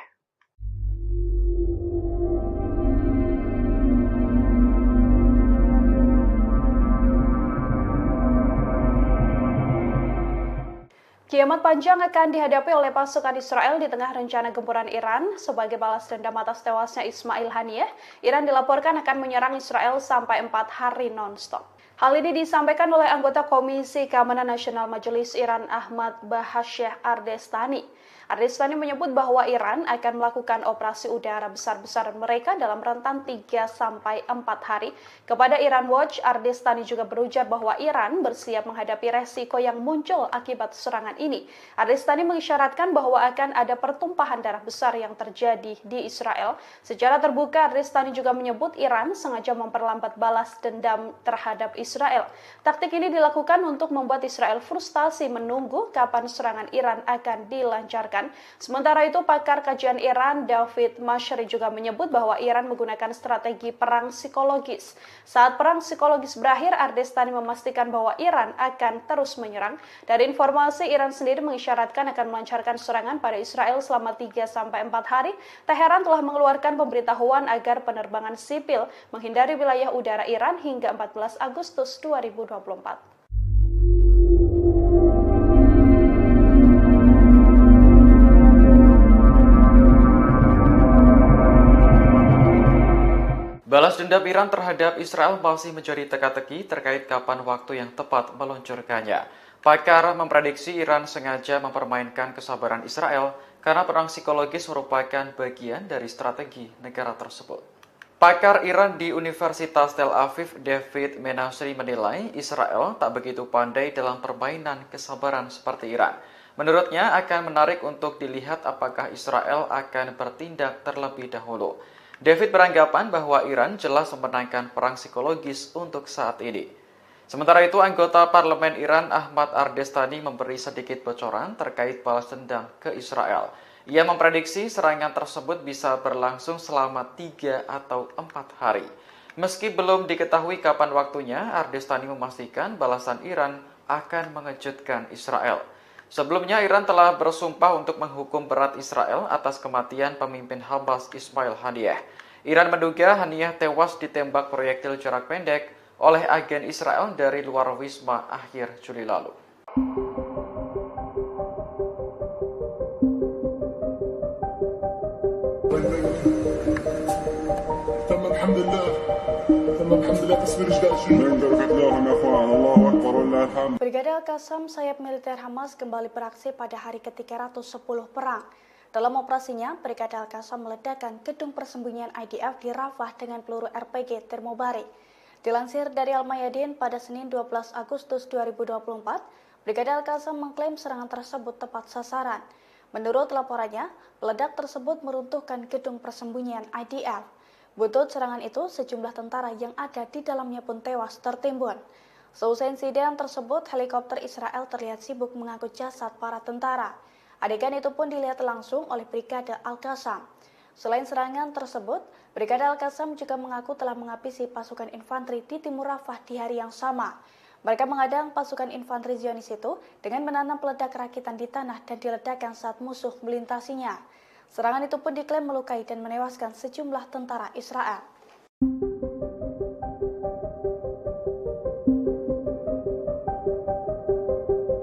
Kiamat panjang akan dihadapi oleh pasukan Israel di tengah rencana gempuran Iran. Sebagai balas dendam atas tewasnya Ismail Haniyeh, Iran dilaporkan akan menyerang Israel sampai 4 hari non-stop. Hal ini disampaikan oleh anggota Komisi Keamanan Nasional Majelis Iran Ahmad Bahasyeh Ardestani. Ardestani menyebut bahwa Iran akan melakukan operasi udara besar-besaran mereka dalam rentan 3-4 hari. Kepada Iran Watch, Ardestani juga berujar bahwa Iran bersiap menghadapi resiko yang muncul akibat serangan ini. Ardestani mengisyaratkan bahwa akan ada pertumpahan darah besar yang terjadi di Israel. Secara terbuka, Ardestani juga menyebut Iran sengaja memperlambat balas dendam terhadap Israel. Taktik ini dilakukan untuk membuat Israel frustasi menunggu kapan serangan Iran akan dilancarkan. Sementara itu, pakar kajian Iran David Mashri juga menyebut bahwa Iran menggunakan strategi perang psikologis. Saat perang psikologis berakhir, Ardestani memastikan bahwa Iran akan terus menyerang. Dari informasi, Iran sendiri mengisyaratkan akan melancarkan serangan pada Israel selama 3-4 hari. Teheran telah mengeluarkan pemberitahuan agar penerbangan sipil menghindari wilayah udara Iran hingga 14 Agustus 2024. Balas dendam Iran terhadap Israel masih menjadi teka-teki terkait kapan waktu yang tepat meluncurkannya. Pakar memprediksi Iran sengaja mempermainkan kesabaran Israel karena perang psikologis merupakan bagian dari strategi negara tersebut. Pakar Iran di Universitas Tel Aviv, David Menasri menilai Israel tak begitu pandai dalam permainan kesabaran seperti Iran. Menurutnya akan menarik untuk dilihat apakah Israel akan bertindak terlebih dahulu. David beranggapan bahwa Iran jelas memenangkan perang psikologis untuk saat ini. Sementara itu, anggota parlemen Iran Ahmad Ardestani memberi sedikit bocoran terkait balas dendam ke Israel. Ia memprediksi serangan tersebut bisa berlangsung selama 3 atau 4 hari. Meski belum diketahui kapan waktunya, Ardestani memastikan balasan Iran akan mengejutkan Israel. Sebelumnya, Iran telah bersumpah untuk menghukum berat Israel atas kematian pemimpin Hamas Ismail Haniyeh. Iran menduga Haniyeh tewas ditembak proyektil jarak pendek oleh agen Israel dari luar wisma akhir Juli lalu. Brigade Al-Qassam, sayap militer Hamas, kembali beraksi pada hari ke-310 perang. Dalam operasinya, Brigade Al-Qassam meledakkan gedung persembunyian IDF di Rafah dengan peluru RPG termobarik. Dilansir dari Al-Mayadin pada Senin 12 Agustus 2024, Brigade Al-Qassam mengklaim serangan tersebut tepat sasaran. Menurut laporannya, peledak tersebut meruntuhkan gedung persembunyian IDF. Butut serangan itu, sejumlah tentara yang ada di dalamnya pun tewas tertimbun. Seusai insiden tersebut, helikopter Israel terlihat sibuk mengangkut jasad para tentara. Adegan itu pun dilihat langsung oleh Brigade Al-Qassam. Selain serangan tersebut, Brigade Al-Qassam juga mengaku telah menghabisi pasukan infanteri di timur Rafah di hari yang sama. Mereka mengadang pasukan infanteri Zionis itu dengan menanam peledak rakitan di tanah dan diledakkan saat musuh melintasinya. Serangan itu pun diklaim melukai dan menewaskan sejumlah tentara Israel.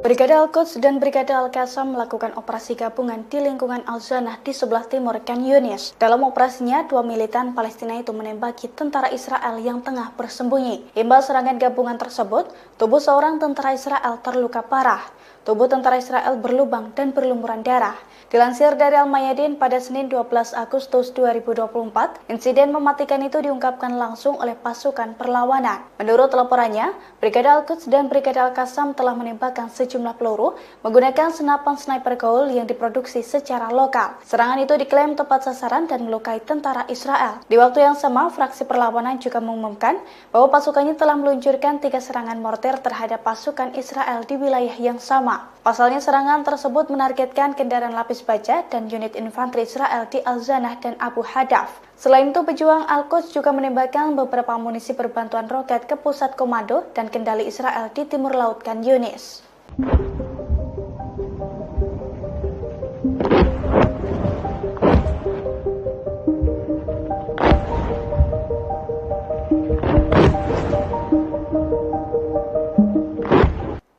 Brigade Al-Quds dan Brigade Al-Qassam melakukan operasi gabungan di lingkungan Al-Zanah di sebelah timur Khan Yunis. Dalam operasinya, 2 militan Palestina itu menembaki tentara Israel yang tengah bersembunyi. Imbas serangan gabungan tersebut, tubuh seorang tentara Israel terluka parah. Tubuh tentara Israel berlubang dan berlumuran darah. Dilansir dari Al-Mayadin pada Senin 12 Agustus 2024, insiden mematikan itu diungkapkan langsung oleh pasukan perlawanan. Menurut laporannya, Brigade Al-Quds dan Brigade Al-Qassam telah menembakkan sejumlah sejumlah peluru menggunakan senapan sniper Gaul yang diproduksi secara lokal. Serangan itu diklaim tepat sasaran dan melukai tentara Israel. Di waktu yang sama, fraksi perlawanan juga mengumumkan bahwa pasukannya telah meluncurkan 3 serangan mortir terhadap pasukan Israel di wilayah yang sama. Pasalnya serangan tersebut menargetkan kendaraan lapis baja dan unit infanteri Israel di Al-Zanah dan Abu Hadaf. Selain itu, pejuang Al-Quds juga menembakkan beberapa amunisi berbantuan roket ke pusat komando dan kendali Israel di timur laut Khan Yunis.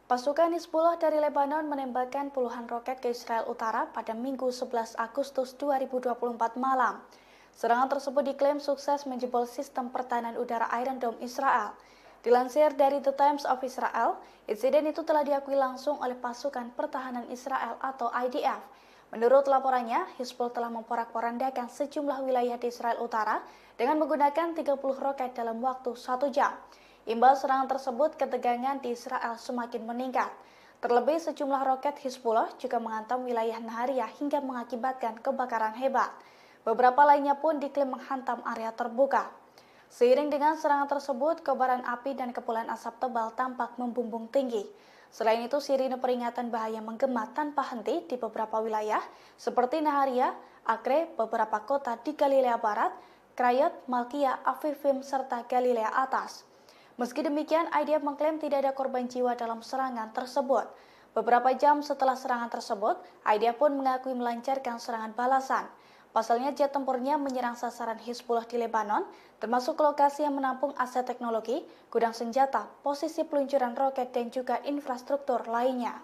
Pasukan Hizbullah dari Lebanon menembakkan puluhan roket ke Israel Utara pada Minggu 11 Agustus 2024 malam. Serangan tersebut diklaim sukses menjebol sistem pertahanan udara Iron Dome Israel. Dilansir dari The Times of Israel, insiden itu telah diakui langsung oleh pasukan pertahanan Israel atau IDF. Menurut laporannya, Hizbullah telah memporak-porandakan sejumlah wilayah di Israel Utara dengan menggunakan 30 roket dalam waktu 1 jam. Imbas serangan tersebut, ketegangan di Israel semakin meningkat. Terlebih, sejumlah roket Hizbullah juga menghantam wilayah Nahariya hingga mengakibatkan kebakaran hebat. Beberapa lainnya pun diklaim menghantam area terbuka. Seiring dengan serangan tersebut, kobaran api dan kepulan asap tebal tampak membumbung tinggi. Selain itu, sirine peringatan bahaya menggema tanpa henti di beberapa wilayah seperti Nahariya, Acre, beberapa kota di Galilea Barat, Krayot, Malkia, Avivim, serta Galilea Atas. Meski demikian, IDF mengklaim tidak ada korban jiwa dalam serangan tersebut. Beberapa jam setelah serangan tersebut, IDF pun mengakui melancarkan serangan balasan. Pasalnya, jet tempurnya menyerang sasaran Hizbullah di Lebanon, termasuk lokasi yang menampung aset teknologi, gudang senjata, posisi peluncuran roket, dan juga infrastruktur lainnya.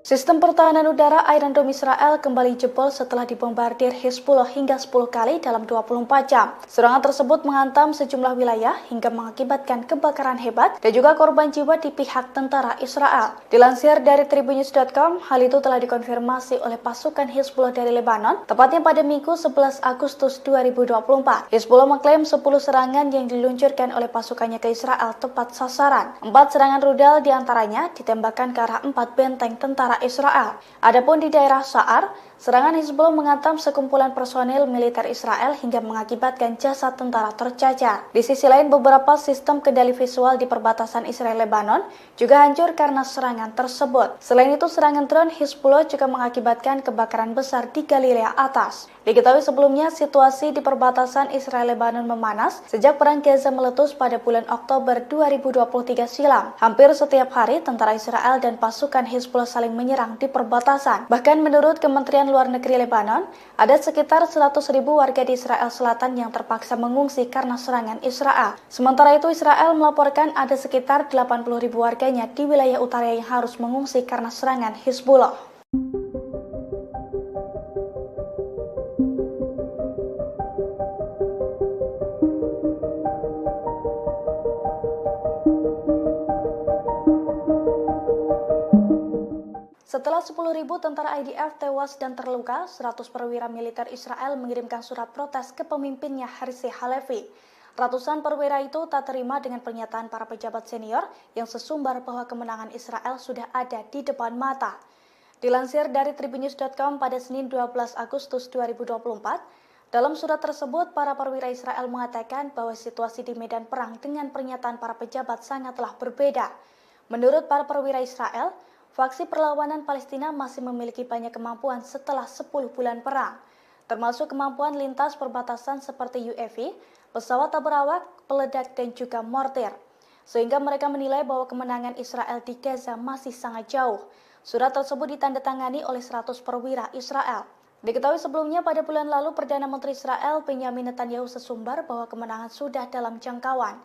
Sistem pertahanan udara Iron Dome Israel kembali jebol setelah dibombardir Hizbullah hingga 10 kali dalam 24 jam. Serangan tersebut menghantam sejumlah wilayah hingga mengakibatkan kebakaran hebat dan juga korban jiwa di pihak tentara Israel. Dilansir dari tribunnews.com, hal itu telah dikonfirmasi oleh pasukan Hizbullah dari Lebanon, tepatnya pada Minggu 11 Agustus 2024. Hizbullah mengklaim 10 serangan yang diluncurkan oleh pasukannya ke Israel tepat sasaran. 4 serangan rudal diantaranya ditembakkan ke arah 4 benteng tentara Israel. Adapun di daerah Sa'ar, serangan Hizbullah menghantam sekumpulan personil militer Israel hingga mengakibatkan jasad tentara tercacar. Di sisi lain, beberapa sistem kendali visual di perbatasan Israel-Lebanon juga hancur karena serangan tersebut. Selain itu, serangan drone Hizbullah juga mengakibatkan kebakaran besar di Galilea Atas. Diketahui sebelumnya, situasi di perbatasan Israel-Lebanon memanas sejak perang Gaza meletus pada bulan Oktober 2023 silam. Hampir setiap hari, tentara Israel dan pasukan Hizbullah saling menyerang di perbatasan. Bahkan menurut Kementerian Luar Negeri Lebanon, ada sekitar 100.000 warga di Israel Selatan yang terpaksa mengungsi karena serangan Israel. Sementara itu, Israel melaporkan ada sekitar 80.000 warganya di wilayah utara yang harus mengungsi karena serangan Hizbullah. Setelah 10.000 tentara IDF tewas dan terluka, 100 perwira militer Israel mengirimkan surat protes ke pemimpinnya Herzi Halevi. Ratusan perwira itu tak terima dengan pernyataan para pejabat senior yang sesumbar bahwa kemenangan Israel sudah ada di depan mata. Dilansir dari tribunnews.com pada Senin 12 Agustus 2024, dalam surat tersebut para perwira Israel mengatakan bahwa situasi di medan perang dengan pernyataan para pejabat sangatlah berbeda. Menurut para perwira Israel, faksi perlawanan Palestina masih memiliki banyak kemampuan setelah 10 bulan perang, termasuk kemampuan lintas perbatasan seperti UAV, pesawat tak berawak, peledak, dan juga mortir. Sehingga mereka menilai bahwa kemenangan Israel di Gaza masih sangat jauh. Surat tersebut ditandatangani oleh 100 perwira Israel. Diketahui sebelumnya pada bulan lalu Perdana Menteri Israel Benjamin Netanyahu sesumbar bahwa kemenangan sudah dalam jangkauan.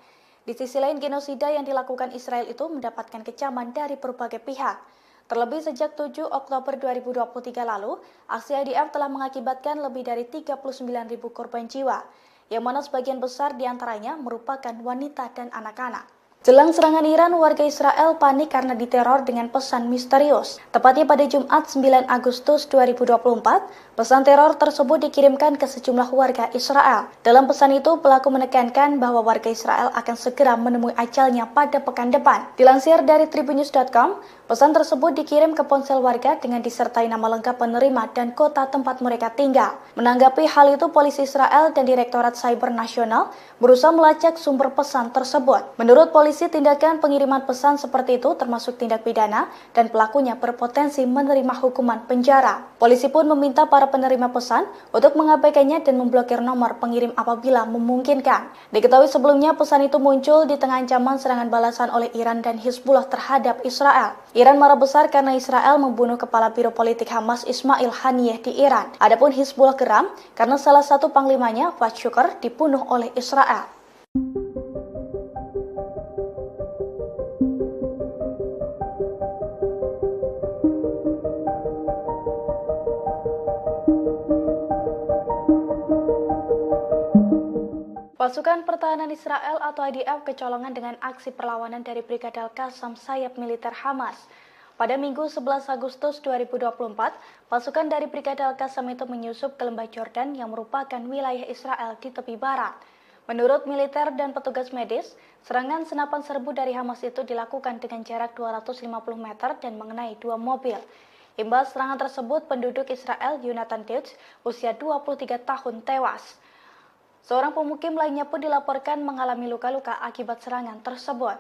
Di sisi lain, genosida yang dilakukan Israel itu mendapatkan kecaman dari berbagai pihak. Terlebih sejak 7 Oktober 2023 lalu, aksi IDF telah mengakibatkan lebih dari 39.000 korban jiwa, yang mana sebagian besar diantaranya merupakan wanita dan anak-anak. Jelang serangan Iran, warga Israel panik karena diteror dengan pesan misterius. Tepatnya pada Jumat 9 Agustus 2024, pesan teror tersebut dikirimkan ke sejumlah warga Israel. Dalam pesan itu, pelaku menekankan bahwa warga Israel akan segera menemui ajalnya pada pekan depan. Dilansir dari tribunnews.com, pesan tersebut dikirim ke ponsel warga dengan disertai nama lengkap penerima dan kota tempat mereka tinggal. Menanggapi hal itu, polisi Israel dan Direktorat Cyber Nasional berusaha melacak sumber pesan tersebut. Menurut polisi, tindakan pengiriman pesan seperti itu termasuk tindak pidana dan pelakunya berpotensi menerima hukuman penjara. Polisi pun meminta para penerima pesan untuk mengabaikannya dan memblokir nomor pengirim apabila memungkinkan. Diketahui sebelumnya pesan itu muncul di tengah ancaman serangan balasan oleh Iran dan Hizbullah terhadap Israel. Iran marah besar karena Israel membunuh kepala biro politik Hamas Ismail Haniyeh di Iran. Adapun Hizbullah geram karena salah satu panglimanya, Fuad Shukr, dibunuh oleh Israel. Pasukan Pertahanan Israel atau IDF kecolongan dengan aksi perlawanan dari Brigade Al-Qassam sayap militer Hamas. Pada Minggu 11 Agustus 2024, pasukan dari Brigade Al-Qassam itu menyusup ke lembah Jordan yang merupakan wilayah Israel di tepi barat. Menurut militer dan petugas medis, serangan senapan serbu dari Hamas itu dilakukan dengan jarak 250 meter dan mengenai 2 mobil. Imbas serangan tersebut, penduduk Israel Yonatan Deutsch, usia 23 tahun, tewas. Seorang pemukim lainnya pun dilaporkan mengalami luka-luka akibat serangan tersebut.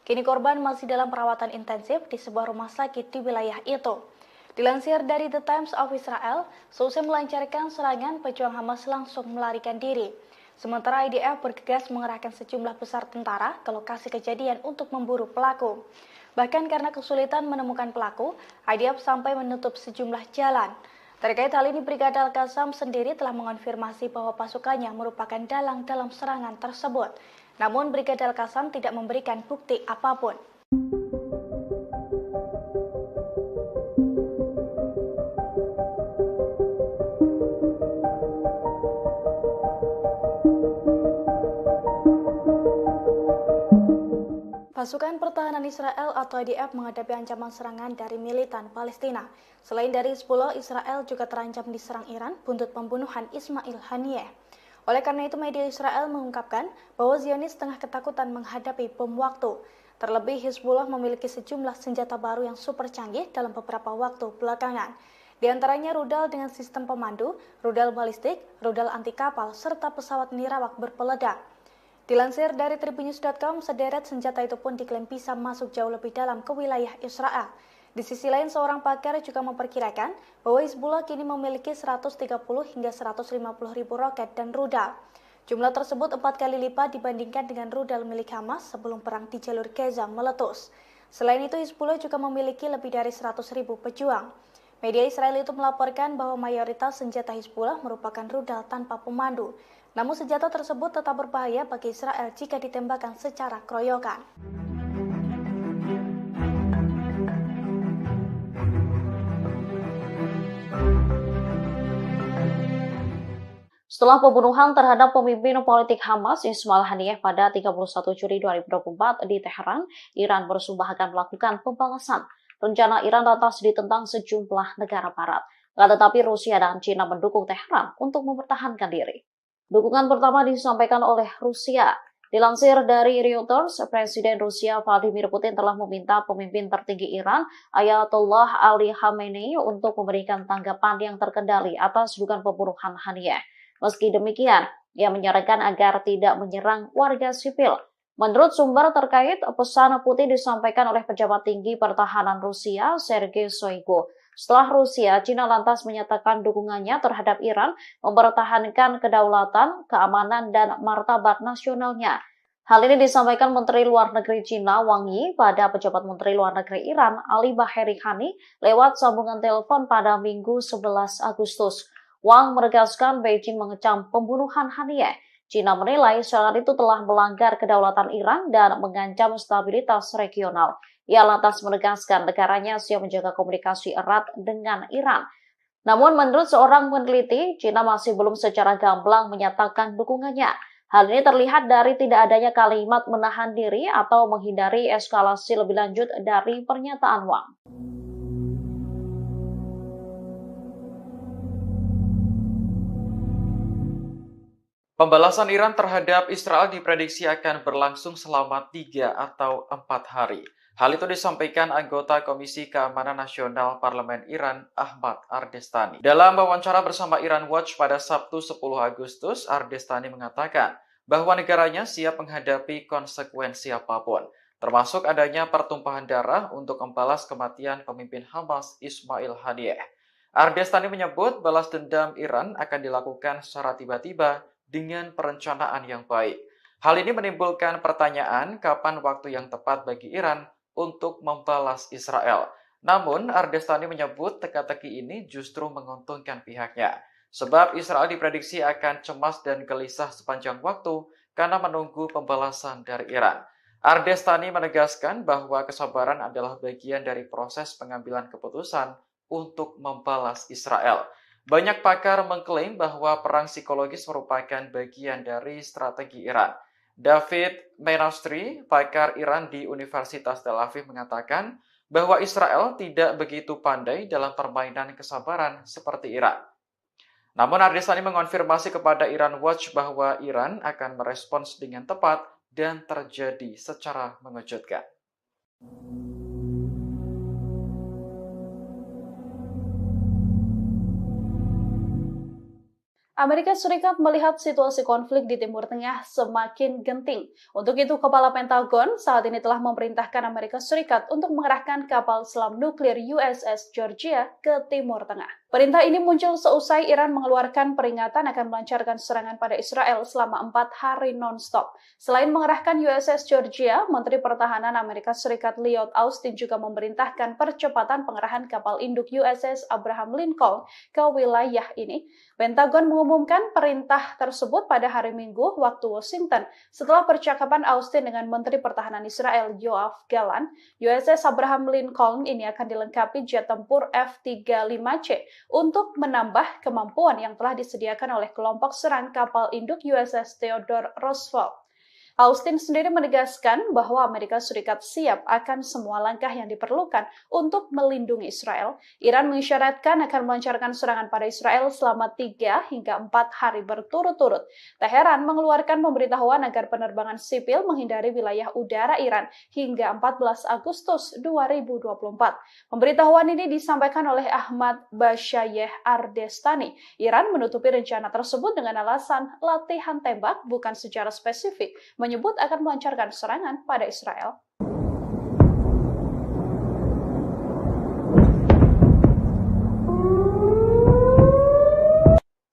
Kini korban masih dalam perawatan intensif di sebuah rumah sakit di wilayah itu. Dilansir dari The Times of Israel, seusai melancarkan serangan, pejuang Hamas langsung melarikan diri. Sementara IDF bergegas mengerahkan sejumlah besar tentara ke lokasi kejadian untuk memburu pelaku. Bahkan karena kesulitan menemukan pelaku, IDF sampai menutup sejumlah jalan. Terkait hal ini, Brigade Al-Qassam sendiri telah mengonfirmasi bahwa pasukannya merupakan dalang dalam serangan tersebut. Namun, Brigade Al-Qassam tidak memberikan bukti apapun. Pasukan Pertahanan Israel atau IDF menghadapi ancaman serangan dari militan Palestina. Selain dari Hizbullah, Israel juga terancam diserang Iran buntut pembunuhan Ismail Haniyeh. Oleh karena itu, media Israel mengungkapkan bahwa Zionis tengah ketakutan menghadapi bom waktu. Terlebih, Hizbullah memiliki sejumlah senjata baru yang super canggih dalam beberapa waktu belakangan. Di antaranya rudal dengan sistem pemandu, rudal balistik, rudal anti kapal, serta pesawat nirawak berpeledak. Dilansir dari tribunnews.com, sederet senjata itu pun diklaim bisa masuk jauh lebih dalam ke wilayah Israel. Di sisi lain, seorang pakar juga memperkirakan bahwa Hizbullah kini memiliki 130 hingga 150 ribu roket dan rudal. Jumlah tersebut 4 kali lipat dibandingkan dengan rudal milik Hamas sebelum perang di jalur Gaza meletus. Selain itu, Hizbullah juga memiliki lebih dari 100 ribu pejuang. Media Israel itu melaporkan bahwa mayoritas senjata Hizbullah merupakan rudal tanpa pemandu. Namun senjata tersebut tetap berbahaya bagi Israel jika ditembakkan secara keroyokan. Setelah pembunuhan terhadap pemimpin politik Hamas Ismail Haniyeh pada 31 Juli 2024 di Teheran, Iran bersumpah akan melakukan pembalasan. Rencana Iran lantas ditentang sejumlah negara barat. Tetapi Rusia dan China mendukung Teheran untuk mempertahankan diri. Dukungan pertama disampaikan oleh Rusia. Dilansir dari Reuters, Presiden Rusia Vladimir Putin telah meminta pemimpin tertinggi Iran, Ayatollah Ali Khamenei, untuk memberikan tanggapan yang terkendali atas dugaan pembunuhan Haniyeh. Meski demikian, ia menyarankan agar tidak menyerang warga sipil. Menurut sumber terkait, pesan Putin disampaikan oleh pejabat tinggi pertahanan Rusia, Sergei Shoigu. Setelah Rusia, China lantas menyatakan dukungannya terhadap Iran mempertahankan kedaulatan, keamanan, dan martabat nasionalnya. Hal ini disampaikan Menteri Luar Negeri China Wang Yi pada pejabat Menteri Luar Negeri Iran Ali Baheri Khani lewat sambungan telepon pada Minggu 11 Agustus. Wang menegaskan Beijing mengecam pembunuhan Haniyeh. China menilai serangan itu telah melanggar kedaulatan Iran dan mengancam stabilitas regional. Ia lantas menegaskan negaranya siap menjaga komunikasi erat dengan Iran. Namun menurut seorang peneliti, China masih belum secara gamblang menyatakan dukungannya. Hal ini terlihat dari tidak adanya kalimat menahan diri atau menghindari eskalasi lebih lanjut dari pernyataan Wang. Pembalasan Iran terhadap Israel diprediksi akan berlangsung selama 3 atau 4 hari. Hal itu disampaikan anggota Komisi Keamanan Nasional Parlemen Iran, Ahmad Ardestani. Dalam wawancara bersama Iran Watch pada Sabtu 10 Agustus, Ardestani mengatakan bahwa negaranya siap menghadapi konsekuensi apapun, termasuk adanya pertumpahan darah untuk membalas kematian pemimpin Hamas Ismail Haniyeh. Ardestani menyebut balas dendam Iran akan dilakukan secara tiba-tiba dengan perencanaan yang baik. Hal ini menimbulkan pertanyaan kapan waktu yang tepat bagi Iran untuk membalas Israel. Namun, Ardestani menyebut teka-teki ini justru menguntungkan pihaknya, sebab Israel diprediksi akan cemas dan gelisah sepanjang waktu karena menunggu pembalasan dari Iran. Ardestani menegaskan bahwa kesabaran adalah bagian dari proses pengambilan keputusan untuk membalas Israel. Banyak pakar mengklaim bahwa perang psikologis merupakan bagian dari strategi Iran. David Menastri, pakar Iran di Universitas Tel Aviv, mengatakan bahwa Israel tidak begitu pandai dalam permainan kesabaran seperti Iran. Namun Ardestani mengonfirmasi kepada Iran Watch bahwa Iran akan merespons dengan tepat dan terjadi secara mengejutkan. Amerika Serikat melihat situasi konflik di Timur Tengah semakin genting. Untuk itu, Kepala Pentagon saat ini telah memerintahkan Amerika Serikat untuk mengerahkan kapal selam nuklir USS Georgia ke Timur Tengah. Perintah ini muncul seusai Iran mengeluarkan peringatan akan melancarkan serangan pada Israel selama 4 hari non-stop. Selain mengerahkan USS Georgia, Menteri Pertahanan Amerika Serikat Lloyd Austin juga memerintahkan percepatan pengerahan kapal induk USS Abraham Lincoln ke wilayah ini. Pentagon mengumumkan perintah tersebut pada hari Minggu waktu Washington setelah percakapan Austin dengan Menteri Pertahanan Israel Yoav Gallant. USS Abraham Lincoln ini akan dilengkapi jet tempur F-35C untuk menambah kemampuan yang telah disediakan oleh kelompok serang kapal induk USS Theodore Roosevelt. Austin sendiri menegaskan bahwa Amerika Serikat siap akan semua langkah yang diperlukan untuk melindungi Israel. Iran mengisyaratkan akan melancarkan serangan pada Israel selama 3 hingga 4 hari berturut-turut. Teheran mengeluarkan pemberitahuan agar penerbangan sipil menghindari wilayah udara Iran hingga 14 Agustus 2024. Pemberitahuan ini disampaikan oleh Ahmad Bashayeh Ardestani. Iran menutupi rencana tersebut dengan alasan latihan tembak bukan secara spesifik, menyebut akan melancarkan serangan pada Israel.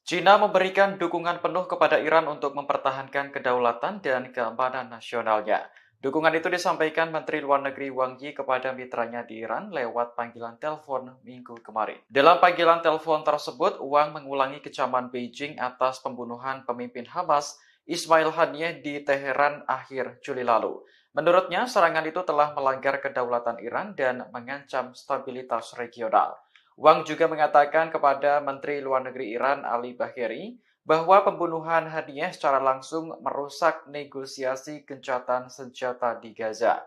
China memberikan dukungan penuh kepada Iran untuk mempertahankan kedaulatan dan keamanan nasionalnya. Dukungan itu disampaikan Menteri Luar Negeri Wang Yi kepada mitranya di Iran lewat panggilan telepon Minggu kemarin. Dalam panggilan telepon tersebut, Wang mengulangi kecaman Beijing atas pembunuhan pemimpin Hamas Ismail Haniyeh di Teheran akhir Juli lalu. Menurutnya, serangan itu telah melanggar kedaulatan Iran dan mengancam stabilitas regional. Wang juga mengatakan kepada Menteri Luar Negeri Iran Ali Bagheri bahwa pembunuhan Haniyeh secara langsung merusak negosiasi gencatan senjata di Gaza.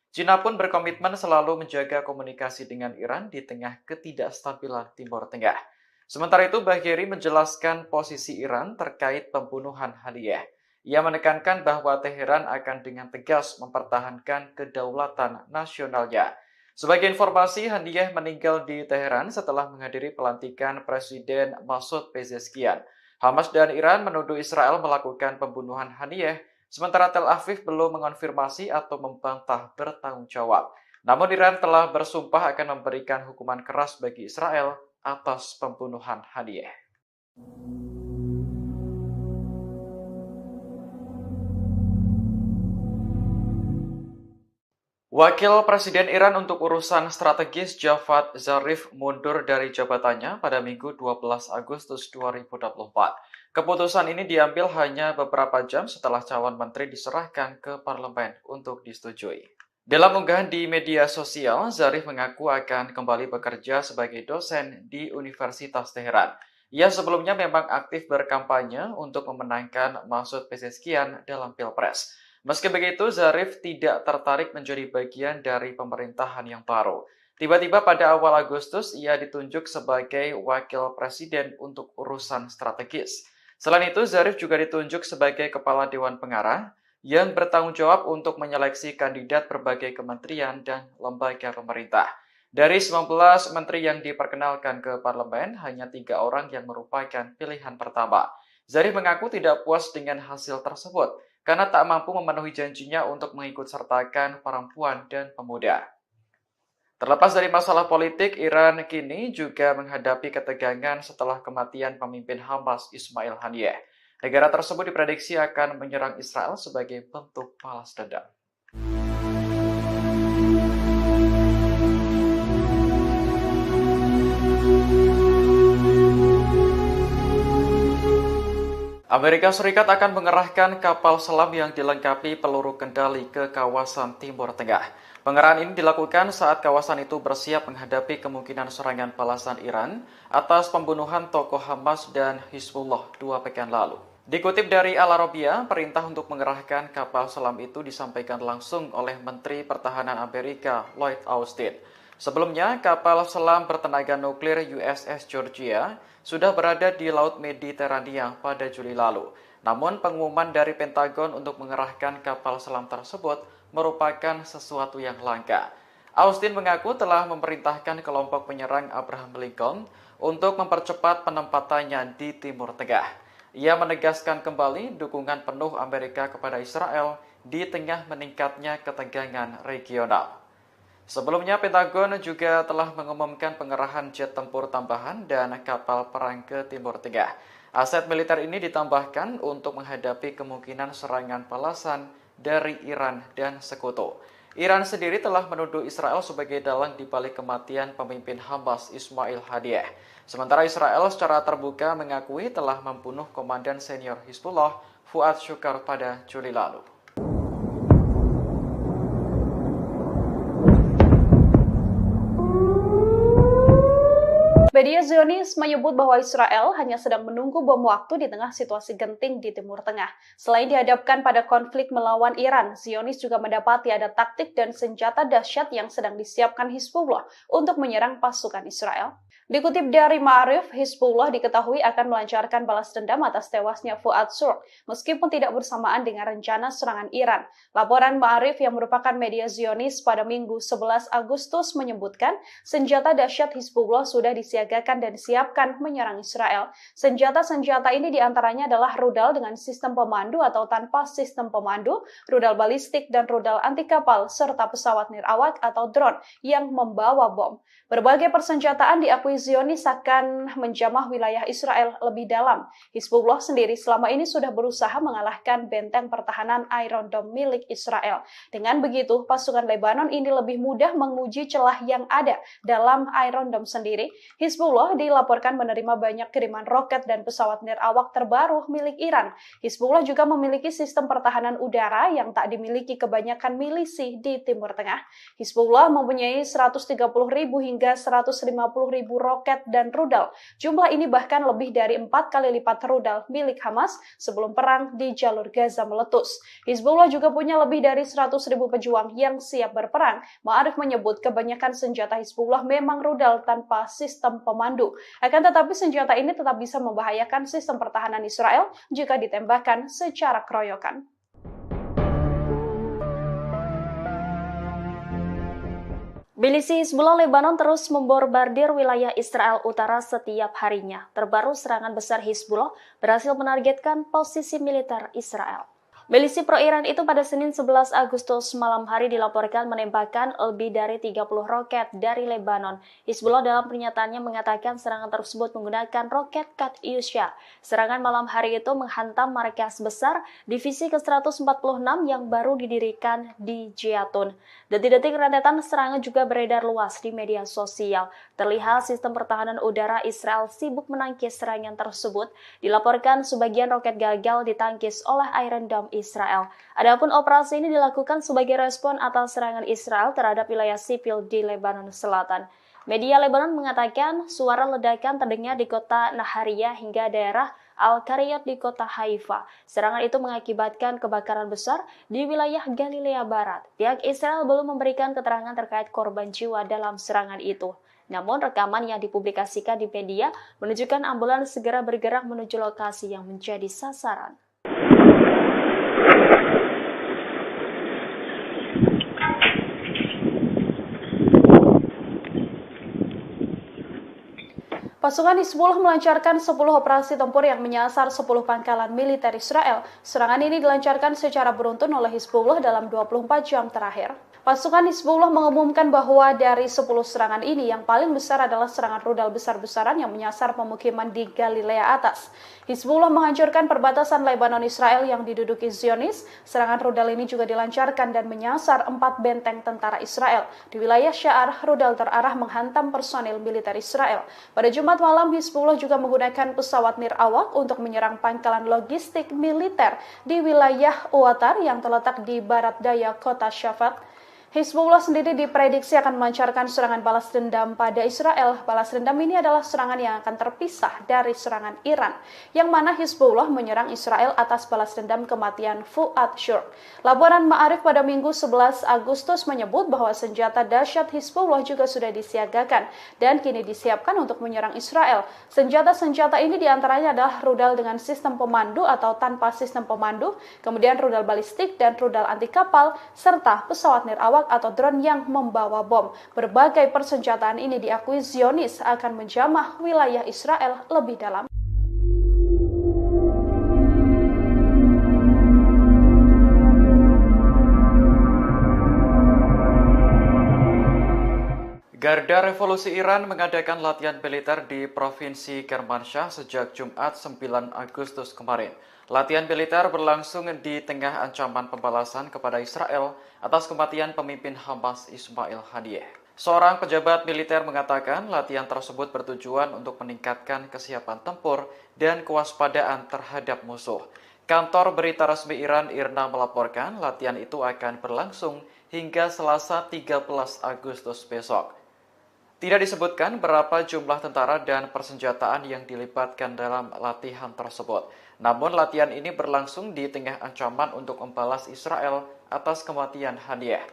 China pun berkomitmen selalu menjaga komunikasi dengan Iran di tengah ketidakstabilan Timur Tengah. Sementara itu, Bagheri menjelaskan posisi Iran terkait pembunuhan Haniyeh. Ia menekankan bahwa Teheran akan dengan tegas mempertahankan kedaulatan nasionalnya. Sebagai informasi, Haniyeh meninggal di Teheran setelah menghadiri pelantikan Presiden Masoud Pezeshkian. Hamas dan Iran menuduh Israel melakukan pembunuhan Haniyeh, sementara Tel Aviv belum mengonfirmasi atau membantah bertanggung jawab. Namun Iran telah bersumpah akan memberikan hukuman keras bagi Israel atas pembunuhan Haniyeh. Wakil Presiden Iran untuk urusan strategis Javad Zarif mundur dari jabatannya pada Minggu 12 Agustus 2024. Keputusan ini diambil hanya beberapa jam setelah calon menteri diserahkan ke parlemen untuk disetujui. Dalam unggahan di media sosial, Zarif mengaku akan kembali bekerja sebagai dosen di Universitas Teheran. Ia sebelumnya memang aktif berkampanye untuk memenangkan Masud Pezeshkian dalam Pilpres. Meski begitu, Zarif tidak tertarik menjadi bagian dari pemerintahan yang baru. Tiba-tiba pada awal Agustus, ia ditunjuk sebagai wakil presiden untuk urusan strategis. Selain itu, Zarif juga ditunjuk sebagai kepala Dewan Pengarah yang bertanggung jawab untuk menyeleksi kandidat berbagai kementerian dan lembaga pemerintah. Dari 19 menteri yang diperkenalkan ke parlemen, hanya 3 orang yang merupakan pilihan pertama. Zarif mengaku tidak puas dengan hasil tersebut karena tak mampu memenuhi janjinya untuk mengikut sertakan perempuan dan pemuda. Terlepas dari masalah politik, Iran kini juga menghadapi ketegangan setelah kematian pemimpin Hamas Ismail Haniyeh. Negara tersebut diprediksi akan menyerang Israel sebagai bentuk balas dendam. Amerika Serikat akan mengerahkan kapal selam yang dilengkapi peluru kendali ke kawasan Timur Tengah. Pengerahan ini dilakukan saat kawasan itu bersiap menghadapi kemungkinan serangan balasan Iran atas pembunuhan tokoh Hamas dan Hizbullah 2 pekan lalu. Dikutip dari Al Arabiya, perintah untuk mengerahkan kapal selam itu disampaikan langsung oleh Menteri Pertahanan Amerika Lloyd Austin. Sebelumnya, kapal selam bertenaga nuklir USS Georgia sudah berada di Laut Mediterania pada Juli lalu. Namun, pengumuman dari Pentagon untuk mengerahkan kapal selam tersebut merupakan sesuatu yang langka. Austin mengaku telah memerintahkan kelompok penyerang Abraham Lincoln untuk mempercepat penempatannya di Timur Tengah. Ia menegaskan kembali dukungan penuh Amerika kepada Israel di tengah meningkatnya ketegangan regional. Sebelumnya, Pentagon juga telah mengumumkan pengerahan jet tempur tambahan dan kapal perang ke Timur Tengah. Aset militer ini ditambahkan untuk menghadapi kemungkinan serangan balasan dari Iran dan sekutu. Iran sendiri telah menuduh Israel sebagai dalang di balik kematian pemimpin Hamas Ismail Haniyeh. Sementara Israel secara terbuka mengakui telah membunuh komandan senior Hizbullah Fuad Shukar pada Juli lalu. Media Zionis menyebut bahwa Israel hanya sedang menunggu bom waktu di tengah situasi genting di Timur Tengah. Selain dihadapkan pada konflik melawan Iran, Zionis juga mendapati ada taktik dan senjata dahsyat yang sedang disiapkan Hizbullah untuk menyerang pasukan Israel. Dikutip dari Ma'arif, Hizbullah diketahui akan melancarkan balas dendam atas tewasnya Fuad Shukar, meskipun tidak bersamaan dengan rencana serangan Iran. Laporan Ma'arif yang merupakan media Zionis pada Minggu 11 Agustus menyebutkan senjata dahsyat Hizbullah sudah disiagakan dan disiapkan menyerang Israel. Senjata-senjata ini diantaranya adalah rudal dengan sistem pemandu atau tanpa sistem pemandu, rudal balistik dan rudal anti kapal, serta pesawat nirawak atau drone yang membawa bom. Berbagai persenjataan diakui Zionis akan menjamah wilayah Israel lebih dalam. Hizbullah sendiri selama ini sudah berusaha mengalahkan benteng pertahanan Iron Dome milik Israel. Dengan begitu, pasukan Lebanon ini lebih mudah menguji celah yang ada dalam Iron Dome sendiri. Hizbullah dilaporkan menerima banyak kiriman roket dan pesawat nirawak terbaru milik Iran. Hizbullah juga memiliki sistem pertahanan udara yang tak dimiliki kebanyakan milisi di Timur Tengah. Hizbullah mempunyai 130.000 hingga 150.000 roket dan rudal. Jumlah ini bahkan lebih dari 4 kali lipat rudal milik Hamas sebelum perang di jalur Gaza meletus. Hizbullah juga punya lebih dari 100.000 pejuang yang siap berperang. Ma'arif menyebut kebanyakan senjata Hizbullah memang rudal tanpa sistem pemandu. Akan tetapi senjata ini tetap bisa membahayakan sistem pertahanan Israel jika ditembakkan secara keroyokan. Milisi Hizbullah Lebanon terus membombardir wilayah Israel Utara setiap harinya. Terbaru serangan besar Hizbullah berhasil menargetkan posisi militer Israel. Milisi pro-Iran itu pada Senin 11 Agustus malam hari dilaporkan menembakkan lebih dari 30 roket dari Lebanon. Hizbullah dalam pernyataannya mengatakan serangan tersebut menggunakan roket Katyusha. Serangan malam hari itu menghantam markas besar divisi ke-146 yang baru didirikan di Jatun. Detik-detik rentetan serangan juga beredar luas di media sosial. Terlihat sistem pertahanan udara Israel sibuk menangkis serangan tersebut. Dilaporkan sebagian roket gagal ditangkis oleh Iron Dome Israel. Adapun operasi ini dilakukan sebagai respon atas serangan Israel terhadap wilayah sipil di Lebanon Selatan. Media Lebanon mengatakan suara ledakan terdengar di kota Naharia hingga daerah Al-Qariyat di kota Haifa. Serangan itu mengakibatkan kebakaran besar di wilayah Galilea Barat. Pihak Israel belum memberikan keterangan terkait korban jiwa dalam serangan itu. Namun rekaman yang dipublikasikan di media menunjukkan ambulans segera bergerak menuju lokasi yang menjadi sasaran. Pasukan Hizbullah melancarkan 10 operasi tempur yang menyasar 10 pangkalan militer Israel. Serangan ini dilancarkan secara beruntun oleh Hizbullah dalam 24 jam terakhir. Pasukan Hizbullah mengumumkan bahwa dari 10 serangan ini yang paling besar adalah serangan rudal besar-besaran yang menyasar pemukiman di Galilea Atas. Hizbullah menghancurkan perbatasan Lebanon Israel yang diduduki Zionis. Serangan rudal ini juga dilancarkan dan menyasar 4 benteng tentara Israel. Di wilayah Sya'ar, rudal terarah menghantam personil militer Israel. Pada Jumat malam, Hizbullah juga menggunakan pesawat nirawak untuk menyerang pangkalan logistik militer di wilayah Uwatar yang terletak di barat daya kota Shafak. Hizbullah sendiri diprediksi akan melancarkan serangan balas dendam pada Israel. Balas dendam ini adalah serangan yang akan terpisah dari serangan Iran, yang mana Hizbullah menyerang Israel atas balas dendam kematian Fuad Shurq. Laporan Ma'arif pada Minggu 11 Agustus menyebut bahwa senjata dahsyat Hizbullah juga sudah disiagakan dan kini disiapkan untuk menyerang Israel. Senjata-senjata ini diantaranya adalah rudal dengan sistem pemandu atau tanpa sistem pemandu, kemudian rudal balistik dan rudal anti kapal, serta pesawat nirawak atau drone yang membawa bom. Berbagai persenjataan ini diakui Zionis akan menjamah wilayah Israel lebih dalam. Garda Revolusi Iran mengadakan latihan militer di Provinsi Kermanshah sejak Jumat 9 Agustus kemarin. Latihan militer berlangsung di tengah ancaman pembalasan kepada Israel atas kematian pemimpin Hamas Ismail Haniyeh. Seorang pejabat militer mengatakan latihan tersebut bertujuan untuk meningkatkan kesiapan tempur dan kewaspadaan terhadap musuh. Kantor berita resmi Iran IRNA melaporkan latihan itu akan berlangsung hingga Selasa 13 Agustus besok. Tidak disebutkan berapa jumlah tentara dan persenjataan yang dilibatkan dalam latihan tersebut. Namun latihan ini berlangsung di tengah ancaman untuk membalas Israel atas kematian Haniyeh.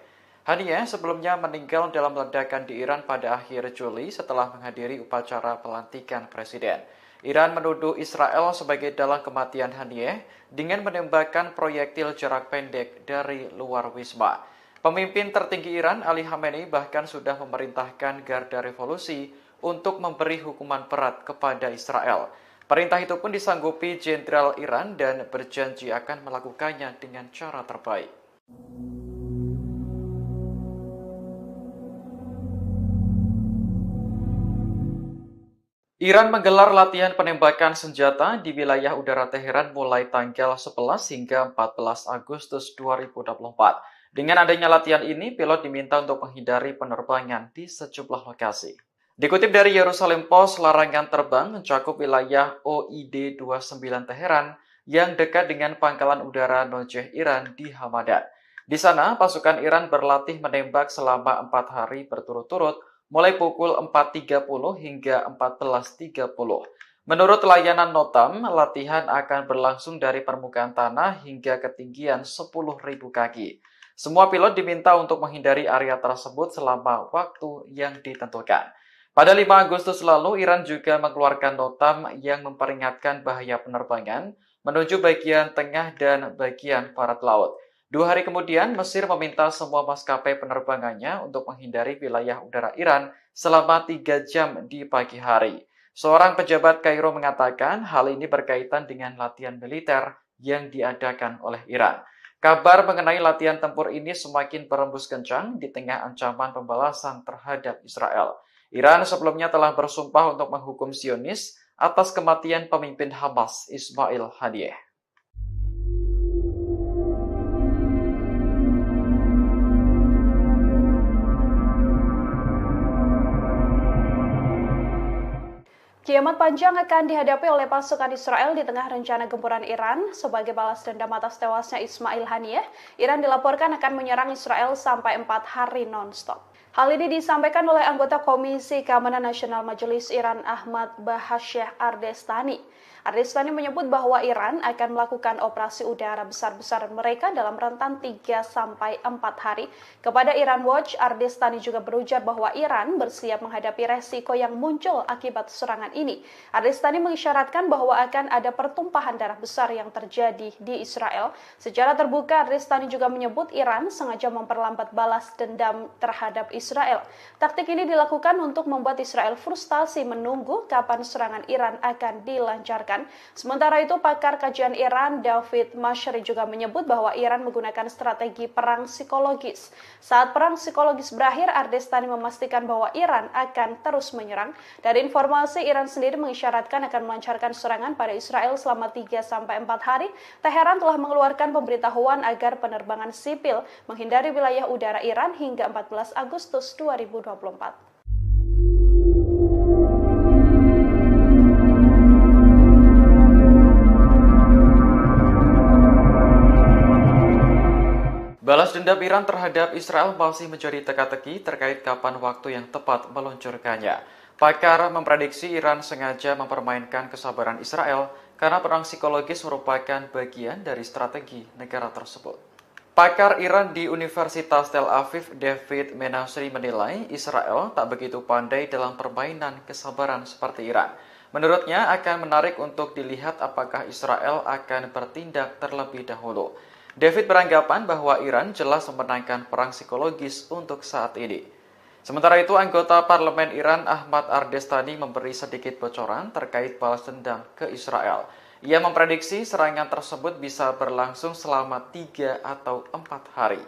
Haniyeh sebelumnya meninggal dalam ledakan di Iran pada akhir Juli setelah menghadiri upacara pelantikan presiden. Iran menuduh Israel sebagai dalang kematian Haniyeh dengan menembakkan proyektil jarak pendek dari luar wisma. Pemimpin tertinggi Iran, Ali Khamenei, bahkan sudah memerintahkan Garda Revolusi untuk memberi hukuman berat kepada Israel. Perintah itu pun disanggupi Jenderal Iran dan berjanji akan melakukannya dengan cara terbaik. Iran menggelar latihan penembakan senjata di wilayah udara Teheran mulai tanggal 11 hingga 14 Agustus 2024. Dengan adanya latihan ini, pilot diminta untuk menghindari penerbangan di sejumlah lokasi. Dikutip dari Yerusalem Post, larangan terbang mencakup wilayah OID 29 Teheran yang dekat dengan pangkalan udara Nojeh Iran di Hamadan. Di sana, pasukan Iran berlatih menembak selama 4 hari berturut-turut, mulai pukul 4.30 hingga 14.30. Menurut layanan Notam, latihan akan berlangsung dari permukaan tanah hingga ketinggian 10.000 kaki. Semua pilot diminta untuk menghindari area tersebut selama waktu yang ditentukan. Pada 5 Agustus lalu, Iran juga mengeluarkan notam yang memperingatkan bahaya penerbangan menuju bagian tengah dan bagian barat laut. 2 hari kemudian, Mesir meminta semua maskapai penerbangannya untuk menghindari wilayah udara Iran selama 3 jam di pagi hari. Seorang pejabat Kairo mengatakan hal ini berkaitan dengan latihan militer yang diadakan oleh Iran. Kabar mengenai latihan tempur ini semakin berembus kencang di tengah ancaman pembalasan terhadap Israel. Iran sebelumnya telah bersumpah untuk menghukum Zionis atas kematian pemimpin Hamas Ismail Haniyeh. Kiamat panjang akan dihadapi oleh pasukan Israel di tengah rencana gempuran Iran. Sebagai balas dendam atas tewasnya Ismail Haniyeh, Iran dilaporkan akan menyerang Israel sampai 4 hari non-stop. Hal ini disampaikan oleh anggota Komisi Keamanan Nasional Majelis Iran Ahmad Bahasyah Ardestani. Ardestani menyebut bahwa Iran akan melakukan operasi udara besar-besaran mereka dalam rentan 3-4 hari. Kepada Iran Watch, Ardestani juga berujar bahwa Iran bersiap menghadapi resiko yang muncul akibat serangan ini. Ardestani mengisyaratkan bahwa akan ada pertumpahan darah besar yang terjadi di Israel. Secara terbuka, Ardestani juga menyebut Iran sengaja memperlambat balas dendam terhadap Israel. Taktik ini dilakukan untuk membuat Israel frustasi menunggu kapan serangan Iran akan dilancarkan. Sementara itu, pakar kajian Iran David Mashri juga menyebut bahwa Iran menggunakan strategi perang psikologis. Saat perang psikologis berakhir, Ardestani memastikan bahwa Iran akan terus menyerang. Dari informasi, Iran sendiri mengisyaratkan akan melancarkan serangan pada Israel selama 3-4 hari. Teheran telah mengeluarkan pemberitahuan agar penerbangan sipil menghindari wilayah udara Iran hingga 14 Agustus 2024. Balas dendam Iran terhadap Israel masih menjadi teka-teki terkait kapan waktu yang tepat meluncurkannya. Pakar memprediksi Iran sengaja mempermainkan kesabaran Israel karena perang psikologis merupakan bagian dari strategi negara tersebut. Pakar Iran di Universitas Tel Aviv, David Menasri, menilai Israel tak begitu pandai dalam permainan kesabaran seperti Iran. Menurutnya akan menarik untuk dilihat apakah Israel akan bertindak terlebih dahulu. David beranggapan bahwa Iran jelas memenangkan perang psikologis untuk saat ini. Sementara itu, anggota parlemen Iran Ahmad Ardestani memberi sedikit bocoran terkait balas dendam ke Israel. Ia memprediksi serangan tersebut bisa berlangsung selama 3 atau 4 hari.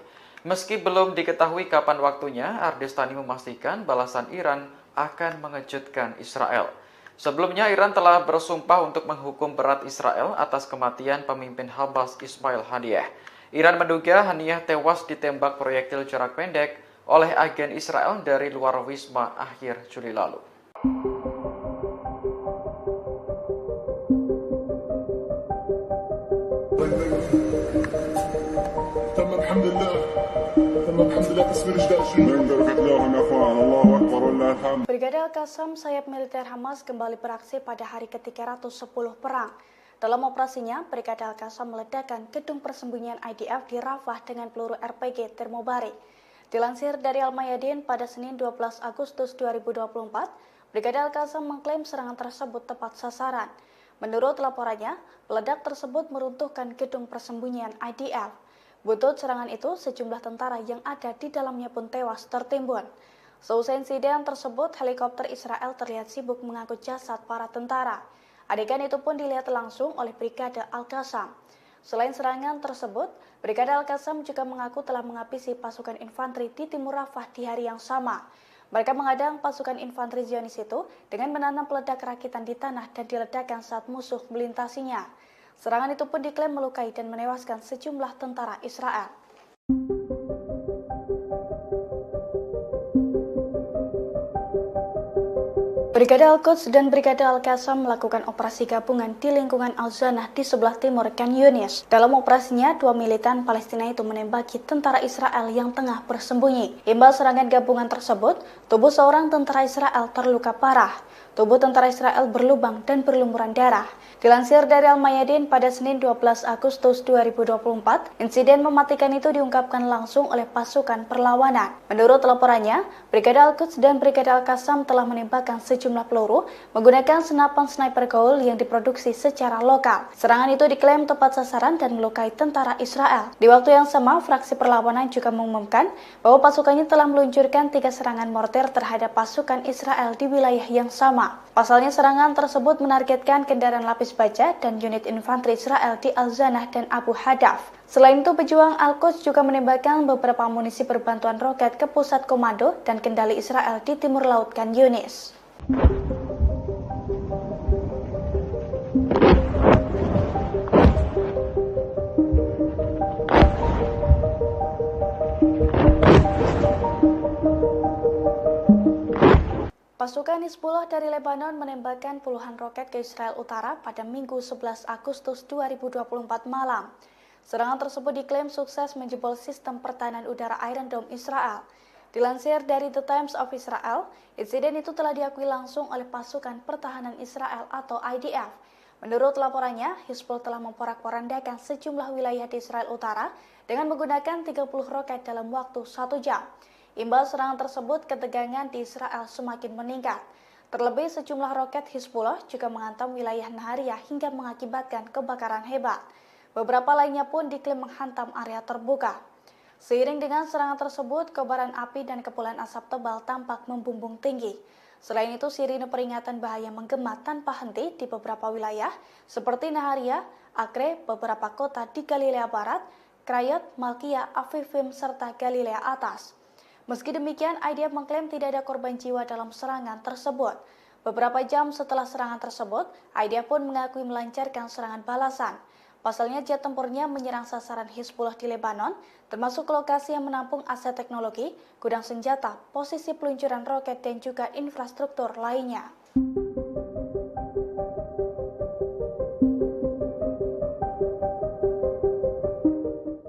Meski belum diketahui kapan waktunya, Ardestani memastikan balasan Iran akan mengejutkan Israel. Sebelumnya, Iran telah bersumpah untuk menghukum berat Israel atas kematian pemimpin Hamas Ismail Haniyeh. Iran menduga Haniyeh tewas ditembak proyektil jarak pendek oleh agen Israel dari luar wisma akhir Juli lalu. Brigade Al-Qassam, sayap militer Hamas, kembali beraksi pada hari ke-310 perang. Dalam operasinya, Brigade Al-Qassam meledakkan gedung persembunyian IDF di Rafah dengan peluru RPG termobarik. Dilansir dari Al-Mayadin pada Senin 12 Agustus 2024, Brigade Al-Qassam mengklaim serangan tersebut tepat sasaran. Menurut laporannya, peledak tersebut meruntuhkan gedung persembunyian IDF. Buntut serangan itu, sejumlah tentara yang ada di dalamnya pun tewas tertimbun. Seusai insiden tersebut, helikopter Israel terlihat sibuk mengangkut jasad para tentara. Adegan itu pun dilihat langsung oleh Brigade Al-Qassam. Selain serangan tersebut, Brigade Al-Qassam juga mengaku telah menghabisi pasukan infanteri di timur Rafah di hari yang sama. Mereka mengadang pasukan infanteri Zionis itu dengan menanam peledak rakitan di tanah dan diledakkan saat musuh melintasinya. Serangan itu pun diklaim melukai dan menewaskan sejumlah tentara Israel. Brigade Al-Quds dan Brigade Al-Qassam melakukan operasi gabungan di lingkungan Al-Zanah di sebelah timur Khan Yunis. Dalam operasinya, 2 militan Palestina itu menembaki tentara Israel yang tengah bersembunyi. Imbas serangan gabungan tersebut, tubuh seorang tentara Israel terluka parah. Tubuh tentara Israel berlubang dan berlumuran darah. Dilansir dari Al-Mayadin pada Senin 12 Agustus 2024, insiden mematikan itu diungkapkan langsung oleh pasukan perlawanan. Menurut laporannya, Brigade Al-Quds dan Brigade Al-Qassam telah menembakkan sejumlah peluru menggunakan senapan sniper Gaul yang diproduksi secara lokal. Serangan itu diklaim tepat sasaran dan melukai tentara Israel. Di waktu yang sama, fraksi perlawanan juga mengumumkan bahwa pasukannya telah meluncurkan 3 serangan mortir terhadap pasukan Israel di wilayah yang sama. Pasalnya, serangan tersebut menargetkan kendaraan lapis baja dan unit infanteri Israel di Al-Zanah dan Abu Hadaf. Selain itu, pejuang Al-Quds juga menembakkan beberapa amunisi berbantuan roket ke pusat komando dan kendali Israel di timur laut Khan Yunis. Pasukan Hizbullah dari Lebanon menembakkan puluhan roket ke Israel Utara pada Minggu 11 Agustus 2024 malam. Serangan tersebut diklaim sukses menjebol sistem pertahanan udara Iron Dome Israel. Dilansir dari The Times of Israel, insiden itu telah diakui langsung oleh pasukan pertahanan Israel atau IDF. Menurut laporannya, Hizbullah telah memporak-porandakan sejumlah wilayah di Israel Utara dengan menggunakan 30 roket dalam waktu 1 jam. Imbas serangan tersebut, ketegangan di Israel semakin meningkat. Terlebih, sejumlah roket Hizbullah juga menghantam wilayah Nahariya hingga mengakibatkan kebakaran hebat. Beberapa lainnya pun diklaim menghantam area terbuka. Seiring dengan serangan tersebut, kobaran api dan kepulan asap tebal tampak membumbung tinggi. Selain itu, sirine peringatan bahaya menggema tanpa henti di beberapa wilayah seperti Nahariya, Acre, beberapa kota di Galilea Barat, Krayot, Malkia, Avivim, serta Galilea Atas. Meski demikian, IDF mengklaim tidak ada korban jiwa dalam serangan tersebut. Beberapa jam setelah serangan tersebut, IDF pun mengakui melancarkan serangan balasan. Pasalnya, jet tempurnya menyerang sasaran Hizbullah di Lebanon, termasuk lokasi yang menampung aset teknologi, gudang senjata, posisi peluncuran roket, dan juga infrastruktur lainnya.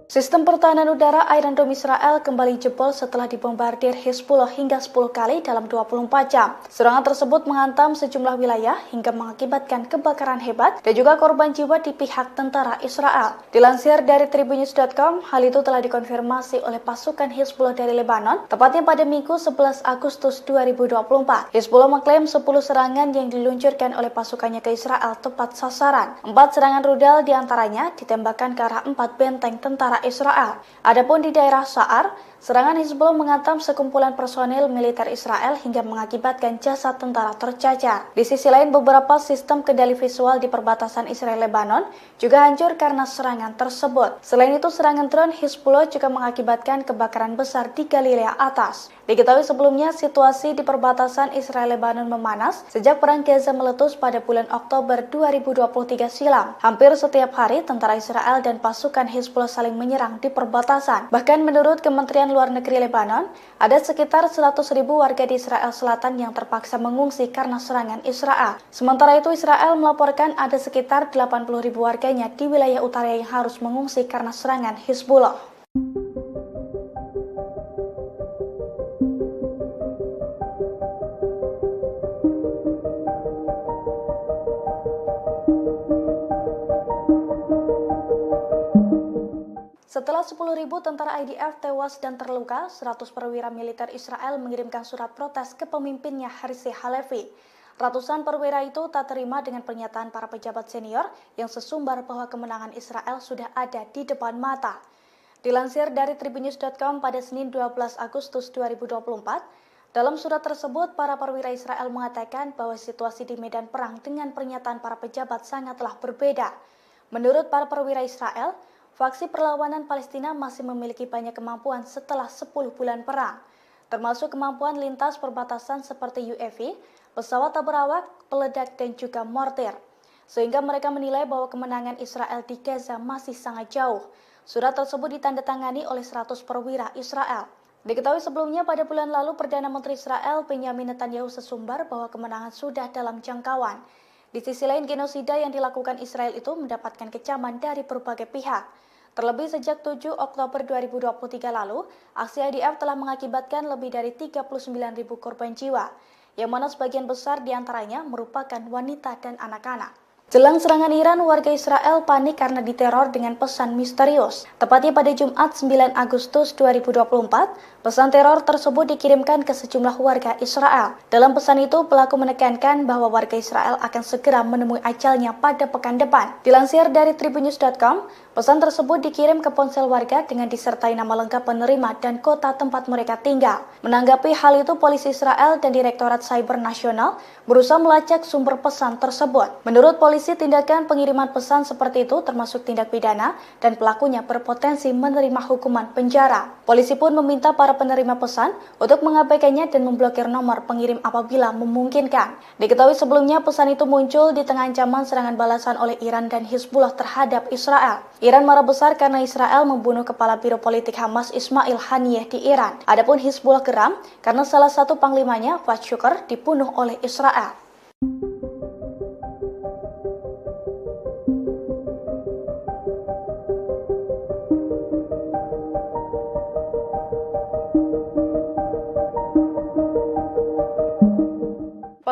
Sistem pertahanan udara Iron Dome Israel kembali jebol setelah dibombardir Hizbullah hingga 10 kali dalam 24 jam. Serangan tersebut menghantam sejumlah wilayah hingga mengakibatkan kebakaran hebat dan juga korban jiwa di pihak tentara Israel. Dilansir dari tribunnews.com, hal itu telah dikonfirmasi oleh pasukan Hizbullah dari Lebanon, tepatnya pada Minggu 11 Agustus 2024. Hizbullah mengklaim 10 serangan yang diluncurkan oleh pasukannya ke Israel tepat sasaran. 4 serangan rudal diantaranya ditembakkan ke arah 4 benteng tentara Israel. Adapun di daerah Sa'ar, serangan Hizbullah menghantam sekumpulan personil militer Israel hingga mengakibatkan jasad tentara tercacar. Di sisi lain, beberapa sistem kendali visual di perbatasan Israel-Lebanon juga hancur karena serangan tersebut. Selain itu, serangan drone Hizbullah juga mengakibatkan kebakaran besar di Galilea Atas. Diketahui sebelumnya, situasi di perbatasan Israel-Lebanon memanas sejak Perang Gaza meletus pada bulan Oktober 2023 silam. Hampir setiap hari, tentara Israel dan pasukan Hizbullah saling menyerang di perbatasan. Bahkan menurut Kementerian Luar Negeri Lebanon, ada sekitar 100.000 warga di Israel Selatan yang terpaksa mengungsi karena serangan Israel. Sementara itu, Israel melaporkan ada sekitar 80.000 warganya di wilayah utara yang harus mengungsi karena serangan Hizbullah. Setelah 10.000 tentara IDF tewas dan terluka, 100 perwira militer Israel mengirimkan surat protes ke pemimpinnya Herzi Halevi. Ratusan perwira itu tak terima dengan pernyataan para pejabat senior yang sesumbar bahwa kemenangan Israel sudah ada di depan mata. Dilansir dari tribunnews.com pada Senin 12 Agustus 2024, dalam surat tersebut para perwira Israel mengatakan bahwa situasi di medan perang dengan pernyataan para pejabat sangatlah berbeda. Menurut para perwira Israel, faksi perlawanan Palestina masih memiliki banyak kemampuan setelah 10 bulan perang, termasuk kemampuan lintas perbatasan seperti UAV, pesawat tak berawak, peledak, dan juga mortir. Sehingga mereka menilai bahwa kemenangan Israel di Gaza masih sangat jauh. Surat tersebut ditandatangani oleh 100 perwira Israel. Diketahui sebelumnya pada bulan lalu Perdana Menteri Israel Benyamin Netanyahu sesumbar bahwa kemenangan sudah dalam jangkauan. Di sisi lain, genosida yang dilakukan Israel itu mendapatkan kecaman dari berbagai pihak. Terlebih sejak 7 Oktober 2023 lalu, aksi IDF telah mengakibatkan lebih dari 39.000 korban jiwa, yang mana sebagian besar diantaranya merupakan wanita dan anak-anak. Jelang serangan Iran, warga Israel panik karena diteror dengan pesan misterius. Tepatnya pada Jumat 9 Agustus 2024, pesan teror tersebut dikirimkan ke sejumlah warga Israel. Dalam pesan itu, pelaku menekankan bahwa warga Israel akan segera menemui ajalnya pada pekan depan. Dilansir dari tribunnews.com, pesan tersebut dikirim ke ponsel warga dengan disertai nama lengkap penerima dan kota tempat mereka tinggal. Menanggapi hal itu, polisi Israel dan Direktorat Cyber Nasional berusaha melacak sumber pesan tersebut. Menurut polisi, tindakan pengiriman pesan seperti itu termasuk tindak pidana dan pelakunya berpotensi menerima hukuman penjara. Polisi pun meminta para penerima pesan untuk mengabaikannya dan memblokir nomor pengirim apabila memungkinkan. Diketahui sebelumnya pesan itu muncul di tengah ancaman serangan balasan oleh Iran dan Hizbullah terhadap Israel. Iran marah besar karena Israel membunuh kepala biro politik Hamas Ismail Haniyeh di Iran. Adapun Hizbullah geram karena salah satu panglimanya, Fuad Shukr, dibunuh oleh Israel.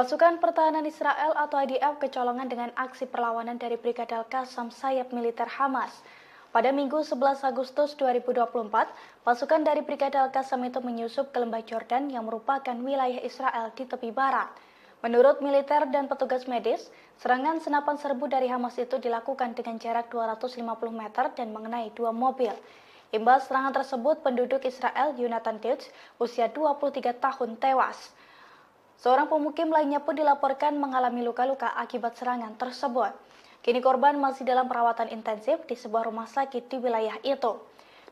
Pasukan Pertahanan Israel atau IDF kecolongan dengan aksi perlawanan dari Brigade Al-Qassam sayap militer Hamas. Pada Minggu 11 Agustus 2024, pasukan dari Brigade Al-Qassam itu menyusup ke lembah Jordan yang merupakan wilayah Israel di tepi barat. Menurut militer dan petugas medis, serangan senapan serbu dari Hamas itu dilakukan dengan jarak 250 meter dan mengenai 2 mobil. Imbas serangan tersebut, penduduk Israel Yonatan Deutsch, usia 23 tahun tewas. Seorang pemukim lainnya pun dilaporkan mengalami luka-luka akibat serangan tersebut. Kini korban masih dalam perawatan intensif di sebuah rumah sakit di wilayah itu.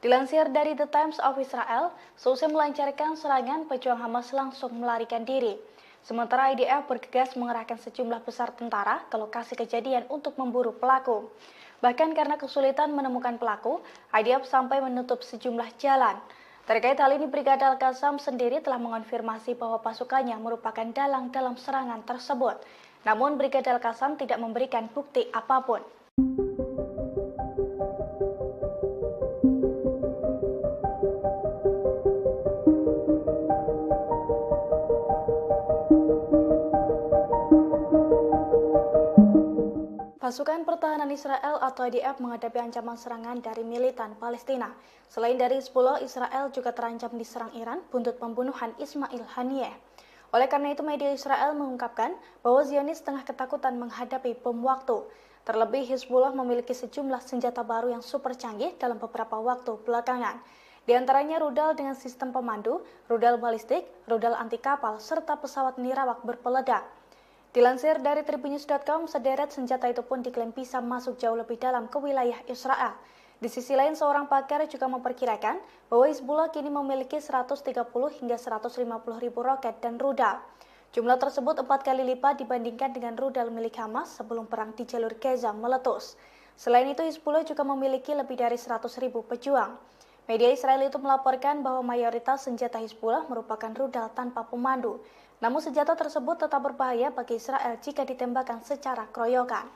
Dilansir dari The Times of Israel, seusai melancarkan serangan, pejuang Hamas langsung melarikan diri. Sementara IDF bergegas mengerahkan sejumlah besar tentara ke lokasi kejadian untuk memburu pelaku. Bahkan karena kesulitan menemukan pelaku, IDF sampai menutup sejumlah jalan. Terkait hal ini, Brigade Al-Qassam sendiri telah mengonfirmasi bahwa pasukannya merupakan dalang dalam serangan tersebut. Namun, Brigade Al-Qassam tidak memberikan bukti apapun. Pasukan Pertahanan Israel atau IDF menghadapi ancaman serangan dari militan Palestina. Selain dari Hizbullah, Israel juga terancam diserang Iran buntut pembunuhan Ismail Haniyeh. Oleh karena itu, media Israel mengungkapkan bahwa Zionis tengah ketakutan menghadapi bom waktu. Terlebih, Hizbullah memiliki sejumlah senjata baru yang super canggih dalam beberapa waktu belakangan. Di antaranya rudal dengan sistem pemandu, rudal balistik, rudal anti kapal, serta pesawat nirawak berpeledak. Dilansir dari tribunnews.com, sederet senjata itu pun diklaim bisa masuk jauh lebih dalam ke wilayah Israel. Di sisi lain, seorang pakar juga memperkirakan bahwa Hizbullah kini memiliki 130 hingga 150 ribu roket dan rudal. Jumlah tersebut 4 kali lipat dibandingkan dengan rudal milik Hamas sebelum perang di jalur Gaza meletus. Selain itu, Hizbullah juga memiliki lebih dari 100 ribu pejuang. Media Israel itu melaporkan bahwa mayoritas senjata Hizbullah merupakan rudal tanpa pemandu. Namun senjata tersebut tetap berbahaya bagi Israel jika ditembakkan secara keroyokan.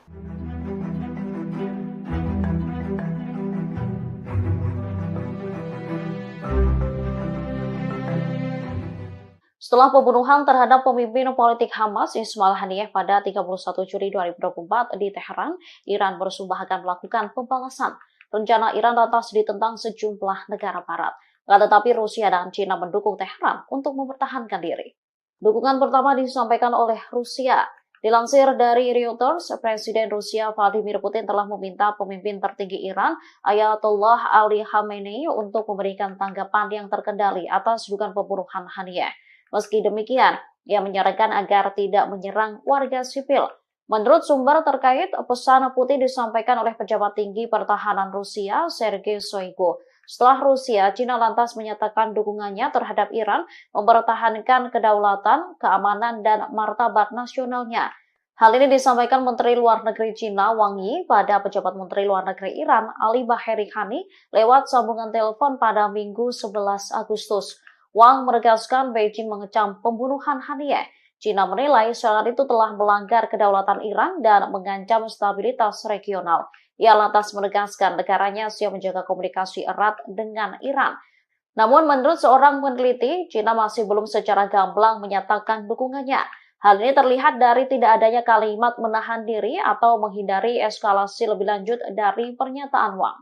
Setelah pembunuhan terhadap pemimpin politik Hamas Ismail Haniyeh pada 31 Juli 2024 di Teheran, Iran bersumpah akan melakukan pembalasan. Rencana Iran lantas ditentang sejumlah negara barat. Tetapi Rusia dan China mendukung Teheran untuk mempertahankan diri. Dukungan pertama disampaikan oleh Rusia. Dilansir dari Reuters, Presiden Rusia Vladimir Putin telah meminta pemimpin tertinggi Iran, Ayatollah Ali Khamenei, untuk memberikan tanggapan yang terkendali atas dugaan pembunuhan Haniyeh. Meski demikian, ia menyarankan agar tidak menyerang warga sipil. Menurut sumber terkait, pesan Putin disampaikan oleh pejabat tinggi pertahanan Rusia, Sergei Shoigu. Setelah Rusia, China lantas menyatakan dukungannya terhadap Iran mempertahankan kedaulatan, keamanan, dan martabat nasionalnya. Hal ini disampaikan Menteri Luar Negeri China Wang Yi pada pejabat Menteri Luar Negeri Iran Ali Baheri Khani lewat sambungan telepon pada Minggu 11 Agustus. Wang menegaskan Beijing mengecam pembunuhan Haniyeh. China menilai serangan itu telah melanggar kedaulatan Iran dan mengancam stabilitas regional. Ia lantas menegaskan negaranya siap menjaga komunikasi erat dengan Iran. Namun menurut seorang peneliti, China masih belum secara gamblang menyatakan dukungannya. Hal ini terlihat dari tidak adanya kalimat menahan diri atau menghindari eskalasi lebih lanjut dari pernyataan Wang.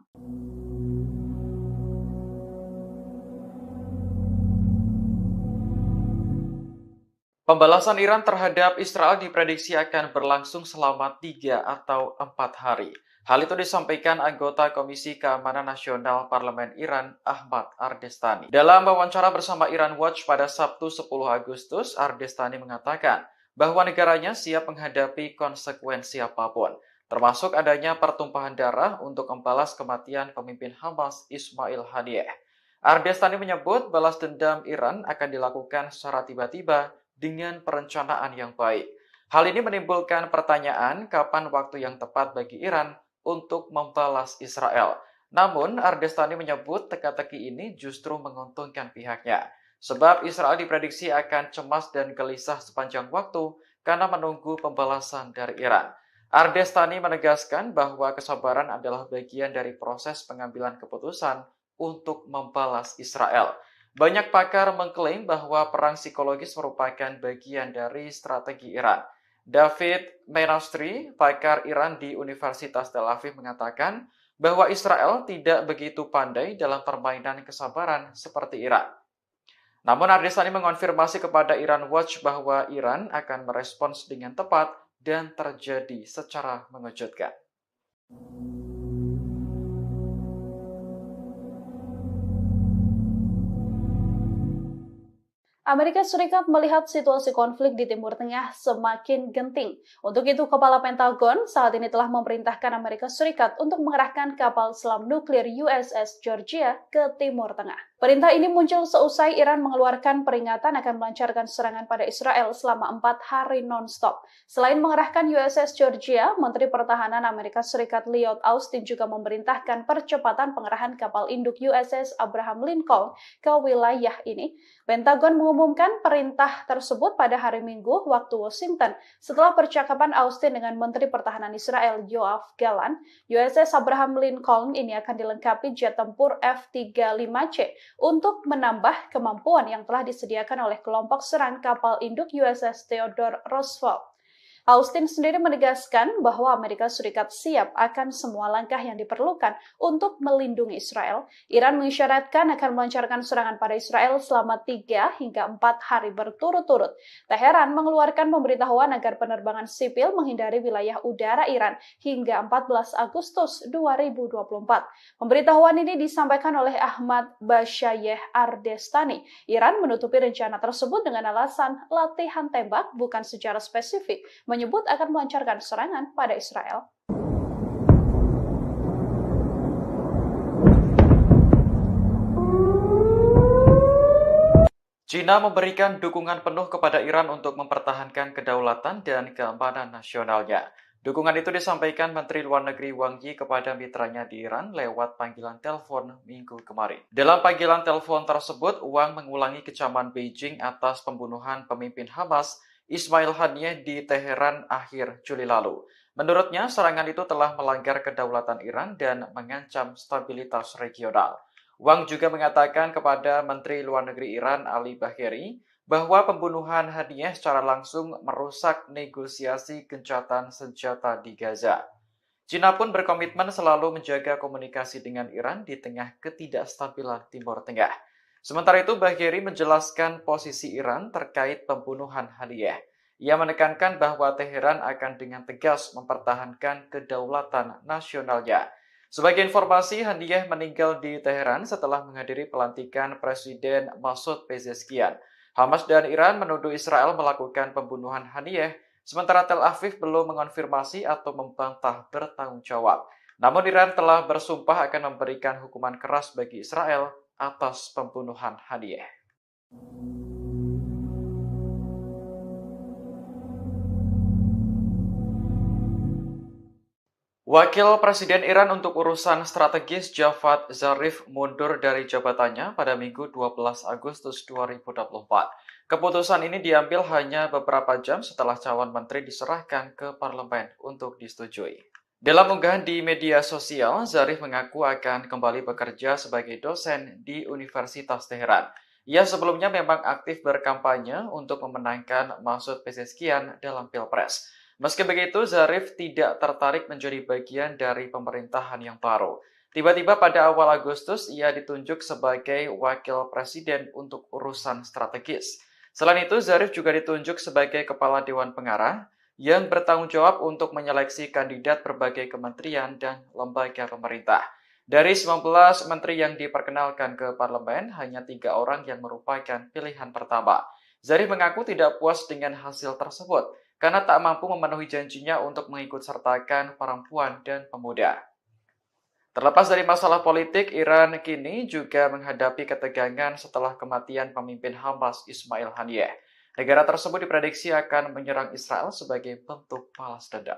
Pembalasan Iran terhadap Israel diprediksi akan berlangsung selama 3 atau 4 hari. Hal itu disampaikan anggota Komisi Keamanan Nasional Parlemen Iran, Ahmad Ardestani. Dalam wawancara bersama Iran Watch pada Sabtu 10 Agustus, Ardestani mengatakan bahwa negaranya siap menghadapi konsekuensi apapun, termasuk adanya pertumpahan darah untuk membalas kematian pemimpin Hamas Ismail Haniyeh. Ardestani menyebut balas dendam Iran akan dilakukan secara tiba-tiba dengan perencanaan yang baik. Hal ini menimbulkan pertanyaan kapan waktu yang tepat bagi Iran untuk membalas Israel. Namun, Ardestani menyebut teka-teki ini justru menguntungkan pihaknya, sebab Israel diprediksi akan cemas dan gelisah sepanjang waktu karena menunggu pembalasan dari Iran. Ardestani menegaskan bahwa kesabaran adalah bagian dari proses pengambilan keputusan untuk membalas Israel. Banyak pakar mengklaim bahwa perang psikologis merupakan bagian dari strategi Iran. David Menastri, pakar Iran di Universitas Tel Aviv, mengatakan bahwa Israel tidak begitu pandai dalam permainan kesabaran seperti Iran. Namun Ardesani mengonfirmasi kepada Iran Watch bahwa Iran akan merespons dengan tepat dan terjadi secara mengejutkan. Amerika Serikat melihat situasi konflik di Timur Tengah semakin genting. Untuk itu, Kepala Pentagon saat ini telah memerintahkan Amerika Serikat untuk mengerahkan kapal selam nuklir USS Georgia ke Timur Tengah. Perintah ini muncul seusai Iran mengeluarkan peringatan akan melancarkan serangan pada Israel selama 4 hari non-stop. Selain mengerahkan USS Georgia, Menteri Pertahanan Amerika Serikat Lloyd Austin juga memerintahkan percepatan pengerahan kapal induk USS Abraham Lincoln ke wilayah ini. Pentagon mengumumkan perintah tersebut pada hari Minggu waktu Washington setelah percakapan Austin dengan Menteri Pertahanan Israel Yoav Gallant. USS Abraham Lincoln ini akan dilengkapi jet tempur F-35C untuk menambah kemampuan yang telah disediakan oleh kelompok serang kapal induk USS Theodore Roosevelt. Austin sendiri menegaskan bahwa Amerika Serikat siap akan semua langkah yang diperlukan untuk melindungi Israel. Iran mengisyaratkan akan melancarkan serangan pada Israel selama 3 hingga 4 hari berturut-turut. Teheran mengeluarkan pemberitahuan agar penerbangan sipil menghindari wilayah udara Iran hingga 14 Agustus 2024. Pemberitahuan ini disampaikan oleh Ahmad Bashayeh Ardestani. Iran menutupi rencana tersebut dengan alasan latihan tembak bukan secara spesifik, menyebut akan melancarkan serangan pada Israel. China memberikan dukungan penuh kepada Iran untuk mempertahankan kedaulatan dan keamanan nasionalnya. Dukungan itu disampaikan Menteri Luar Negeri Wang Yi kepada mitranya di Iran lewat panggilan telepon minggu kemarin. Dalam panggilan telepon tersebut, Wang mengulangi kecaman Beijing atas pembunuhan pemimpin Hamas Ismail Haniyeh di Teheran akhir Juli lalu. Menurutnya, serangan itu telah melanggar kedaulatan Iran dan mengancam stabilitas regional. Wang juga mengatakan kepada Menteri Luar Negeri Iran Ali Bagheri bahwa pembunuhan Haniyeh secara langsung merusak negosiasi gencatan senjata di Gaza. China pun berkomitmen selalu menjaga komunikasi dengan Iran di tengah ketidakstabilan Timur Tengah. Sementara itu, Bagheri menjelaskan posisi Iran terkait pembunuhan Haniyeh. Ia menekankan bahwa Teheran akan dengan tegas mempertahankan kedaulatan nasionalnya. Sebagai informasi, Haniyeh meninggal di Teheran setelah menghadiri pelantikan Presiden Masoud Pezeshkian. Hamas dan Iran menuduh Israel melakukan pembunuhan Haniyeh, sementara Tel Aviv belum mengonfirmasi atau membantah bertanggung jawab. Namun Iran telah bersumpah akan memberikan hukuman keras bagi Israel atas pembunuhan Haniyeh. Wakil Presiden Iran untuk urusan strategis Javad Zarif mundur dari jabatannya pada Minggu 12 Agustus 2024. Keputusan ini diambil hanya beberapa jam setelah calon menteri diserahkan ke parlemen untuk disetujui. Dalam unggahan di media sosial, Zarif mengaku akan kembali bekerja sebagai dosen di Universitas Teheran. Ia sebelumnya memang aktif berkampanye untuk memenangkan Masoud Pezeshkian dalam Pilpres. Meski begitu, Zarif tidak tertarik menjadi bagian dari pemerintahan yang baru. Tiba-tiba pada awal Agustus, ia ditunjuk sebagai wakil presiden untuk urusan strategis. Selain itu, Zarif juga ditunjuk sebagai kepala Dewan Pengarah yang bertanggung jawab untuk menyeleksi kandidat berbagai kementerian dan lembaga pemerintah. Dari 19 menteri yang diperkenalkan ke parlemen, hanya 3 orang yang merupakan pilihan pertama. Zarif mengaku tidak puas dengan hasil tersebut, karena tak mampu memenuhi janjinya untuk mengikutsertakan perempuan dan pemuda. Terlepas dari masalah politik, Iran kini juga menghadapi ketegangan setelah kematian pemimpin Hamas Ismail Haniyeh. Negara tersebut diprediksi akan menyerang Israel sebagai bentuk balas dendam.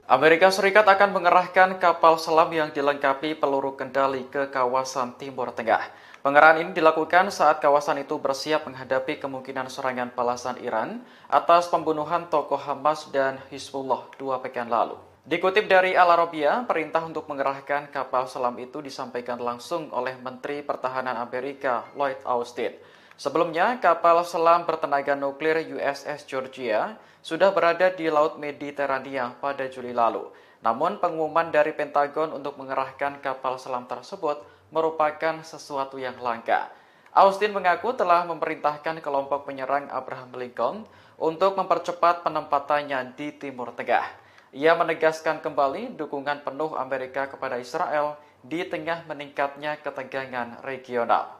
Amerika Serikat akan mengerahkan kapal selam yang dilengkapi peluru kendali ke kawasan Timur Tengah. Pengerahan ini dilakukan saat kawasan itu bersiap menghadapi kemungkinan serangan balasan Iran atas pembunuhan tokoh Hamas dan Hizbullah 2 pekan lalu. Dikutip dari Al Arabiya, perintah untuk mengerahkan kapal selam itu disampaikan langsung oleh Menteri Pertahanan Amerika Lloyd Austin. Sebelumnya, kapal selam bertenaga nuklir USS Georgia sudah berada di Laut Mediterania pada Juli lalu. Namun, pengumuman dari Pentagon untuk mengerahkan kapal selam tersebut merupakan sesuatu yang langka. Austin mengaku telah memerintahkan kelompok penyerang Abraham Lincoln untuk mempercepat penempatannya di Timur Tengah. Ia menegaskan kembali dukungan penuh Amerika kepada Israel di tengah meningkatnya ketegangan regional.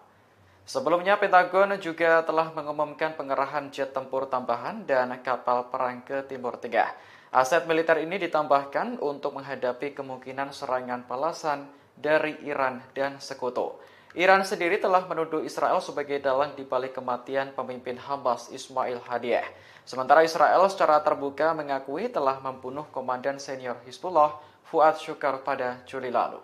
Sebelumnya, Pentagon juga telah mengumumkan pengerahan jet tempur tambahan dan kapal perang ke Timur Tengah. Aset militer ini ditambahkan untuk menghadapi kemungkinan serangan balasan dari Iran dan sekutu. Iran sendiri telah menuduh Israel sebagai dalang di balik kematian pemimpin Hamas Ismail Haniyeh. Sementara Israel secara terbuka mengakui telah membunuh komandan senior Hizbullah Fuad Shukar pada Juli lalu.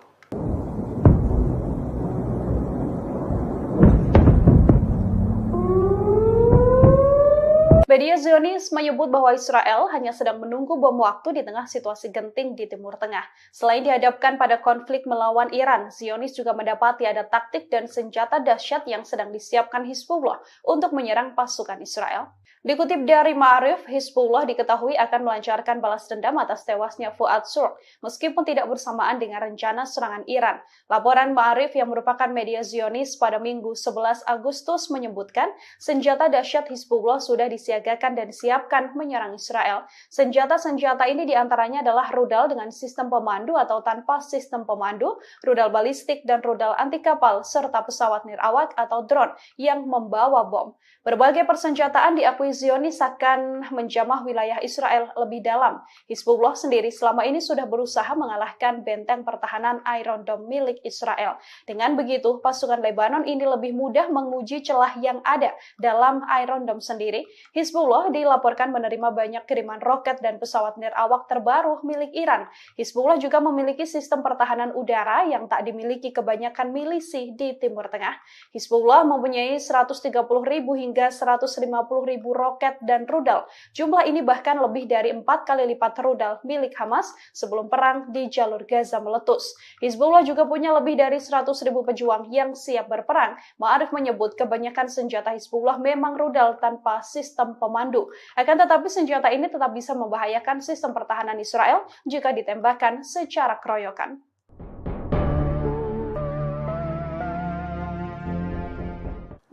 Media Zionis menyebut bahwa Israel hanya sedang menunggu bom waktu di tengah situasi genting di Timur Tengah. Selain dihadapkan pada konflik melawan Iran, Zionis juga mendapati ada taktik dan senjata dahsyat yang sedang disiapkan Hizbullah untuk menyerang pasukan Israel. Dikutip dari Ma'arif, Hizbullah diketahui akan melancarkan balas dendam atas tewasnya Fuad Shukar, meskipun tidak bersamaan dengan rencana serangan Iran. Laporan Ma'arif yang merupakan media Zionis pada Minggu 11 Agustus menyebutkan senjata dahsyat Hizbullah sudah disiagakan dan disiapkan menyerang Israel. Senjata-senjata ini diantaranya adalah rudal dengan sistem pemandu atau tanpa sistem pemandu, rudal balistik dan rudal anti kapal, serta pesawat nirawak atau drone yang membawa bom. Berbagai persenjataan diakui Zionis akan menjamah wilayah Israel lebih dalam. Hizbullah sendiri selama ini sudah berusaha mengalahkan benteng pertahanan Iron Dome milik Israel. Dengan begitu, pasukan Lebanon ini lebih mudah menguji celah yang ada dalam Iron Dome sendiri. Hizbullah dilaporkan menerima banyak kiriman roket dan pesawat nirawak terbaru milik Iran. Hizbullah juga memiliki sistem pertahanan udara yang tak dimiliki kebanyakan milisi di Timur Tengah. Hizbullah mempunyai 130.000 hingga 150.000 roket dan rudal. Jumlah ini bahkan lebih dari 4 kali lipat rudal milik Hamas sebelum perang di jalur Gaza meletus. Hizbullah juga punya lebih dari 100.000 pejuang yang siap berperang. Ma'arif menyebut kebanyakan senjata Hizbullah memang rudal tanpa sistem pemandu. Akan tetapi senjata ini tetap bisa membahayakan sistem pertahanan Israel jika ditembakkan secara keroyokan.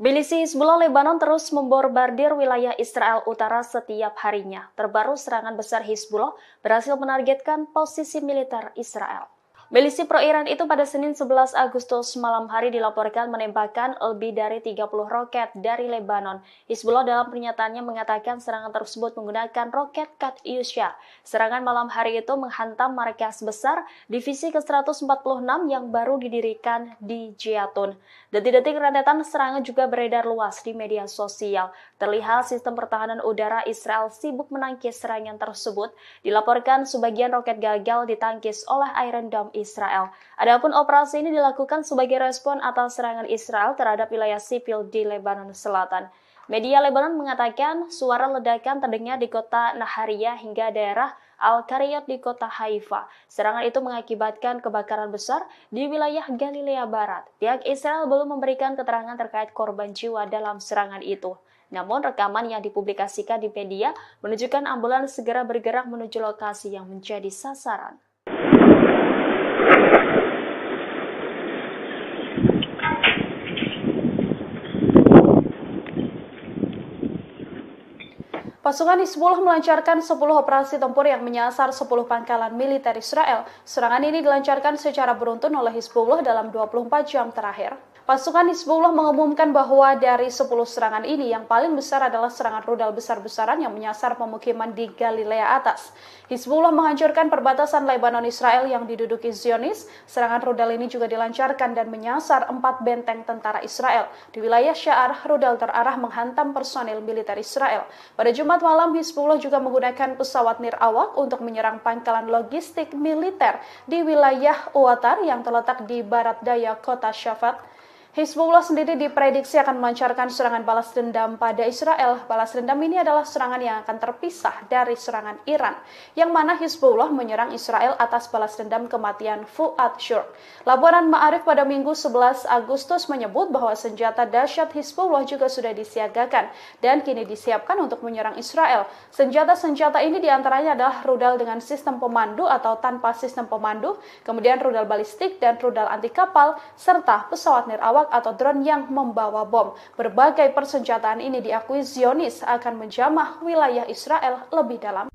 Milisi Hizbullah Lebanon terus membombardir wilayah Israel Utara setiap harinya. Terbaru serangan besar Hizbullah berhasil menargetkan posisi militer Israel. Milisi pro-Iran itu pada Senin 11 Agustus malam hari dilaporkan menembakkan lebih dari 30 roket dari Lebanon. Hizbullah dalam pernyataannya mengatakan serangan tersebut menggunakan roket Katyusha. Serangan malam hari itu menghantam markas besar divisi ke-146 yang baru didirikan di Jatun. Detik-detik rentetan serangan juga beredar luas di media sosial. Terlihat sistem pertahanan udara Israel sibuk menangkis serangan tersebut. Dilaporkan sebagian roket gagal ditangkis oleh Iron Dome Israel. Adapun operasi ini dilakukan sebagai respon atas serangan Israel terhadap wilayah sipil di Lebanon Selatan. Media Lebanon mengatakan suara ledakan terdengar di kota Nahariyah hingga daerah Al-Kariyot di kota Haifa. Serangan itu mengakibatkan kebakaran besar di wilayah Galilea Barat. Pihak Israel belum memberikan keterangan terkait korban jiwa dalam serangan itu. Namun rekaman yang dipublikasikan di media menunjukkan ambulans segera bergerak menuju lokasi yang menjadi sasaran. Pasukan Hizbullah melancarkan 10 operasi tempur yang menyasar 10 pangkalan militer Israel. Serangan ini dilancarkan secara beruntun oleh Hizbullah dalam 24 jam terakhir. Pasukan Hizbullah mengumumkan bahwa dari 10 serangan ini yang paling besar adalah serangan rudal besar-besaran yang menyasar pemukiman di Galilea Atas. Hizbullah menghancurkan perbatasan Lebanon Israel yang diduduki Zionis. Serangan rudal ini juga dilancarkan dan menyasar 4 benteng tentara Israel. Di wilayah Sya'ar, rudal terarah menghantam personil militer Israel. Pada Jumat malam, Hizbullah juga menggunakan pesawat nirawak untuk menyerang pangkalan logistik militer di wilayah Uwatar yang terletak di barat daya kota Shafat. Hizbullah sendiri diprediksi akan melancarkan serangan balas dendam pada Israel. Balas dendam ini adalah serangan yang akan terpisah dari serangan Iran, yang mana Hizbullah menyerang Israel atas balas dendam kematian Fuad Shur. Laporan Ma'arif pada Minggu 11 Agustus menyebut bahwa senjata dahsyat Hizbullah juga sudah disiagakan dan kini disiapkan untuk menyerang Israel. Senjata-senjata ini diantaranya adalah rudal dengan sistem pemandu atau tanpa sistem pemandu, kemudian rudal balistik dan rudal anti kapal, serta pesawat nirawak atau drone yang membawa bom. Berbagai persenjataan ini diakui Zionis akan menjamah wilayah Israel lebih dalam.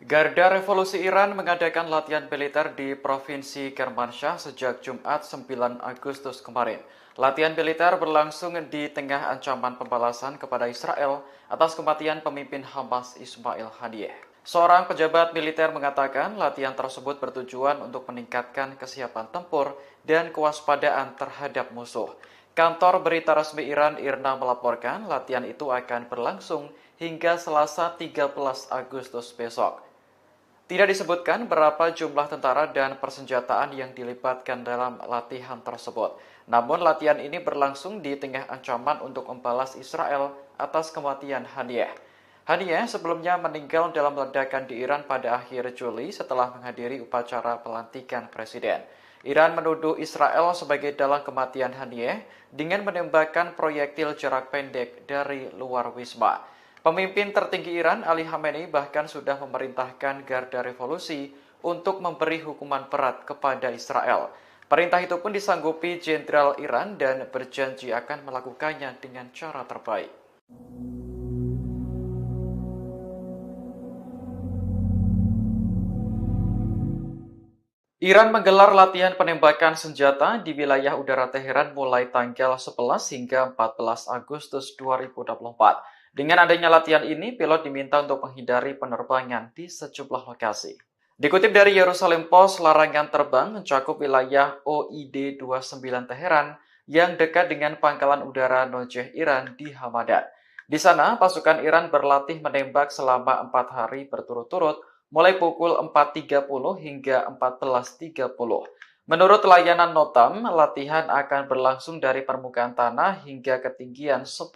Garda Revolusi Iran mengadakan latihan militer di Provinsi Kermanshah sejak Jumat 9 Agustus kemarin. Latihan militer berlangsung di tengah ancaman pembalasan kepada Israel atas kematian pemimpin Hamas Ismail Haniyeh. Seorang pejabat militer mengatakan latihan tersebut bertujuan untuk meningkatkan kesiapan tempur dan kewaspadaan terhadap musuh. Kantor berita resmi Iran IRNA melaporkan latihan itu akan berlangsung hingga Selasa 13 Agustus besok. Tidak disebutkan berapa jumlah tentara dan persenjataan yang dilibatkan dalam latihan tersebut. Namun latihan ini berlangsung di tengah ancaman untuk membalas Israel atas kematian Haniyeh. Haniyeh sebelumnya meninggal dalam ledakan di Iran pada akhir Juli setelah menghadiri upacara pelantikan presiden. Iran menuduh Israel sebagai dalang kematian Haniyeh dengan menembakkan proyektil jarak pendek dari luar wisma. Pemimpin tertinggi Iran, Ali Khamenei, bahkan sudah memerintahkan Garda Revolusi untuk memberi hukuman berat kepada Israel. Perintah itu pun disanggupi Jenderal Iran dan berjanji akan melakukannya dengan cara terbaik. Iran menggelar latihan penembakan senjata di wilayah udara Teheran mulai tanggal 11 hingga 14 Agustus 2024. Dengan adanya latihan ini, pilot diminta untuk menghindari penerbangan di sejumlah lokasi. Dikutip dari Yerusalem Post, larangan terbang mencakup wilayah OID-29 Teheran yang dekat dengan pangkalan udara Nojeh Iran di Hamadan. Di sana, pasukan Iran berlatih menembak selama 4 hari berturut-turut, mulai pukul 4.30 hingga 14.30. Menurut layanan Notam, latihan akan berlangsung dari permukaan tanah hingga ketinggian 10.000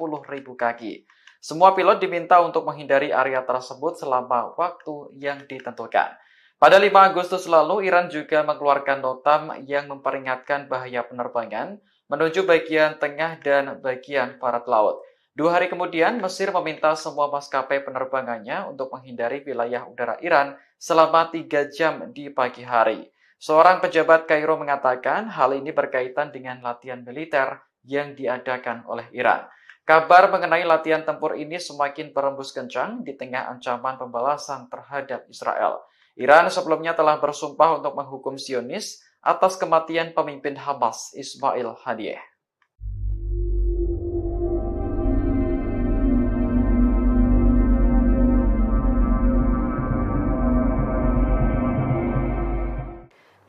kaki. Semua pilot diminta untuk menghindari area tersebut selama waktu yang ditentukan. Pada 5 Agustus lalu, Iran juga mengeluarkan notam yang memperingatkan bahaya penerbangan menuju bagian tengah dan bagian barat laut. 2 hari kemudian, Mesir meminta semua maskapai penerbangannya untuk menghindari wilayah udara Iran selama 3 jam di pagi hari. Seorang pejabat Kairo mengatakan hal ini berkaitan dengan latihan militer yang diadakan oleh Iran. Kabar mengenai latihan tempur ini semakin berembus kencang di tengah ancaman pembalasan terhadap Israel. Iran sebelumnya telah bersumpah untuk menghukum Zionis atas kematian pemimpin Hamas Ismail Haniyeh.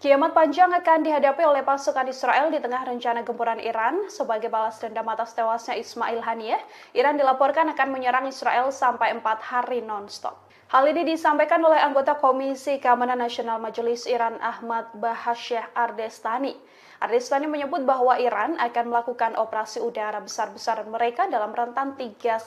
Kiamat panjang akan dihadapi oleh pasukan Israel di tengah rencana gempuran Iran sebagai balas dendam atas tewasnya Ismail Haniyeh. Iran dilaporkan akan menyerang Israel sampai 4 hari non-stop. Hal ini disampaikan oleh anggota Komisi Keamanan Nasional Majelis Iran Ahmad Bahasyah Ardestani. Ardestani menyebut bahwa Iran akan melakukan operasi udara besar-besaran mereka dalam rentan 3-4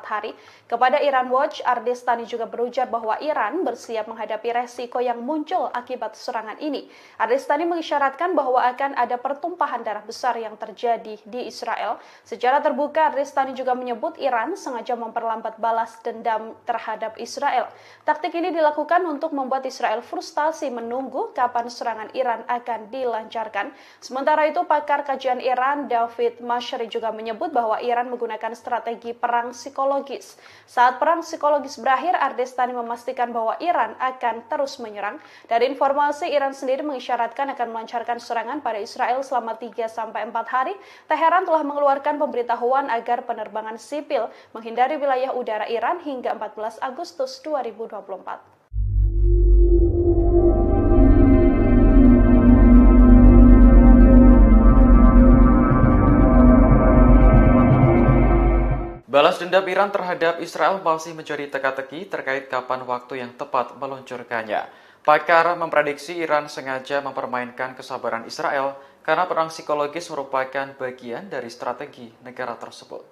hari. Kepada Iran Watch, Ardestani juga berujar bahwa Iran bersiap menghadapi resiko yang muncul akibat serangan ini. Ardestani mengisyaratkan bahwa akan ada pertumpahan darah besar yang terjadi di Israel. Secara terbuka, Ardestani juga menyebut Iran sengaja memperlambat balas dendam terhadap Israel. Taktik ini dilakukan untuk membuat Israel frustasi menunggu kapan serangan Iran akan dilancarkan. Sementara itu, pakar kajian Iran David Mashri juga menyebut bahwa Iran menggunakan strategi perang psikologis. Saat perang psikologis berakhir, Ardestani memastikan bahwa Iran akan terus menyerang. Dari informasi, Iran sendiri mengisyaratkan akan melancarkan serangan pada Israel selama 3-4 hari. Teheran telah mengeluarkan pemberitahuan agar penerbangan sipil menghindari wilayah udara Iran hingga 14 Agustus 2024. Balas dendam Iran terhadap Israel masih menjadi teka-teki terkait kapan waktu yang tepat meluncurkannya. Pakar memprediksi Iran sengaja mempermainkan kesabaran Israel karena perang psikologis merupakan bagian dari strategi negara tersebut.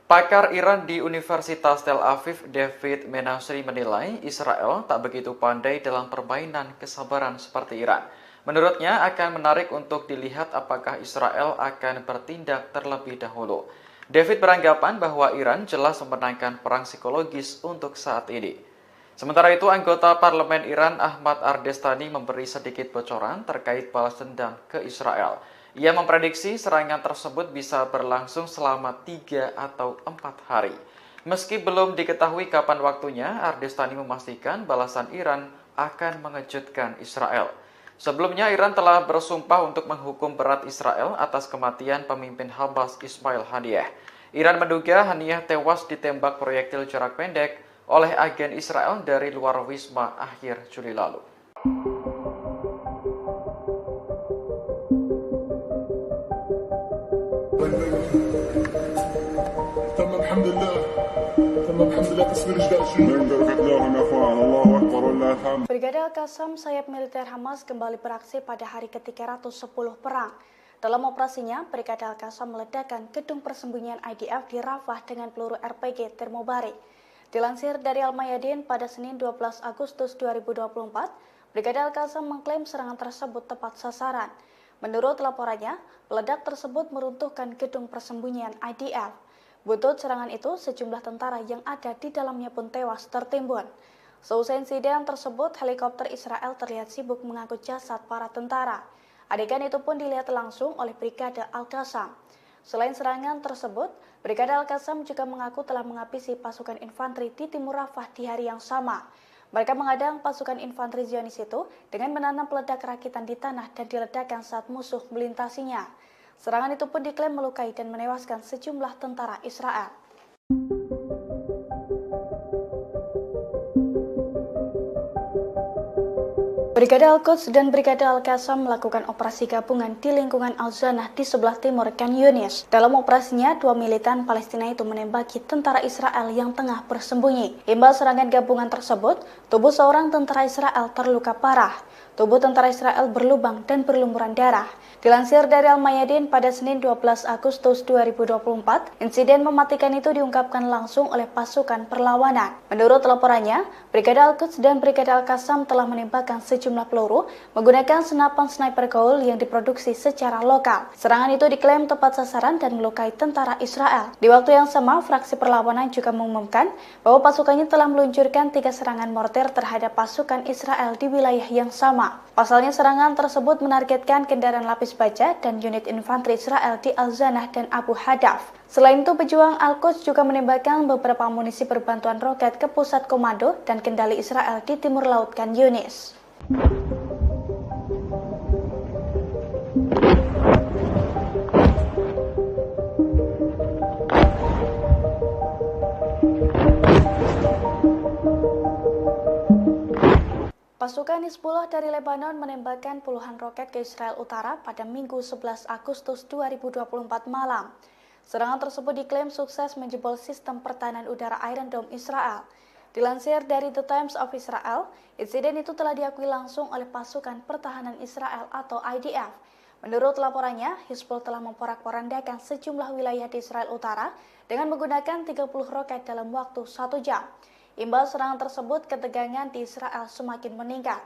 Pakar Iran di Universitas Tel Aviv, David Menasri menilai Israel tak begitu pandai dalam permainan kesabaran seperti Iran. Menurutnya akan menarik untuk dilihat apakah Israel akan bertindak terlebih dahulu. David beranggapan bahwa Iran jelas memenangkan perang psikologis untuk saat ini. Sementara itu, anggota parlemen Iran Ahmad Ardestani memberi sedikit bocoran terkait balas dendam ke Israel. Ia memprediksi serangan tersebut bisa berlangsung selama 3 atau 4 hari. Meski belum diketahui kapan waktunya, Ardestani memastikan balasan Iran akan mengejutkan Israel. Sebelumnya, Iran telah bersumpah untuk menghukum berat Israel atas kematian pemimpin Hamas Ismail Haniyeh. Iran menduga Haniyeh tewas ditembak proyektil jarak pendek oleh agen Israel dari luar wisma akhir Juli lalu. Brigade Al-Qassam, sayap militer Hamas, kembali beraksi pada hari ke-310 perang. Dalam operasinya, Brigade Al-Qassam meledakkan gedung persembunyian IDF di Rafah dengan peluru RPG termobarik. Dilansir dari Al-Mayadin pada Senin 12 Agustus 2024, Brigade Al-Qassam mengklaim serangan tersebut tepat sasaran. Menurut laporannya, peledak tersebut meruntuhkan gedung persembunyian IDF. Buntut serangan itu, sejumlah tentara yang ada di dalamnya pun tewas tertimbun. Seusai insiden tersebut, helikopter Israel terlihat sibuk mengangkut jasad para tentara. Adegan itu pun dilihat langsung oleh Brigade Al-Qassam. Selain serangan tersebut, Brigade Al-Qassam juga mengaku telah menghabisi pasukan infanteri di timur Rafah di hari yang sama. Mereka mengadang pasukan infanteri Zionis itu dengan menanam peledak rakitan di tanah dan diledakkan saat musuh melintasinya. Serangan itu pun diklaim melukai dan menewaskan sejumlah tentara Israel. Brigade Al-Quds dan Brigade Al-Qassam melakukan operasi gabungan di lingkungan Al-Zanah di sebelah timur Khan Yunis. Dalam operasinya, 2 militan Palestina itu menembaki tentara Israel yang tengah bersembunyi. Imbas serangan gabungan tersebut, tubuh seorang tentara Israel terluka parah. Tubuh tentara Israel berlubang dan berlumuran darah. Dilansir dari Al-Mayadin pada Senin 12 Agustus 2024, insiden mematikan itu diungkapkan langsung oleh pasukan perlawanan. Menurut laporannya, Brigade Al-Quds dan Brigade Al-Qassam telah menembakkan sejumlah peluru menggunakan senapan sniper Gaul yang diproduksi secara lokal. Serangan itu diklaim tepat sasaran dan melukai tentara Israel. Di waktu yang sama, fraksi perlawanan juga mengumumkan bahwa pasukannya telah meluncurkan 3 serangan mortir terhadap pasukan Israel di wilayah yang sama. Pasalnya, serangan tersebut menargetkan kendaraan lapis baja dan unit infanteri Israel di Al-Zanah dan Abu Hadaf. Selain itu, pejuang Al-Quds juga menembakkan beberapa amunisi berbantuan roket ke pusat komando dan kendali Israel di timur laut Khan Yunis. Pasukan Hizbullah dari Lebanon menembakkan puluhan roket ke Israel Utara pada Minggu 11 Agustus 2024 malam. Serangan tersebut diklaim sukses menjebol sistem pertahanan udara Iron Dome Israel. Dilansir dari The Times of Israel, insiden itu telah diakui langsung oleh pasukan pertahanan Israel atau IDF. Menurut laporannya, Hizbullah telah memporak-porandakan sejumlah wilayah di Israel Utara dengan menggunakan 30 roket dalam waktu 1 jam. Imbas serangan tersebut, ketegangan di Israel semakin meningkat.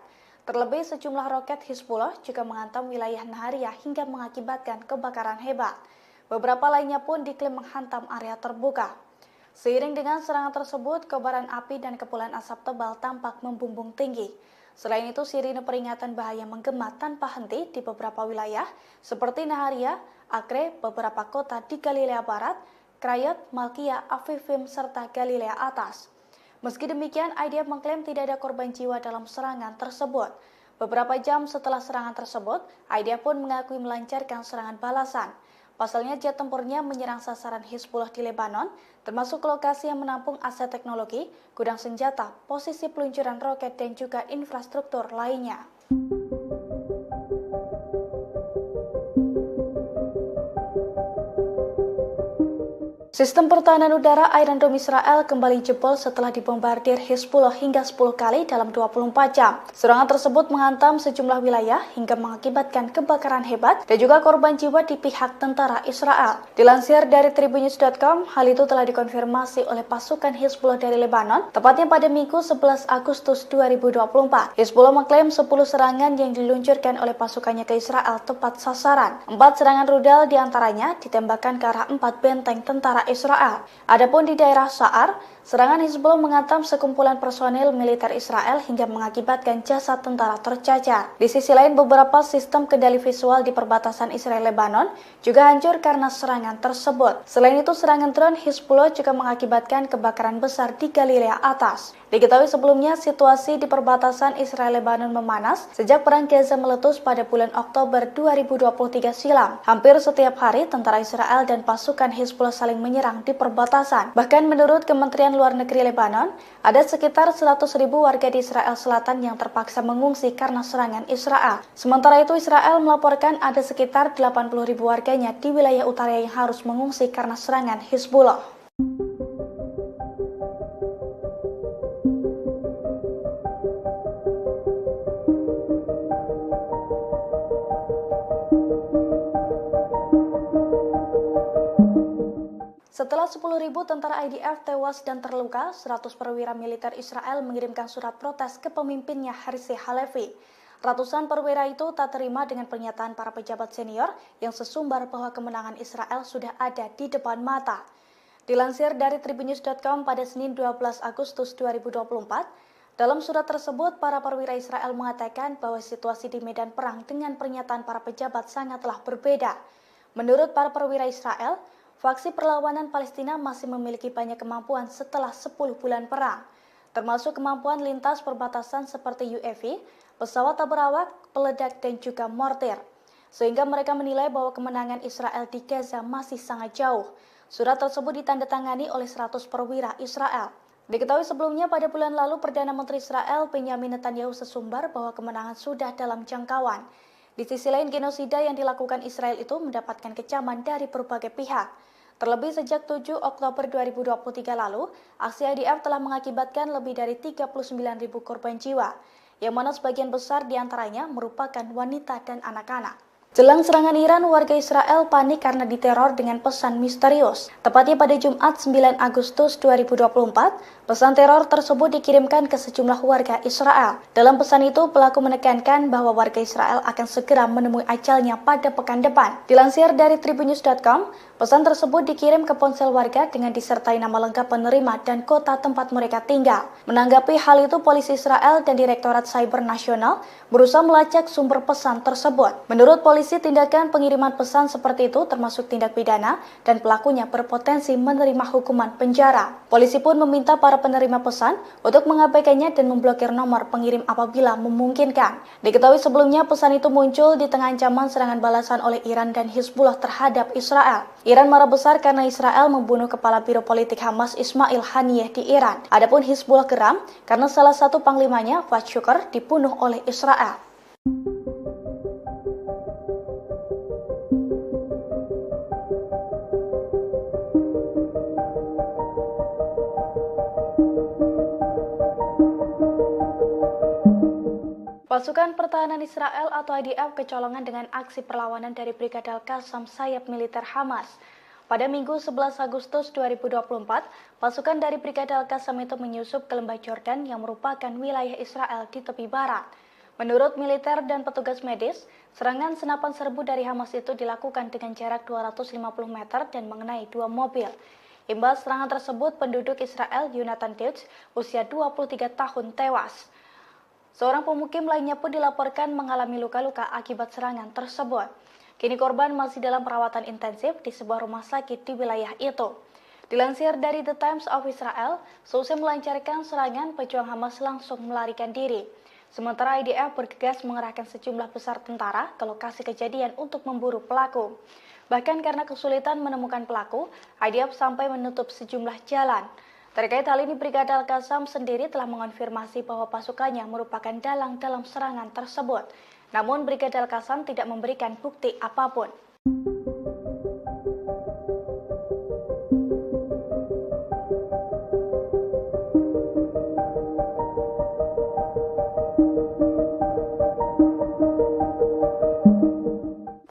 Terlebih, sejumlah roket Hizbullah juga menghantam wilayah Nahariya hingga mengakibatkan kebakaran hebat. Beberapa lainnya pun diklaim menghantam area terbuka. Seiring dengan serangan tersebut, kobaran api dan kepulan asap tebal tampak membumbung tinggi. Selain itu, sirine peringatan bahaya menggema tanpa henti di beberapa wilayah seperti Nahariya, Acre, beberapa kota di Galilea Barat, Krayot, Malkia, Afifim, serta Galilea Atas. Meski demikian, IDF mengklaim tidak ada korban jiwa dalam serangan tersebut. Beberapa jam setelah serangan tersebut, IDF pun mengakui melancarkan serangan balasan. Pasalnya, jet tempurnya menyerang sasaran Hizbullah di Lebanon, termasuk lokasi yang menampung aset teknologi, gudang senjata, posisi peluncuran roket, dan juga infrastruktur lainnya. Sistem pertahanan udara Iron Dome Israel kembali jebol setelah dibombardir Hizbullah hingga 10 kali dalam 24 jam. Serangan tersebut menghantam sejumlah wilayah hingga mengakibatkan kebakaran hebat dan juga korban jiwa di pihak tentara Israel. Dilansir dari Tribunnews.com, hal itu telah dikonfirmasi oleh pasukan Hizbullah dari Lebanon, tepatnya pada Minggu 11 Agustus 2024. Hizbullah mengklaim 10 serangan yang diluncurkan oleh pasukannya ke Israel tepat sasaran. 4 serangan rudal diantaranya ditembakkan ke arah 4 benteng tentara Israel. Adapun di daerah Sa'ar, serangan Hizbullah menghantam sekumpulan personil militer Israel hingga mengakibatkan jasad tentara tercacar. Di sisi lain, beberapa sistem kendali visual di perbatasan Israel-Lebanon juga hancur karena serangan tersebut. Selain itu, serangan drone Hizbullah juga mengakibatkan kebakaran besar di Galilea Atas. Diketahui sebelumnya, situasi di perbatasan Israel-Lebanon memanas sejak perang Gaza meletus pada bulan Oktober 2023 silam. Hampir setiap hari, tentara Israel dan pasukan Hizbullah saling menyerang di perbatasan. Bahkan menurut Kementerian Luar Negeri Lebanon, ada sekitar 100.000 warga di Israel Selatan yang terpaksa mengungsi karena serangan Israel. Sementara itu, Israel melaporkan ada sekitar 80.000 warganya di wilayah utara yang harus mengungsi karena serangan Hizbullah. Setelah 10.000 tentara IDF tewas dan terluka, 100 perwira militer Israel mengirimkan surat protes ke pemimpinnya Herzi Halevi. Ratusan perwira itu tak terima dengan pernyataan para pejabat senior yang sesumbar bahwa kemenangan Israel sudah ada di depan mata. Dilansir dari Tribunnews.com pada Senin 12 Agustus 2024, dalam surat tersebut para perwira Israel mengatakan bahwa situasi di medan perang dengan pernyataan para pejabat sangatlah berbeda. Menurut para perwira Israel, faksi perlawanan Palestina masih memiliki banyak kemampuan setelah 10 bulan perang, termasuk kemampuan lintas perbatasan seperti UAV, pesawat tak berawak, peledak, dan juga mortir. Sehingga mereka menilai bahwa kemenangan Israel di Gaza masih sangat jauh. Surat tersebut ditandatangani oleh 100 perwira Israel. Diketahui sebelumnya pada bulan lalu Perdana Menteri Israel Benjamin Netanyahu sesumbar bahwa kemenangan sudah dalam jangkauan. Di sisi lain, genosida yang dilakukan Israel itu mendapatkan kecaman dari berbagai pihak. Terlebih sejak 7 Oktober 2023 lalu, aksi IDF telah mengakibatkan lebih dari 39.000 korban jiwa, yang mana sebagian besar diantaranya merupakan wanita dan anak-anak. Jelang serangan Iran, warga Israel panik karena diteror dengan pesan misterius. Tepatnya pada Jumat 9 Agustus 2024, pesan teror tersebut dikirimkan ke sejumlah warga Israel. Dalam pesan itu, pelaku menekankan bahwa warga Israel akan segera menemui ajalnya pada pekan depan. Dilansir dari Tribunnews.com, pesan tersebut dikirim ke ponsel warga dengan disertai nama lengkap penerima dan kota tempat mereka tinggal. Menanggapi hal itu, polisi Israel dan Direktorat Cyber Nasional berusaha melacak sumber pesan tersebut. Menurut polisi, tindakan pengiriman pesan seperti itu termasuk tindak pidana dan pelakunya berpotensi menerima hukuman penjara. Polisi pun meminta para penerima pesan untuk mengabaikannya dan memblokir nomor pengirim apabila memungkinkan. Diketahui sebelumnya pesan itu muncul di tengah ancaman serangan balasan oleh Iran dan Hizbullah terhadap Israel. Iran marah besar karena Israel membunuh kepala biro politik Hamas Ismail Haniyeh di Iran. Adapun Hizbullah geram karena salah satu panglimanya, Fuad Shukr, dibunuh oleh Israel. Pasukan Pertahanan Israel atau IDF kecolongan dengan aksi perlawanan dari Brigade Al-Qassam sayap militer Hamas. Pada Minggu 11 Agustus 2024, pasukan dari Brigade Al-Qassam itu menyusup ke lembah Jordan yang merupakan wilayah Israel di tepi barat. Menurut militer dan petugas medis, serangan senapan serbu dari Hamas itu dilakukan dengan jarak 250 meter dan mengenai 2 mobil. Imbas serangan tersebut, penduduk Israel Yonatan Deutsch, usia 23 tahun, tewas. Seorang pemukim lainnya pun dilaporkan mengalami luka-luka akibat serangan tersebut. Kini korban masih dalam perawatan intensif di sebuah rumah sakit di wilayah itu. Dilansir dari The Times of Israel, seusai melancarkan serangan, pejuang Hamas langsung melarikan diri. Sementara IDF bergegas mengerahkan sejumlah besar tentara ke lokasi kejadian untuk memburu pelaku. Bahkan karena kesulitan menemukan pelaku, IDF sampai menutup sejumlah jalan. Terkait hal ini, Brigade Al-Qassam sendiri telah mengonfirmasi bahwa pasukannya merupakan dalang dalam serangan tersebut. Namun, Brigade Al-Qassam tidak memberikan bukti apapun.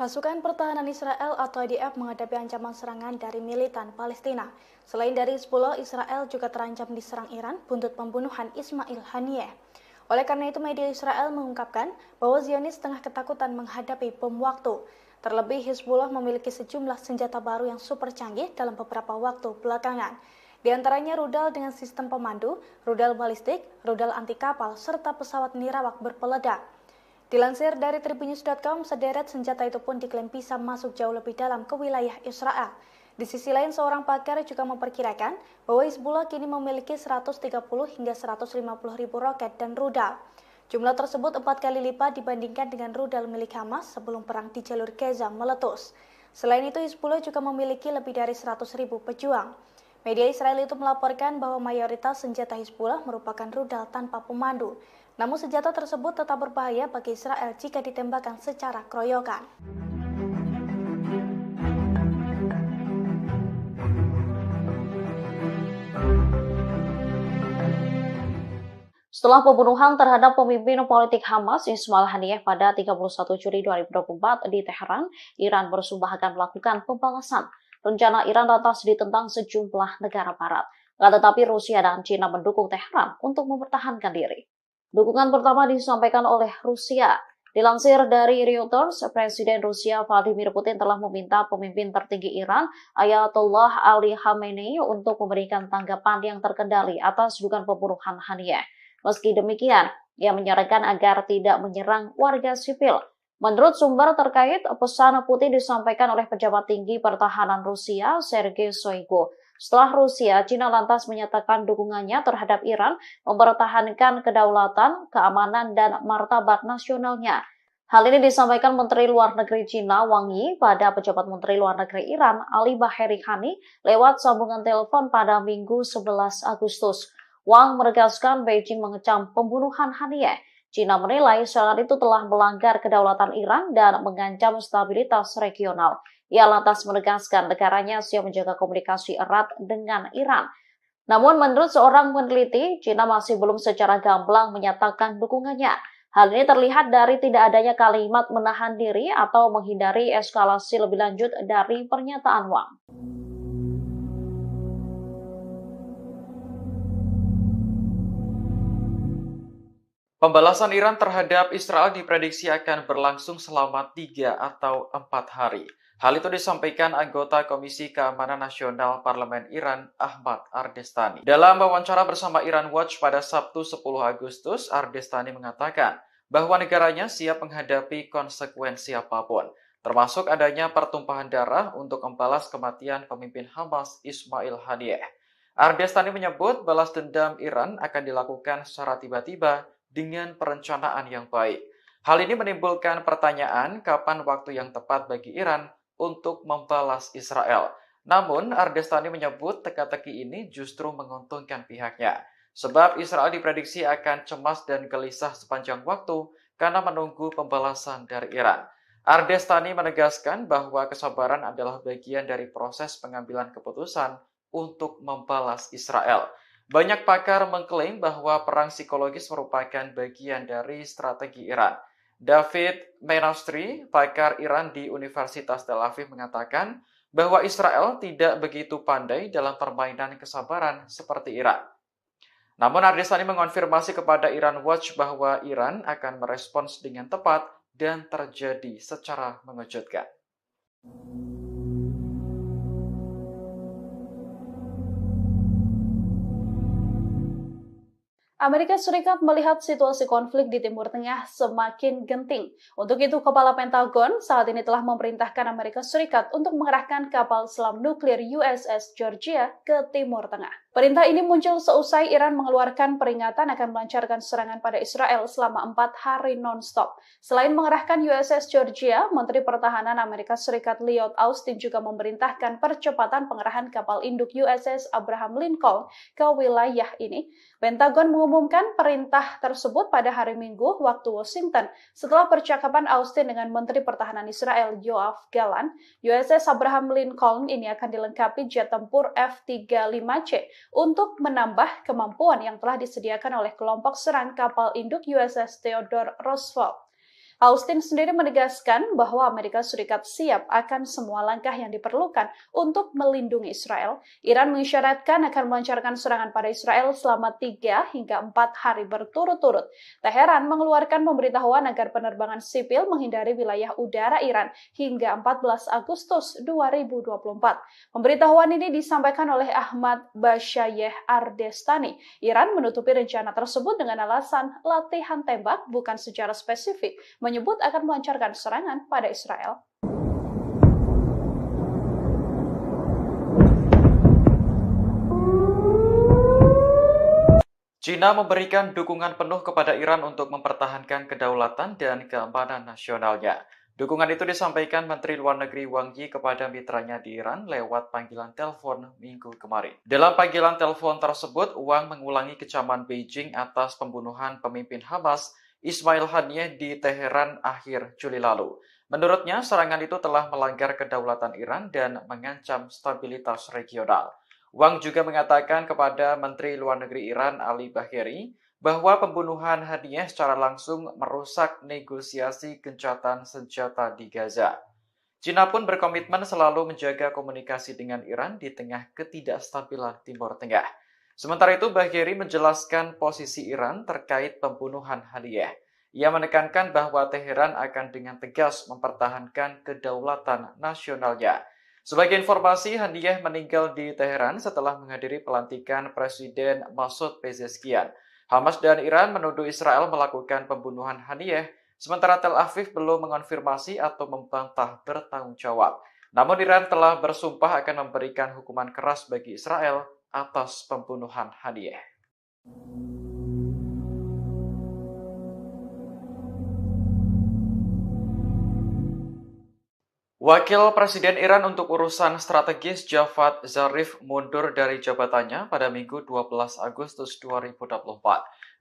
Pasukan pertahanan Israel atau IDF menghadapi ancaman serangan dari militan Palestina. Selain dari Hizbullah, Israel juga terancam diserang Iran buntut pembunuhan Ismail Haniyeh. Oleh karena itu, media Israel mengungkapkan bahwa Zionis tengah ketakutan menghadapi bom waktu. Terlebih, Hizbullah memiliki sejumlah senjata baru yang super canggih dalam beberapa waktu belakangan. Di antaranya rudal dengan sistem pemandu, rudal balistik, rudal anti kapal, serta pesawat nirawak berpeledak. Dilansir dari tribunnews.com, sederet senjata itu pun diklaim bisa masuk jauh lebih dalam ke wilayah Israel. Di sisi lain, seorang pakar juga memperkirakan bahwa Hizbullah kini memiliki 130 hingga 150 ribu roket dan rudal. Jumlah tersebut 4 kali lipat dibandingkan dengan rudal milik Hamas sebelum perang di jalur Gaza meletus. Selain itu, Hizbullah juga memiliki lebih dari 100 ribu pejuang. Media Israel itu melaporkan bahwa mayoritas senjata Hizbullah merupakan rudal tanpa pemandu. Namun senjata tersebut tetap berbahaya bagi Israel jika ditembakkan secara keroyokan. Setelah pembunuhan terhadap pemimpin politik Hamas Ismail Haniyeh pada 31 Juli 2024 di Teheran, Iran bersumpah akan melakukan pembalasan. Rencana Iran lantas ditentang sejumlah negara barat. Tetapi Rusia dan China mendukung Teheran untuk mempertahankan diri. Dukungan pertama disampaikan oleh Rusia. Dilansir dari Reuters, Presiden Rusia Vladimir Putin telah meminta pemimpin tertinggi Iran, Ayatollah Ali Khamenei, untuk memberikan tanggapan yang terkendali atas dugaan pembunuhan Haniyeh. Meski demikian, ia menyarankan agar tidak menyerang warga sipil. Menurut sumber terkait, pesan Putin disampaikan oleh pejabat tinggi pertahanan Rusia, Sergei Shoigu. Setelah Rusia, China lantas menyatakan dukungannya terhadap Iran mempertahankan kedaulatan, keamanan, dan martabat nasionalnya. Hal ini disampaikan Menteri Luar Negeri China Wang Yi pada pejabat Menteri Luar Negeri Iran Ali Baheri Khani lewat sambungan telepon pada Minggu 11 Agustus. Wang menegaskan Beijing mengecam pembunuhan Haniyeh. China menilai serangan itu telah melanggar kedaulatan Iran dan mengancam stabilitas regional. Ia lantas menegaskan negaranya siap menjaga komunikasi erat dengan Iran. Namun menurut seorang peneliti, China masih belum secara gamblang menyatakan dukungannya. Hal ini terlihat dari tidak adanya kalimat menahan diri atau menghindari eskalasi lebih lanjut dari pernyataan Wang. Pembalasan Iran terhadap Israel diprediksi akan berlangsung selama 3 atau 4 hari. Hal itu disampaikan anggota Komisi Keamanan Nasional Parlemen Iran, Ahmad Ardestani. Dalam wawancara bersama Iran Watch pada Sabtu 10 Agustus, Ardestani mengatakan bahwa negaranya siap menghadapi konsekuensi apapun, termasuk adanya pertumpahan darah untuk membalas kematian pemimpin Hamas Ismail Haniyeh. Ardestani menyebut balas dendam Iran akan dilakukan secara tiba-tiba dengan perencanaan yang baik. Hal ini menimbulkan pertanyaan kapan waktu yang tepat bagi Iran untuk membalas Israel. Namun, Ardestani menyebut teka-teki ini justru menguntungkan pihaknya, sebab Israel diprediksi akan cemas dan gelisah sepanjang waktu karena menunggu pembalasan dari Iran. Ardestani menegaskan bahwa kesabaran adalah bagian dari proses pengambilan keputusan untuk membalas Israel. Banyak pakar mengklaim bahwa perang psikologis merupakan bagian dari strategi Iran. David Menastri, pakar Iran di Universitas Tel Aviv, mengatakan bahwa Israel tidak begitu pandai dalam permainan kesabaran seperti Iran. Namun Ardestani mengonfirmasi kepada Iran Watch bahwa Iran akan merespons dengan tepat dan terjadi secara mengejutkan. Amerika Serikat melihat situasi konflik di Timur Tengah semakin genting. Untuk itu, Kepala Pentagon saat ini telah memerintahkan Amerika Serikat untuk mengerahkan kapal selam nuklir USS Georgia ke Timur Tengah. Perintah ini muncul seusai Iran mengeluarkan peringatan akan melancarkan serangan pada Israel selama 4 hari non-stop. Selain mengerahkan USS Georgia, Menteri Pertahanan Amerika Serikat Lloyd Austin juga memerintahkan percepatan pengerahan kapal induk USS Abraham Lincoln ke wilayah ini. Pentagon mengumumkan perintah tersebut pada hari Minggu waktu Washington setelah percakapan Austin dengan Menteri Pertahanan Israel Yoav Gallant. USS Abraham Lincoln ini akan dilengkapi jet tempur F-35C untuk menambah kemampuan yang telah disediakan oleh kelompok serang kapal induk USS Theodore Roosevelt. Austin sendiri menegaskan bahwa Amerika Serikat siap akan semua langkah yang diperlukan untuk melindungi Israel. Iran mengisyaratkan akan melancarkan serangan pada Israel selama 3 hingga 4 hari berturut-turut. Teheran mengeluarkan pemberitahuan agar penerbangan sipil menghindari wilayah udara Iran hingga 14 Agustus 2024. Pemberitahuan ini disampaikan oleh Ahmad Bashayeh Ardestani. Iran menutupi rencana tersebut dengan alasan latihan tembak bukan secara spesifik, menyebut akan melancarkan serangan pada Israel. China memberikan dukungan penuh kepada Iran untuk mempertahankan kedaulatan dan keamanan nasionalnya. Dukungan itu disampaikan Menteri Luar Negeri Wang Yi kepada mitranya di Iran lewat panggilan telepon minggu kemarin. Dalam panggilan telepon tersebut, Wang mengulangi kecaman Beijing atas pembunuhan pemimpin Hamas Ismail Haniyeh di Teheran akhir Juli lalu. Menurutnya, serangan itu telah melanggar kedaulatan Iran dan mengancam stabilitas regional. Wang juga mengatakan kepada Menteri Luar Negeri Iran Ali Bagheri bahwa pembunuhan Haniyeh secara langsung merusak negosiasi gencatan senjata di Gaza. China pun berkomitmen selalu menjaga komunikasi dengan Iran di tengah ketidakstabilan Timur Tengah. Sementara itu, Bagheri menjelaskan posisi Iran terkait pembunuhan Haniyeh. Ia menekankan bahwa Teheran akan dengan tegas mempertahankan kedaulatan nasionalnya. Sebagai informasi, Haniyeh meninggal di Teheran setelah menghadiri pelantikan Presiden Masoud Pezeshkian. Hamas dan Iran menuduh Israel melakukan pembunuhan Haniyeh, sementara Tel Aviv belum mengonfirmasi atau membantah bertanggung jawab. Namun Iran telah bersumpah akan memberikan hukuman keras bagi Israel atas pembunuhan Haniyeh. Wakil Presiden Iran untuk urusan strategis Javad Zarif mundur dari jabatannya pada Minggu 12 Agustus 2024.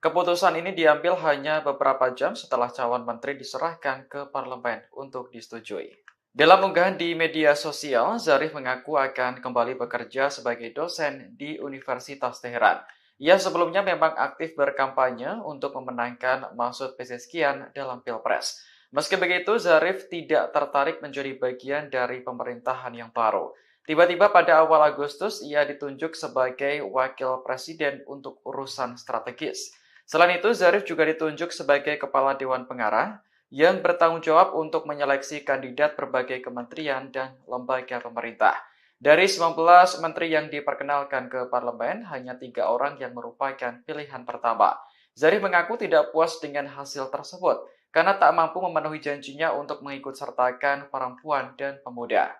Keputusan ini diambil hanya beberapa jam setelah calon menteri diserahkan ke parlemen untuk disetujui. Dalam unggahan di media sosial, Zarif mengaku akan kembali bekerja sebagai dosen di Universitas Teheran. Ia sebelumnya memang aktif berkampanye untuk memenangkan Masoud Pezeshkian dalam Pilpres. Meski begitu, Zarif tidak tertarik menjadi bagian dari pemerintahan yang baru. Tiba-tiba pada awal Agustus, ia ditunjuk sebagai wakil presiden untuk urusan strategis. Selain itu, Zarif juga ditunjuk sebagai kepala Dewan Pengarah yang bertanggung jawab untuk menyeleksi kandidat berbagai kementerian dan lembaga pemerintah. Dari 19 menteri yang diperkenalkan ke parlemen, hanya 3 orang yang merupakan pilihan pertama. Zarif mengaku tidak puas dengan hasil tersebut, karena tak mampu memenuhi janjinya untuk mengikut sertakan perempuan dan pemuda.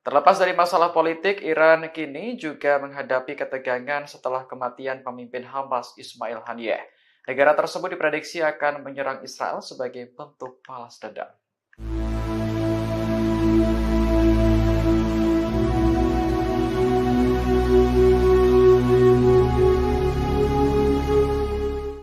Terlepas dari masalah politik, Iran kini juga menghadapi ketegangan setelah kematian pemimpin Hamas Ismail Haniyeh. Negara tersebut diprediksi akan menyerang Israel sebagai bentuk balas dendam.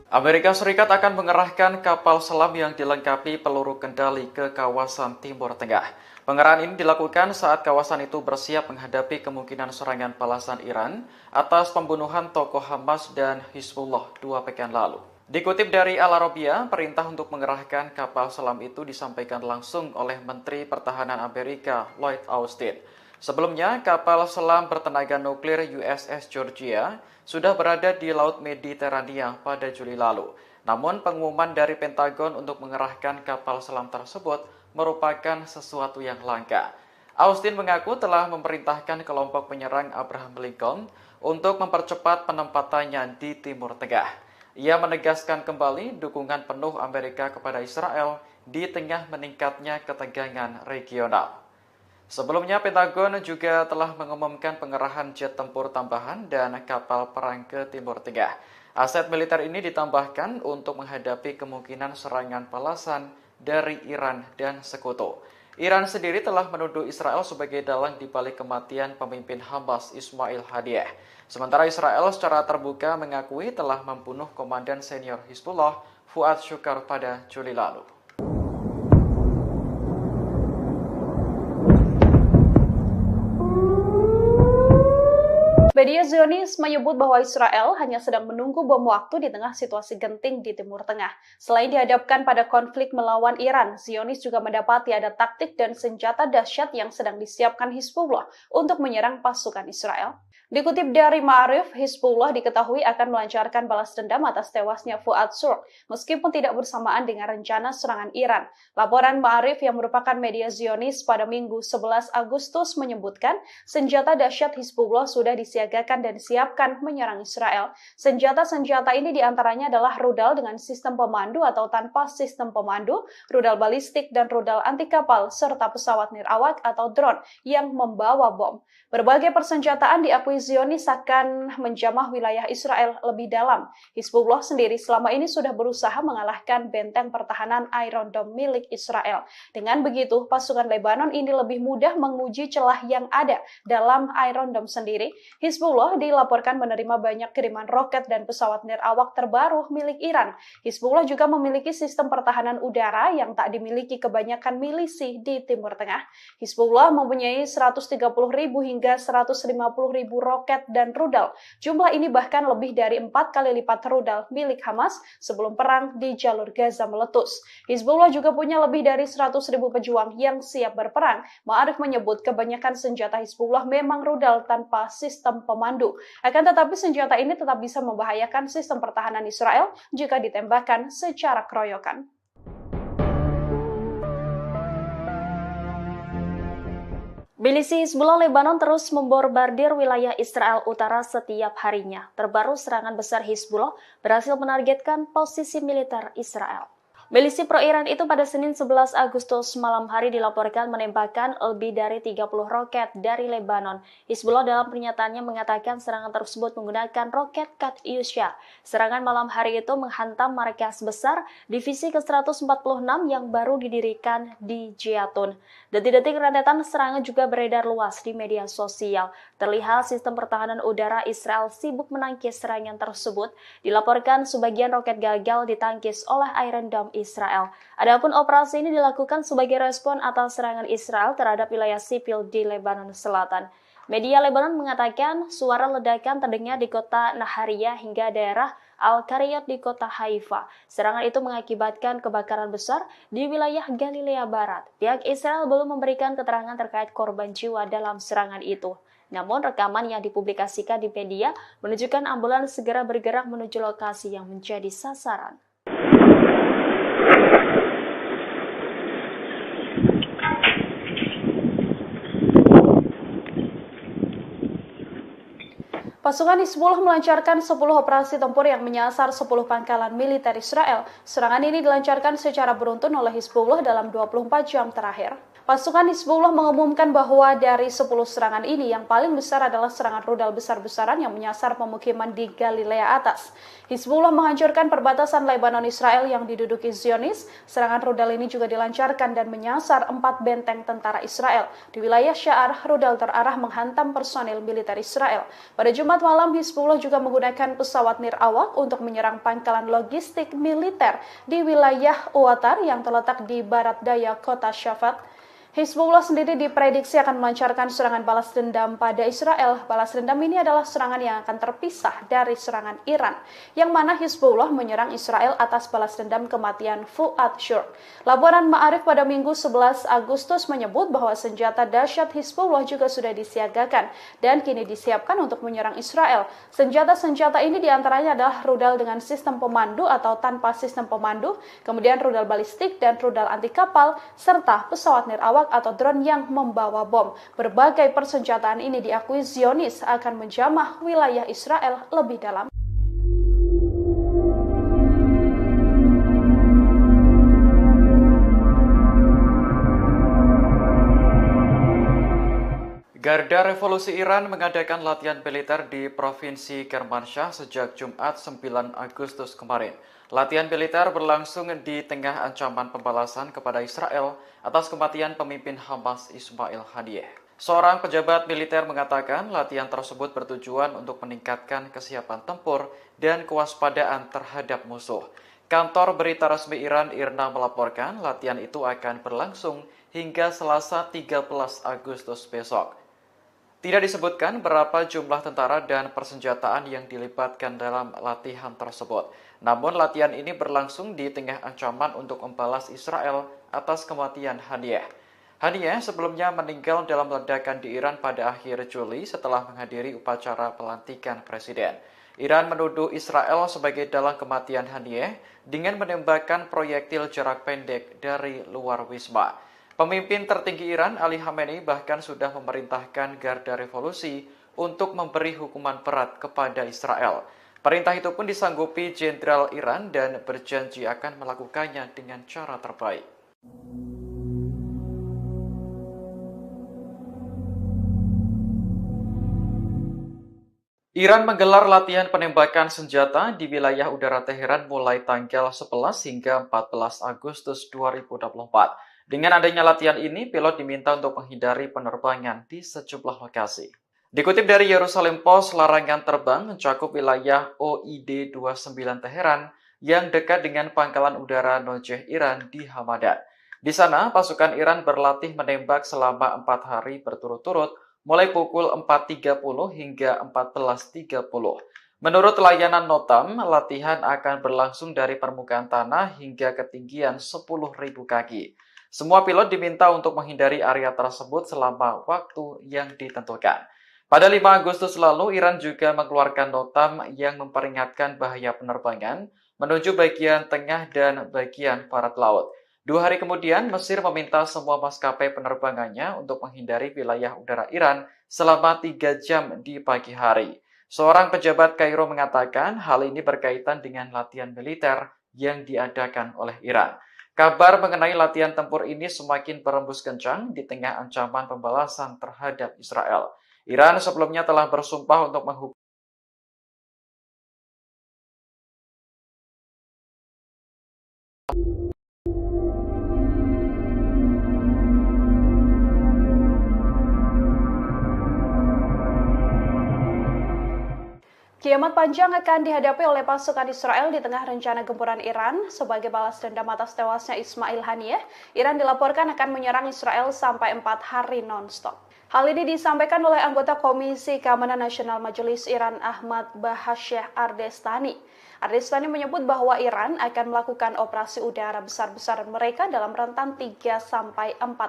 Amerika Serikat akan mengerahkan kapal selam yang dilengkapi peluru kendali ke kawasan Timur Tengah. Pengerahan ini dilakukan saat kawasan itu bersiap menghadapi kemungkinan serangan balasan Iran atas pembunuhan tokoh Hamas dan Hizbullah 2 pekan lalu. Dikutip dari Al Arabiya, perintah untuk mengerahkan kapal selam itu disampaikan langsung oleh Menteri Pertahanan Amerika Lloyd Austin. Sebelumnya, kapal selam bertenaga nuklir USS Georgia sudah berada di Laut Mediterania pada Juli lalu. Namun, pengumuman dari Pentagon untuk mengerahkan kapal selam tersebut merupakan sesuatu yang langka. Austin mengaku telah memerintahkan kelompok penyerang Abraham Lincoln untuk mempercepat penempatannya di Timur Tengah. Ia menegaskan kembali dukungan penuh Amerika kepada Israel di tengah meningkatnya ketegangan regional. Sebelumnya, Pentagon juga telah mengumumkan pengerahan jet tempur tambahan dan kapal perang ke Timur Tengah. Aset militer ini ditambahkan untuk menghadapi kemungkinan serangan balasan dari Iran dan sekutu. Iran sendiri telah menuduh Israel sebagai dalang di balik kematian pemimpin Hamas Ismail Haniyeh. Sementara Israel secara terbuka mengakui telah membunuh komandan senior Hizbullah Fuad Shukar pada Juli lalu. Media Zionis menyebut bahwa Israel hanya sedang menunggu bom waktu di tengah situasi genting di Timur Tengah. Selain dihadapkan pada konflik melawan Iran, Zionis juga mendapati ada taktik dan senjata dahsyat yang sedang disiapkan Hizbullah untuk menyerang pasukan Israel. Dikutip dari Ma'arif, Hizbullah diketahui akan melancarkan balas dendam atas tewasnya Fuad Shukr, meskipun tidak bersamaan dengan rencana serangan Iran. Laporan Ma'arif yang merupakan media Zionis pada Minggu 11 Agustus menyebutkan senjata dahsyat Hizbullah sudah disiagakan dan disiapkan menyerang Israel. Senjata-senjata ini diantaranya adalah rudal dengan sistem pemandu atau tanpa sistem pemandu, rudal balistik dan rudal anti kapal, serta pesawat nirawak atau drone yang membawa bom. Berbagai persenjataan diakui Zionis akan menjamah wilayah Israel lebih dalam. Hizbullah sendiri selama ini sudah berusaha mengalahkan benteng pertahanan Iron Dome milik Israel. Dengan begitu, pasukan Lebanon ini lebih mudah menguji celah yang ada dalam Iron Dome sendiri. Hizbullah dilaporkan menerima banyak kiriman roket dan pesawat nirawak terbaru milik Iran. Hizbullah juga memiliki sistem pertahanan udara yang tak dimiliki kebanyakan milisi di Timur Tengah. Hizbullah mempunyai 130.000 hingga 150.000 roket dan rudal. Jumlah ini bahkan lebih dari 4 kali lipat rudal milik Hamas sebelum perang di jalur Gaza meletus. Hizbullah juga punya lebih dari 100.000 pejuang yang siap berperang. Ma'arif menyebut kebanyakan senjata Hizbullah memang rudal tanpa sistem pemandu. Akan tetapi senjata ini tetap bisa membahayakan sistem pertahanan Israel jika ditembakkan secara keroyokan. Milisi Hizbullah Lebanon terus membombardir wilayah Israel Utara setiap harinya. Terbaru serangan besar Hizbullah berhasil menargetkan posisi militer Israel. Milisi pro-Iran itu pada Senin 11 Agustus malam hari dilaporkan menembakkan lebih dari 30 roket dari Lebanon. Hizbullah dalam pernyataannya mengatakan serangan tersebut menggunakan roket Katyusha. Serangan malam hari itu menghantam markas besar divisi ke-146 yang baru didirikan di Jatun. Detik-detik rentetan serangan juga beredar luas di media sosial. Terlihat sistem pertahanan udara Israel sibuk menangkis serangan tersebut. Dilaporkan sebagian roket gagal ditangkis oleh Iron Dome Israel. Adapun operasi ini dilakukan sebagai respon atas serangan Israel terhadap wilayah sipil di Lebanon Selatan. Media Lebanon mengatakan suara ledakan terdengar di kota Nahariyah hingga daerah Al-Qariyat di kota Haifa. Serangan itu mengakibatkan kebakaran besar di wilayah Galilea Barat. Pihak Israel belum memberikan keterangan terkait korban jiwa dalam serangan itu. Namun rekaman yang dipublikasikan di media menunjukkan ambulans segera bergerak menuju lokasi yang menjadi sasaran. Pasukan Hizbullah melancarkan 10 operasi tempur yang menyasar 10 pangkalan militer Israel. Serangan ini dilancarkan secara beruntun oleh Hizbullah dalam 24 jam terakhir. Pasukan Hizbullah mengumumkan bahwa dari 10 serangan ini yang paling besar adalah serangan rudal besar-besaran yang menyasar pemukiman di Galilea Atas. Hizbullah menghancurkan perbatasan Lebanon Israel yang diduduki Zionis. Serangan rudal ini juga dilancarkan dan menyasar 4 benteng tentara Israel. Di wilayah Sya'ar, rudal terarah menghantam personil militer Israel. Pada Jumat malam, Hizbullah juga menggunakan pesawat nirawak untuk menyerang pangkalan logistik militer di wilayah Uwatar yang terletak di barat daya kota Shafat. Hizbullah sendiri diprediksi akan melancarkan serangan balas dendam pada Israel. Balas dendam ini adalah serangan yang akan terpisah dari serangan Iran, yang mana Hizbullah menyerang Israel atas balas dendam kematian Fuad Shukr. Laporan Ma'arif pada Minggu 11 Agustus menyebut bahwa senjata dahsyat Hizbullah juga sudah disiagakan dan kini disiapkan untuk menyerang Israel. Senjata-senjata ini diantaranya adalah rudal dengan sistem pemandu atau tanpa sistem pemandu, kemudian rudal balistik dan rudal anti kapal, serta pesawat nirawak atau drone yang membawa bom. Berbagai persenjataan ini diakui Zionis akan menjamah wilayah Israel lebih dalam. Garda Revolusi Iran mengadakan latihan militer di Provinsi Kermanshah sejak Jumat 9 Agustus kemarin. Latihan militer berlangsung di tengah ancaman pembalasan kepada Israel atas kematian pemimpin Hamas Ismail Haniyeh. Seorang pejabat militer mengatakan latihan tersebut bertujuan untuk meningkatkan kesiapan tempur dan kewaspadaan terhadap musuh. Kantor berita resmi Iran IRNA melaporkan latihan itu akan berlangsung hingga Selasa 13 Agustus besok. Tidak disebutkan berapa jumlah tentara dan persenjataan yang dilibatkan dalam latihan tersebut. Namun latihan ini berlangsung di tengah ancaman untuk membalas Israel atas kematian Haniyeh. Haniyeh sebelumnya meninggal dalam ledakan di Iran pada akhir Juli setelah menghadiri upacara pelantikan presiden. Iran menuduh Israel sebagai dalang kematian Haniyeh dengan menembakkan proyektil jarak pendek dari luar wisma. Pemimpin tertinggi Iran, Ali Khamenei, bahkan sudah memerintahkan Garda Revolusi untuk memberi hukuman berat kepada Israel. Perintah itu pun disanggupi Jenderal Iran dan berjanji akan melakukannya dengan cara terbaik. Iran menggelar latihan penembakan senjata di wilayah udara Teheran mulai tanggal 11 hingga 14 Agustus 2024. Dengan adanya latihan ini, pilot diminta untuk menghindari penerbangan di sejumlah lokasi. Dikutip dari Yerusalem Post, larangan terbang mencakup wilayah OID 29 Teheran yang dekat dengan pangkalan udara Nojeh Iran di Hamadan. Di sana, pasukan Iran berlatih menembak selama 4 hari berturut-turut, mulai pukul 4.30 hingga 14.30. Menurut layanan Notam, latihan akan berlangsung dari permukaan tanah hingga ketinggian 10.000 kaki. Semua pilot diminta untuk menghindari area tersebut selama waktu yang ditentukan. Pada 5 Agustus lalu, Iran juga mengeluarkan notam yang memperingatkan bahaya penerbangan menuju bagian tengah dan bagian barat laut. 2 hari kemudian, Mesir meminta semua maskapai penerbangannya untuk menghindari wilayah udara Iran selama 3 jam di pagi hari. Seorang pejabat Kairo mengatakan hal ini berkaitan dengan latihan militer yang diadakan oleh Iran. Kabar mengenai latihan tempur ini semakin berembus kencang di tengah ancaman pembalasan terhadap Israel. Iran sebelumnya telah bersumpah untuk menghukum Kiamat panjang akan dihadapi oleh pasukan Israel di tengah rencana gempuran Iran. Sebagai balas dendam atas tewasnya Ismail Haniyeh, Iran dilaporkan akan menyerang Israel sampai 4 hari non-stop. Hal ini disampaikan oleh anggota Komisi Keamanan Nasional Majelis Iran Ahmad Bahasyeh Ardestani. Ardestani menyebut bahwa Iran akan melakukan operasi udara besar-besaran mereka dalam rentan 3-4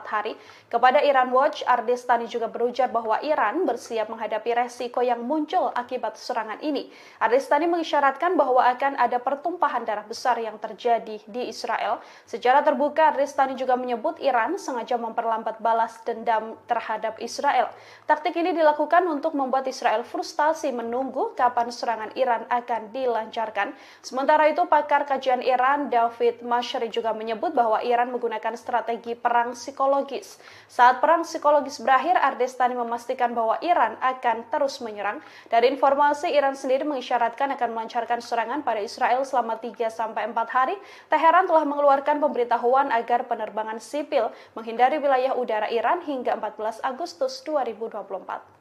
hari. Kepada Iran Watch, Ardestani juga berujar bahwa Iran bersiap menghadapi resiko yang muncul akibat serangan ini. Ardestani mengisyaratkan bahwa akan ada pertumpahan darah besar yang terjadi di Israel. Secara terbuka, Ardestani juga menyebut Iran sengaja memperlambat balas dendam terhadap Israel. Taktik ini dilakukan untuk membuat Israel frustasi menunggu kapan serangan Iran akan dilancarkan. Sementara itu, pakar kajian Iran David Mashri juga menyebut bahwa Iran menggunakan strategi perang psikologis. Saat perang psikologis berakhir, Ardestani memastikan bahwa Iran akan terus menyerang. Dari informasi, Iran sendiri mengisyaratkan akan melancarkan serangan pada Israel selama 3-4 hari. Teheran telah mengeluarkan pemberitahuan agar penerbangan sipil menghindari wilayah udara Iran hingga 14 Agustus 2024.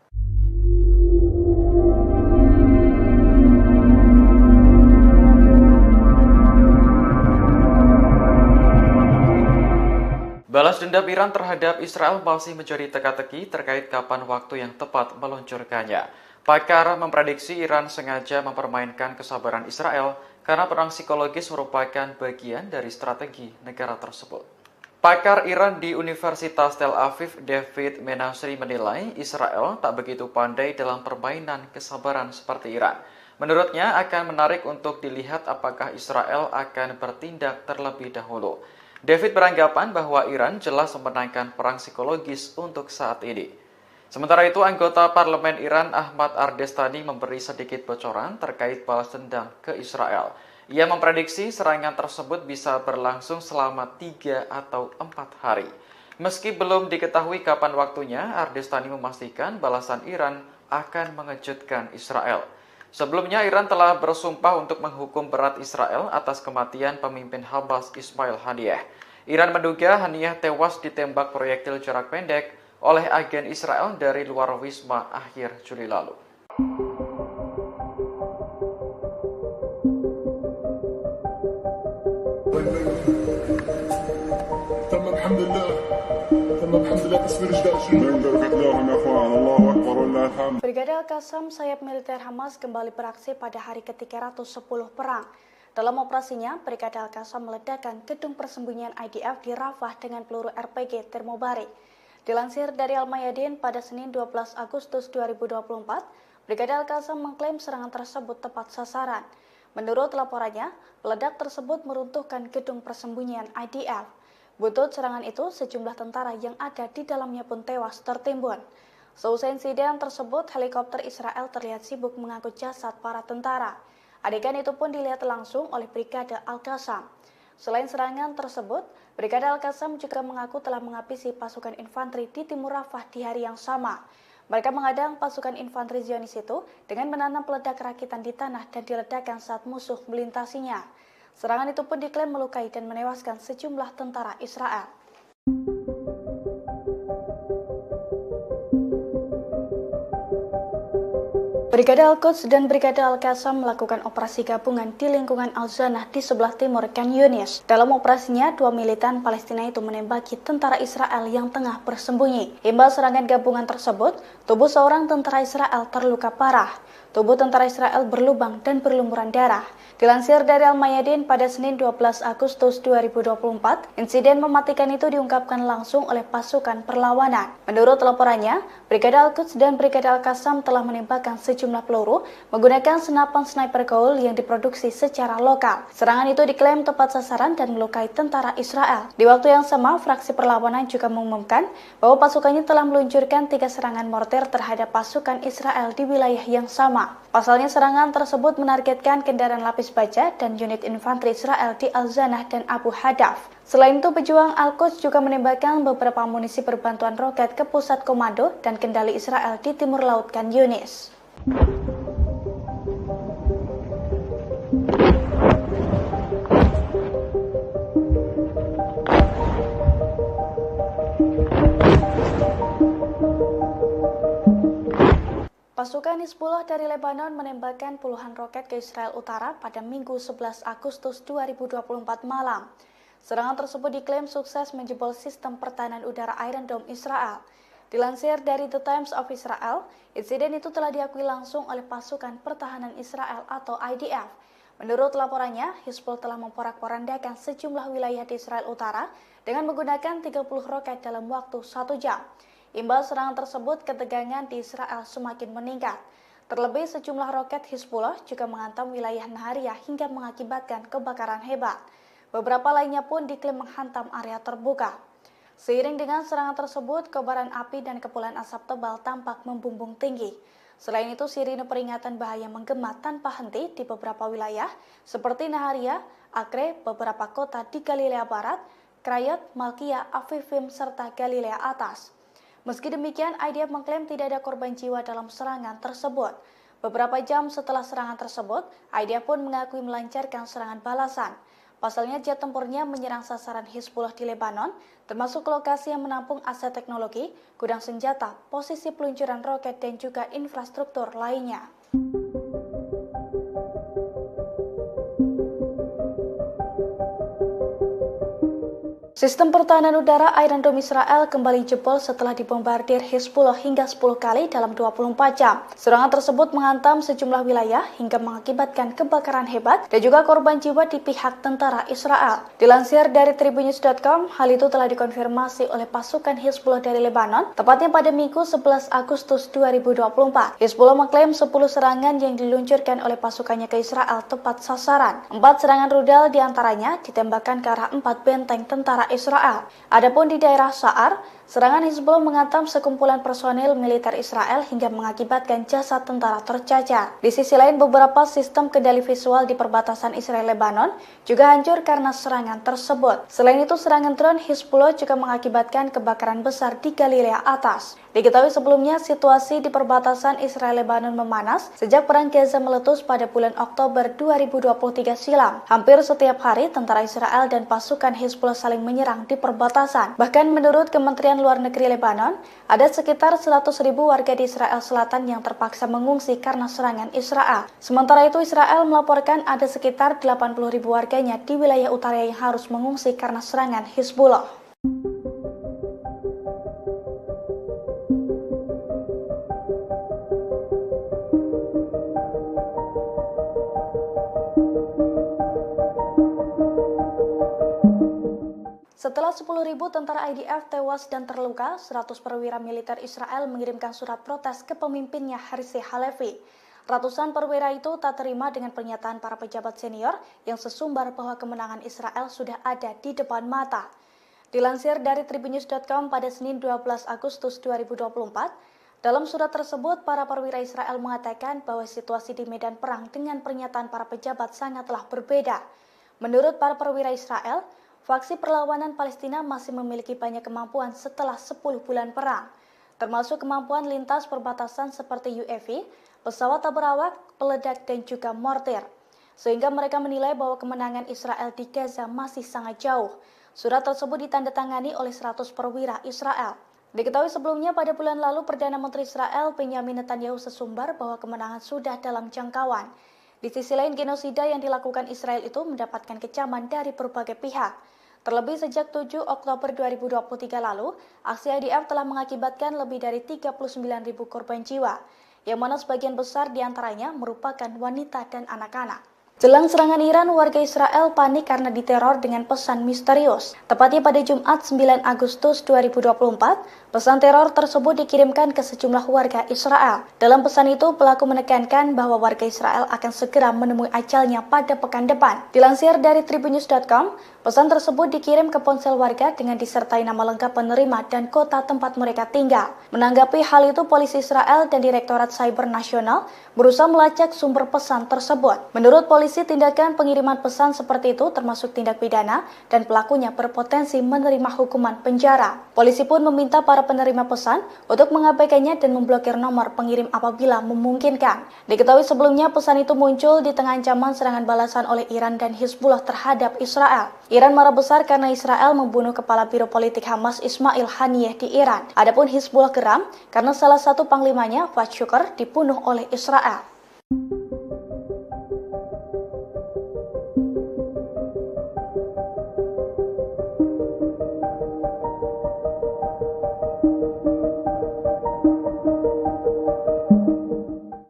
Balas dendam Iran terhadap Israel masih menjadi teka-teki terkait kapan waktu yang tepat meluncurkannya. Pakar memprediksi Iran sengaja mempermainkan kesabaran Israel karena perang psikologis merupakan bagian dari strategi negara tersebut. Pakar Iran di Universitas Tel Aviv, David Menasri, menilai Israel tak begitu pandai dalam permainan kesabaran seperti Iran. Menurutnya akan menarik untuk dilihat apakah Israel akan bertindak terlebih dahulu. David beranggapan bahwa Iran jelas memenangkan perang psikologis untuk saat ini. Sementara itu, anggota parlemen Iran Ahmad Ardestani memberi sedikit bocoran terkait balas dendam ke Israel. Ia memprediksi serangan tersebut bisa berlangsung selama 3 atau 4 hari. Meski belum diketahui kapan waktunya, Ardestani memastikan balasan Iran akan mengejutkan Israel. Sebelumnya, Iran telah bersumpah untuk menghukum berat Israel atas kematian pemimpin Hamas Ismail Haniyeh. Iran menduga Haniyeh tewas ditembak proyektil jarak pendek oleh agen Israel dari luar wisma akhir Juli lalu. تمام الحمد لله تسبير جدال شنو؟ Brigade Al-Qassam, sayap militer Hamas, kembali beraksi pada hari ke-310 perang. Dalam operasinya, Brigade Al-Qassam meledakkan gedung persembunyian IDF di Rafah dengan peluru RPG termobarik. Dilansir dari Al-Mayadin pada Senin 12 Agustus 2024, Brigade Al-Qassam mengklaim serangan tersebut tepat sasaran. Menurut laporannya, peledak tersebut meruntuhkan gedung persembunyian IDF. Buntut serangan itu, sejumlah tentara yang ada di dalamnya pun tewas tertimbun. Seusai insiden tersebut, helikopter Israel terlihat sibuk mengangkut jasad para tentara. Adegan itu pun dilihat langsung oleh Brigade Al-Qassam. Selain serangan tersebut, Brigade Al-Qassam juga mengaku telah menghabisi pasukan infanteri di timur Rafah di hari yang sama. Mereka menghadang pasukan infanteri Zionis itu dengan menanam peledak rakitan di tanah dan diledakkan saat musuh melintasinya. Serangan itu pun diklaim melukai dan menewaskan sejumlah tentara Israel. Brigade Al-Quds dan Brigade Al-Qassam melakukan operasi gabungan di lingkungan Al-Zanah di sebelah timur Khan Yunis. Dalam operasinya, dua militan Palestina itu menembaki tentara Israel yang tengah bersembunyi. Imbas serangan gabungan tersebut, tubuh seorang tentara Israel terluka parah. Tubuh tentara Israel berlubang dan berlumuran darah. Dilansir dari Al-Mayadin pada Senin 12 Agustus 2024, insiden mematikan itu diungkapkan langsung oleh pasukan perlawanan. Menurut laporannya, Brigade Al-Quds dan Brigade Al-Qassam telah menembakkan sejumlah peluru menggunakan senapan sniper Gaul yang diproduksi secara lokal. Serangan itu diklaim tepat sasaran dan melukai tentara Israel. Di waktu yang sama, fraksi perlawanan juga mengumumkan bahwa pasukannya telah meluncurkan 3 serangan mortir terhadap pasukan Israel di wilayah yang sama. Pasalnya, serangan tersebut menargetkan kendaraan lapis baja dan unit infanteri Israel di Al-Zanah dan Abu Hadaf. Selain itu, pejuang Al-Quds juga menembakkan beberapa amunisi berbantuan roket ke pusat komando dan kendali Israel di timur laut Khan Yunis. Pasukan Hizbullah dari Lebanon menembakkan puluhan roket ke Israel Utara pada Minggu 11 Agustus 2024 malam. Serangan tersebut diklaim sukses menjebol sistem pertahanan udara Iron Dome Israel. Dilansir dari The Times of Israel, insiden itu telah diakui langsung oleh pasukan pertahanan Israel atau IDF. Menurut laporannya, Hizbullah telah memporak-porandakan sejumlah wilayah di Israel Utara dengan menggunakan 30 roket dalam waktu 1 jam. Imbas serangan tersebut, ketegangan di Israel semakin meningkat. Terlebih, sejumlah roket Hizbullah juga menghantam wilayah Nahariya hingga mengakibatkan kebakaran hebat. Beberapa lainnya pun diklaim menghantam area terbuka. Seiring dengan serangan tersebut, kobaran api dan kepulan asap tebal tampak membumbung tinggi. Selain itu, sirine peringatan bahaya menggema tanpa henti di beberapa wilayah seperti Nahariya, Acre, beberapa kota di Galilea Barat, Krayot, Malkia, Afifim, serta Galilea Atas. Meski demikian, IDF mengklaim tidak ada korban jiwa dalam serangan tersebut. Beberapa jam setelah serangan tersebut, IDF pun mengakui melancarkan serangan balasan. Pasalnya, jet tempurnya menyerang sasaran Hizbullah di Lebanon, termasuk lokasi yang menampung aset teknologi, gudang senjata, posisi peluncuran roket, dan juga infrastruktur lainnya. Sistem pertahanan udara Iron Dome Israel kembali jebol setelah dibombardir Hizbullah hingga 10 kali dalam 24 jam. Serangan tersebut menghantam sejumlah wilayah hingga mengakibatkan kebakaran hebat dan juga korban jiwa di pihak tentara Israel. Dilansir dari Tribunnews.com, hal itu telah dikonfirmasi oleh pasukan Hizbullah dari Lebanon, tepatnya pada Minggu 11 Agustus 2024. Hizbullah mengklaim 10 serangan yang diluncurkan oleh pasukannya ke Israel tepat sasaran. 4 serangan rudal diantaranya ditembakkan ke arah 4 benteng tentara Israel. Adapun di daerah Sa'ar, serangan Hizbullah menghantam sekumpulan personil militer Israel hingga mengakibatkan jasad tentara tercacar. Di sisi lain, beberapa sistem kendali visual di perbatasan Israel-Lebanon juga hancur karena serangan tersebut. Selain itu, serangan drone Hizbullah juga mengakibatkan kebakaran besar di Galilea Atas. Diketahui sebelumnya, situasi di perbatasan Israel-Lebanon memanas sejak perang Gaza meletus pada bulan Oktober 2023 silam. Hampir setiap hari, tentara Israel dan pasukan Hizbullah saling menyerang di perbatasan. Bahkan menurut Kementerian Luar Negeri Lebanon, ada sekitar 100.000 warga di Israel Selatan yang terpaksa mengungsi karena serangan Israel. Sementara itu, Israel melaporkan ada sekitar 80.000 warganya di wilayah utara yang harus mengungsi karena serangan Hizbullah. Setelah 10.000 tentara IDF tewas dan terluka, 100 perwira militer Israel mengirimkan surat protes ke pemimpinnya Herzi Halevi. Ratusan perwira itu tak terima dengan pernyataan para pejabat senior yang sesumbar bahwa kemenangan Israel sudah ada di depan mata. Dilansir dari tribunnews.com pada Senin 12 Agustus 2024, dalam surat tersebut para perwira Israel mengatakan bahwa situasi di medan perang dengan pernyataan para pejabat sangatlah berbeda. Menurut para perwira Israel, faksi perlawanan Palestina masih memiliki banyak kemampuan setelah 10 bulan perang, termasuk kemampuan lintas perbatasan seperti UAV, pesawat tak berawak, peledak, dan juga mortir. Sehingga mereka menilai bahwa kemenangan Israel di Gaza masih sangat jauh. Surat tersebut ditandatangani oleh 100 perwira Israel. Diketahui sebelumnya pada bulan lalu Perdana Menteri Israel Benyamin Netanyahu sesumbar bahwa kemenangan sudah dalam jangkauan. Di sisi lain, genosida yang dilakukan Israel itu mendapatkan kecaman dari berbagai pihak. Terlebih sejak 7 Oktober 2023 lalu, aksi IDF telah mengakibatkan lebih dari 39.000 korban jiwa, yang mana sebagian besar diantaranya merupakan wanita dan anak-anak. Jelang serangan Iran, warga Israel panik karena diteror dengan pesan misterius. Tepatnya pada Jumat 9 Agustus 2024, pesan teror tersebut dikirimkan ke sejumlah warga Israel. Dalam pesan itu, pelaku menekankan bahwa warga Israel akan segera menemui ajalnya pada pekan depan. Dilansir dari tribunnews.com, pesan tersebut dikirim ke ponsel warga dengan disertai nama lengkap penerima dan kota tempat mereka tinggal. Menanggapi hal itu, polisi Israel dan Direktorat Cyber Nasional berusaha melacak sumber pesan tersebut. Menurut polisi, tindakan pengiriman pesan seperti itu termasuk tindak pidana dan pelakunya berpotensi menerima hukuman penjara. Polisi pun meminta para penerima pesan untuk mengabaikannya dan memblokir nomor pengirim apabila memungkinkan. Diketahui sebelumnya pesan itu muncul di tengah ancaman serangan balasan oleh Iran dan Hizbullah terhadap Israel. Iran marah besar karena Israel membunuh kepala biro politik Hamas Ismail Haniyeh di Iran. Adapun Hizbullah geram karena salah satu panglimanya, Fuad Shukr, dibunuh oleh Israel.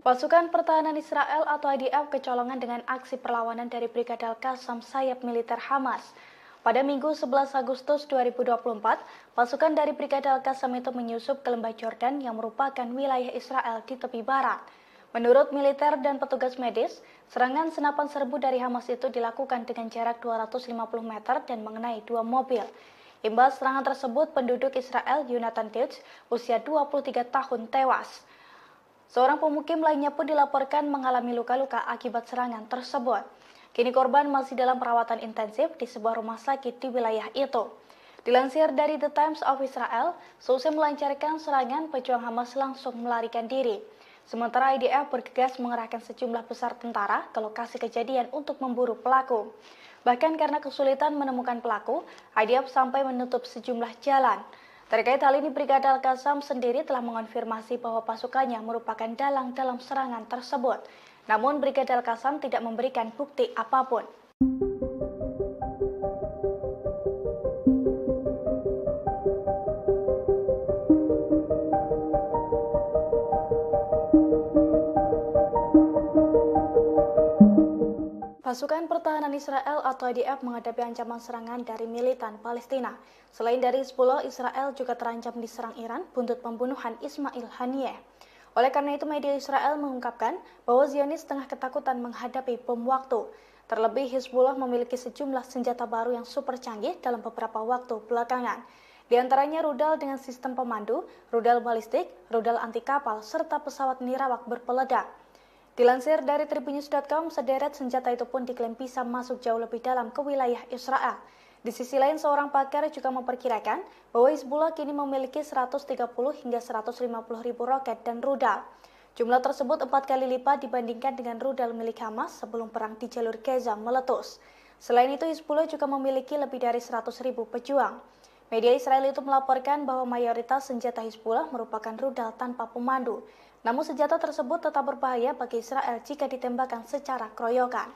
Pasukan Pertahanan Israel atau IDF kecolongan dengan aksi perlawanan dari Brigade Al-Qassam sayap militer Hamas. Pada Minggu 11 Agustus 2024, pasukan dari Brigade Al-Qassam itu menyusup ke lembah Jordan yang merupakan wilayah Israel di tepi barat. Menurut militer dan petugas medis, serangan senapan serbu dari Hamas itu dilakukan dengan jarak 250 meter dan mengenai 2 mobil. Imbas serangan tersebut, penduduk Israel Yonatan Deutsch, usia 23 tahun tewas. Seorang pemukim lainnya pun dilaporkan mengalami luka-luka akibat serangan tersebut. Kini korban masih dalam perawatan intensif di sebuah rumah sakit di wilayah itu. Dilansir dari The Times of Israel, seusai melancarkan serangan, pejuang Hamas langsung melarikan diri. Sementara IDF bergegas mengerahkan sejumlah besar tentara ke lokasi kejadian untuk memburu pelaku. Bahkan karena kesulitan menemukan pelaku, IDF sampai menutup sejumlah jalan. Terkait hal ini, Brigade Al-Qassam sendiri telah mengonfirmasi bahwa pasukannya merupakan dalang dalam serangan tersebut. Namun, Brigade Al-Qassam tidak memberikan bukti apapun. Pasukan Pertahanan Israel atau IDF menghadapi ancaman serangan dari militan Palestina. Selain dari Hizbullah, Israel juga terancam diserang Iran buntut pembunuhan Ismail Haniyeh. Oleh karena itu, media Israel mengungkapkan bahwa Zionis tengah ketakutan menghadapi bom waktu. Terlebih, Hizbullah memiliki sejumlah senjata baru yang super canggih dalam beberapa waktu belakangan. Di antaranya rudal dengan sistem pemandu, rudal balistik, rudal anti kapal, serta pesawat nirawak berpeledak. Dilansir dari tribunnews.com, sederet senjata itu pun diklaim bisa masuk jauh lebih dalam ke wilayah Israel. Di sisi lain, seorang pakar juga memperkirakan bahwa Hizbullah kini memiliki 130 hingga 150 ribu roket dan rudal. Jumlah tersebut 4 kali lipat dibandingkan dengan rudal milik Hamas sebelum perang di jalur Gaza meletus. Selain itu, Hizbullah juga memiliki lebih dari 100 ribu pejuang. Media Israel itu melaporkan bahwa mayoritas senjata Hizbullah merupakan rudal tanpa pemandu. Namun senjata tersebut tetap berbahaya bagi Israel jika ditembakkan secara keroyokan.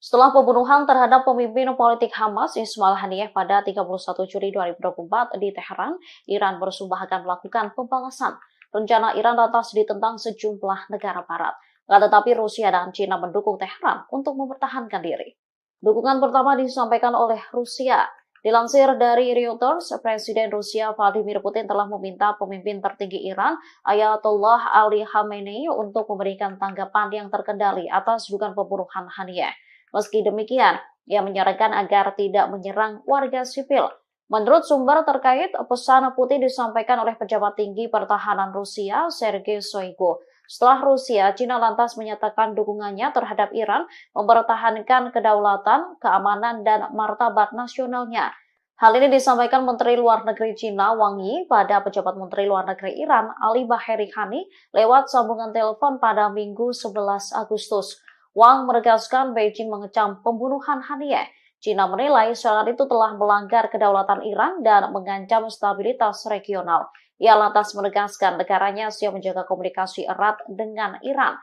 Setelah pembunuhan terhadap pemimpin politik Hamas Ismail Haniyeh pada 31 Juli 2024 di Teheran, Iran bersumpah akan melakukan pembalasan. rencana Iran lantas ditentang sejumlah negara barat. Tetapi Rusia dan China mendukung Teheran untuk mempertahankan diri. Dukungan pertama disampaikan oleh Rusia. Dilansir dari Reuters, Presiden Rusia Vladimir Putin telah meminta pemimpin tertinggi Iran, Ayatollah Ali Khamenei, untuk memberikan tanggapan yang terkendali atas dugaan pembunuhan Haniyeh. Meski demikian, ia menyarankan agar tidak menyerang warga sipil. Menurut sumber terkait, pesan Putin disampaikan oleh pejabat tinggi pertahanan Rusia, Sergei Shoigu. Setelah Rusia, China lantas menyatakan dukungannya terhadap Iran mempertahankan kedaulatan, keamanan, dan martabat nasionalnya. Hal ini disampaikan Menteri Luar Negeri China Wang Yi pada pejabat Menteri Luar Negeri Iran Ali Baheri Khani lewat sambungan telepon pada Minggu 11 Agustus. Wang menegaskan Beijing mengecam pembunuhan Haniyeh. China menilai serangan itu telah melanggar kedaulatan Iran dan mengancam stabilitas regional. Ia lantas menegaskan negaranya siap menjaga komunikasi erat dengan Iran.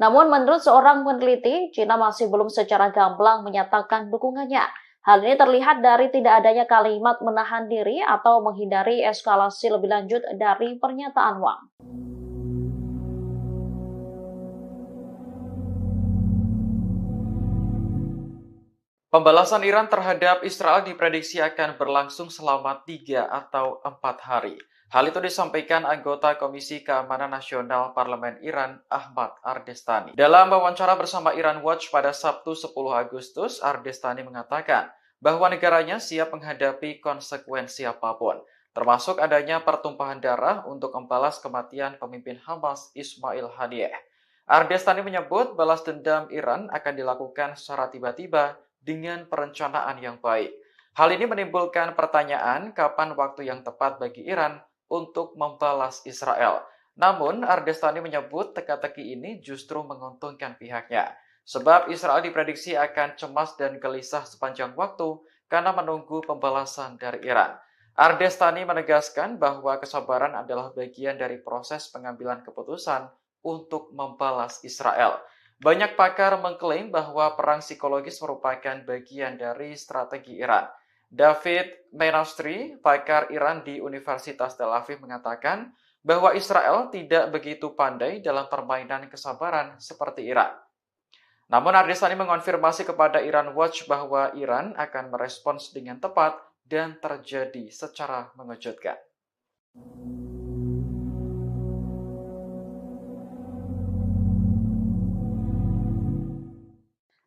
Namun menurut seorang peneliti, China masih belum secara gamblang menyatakan dukungannya. Hal ini terlihat dari tidak adanya kalimat menahan diri atau menghindari eskalasi lebih lanjut dari pernyataan Wang. Pembalasan Iran terhadap Israel diprediksi akan berlangsung selama 3 atau 4 hari. Hal itu disampaikan anggota Komisi Keamanan Nasional Parlemen Iran, Ahmad Ardestani. Dalam wawancara bersama Iran Watch pada Sabtu 10 Agustus, Ardestani mengatakan bahwa negaranya siap menghadapi konsekuensi apapun, termasuk adanya pertumpahan darah untuk membalas kematian pemimpin Hamas Ismail Haniyeh. Ardestani menyebut balas dendam Iran akan dilakukan secara tiba-tiba dengan perencanaan yang baik. Hal ini menimbulkan pertanyaan kapan waktu yang tepat bagi Iran untuk membalas Israel. Namun, Ardestani menyebut teka-teki ini justru menguntungkan pihaknya, sebab Israel diprediksi akan cemas dan gelisah sepanjang waktu karena menunggu pembalasan dari Iran. Ardestani menegaskan bahwa kesabaran adalah bagian dari proses pengambilan keputusan untuk membalas Israel. Banyak pakar mengklaim bahwa perang psikologis merupakan bagian dari strategi Iran. David Menastri, pakar Iran di Universitas Tel Aviv, mengatakan bahwa Israel tidak begitu pandai dalam permainan kesabaran seperti Iran. Namun Ardestani mengonfirmasi kepada Iran Watch bahwa Iran akan merespons dengan tepat dan terjadi secara mengejutkan.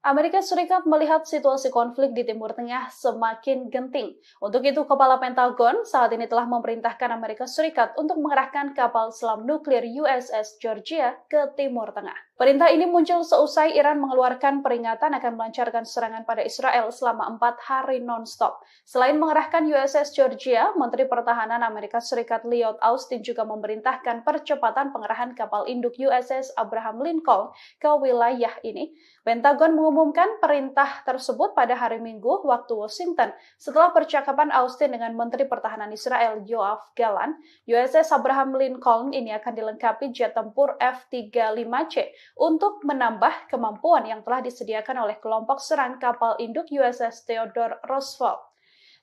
Amerika Serikat melihat situasi konflik di Timur Tengah semakin genting. Untuk itu, Kepala Pentagon saat ini telah memerintahkan Amerika Serikat untuk mengerahkan kapal selam nuklir USS Georgia ke Timur Tengah. Perintah ini muncul seusai Iran mengeluarkan peringatan akan melancarkan serangan pada Israel selama 4 hari non-stop. Selain mengerahkan USS Georgia, Menteri Pertahanan Amerika Serikat Lloyd Austin juga memerintahkan percepatan pengerahan kapal induk USS Abraham Lincoln ke wilayah ini. Pentagon mengumumkan perintah tersebut pada hari Minggu waktu Washington setelah percakapan Austin dengan Menteri Pertahanan Israel Yoav Gallant. USS Abraham Lincoln ini akan dilengkapi jet tempur F-35C untuk menambah kemampuan yang telah disediakan oleh kelompok serang kapal induk USS Theodore Roosevelt.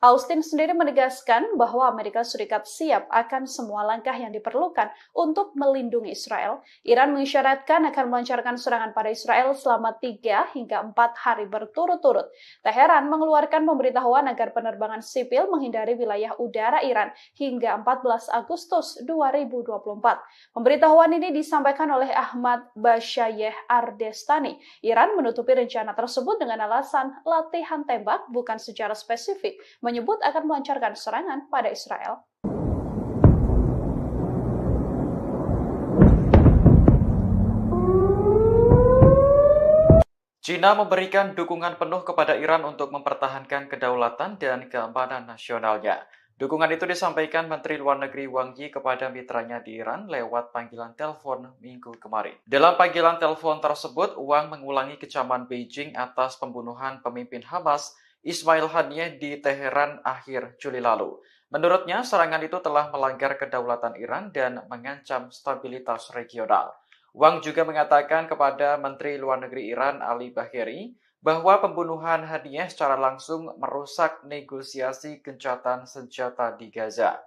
Austin sendiri menegaskan bahwa Amerika Serikat siap akan semua langkah yang diperlukan untuk melindungi Israel. Iran mengisyaratkan akan melancarkan serangan pada Israel selama 3 hingga 4 hari berturut-turut. Teheran mengeluarkan pemberitahuan agar penerbangan sipil menghindari wilayah udara Iran hingga 14 Agustus 2024. Pemberitahuan ini disampaikan oleh Ahmad Bashayeh Ardestani. Iran menutupi rencana tersebut dengan alasan latihan tembak bukan secara spesifik, menyebut akan melancarkan serangan pada Israel. China memberikan dukungan penuh kepada Iran untuk mempertahankan kedaulatan dan keamanan nasionalnya. Dukungan itu disampaikan Menteri Luar Negeri Wang Yi kepada mitranya di Iran lewat panggilan telepon Minggu kemarin. Dalam panggilan telepon tersebut, Wang mengulangi kecaman Beijing atas pembunuhan pemimpin Hamas Ismail Haniyeh di Teheran akhir Juli lalu. Menurutnya, serangan itu telah melanggar kedaulatan Iran dan mengancam stabilitas regional. Wang juga mengatakan kepada Menteri Luar Negeri Iran Ali Baheri bahwa pembunuhan Haniyeh secara langsung merusak negosiasi gencatan senjata di Gaza.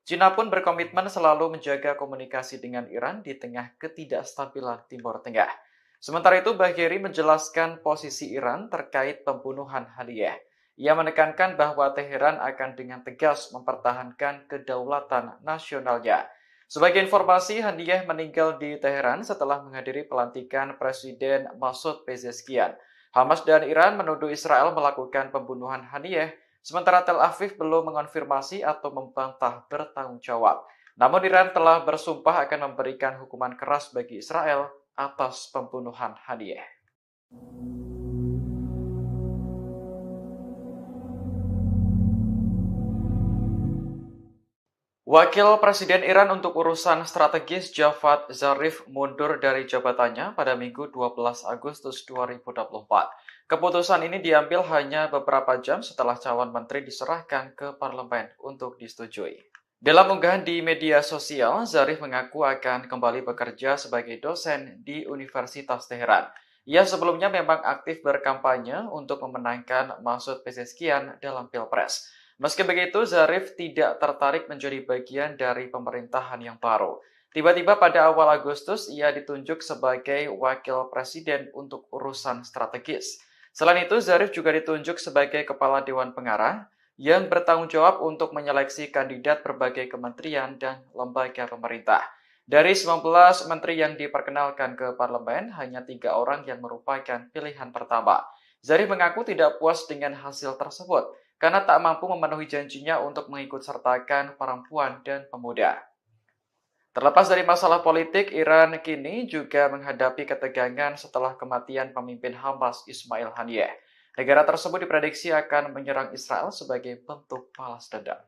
China pun berkomitmen selalu menjaga komunikasi dengan Iran di tengah ketidakstabilan Timur Tengah. Sementara itu, Bagheri menjelaskan posisi Iran terkait pembunuhan Haniyeh. Ia menekankan bahwa Teheran akan dengan tegas mempertahankan kedaulatan nasionalnya. Sebagai informasi, Haniyeh meninggal di Teheran setelah menghadiri pelantikan Presiden Masoud Pezeshkian. Hamas dan Iran menuduh Israel melakukan pembunuhan Haniyeh, sementara Tel Aviv belum mengonfirmasi atau membantah bertanggung jawab. Namun Iran telah bersumpah akan memberikan hukuman keras bagi Israel atas pembunuhan Haniyeh. Wakil Presiden Iran untuk urusan strategis Javad Zarif mundur dari jabatannya pada Minggu 12 Agustus 2024. Keputusan ini diambil hanya beberapa jam setelah calon menteri diserahkan ke parlemen untuk disetujui. Dalam unggahan di media sosial, Zarif mengaku akan kembali bekerja sebagai dosen di Universitas Teheran. Ia sebelumnya memang aktif berkampanye untuk memenangkan Masoud Pezeshkian dalam Pilpres. Meski begitu, Zarif tidak tertarik menjadi bagian dari pemerintahan yang baru. Tiba-tiba pada awal Agustus, ia ditunjuk sebagai wakil presiden untuk urusan strategis. Selain itu, Zarif juga ditunjuk sebagai kepala Dewan Pengarah yang bertanggung jawab untuk menyeleksi kandidat berbagai kementerian dan lembaga pemerintah. Dari 19 menteri yang diperkenalkan ke parlemen, hanya 3 orang yang merupakan pilihan pertama. Zarif mengaku tidak puas dengan hasil tersebut, karena tak mampu memenuhi janjinya untuk mengikutsertakan perempuan dan pemuda. Terlepas dari masalah politik, Iran kini juga menghadapi ketegangan setelah kematian pemimpin Hamas Ismail Haniyeh. Negara tersebut diprediksi akan menyerang Israel sebagai bentuk balas dendam.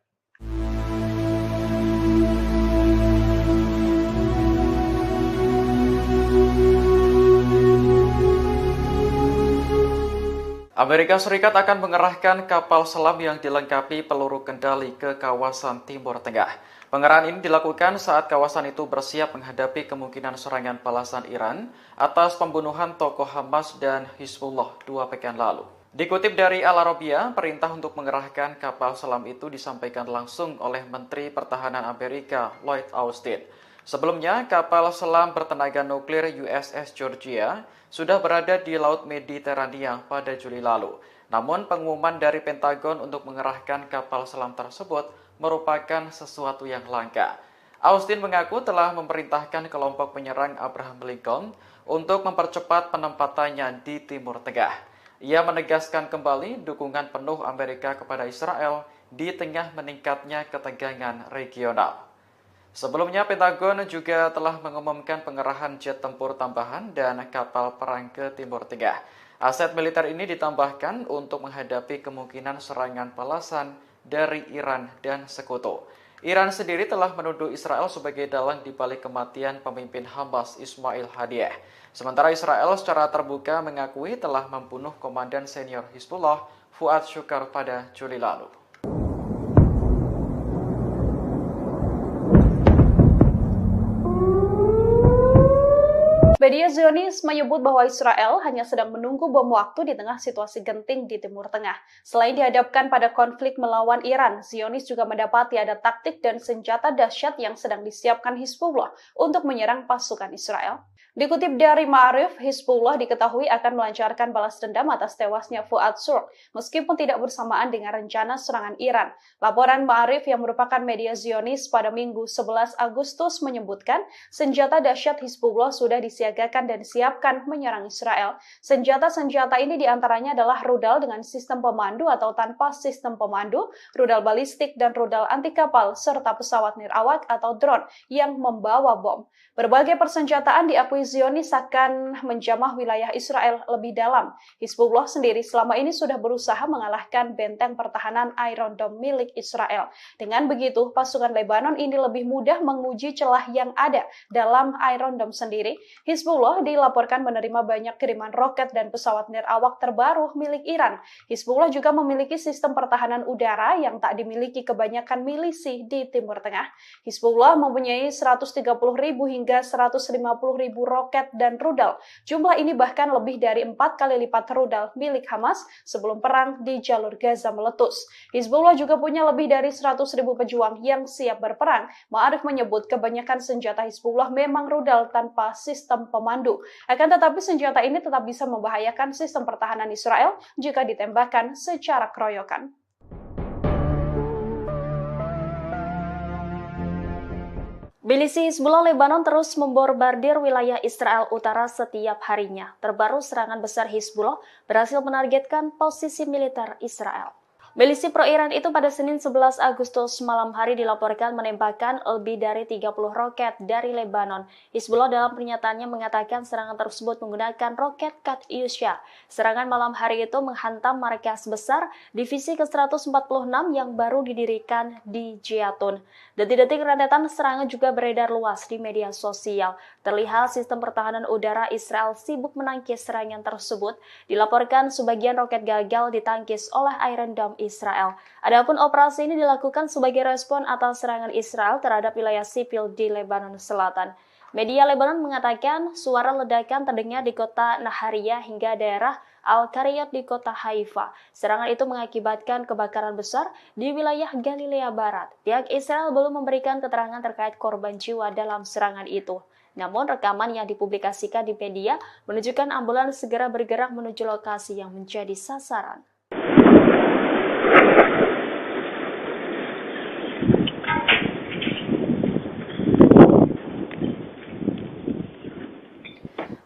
Amerika Serikat akan mengerahkan kapal selam yang dilengkapi peluru kendali ke kawasan Timur Tengah. Pengerahan ini dilakukan saat kawasan itu bersiap menghadapi kemungkinan serangan balasan Iran atas pembunuhan tokoh Hamas dan Hizbullah 2 pekan lalu. Dikutip dari Al Arabiya, perintah untuk mengerahkan kapal selam itu disampaikan langsung oleh Menteri Pertahanan Amerika Lloyd Austin. Sebelumnya, kapal selam bertenaga nuklir USS Georgia sudah berada di Laut Mediterania pada Juli lalu. Namun, pengumuman dari Pentagon untuk mengerahkan kapal selam tersebut merupakan sesuatu yang langka. Austin mengaku telah memerintahkan kelompok penyerang Abraham Lincoln untuk mempercepat penempatannya di Timur Tengah. Ia menegaskan kembali dukungan penuh Amerika kepada Israel di tengah meningkatnya ketegangan regional. Sebelumnya, Pentagon juga telah mengumumkan pengerahan jet tempur tambahan dan kapal perang ke Timur Tengah. Aset militer ini ditambahkan untuk menghadapi kemungkinan serangan balasan dari Iran dan sekutu. Iran sendiri telah menuduh Israel sebagai dalang di balik kematian pemimpin Hamas Ismail Haniyeh. Sementara Israel secara terbuka mengakui telah membunuh komandan senior Hizbullah Fuad Shukar pada Juli lalu. Media Zionis menyebut bahwa Israel hanya sedang menunggu bom waktu di tengah situasi genting di Timur Tengah. Selain dihadapkan pada konflik melawan Iran, Zionis juga mendapati ada taktik dan senjata dahsyat yang sedang disiapkan Hizbullah untuk menyerang pasukan Israel. Dikutip dari Ma'arif, Hizbullah diketahui akan melancarkan balas dendam atas tewasnya Fuad Shukar, meskipun tidak bersamaan dengan rencana serangan Iran. Laporan Ma'arif yang merupakan media Zionis pada Minggu 11 Agustus menyebutkan senjata dahsyat Hizbullah sudah disiagakan dan disiapkan menyerang Israel. Senjata-senjata ini diantaranya adalah rudal dengan sistem pemandu atau tanpa sistem pemandu, rudal balistik dan rudal anti kapal, serta pesawat nirawak atau drone yang membawa bom. Berbagai persenjataan diakui Zionis akan menjamah wilayah Israel lebih dalam. Hizbullah sendiri selama ini sudah berusaha mengalahkan benteng pertahanan Iron Dome milik Israel. Dengan begitu, pasukan Lebanon ini lebih mudah menguji celah yang ada dalam Iron Dome sendiri. Hizbullah Hizbullah dilaporkan menerima banyak kiriman roket dan pesawat nirawak terbaru milik Iran. Hizbullah juga memiliki sistem pertahanan udara yang tak dimiliki kebanyakan milisi di Timur Tengah. Hizbullah mempunyai 130.000 hingga 150.000 roket dan rudal. Jumlah ini bahkan lebih dari 4 kali lipat rudal milik Hamas sebelum perang di jalur Gaza meletus. Hizbullah juga punya lebih dari 100.000 pejuang yang siap berperang. Ma'arif menyebut kebanyakan senjata Hizbullah memang rudal tanpa sistem pemandu. Akan tetapi senjata ini tetap bisa membahayakan sistem pertahanan Israel jika ditembakkan secara keroyokan. Milisi Hizbullah Lebanon terus memborbardir wilayah Israel Utara setiap harinya. Terbaru serangan besar Hizbullah berhasil menargetkan posisi militer Israel. Milisi pro-Iran itu pada Senin 11 Agustus malam hari dilaporkan menembakkan lebih dari 30 roket dari Lebanon. Hizbullah dalam pernyataannya mengatakan serangan tersebut menggunakan roket Katyusha. Serangan malam hari itu menghantam markas besar divisi ke-146 yang baru didirikan di Jatun. Detik-detik rentetan serangan juga beredar luas di media sosial. Terlihat sistem pertahanan udara Israel sibuk menangkis serangan tersebut. Dilaporkan sebagian roket gagal ditangkis oleh Iron Dome Israel. Adapun operasi ini dilakukan sebagai respon atas serangan Israel terhadap wilayah sipil di Lebanon Selatan. Media Lebanon mengatakan suara ledakan terdengar di kota Nahariyah hingga daerah Al-Qariyat di kota Haifa. Serangan itu mengakibatkan kebakaran besar di wilayah Galilea Barat. Pihak Israel belum memberikan keterangan terkait korban jiwa dalam serangan itu. Namun rekaman yang dipublikasikan di media menunjukkan ambulans segera bergerak menuju lokasi yang menjadi sasaran.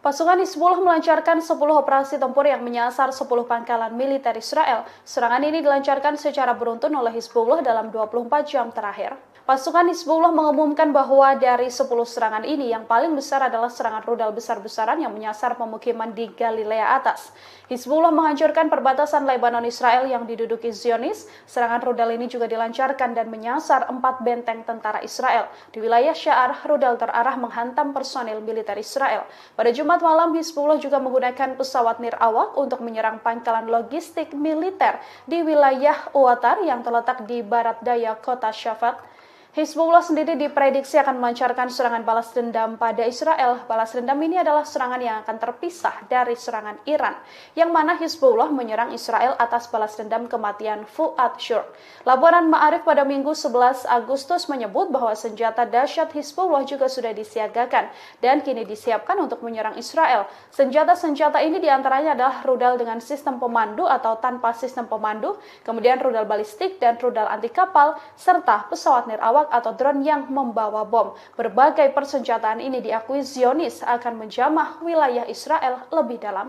Pasukan Hizbullah melancarkan 10 operasi tempur yang menyasar 10 pangkalan militer Israel. Serangan ini dilancarkan secara beruntun oleh Hizbullah dalam 24 jam terakhir. Pasukan Hizbullah mengumumkan bahwa dari 10 serangan ini yang paling besar adalah serangan rudal besar-besaran yang menyasar pemukiman di Galilea Atas. Hizbullah menghancurkan perbatasan Lebanon Israel yang diduduki Zionis. Serangan rudal ini juga dilancarkan dan menyasar 4 benteng tentara Israel. Di wilayah Sya'ar, rudal terarah menghantam personil militer Israel. Pada Jumat malam, Hizbullah juga menggunakan pesawat nirawak untuk menyerang pangkalan logistik militer di wilayah Uatar yang terletak di barat daya kota Shafat. Hizbullah sendiri diprediksi akan melancarkan serangan balas dendam pada Israel. Balas dendam ini adalah serangan yang akan terpisah dari serangan Iran, yang mana Hizbullah menyerang Israel atas balas dendam kematian Fuad Shur. Laporan Ma'arif pada Minggu 11 Agustus menyebut bahwa senjata dahsyat Hizbullah juga sudah disiagakan dan kini disiapkan untuk menyerang Israel. Senjata-senjata ini diantaranya adalah rudal dengan sistem pemandu atau tanpa sistem pemandu, kemudian rudal balistik dan rudal anti kapal, serta pesawat nirawak atau drone yang membawa bom. Berbagai persenjataan ini diakui Zionis akan menjamah wilayah Israel lebih dalam.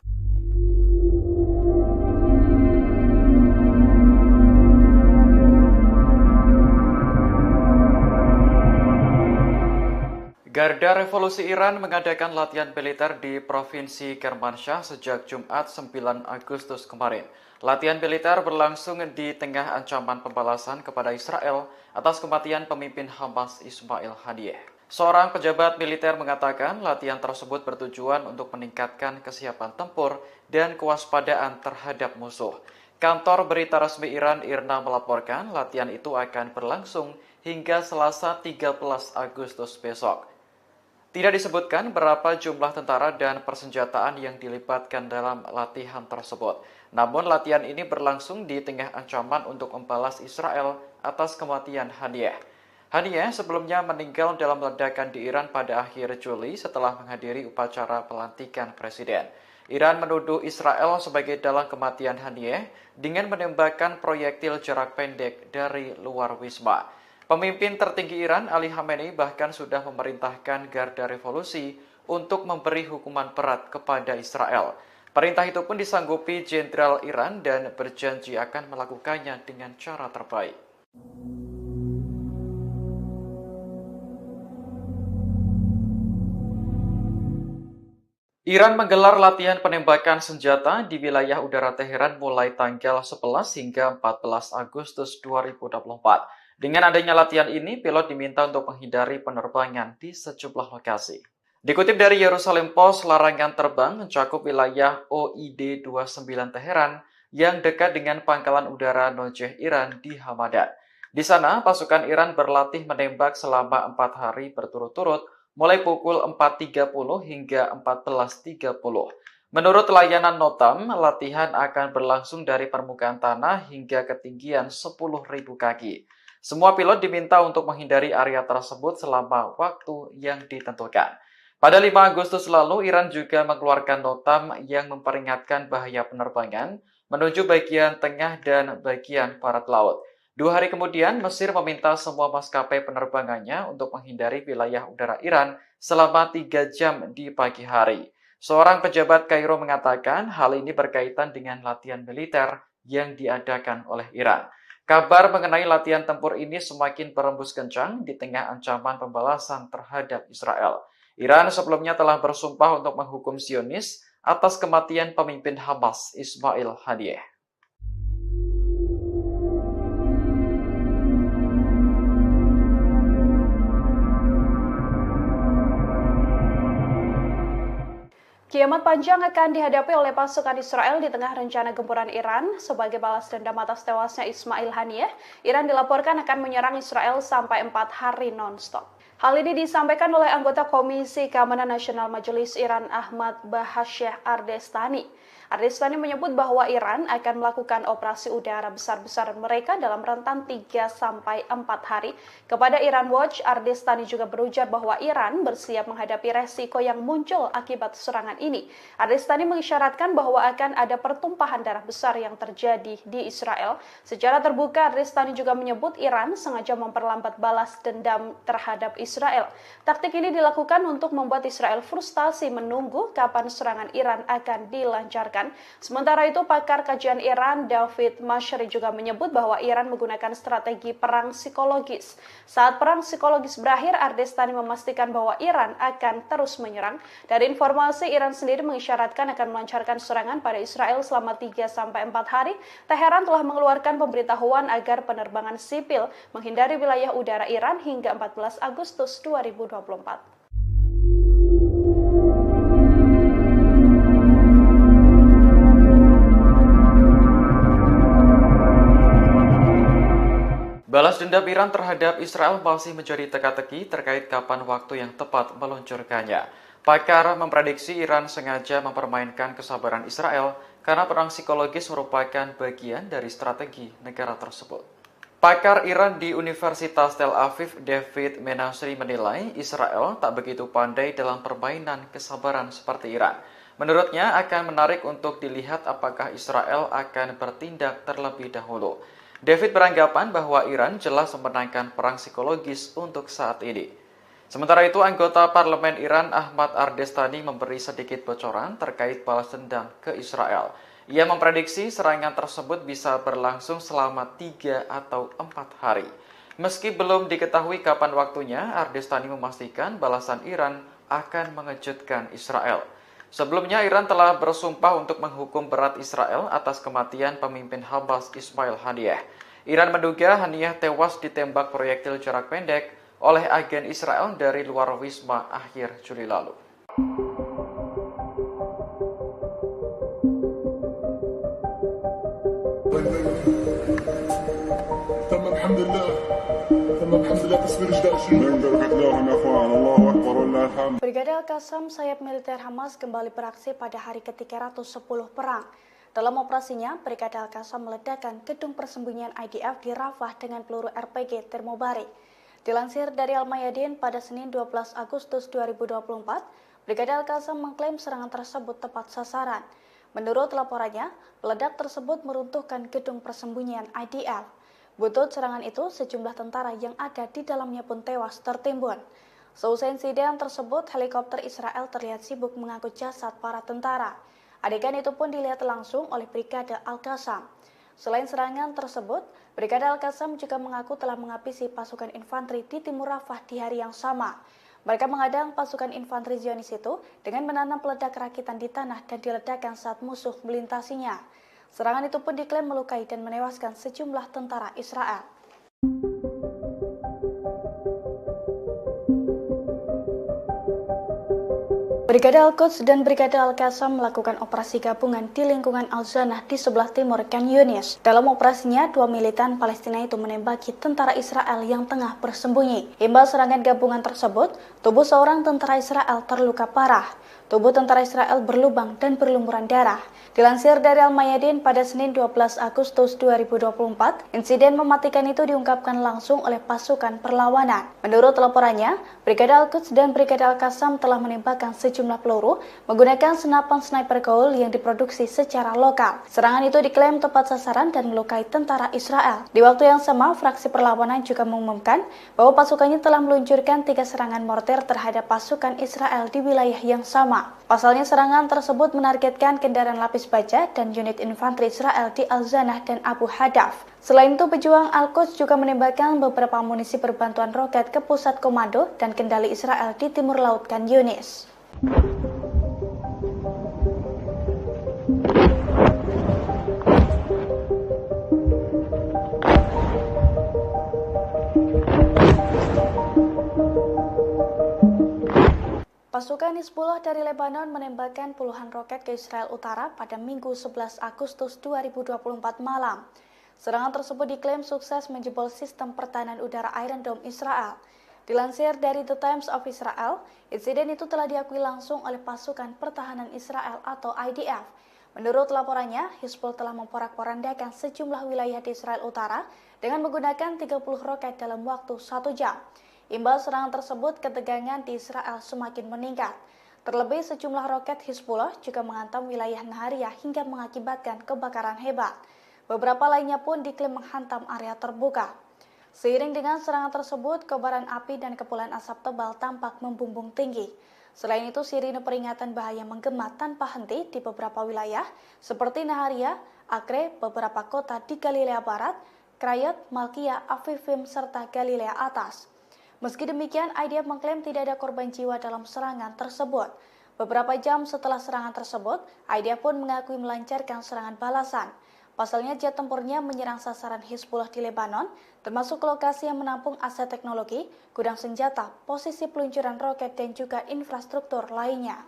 Garda Revolusi Iran mengadakan latihan militer di Provinsi Kermanshah sejak Jumat 9 Agustus kemarin. Latihan militer berlangsung di tengah ancaman pembalasan kepada Israel atas kematian pemimpin Hamas Ismail Haniyeh. Seorang pejabat militer mengatakan latihan tersebut bertujuan untuk meningkatkan kesiapan tempur dan kewaspadaan terhadap musuh. Kantor berita resmi Iran IRNA melaporkan latihan itu akan berlangsung hingga Selasa 13 Agustus besok. Tidak disebutkan berapa jumlah tentara dan persenjataan yang dilibatkan dalam latihan tersebut. Namun latihan ini berlangsung di tengah ancaman untuk membalas Israel atas kematian Haniyeh. Haniyeh sebelumnya meninggal dalam ledakan di Iran pada akhir Juli setelah menghadiri upacara pelantikan presiden. Iran menuduh Israel sebagai dalang kematian Haniyeh dengan menembakkan proyektil jarak pendek dari luar wisma. Pemimpin tertinggi Iran, Ali Khamenei, bahkan sudah memerintahkan Garda Revolusi untuk memberi hukuman berat kepada Israel. Perintah itu pun disanggupi Jenderal Iran dan berjanji akan melakukannya dengan cara terbaik. Iran menggelar latihan penembakan senjata di wilayah udara Teheran mulai tanggal 11 hingga 14 Agustus 2024. Dengan adanya latihan ini, pilot diminta untuk menghindari penerbangan di sejumlah lokasi. Dikutip dari Yerusalem Post, larangan terbang mencakup wilayah OID 29 Teheran yang dekat dengan pangkalan udara Nojeh Iran di Hamadan. Di sana, pasukan Iran berlatih menembak selama 4 hari berturut-turut, mulai pukul 4.30 hingga 14.30. Menurut layanan Notam, latihan akan berlangsung dari permukaan tanah hingga ketinggian 10.000 kaki. Semua pilot diminta untuk menghindari area tersebut selama waktu yang ditentukan. Pada 5 Agustus lalu, Iran juga mengeluarkan notam yang memperingatkan bahaya penerbangan menuju bagian tengah dan bagian barat laut. 2 hari kemudian, Mesir meminta semua maskapai penerbangannya untuk menghindari wilayah udara Iran selama 3 jam di pagi hari. Seorang pejabat Kairo mengatakan hal ini berkaitan dengan latihan militer yang diadakan oleh Iran. Kabar mengenai latihan tempur ini semakin berembus kencang di tengah ancaman pembalasan terhadap Israel. Iran sebelumnya telah bersumpah untuk menghukum Zionis atas kematian pemimpin Hamas Ismail Haniyeh. Kiamat panjang akan dihadapi oleh pasukan Israel di tengah rencana gempuran Iran. Sebagai balas dendam atas tewasnya Ismail Haniyeh, Iran dilaporkan akan menyerang Israel sampai 4 hari non-stop. Hal ini disampaikan oleh anggota Komisi Keamanan Nasional Majelis Iran Ahmad Bahasyah Ardestani. Ardestani menyebut bahwa Iran akan melakukan operasi udara besar-besaran mereka dalam rentan 3-4 hari. Kepada Iran Watch, Ardestani juga berujar bahwa Iran bersiap menghadapi resiko yang muncul akibat serangan ini. Ardestani mengisyaratkan bahwa akan ada pertumpahan darah besar yang terjadi di Israel. Secara terbuka, Ardestani juga menyebut Iran sengaja memperlambat balas dendam terhadap Israel. Taktik ini dilakukan untuk membuat Israel frustasi menunggu kapan serangan Iran akan dilancarkan. Sementara itu, pakar kajian Iran David Mashri juga menyebut bahwa Iran menggunakan strategi perang psikologis. Saat perang psikologis berakhir, Ardestani memastikan bahwa Iran akan terus menyerang. Dari informasi, Iran sendiri mengisyaratkan akan melancarkan serangan pada Israel selama 3-4 hari. Teheran telah mengeluarkan pemberitahuan agar penerbangan sipil menghindari wilayah udara Iran hingga 14 Agustus 2024. Balas dendam Iran terhadap Israel masih menjadi teka-teki terkait kapan waktu yang tepat meluncurkannya. Pakar memprediksi Iran sengaja mempermainkan kesabaran Israel karena perang psikologis merupakan bagian dari strategi negara tersebut. Pakar Iran di Universitas Tel Aviv, David Menasri menilai Israel tak begitu pandai dalam permainan kesabaran seperti Iran. Menurutnya akan menarik untuk dilihat apakah Israel akan bertindak terlebih dahulu. David beranggapan bahwa Iran jelas memenangkan perang psikologis untuk saat ini. Sementara itu, anggota parlemen Iran Ahmad Ardestani memberi sedikit bocoran terkait balas dendam ke Israel. Ia memprediksi serangan tersebut bisa berlangsung selama 3 atau 4 hari. Meski belum diketahui kapan waktunya, Ardestani memastikan balasan Iran akan mengejutkan Israel. Sebelumnya, Iran telah bersumpah untuk menghukum berat Israel atas kematian pemimpin Hamas Ismail Haniyeh. Iran menduga Haniyeh tewas ditembak proyektil jarak pendek oleh agen Israel dari luar wisma akhir Juli lalu. Brigade Al-Qassam, sayap militer Hamas, kembali beraksi pada hari ke-310 perang. Dalam operasinya, Brigade Al-Qassam meledakkan gedung persembunyian IDF di Rafah dengan peluru RPG termobarik. Dilansir dari Al-Mayadin pada Senin 12 Agustus 2024, Brigade Al-Qassam mengklaim serangan tersebut tepat sasaran. Menurut laporannya, peledak tersebut meruntuhkan gedung persembunyian IDF. Butut serangan itu, sejumlah tentara yang ada di dalamnya pun tewas tertimbun. Seusai insiden tersebut, helikopter Israel terlihat sibuk mengangkut jasad para tentara. Adegan itu pun dilihat langsung oleh Brigade Al-Qassam. Selain serangan tersebut, Brigade Al-Qassam juga mengaku telah menghabisi pasukan infanteri di timur Rafah di hari yang sama. Mereka menghadang pasukan infanteri Zionis itu dengan menanam peledak rakitan di tanah dan diledakkan saat musuh melintasinya. Serangan itu pun diklaim melukai dan menewaskan sejumlah tentara Israel. Brigade Al-Quds dan Brigade Al-Qassam melakukan operasi gabungan di lingkungan Al-Zanah di sebelah timur Khan Yunis. Dalam operasinya, 2 militan Palestina itu menembaki tentara Israel yang tengah bersembunyi. Imbas serangan gabungan tersebut, tubuh seorang tentara Israel terluka parah. Tubuh tentara Israel berlubang dan berlumuran darah. Dilansir dari Al-Mayadin pada Senin 12 Agustus 2024, insiden mematikan itu diungkapkan langsung oleh pasukan perlawanan. Menurut laporannya, Brigade Al-Quds dan Brigade Al-Qassam telah menembakkan sejumlah peluru menggunakan senapan sniper Gaul yang diproduksi secara lokal. Serangan itu diklaim tepat sasaran dan melukai tentara Israel. Di waktu yang sama, fraksi perlawanan juga mengumumkan bahwa pasukannya telah meluncurkan 3 serangan mortir terhadap pasukan Israel di wilayah yang sama. Pasalnya, serangan tersebut menargetkan kendaraan lapis baja dan unit infanteri Israel di Al-Zanah dan Abu Hadaf. Selain itu, pejuang Al-Quds juga menembakkan beberapa amunisi berbantuan roket ke pusat komando dan kendali Israel di timur laut Khan Yunis. Pasukan Hizbullah dari Lebanon menembakkan puluhan roket ke Israel Utara pada Minggu 11 Agustus 2024 malam. Serangan tersebut diklaim sukses menjebol sistem pertahanan udara Iron Dome Israel. Dilansir dari The Times of Israel, insiden itu telah diakui langsung oleh pasukan pertahanan Israel atau IDF. Menurut laporannya, Hizbullah telah memporak-porandakan sejumlah wilayah di Israel Utara dengan menggunakan 30 roket dalam waktu 1 jam. Imbas serangan tersebut, ketegangan di Israel semakin meningkat. Terlebih, sejumlah roket Hizbullah juga menghantam wilayah Nahariya hingga mengakibatkan kebakaran hebat. Beberapa lainnya pun diklaim menghantam area terbuka. Seiring dengan serangan tersebut, kobaran api dan kepulan asap tebal tampak membumbung tinggi. Selain itu, sirine peringatan bahaya menggema tanpa henti di beberapa wilayah seperti Nahariya, Acre, beberapa kota di Galilea Barat, Krayot, Malkia, Afifim, serta Galilea Atas. Meski demikian, IDF mengklaim tidak ada korban jiwa dalam serangan tersebut. Beberapa jam setelah serangan tersebut, IDF pun mengakui melancarkan serangan balasan. Pasalnya, jet tempurnya menyerang sasaran Hizbullah di Lebanon, termasuk lokasi yang menampung aset teknologi, gudang senjata, posisi peluncuran roket, dan juga infrastruktur lainnya.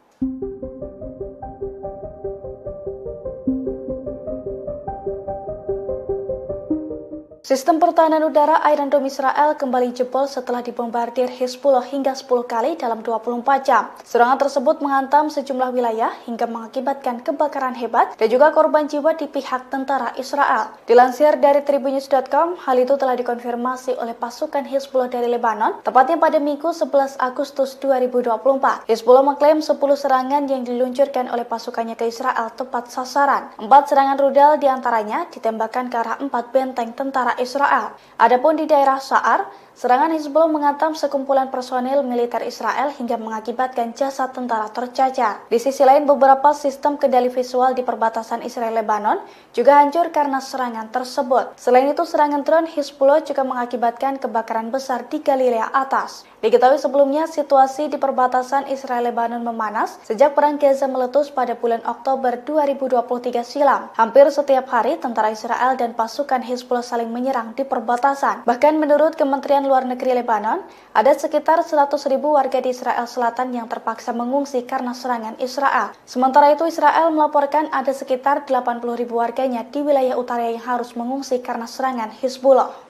Sistem pertahanan udara Iron Dome Israel kembali jebol setelah dibombardir Hizbullah hingga 10 kali dalam 24 jam. Serangan tersebut menghantam sejumlah wilayah hingga mengakibatkan kebakaran hebat dan juga korban jiwa di pihak tentara Israel. Dilansir dari tribunnews.com, hal itu telah dikonfirmasi oleh pasukan Hizbullah dari Lebanon, tepatnya pada Minggu 11 Agustus 2024. Hizbullah mengklaim 10 serangan yang diluncurkan oleh pasukannya ke Israel tepat sasaran. 4 serangan rudal diantaranya ditembakkan ke arah 4 benteng tentara Israel. Adapun di daerah Sa'ar, serangan Hizbullah menghantam sekumpulan personil militer Israel hingga mengakibatkan jasad tentara tercacar. Di sisi lain, beberapa sistem kendali visual di perbatasan Israel-Lebanon juga hancur karena serangan tersebut. Selain itu, serangan drone Hizbullah juga mengakibatkan kebakaran besar di Galilea Atas. Diketahui sebelumnya, situasi di perbatasan Israel-Lebanon memanas sejak perang Gaza meletus pada bulan Oktober 2023 silam. Hampir setiap hari, tentara Israel dan pasukan Hizbullah saling menyerang di perbatasan. Bahkan menurut Kementerian Luar Negeri Lebanon, ada sekitar 100.000 warga di Israel Selatan yang terpaksa mengungsi karena serangan Israel. Sementara itu, Israel melaporkan ada sekitar 80.000 warganya di wilayah utara yang harus mengungsi karena serangan Hizbullah.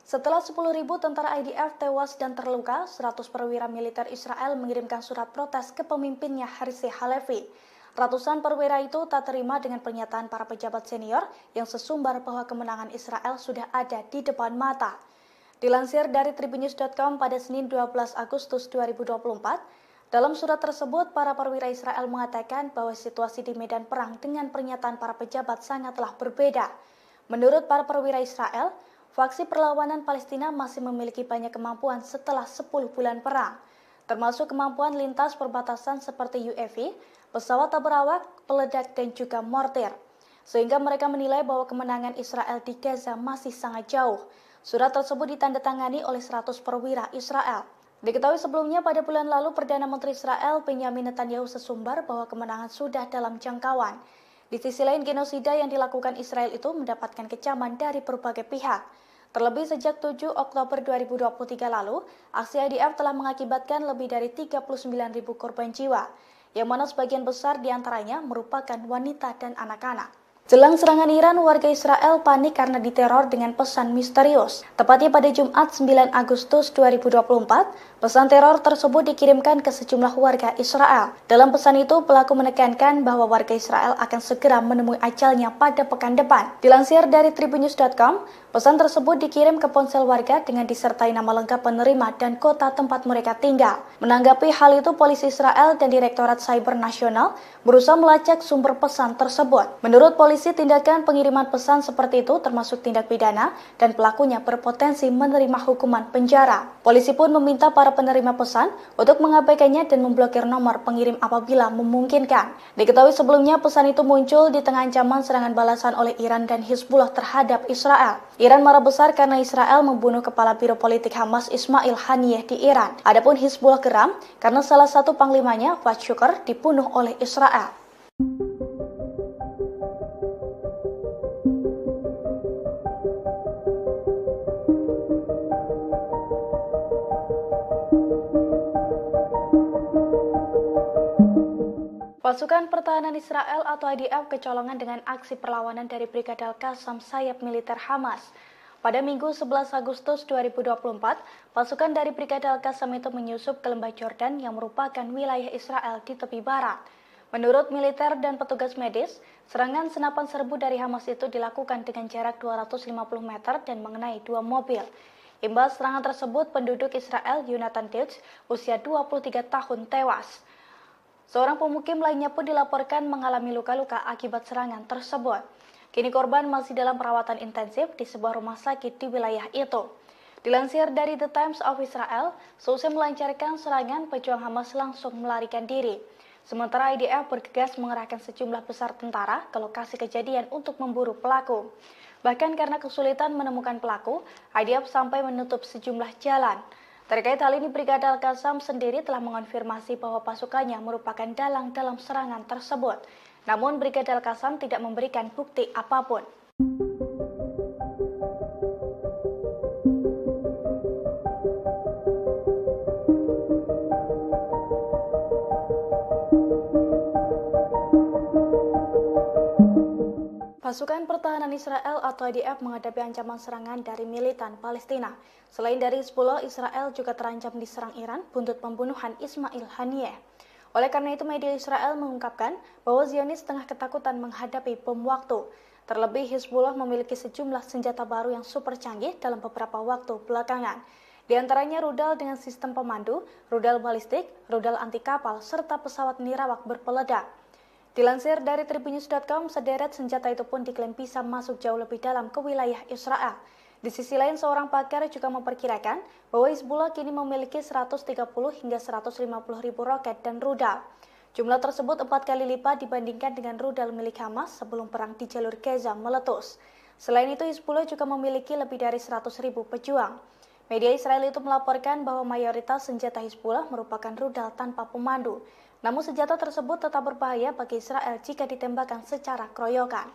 Setelah 10.000 tentara IDF tewas dan terluka, 100 perwira militer Israel mengirimkan surat protes ke pemimpinnya Herzi Halevi. Ratusan perwira itu tak terima dengan pernyataan para pejabat senior yang sesumbar bahwa kemenangan Israel sudah ada di depan mata. Dilansir dari tribunnews.com pada Senin 12 Agustus 2024, dalam surat tersebut para perwira Israel mengatakan bahwa situasi di medan perang dengan pernyataan para pejabat sangatlah berbeda. Menurut para perwira Israel, faksi perlawanan Palestina masih memiliki banyak kemampuan setelah 10 bulan perang, termasuk kemampuan lintas perbatasan seperti UAV, pesawat tak berawak, peledak, dan juga mortir. Sehingga mereka menilai bahwa kemenangan Israel di Gaza masih sangat jauh. Surat tersebut ditandatangani oleh 100 perwira Israel. Diketahui sebelumnya pada bulan lalu Perdana Menteri Israel Benyamin Netanyahu sesumbar bahwa kemenangan sudah dalam jangkauan. Di sisi lain, genosida yang dilakukan Israel itu mendapatkan kecaman dari berbagai pihak. Terlebih sejak 7 Oktober 2023 lalu, aksi IDF telah mengakibatkan lebih dari 39.000 korban jiwa, yang mana sebagian besar diantaranya merupakan wanita dan anak-anak. Jelang serangan Iran, warga Israel panik karena diteror dengan pesan misterius. Tepatnya pada Jumat 9 Agustus 2024, pesan teror tersebut dikirimkan ke sejumlah warga Israel. Dalam pesan itu, pelaku menekankan bahwa warga Israel akan segera menemui ajalnya pada pekan depan. Dilansir dari tribunnews.com, pesan tersebut dikirim ke ponsel warga dengan disertai nama lengkap penerima dan kota tempat mereka tinggal. Menanggapi hal itu, polisi Israel dan Direktorat Cyber Nasional berusaha melacak sumber pesan tersebut. Menurut polisi, tindakan pengiriman pesan seperti itu termasuk tindak pidana dan pelakunya berpotensi menerima hukuman penjara. Polisi pun meminta para penerima pesan untuk mengabaikannya dan memblokir nomor pengirim apabila memungkinkan. Diketahui sebelumnya pesan itu muncul di tengah ancaman serangan balasan oleh Iran dan Hizbullah terhadap Israel. Iran marah besar karena Israel membunuh kepala biro politik Hamas Ismail Haniyeh di Iran. Adapun Hizbullah geram karena salah satu panglimanya, Fuad Shukr, dibunuh oleh Israel. Pasukan Pertahanan Israel atau IDF kecolongan dengan aksi perlawanan dari Brigade Al-Qassam sayap militer Hamas. Pada Minggu 11 Agustus 2024, pasukan dari Brigade Al-Qassam itu menyusup ke lembah Jordan yang merupakan wilayah Israel di tepi barat. Menurut militer dan petugas medis, serangan senapan serbu dari Hamas itu dilakukan dengan jarak 250 meter dan mengenai 2 mobil. Imbas serangan tersebut, penduduk Israel Yonatan Deutsch, usia 23 tahun, tewas. Seorang pemukim lainnya pun dilaporkan mengalami luka-luka akibat serangan tersebut. Kini korban masih dalam perawatan intensif di sebuah rumah sakit di wilayah itu. Dilansir dari The Times of Israel, seusai melancarkan serangan, pejuang Hamas langsung melarikan diri. Sementara IDF bergegas mengerahkan sejumlah besar tentara ke lokasi kejadian untuk memburu pelaku. Bahkan karena kesulitan menemukan pelaku, IDF sampai menutup sejumlah jalan. Terkait hal ini, Brigade Al-Qassam sendiri telah mengonfirmasi bahwa pasukannya merupakan dalang dalam serangan tersebut. Namun, Brigade Al-Qassam tidak memberikan bukti apapun. Pasukan Pertahanan Israel atau IDF menghadapi ancaman serangan dari militan Palestina. Selain dari Hizbullah, Israel juga terancam diserang Iran buntut pembunuhan Ismail Haniyeh. Oleh karena itu, media Israel mengungkapkan bahwa Zionis tengah ketakutan menghadapi bom waktu. Terlebih, Hizbullah memiliki sejumlah senjata baru yang super canggih dalam beberapa waktu belakangan. Di antaranya rudal dengan sistem pemandu, rudal balistik, rudal anti kapal, serta pesawat nirawak berpeledak. Dilansir dari tribunnews.com, sederet senjata itu pun diklaim bisa masuk jauh lebih dalam ke wilayah Israel. Di sisi lain, seorang pakar juga memperkirakan bahwa Hizbullah kini memiliki 130 hingga 150 ribu roket dan rudal. Jumlah tersebut 4 kali lipat dibandingkan dengan rudal milik Hamas sebelum perang di jalur Gaza meletus. Selain itu, Hizbullah juga memiliki lebih dari 100 ribu pejuang. Media Israel itu melaporkan bahwa mayoritas senjata Hizbullah merupakan rudal tanpa pemandu. Namun senjata tersebut tetap berbahaya bagi Israel jika ditembakkan secara keroyokan.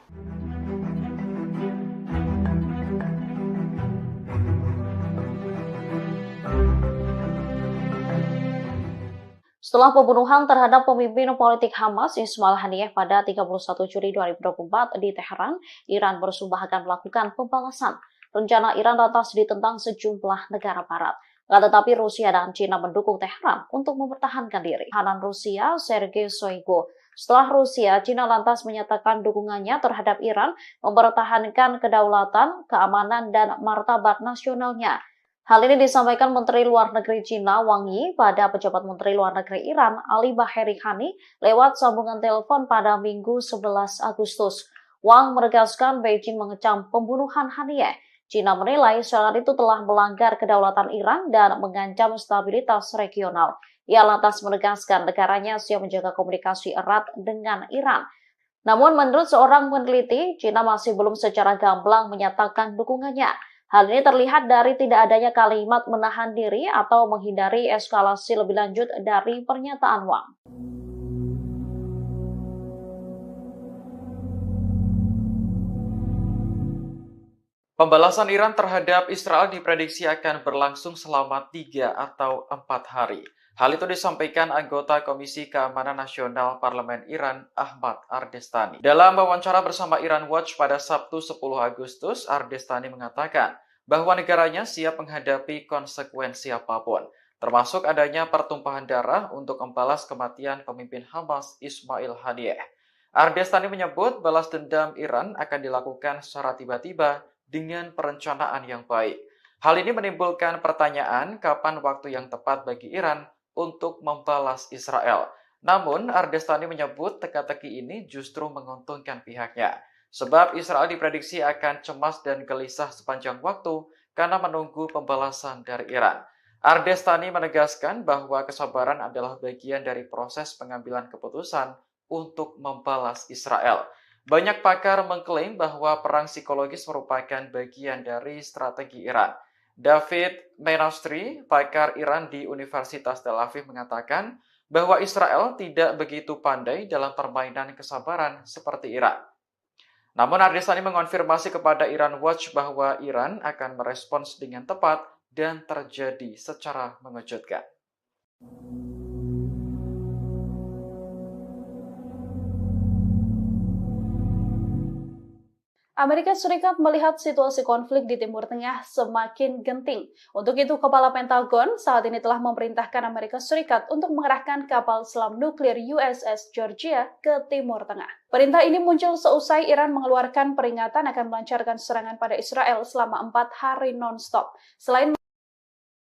Setelah pembunuhan terhadap pemimpin politik Hamas Ismail Haniyeh pada 31 Juli 2024 di Teheran, Iran bersumpah akan melakukan pembalasan. Rencana Iran lantas ditentang sejumlah negara barat. Tetapi Rusia dan China mendukung Teheran untuk mempertahankan diri. Pertahanan Rusia, Sergei Shoigu. Setelah Rusia, China lantas menyatakan dukungannya terhadap Iran mempertahankan kedaulatan, keamanan, dan martabat nasionalnya. Hal ini disampaikan Menteri Luar Negeri China Wang Yi pada pejabat Menteri Luar Negeri Iran Ali Baheri Khani lewat sambungan telepon pada Minggu 11 Agustus. Wang menegaskan Beijing mengecam pembunuhan Haniyeh. China menilai serangan itu telah melanggar kedaulatan Iran dan mengancam stabilitas regional. Ia lantas menegaskan negaranya siap menjaga komunikasi erat dengan Iran. Namun menurut seorang peneliti, China masih belum secara gamblang menyatakan dukungannya. Hal ini terlihat dari tidak adanya kalimat menahan diri atau menghindari eskalasi lebih lanjut dari pernyataan Wang. Pembalasan Iran terhadap Israel diprediksi akan berlangsung selama 3 atau 4 hari. Hal itu disampaikan anggota Komisi Keamanan Nasional Parlemen Iran, Ahmad Ardestani. Dalam wawancara bersama Iran Watch pada Sabtu 10 Agustus, Ardestani mengatakan bahwa negaranya siap menghadapi konsekuensi apapun, termasuk adanya pertumpahan darah untuk membalas kematian pemimpin Hamas Ismail Haniyeh. Ardestani menyebut balas dendam Iran akan dilakukan secara tiba-tiba dengan perencanaan yang baik. Hal ini menimbulkan pertanyaan kapan waktu yang tepat bagi Iran untuk membalas Israel. Namun, Ardestani menyebut teka-teki ini justru menguntungkan pihaknya, sebab Israel diprediksi akan cemas dan gelisah sepanjang waktu karena menunggu pembalasan dari Iran. Ardestani menegaskan bahwa kesabaran adalah bagian dari proses pengambilan keputusan untuk membalas Israel. Banyak pakar mengklaim bahwa perang psikologis merupakan bagian dari strategi Iran. David Menastri, pakar Iran di Universitas Tel Aviv, mengatakan bahwa Israel tidak begitu pandai dalam permainan kesabaran seperti Iran. Namun Ardestani mengonfirmasi kepada Iran Watch bahwa Iran akan merespons dengan tepat dan terjadi secara mengejutkan. Amerika Serikat melihat situasi konflik di Timur Tengah semakin genting. Untuk itu, Kepala Pentagon saat ini telah memerintahkan Amerika Serikat untuk mengerahkan kapal selam nuklir USS Georgia ke Timur Tengah. Perintah ini muncul seusai Iran mengeluarkan peringatan akan melancarkan serangan pada Israel selama 4 hari non-stop. Selain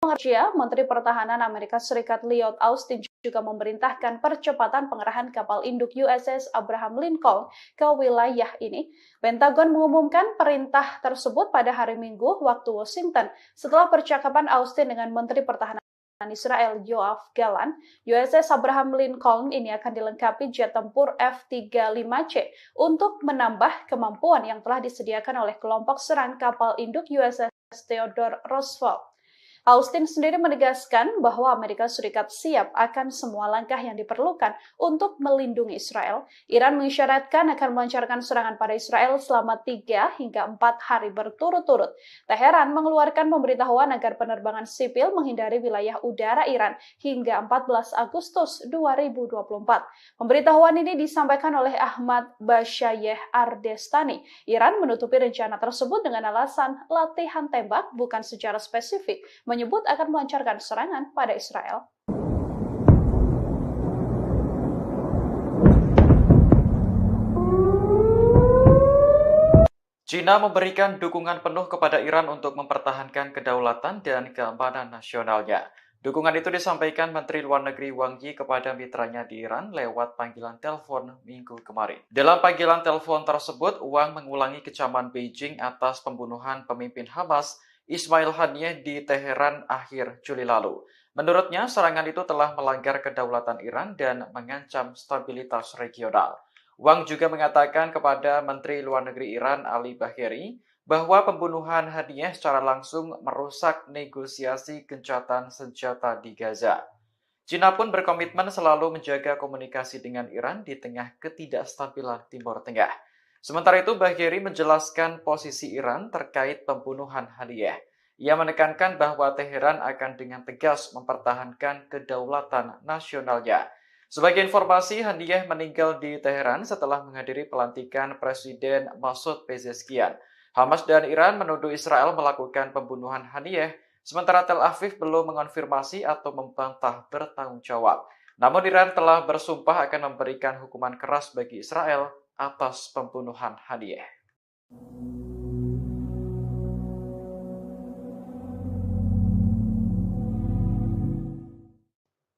Georgia, Menteri Pertahanan Amerika Serikat Lloyd Austin juga memerintahkan percepatan pengerahan kapal induk USS Abraham Lincoln ke wilayah ini. Pentagon mengumumkan perintah tersebut pada hari Minggu waktu Washington setelah percakapan Austin dengan Menteri Pertahanan Israel Yoav Gallant. USS Abraham Lincoln ini akan dilengkapi jet tempur F-35C untuk menambah kemampuan yang telah disediakan oleh kelompok serang kapal induk USS Theodore Roosevelt. Austin sendiri menegaskan bahwa Amerika Serikat siap akan semua langkah yang diperlukan untuk melindungi Israel. Iran mengisyaratkan akan melancarkan serangan pada Israel selama 3 hingga 4 hari berturut-turut. Teheran mengeluarkan pemberitahuan agar penerbangan sipil menghindari wilayah udara Iran hingga 14 Agustus 2024. Pemberitahuan ini disampaikan oleh Ahmad Bashayeh Ardestani. Iran menutupi rencana tersebut dengan alasan latihan tembak bukan secara spesifik, menyebut akan melancarkan serangan pada Israel. China memberikan dukungan penuh kepada Iran untuk mempertahankan kedaulatan dan keamanan nasionalnya. Dukungan itu disampaikan Menteri Luar Negeri Wang Yi kepada mitranya di Iran lewat panggilan telepon Minggu kemarin. Dalam panggilan telepon tersebut, Wang mengulangi kecaman Beijing atas pembunuhan pemimpin Hamas Ismail Haniyeh di Teheran akhir Juli lalu. Menurutnya, serangan itu telah melanggar kedaulatan Iran dan mengancam stabilitas regional. Wang juga mengatakan kepada Menteri Luar Negeri Iran Ali Bagheri bahwa pembunuhan Haniyeh secara langsung merusak negosiasi gencatan senjata di Gaza. China pun berkomitmen selalu menjaga komunikasi dengan Iran di tengah ketidakstabilan Timur Tengah. Sementara itu, Bagheri menjelaskan posisi Iran terkait pembunuhan Haniyeh. Ia menekankan bahwa Teheran akan dengan tegas mempertahankan kedaulatan nasionalnya. Sebagai informasi, Haniyeh meninggal di Teheran setelah menghadiri pelantikan Presiden Masoud Pezeshkian. Hamas dan Iran menuduh Israel melakukan pembunuhan Haniyeh, sementara Tel Aviv belum mengonfirmasi atau membantah bertanggung jawab. Namun Iran telah bersumpah akan memberikan hukuman keras bagi Israel atas pembunuhan Haniyeh.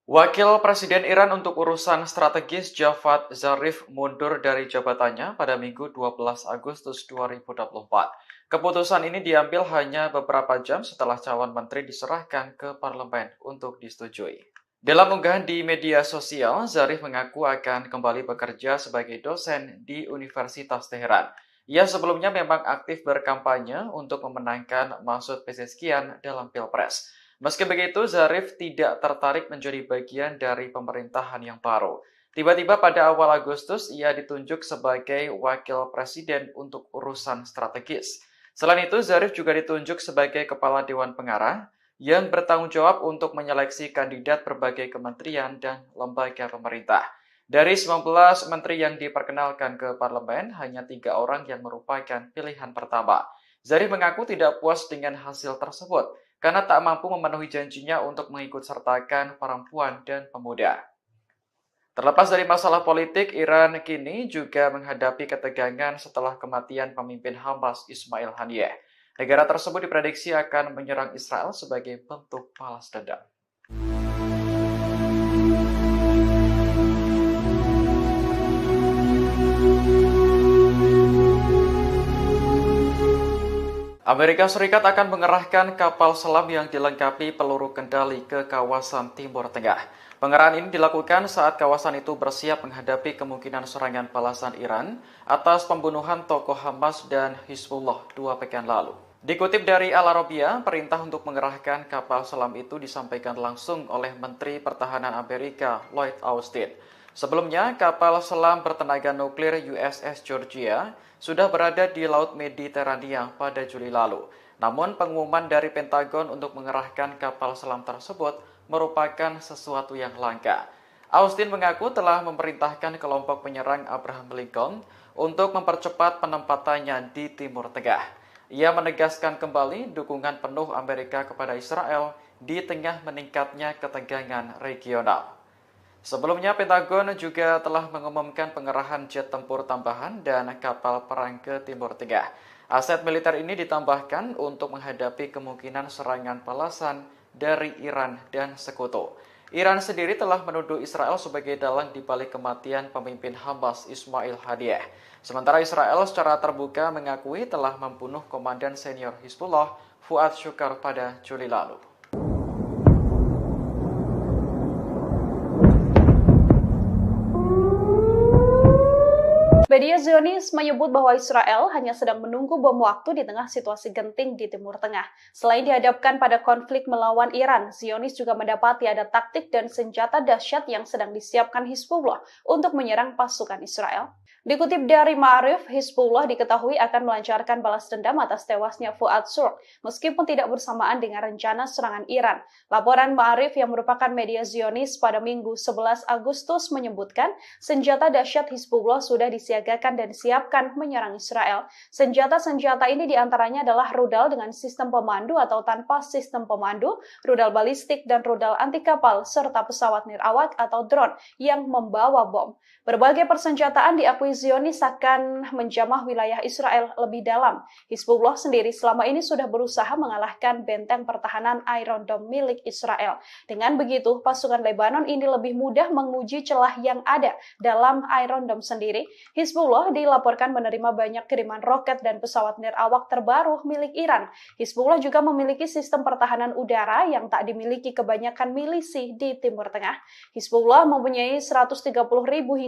Wakil Presiden Iran untuk urusan strategis Javad Zarif mundur dari jabatannya pada Minggu 12 Agustus 2024. Keputusan ini diambil hanya beberapa jam setelah calon menteri diserahkan ke parlemen untuk disetujui. Dalam unggahan di media sosial, Zarif mengaku akan kembali bekerja sebagai dosen di Universitas Teheran. Ia sebelumnya memang aktif berkampanye untuk memenangkan Masud Pezeshkian dalam Pilpres. Meski begitu, Zarif tidak tertarik menjadi bagian dari pemerintahan yang baru. Tiba-tiba pada awal Agustus, ia ditunjuk sebagai wakil presiden untuk urusan strategis. Selain itu, Zarif juga ditunjuk sebagai kepala Dewan Pengarah yang bertanggung jawab untuk menyeleksi kandidat berbagai kementerian dan lembaga pemerintah. Dari 19 menteri yang diperkenalkan ke parlemen, hanya 3 orang yang merupakan pilihan pertama. Zarif mengaku tidak puas dengan hasil tersebut karena tak mampu memenuhi janjinya untuk mengikut sertakan perempuan dan pemuda. Terlepas dari masalah politik, Iran kini juga menghadapi ketegangan setelah kematian pemimpin Hamas Ismail Haniyeh. Negara tersebut diprediksi akan menyerang Israel sebagai bentuk balas dendam. Amerika Serikat akan mengerahkan kapal selam yang dilengkapi peluru kendali ke kawasan Timur Tengah. Pengerahan ini dilakukan saat kawasan itu bersiap menghadapi kemungkinan serangan balasan Iran atas pembunuhan tokoh Hamas dan Hizbullah 2 pekan lalu. Dikutip dari Al Arabiya, perintah untuk mengerahkan kapal selam itu disampaikan langsung oleh Menteri Pertahanan Amerika Lloyd Austin. Sebelumnya, kapal selam bertenaga nuklir USS Georgia sudah berada di Laut Mediterania pada Juli lalu. Namun, pengumuman dari Pentagon untuk mengerahkan kapal selam tersebut merupakan sesuatu yang langka. Austin mengaku telah memerintahkan kelompok penyerang Abraham Lincoln untuk mempercepat penempatannya di Timur Tengah. Ia menegaskan kembali dukungan penuh Amerika kepada Israel di tengah meningkatnya ketegangan regional. Sebelumnya, Pentagon juga telah mengumumkan pengerahan jet tempur tambahan dan kapal perang ke Timur Tengah. Aset militer ini ditambahkan untuk menghadapi kemungkinan serangan balasan dari Iran dan sekutu. Iran sendiri telah menuduh Israel sebagai dalang di balik kematian pemimpin Hamas Ismail Haniyeh. Sementara Israel secara terbuka mengakui telah membunuh komandan senior Hizbullah Fuad Shukar pada Juli lalu. Media Zionis menyebut bahwa Israel hanya sedang menunggu bom waktu di tengah situasi genting di Timur Tengah. Selain dihadapkan pada konflik melawan Iran, Zionis juga mendapati ada taktik dan senjata dahsyat yang sedang disiapkan Hizbullah untuk menyerang pasukan Israel. Dikutip dari Ma'arif, Hizbullah diketahui akan melancarkan balas dendam atas tewasnya Fuad Shukar, meskipun tidak bersamaan dengan rencana serangan Iran. Laporan Ma'arif yang merupakan media Zionis pada Minggu 11 Agustus menyebutkan senjata dahsyat Hizbullah sudah disiagakan dan disiapkan menyerang Israel. Senjata-senjata ini diantaranya adalah rudal dengan sistem pemandu atau tanpa sistem pemandu, rudal balistik dan rudal anti kapal, serta pesawat nirawak atau drone yang membawa bom. Berbagai persenjataan diakui Zionis akan menjamah wilayah Israel lebih dalam. Hizbullah sendiri selama ini sudah berusaha mengalahkan benteng pertahanan Iron Dome milik Israel. Dengan begitu, pasukan Lebanon ini lebih mudah menguji celah yang ada dalam Iron Dome sendiri. Hizbullah dilaporkan menerima banyak kiriman roket dan pesawat nirawak terbaru milik Iran. Hizbullah juga memiliki sistem pertahanan udara yang tak dimiliki kebanyakan milisi di Timur Tengah. Hizbullah mempunyai 130.000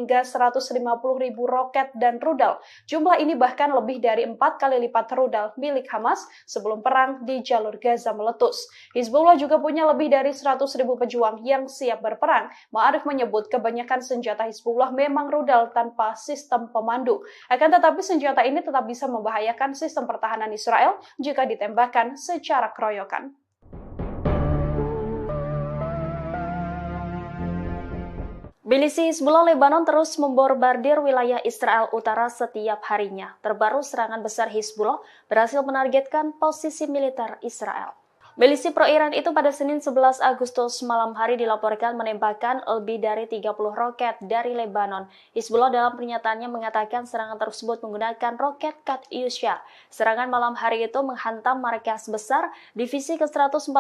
hingga 150.000 roket dan rudal. Jumlah ini bahkan lebih dari 4 kali lipat rudal milik Hamas sebelum perang di jalur Gaza meletus. Hizbullah juga punya lebih dari 100.000 pejuang yang siap berperang. Ma'arif menyebut kebanyakan senjata Hizbullah memang rudal tanpa sistem pemandu. Akan tetapi senjata ini tetap bisa membahayakan sistem pertahanan Israel jika ditembakkan secara keroyokan. Milisi Hizbullah Lebanon terus membombardir wilayah Israel Utara setiap harinya. Terbaru serangan besar Hizbullah berhasil menargetkan posisi militer Israel. Milisi pro-Iran itu pada Senin 11 Agustus malam hari dilaporkan menembakkan lebih dari 30 roket dari Lebanon. Hizbullah dalam pernyataannya mengatakan serangan tersebut menggunakan roket Katyusha. Serangan malam hari itu menghantam markas besar divisi ke-146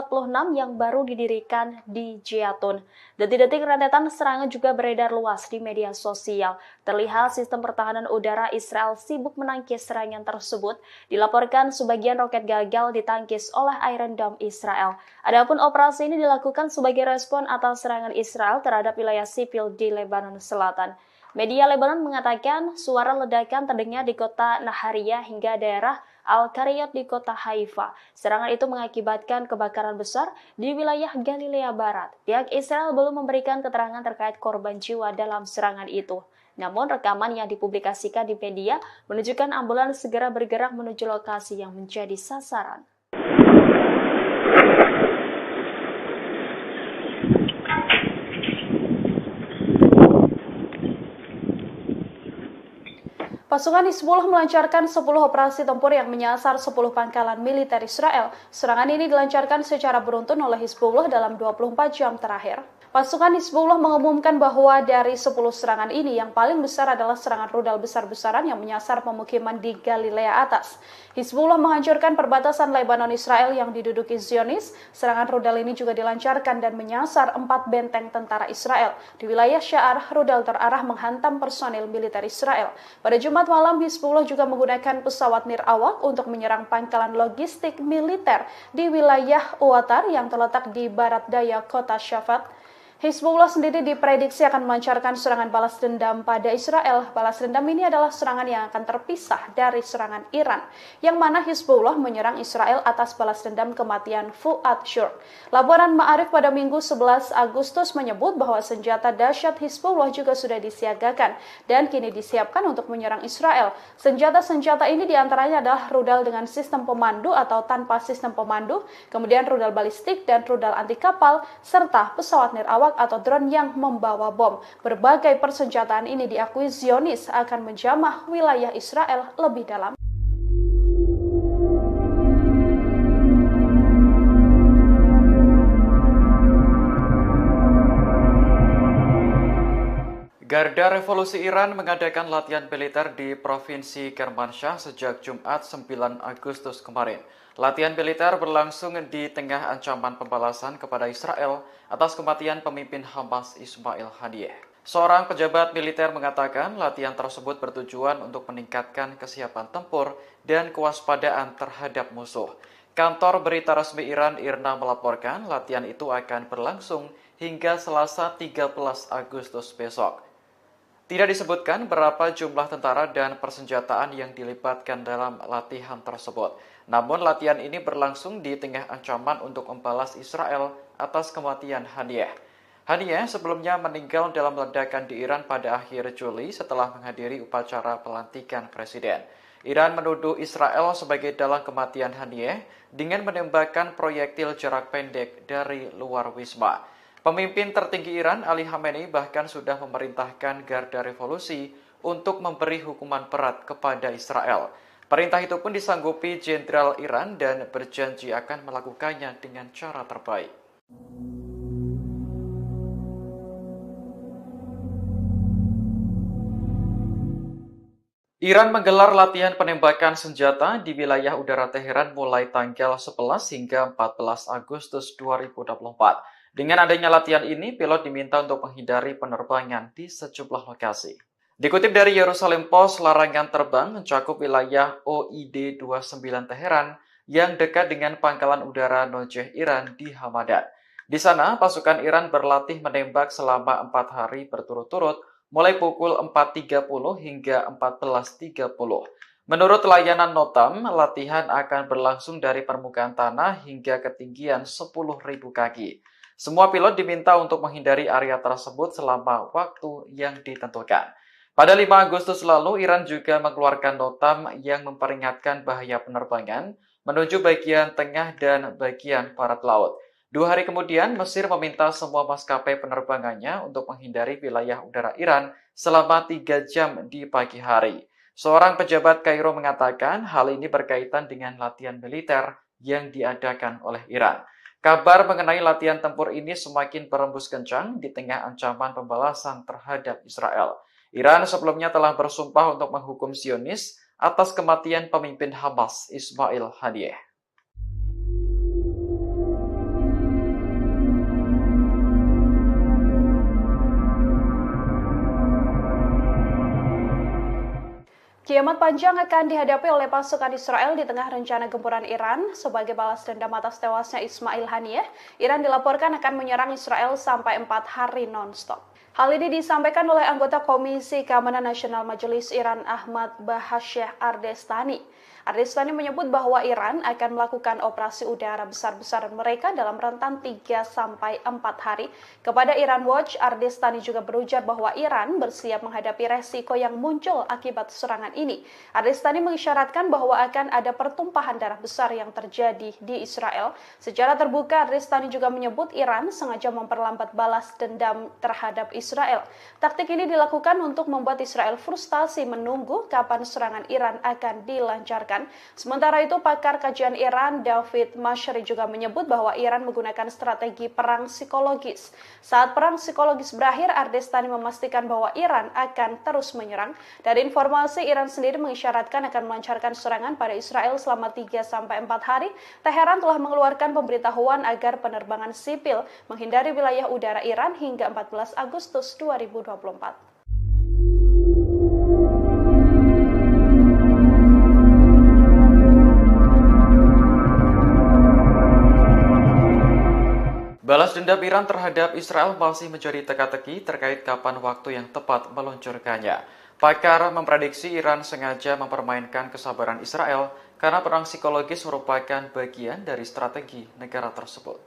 yang baru didirikan di Jatun. Detik-detik rentetan serangan juga beredar luas di media sosial. Terlihat sistem pertahanan udara Israel sibuk menangkis serangan tersebut. Dilaporkan sebagian roket gagal ditangkis oleh Iron Dome Israel. Adapun operasi ini dilakukan sebagai respon atas serangan Israel terhadap wilayah sipil di Lebanon Selatan. Media Lebanon mengatakan suara ledakan terdengar di kota Naharia hingga daerah Al-Qariyat di kota Haifa. Serangan itu mengakibatkan kebakaran besar di wilayah Galilea Barat. Pihak Israel belum memberikan keterangan terkait korban jiwa dalam serangan itu. Namun rekaman yang dipublikasikan di media menunjukkan ambulans segera bergerak menuju lokasi yang menjadi sasaran. Pasukan Hizbullah melancarkan 10 operasi tempur yang menyasar 10 pangkalan militer Israel. Serangan ini dilancarkan secara beruntun oleh Hizbullah dalam 24 jam terakhir. Pasukan Hizbullah mengumumkan bahwa dari 10 serangan ini yang paling besar adalah serangan rudal besar-besaran yang menyasar pemukiman di Galilea Atas. Hizbullah menghancurkan perbatasan Lebanon Israel yang diduduki Zionis. Serangan rudal ini juga dilancarkan dan menyasar 4 benteng tentara Israel. Di wilayah Sya'ar, rudal terarah menghantam personil militer Israel. Pada Jumat malam, Hizbullah juga menggunakan pesawat nirawak untuk menyerang pangkalan logistik militer di wilayah Uwatar yang terletak di barat daya kota Shafat. Hizbullah sendiri diprediksi akan melancarkan serangan balas dendam pada Israel. Balas dendam ini adalah serangan yang akan terpisah dari serangan Iran, yang mana Hizbullah menyerang Israel atas balas dendam kematian Fuad Shurq. Laporan Ma'arif pada Minggu 11 Agustus menyebut bahwa senjata dahsyat Hizbullah juga sudah disiagakan dan kini disiapkan untuk menyerang Israel. Senjata-senjata ini diantaranya adalah rudal dengan sistem pemandu atau tanpa sistem pemandu, kemudian rudal balistik dan rudal anti kapal, serta pesawat nirawak atau drone yang membawa bom. Berbagai persenjataan ini diakui Zionis akan menjamah wilayah Israel lebih dalam. Garda Revolusi Iran mengadakan latihan militer di Provinsi Kermanshah sejak Jumat 9 Agustus kemarin. Latihan militer berlangsung di tengah ancaman pembalasan kepada Israel atas kematian pemimpin Hamas Ismail Haniyeh. Seorang pejabat militer mengatakan latihan tersebut bertujuan untuk meningkatkan kesiapan tempur dan kewaspadaan terhadap musuh. Kantor berita resmi Iran IRNA melaporkan latihan itu akan berlangsung hingga Selasa 13 Agustus besok. Tidak disebutkan berapa jumlah tentara dan persenjataan yang dilibatkan dalam latihan tersebut. Namun latihan ini berlangsung di tengah ancaman untuk membalas Israel atas kematian Haniyeh. Haniyeh sebelumnya meninggal dalam ledakan di Iran pada akhir Juli setelah menghadiri upacara pelantikan presiden. Iran menuduh Israel sebagai dalang kematian Haniyeh dengan menembakkan proyektil jarak pendek dari luar wisma. Pemimpin tertinggi Iran, Ali Khamenei, bahkan sudah memerintahkan Garda Revolusi untuk memberi hukuman berat kepada Israel. Perintah itu pun disanggupi Jenderal Iran dan berjanji akan melakukannya dengan cara terbaik. Iran menggelar latihan penembakan senjata di wilayah udara Teheran mulai tanggal 11 hingga 14 Agustus 2024. Dengan adanya latihan ini, pilot diminta untuk menghindari penerbangan di sejumlah lokasi. Dikutip dari Yerusalem Post, larangan terbang mencakup wilayah OID 29 Teheran yang dekat dengan pangkalan udara Nojeh Iran di Hamadan. Di sana, pasukan Iran berlatih menembak selama 4 hari berturut-turut, mulai pukul 4.30 hingga 14.30. Menurut layanan Notam, latihan akan berlangsung dari permukaan tanah hingga ketinggian 10.000 kaki. Semua pilot diminta untuk menghindari area tersebut selama waktu yang ditentukan. Pada 5 Agustus lalu, Iran juga mengeluarkan notam yang memperingatkan bahaya penerbangan menuju bagian tengah dan bagian barat laut. 2 hari kemudian, Mesir meminta semua maskapai penerbangannya untuk menghindari wilayah udara Iran selama 3 jam di pagi hari. Seorang pejabat Kairo mengatakan hal ini berkaitan dengan latihan militer yang diadakan oleh Iran. Kabar mengenai latihan tempur ini semakin berembus kencang di tengah ancaman pembalasan terhadap Israel. Iran sebelumnya telah bersumpah untuk menghukum Zionis atas kematian pemimpin Hamas Ismail Haniyeh. Kiamat panjang akan dihadapi oleh pasukan Israel di tengah rencana gempuran Iran. Sebagai balas dendam atas tewasnya Ismail Haniyeh, Iran dilaporkan akan menyerang Israel sampai 4 hari non-stop. Hal ini disampaikan oleh anggota Komisi Keamanan Nasional Majelis Iran Ahmad Bahasyah Ardestani. Ardestani menyebut bahwa Iran akan melakukan operasi udara besar-besaran mereka dalam rentan 3-4 hari. Kepada Iran Watch, Ardestani juga berujar bahwa Iran bersiap menghadapi resiko yang muncul akibat serangan ini. Ardestani mengisyaratkan bahwa akan ada pertumpahan darah besar yang terjadi di Israel. Secara terbuka, Ardestani juga menyebut Iran sengaja memperlambat balas dendam terhadap Israel. Taktik ini dilakukan untuk membuat Israel frustasi menunggu kapan serangan Iran akan dilancarkan. Sementara itu, pakar kajian Iran David Mashri juga menyebut bahwa Iran menggunakan strategi perang psikologis. Saat perang psikologis berakhir, Ardestani memastikan bahwa Iran akan terus menyerang. Dari informasi, Iran sendiri mengisyaratkan akan melancarkan serangan pada Israel selama 3-4 hari. Teheran telah mengeluarkan pemberitahuan agar penerbangan sipil menghindari wilayah udara Iran hingga 14 Agustus 2024. Balas dendam Iran terhadap Israel masih menjadi teka-teki terkait kapan waktu yang tepat meluncurkannya. Pakar memprediksi Iran sengaja mempermainkan kesabaran Israel karena perang psikologis merupakan bagian dari strategi negara tersebut.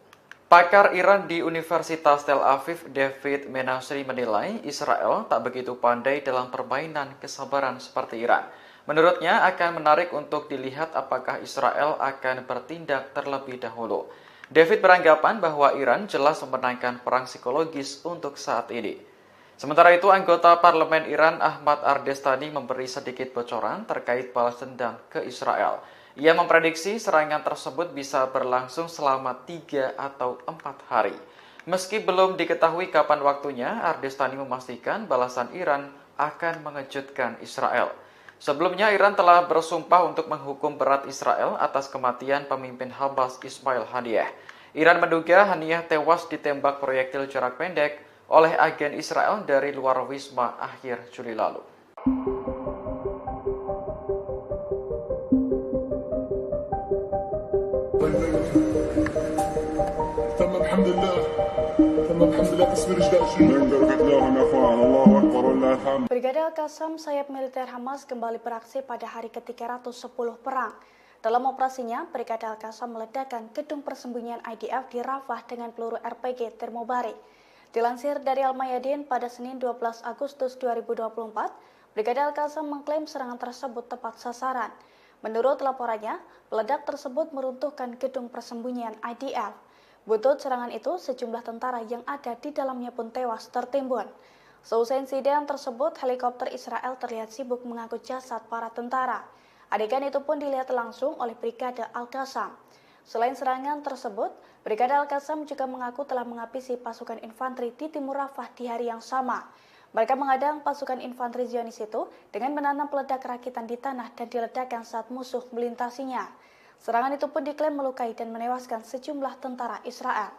Pakar Iran di Universitas Tel Aviv, David Menasri, menilai Israel tak begitu pandai dalam permainan kesabaran seperti Iran. Menurutnya akan menarik untuk dilihat apakah Israel akan bertindak terlebih dahulu. David beranggapan bahwa Iran jelas memenangkan perang psikologis untuk saat ini. Sementara itu, anggota parlemen Iran Ahmad Ardestani memberi sedikit bocoran terkait balas dendam ke Israel. Ia memprediksi serangan tersebut bisa berlangsung selama 3 atau 4 hari. Meski belum diketahui kapan waktunya, Ardestani memastikan balasan Iran akan mengejutkan Israel. Sebelumnya, Iran telah bersumpah untuk menghukum berat Israel atas kematian pemimpin Hamas Ismail Haniyeh. Iran menduga Haniyeh tewas ditembak proyektil jarak pendek oleh agen Israel dari luar wisma akhir Juli lalu. Brigade Al-Qassam, sayap militer Hamas, kembali beraksi pada hari ke-310 perang. Dalam operasinya, Brigade Al-Qassam meledakkan gedung persembunyian IDF di Rafah dengan peluru RPG termobarik. Dilansir dari Al-Mayadin pada Senin 12 Agustus 2024, Brigade Al-Qassam mengklaim serangan tersebut tepat sasaran. Menurut laporannya, peledak tersebut meruntuhkan gedung persembunyian IDF. Butut serangan itu, sejumlah tentara yang ada di dalamnya pun tewas tertimbun. Seusai insiden tersebut, helikopter Israel terlihat sibuk mengangkut jasad para tentara. Adegan itu pun dilihat langsung oleh Brigade Al-Qassam. Selain serangan tersebut, Brigade Al-Qassam juga mengaku telah menghabisi pasukan infanteri di timur Rafah di hari yang sama. Mereka mengadang pasukan infanteri Zionis itu dengan menanam peledak rakitan di tanah dan diledakkan saat musuh melintasinya. Serangan itu pun diklaim melukai dan menewaskan sejumlah tentara Israel.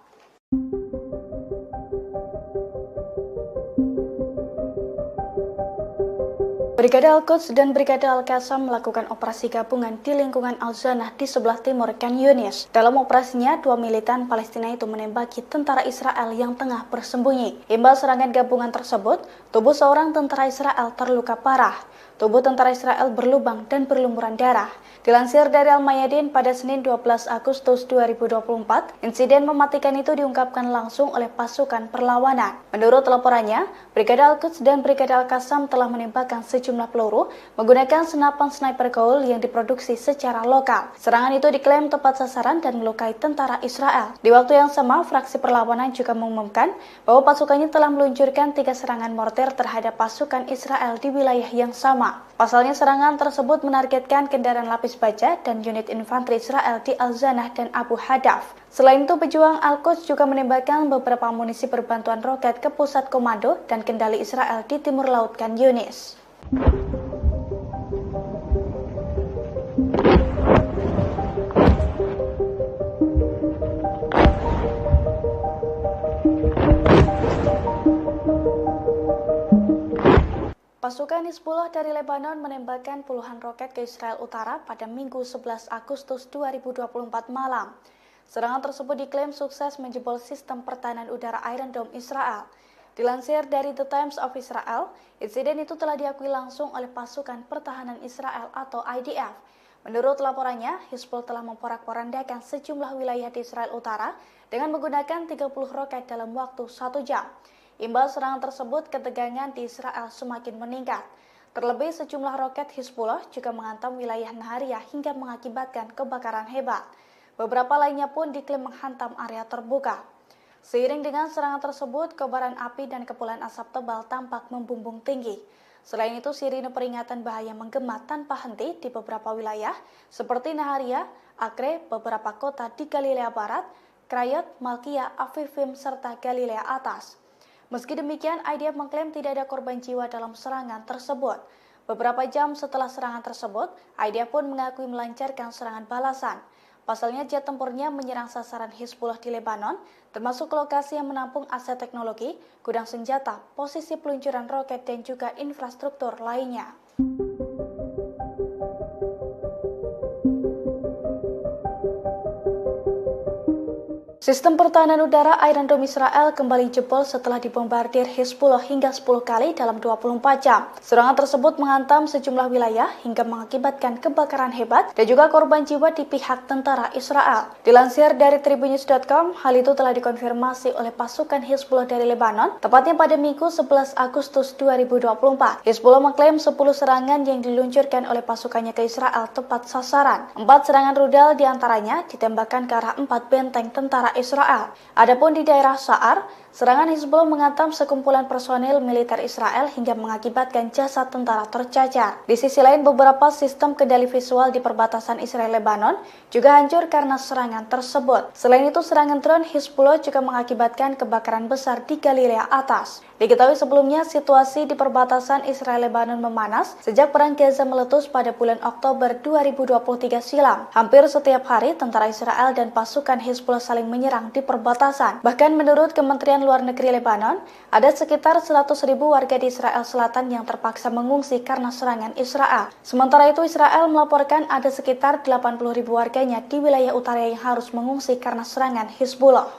Brigade Al-Quds dan Brigade Al-Qassam melakukan operasi gabungan di lingkungan Al-Zanah di sebelah timur Khan Yunis. Dalam operasinya, 2 militan Palestina itu menembaki tentara Israel yang tengah bersembunyi. Imbas serangan gabungan tersebut, tubuh seorang tentara Israel terluka parah. Tubuh tentara Israel berlubang dan berlumuran darah. Dilansir dari Al-Mayadin pada Senin 12 Agustus 2024, insiden mematikan itu diungkapkan langsung oleh pasukan perlawanan. Menurut laporannya, Brigade Al-Quds dan Brigade Al-Qassam telah menembakkan sejumlah peluru menggunakan senapan sniper Gaul yang diproduksi secara lokal. Serangan itu diklaim tepat sasaran dan melukai tentara Israel. Di waktu yang sama, fraksi perlawanan juga mengumumkan bahwa pasukannya telah meluncurkan 3 serangan mortir terhadap pasukan Israel di wilayah yang sama. Pasalnya, serangan tersebut menargetkan kendaraan lapis baja dan unit infanteri Israel di Al-Zanah dan Abu Hadaf. Selain itu, pejuang Al-Quds juga menembakkan beberapa amunisi berbantuan roket ke pusat komando dan kendali Israel di timur laut Khan Yunis. Pasukan Hizbullah dari Lebanon menembakkan puluhan roket ke Israel Utara pada Minggu 11 Agustus 2024 malam. Serangan tersebut diklaim sukses menjebol sistem pertahanan udara Iron Dome Israel. Dilansir dari The Times of Israel, insiden itu telah diakui langsung oleh pasukan pertahanan Israel atau IDF. Menurut laporannya, Hizbullah telah memporak-porandakan sejumlah wilayah di Israel Utara dengan menggunakan 30 roket dalam waktu 1 jam. Imbas serangan tersebut, ketegangan di Israel semakin meningkat. Terlebih, sejumlah roket Hizbullah juga menghantam wilayah Nahariya hingga mengakibatkan kebakaran hebat. Beberapa lainnya pun diklaim menghantam area terbuka. Seiring dengan serangan tersebut, kobaran api dan kepulan asap tebal tampak membumbung tinggi. Selain itu, sirine peringatan bahaya menggema tanpa henti di beberapa wilayah seperti Nahariya, Acre, beberapa kota di Galilea Barat, Krayot, Malkia, Avivim, serta Galilea Atas. Meski demikian, IDF mengklaim tidak ada korban jiwa dalam serangan tersebut. Beberapa jam setelah serangan tersebut, IDF pun mengakui melancarkan serangan balasan. Pasalnya, jet tempurnya menyerang sasaran Hizbullah di Lebanon, termasuk lokasi yang menampung aset teknologi, gudang senjata, posisi peluncuran roket, dan juga infrastruktur lainnya. Sistem pertahanan udara Iron Dome Israel kembali jebol setelah dibombardir Hizbullah hingga 10 kali dalam 24 jam. Serangan tersebut menghantam sejumlah wilayah hingga mengakibatkan kebakaran hebat dan juga korban jiwa di pihak tentara Israel. Dilansir dari tribunnews.com, hal itu telah dikonfirmasi oleh pasukan Hizbullah dari Lebanon, tepatnya pada Minggu 11 Agustus 2024. Hizbullah mengklaim 10 serangan yang diluncurkan oleh pasukannya ke Israel tepat sasaran. 4 serangan rudal diantaranya ditembakkan ke arah 4 benteng tentara Israel. Adapun di daerah Sa'ar, serangan Hizbullah menghantam sekumpulan personil militer Israel hingga mengakibatkan jasad tentara tercacar. Di sisi lain, beberapa sistem kendali visual di perbatasan Israel-Lebanon juga hancur karena serangan tersebut. Selain itu, serangan drone Hizbullah juga mengakibatkan kebakaran besar di Galilea Atas. Diketahui sebelumnya, situasi di perbatasan Israel-Lebanon memanas sejak Perang Gaza meletus pada bulan Oktober 2023 silam. Hampir setiap hari, tentara Israel dan pasukan Hizbullah saling menyerang di perbatasan. Bahkan menurut Kementerian Luar Negeri Lebanon, ada sekitar 100.000 warga di Israel Selatan yang terpaksa mengungsi karena serangan Israel. Sementara itu, Israel melaporkan ada sekitar 80.000 warganya di wilayah utara yang harus mengungsi karena serangan Hizbullah.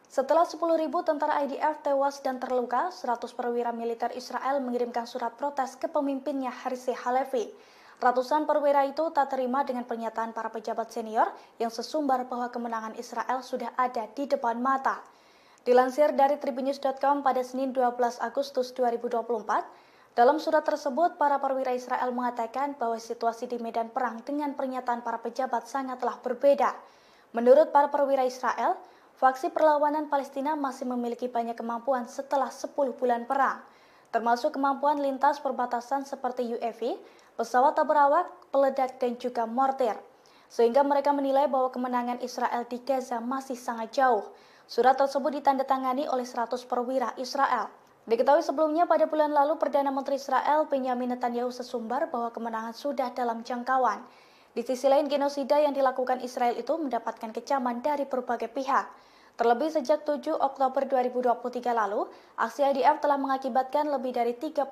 Setelah 10.000 tentara IDF tewas dan terluka, 100 perwira militer Israel mengirimkan surat protes ke pemimpinnya Herzi Halevi. Ratusan perwira itu tak terima dengan pernyataan para pejabat senior yang sesumbar bahwa kemenangan Israel sudah ada di depan mata. Dilansir dari tribunnews.com pada Senin 12 Agustus 2024, dalam surat tersebut para perwira Israel mengatakan bahwa situasi di medan perang dengan pernyataan para pejabat sangatlah berbeda. Menurut para perwira Israel, faksi perlawanan Palestina masih memiliki banyak kemampuan setelah 10 bulan perang, termasuk kemampuan lintas perbatasan seperti UAV, pesawat tak berawak, peledak, dan juga mortir. Sehingga mereka menilai bahwa kemenangan Israel di Gaza masih sangat jauh. Surat tersebut ditandatangani oleh 100 perwira Israel. Diketahui sebelumnya pada bulan lalu Perdana Menteri Israel Benyamin Netanyahu sesumbar bahwa kemenangan sudah dalam jangkauan. Di sisi lain, genosida yang dilakukan Israel itu mendapatkan kecaman dari berbagai pihak. Terlebih sejak 7 Oktober 2023 lalu, aksi IDF telah mengakibatkan lebih dari 39.000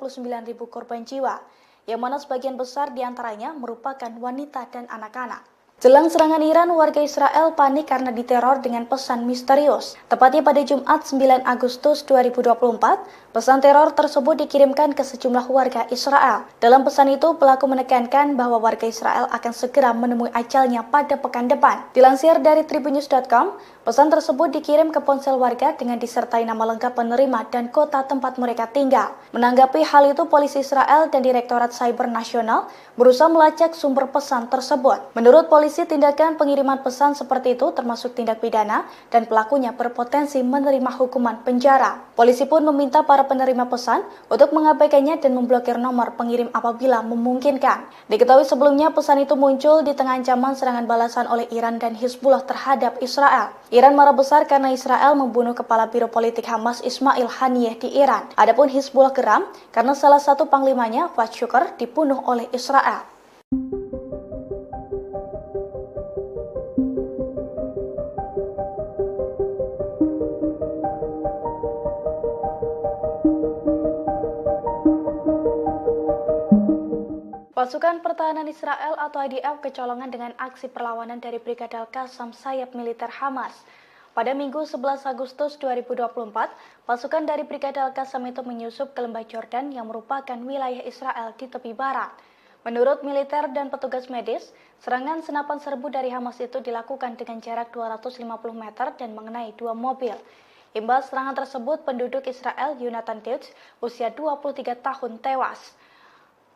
korban jiwa, yang mana sebagian besar diantaranya merupakan wanita dan anak-anak. Jelang serangan Iran, warga Israel panik karena diteror dengan pesan misterius. Tepatnya pada Jumat 9 Agustus 2024, pesan teror tersebut dikirimkan ke sejumlah warga Israel. Dalam pesan itu, pelaku menekankan bahwa warga Israel akan segera menemui ajalnya pada pekan depan. Dilansir dari tribunnews.com, pesan tersebut dikirim ke ponsel warga dengan disertai nama lengkap penerima dan kota tempat mereka tinggal. Menanggapi hal itu, polisi Israel dan Direktorat Cyber Nasional berusaha melacak sumber pesan tersebut. Menurut polisi, tindakan pengiriman pesan seperti itu termasuk tindak pidana dan pelakunya berpotensi menerima hukuman penjara. Polisi pun meminta para penerima pesan untuk mengabaikannya dan memblokir nomor pengirim apabila memungkinkan. Diketahui sebelumnya pesan itu muncul di tengah ancaman serangan balasan oleh Iran dan Hizbullah terhadap Israel. Iran marah besar karena Israel membunuh kepala biro politik Hamas Ismail Haniyeh di Iran. Adapun Hizbullah geram karena salah satu panglimanya, Fuad Shukr, dibunuh oleh Israel. Pasukan Pertahanan Israel atau IDF kecolongan dengan aksi perlawanan dari Brigade Al-Qassam sayap militer Hamas. Pada Minggu 11 Agustus 2024, pasukan dari Brigade Al-Qassam itu menyusup ke lembah Jordan yang merupakan wilayah Israel di tepi barat. Menurut militer dan petugas medis, serangan senapan serbu dari Hamas itu dilakukan dengan jarak 250 meter dan mengenai 2 mobil. Imbas serangan tersebut, penduduk Israel Yonatan Deutsch, usia 23 tahun tewas.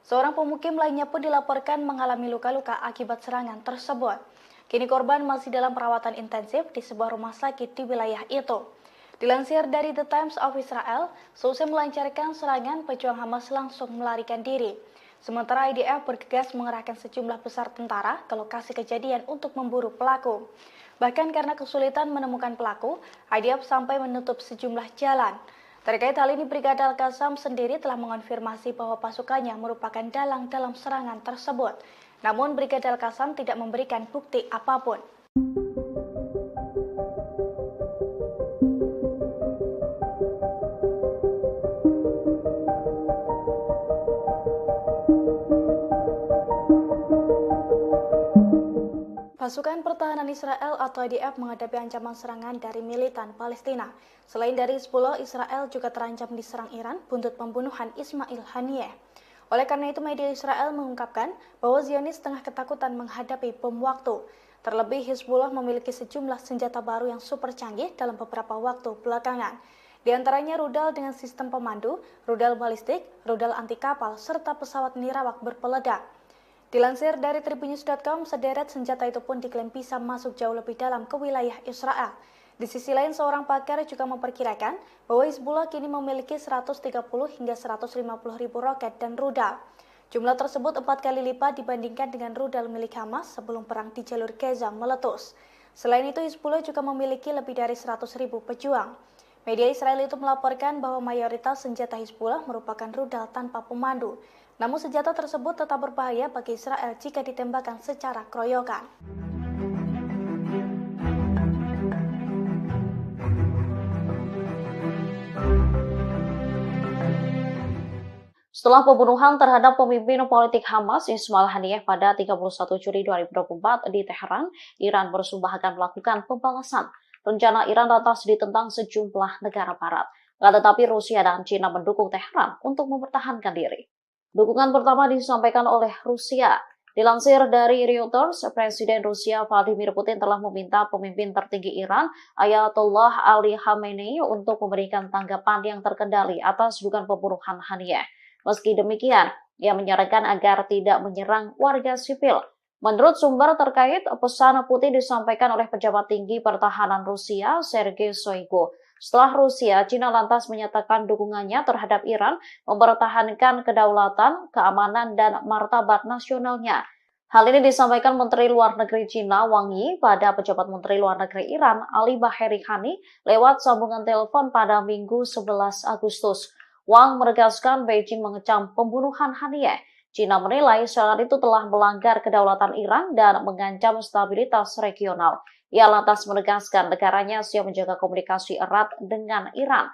Seorang pemukim lainnya pun dilaporkan mengalami luka-luka akibat serangan tersebut. Kini korban masih dalam perawatan intensif di sebuah rumah sakit di wilayah itu. Dilansir dari The Times of Israel, seusai melancarkan serangan, pejuang Hamas langsung melarikan diri. Sementara IDF bergegas mengerahkan sejumlah besar tentara ke lokasi kejadian untuk memburu pelaku. Bahkan karena kesulitan menemukan pelaku, IDF sampai menutup sejumlah jalan. Terkait hal ini, Brigade Al-Qassam sendiri telah mengonfirmasi bahwa pasukannya merupakan dalang dalam serangan tersebut. Namun, Brigade Al-Qassam tidak memberikan bukti apapun. Pasukan Pertahanan Israel atau IDF menghadapi ancaman serangan dari militan Palestina. Selain dari Hizbullah, Israel juga terancam diserang Iran buntut pembunuhan Ismail Haniyeh. Oleh karena itu, media Israel mengungkapkan bahwa Zionis tengah ketakutan menghadapi bom waktu. Terlebih, Hizbullah memiliki sejumlah senjata baru yang super canggih dalam beberapa waktu belakangan. Di antaranya rudal dengan sistem pemandu, rudal balistik, rudal anti kapal, serta pesawat nirawak berpeledak. Dilansir dari tribunnews.com, sederet senjata itu pun diklaim bisa masuk jauh lebih dalam ke wilayah Israel. Di sisi lain, seorang pakar juga memperkirakan bahwa Hizbullah kini memiliki 130 hingga 150 ribu roket dan rudal. Jumlah tersebut 4 kali lipat dibandingkan dengan rudal milik Hamas sebelum perang di jalur Gaza meletus. Selain itu, Hizbullah juga memiliki lebih dari 100 ribu pejuang. Media Israel itu melaporkan bahwa mayoritas senjata Hizbullah merupakan rudal tanpa pemandu. Namun senjata tersebut tetap berbahaya bagi Israel jika ditembakkan secara keroyokan. Setelah pembunuhan terhadap pemimpin politik Hamas Ismail Haniyeh pada 31 Juli 2024 di Teheran, Iran bersumpah akan melakukan pembalasan. Rencana Iran lantas ditentang sejumlah negara barat. Tetapi Rusia dan China mendukung Teheran untuk mempertahankan diri. Dukungan pertama disampaikan oleh Rusia. Dilansir dari Reuters, Presiden Rusia Vladimir Putin telah meminta pemimpin tertinggi Iran, Ayatollah Ali Khamenei, untuk memberikan tanggapan yang terkendali atas dugaan pembunuhan Haniyeh. Meski demikian, ia menyarankan agar tidak menyerang warga sipil. Menurut sumber terkait, pesan Putin disampaikan oleh pejabat tinggi pertahanan Rusia, Sergei Shoigu. Setelah Rusia, China lantas menyatakan dukungannya terhadap Iran mempertahankan kedaulatan, keamanan, dan martabat nasionalnya. Hal ini disampaikan Menteri Luar Negeri China Wang Yi pada pejabat Menteri Luar Negeri Iran Ali Baheri Khani lewat sambungan telepon pada Minggu 11 Agustus. Wang menegaskan Beijing mengecam pembunuhan Haniyeh. China menilai serangan itu telah melanggar kedaulatan Iran dan mengancam stabilitas regional. Ia lantas menegaskan negaranya siap menjaga komunikasi erat dengan Iran.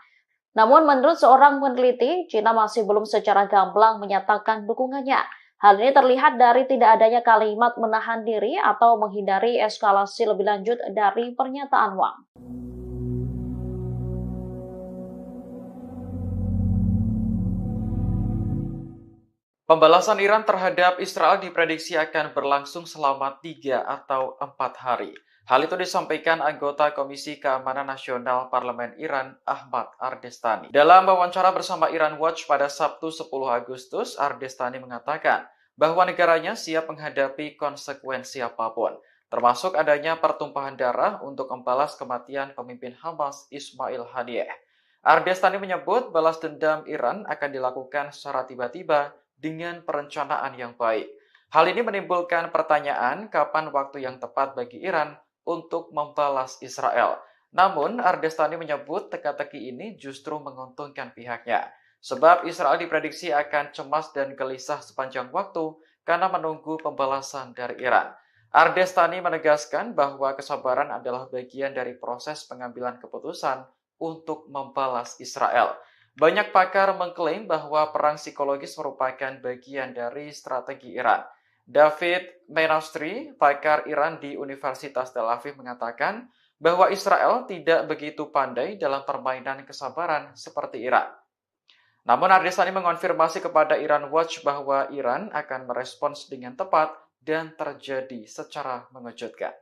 Namun menurut seorang peneliti, China masih belum secara gamblang menyatakan dukungannya. Hal ini terlihat dari tidak adanya kalimat menahan diri atau menghindari eskalasi lebih lanjut dari pernyataan Wang. Pembalasan Iran terhadap Israel diprediksi akan berlangsung selama 3 atau 4 hari. Hal itu disampaikan anggota Komisi Keamanan Nasional Parlemen Iran, Ahmad Ardestani. Dalam wawancara bersama Iran Watch pada Sabtu 10 Agustus, Ardestani mengatakan bahwa negaranya siap menghadapi konsekuensi apapun, termasuk adanya pertumpahan darah untuk membalas kematian pemimpin Hamas Ismail Haniyeh. Ardestani menyebut balas dendam Iran akan dilakukan secara tiba-tiba dengan perencanaan yang baik. Hal ini menimbulkan pertanyaan kapan waktu yang tepat bagi Iran untuk membalas Israel. Namun, Ardestani menyebut teka-teki ini justru menguntungkan pihaknya. Sebab Israel diprediksi akan cemas dan gelisah sepanjang waktu karena menunggu pembalasan dari Iran. Ardestani menegaskan bahwa kesabaran adalah bagian dari proses pengambilan keputusan untuk membalas Israel. Banyak pakar mengklaim bahwa perang psikologis merupakan bagian dari strategi Iran. David Menastri, pakar Iran di Universitas Tel Aviv, mengatakan bahwa Israel tidak begitu pandai dalam permainan kesabaran seperti Iran. Namun Ardesani mengonfirmasi kepada Iran Watch bahwa Iran akan merespons dengan tepat dan terjadi secara mengejutkan.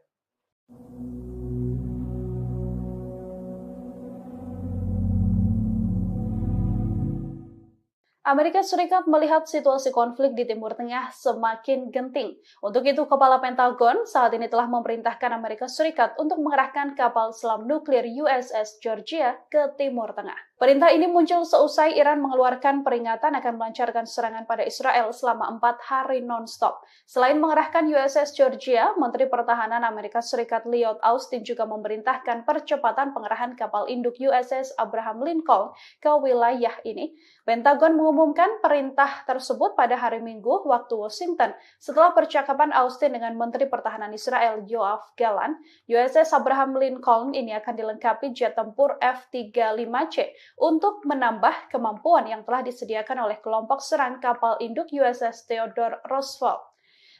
Amerika Serikat melihat situasi konflik di Timur Tengah semakin genting. Untuk itu, Kepala Pentagon saat ini telah memerintahkan Amerika Serikat untuk mengerahkan kapal selam nuklir USS Georgia ke Timur Tengah. Perintah ini muncul seusai Iran mengeluarkan peringatan akan melancarkan serangan pada Israel selama 4 hari non-stop. Selain mengerahkan USS Georgia, Menteri Pertahanan Amerika Serikat Lloyd Austin juga memerintahkan percepatan pengerahan kapal induk USS Abraham Lincoln ke wilayah ini. Pentagon mengumumkan perintah tersebut pada hari Minggu waktu Washington setelah percakapan Austin dengan Menteri Pertahanan Israel Yoav Gallant. USS Abraham Lincoln ini akan dilengkapi jet tempur F-35C untuk menambah kemampuan yang telah disediakan oleh kelompok serang kapal induk USS Theodore Roosevelt.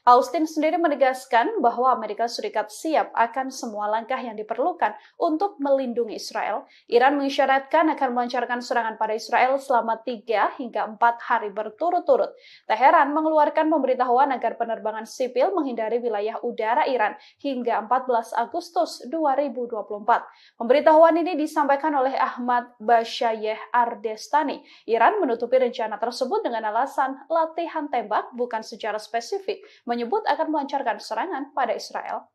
Austin sendiri menegaskan bahwa Amerika Serikat siap akan semua langkah yang diperlukan untuk melindungi Israel. Iran mengisyaratkan akan melancarkan serangan pada Israel selama 3 hingga 4 hari berturut-turut. Teheran mengeluarkan pemberitahuan agar penerbangan sipil menghindari wilayah udara Iran hingga 14 Agustus 2024. Pemberitahuan ini disampaikan oleh Ahmad Bashayeh Ardestani. Iran menutupi rencana tersebut dengan alasan latihan tembak bukan secara spesifik, menyebut akan melancarkan serangan pada Israel.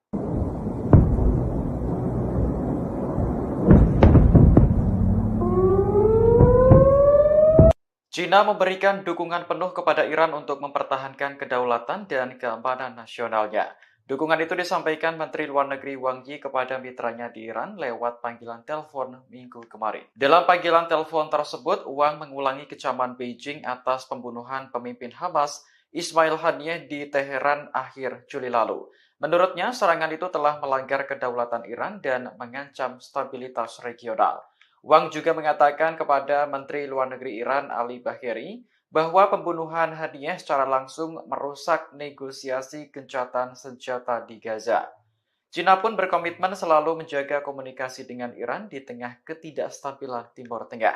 China memberikan dukungan penuh kepada Iran untuk mempertahankan kedaulatan dan keamanan nasionalnya. Dukungan itu disampaikan Menteri Luar Negeri Wang Yi kepada mitranya di Iran lewat panggilan telepon minggu kemarin. Dalam panggilan telepon tersebut, Wang mengulangi kecaman Beijing atas pembunuhan pemimpin Hamas Ismail Haniyeh di Teheran akhir Juli lalu. Menurutnya, serangan itu telah melanggar kedaulatan Iran dan mengancam stabilitas regional. Wang juga mengatakan kepada Menteri Luar Negeri Iran Ali Bagheri bahwa pembunuhan Haniyeh secara langsung merusak negosiasi gencatan senjata di Gaza. China pun berkomitmen selalu menjaga komunikasi dengan Iran di tengah ketidakstabilan Timur Tengah.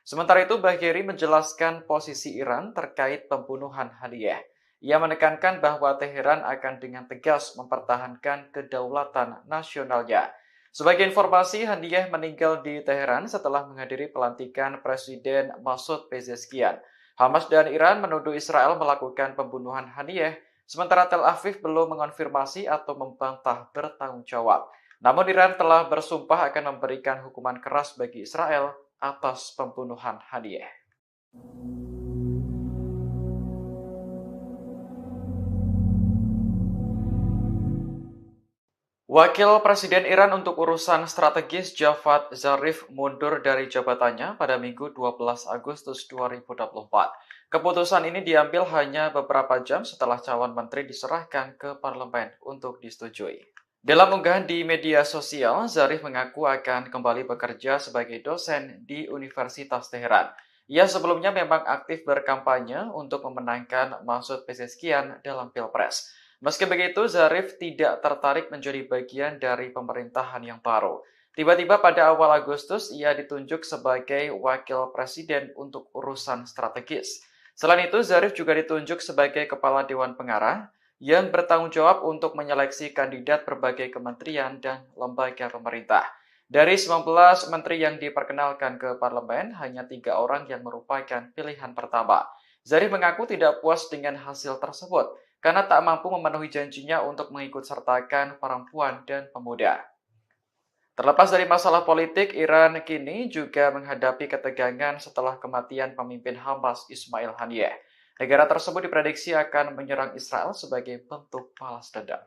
Sementara itu, Bagheri menjelaskan posisi Iran terkait pembunuhan Haniyeh. Ia menekankan bahwa Teheran akan dengan tegas mempertahankan kedaulatan nasionalnya. Sebagai informasi, Haniyeh meninggal di Teheran setelah menghadiri pelantikan Presiden Masoud Pezeshkian. Hamas dan Iran menuduh Israel melakukan pembunuhan Haniyeh, sementara Tel Aviv belum mengonfirmasi atau membantah bertanggung jawab. Namun Iran telah bersumpah akan memberikan hukuman keras bagi Israel atas pembunuhan Haniyeh. Wakil Presiden Iran untuk urusan strategis Javad Zarif mundur dari jabatannya pada Minggu 12 Agustus 2024. Keputusan ini diambil hanya beberapa jam setelah calon menteri diserahkan ke parlemen untuk disetujui. Dalam unggahan di media sosial, Zarif mengaku akan kembali bekerja sebagai dosen di Universitas Teheran. Ia sebelumnya memang aktif berkampanye untuk memenangkan Masoud Pezeshkian dalam Pilpres. Meski begitu, Zarif tidak tertarik menjadi bagian dari pemerintahan yang baru. Tiba-tiba pada awal Agustus, ia ditunjuk sebagai wakil presiden untuk urusan strategis. Selain itu, Zarif juga ditunjuk sebagai kepala Dewan Pengarah yang bertanggung jawab untuk menyeleksi kandidat berbagai kementerian dan lembaga pemerintah. Dari 19 menteri yang diperkenalkan ke parlemen, hanya 3 orang yang merupakan pilihan pertama. Zarif mengaku tidak puas dengan hasil tersebut, karena tak mampu memenuhi janjinya untuk mengikutsertakan perempuan dan pemuda. Terlepas dari masalah politik, Iran kini juga menghadapi ketegangan setelah kematian pemimpin Hamas Ismail Haniyeh. Negara tersebut diprediksi akan menyerang Israel sebagai bentuk balas dendam.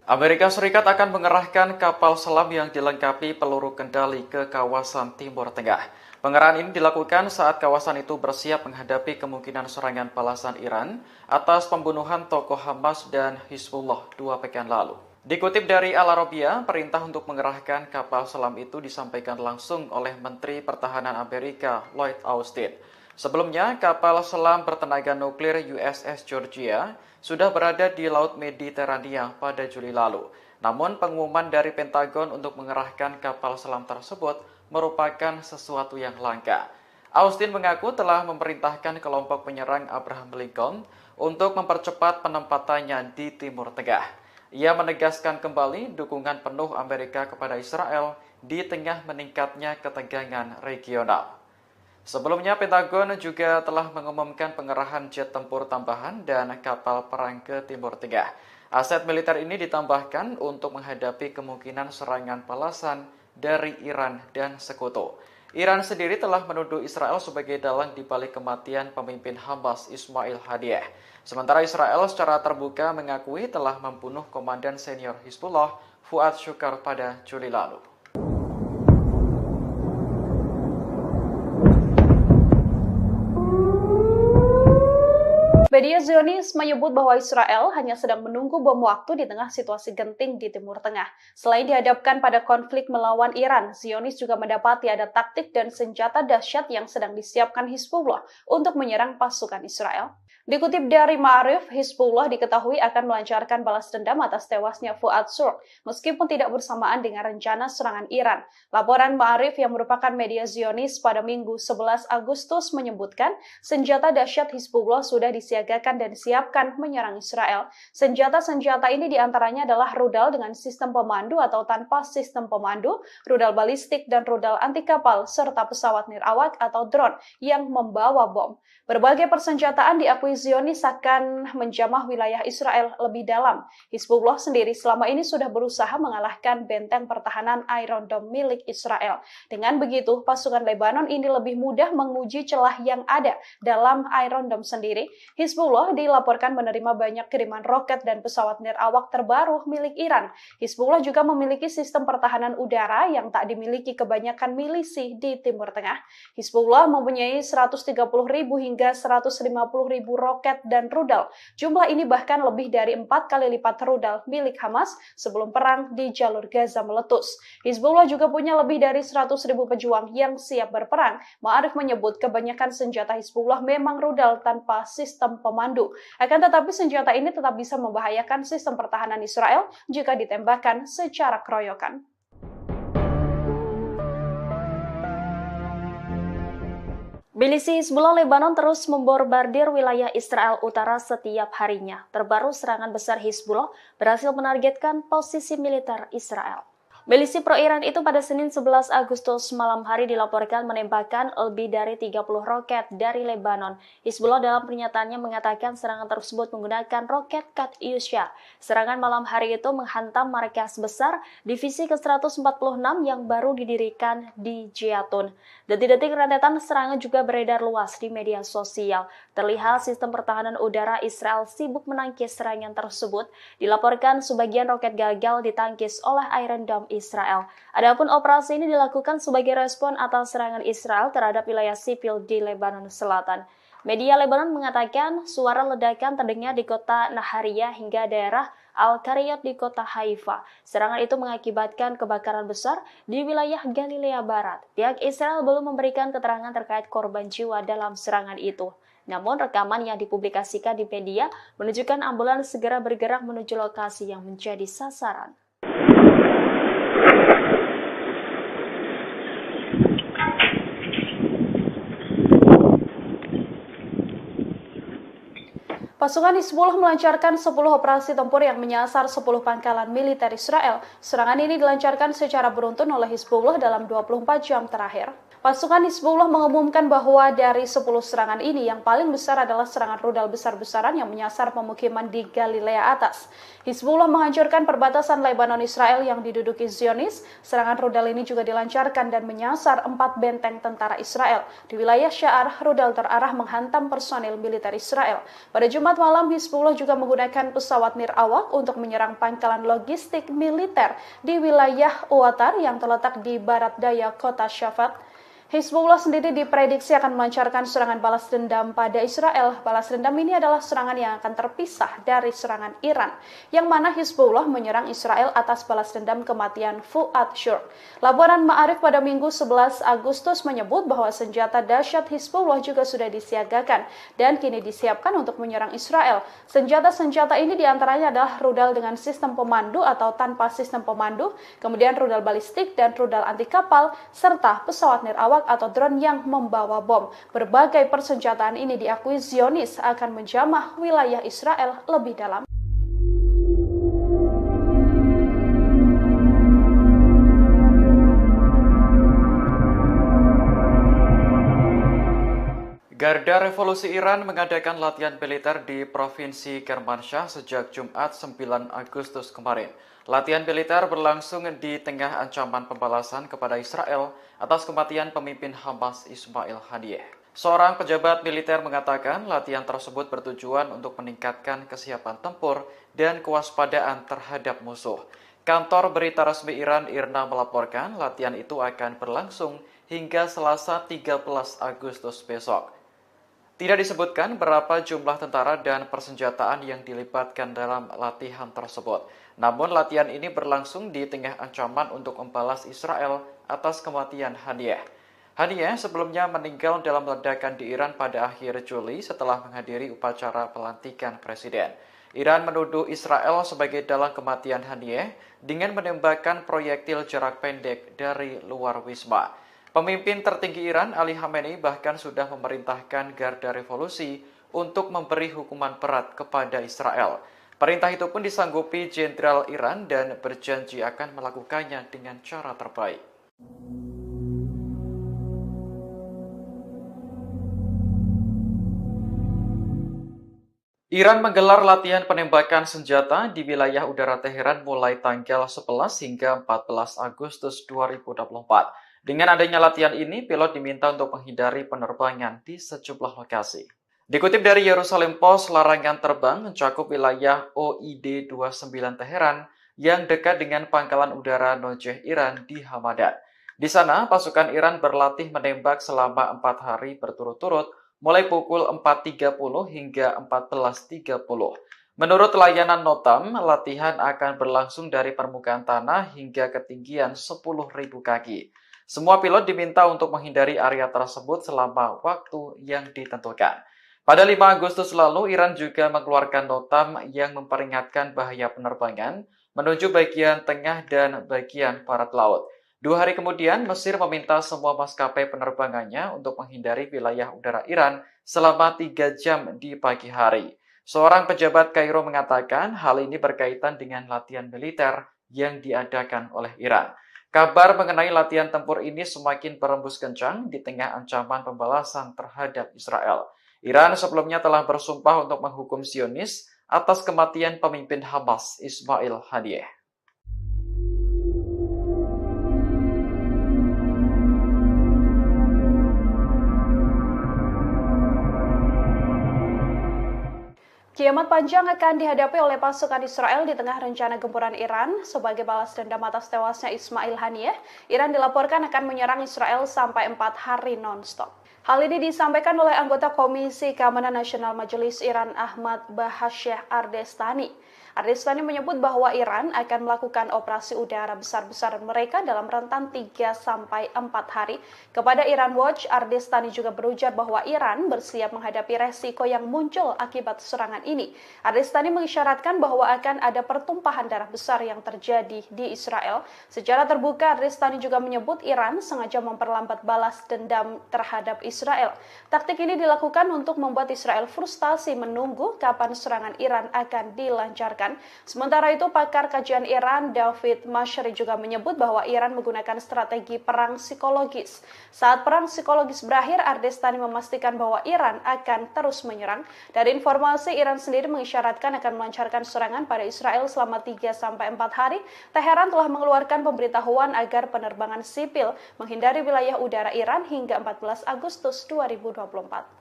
Amerika Serikat akan mengerahkan kapal selam yang dilengkapi peluru kendali ke kawasan Timur Tengah. Pengerahan ini dilakukan saat kawasan itu bersiap menghadapi kemungkinan serangan balasan Iran atas pembunuhan tokoh Hamas dan Hizbullah 2 pekan lalu. Dikutip dari Al Arabiya, perintah untuk mengerahkan kapal selam itu disampaikan langsung oleh Menteri Pertahanan Amerika Lloyd Austin. Sebelumnya, kapal selam bertenaga nuklir USS Georgia sudah berada di Laut Mediterania pada Juli lalu. Namun, pengumuman dari Pentagon untuk mengerahkan kapal selam tersebut merupakan sesuatu yang langka. Austin mengaku telah memerintahkan kelompok penyerang Abraham Lincoln untuk mempercepat penempatannya di Timur Tengah. Ia menegaskan kembali dukungan penuh Amerika kepada Israel di tengah meningkatnya ketegangan regional. Sebelumnya, Pentagon juga telah mengumumkan pengerahan jet tempur tambahan dan kapal perang ke Timur Tengah. Aset militer ini ditambahkan untuk menghadapi kemungkinan serangan balasan dari Iran dan sekutu. Iran sendiri telah menuduh Israel sebagai dalang di balik kematian pemimpin Hamas Ismail Haniyeh. Sementara Israel secara terbuka mengakui telah membunuh komandan senior Hizbullah Fuad Shukar pada Juli lalu. Media Zionis menyebut bahwa Israel hanya sedang menunggu bom waktu di tengah situasi genting di Timur Tengah. Selain dihadapkan pada konflik melawan Iran, Zionis juga mendapati ada taktik dan senjata dahsyat yang sedang disiapkan Hizbullah untuk menyerang pasukan Israel. Dikutip dari Ma'arif, Hizbullah diketahui akan melancarkan balas dendam atas tewasnya Fuad Shukar, meskipun tidak bersamaan dengan rencana serangan Iran. Laporan Ma'arif yang merupakan media Zionis pada Minggu 11 Agustus menyebutkan senjata dahsyat Hizbullah sudah disiagakan dan disiapkan menyerang Israel. Senjata-senjata ini diantaranya adalah rudal dengan sistem pemandu atau tanpa sistem pemandu, rudal balistik dan rudal anti kapal, serta pesawat nirawak atau drone yang membawa bom. Berbagai persenjataan diakui Zionis akan menjamah wilayah Israel lebih dalam. Hizbullah sendiri selama ini sudah berusaha mengalahkan benteng pertahanan Iron Dome milik Israel. Dengan begitu, pasukan Lebanon ini lebih mudah menguji celah yang ada dalam Iron Dome sendiri. Hizbullah dilaporkan menerima banyak kiriman roket dan pesawat nirawak terbaru milik Iran. Hizbullah juga memiliki sistem pertahanan udara yang tak dimiliki kebanyakan milisi di Timur Tengah. Hizbullah mempunyai 130.000 hingga 150.000 roket dan rudal. Jumlah ini bahkan lebih dari 4 kali lipat rudal milik Hamas sebelum perang di jalur Gaza meletus. Hizbullah juga punya lebih dari 100.000 pejuang yang siap berperang. Ma'arif menyebut kebanyakan senjata Hizbullah memang rudal tanpa sistem pemandu. Akan tetapi senjata ini tetap bisa membahayakan sistem pertahanan Israel jika ditembakkan secara keroyokan. Milisi Hizbullah Lebanon terus membombardir wilayah Israel Utara setiap harinya. Terbaru serangan besar Hizbullah berhasil menargetkan posisi militer Israel. Milisi pro-Iran itu pada Senin 11 Agustus malam hari dilaporkan menembakkan lebih dari 30 roket dari Lebanon. Hizbullah dalam pernyataannya mengatakan serangan tersebut menggunakan roket Katyusha. Serangan malam hari itu menghantam markas besar divisi ke-146 yang baru didirikan di Jatun. Detik-detik rentetan serangan juga beredar luas di media sosial. Terlihat sistem pertahanan udara Israel sibuk menangkis serangan tersebut. Dilaporkan sebagian roket gagal ditangkis oleh Iron Dome Israel. Adapun operasi ini dilakukan sebagai respon atas serangan Israel terhadap wilayah sipil di Lebanon Selatan. Media Lebanon mengatakan suara ledakan terdengar di kota Nahariyah hingga daerah Al-Qariyat di kota Haifa. Serangan itu mengakibatkan kebakaran besar di wilayah Galilea Barat. Pihak Israel belum memberikan keterangan terkait korban jiwa dalam serangan itu. Namun rekaman yang dipublikasikan di media menunjukkan ambulans segera bergerak menuju lokasi yang menjadi sasaran. Pasukan Hizbullah melancarkan 10 operasi tempur yang menyasar 10 pangkalan militer Israel. Serangan ini dilancarkan secara beruntun oleh Hizbullah dalam 24 jam terakhir. Pasukan Hizbullah mengumumkan bahwa dari 10 serangan ini yang paling besar adalah serangan rudal besar-besaran yang menyasar pemukiman di Galilea Atas. Hizbullah menghancurkan perbatasan Lebanon Israel yang diduduki Zionis. Serangan rudal ini juga dilancarkan dan menyasar 4 benteng tentara Israel. Di wilayah Sya'ar, rudal terarah menghantam personil militer Israel. Pada Jumat malam, Hizbullah juga menggunakan pesawat nirawak untuk menyerang pangkalan logistik militer di wilayah Uatar yang terletak di barat daya kota Shafat. Hizbullah sendiri diprediksi akan melancarkan serangan balas dendam pada Israel. Balas dendam ini adalah serangan yang akan terpisah dari serangan Iran, yang mana Hizbullah menyerang Israel atas balas dendam kematian Fuad Shur. Laporan Ma'arif pada Minggu 11 Agustus menyebut bahwa senjata dahsyat Hizbullah juga sudah disiagakan dan kini disiapkan untuk menyerang Israel. Senjata-senjata ini diantaranya adalah rudal dengan sistem pemandu atau tanpa sistem pemandu, kemudian rudal balistik dan rudal anti kapal, serta pesawat nirawak atau drone yang membawa bom. Berbagai persenjataan ini diakui Zionis akan menjamah wilayah Israel lebih dalam. Garda Revolusi Iran mengadakan latihan militer di Provinsi Kermanshah sejak Jumat 9 Agustus kemarin. Latihan militer berlangsung di tengah ancaman pembalasan kepada Israel atas kematian pemimpin Hamas Ismail Haniyeh. Seorang pejabat militer mengatakan latihan tersebut bertujuan untuk meningkatkan kesiapan tempur dan kewaspadaan terhadap musuh. Kantor berita resmi Iran IRNA melaporkan latihan itu akan berlangsung hingga Selasa 13 Agustus besok. Tidak disebutkan berapa jumlah tentara dan persenjataan yang dilibatkan dalam latihan tersebut. Namun latihan ini berlangsung di tengah ancaman untuk membalas Israel atas kematian Haniyeh. Haniyeh sebelumnya meninggal dalam ledakan di Iran pada akhir Juli setelah menghadiri upacara pelantikan presiden. Iran menuduh Israel sebagai dalang kematian Haniyeh dengan menembakkan proyektil jarak pendek dari luar wisma. Pemimpin tertinggi Iran, Ali Khamenei, bahkan sudah memerintahkan Garda Revolusi untuk memberi hukuman berat kepada Israel. Perintah itu pun disanggupi Jenderal Iran dan berjanji akan melakukannya dengan cara terbaik. Iran menggelar latihan penembakan senjata di wilayah udara Teheran mulai tanggal 11 hingga 14 Agustus 2024. Dengan adanya latihan ini, pilot diminta untuk menghindari penerbangan di sejumlah lokasi. Dikutip dari Yerusalem Post, larangan terbang mencakup wilayah OID 29 Teheran yang dekat dengan pangkalan udara Nojeh Iran di Hamadan. Di sana, pasukan Iran berlatih menembak selama 4 hari berturut-turut, mulai pukul 4.30 hingga 14.30. Menurut layanan Notam, latihan akan berlangsung dari permukaan tanah hingga ketinggian 10.000 kaki. Semua pilot diminta untuk menghindari area tersebut selama waktu yang ditentukan. Pada 5 Agustus lalu, Iran juga mengeluarkan notam yang memperingatkan bahaya penerbangan menuju bagian tengah dan bagian barat laut. 2 hari kemudian, Mesir meminta semua maskapai penerbangannya untuk menghindari wilayah udara Iran selama 3 jam di pagi hari. Seorang pejabat Kairo mengatakan hal ini berkaitan dengan latihan militer yang diadakan oleh Iran. Kabar mengenai latihan tempur ini semakin berembus kencang di tengah ancaman pembalasan terhadap Israel. Iran sebelumnya telah bersumpah untuk menghukum Zionis atas kematian pemimpin Hamas Ismail Haniyeh. Kiamat panjang akan dihadapi oleh pasukan Israel di tengah rencana gempuran Iran sebagai balas dendam atas tewasnya Ismail Haniyeh. Iran dilaporkan akan menyerang Israel sampai 4 hari non-stop. Hal ini disampaikan oleh anggota Komisi Keamanan Nasional Majelis Iran Ahmad Bahasyeh Ardestani. Ardestani menyebut bahwa Iran akan melakukan operasi udara besar-besaran mereka dalam rentan 3-4 hari. Kepada Iran Watch, Ardestani juga berujar bahwa Iran bersiap menghadapi resiko yang muncul akibat serangan ini. Ardestani mengisyaratkan bahwa akan ada pertumpahan darah besar yang terjadi di Israel. Secara terbuka, Ardestani juga menyebut Iran sengaja memperlambat balas dendam terhadap Israel. Taktik ini dilakukan untuk membuat Israel frustasi menunggu kapan serangan Iran akan dilancarkan. Sementara itu, pakar kajian Iran David Mashri juga menyebut bahwa Iran menggunakan strategi perang psikologis. Saat perang psikologis berakhir, Ardestani memastikan bahwa Iran akan terus menyerang. Dari informasi, Iran sendiri mengisyaratkan akan melancarkan serangan pada Israel selama 3-4 hari. Teheran telah mengeluarkan pemberitahuan agar penerbangan sipil menghindari wilayah udara Iran hingga 14 Agustus 2024.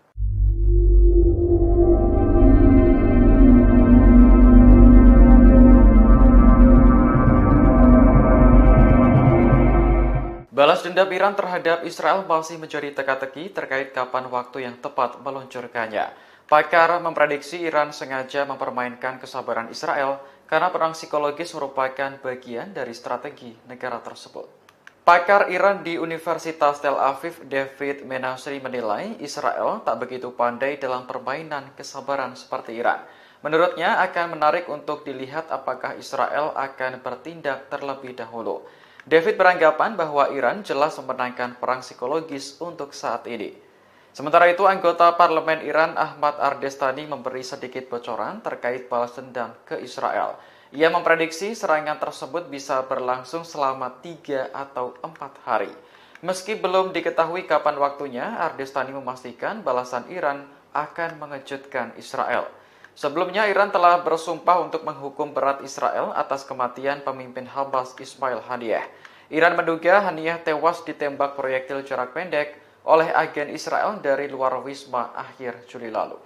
Balas dendam Iran terhadap Israel masih menjadi teka-teki terkait kapan waktu yang tepat meluncurkannya. Pakar memprediksi Iran sengaja mempermainkan kesabaran Israel karena perang psikologis merupakan bagian dari strategi negara tersebut. Pakar Iran di Universitas Tel Aviv, David Menasri menilai Israel tak begitu pandai dalam permainan kesabaran seperti Iran. Menurutnya akan menarik untuk dilihat apakah Israel akan bertindak terlebih dahulu. David beranggapan bahwa Iran jelas memenangkan perang psikologis untuk saat ini. Sementara itu, anggota parlemen Iran Ahmad Ardestani memberi sedikit bocoran terkait balas dendam ke Israel. Ia memprediksi serangan tersebut bisa berlangsung selama 3 atau 4 hari. Meski belum diketahui kapan waktunya, Ardestani memastikan balasan Iran akan mengejutkan Israel. Sebelumnya, Iran telah bersumpah untuk menghukum berat Israel atas kematian pemimpin Hamas Ismail Haniyeh. Iran menduga Haniyeh tewas ditembak proyektil jarak pendek oleh agen Israel dari luar wisma akhir Juli lalu.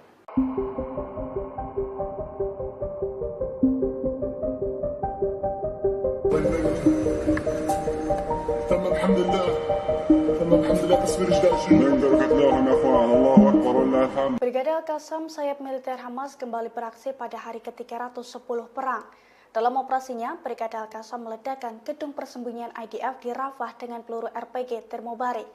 Brigade Al-Qassam, sayap militer Hamas, kembali beraksi pada hari ke-310 perang. Dalam operasinya, Brigade Al-Qassam meledakkan gedung persembunyian IDF di Rafah dengan peluru RPG termobarik.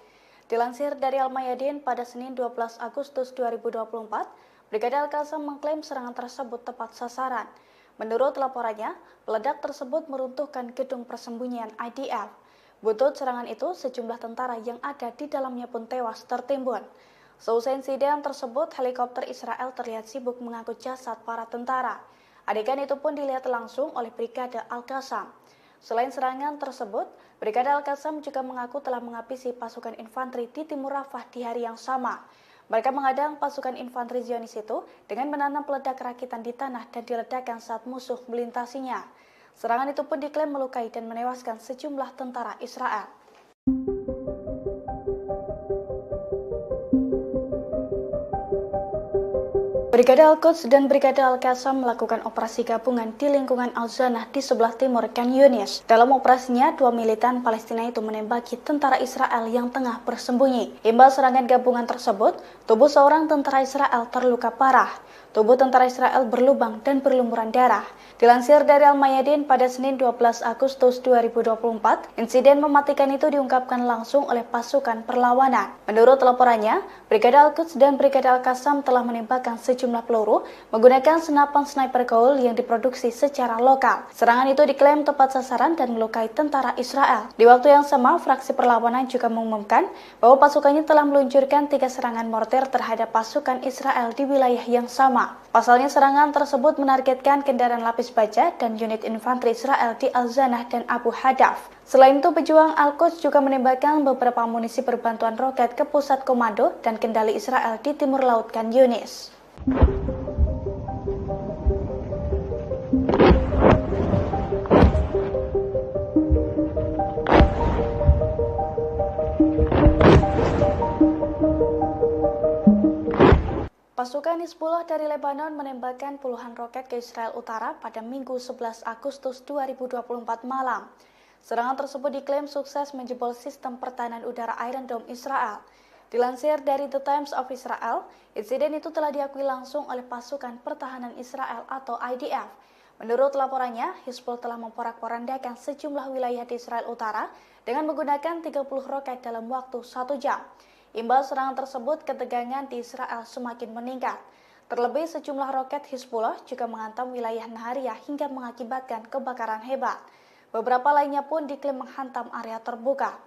Dilansir dari Al-Mayadin pada Senin 12 Agustus 2024, Brigade Al-Qassam mengklaim serangan tersebut tepat sasaran. Menurut laporannya, peledak tersebut meruntuhkan gedung persembunyian IDF. Buntut serangan itu, sejumlah tentara yang ada di dalamnya pun tewas tertimbun. Seusai insiden tersebut, helikopter Israel terlihat sibuk mengangkut jasad para tentara. Adegan itu pun dilihat langsung oleh Brigade Al-Qassam. Selain serangan tersebut, Brigade Al-Qassam juga mengaku telah menghabisi pasukan infanteri di timur Rafah di hari yang sama. Mereka menghadang pasukan infanteri Zionis itu dengan menanam peledak rakitan di tanah dan diledakkan saat musuh melintasinya. Serangan itu pun diklaim melukai dan menewaskan sejumlah tentara Israel. Brigade Al-Quds dan Brigade Al-Qassam melakukan operasi gabungan di lingkungan Al-Zanah di sebelah timur Khan Yunis. Dalam operasinya, 2 militan Palestina itu menembaki tentara Israel yang tengah bersembunyi. Imbas serangan gabungan tersebut, tubuh seorang tentara Israel terluka parah. Tubuh tentara Israel berlubang dan berlumuran darah. Dilansir dari Al-Mayadin pada Senin 12 Agustus 2024, insiden mematikan itu diungkapkan langsung oleh pasukan perlawanan. Menurut laporannya, Brigade Al-Quds dan Brigade Al-Qassam telah menembakkan sejumlah peluru menggunakan senapan sniper Gaul yang diproduksi secara lokal. Serangan itu diklaim tepat sasaran dan melukai tentara Israel. Di waktu yang sama, fraksi perlawanan juga mengumumkan bahwa pasukannya telah meluncurkan 3 serangan mortir terhadap pasukan Israel di wilayah yang sama. Pasalnya, serangan tersebut menargetkan kendaraan lapis baja dan unit infanteri Israel di Al-Zanah dan Abu Hadaf. Selain itu, pejuang Al-Quds juga menembakkan beberapa amunisi berbantuan roket ke pusat komando dan kendali Israel di timur laut Khan Yunis. Pasukan Hizbullah dari Lebanon menembakkan puluhan roket ke Israel Utara pada Minggu 11 Agustus 2024 malam. Serangan tersebut diklaim sukses menjebol sistem pertahanan udara Iron Dome Israel. Dilansir dari The Times of Israel, insiden itu telah diakui langsung oleh pasukan pertahanan Israel atau IDF. Menurut laporannya, Hizbullah telah memporak-porandakan sejumlah wilayah di Israel Utara dengan menggunakan 30 roket dalam waktu 1 jam. Imbas serangan tersebut, ketegangan di Israel semakin meningkat. Terlebih, sejumlah roket Hizbullah juga menghantam wilayah Nahariya hingga mengakibatkan kebakaran hebat. Beberapa lainnya pun diklaim menghantam area terbuka.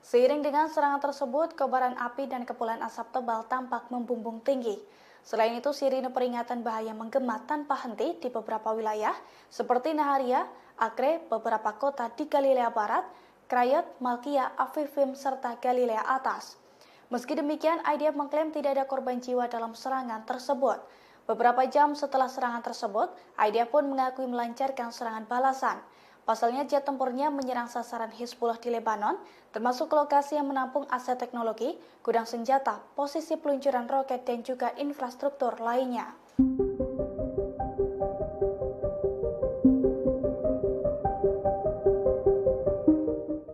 Seiring dengan serangan tersebut, kobaran api dan kepulan asap tebal tampak membumbung tinggi. Selain itu, sirine peringatan bahaya menggema tanpa henti di beberapa wilayah seperti Nahariya, Acre, beberapa kota di Galilea Barat, Krayot, Malkia, Afifim, serta Galilea Atas. Meski demikian, IDF mengklaim tidak ada korban jiwa dalam serangan tersebut. Beberapa jam setelah serangan tersebut, IDF pun mengakui melancarkan serangan balasan. Pasalnya, jet tempurnya menyerang sasaran Hizbullah di Lebanon, termasuk lokasi yang menampung aset teknologi, gudang senjata, posisi peluncuran roket, dan juga infrastruktur lainnya.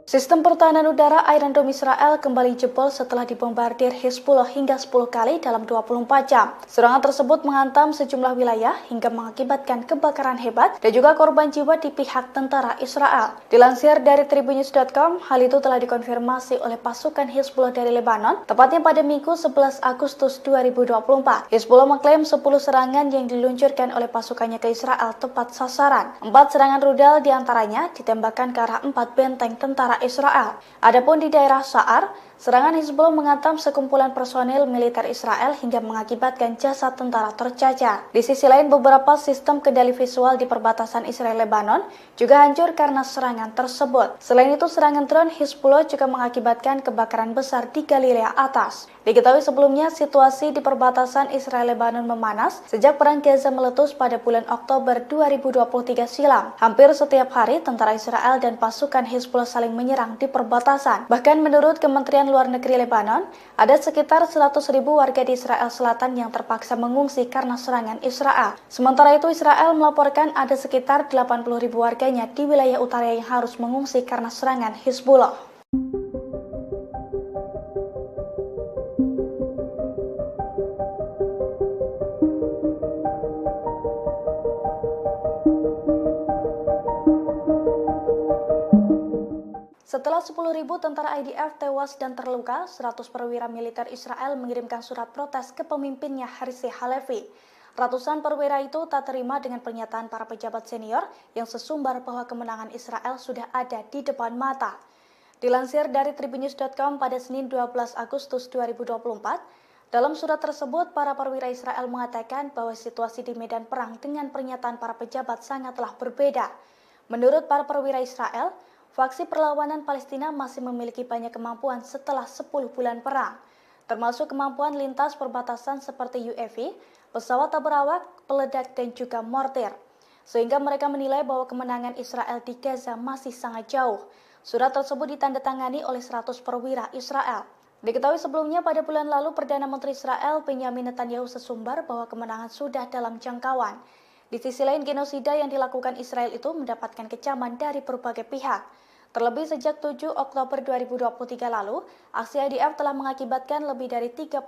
Sistem pertahanan udara Iron Dome Israel kembali jebol setelah dibombardir Hezbollah hingga 10 kali dalam 24 jam. Serangan tersebut menghantam sejumlah wilayah hingga mengakibatkan kebakaran hebat dan juga korban jiwa di pihak tentara Israel. Dilansir dari Tribunnews.com, hal itu telah dikonfirmasi oleh pasukan Hezbollah dari Lebanon, tepatnya pada Minggu 11 Agustus 2024. Hezbollah mengklaim 10 serangan yang diluncurkan oleh pasukannya ke Israel tepat sasaran. 4 serangan rudal diantaranya ditembakkan ke arah 4 benteng tentara Israel. Adapun di daerah Sa'ar, serangan Hezbollah menghantam sekumpulan personil militer Israel hingga mengakibatkan jasad tentara tercacar. Di sisi lain, beberapa sistem kendali visual di perbatasan Israel-Lebanon juga hancur karena serangan tersebut. Selain itu, serangan drone Hezbollah juga mengakibatkan kebakaran besar di Galilea Atas. Diketahui sebelumnya, situasi di perbatasan Israel-Lebanon memanas sejak perang Gaza meletus pada bulan Oktober 2023 silam. Hampir setiap hari, tentara Israel dan pasukan Hezbollah saling menyerang di perbatasan. Bahkan menurut Kementerian Luar Negeri Lebanon, ada sekitar 100.000 warga di Israel Selatan yang terpaksa mengungsi karena serangan Israel. Sementara itu, Israel melaporkan ada sekitar 80.000 warganya di wilayah utara yang harus mengungsi karena serangan Hezbollah. Setelah 10.000 tentara IDF tewas dan terluka, 100 perwira militer Israel mengirimkan surat protes ke pemimpinnya Herzi Halevi. Ratusan perwira itu tak terima dengan pernyataan para pejabat senior yang sesumbar bahwa kemenangan Israel sudah ada di depan mata. Dilansir dari Tribunnews.com pada Senin 12 Agustus 2024, dalam surat tersebut para perwira Israel mengatakan bahwa situasi di medan perang dengan pernyataan para pejabat sangatlah berbeda. Menurut para perwira Israel, faksi perlawanan Palestina masih memiliki banyak kemampuan setelah 10 bulan perang, termasuk kemampuan lintas perbatasan seperti UAV, pesawat tak berawak, peledak, dan juga mortir. Sehingga mereka menilai bahwa kemenangan Israel di Gaza masih sangat jauh. Surat tersebut ditandatangani oleh 100 perwira Israel. Diketahui sebelumnya pada bulan lalu Perdana Menteri Israel Benjamin Netanyahu sesumbar bahwa kemenangan sudah dalam jangkauan. Di sisi lain, genosida yang dilakukan Israel itu mendapatkan kecaman dari berbagai pihak. Terlebih sejak 7 Oktober 2023 lalu, aksi IDF telah mengakibatkan lebih dari 39.000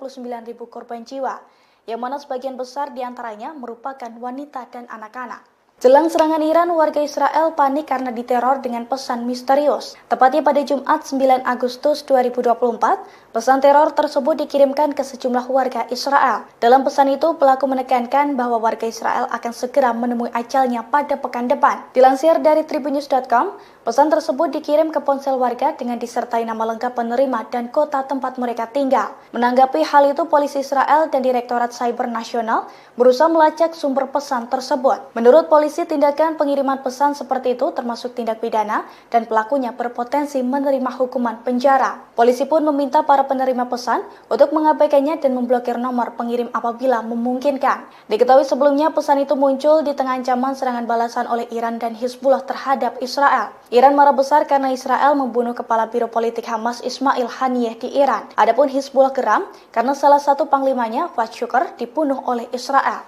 korban jiwa, yang mana sebagian besar diantaranya merupakan wanita dan anak-anak. Jelang serangan Iran, warga Israel panik karena diteror dengan pesan misterius. Tepatnya pada Jumat 9 Agustus 2024, pesan teror tersebut dikirimkan ke sejumlah warga Israel. Dalam pesan itu, pelaku menekankan bahwa warga Israel akan segera menemui ajalnya pada pekan depan. Dilansir dari Tribunnews.com, pesan tersebut dikirim ke ponsel warga dengan disertai nama lengkap penerima dan kota tempat mereka tinggal. Menanggapi hal itu, polisi Israel dan Direktorat Cyber Nasional berusaha melacak sumber pesan tersebut. Menurut polisi, tindakan pengiriman pesan seperti itu termasuk tindak pidana dan pelakunya berpotensi menerima hukuman penjara. Polisi pun meminta para penerima pesan untuk mengabaikannya dan memblokir nomor pengirim apabila memungkinkan. Diketahui sebelumnya pesan itu muncul di tengah ancaman serangan balasan oleh Iran dan Hezbollah terhadap Israel. Iran marah besar karena Israel membunuh kepala biro politik Hamas Ismail Haniyeh di Iran. Adapun Hezbollah geram karena salah satu panglimanya, Fuad Shukr, dibunuh oleh Israel.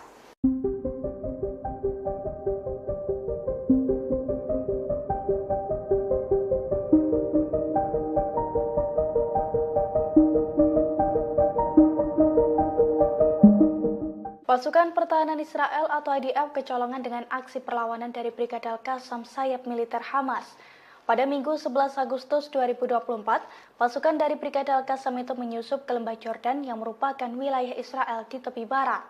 Pasukan Pertahanan Israel atau IDF kecolongan dengan aksi perlawanan dari Brigade Al-Qassam sayap militer Hamas. Pada Minggu 11 Agustus 2024, pasukan dari Brigade Al-Qassam itu menyusup ke lembah Jordan yang merupakan wilayah Israel di tepi barat.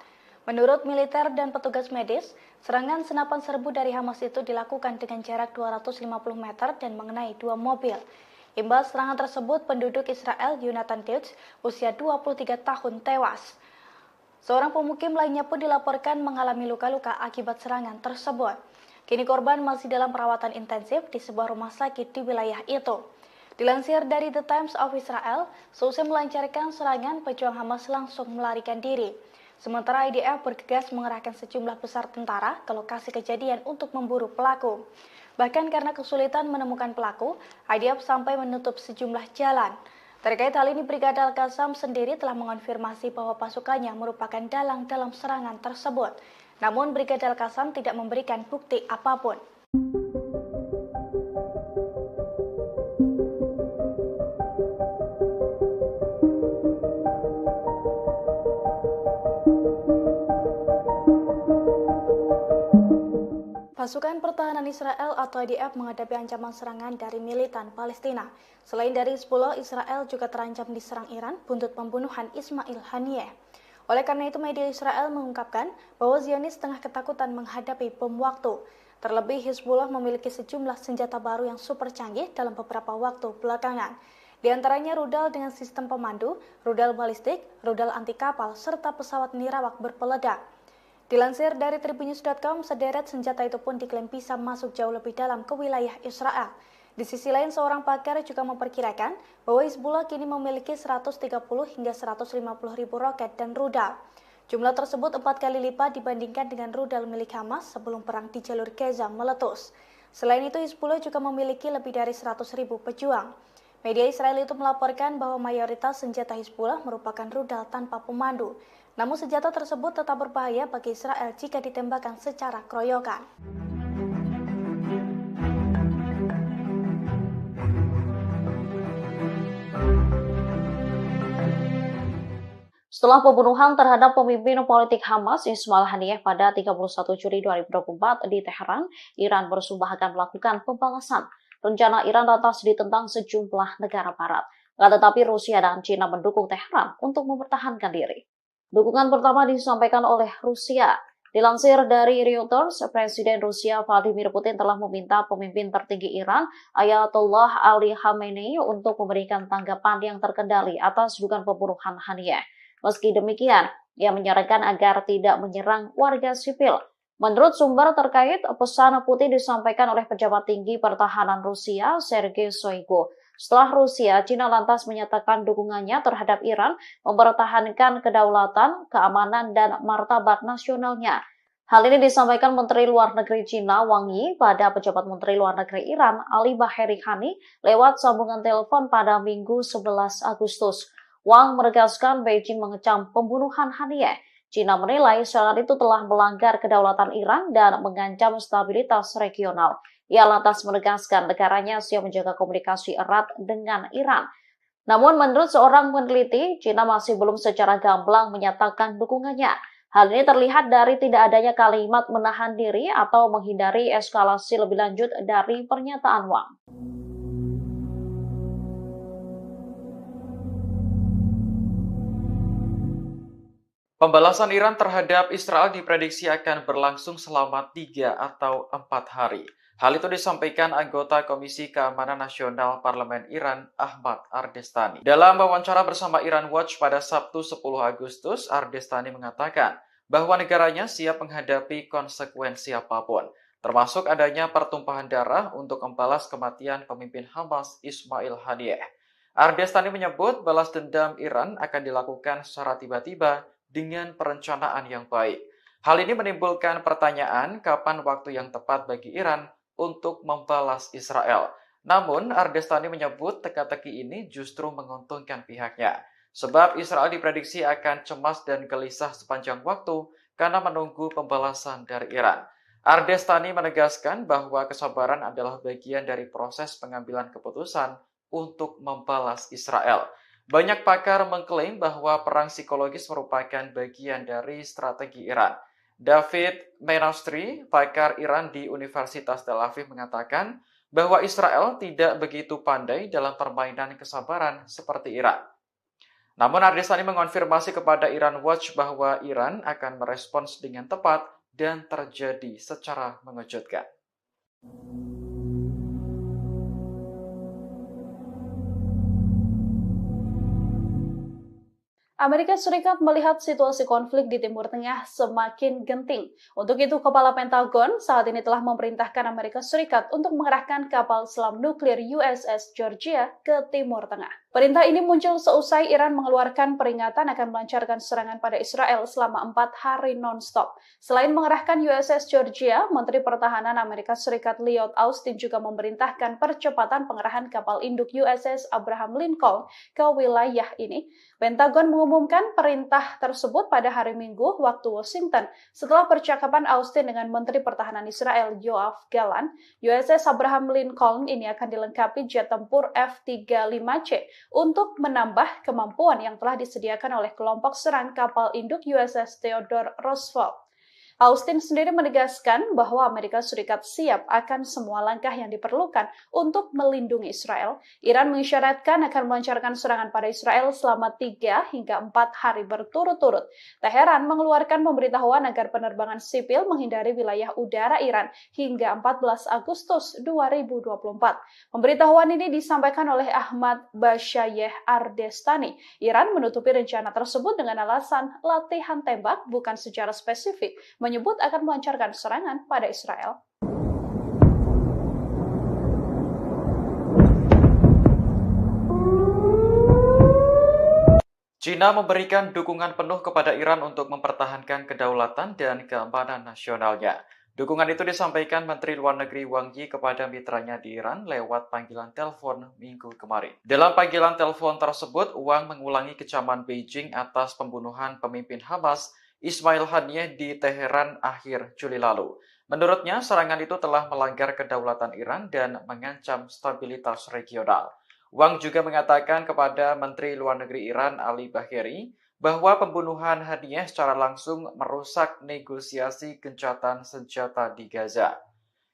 Menurut militer dan petugas medis, serangan senapan serbu dari Hamas itu dilakukan dengan jarak 250 meter dan mengenai 2 mobil. Imbas serangan tersebut, penduduk Israel Yonatan Deutsch, usia 23 tahun, tewas. Seorang pemukim lainnya pun dilaporkan mengalami luka-luka akibat serangan tersebut. Kini korban masih dalam perawatan intensif di sebuah rumah sakit di wilayah itu. Dilansir dari The Times of Israel, seusai melancarkan serangan, pejuang Hamas langsung melarikan diri. Sementara IDF bergegas mengerahkan sejumlah besar tentara ke lokasi kejadian untuk memburu pelaku. Bahkan karena kesulitan menemukan pelaku, IDF sampai menutup sejumlah jalan. Terkait hal ini, Brigade Al-Qassam sendiri telah mengonfirmasi bahwa pasukannya merupakan dalang dalam serangan tersebut. Namun, Brigade Al-Qassam tidak memberikan bukti apapun. Pasukan pertahanan Israel atau IDF menghadapi ancaman serangan dari militan Palestina. Selain dari Hizbullah, Israel juga terancam diserang Iran buntut pembunuhan Ismail Haniyeh. Oleh karena itu, media Israel mengungkapkan bahwa Zionis tengah ketakutan menghadapi bom waktu. Terlebih, Hizbullah memiliki sejumlah senjata baru yang super canggih dalam beberapa waktu belakangan. Di antaranya rudal dengan sistem pemandu, rudal balistik, rudal anti kapal, serta pesawat nirawak berpeledak. Dilansir dari tribunnews.com, sederet senjata itu pun diklaim bisa masuk jauh lebih dalam ke wilayah Israel. Di sisi lain, seorang pakar juga memperkirakan bahwa Hizbullah kini memiliki 130 hingga 150 ribu roket dan rudal. Jumlah tersebut 4 kali lipat dibandingkan dengan rudal milik Hamas sebelum perang di jalur Gaza meletus. Selain itu, Hizbullah juga memiliki lebih dari 100 ribu pejuang. Media Israel itu melaporkan bahwa mayoritas senjata Hizbullah merupakan rudal tanpa pemandu. Namun senjata tersebut tetap berbahaya bagi Israel jika ditembakkan secara keroyokan. Setelah pembunuhan terhadap pemimpin politik Hamas Ismail Haniyeh pada 31 Juli 2024 di Teheran, Iran bersumpah akan melakukan pembalasan. Rencana Iran lantas ditentang sejumlah negara barat. Tetapi Rusia dan China mendukung Teheran untuk mempertahankan diri. Dukungan pertama disampaikan oleh Rusia. Dilansir dari Reuters, Presiden Rusia Vladimir Putin telah meminta pemimpin tertinggi Iran, Ayatollah Ali Khamenei, untuk memberikan tanggapan yang terkendali atas dugaan pembunuhan Haniyeh. Meski demikian, ia menyarankan agar tidak menyerang warga sipil. Menurut sumber terkait, pesan Putin disampaikan oleh pejabat tinggi pertahanan Rusia, Sergei Shoigu. Setelah Rusia, China lantas menyatakan dukungannya terhadap Iran mempertahankan kedaulatan, keamanan, dan martabat nasionalnya. Hal ini disampaikan Menteri Luar Negeri China Wang Yi pada pejabat Menteri Luar Negeri Iran Ali Baheri Khani lewat sambungan telepon pada Minggu 11 Agustus. Wang menegaskan Beijing mengecam pembunuhan Haniyeh. China menilai serangan itu telah melanggar kedaulatan Iran dan mengancam stabilitas regional. Ia lantas menegaskan negaranya siap menjaga komunikasi erat dengan Iran. Namun menurut seorang peneliti, China masih belum secara gamblang menyatakan dukungannya. Hal ini terlihat dari tidak adanya kalimat menahan diri atau menghindari eskalasi lebih lanjut dari pernyataan Wang. Pembalasan Iran terhadap Israel diprediksi akan berlangsung selama 3 atau 4 hari. Hal itu disampaikan anggota Komisi Keamanan Nasional Parlemen Iran, Ahmad Ardestani. Dalam wawancara bersama Iran Watch pada Sabtu 10 Agustus, Ardestani mengatakan bahwa negaranya siap menghadapi konsekuensi apapun, termasuk adanya pertumpahan darah untuk membalas kematian pemimpin Hamas Ismail Haniyeh. Ardestani menyebut balas dendam Iran akan dilakukan secara tiba-tiba dengan perencanaan yang baik. Hal ini menimbulkan pertanyaan kapan waktu yang tepat bagi Iran untuk membalas Israel. Namun, Ardestani menyebut teka-teki ini justru menguntungkan pihaknya, sebab Israel diprediksi akan cemas dan gelisah sepanjang waktu karena menunggu pembalasan dari Iran. Ardestani menegaskan bahwa kesabaran adalah bagian dari proses pengambilan keputusan untuk membalas Israel. Banyak pakar mengklaim bahwa perang psikologis merupakan bagian dari strategi Iran. David Menastri, pakar Iran di Universitas Tel Aviv, mengatakan bahwa Israel tidak begitu pandai dalam permainan kesabaran seperti Iran. Namun Ardestani mengonfirmasi kepada Iran Watch bahwa Iran akan merespons dengan tepat dan terjadi secara mengejutkan. Amerika Serikat melihat situasi konflik di Timur Tengah semakin genting. Untuk itu, Kepala Pentagon saat ini telah memerintahkan Amerika Serikat untuk mengerahkan kapal selam nuklir USS Georgia ke Timur Tengah. Perintah ini muncul seusai Iran mengeluarkan peringatan akan melancarkan serangan pada Israel selama 4 hari non-stop. Selain mengerahkan USS Georgia, Menteri Pertahanan Amerika Serikat Lloyd Austin juga memerintahkan percepatan pengerahan kapal induk USS Abraham Lincoln ke wilayah ini. Pentagon mengumumkan perintah tersebut pada hari Minggu waktu Washington setelah percakapan Austin dengan Menteri Pertahanan Israel Yoav Gallant. USS Abraham Lincoln ini akan dilengkapi jet tempur F-35C untuk menambah kemampuan yang telah disediakan oleh kelompok serang kapal induk USS Theodore Roosevelt. Austin sendiri menegaskan bahwa Amerika Serikat siap akan semua langkah yang diperlukan untuk melindungi Israel. Iran mengisyaratkan akan melancarkan serangan pada Israel selama 3 hingga 4 hari berturut-turut. Teheran mengeluarkan pemberitahuan agar penerbangan sipil menghindari wilayah udara Iran hingga 14 Agustus 2024. Pemberitahuan ini disampaikan oleh Ahmad Bashayeh Ardestani. Iran menutupi rencana tersebut dengan alasan latihan tembak bukan secara spesifik, menyebut akan melancarkan serangan pada Israel. China memberikan dukungan penuh kepada Iran untuk mempertahankan kedaulatan dan keamanan nasionalnya. Dukungan itu disampaikan Menteri Luar Negeri Wang Yi kepada mitranya di Iran lewat panggilan telepon minggu kemarin. Dalam panggilan telepon tersebut, Wang mengulangi kecaman Beijing atas pembunuhan pemimpin Hamas Ismail Haniyeh di Teheran akhir Juli lalu. Menurutnya, serangan itu telah melanggar kedaulatan Iran dan mengancam stabilitas regional. Wang juga mengatakan kepada Menteri Luar Negeri Iran Ali Bagheri bahwa pembunuhan Haniyeh secara langsung merusak negosiasi gencatan senjata di Gaza.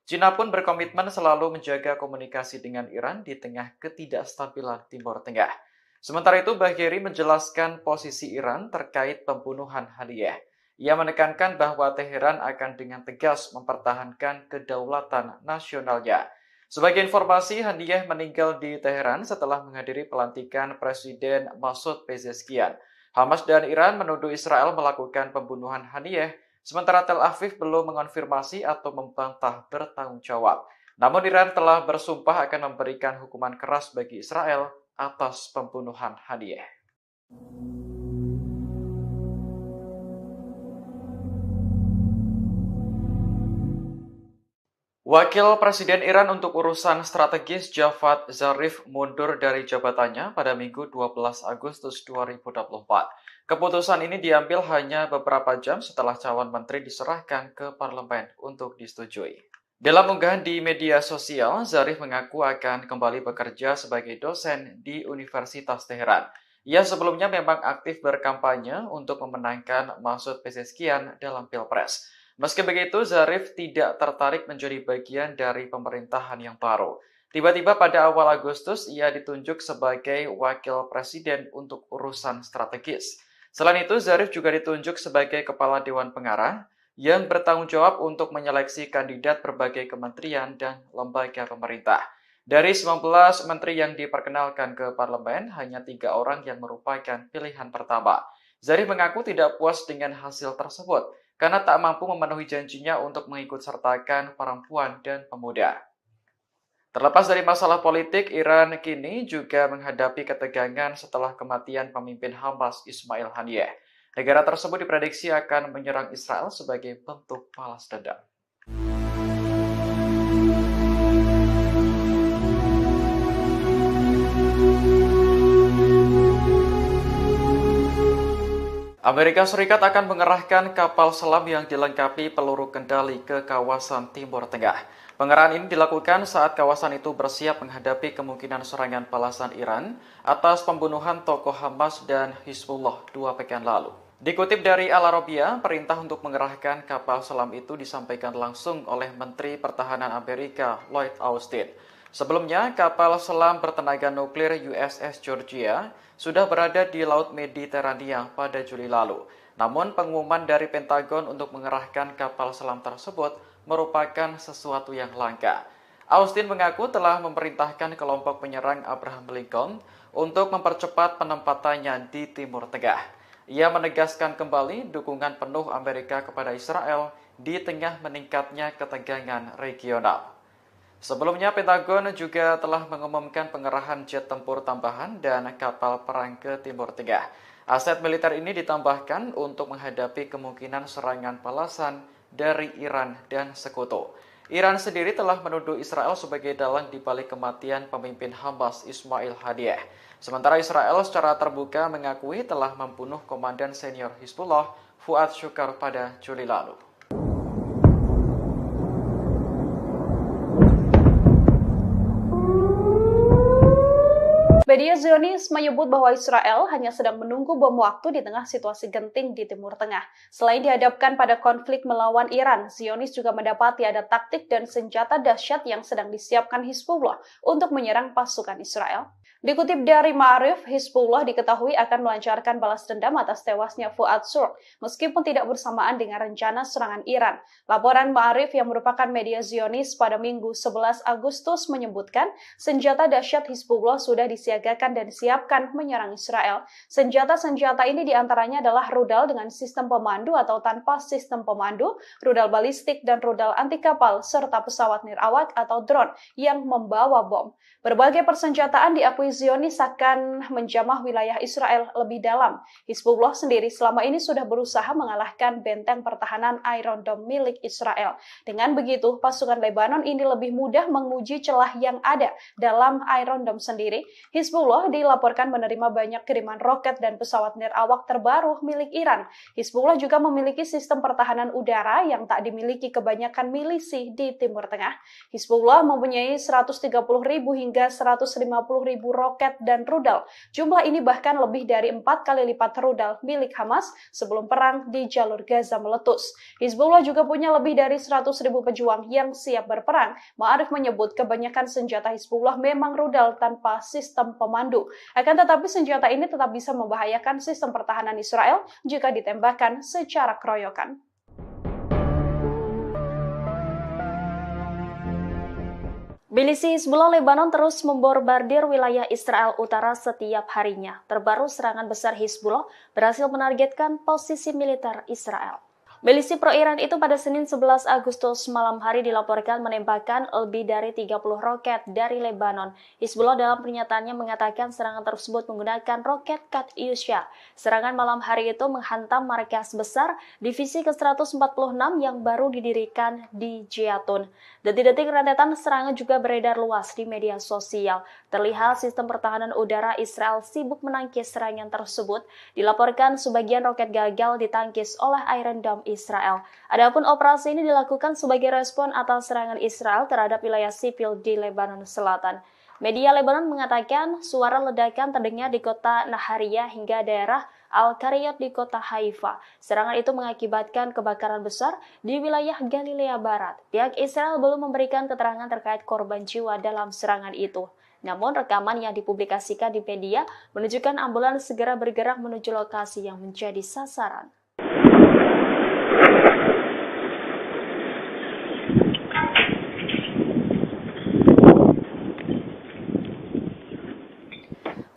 China pun berkomitmen selalu menjaga komunikasi dengan Iran di tengah ketidakstabilan Timur Tengah. Sementara itu, Bagheri menjelaskan posisi Iran terkait pembunuhan Haniyeh. Ia menekankan bahwa Teheran akan dengan tegas mempertahankan kedaulatan nasionalnya. Sebagai informasi, Haniyeh meninggal di Teheran setelah menghadiri pelantikan Presiden Masoud Pezeshkian. Hamas dan Iran menuduh Israel melakukan pembunuhan Haniyeh, sementara Tel Aviv belum mengonfirmasi atau membantah bertanggung jawab. Namun Iran telah bersumpah akan memberikan hukuman keras bagi Israel atas pembunuhan Haniyeh. Wakil Presiden Iran untuk urusan strategis Javad Zarif mundur dari jabatannya pada Minggu 12 Agustus 2024. Keputusan ini diambil hanya beberapa jam setelah calon menteri diserahkan ke parlemen untuk disetujui. Dalam unggahan di media sosial, Zarif mengaku akan kembali bekerja sebagai dosen di Universitas Teheran. Ia sebelumnya memang aktif berkampanye untuk memenangkan Masoud Pezeshkian dalam Pilpres. Meski begitu, Zarif tidak tertarik menjadi bagian dari pemerintahan yang baru. Tiba-tiba pada awal Agustus, ia ditunjuk sebagai wakil presiden untuk urusan strategis. Selain itu, Zarif juga ditunjuk sebagai kepala Dewan Pengarah yang bertanggung jawab untuk menyeleksi kandidat berbagai kementerian dan lembaga pemerintah. Dari 19 menteri yang diperkenalkan ke parlemen, hanya 3 orang yang merupakan pilihan pertama. Zarif mengaku tidak puas dengan hasil tersebut, karena tak mampu memenuhi janjinya untuk mengikut sertakan perempuan dan pemuda. Terlepas dari masalah politik, Iran kini juga menghadapi ketegangan setelah kematian pemimpin Hamas Ismail Haniyeh. Negara tersebut diprediksi akan menyerang Israel sebagai bentuk balas dendam. Amerika Serikat akan mengerahkan kapal selam yang dilengkapi peluru kendali ke kawasan Timur Tengah. Pengerahan ini dilakukan saat kawasan itu bersiap menghadapi kemungkinan serangan balasan Iran atas pembunuhan tokoh Hamas dan Hizbullah 2 pekan lalu. Dikutip dari Al Arabiya, perintah untuk mengerahkan kapal selam itu disampaikan langsung oleh Menteri Pertahanan Amerika Lloyd Austin. Sebelumnya, kapal selam bertenaga nuklir USS Georgia sudah berada di Laut Mediterania pada Juli lalu. Namun, pengumuman dari Pentagon untuk mengerahkan kapal selam tersebut merupakan sesuatu yang langka. Austin mengaku telah memerintahkan kelompok penyerang Abraham Lincoln untuk mempercepat penempatannya di Timur Tengah. Ia menegaskan kembali dukungan penuh Amerika kepada Israel di tengah meningkatnya ketegangan regional. Sebelumnya, Pentagon juga telah mengumumkan pengerahan jet tempur tambahan dan kapal perang ke Timur Tengah. Aset militer ini ditambahkan untuk menghadapi kemungkinan serangan balasan dari Iran dan sekutu. Iran sendiri telah menuduh Israel sebagai dalang di balik kematian pemimpin Hamas Ismail Haniyeh. Sementara Israel secara terbuka mengakui telah membunuh komandan senior Hizbullah Fuad Shukar pada Juli lalu. Media Zionis menyebut bahwa Israel hanya sedang menunggu bom waktu di tengah situasi genting di Timur Tengah. Selain dihadapkan pada konflik melawan Iran, Zionis juga mendapati ada taktik dan senjata dahsyat yang sedang disiapkan Hizbullah untuk menyerang pasukan Israel. Dikutip dari Ma'arif, Hizbullah diketahui akan melancarkan balas dendam atas tewasnya Fuad Shukr, meskipun tidak bersamaan dengan rencana serangan Iran. Laporan Ma'arif yang merupakan media Zionis pada Minggu 11 Agustus menyebutkan senjata dahsyat Hizbullah sudah disiagakan dan disiapkan menyerang Israel. Senjata-senjata ini diantaranya adalah rudal dengan sistem pemandu atau tanpa sistem pemandu, rudal balistik dan rudal anti kapal, serta pesawat nirawak atau drone yang membawa bom. Berbagai persenjataan diakui Zionis akan menjamah wilayah Israel lebih dalam. Hizbullah sendiri selama ini sudah berusaha mengalahkan benteng pertahanan Iron Dome milik Israel. Dengan begitu, pasukan Lebanon ini lebih mudah menguji celah yang ada dalam Iron Dome sendiri. Hizbullah dilaporkan menerima banyak kiriman roket dan pesawat nirawak terbaru milik Iran. Hizbullah juga memiliki sistem pertahanan udara yang tak dimiliki kebanyakan milisi di Timur Tengah. Hizbullah mempunyai 130.000 hingga 150.000 roket dan rudal. Jumlah ini bahkan lebih dari 4 kali lipat rudal milik Hamas sebelum perang di jalur Gaza meletus. Hizbullah juga punya lebih dari 100.000 pejuang yang siap berperang. Ma'arif menyebut kebanyakan senjata Hizbullah memang rudal tanpa sistem pemandu. Akan tetapi senjata ini tetap bisa membahayakan sistem pertahanan Israel jika ditembakkan secara keroyokan. Milisi Hizbullah Lebanon terus membombardir wilayah Israel Utara setiap harinya. Terbaru serangan besar Hizbullah berhasil menargetkan posisi militer Israel. Milisi pro-Iran itu pada Senin 11 Agustus malam hari dilaporkan menembakkan lebih dari 30 roket dari Lebanon. Hizbullah dalam pernyataannya mengatakan serangan tersebut menggunakan roket Katyusha. Serangan malam hari itu menghantam markas besar divisi ke-146 yang baru didirikan di Jatun. Detik-detik rentetan serangan juga beredar luas di media sosial. Terlihat sistem pertahanan udara Israel sibuk menangkis serangan tersebut. Dilaporkan sebagian roket gagal ditangkis oleh Iron Dome Israel. Adapun operasi ini dilakukan sebagai respon atas serangan Israel terhadap wilayah sipil di Lebanon Selatan. Media Lebanon mengatakan suara ledakan terdengar di kota Nahariyah hingga daerah Al-Qariyat di kota Haifa. Serangan itu mengakibatkan kebakaran besar di wilayah Galilea Barat. Pihak Israel belum memberikan keterangan terkait korban jiwa dalam serangan itu. Namun rekaman yang dipublikasikan di media menunjukkan ambulans segera bergerak menuju lokasi yang menjadi sasaran.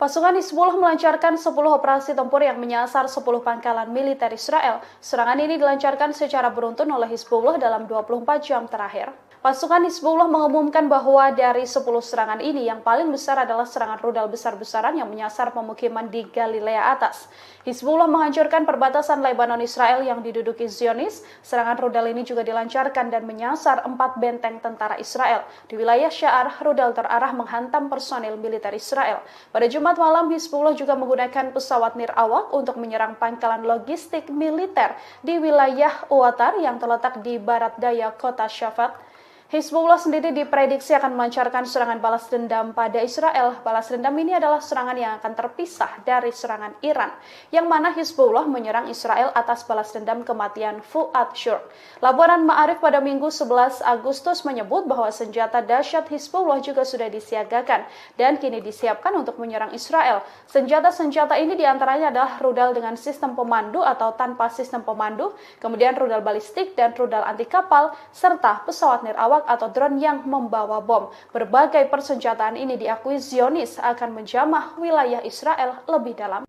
Pasukan Hizbullah melancarkan 10 operasi tempur yang menyasar 10 pangkalan militer Israel. Serangan ini dilancarkan secara beruntun oleh Hizbullah dalam 24 jam terakhir. Pasukan Hizbullah mengumumkan bahwa dari 10 serangan ini yang paling besar adalah serangan rudal besar-besaran yang menyasar pemukiman di Galilea Atas. Hizbullah menghancurkan perbatasan Lebanon Israel yang diduduki Zionis. Serangan rudal ini juga dilancarkan dan menyasar 4 benteng tentara Israel. Di wilayah Sya'ar, rudal terarah menghantam personil militer Israel. Pada Jumat malam, Hizbullah juga menggunakan pesawat nirawak untuk menyerang pangkalan logistik militer di wilayah Uwatar yang terletak di barat daya kota Shafat. Hizbullah sendiri diprediksi akan melancarkan serangan balas dendam pada Israel. Balas dendam ini adalah serangan yang akan terpisah dari serangan Iran, yang mana Hizbullah menyerang Israel atas balas dendam kematian Fuad Shukr. Laporan Ma'arif pada Minggu 11 Agustus menyebut bahwa senjata dahsyat Hizbullah juga sudah disiagakan dan kini disiapkan untuk menyerang Israel. Senjata-senjata ini diantaranya adalah rudal dengan sistem pemandu atau tanpa sistem pemandu, kemudian rudal balistik dan rudal anti kapal, serta pesawat nirawak atau drone yang membawa bom. Berbagai persenjataan ini diakui Zionis akan menjamah wilayah Israel lebih dalam.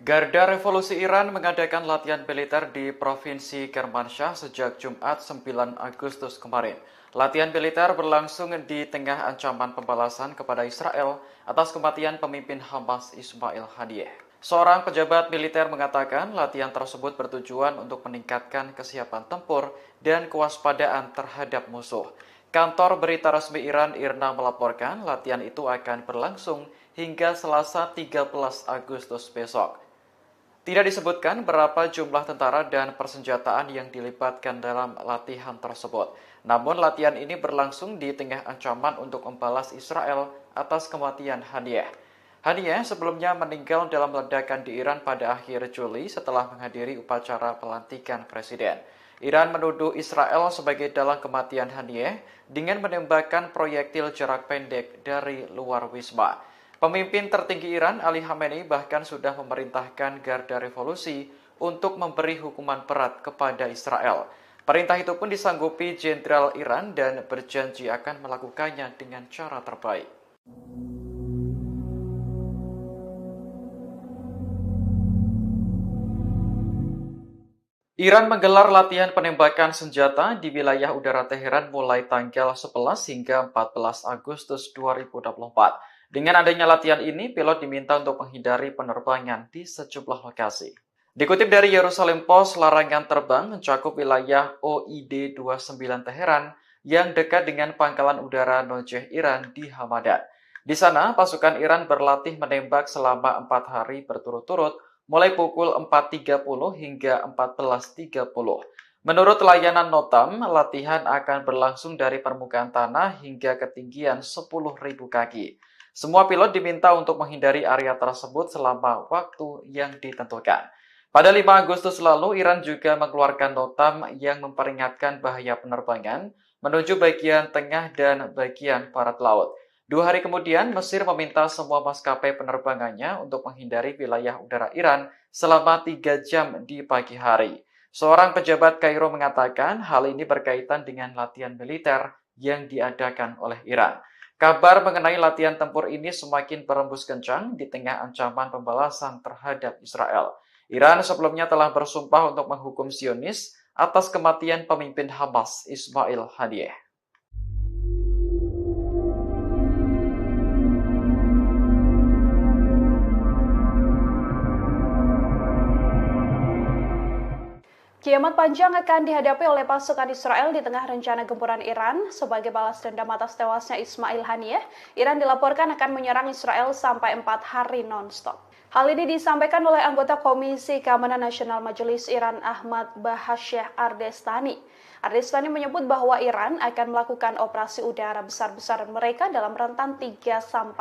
Garda Revolusi Iran mengadakan latihan militer di Provinsi Kermanshah sejak Jumat 9 Agustus kemarin. Latihan militer berlangsung di tengah ancaman pembalasan kepada Israel atas kematian pemimpin Hamas Ismail Haniyeh. Seorang pejabat militer mengatakan latihan tersebut bertujuan untuk meningkatkan kesiapan tempur dan kewaspadaan terhadap musuh. Kantor berita resmi Iran IRNA melaporkan latihan itu akan berlangsung hingga Selasa 13 Agustus besok. Tidak disebutkan berapa jumlah tentara dan persenjataan yang dilibatkan dalam latihan tersebut. Namun latihan ini berlangsung di tengah ancaman untuk membalas Israel atas kematian Haniyeh. Haniyeh sebelumnya meninggal dalam ledakan di Iran pada akhir Juli setelah menghadiri upacara pelantikan presiden. Iran menuduh Israel sebagai dalang kematian Haniyeh dengan menembakkan proyektil jarak pendek dari luar wisma. Pemimpin tertinggi Iran, Ali Khamenei, bahkan sudah memerintahkan Garda Revolusi untuk memberi hukuman berat kepada Israel. Perintah itu pun disanggupi Jenderal Iran dan berjanji akan melakukannya dengan cara terbaik. Iran menggelar latihan penembakan senjata di wilayah udara Teheran mulai tanggal 11 hingga 14 Agustus 2024. Dengan adanya latihan ini, pilot diminta untuk menghindari penerbangan di sejumlah lokasi. Dikutip dari Yerusalem Post, larangan terbang mencakup wilayah OID 29 Teheran yang dekat dengan pangkalan udara Nojeh Iran di Hamadan. Di sana, pasukan Iran berlatih menembak selama 4 hari berturut-turut, mulai pukul 4.30 hingga 14.30. Menurut layanan Notam, latihan akan berlangsung dari permukaan tanah hingga ketinggian 10.000 kaki. Semua pilot diminta untuk menghindari area tersebut selama waktu yang ditentukan. Pada 5 Agustus lalu, Iran juga mengeluarkan notam yang memperingatkan bahaya penerbangan menuju bagian tengah dan bagian barat laut. 2 hari kemudian, Mesir meminta semua maskapai penerbangannya untuk menghindari wilayah udara Iran selama 3 jam di pagi hari. Seorang pejabat Kairo mengatakan hal ini berkaitan dengan latihan militer yang diadakan oleh Iran. Kabar mengenai latihan tempur ini semakin berembus kencang di tengah ancaman pembalasan terhadap Israel. Iran sebelumnya telah bersumpah untuk menghukum Zionis atas kematian pemimpin Hamas Ismail Haniyeh. Kiamat panjang akan dihadapi oleh pasukan Israel di tengah rencana gempuran Iran. Sebagai balas dendam atas tewasnya Ismail Haniyeh, Iran dilaporkan akan menyerang Israel sampai 4 hari non-stop. Hal ini disampaikan oleh anggota Komisi Keamanan Nasional Majelis Iran Ahmad Bahasyeh Ardestani. Ardestani menyebut bahwa Iran akan melakukan operasi udara besar-besaran mereka dalam rentan 3-4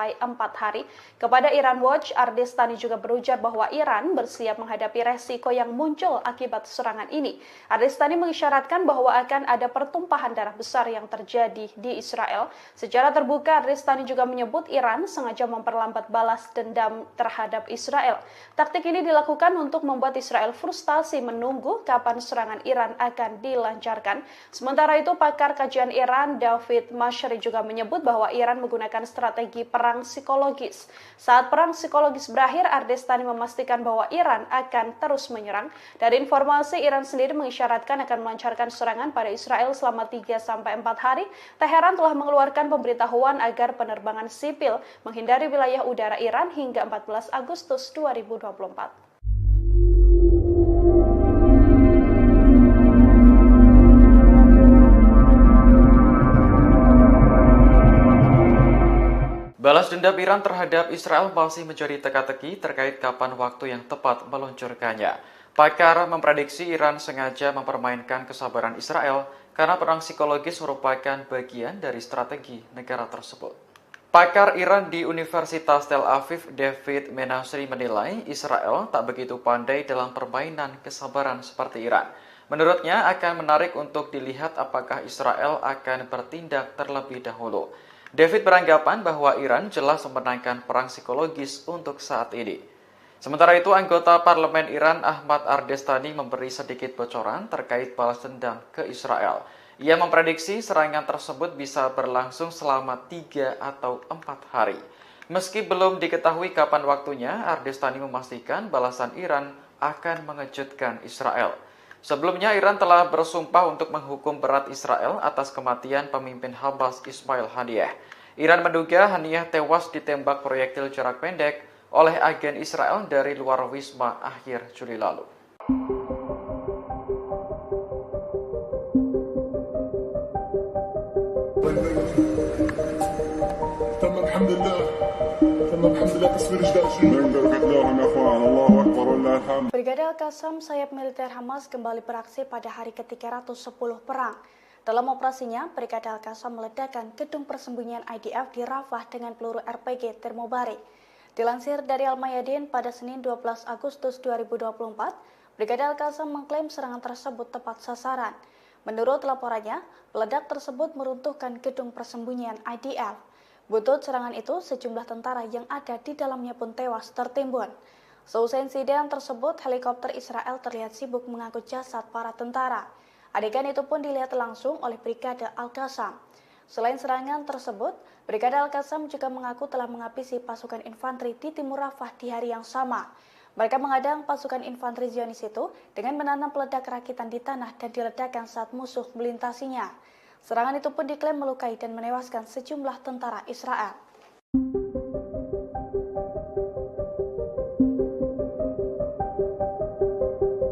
hari. Kepada Iran Watch, Ardestani juga berujar bahwa Iran bersiap menghadapi resiko yang muncul akibat serangan ini. Ardestani mengisyaratkan bahwa akan ada pertumpahan darah besar yang terjadi di Israel. Secara terbuka, Ardestani juga menyebut Iran sengaja memperlambat balas dendam terhadap Israel. Taktik ini dilakukan untuk membuat Israel frustasi menunggu kapan serangan Iran akan dilancarkan. Sementara itu, pakar kajian Iran David Mashri juga menyebut bahwa Iran menggunakan strategi perang psikologis. Saat perang psikologis berakhir, Ardestani memastikan bahwa Iran akan terus menyerang. Dari informasi, Iran sendiri mengisyaratkan akan melancarkan serangan pada Israel selama 3-4 hari. Teheran telah mengeluarkan pemberitahuan agar penerbangan sipil menghindari wilayah udara Iran hingga 14 Agustus 2024. Balas dendam Iran terhadap Israel masih menjadi teka-teki terkait kapan waktu yang tepat meluncurkannya. Pakar memprediksi Iran sengaja mempermainkan kesabaran Israel karena perang psikologis merupakan bagian dari strategi negara tersebut. Pakar Iran di Universitas Tel Aviv, David Menasri, menilai Israel tak begitu pandai dalam permainan kesabaran seperti Iran. Menurutnya akan menarik untuk dilihat apakah Israel akan bertindak terlebih dahulu. David beranggapan bahwa Iran jelas memenangkan perang psikologis untuk saat ini. Sementara itu, anggota parlemen Iran Ahmad Ardestani memberi sedikit bocoran terkait balas dendam ke Israel. Ia memprediksi serangan tersebut bisa berlangsung selama 3 atau 4 hari. Meski belum diketahui kapan waktunya, Ardestani memastikan balasan Iran akan mengejutkan Israel. Sebelumnya, Iran telah bersumpah untuk menghukum berat Israel atas kematian pemimpin Hamas Ismail Haniyeh. Iran menduga Haniyeh tewas ditembak proyektil jarak pendek oleh agen Israel dari luar wisma akhir Juli lalu. تمام الحمد لله Brigade Al-Qassam, sayap militer Hamas, kembali beraksi pada hari ke-310 perang. Dalam operasinya, Brigade Al-Qassam meledakkan gedung persembunyian IDF di Rafah dengan peluru RPG termobarik. Dilansir dari Al-Mayadin pada Senin 12 Agustus 2024, Brigade Al-Qassam mengklaim serangan tersebut tepat sasaran. Menurut laporannya, peledak tersebut meruntuhkan gedung persembunyian IDF. Buntut serangan itu, sejumlah tentara yang ada di dalamnya pun tewas tertimbun. Seusai insiden tersebut, helikopter Israel terlihat sibuk mengangkut jasad para tentara. Adegan itu pun dilihat langsung oleh Brigade Al-Qassam. Selain serangan tersebut, Brigade Al-Qassam juga mengaku telah menghabisi pasukan infanteri di timur Rafah di hari yang sama. Mereka mengadang pasukan infanteri Zionis itu dengan menanam peledak rakitan di tanah dan diledakkan saat musuh melintasinya. Serangan itu pun diklaim melukai dan menewaskan sejumlah tentara Israel.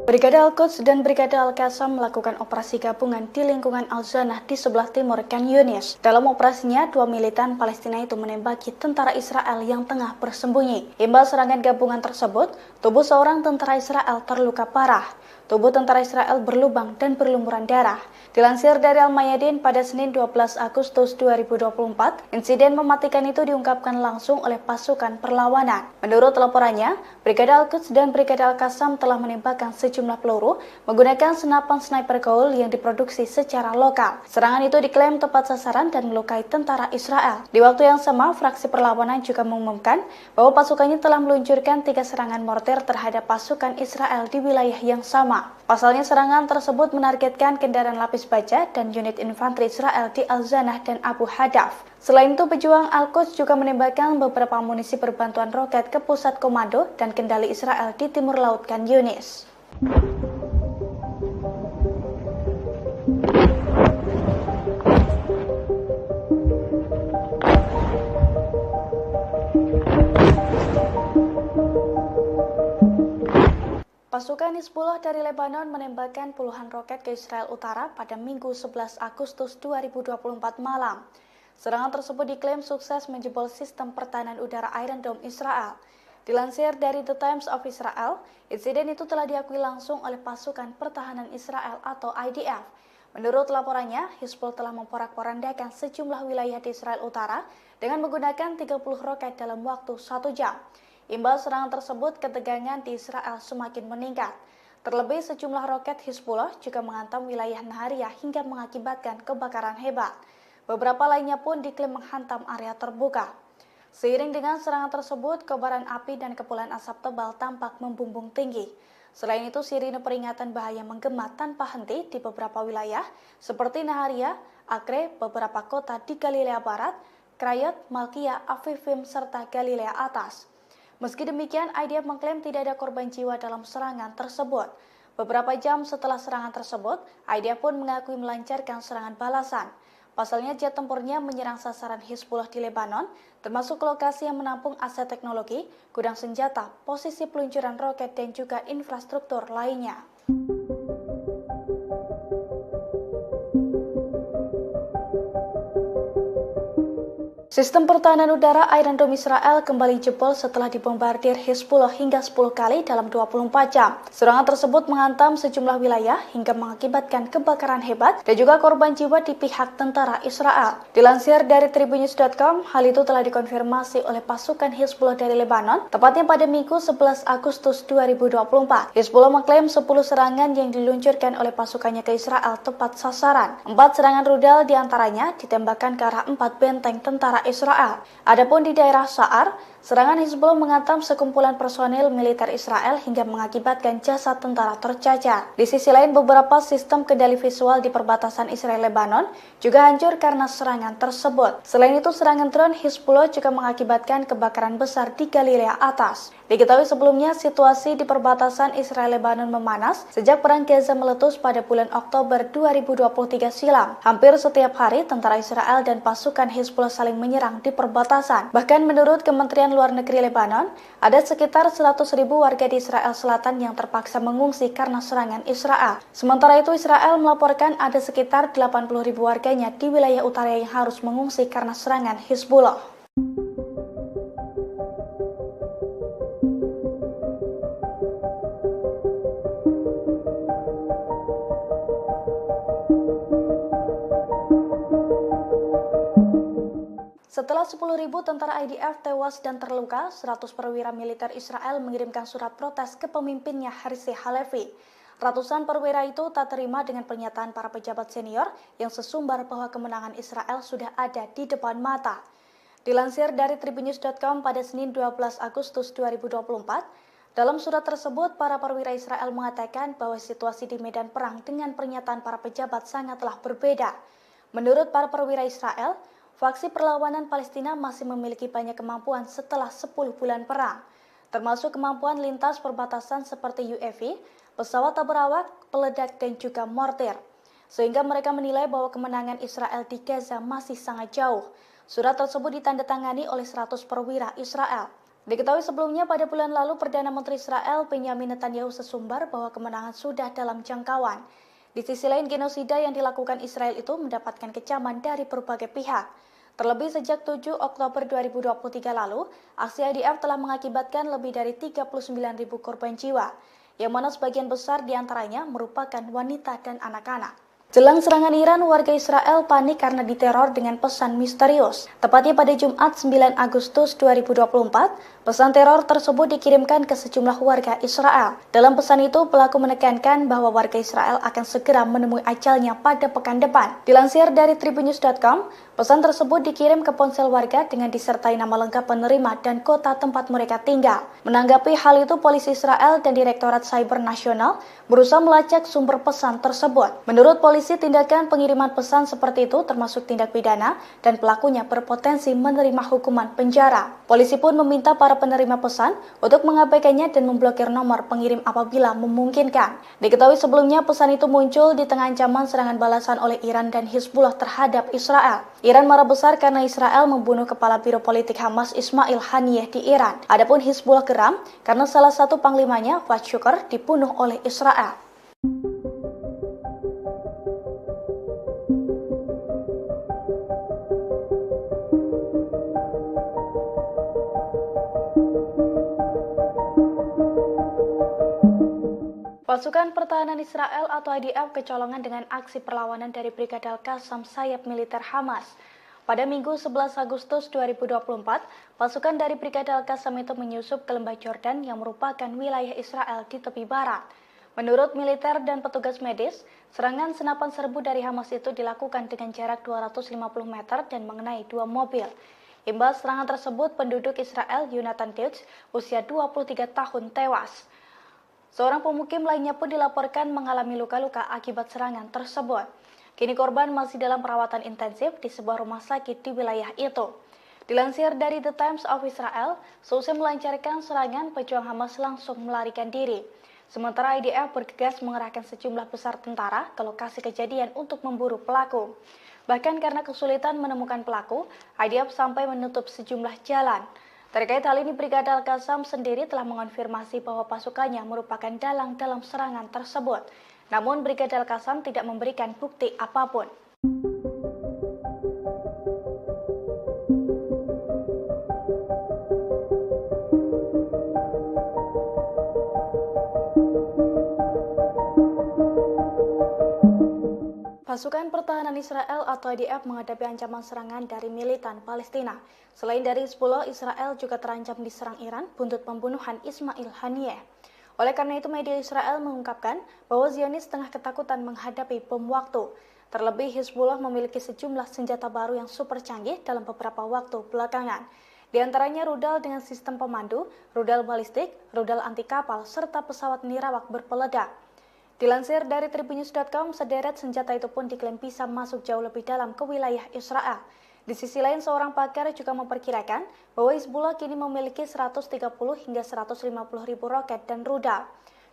Brigade Al-Quds dan Brigade Al-Qassam melakukan operasi gabungan di lingkungan Al-Zanah di sebelah timur Khan Yunis. Dalam operasinya, dua militan Palestina itu menembaki tentara Israel yang tengah bersembunyi. Imbas serangan gabungan tersebut, tubuh seorang tentara Israel terluka parah. Tubuh tentara Israel berlubang dan berlumuran darah. Dilansir dari Al-Mayadin pada Senin 12 Agustus 2024, insiden mematikan itu diungkapkan langsung oleh pasukan perlawanan. Menurut laporannya, Brigade Al-Quds dan Brigade Al-Qassam telah menembakkan sejumlah peluru menggunakan senapan sniper Gaul yang diproduksi secara lokal. Serangan itu diklaim tepat sasaran dan melukai tentara Israel. Di waktu yang sama, fraksi perlawanan juga mengumumkan bahwa pasukannya telah meluncurkan 3 serangan mortir terhadap pasukan Israel di wilayah yang sama. Pasalnya, serangan tersebut menargetkan kendaraan lapis baja dan unit infanteri Israel di Al-Zanah dan Abu Hadaf. Selain itu, pejuang Al-Quds juga menembakkan beberapa amunisi berbantuan roket ke pusat komando dan kendali Israel di timur laut Khan Yunis. Pasukan Hizbullah dari Lebanon menembakkan puluhan roket ke Israel Utara pada Minggu 11 Agustus 2024 malam. Serangan tersebut diklaim sukses menjebol sistem pertahanan udara Iron Dome Israel. Dilansir dari The Times of Israel, insiden itu telah diakui langsung oleh pasukan pertahanan Israel atau IDF. Menurut laporannya, Hizbullah telah memporak-porandakan sejumlah wilayah di Israel Utara dengan menggunakan 30 roket dalam waktu 1 jam. Imbas serangan tersebut, ketegangan di Israel semakin meningkat. Terlebih, sejumlah roket Hizbullah juga menghantam wilayah Nahariya hingga mengakibatkan kebakaran hebat. Beberapa lainnya pun diklaim menghantam area terbuka. Seiring dengan serangan tersebut, kobaran api dan kepulan asap tebal tampak membumbung tinggi. Selain itu, sirine peringatan bahaya menggema tanpa henti di beberapa wilayah seperti Nahariya, Acre, beberapa kota di Galilea Barat, Krayot, Malkia, Afifim, serta Galilea Atas. Meski demikian, IDF mengklaim tidak ada korban jiwa dalam serangan tersebut. Beberapa jam setelah serangan tersebut, IDF pun mengakui melancarkan serangan balasan. Pasalnya, jet tempurnya menyerang sasaran Hizbullah di Lebanon, termasuk lokasi yang menampung aset teknologi, gudang senjata, posisi peluncuran roket, dan juga infrastruktur lainnya. Sistem pertahanan udara Iron Dome Israel kembali jebol setelah dibombardir Hizbullah hingga 10 kali dalam 24 jam. Serangan tersebut menghantam sejumlah wilayah hingga mengakibatkan kebakaran hebat dan juga korban jiwa di pihak tentara Israel. Dilansir dari Tribunnews.com, hal itu telah dikonfirmasi oleh pasukan Hizbullah dari Lebanon, tepatnya pada Minggu 11 Agustus 2024. Hizbullah mengklaim 10 serangan yang diluncurkan oleh pasukannya ke Israel tepat sasaran. 4 serangan rudal diantaranya ditembakkan ke arah 4 benteng tentara Israel. Adapun di daerah Sa'ar, serangan Hizbullah menghantam sekumpulan personil militer Israel hingga mengakibatkan jasad tentara tercacar. Di sisi lain, beberapa sistem kendali visual di perbatasan Israel-Lebanon juga hancur karena serangan tersebut. Selain itu, serangan drone Hizbullah juga mengakibatkan kebakaran besar di Galilea Atas. Diketahui sebelumnya, situasi di perbatasan Israel-Lebanon memanas sejak perang Gaza meletus pada bulan Oktober 2023 silam. Hampir setiap hari, tentara Israel dan pasukan Hizbullah saling menyerang di perbatasan. Bahkan menurut Kementerian Luar Negeri Lebanon, ada sekitar 100.000 warga di Israel Selatan yang terpaksa mengungsi karena serangan Israel. Sementara itu, Israel melaporkan ada sekitar 80.000 warganya di wilayah utara yang harus mengungsi karena serangan Hizbullah. Setelah 10.000 tentara IDF tewas dan terluka, 100 perwira militer Israel mengirimkan surat protes ke pemimpinnya Herzi Halevi. Ratusan perwira itu tak terima dengan pernyataan para pejabat senior yang sesumbar bahwa kemenangan Israel sudah ada di depan mata. Dilansir dari tribunnews.com pada Senin 12 Agustus 2024, dalam surat tersebut para perwira Israel mengatakan bahwa situasi di medan perang dengan pernyataan para pejabat sangatlah berbeda. Menurut para perwira Israel, faksi perlawanan Palestina masih memiliki banyak kemampuan setelah 10 bulan perang, termasuk kemampuan lintas perbatasan seperti UAV, pesawat tak berawak, peledak, dan juga mortir. Sehingga mereka menilai bahwa kemenangan Israel di Gaza masih sangat jauh. Surat tersebut ditandatangani oleh 100 perwira Israel. Diketahui sebelumnya pada bulan lalu Perdana Menteri Israel Benyamin Netanyahu sesumbar bahwa kemenangan sudah dalam jangkauan. Di sisi lain, genosida yang dilakukan Israel itu mendapatkan kecaman dari berbagai pihak. Terlebih sejak 7 Oktober 2023 lalu, aksi IDF telah mengakibatkan lebih dari 39.000 korban jiwa, yang mana sebagian besar diantaranya merupakan wanita dan anak-anak. Jelang serangan Iran, warga Israel panik karena diteror dengan pesan misterius. Tepatnya pada Jumat 9 Agustus 2024, pesan teror tersebut dikirimkan ke sejumlah warga Israel. Dalam pesan itu, pelaku menekankan bahwa warga Israel akan segera menemui ajalnya pada pekan depan. Dilansir dari tribunnews.com, pesan tersebut dikirim ke ponsel warga dengan disertai nama lengkap penerima dan kota tempat mereka tinggal. Menanggapi hal itu, polisi Israel dan Direktorat Cyber Nasional berusaha melacak sumber pesan tersebut. Menurut polisi, tindakan pengiriman pesan seperti itu termasuk tindak pidana dan pelakunya berpotensi menerima hukuman penjara. Polisi pun meminta para penerima pesan untuk mengabaikannya dan memblokir nomor pengirim apabila memungkinkan. Diketahui sebelumnya pesan itu muncul di tengah ancaman serangan balasan oleh Iran dan Hizbullah terhadap Israel. Iran marah besar karena Israel membunuh kepala biro politik Hamas Ismail Haniyeh di Iran. Adapun Hizbullah geram karena salah satu panglimanya, Fuad Shukr, dibunuh oleh Israel. Pasukan Pertahanan Israel atau IDF kecolongan dengan aksi perlawanan dari Brigade Al-Qassam sayap militer Hamas. Pada Minggu 11 Agustus 2024, pasukan dari Brigade Al-Qassam itu menyusup ke lembah Jordan yang merupakan wilayah Israel di tepi barat. Menurut militer dan petugas medis, serangan senapan serbu dari Hamas itu dilakukan dengan jarak 250 meter dan mengenai 2 mobil. Imbas serangan tersebut, penduduk Israel Yonatan Deutsch, usia 23 tahun, tewas. Seorang pemukim lainnya pun dilaporkan mengalami luka-luka akibat serangan tersebut. Kini korban masih dalam perawatan intensif di sebuah rumah sakit di wilayah itu. Dilansir dari The Times of Israel, seusai melancarkan serangan, pejuang Hamas langsung melarikan diri. Sementara IDF bergegas mengerahkan sejumlah besar tentara ke lokasi kejadian untuk memburu pelaku. Bahkan karena kesulitan menemukan pelaku, IDF sampai menutup sejumlah jalan. Terkait hal ini, Brigade Al-Qassam sendiri telah mengonfirmasi bahwa pasukannya merupakan dalang dalam serangan tersebut. Namun, Brigade Al-Qassam tidak memberikan bukti apapun. Pasukan Pertahanan Israel atau IDF menghadapi ancaman serangan dari militan Palestina. Selain dari Hizbullah, Israel juga terancam diserang Iran buntut pembunuhan Ismail Haniyeh. Oleh karena itu, media Israel mengungkapkan bahwa Zionis tengah ketakutan menghadapi bom waktu. Terlebih, Hizbullah memiliki sejumlah senjata baru yang super canggih dalam beberapa waktu belakangan. Di antaranya rudal dengan sistem pemandu, rudal balistik, rudal anti kapal, serta pesawat nirawak berpeledak. Dilansir dari tribunnews.com, sederet senjata itu pun diklaim bisa masuk jauh lebih dalam ke wilayah Israel. Di sisi lain, seorang pakar juga memperkirakan bahwa Hizbullah kini memiliki 130 hingga 150 ribu roket dan rudal.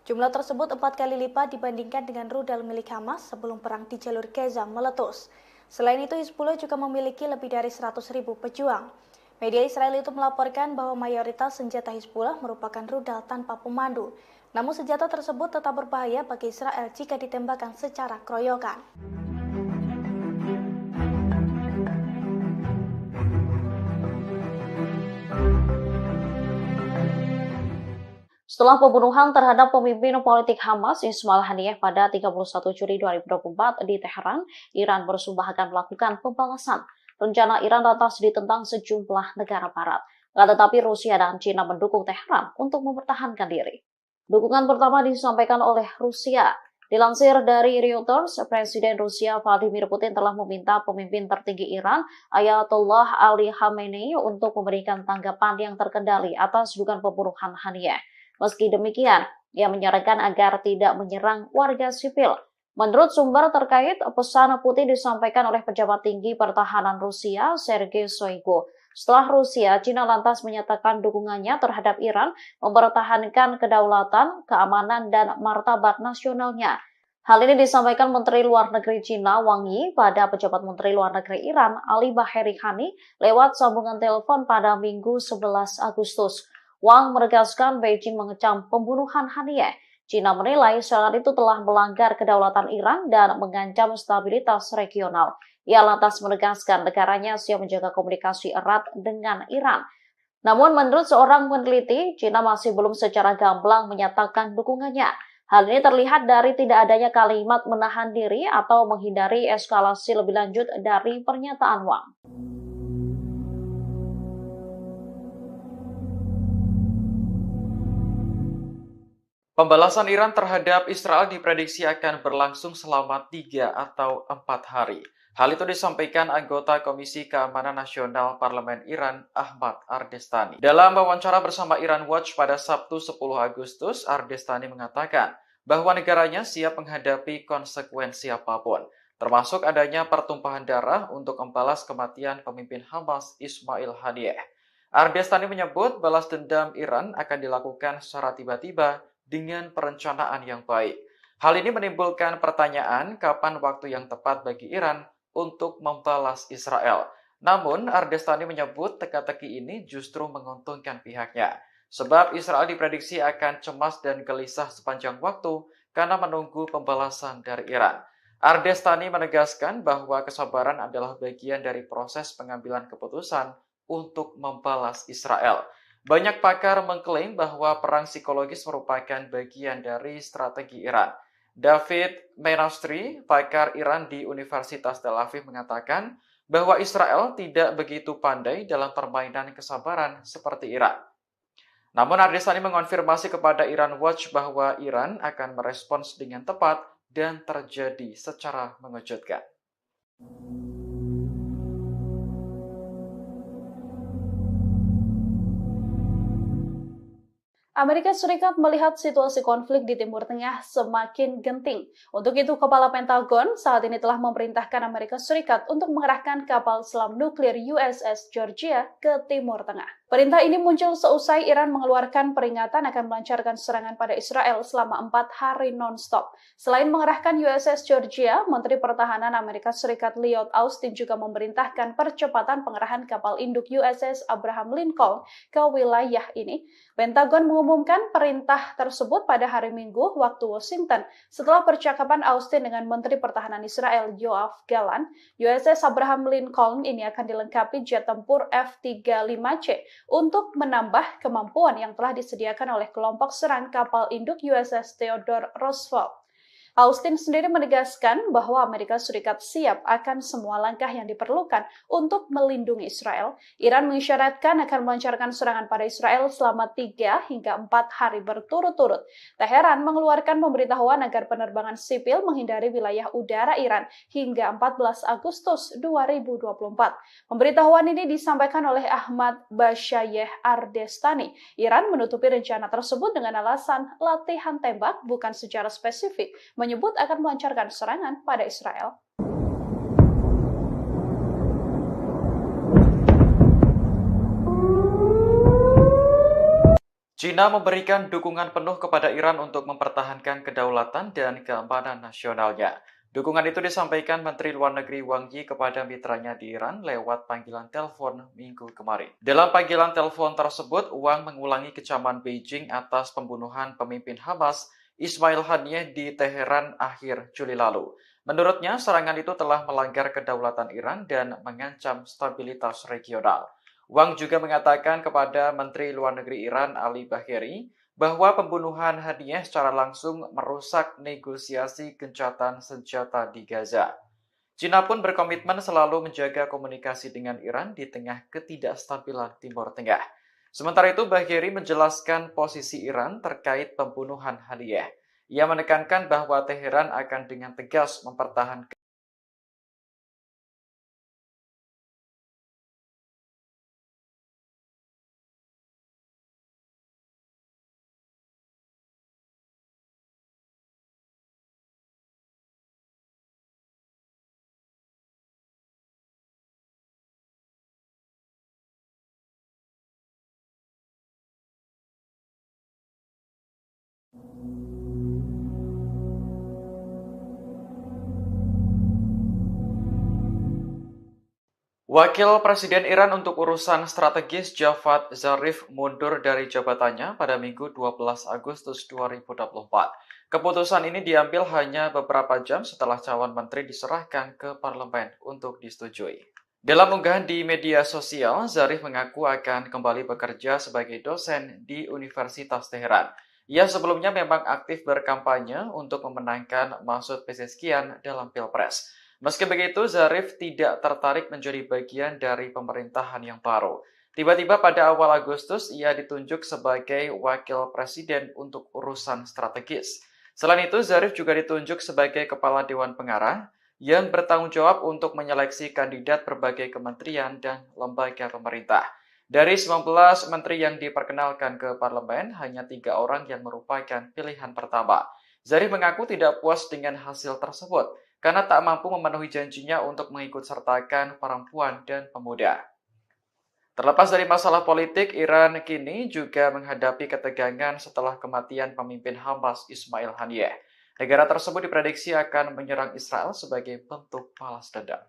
Jumlah tersebut 4 kali lipat dibandingkan dengan rudal milik Hamas sebelum perang di jalur Gaza meletus. Selain itu, Hizbullah juga memiliki lebih dari 100 ribu pejuang. Media Israel itu melaporkan bahwa mayoritas senjata Hizbullah merupakan rudal tanpa pemandu. Namun senjata tersebut tetap berbahaya bagi Israel jika ditembakkan secara keroyokan. Setelah pembunuhan terhadap pemimpin politik Hamas Ismail Haniyeh pada 31 Juli 2024 di Teheran, Iran bersumpah akan melakukan pembalasan. rencana Iran lantas ditentang sejumlah negara barat. Tetapi Rusia dan China mendukung Teheran untuk mempertahankan diri. Dukungan pertama disampaikan oleh Rusia. Dilansir dari Reuters, Presiden Rusia Vladimir Putin telah meminta pemimpin tertinggi Iran, Ayatollah Ali Khamenei, untuk memberikan tanggapan yang terkendali atas dugaan pembunuhan Haniyeh. Meski demikian, ia menyarankan agar tidak menyerang warga sipil. Menurut sumber terkait, pesan Putin disampaikan oleh pejabat tinggi pertahanan Rusia, Sergei Shoigu. Setelah Rusia, China lantas menyatakan dukungannya terhadap Iran mempertahankan kedaulatan, keamanan, dan martabat nasionalnya. Hal ini disampaikan Menteri Luar Negeri China Wang Yi pada pejabat Menteri Luar Negeri Iran Ali Baheri Khani lewat sambungan telepon pada Minggu 11 Agustus. Wang menegaskan Beijing mengecam pembunuhan Haniyeh. China menilai serangan itu telah melanggar kedaulatan Iran dan mengancam stabilitas regional. Ia lantas menegaskan negaranya siap menjaga komunikasi erat dengan Iran. Namun menurut seorang peneliti, China masih belum secara gamblang menyatakan dukungannya. Hal ini terlihat dari tidak adanya kalimat menahan diri atau menghindari eskalasi lebih lanjut dari pernyataan Wang. Pembalasan Iran terhadap Israel diprediksi akan berlangsung selama 3 atau 4 hari. Hal itu disampaikan anggota Komisi Keamanan Nasional Parlemen Iran, Ahmad Ardestani. Dalam wawancara bersama Iran Watch pada Sabtu 10 Agustus, Ardestani mengatakan bahwa negaranya siap menghadapi konsekuensi apapun, termasuk adanya pertumpahan darah untuk membalas kematian pemimpin Hamas Ismail Haniyeh. Ardestani menyebut balas dendam Iran akan dilakukan secara tiba-tiba dengan perencanaan yang baik. Hal ini menimbulkan pertanyaan kapan waktu yang tepat bagi Iran untuk membalas Israel. Namun, Ardestani menyebut teka-teki ini justru menguntungkan pihaknya, sebab Israel diprediksi akan cemas dan gelisah sepanjang waktu karena menunggu pembalasan dari Iran. Ardestani menegaskan bahwa kesabaran adalah bagian dari proses pengambilan keputusan untuk membalas Israel. Banyak pakar mengklaim bahwa perang psikologis merupakan bagian dari strategi Iran. David Menastri, pakar Iran di Universitas Tel Aviv, mengatakan bahwa Israel tidak begitu pandai dalam permainan kesabaran seperti Iran. Namun Ardestani mengonfirmasi kepada Iran Watch bahwa Iran akan merespons dengan tepat dan terjadi secara mengejutkan. Amerika Serikat melihat situasi konflik di Timur Tengah semakin genting. Untuk itu, Kepala Pentagon saat ini telah memerintahkan Amerika Serikat untuk mengerahkan kapal selam nuklir USS Georgia ke Timur Tengah. Perintah ini muncul seusai Iran mengeluarkan peringatan akan melancarkan serangan pada Israel selama 4 hari non-stop. Selain mengerahkan USS Georgia, Menteri Pertahanan Amerika Serikat Lloyd Austin juga memerintahkan percepatan pengerahan kapal induk USS Abraham Lincoln ke wilayah ini. Pentagon mengumumkan perintah tersebut pada hari Minggu waktu Washington setelah percakapan Austin dengan Menteri Pertahanan Israel Yoav Gallant. USS Abraham Lincoln ini akan dilengkapi jet tempur F-35C untuk menambah kemampuan yang telah disediakan oleh kelompok serang kapal induk USS Theodore Roosevelt. Austin sendiri menegaskan bahwa Amerika Serikat siap akan semua langkah yang diperlukan untuk melindungi Israel. Iran mengisyaratkan akan melancarkan serangan pada Israel selama 3 hingga 4 hari berturut-turut. Teheran mengeluarkan pemberitahuan agar penerbangan sipil menghindari wilayah udara Iran hingga 14 Agustus 2024. Pemberitahuan ini disampaikan oleh Ahmad Bashayeh Ardestani. Iran menutupi rencana tersebut dengan alasan latihan tembak bukan secara spesifik, menyebut akan melancarkan serangan pada Israel. China memberikan dukungan penuh kepada Iran untuk mempertahankan kedaulatan dan keamanan nasionalnya. Dukungan itu disampaikan Menteri Luar Negeri Wang Yi kepada mitranya di Iran lewat panggilan telepon Minggu kemarin. Dalam panggilan telepon tersebut, Wang mengulangi kecaman Beijing atas pembunuhan pemimpin Hamas Ismail Haniyeh di Teheran akhir Juli lalu. Menurutnya, serangan itu telah melanggar kedaulatan Iran dan mengancam stabilitas regional. Wang juga mengatakan kepada Menteri Luar Negeri Iran Ali Baheri bahwa pembunuhan Haniyeh secara langsung merusak negosiasi gencatan senjata di Gaza. Cina pun berkomitmen selalu menjaga komunikasi dengan Iran di tengah ketidakstabilan Timur Tengah. Sementara itu, Bagheri menjelaskan posisi Iran terkait pembunuhan Haniyeh. Ia menekankan bahwa Teheran akan dengan tegas mempertahankan Wakil Presiden Iran untuk urusan strategis Javad Zarif mundur dari jabatannya pada Minggu 12 Agustus 2024. Keputusan ini diambil hanya beberapa jam setelah calon menteri diserahkan ke parlemen untuk disetujui. Dalam unggahan di media sosial, Zarif mengaku akan kembali bekerja sebagai dosen di Universitas Teheran. Ia sebelumnya memang aktif berkampanye untuk memenangkan Masud Pezeshkian dalam Pilpres. Meski begitu, Zarif tidak tertarik menjadi bagian dari pemerintahan yang baru. Tiba-tiba pada awal Agustus, ia ditunjuk sebagai wakil presiden untuk urusan strategis. Selain itu, Zarif juga ditunjuk sebagai kepala Dewan Pengarah yang bertanggung jawab untuk menyeleksi kandidat berbagai kementerian dan lembaga pemerintah. Dari 19 menteri yang diperkenalkan ke parlemen, hanya 3 orang yang merupakan pilihan pertama. Zarif mengaku tidak puas dengan hasil tersebut, karena tak mampu memenuhi janjinya untuk mengikut sertakan perempuan dan pemuda. Terlepas dari masalah politik, Iran kini juga menghadapi ketegangan setelah kematian pemimpin Hamas Ismail Haniyeh. Negara tersebut diprediksi akan menyerang Israel sebagai bentuk balas dendam.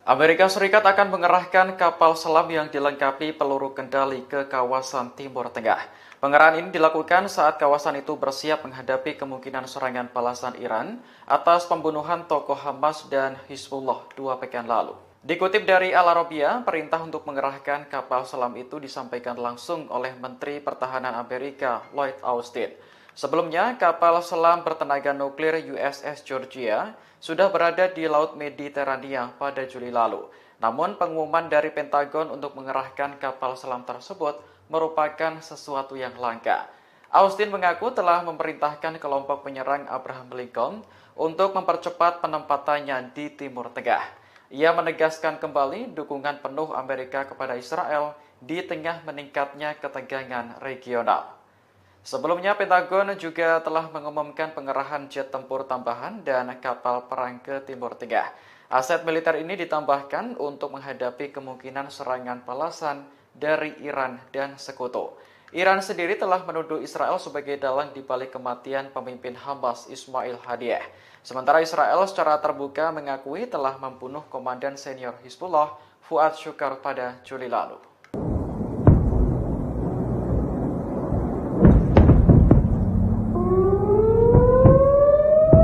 Amerika Serikat akan mengerahkan kapal selam yang dilengkapi peluru kendali ke kawasan Timur Tengah. Pengerahan ini dilakukan saat kawasan itu bersiap menghadapi kemungkinan serangan balasan Iran atas pembunuhan tokoh Hamas dan Hizbullah 2 pekan lalu. Dikutip dari Al Arabiya, perintah untuk mengerahkan kapal selam itu disampaikan langsung oleh Menteri Pertahanan Amerika Lloyd Austin. Sebelumnya, kapal selam bertenaga nuklir USS Georgia sudah berada di Laut Mediterania pada Juli lalu. Namun, pengumuman dari Pentagon untuk mengerahkan kapal selam tersebut merupakan sesuatu yang langka. Austin mengaku telah memerintahkan kelompok penyerang Abraham Lincoln untuk mempercepat penempatannya di Timur Tengah. Ia menegaskan kembali dukungan penuh Amerika kepada Israel di tengah meningkatnya ketegangan regional. Sebelumnya, Pentagon juga telah mengumumkan pengerahan jet tempur tambahan dan kapal perang ke Timur Tengah. Aset militer ini ditambahkan untuk menghadapi kemungkinan serangan balasan dari Iran dan sekutu. Iran sendiri telah menuduh Israel sebagai dalang di balik kematian pemimpin Hamas Ismail Haniyeh. Sementara Israel secara terbuka mengakui telah membunuh komandan senior Hizbullah Fuad Shukar pada Juli lalu.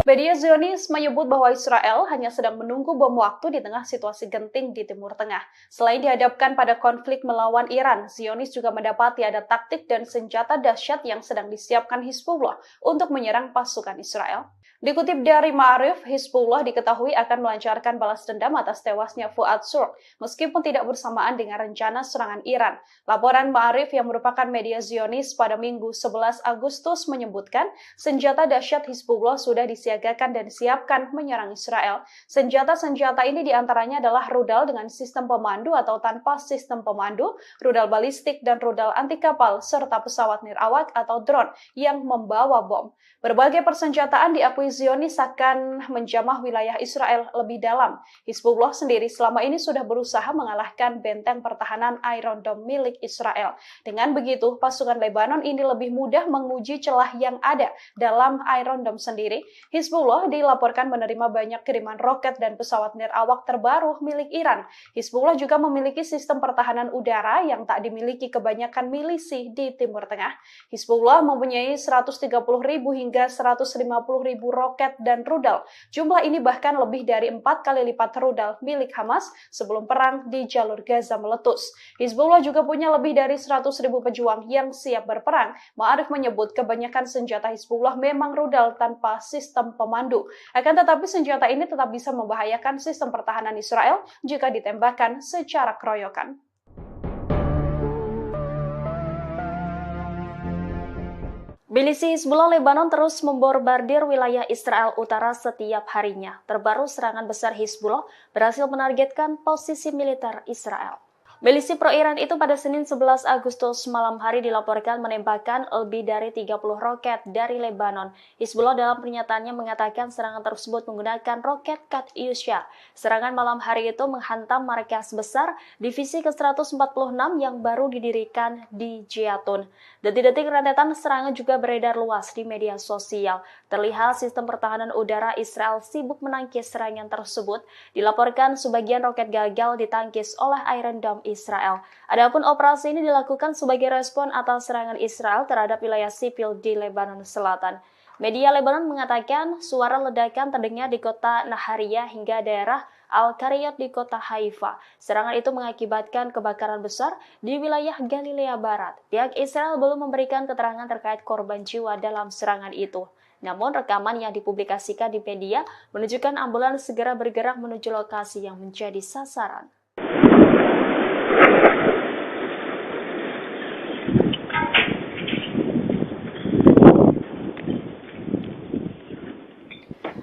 Media Zionis menyebut bahwa Israel hanya sedang menunggu bom waktu di tengah situasi genting di Timur Tengah. Selain dihadapkan pada konflik melawan Iran, Zionis juga mendapati ada taktik dan senjata dahsyat yang sedang disiapkan Hizbullah untuk menyerang pasukan Israel. Dikutip dari Ma'arif, Hizbullah diketahui akan melancarkan balas dendam atas tewasnya Fuad Shukar, meskipun tidak bersamaan dengan rencana serangan Iran. Laporan Ma'arif yang merupakan media Zionis pada Minggu 11 Agustus menyebutkan senjata dahsyat Hizbullah sudah disiagakan dan disiapkan menyerang Israel. Senjata-senjata ini diantaranya adalah rudal dengan sistem pemandu atau tanpa sistem pemandu, rudal balistik dan rudal anti kapal, serta pesawat nirawak atau drone yang membawa bom. Berbagai persenjataan diakui Zionis akan menjamah wilayah Israel lebih dalam. Hizbullah sendiri selama ini sudah berusaha mengalahkan benteng pertahanan Iron Dome milik Israel. Dengan begitu, pasukan Lebanon ini lebih mudah menguji celah yang ada dalam Iron Dome sendiri. Hizbullah dilaporkan menerima banyak kiriman roket dan pesawat nirawak terbaru milik Iran. Hizbullah juga memiliki sistem pertahanan udara yang tak dimiliki kebanyakan milisi di Timur Tengah. Hizbullah mempunyai 130.000 hingga 150.000 roket dan rudal. Jumlah ini bahkan lebih dari 4 kali lipat rudal milik Hamas sebelum perang di jalur Gaza meletus. Hizbullah juga punya lebih dari 100.000 pejuang yang siap berperang. Ma'arif menyebut kebanyakan senjata Hizbullah memang rudal tanpa sistem pemandu. Akan tetapi senjata ini tetap bisa membahayakan sistem pertahanan Israel jika ditembakkan secara keroyokan. Milisi Hizbullah Lebanon terus membombardir wilayah Israel Utara setiap harinya. Terbaru serangan besar Hizbullah berhasil menargetkan posisi militer Israel. Milisi pro-Iran itu pada Senin 11 Agustus malam hari dilaporkan menembakkan lebih dari 30 roket dari Lebanon. Hizbullah dalam pernyataannya mengatakan serangan tersebut menggunakan roket Katyusha. Serangan malam hari itu menghantam markas besar divisi ke-146 yang baru didirikan di Jatun. Detik-detik rentetan serangan juga beredar luas di media sosial. Terlihat sistem pertahanan udara Israel sibuk menangkis serangan tersebut. Dilaporkan sebagian roket gagal ditangkis oleh Iron Dome Israel. Adapun operasi ini dilakukan sebagai respon atas serangan Israel terhadap wilayah sipil di Lebanon Selatan. Media Lebanon mengatakan suara ledakan terdengar di kota Nahariyah hingga daerah Al-Qariyat di kota Haifa. Serangan itu mengakibatkan kebakaran besar di wilayah Galilea Barat. Pihak Israel belum memberikan keterangan terkait korban jiwa dalam serangan itu. Namun rekaman yang dipublikasikan di media menunjukkan ambulans segera bergerak menuju lokasi yang menjadi sasaran.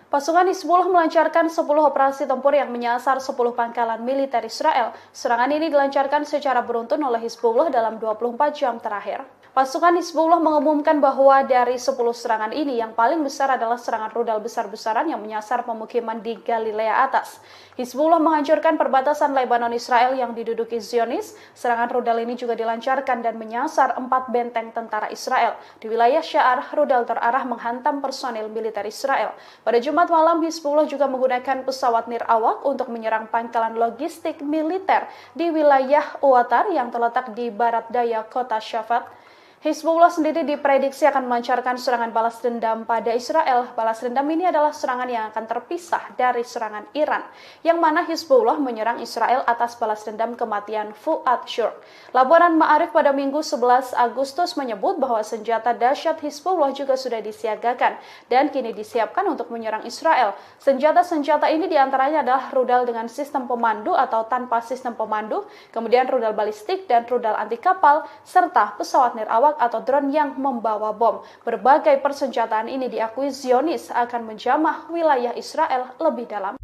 Pasukan Hizbullah melancarkan 10 operasi tempur yang menyasar 10 pangkalan militer Israel. Serangan ini dilancarkan secara beruntun oleh Hizbullah dalam 24 jam terakhir. Pasukan Hizbullah mengumumkan bahwa dari 10 serangan ini yang paling besar adalah serangan rudal besar-besaran yang menyasar pemukiman di Galilea Atas. Hizbullah menghancurkan perbatasan Lebanon Israel yang diduduki Zionis. Serangan rudal ini juga dilancarkan dan menyasar 4 benteng tentara Israel. Di wilayah Sya'ar, rudal terarah menghantam personil militer Israel. Pada Jumat malam, Hizbullah juga menggunakan pesawat nirawak untuk menyerang pangkalan logistik militer di wilayah Uwatar yang terletak di barat daya kota Shafat. Hizbullah sendiri diprediksi akan melancarkan serangan balas dendam pada Israel. Balas dendam ini adalah serangan yang akan terpisah dari serangan Iran, yang mana Hizbullah menyerang Israel atas balas dendam kematian Fuad Shur. Laporan Ma'arif pada Minggu 11 Agustus menyebut bahwa senjata dahsyat Hizbullah juga sudah disiagakan dan kini disiapkan untuk menyerang Israel. Senjata-senjata ini diantaranya adalah rudal dengan sistem pemandu atau tanpa sistem pemandu, kemudian rudal balistik dan rudal anti kapal, serta pesawat nirawak atau drone yang membawa bom. Berbagai persenjataan ini diakui Zionis akan menjamah wilayah Israel lebih dalam.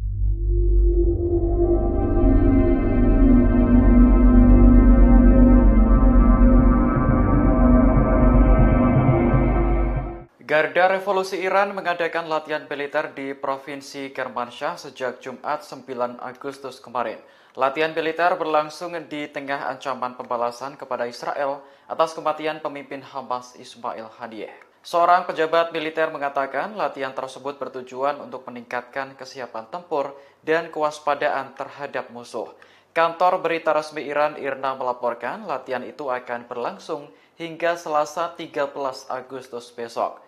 Garda Revolusi Iran mengadakan latihan militer di Provinsi Kermansyah sejak Jumat 9 Agustus kemarin. Latihan militer berlangsung di tengah ancaman pembalasan kepada Israel atas kematian pemimpin Hamas Ismail Haniyeh. Seorang pejabat militer mengatakan latihan tersebut bertujuan untuk meningkatkan kesiapan tempur dan kewaspadaan terhadap musuh. Kantor berita resmi Iran IRNA melaporkan latihan itu akan berlangsung hingga Selasa 13 Agustus besok.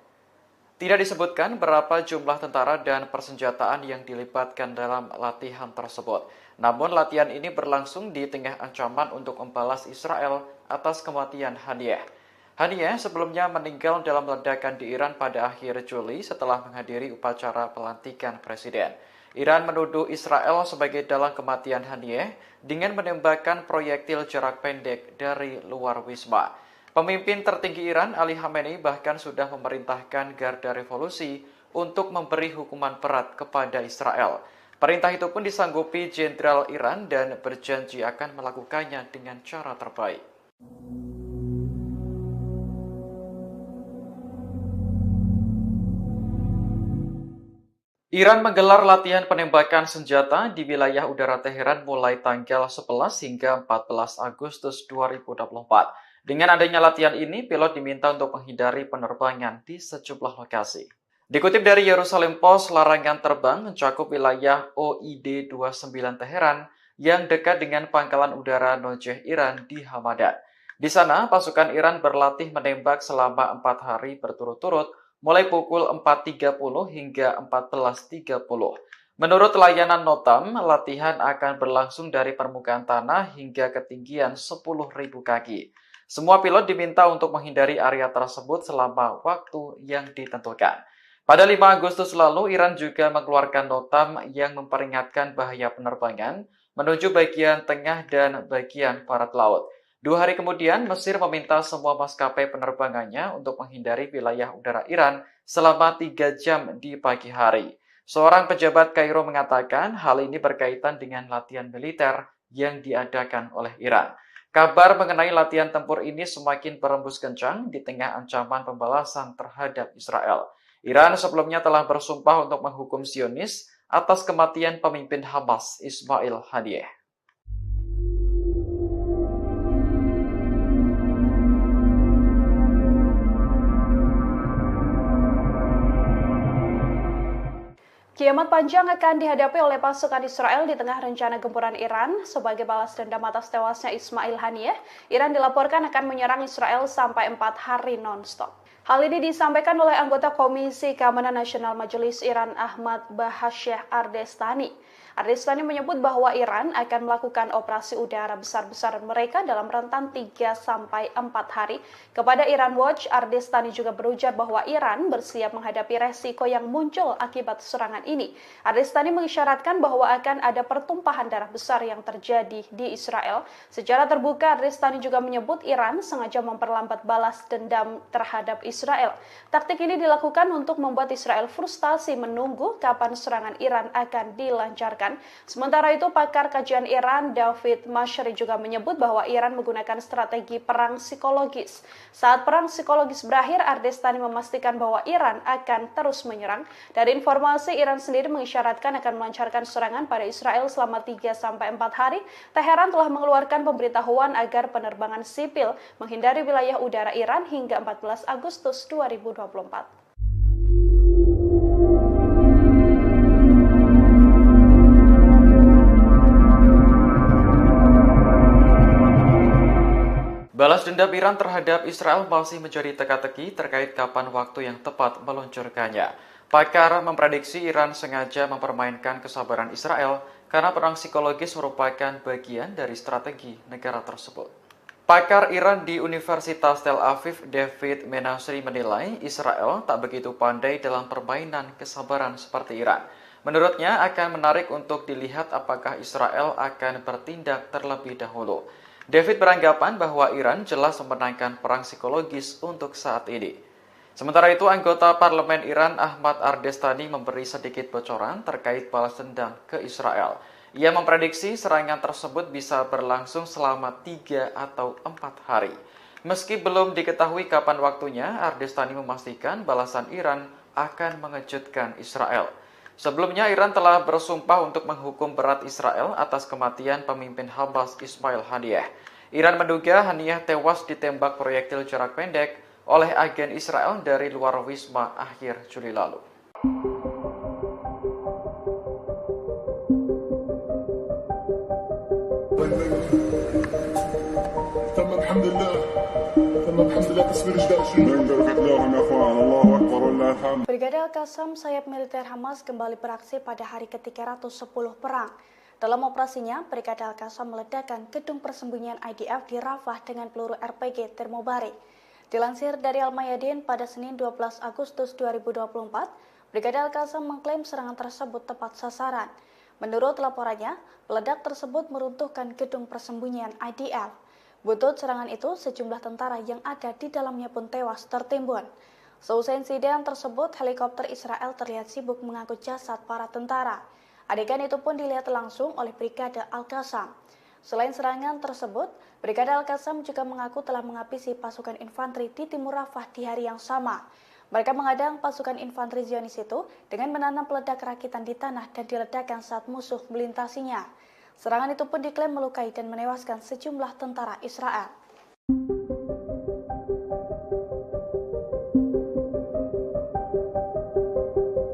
Tidak disebutkan berapa jumlah tentara dan persenjataan yang dilibatkan dalam latihan tersebut. Namun latihan ini berlangsung di tengah ancaman untuk membalas Israel atas kematian Haniyeh. Haniyeh sebelumnya meninggal dalam ledakan di Iran pada akhir Juli setelah menghadiri upacara pelantikan presiden. Iran menuduh Israel sebagai dalang kematian Haniyeh dengan menembakkan proyektil jarak pendek dari luar wisma. Pemimpin tertinggi Iran, Ali Khamenei, bahkan sudah memerintahkan Garda Revolusi untuk memberi hukuman berat kepada Israel. Perintah itu pun disanggupi Jenderal Iran dan berjanji akan melakukannya dengan cara terbaik. Iran menggelar latihan penembakan senjata di wilayah udara Teheran mulai tanggal 11 hingga 14 Agustus 2024. Dengan adanya latihan ini, pilot diminta untuk menghindari penerbangan di sejumlah lokasi. Dikutip dari Yerusalem Post, larangan terbang mencakup wilayah OID 29 Teheran yang dekat dengan pangkalan udara Nojeh Iran di Hamadan. Di sana, pasukan Iran berlatih menembak selama 4 hari berturut-turut mulai pukul 4.30 hingga 14.30. Menurut layanan Notam, latihan akan berlangsung dari permukaan tanah hingga ketinggian 10.000 kaki. Semua pilot diminta untuk menghindari area tersebut selama waktu yang ditentukan. Pada 5 Agustus lalu, Iran juga mengeluarkan notam yang memperingatkan bahaya penerbangan menuju bagian tengah dan bagian barat laut. 2 hari kemudian, Mesir meminta semua maskapai penerbangannya untuk menghindari wilayah udara Iran selama 3 jam di pagi hari. Seorang pejabat Kairo mengatakan hal ini berkaitan dengan latihan militer yang diadakan oleh Iran. Kabar mengenai latihan tempur ini semakin berembus kencang di tengah ancaman pembalasan terhadap Israel. Iran sebelumnya telah bersumpah untuk menghukum Zionis atas kematian pemimpin Hamas Ismail Haniyeh. Kiamat panjang akan dihadapi oleh pasukan Israel di tengah rencana gempuran Iran. Sebagai balas dendam atas tewasnya Ismail Haniyeh, Iran dilaporkan akan menyerang Israel sampai 4 hari non-stop. Hal ini disampaikan oleh anggota Komisi Keamanan Nasional Majelis Iran Ahmad Bahasyeh Ardestani. Ardestani menyebut bahwa Iran akan melakukan operasi udara besar-besaran mereka dalam rentan 3-4 hari. Kepada Iran Watch, Ardestani juga berujar bahwa Iran bersiap menghadapi resiko yang muncul akibat serangan ini. Ardestani mengisyaratkan bahwa akan ada pertumpahan darah besar yang terjadi di Israel. Secara terbuka, Ardestani juga menyebut Iran sengaja memperlambat balas dendam terhadap Israel. Taktik ini dilakukan untuk membuat Israel frustasi menunggu kapan serangan Iran akan dilancarkan. Sementara itu, pakar kajian Iran David Mashri juga menyebut bahwa Iran menggunakan strategi perang psikologis. Saat perang psikologis berakhir, Ardestani memastikan bahwa Iran akan terus menyerang. Dari informasi, Iran sendiri mengisyaratkan akan melancarkan serangan pada Israel selama 3-4 hari. Teheran telah mengeluarkan pemberitahuan agar penerbangan sipil menghindari wilayah udara Iran hingga 14 Agustus 2024. Balas dendam Iran terhadap Israel masih menjadi teka-teki terkait kapan waktu yang tepat meluncurkannya. Pakar memprediksi Iran sengaja mempermainkan kesabaran Israel karena perang psikologis merupakan bagian dari strategi negara tersebut. Pakar Iran di Universitas Tel Aviv, David Menasri, menilai Israel tak begitu pandai dalam permainan kesabaran seperti Iran. Menurutnya akan menarik untuk dilihat apakah Israel akan bertindak terlebih dahulu. David beranggapan bahwa Iran jelas memenangkan perang psikologis untuk saat ini. Sementara itu, anggota parlemen Iran Ahmad Ardestani memberi sedikit bocoran terkait balas dendam ke Israel. Ia memprediksi serangan tersebut bisa berlangsung selama 3 atau 4 hari. Meski belum diketahui kapan waktunya, Ardestani memastikan balasan Iran akan mengejutkan Israel. Sebelumnya, Iran telah bersumpah untuk menghukum berat Israel atas kematian pemimpin Hamas Ismail Haniyeh. Iran menduga Haniyeh tewas ditembak proyektil jarak pendek oleh agen Israel dari luar wisma akhir Juli lalu. Brigade Al-Qassam, sayap militer Hamas, kembali beraksi pada hari ke-310 perang. Dalam operasinya, Brigade Al-Qassam meledakkan gedung persembunyian IDF di Rafah dengan peluru RPG termobarik. Dilansir dari Al-Mayadin pada Senin 12 Agustus 2024, Brigade Al-Qassam mengklaim serangan tersebut tepat sasaran. Menurut laporannya, peledak tersebut meruntuhkan gedung persembunyian IDF. Buntut serangan itu, sejumlah tentara yang ada di dalamnya pun tewas tertimbun. Seusai insiden tersebut, helikopter Israel terlihat sibuk mengangkut jasad para tentara. Adegan itu pun dilihat langsung oleh Brigade Al-Qassam. Selain serangan tersebut, Brigade Al-Qassam juga mengaku telah menghabisi pasukan infanteri di timur Rafah di hari yang sama. Mereka mengadang pasukan infanteri Zionis itu dengan menanam peledak rakitan di tanah dan diledakkan saat musuh melintasinya. Serangan itu pun diklaim melukai dan menewaskan sejumlah tentara Israel.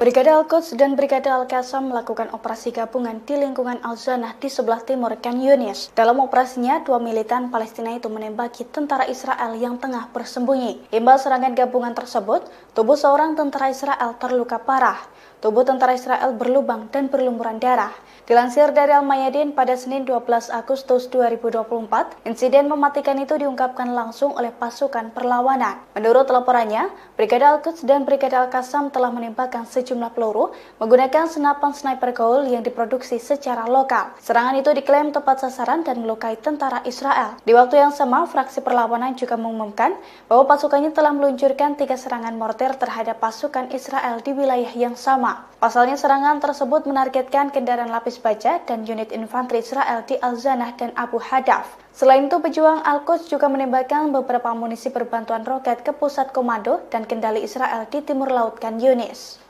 Brigade Al-Quds dan Brigade Al-Qassam melakukan operasi gabungan di lingkungan Al-Zanah di sebelah timur Khan Yunis. Dalam operasinya, 2 militan Palestina itu menembaki tentara Israel yang tengah bersembunyi. Imbas serangan gabungan tersebut, tubuh seorang tentara Israel terluka parah. Tubuh tentara Israel berlubang dan berlumuran darah. Dilansir dari Al-Mayadin pada Senin 12 Agustus 2024, insiden mematikan itu diungkapkan langsung oleh pasukan perlawanan. Menurut laporannya, Brigade Al-Quds dan Brigade Al-Qassam telah menembakkan sejumlah peluru menggunakan senapan sniper Gaul yang diproduksi secara lokal. Serangan itu diklaim tepat sasaran dan melukai tentara Israel. Di waktu yang sama, fraksi perlawanan juga mengumumkan bahwa pasukannya telah meluncurkan 3 serangan mortir terhadap pasukan Israel di wilayah yang sama. Pasalnya, serangan tersebut menargetkan kendaraan lapis baja dan unit infanteri Israel di Al-Zanah dan Abu Hadaf. Selain itu, pejuang Al-Quds juga menembakkan beberapa amunisi berbantuan roket ke pusat komando dan kendali Israel di timur laut Khan Yunis.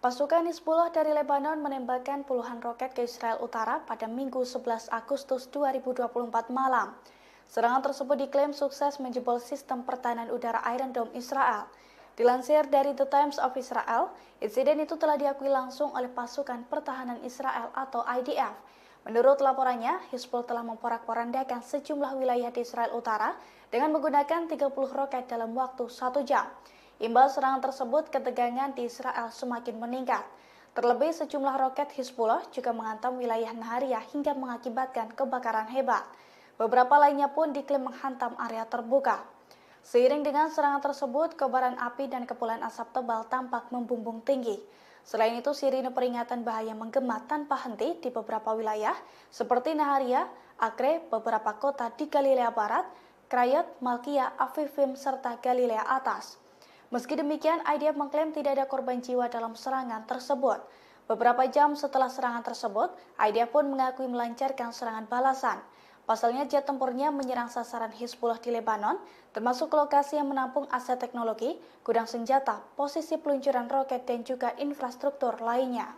Pasukan Hizbullah dari Lebanon menembakkan puluhan roket ke Israel Utara pada Minggu 11 Agustus 2024 malam. Serangan tersebut diklaim sukses menjebol sistem pertahanan udara Iron Dome Israel. Dilansir dari The Times of Israel, insiden itu telah diakui langsung oleh pasukan pertahanan Israel atau IDF. Menurut laporannya, Hizbullah telah memporak-porandakan sejumlah wilayah di Israel Utara dengan menggunakan 30 roket dalam waktu 1 jam. Imbas serangan tersebut, ketegangan di Israel semakin meningkat. Terlebih, sejumlah roket Hizbullah juga menghantam wilayah Nahariya hingga mengakibatkan kebakaran hebat. Beberapa lainnya pun diklaim menghantam area terbuka. Seiring dengan serangan tersebut, kobaran api dan kepulan asap tebal tampak membumbung tinggi. Selain itu, sirine peringatan bahaya menggema tanpa henti di beberapa wilayah seperti Nahariya, Acre, beberapa kota di Galilea Barat, Krayot, Malkia, Afifim, serta Galilea Atas. Meski demikian, IDF mengklaim tidak ada korban jiwa dalam serangan tersebut. Beberapa jam setelah serangan tersebut, IDF pun mengakui melancarkan serangan balasan. Pasalnya, jet tempurnya menyerang sasaran Hizbullah di Lebanon, termasuk lokasi yang menampung aset teknologi, gudang senjata, posisi peluncuran roket, dan juga infrastruktur lainnya.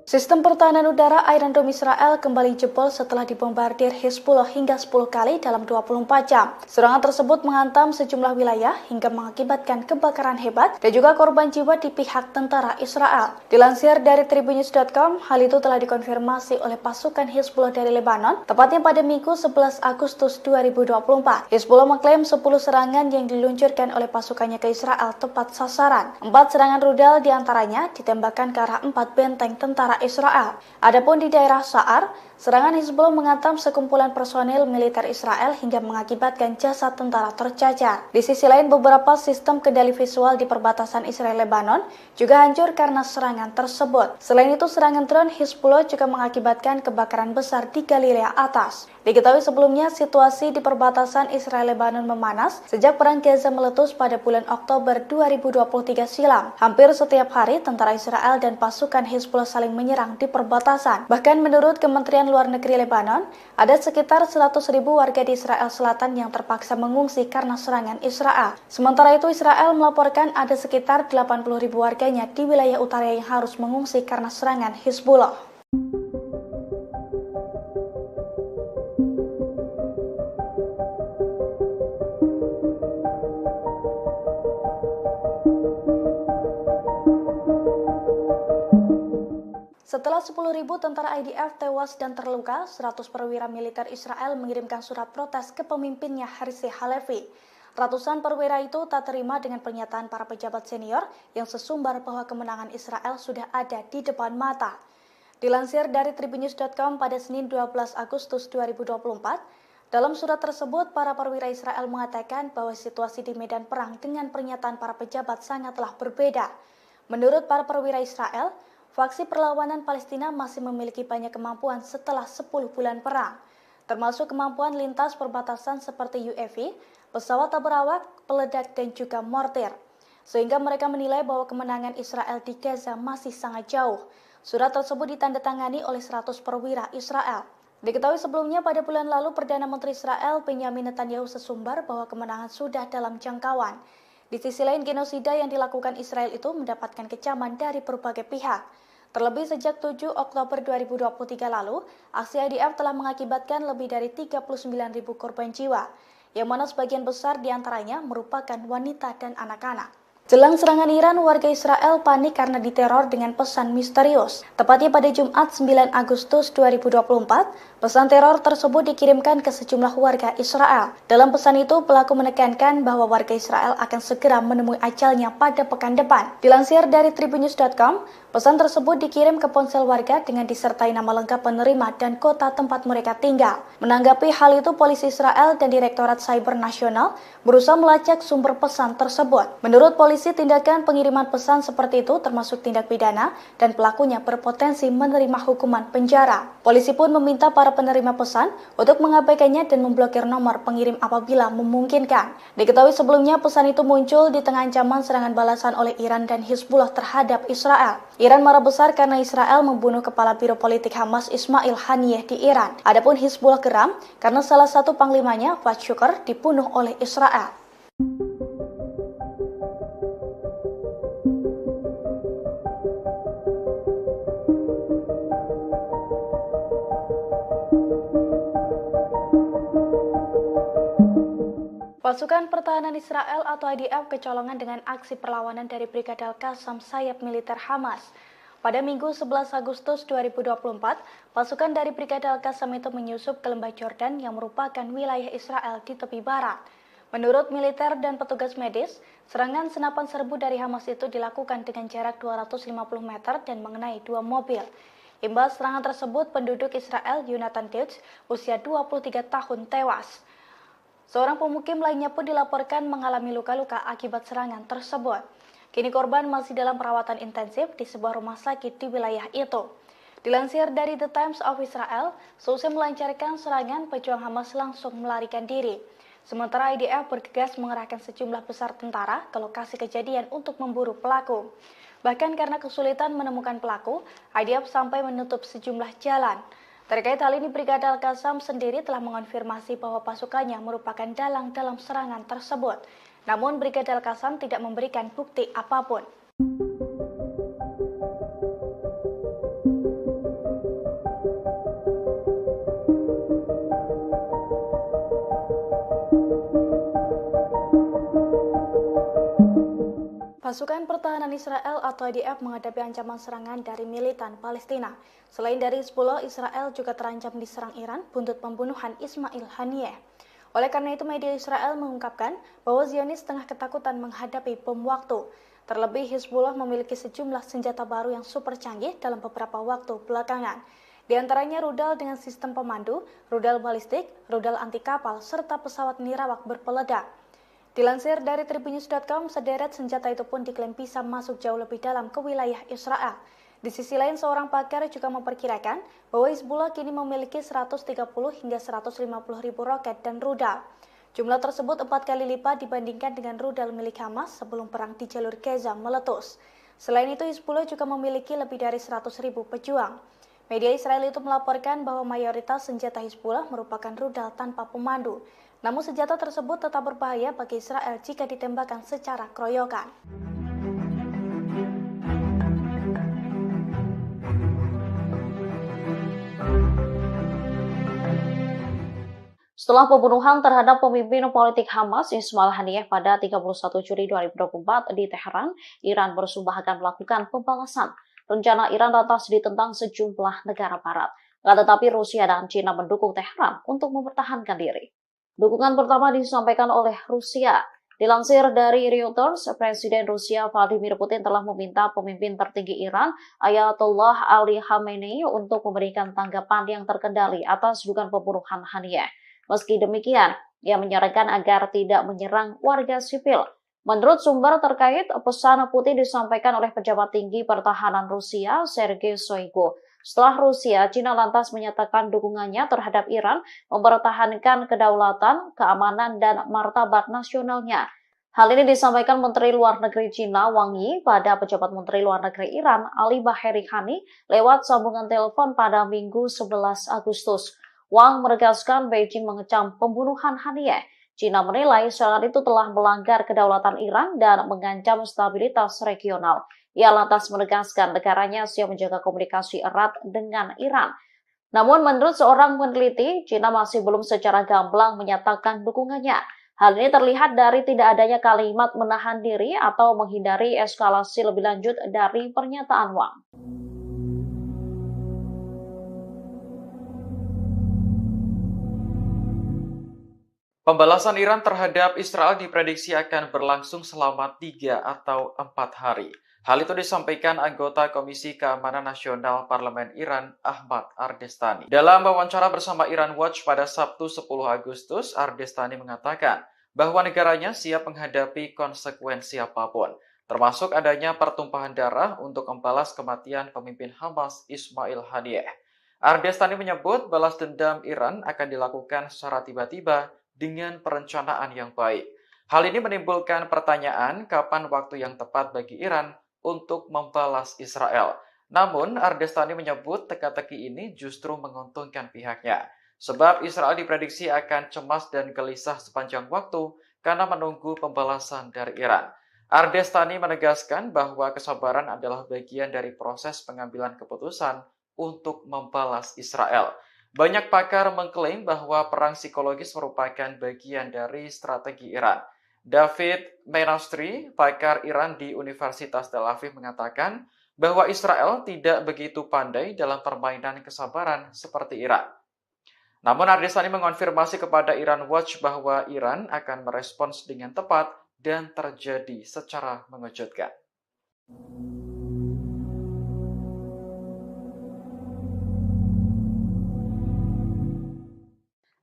Sistem pertahanan udara Iron Dome Israel kembali jebol setelah dibombardir Hizbullah hingga 10 kali dalam 24 jam. Serangan tersebut menghantam sejumlah wilayah hingga mengakibatkan kebakaran hebat dan juga korban jiwa di pihak tentara Israel. Dilansir dari tribunnews.com, hal itu telah dikonfirmasi oleh pasukan Hizbullah dari Lebanon, tepatnya pada Minggu 11 Agustus 2024. Hizbullah mengklaim 10 serangan yang diluncurkan oleh pasukannya ke Israel tepat sasaran. 4 serangan rudal diantaranya ditembakkan ke arah 4 benteng tentara Israel. Adapun di daerah Sa'ar, serangan Hizbullah menghantam sekumpulan personil militer Israel hingga mengakibatkan jasad tentara tercacar. Di sisi lain, beberapa sistem kendali visual di perbatasan Israel-Lebanon juga hancur karena serangan tersebut. Selain itu, serangan drone Hizbullah juga mengakibatkan kebakaran besar di Galilea Atas. Diketahui sebelumnya, situasi di perbatasan Israel-Lebanon memanas sejak perang Gaza meletus pada bulan Oktober 2023 silam. Hampir setiap hari, tentara Israel dan pasukan Hizbullah saling menyerang di perbatasan. Bahkan menurut Kementerian Luar Negeri Lebanon, ada sekitar 100.000 warga di Israel Selatan yang terpaksa mengungsi karena serangan Israel. Sementara itu, Israel melaporkan ada sekitar 80.000 warganya di wilayah utara yang harus mengungsi karena serangan Hizbullah. Setelah 10.000 tentara IDF tewas dan terluka, 100 perwira militer Israel mengirimkan surat protes ke pemimpinnya Herzi Halevi. Ratusan perwira itu tak terima dengan pernyataan para pejabat senior yang sesumbar bahwa kemenangan Israel sudah ada di depan mata. Dilansir dari tribunnews.com pada Senin 12 Agustus 2024, dalam surat tersebut para perwira Israel mengatakan bahwa situasi di medan perang dengan pernyataan para pejabat sangatlah berbeda. Menurut para perwira Israel, faksi perlawanan Palestina masih memiliki banyak kemampuan setelah 10 bulan perang, termasuk kemampuan lintas perbatasan seperti UAV, pesawat tak berawak, peledak, dan juga mortir. Sehingga mereka menilai bahwa kemenangan Israel di Gaza masih sangat jauh. Surat tersebut ditandatangani oleh 100 perwira Israel. Diketahui sebelumnya pada bulan lalu Perdana Menteri Israel Benyamin Netanyahu sesumbar bahwa kemenangan sudah dalam jangkauan. Di sisi lain, genosida yang dilakukan Israel itu mendapatkan kecaman dari berbagai pihak. Terlebih sejak 7 Oktober 2023 lalu, aksi IDF telah mengakibatkan lebih dari 39.000 korban jiwa, yang mana sebagian besar diantaranya merupakan wanita dan anak-anak. Jelang serangan Iran, warga Israel panik karena diteror dengan pesan misterius. Tepatnya pada Jumat 9 Agustus 2024, pesan teror tersebut dikirimkan ke sejumlah warga Israel. Dalam pesan itu, pelaku menekankan bahwa warga Israel akan segera menemui ajalnya pada pekan depan. Dilansir dari tribunnews.com, pesan tersebut dikirim ke ponsel warga dengan disertai nama lengkap penerima dan kota tempat mereka tinggal. Menanggapi hal itu, polisi Israel dan Direktorat Cyber Nasional berusaha melacak sumber pesan tersebut. Menurut polisi, tindakan pengiriman pesan seperti itu termasuk tindak pidana dan pelakunya berpotensi menerima hukuman penjara. Polisi pun meminta para penerima pesan untuk mengabaikannya dan memblokir nomor pengirim apabila memungkinkan. Diketahui sebelumnya pesan itu muncul di tengah ancaman serangan balasan oleh Iran dan Hizbullah terhadap Israel. Iran marah besar karena Israel membunuh kepala biro politik Hamas Ismail Haniyeh di Iran. Adapun Hizbullah geram karena salah satu panglimanya, Fuad Shukr, dibunuh oleh Israel. Pasukan Pertahanan Israel atau IDF kecolongan dengan aksi perlawanan dari Brigade Al-Qassam sayap militer Hamas. Pada Minggu 11 Agustus 2024, pasukan dari Brigade Al-Qassam itu menyusup ke lembah Jordan yang merupakan wilayah Israel di tepi barat. Menurut militer dan petugas medis, serangan senapan serbu dari Hamas itu dilakukan dengan jarak 250 meter dan mengenai 2 mobil. Imbas serangan tersebut, penduduk Israel Yonatan Deutsch, usia 23 tahun, tewas. Seorang pemukim lainnya pun dilaporkan mengalami luka-luka akibat serangan tersebut. Kini korban masih dalam perawatan intensif di sebuah rumah sakit di wilayah itu. Dilansir dari The Times of Israel, seusai melancarkan serangan, pejuang Hamas langsung melarikan diri. Sementara IDF bergegas mengerahkan sejumlah besar tentara ke lokasi kejadian untuk memburu pelaku. Bahkan karena kesulitan menemukan pelaku, IDF sampai menutup sejumlah jalan. Terkait hal ini, Brigade Al-Qassam sendiri telah mengonfirmasi bahwa pasukannya merupakan dalang dalam serangan tersebut. Namun, Brigade Al-Qassam tidak memberikan bukti apapun. Pasukan Pertahanan Israel atau IDF menghadapi ancaman serangan dari militan Palestina. Selain dari Hizbullah, Israel juga terancam diserang Iran buntut pembunuhan Ismail Haniyeh. Oleh karena itu, media Israel mengungkapkan bahwa Zionis tengah ketakutan menghadapi bom waktu. Terlebih, Hizbullah memiliki sejumlah senjata baru yang super canggih dalam beberapa waktu belakangan. Di antaranya rudal dengan sistem pemandu, rudal balistik, rudal anti kapal, serta pesawat nirawak berpeledak. Dilansir dari tribunnews.com, sederet senjata itu pun diklaim bisa masuk jauh lebih dalam ke wilayah Israel. Di sisi lain, seorang pakar juga memperkirakan bahwa Hizbullah kini memiliki 130 hingga 150 ribu roket dan rudal. Jumlah tersebut 4 kali lipat dibandingkan dengan rudal milik Hamas sebelum perang di jalur Gaza meletus. Selain itu, Hizbullah juga memiliki lebih dari 100 ribu pejuang. Media Israel itu melaporkan bahwa mayoritas senjata Hizbullah merupakan rudal tanpa pemandu. Namun senjata tersebut tetap berbahaya bagi Israel jika ditembakkan secara keroyokan. Setelah pembunuhan terhadap pemimpin politik Hamas Ismail Haniyeh pada 31 Juli 2024 di Teheran, Iran bersumpah akan melakukan pembalasan. Rencana Iran lantas ditentang sejumlah negara barat. Tetapi Rusia dan China mendukung Teheran untuk mempertahankan diri. Dukungan pertama disampaikan oleh Rusia. Dilansir dari Reuters, Presiden Rusia Vladimir Putin telah meminta pemimpin tertinggi Iran, Ayatollah Ali Khamenei, untuk memberikan tanggapan yang terkendali atas dugaan pembunuhan Haniyeh. Meski demikian, ia menyarankan agar tidak menyerang warga sipil. Menurut sumber terkait, pesan Putin disampaikan oleh pejabat tinggi pertahanan Rusia, Sergei Shoigu. Setelah Rusia, China lantas menyatakan dukungannya terhadap Iran mempertahankan kedaulatan, keamanan, dan martabat nasionalnya. Hal ini disampaikan Menteri Luar Negeri China Wang Yi pada pejabat Menteri Luar Negeri Iran Ali Baheri Khani lewat sambungan telepon pada Minggu 11 Agustus. Wang menegaskan Beijing mengecam pembunuhan Haniyeh. China menilai serangan itu telah melanggar kedaulatan Iran dan mengancam stabilitas regional. Ia lantas menegaskan negaranya siap menjaga komunikasi erat dengan Iran. Namun menurut seorang peneliti, China masih belum secara gamblang menyatakan dukungannya. Hal ini terlihat dari tidak adanya kalimat menahan diri atau menghindari eskalasi lebih lanjut dari pernyataan Wang. Pembalasan Iran terhadap Israel diprediksi akan berlangsung selama 3 atau 4 hari. Hal itu disampaikan anggota Komisi Keamanan Nasional Parlemen Iran, Ahmad Ardestani. Dalam wawancara bersama Iran Watch pada Sabtu 10 Agustus, Ardestani mengatakan bahwa negaranya siap menghadapi konsekuensi apapun, termasuk adanya pertumpahan darah untuk membalas kematian pemimpin Hamas Ismail Haniyeh. Ardestani menyebut balas dendam Iran akan dilakukan secara tiba-tiba dengan perencanaan yang baik. Hal ini menimbulkan pertanyaan kapan waktu yang tepat bagi Iran untuk membalas Israel. Namun, Ardestani menyebut teka-teki ini justru menguntungkan pihaknya. Sebab Israel diprediksi akan cemas dan gelisah sepanjang waktu karena menunggu pembalasan dari Iran. Ardestani menegaskan bahwa kesabaran adalah bagian dari proses pengambilan keputusan untuk membalas Israel. Banyak pakar mengklaim bahwa perang psikologis merupakan bagian dari strategi Iran. David Menastri, pakar Iran di Universitas Tel Aviv, mengatakan bahwa Israel tidak begitu pandai dalam permainan kesabaran seperti Iran. Namun Ardestani mengonfirmasi kepada Iran Watch bahwa Iran akan merespons dengan tepat dan terjadi secara mengejutkan.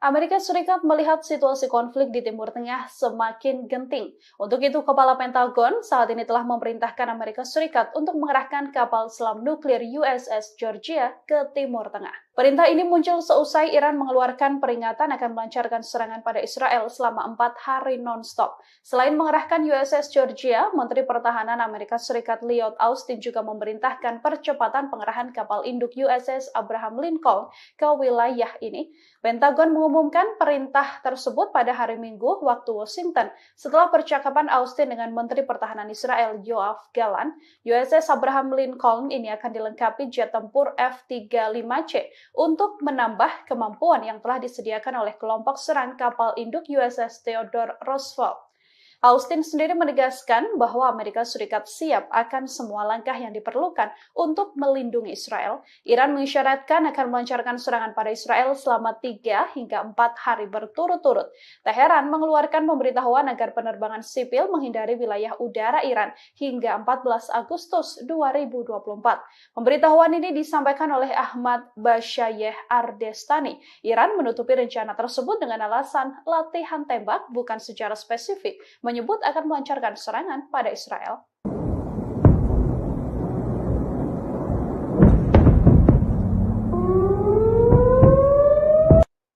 Amerika Serikat melihat situasi konflik di Timur Tengah semakin genting. Untuk itu, Kepala Pentagon saat ini telah memerintahkan Amerika Serikat untuk mengerahkan kapal selam nuklir USS Georgia ke Timur Tengah. Perintah ini muncul seusai Iran mengeluarkan peringatan akan melancarkan serangan pada Israel selama 4 hari non-stop. Selain mengerahkan USS Georgia, Menteri Pertahanan Amerika Serikat Lloyd Austin juga memerintahkan percepatan pengerahan kapal induk USS Abraham Lincoln ke wilayah ini. Pentagon mengumumkan perintah tersebut pada hari Minggu waktu Washington setelah percakapan Austin dengan Menteri Pertahanan Israel Yoav Gallant. USS Abraham Lincoln ini akan dilengkapi jet tempur F-35C untuk menambah kemampuan yang telah disediakan oleh kelompok serang kapal induk USS Theodore Roosevelt. Austin sendiri menegaskan bahwa Amerika Serikat siap akan semua langkah yang diperlukan untuk melindungi Israel. Iran mengisyaratkan akan melancarkan serangan pada Israel selama 3 hingga 4 hari berturut-turut. Teheran mengeluarkan pemberitahuan agar penerbangan sipil menghindari wilayah udara Iran hingga 14 Agustus 2024. Pemberitahuan ini disampaikan oleh Ahmad Bashayeh Ardestani. Iran menutupi rencana tersebut dengan alasan latihan tembak bukan secara spesifik, menyebut akan melancarkan serangan pada Israel.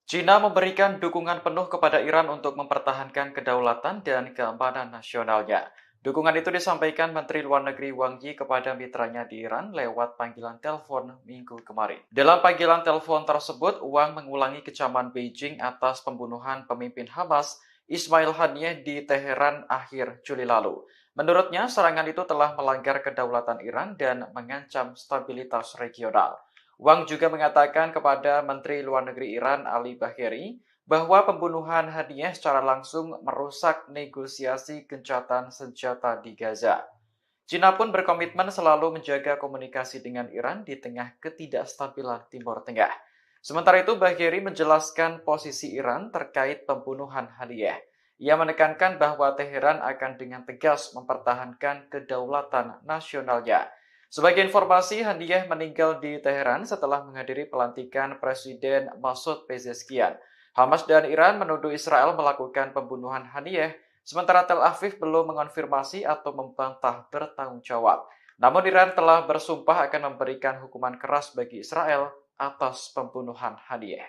China memberikan dukungan penuh kepada Iran untuk mempertahankan kedaulatan dan keamanan nasionalnya. Dukungan itu disampaikan Menteri Luar Negeri Wang Yi kepada mitranya di Iran lewat panggilan telepon minggu kemarin. Dalam panggilan telepon tersebut, Wang mengulangi kecaman Beijing atas pembunuhan pemimpin Hamas Ismail Haniyeh di Teheran akhir Juli lalu. Menurutnya, serangan itu telah melanggar kedaulatan Iran dan mengancam stabilitas regional. Wang juga mengatakan kepada Menteri Luar Negeri Iran Ali Bagheri bahwa pembunuhan Haniyeh secara langsung merusak negosiasi gencatan senjata di Gaza. China pun berkomitmen selalu menjaga komunikasi dengan Iran di tengah ketidakstabilan Timur Tengah. Sementara itu, Bagheri menjelaskan posisi Iran terkait pembunuhan Haniyeh. Ia menekankan bahwa Teheran akan dengan tegas mempertahankan kedaulatan nasionalnya. Sebagai informasi, Haniyeh meninggal di Teheran setelah menghadiri pelantikan Presiden Masoud Pezeshkian. Hamas dan Iran menuduh Israel melakukan pembunuhan Haniyeh, sementara Tel Aviv belum mengonfirmasi atau membantah bertanggung jawab. Namun Iran telah bersumpah akan memberikan hukuman keras bagi Israel atas pembunuhan Haniyeh.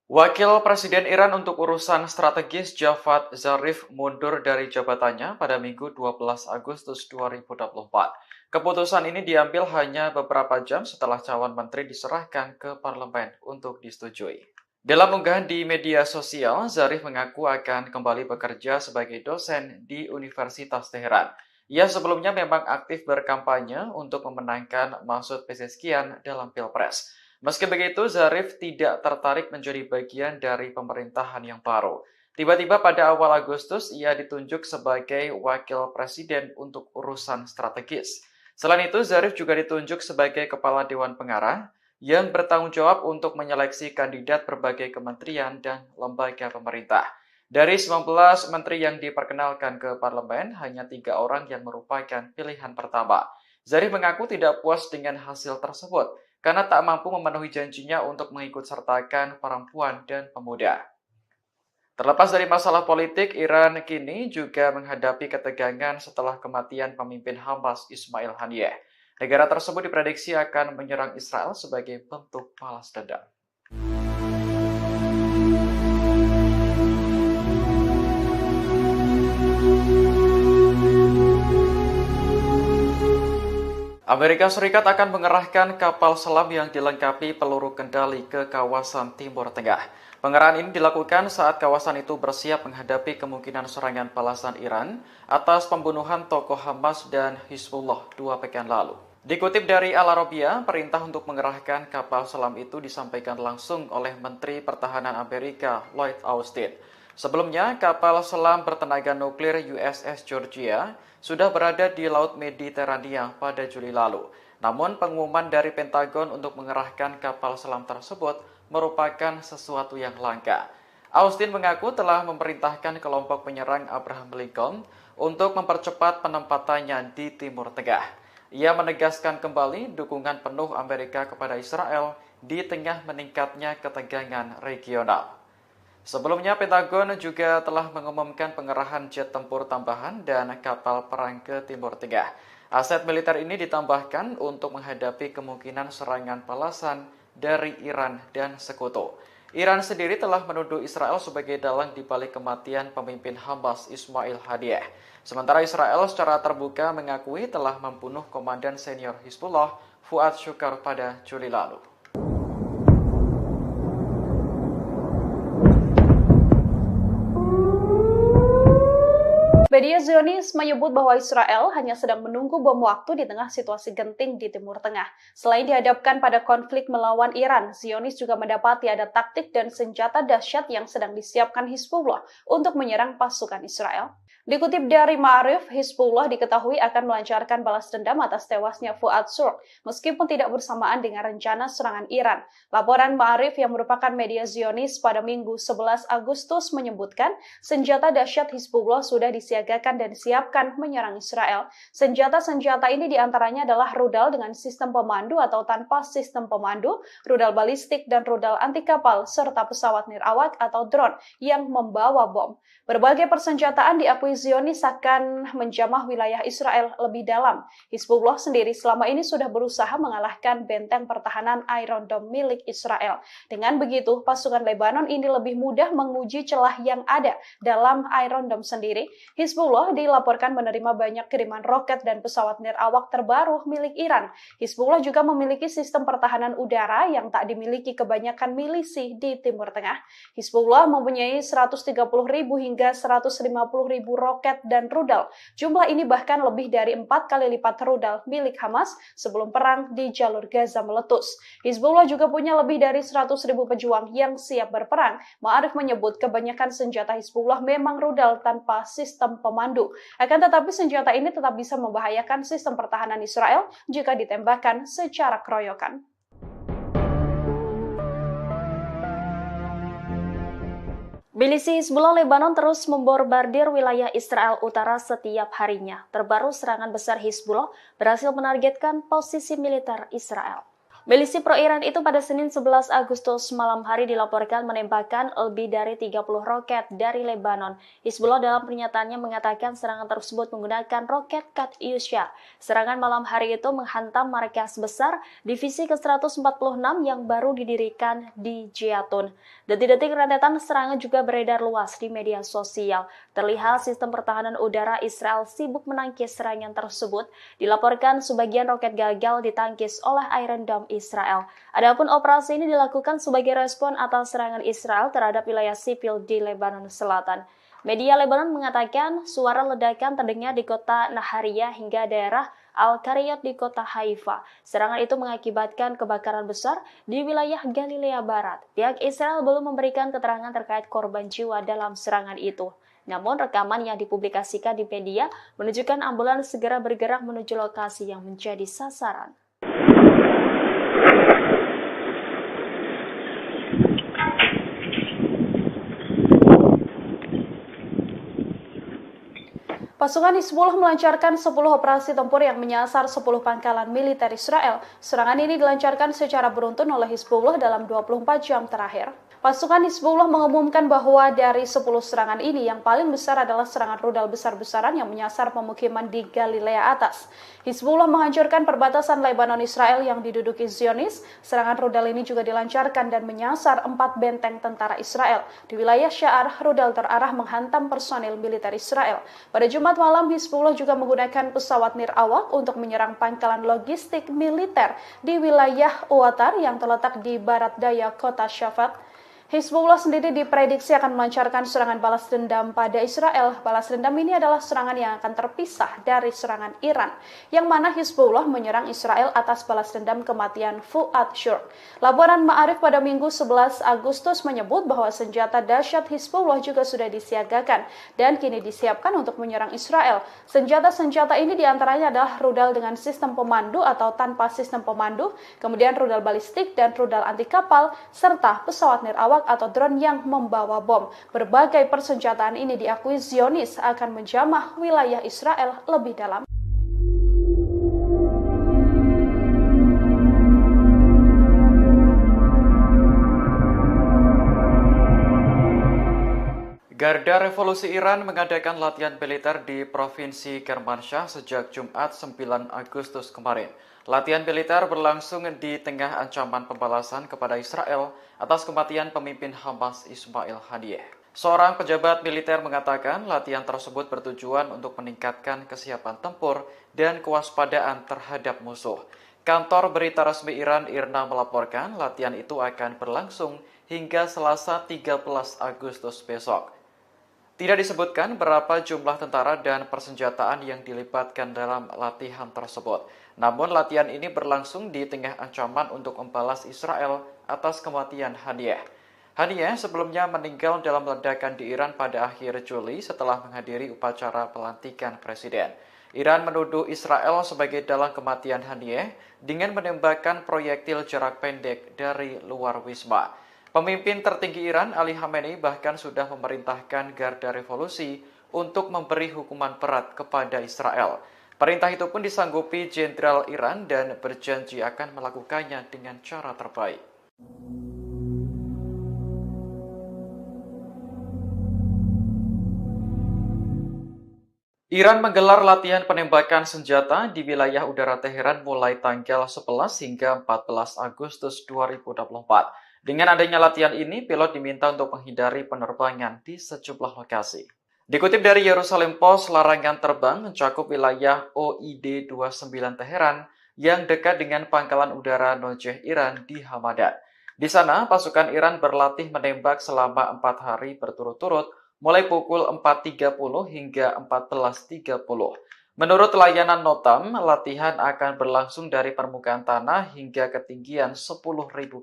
Wakil Presiden Iran untuk urusan strategis Javad Zarif mundur dari jabatannya pada Minggu 12 Agustus 2024. Keputusan ini diambil hanya beberapa jam setelah calon menteri diserahkan ke parlemen untuk disetujui. Dalam unggahan di media sosial, Zarif mengaku akan kembali bekerja sebagai dosen di Universitas Teheran. Ia sebelumnya memang aktif berkampanye untuk memenangkan Masud Pezeshkian dalam Pilpres. Meski begitu, Zarif tidak tertarik menjadi bagian dari pemerintahan yang baru. Tiba-tiba pada awal Agustus, ia ditunjuk sebagai wakil presiden untuk urusan strategis. Selain itu, Zarif juga ditunjuk sebagai kepala Dewan Pengarah yang bertanggung jawab untuk menyeleksi kandidat berbagai kementerian dan lembaga pemerintah. Dari 19 menteri yang diperkenalkan ke parlemen, hanya 3 orang yang merupakan pilihan pertama. Zarif mengaku tidak puas dengan hasil tersebut, karena tak mampu memenuhi janjinya untuk mengikutsertakan perempuan dan pemuda. Terlepas dari masalah politik, Iran kini juga menghadapi ketegangan setelah kematian pemimpin Hamas Ismail Haniyeh. Negara tersebut diprediksi akan menyerang Israel sebagai bentuk balas dendam. Amerika Serikat akan mengerahkan kapal selam yang dilengkapi peluru kendali ke kawasan Timur Tengah. Pengerahan ini dilakukan saat kawasan itu bersiap menghadapi kemungkinan serangan balasan Iran atas pembunuhan tokoh Hamas dan Hizbullah 2 pekan lalu. Dikutip dari Al Arabiya, perintah untuk mengerahkan kapal selam itu disampaikan langsung oleh Menteri Pertahanan Amerika Lloyd Austin. Sebelumnya, kapal selam bertenaga nuklir USS Georgia sudah berada di Laut Mediterania pada Juli lalu. Namun, pengumuman dari Pentagon untuk mengerahkan kapal selam tersebut merupakan sesuatu yang langka. Austin mengaku telah memerintahkan kelompok penyerang Abraham Lincoln untuk mempercepat penempatannya di Timur Tengah. Ia menegaskan kembali dukungan penuh Amerika kepada Israel di tengah meningkatnya ketegangan regional. Sebelumnya, Pentagon juga telah mengumumkan pengerahan jet tempur tambahan dan kapal perang ke Timur Tengah. Aset militer ini ditambahkan untuk menghadapi kemungkinan serangan balasan dari Iran dan sekutu. Iran sendiri telah menuduh Israel sebagai dalang di balik kematian pemimpin Hamas Ismail Haniyeh. Sementara Israel secara terbuka mengakui telah membunuh komandan senior Hizbullah Fuad Shukar pada Juli lalu. Media Zionis menyebut bahwa Israel hanya sedang menunggu bom waktu di tengah situasi genting di Timur Tengah. Selain dihadapkan pada konflik melawan Iran, Zionis juga mendapati ada taktik dan senjata dahsyat yang sedang disiapkan Hizbullah untuk menyerang pasukan Israel. Dikutip dari Ma'arif, Hizbullah diketahui akan melancarkan balas dendam atas tewasnya Fuad Shukar, meskipun tidak bersamaan dengan rencana serangan Iran. Laporan Ma'arif yang merupakan media Zionis pada Minggu 11 Agustus menyebutkan senjata dahsyat Hizbullah sudah disiagakan dan disiapkan menyerang Israel. Senjata-senjata ini diantaranya adalah rudal dengan sistem pemandu atau tanpa sistem pemandu, rudal balistik dan rudal anti kapal, serta pesawat nirawak atau drone yang membawa bom. Berbagai persenjataan diakui Zionis akan menjamah wilayah Israel lebih dalam. Hizbullah sendiri selama ini sudah berusaha mengalahkan benteng pertahanan Iron Dome milik Israel. Dengan begitu, pasukan Lebanon ini lebih mudah menguji celah yang ada dalam Iron Dome sendiri. Hizbullah dilaporkan menerima banyak kiriman roket dan pesawat nirawak terbaru milik Iran. Hizbullah juga memiliki sistem pertahanan udara yang tak dimiliki kebanyakan milisi di Timur Tengah. Hizbullah mempunyai 130.000 hingga 150.000 roket dan rudal. Jumlah ini bahkan lebih dari 4 kali lipat rudal milik Hamas sebelum perang di jalur Gaza meletus. Hizbullah juga punya lebih dari 100.000 pejuang yang siap berperang. Ma'arif menyebut kebanyakan senjata Hizbullah memang rudal tanpa sistem pemandu. Akan tetapi senjata ini tetap bisa membahayakan sistem pertahanan Israel jika ditembakkan secara keroyokan. Milisi Hizbullah Lebanon terus membombardir wilayah Israel Utara setiap harinya. Terbaru serangan besar Hizbullah berhasil menargetkan posisi militer Israel. Milisi pro-Iran itu pada Senin 11 Agustus malam hari dilaporkan menembakkan lebih dari 30 roket dari Lebanon. Hizbullah dalam pernyataannya mengatakan serangan tersebut menggunakan roket Katyusha. Serangan malam hari itu menghantam markas besar divisi ke-146 yang baru didirikan di Jatun. Detik-detik rentetan serangan juga beredar luas di media sosial. Terlihat sistem pertahanan udara Israel sibuk menangkis serangan tersebut. Dilaporkan sebagian roket gagal ditangkis oleh Iron Dome Israel. Adapun operasi ini dilakukan sebagai respon atas serangan Israel terhadap wilayah sipil di Lebanon Selatan. Media Lebanon mengatakan suara ledakan terdengar di kota Nahariyah hingga daerah Al-Qariyot di kota Haifa. Serangan itu mengakibatkan kebakaran besar di wilayah Galilea Barat. Pihak Israel belum memberikan keterangan terkait korban jiwa dalam serangan itu. Namun rekaman yang dipublikasikan di media menunjukkan ambulans segera bergerak menuju lokasi yang menjadi sasaran. Pasukan Hizbullah melancarkan 10 operasi tempur yang menyasar 10 pangkalan militer Israel. Serangan ini dilancarkan secara beruntun oleh Hizbullah dalam 24 jam terakhir. Pasukan Hizbullah mengumumkan bahwa dari 10 serangan ini yang paling besar adalah serangan rudal besar-besaran yang menyasar pemukiman di Galilea Atas. Hizbullah menghancurkan perbatasan Lebanon Israel yang diduduki Zionis. Serangan rudal ini juga dilancarkan dan menyasar 4 benteng tentara Israel. Di wilayah Sya'ar, rudal terarah menghantam personil militer Israel. Pada Jumat malam, Hizbullah juga menggunakan pesawat nirawak untuk menyerang pangkalan logistik militer di wilayah Uwatar yang terletak di barat daya kota Shafat. Hizbullah sendiri diprediksi akan melancarkan serangan balas dendam pada Israel. Balas dendam ini adalah serangan yang akan terpisah dari serangan Iran, yang mana Hizbullah menyerang Israel atas balas dendam kematian Fuad Shur. Laporan Ma'arif pada Minggu 11 Agustus menyebut bahwa senjata dahsyat Hizbullah juga sudah disiagakan dan kini disiapkan untuk menyerang Israel. Senjata-senjata ini diantaranya adalah rudal dengan sistem pemandu atau tanpa sistem pemandu, kemudian rudal balistik dan rudal anti kapal, serta pesawat nirawak atau drone yang membawa bom. Berbagai persenjataan ini diakui Zionis akan menjamah wilayah Israel lebih dalam. Garda Revolusi Iran mengadakan latihan militer di Provinsi Kermanshah sejak Jumat 9 Agustus kemarin. Latihan militer berlangsung di tengah ancaman pembalasan kepada Israel atas kematian pemimpin Hamas Ismail Haniyeh. Seorang pejabat militer mengatakan latihan tersebut bertujuan untuk meningkatkan kesiapan tempur dan kewaspadaan terhadap musuh. Kantor berita resmi Iran IRNA melaporkan latihan itu akan berlangsung hingga Selasa 13 Agustus besok. Tidak disebutkan berapa jumlah tentara dan persenjataan yang dilibatkan dalam latihan tersebut. Namun latihan ini berlangsung di tengah ancaman untuk membalas Israel atas kematian Haniyeh. Haniyeh sebelumnya meninggal dalam ledakan di Iran pada akhir Juli setelah menghadiri upacara pelantikan presiden. Iran menuduh Israel sebagai dalang kematian Haniyeh dengan menembakkan proyektil jarak pendek dari luar wisma. Pemimpin tertinggi Iran, Ali Khamenei, bahkan sudah memerintahkan Garda Revolusi untuk memberi hukuman berat kepada Israel. Perintah itu pun disanggupi Jenderal Iran dan berjanji akan melakukannya dengan cara terbaik. Iran menggelar latihan penembakan senjata di wilayah udara Teheran mulai tanggal 11 hingga 14 Agustus 2024. Dengan adanya latihan ini, pilot diminta untuk menghindari penerbangan di sejumlah lokasi. Dikutip dari Yerusalem Post, larangan terbang mencakup wilayah OID-29 Teheran yang dekat dengan pangkalan udara Nojeh Iran di Hamadan. Di sana, pasukan Iran berlatih menembak selama 4 hari berturut-turut, mulai pukul 4.30 hingga 14.30. Menurut layanan Notam, latihan akan berlangsung dari permukaan tanah hingga ketinggian 10.000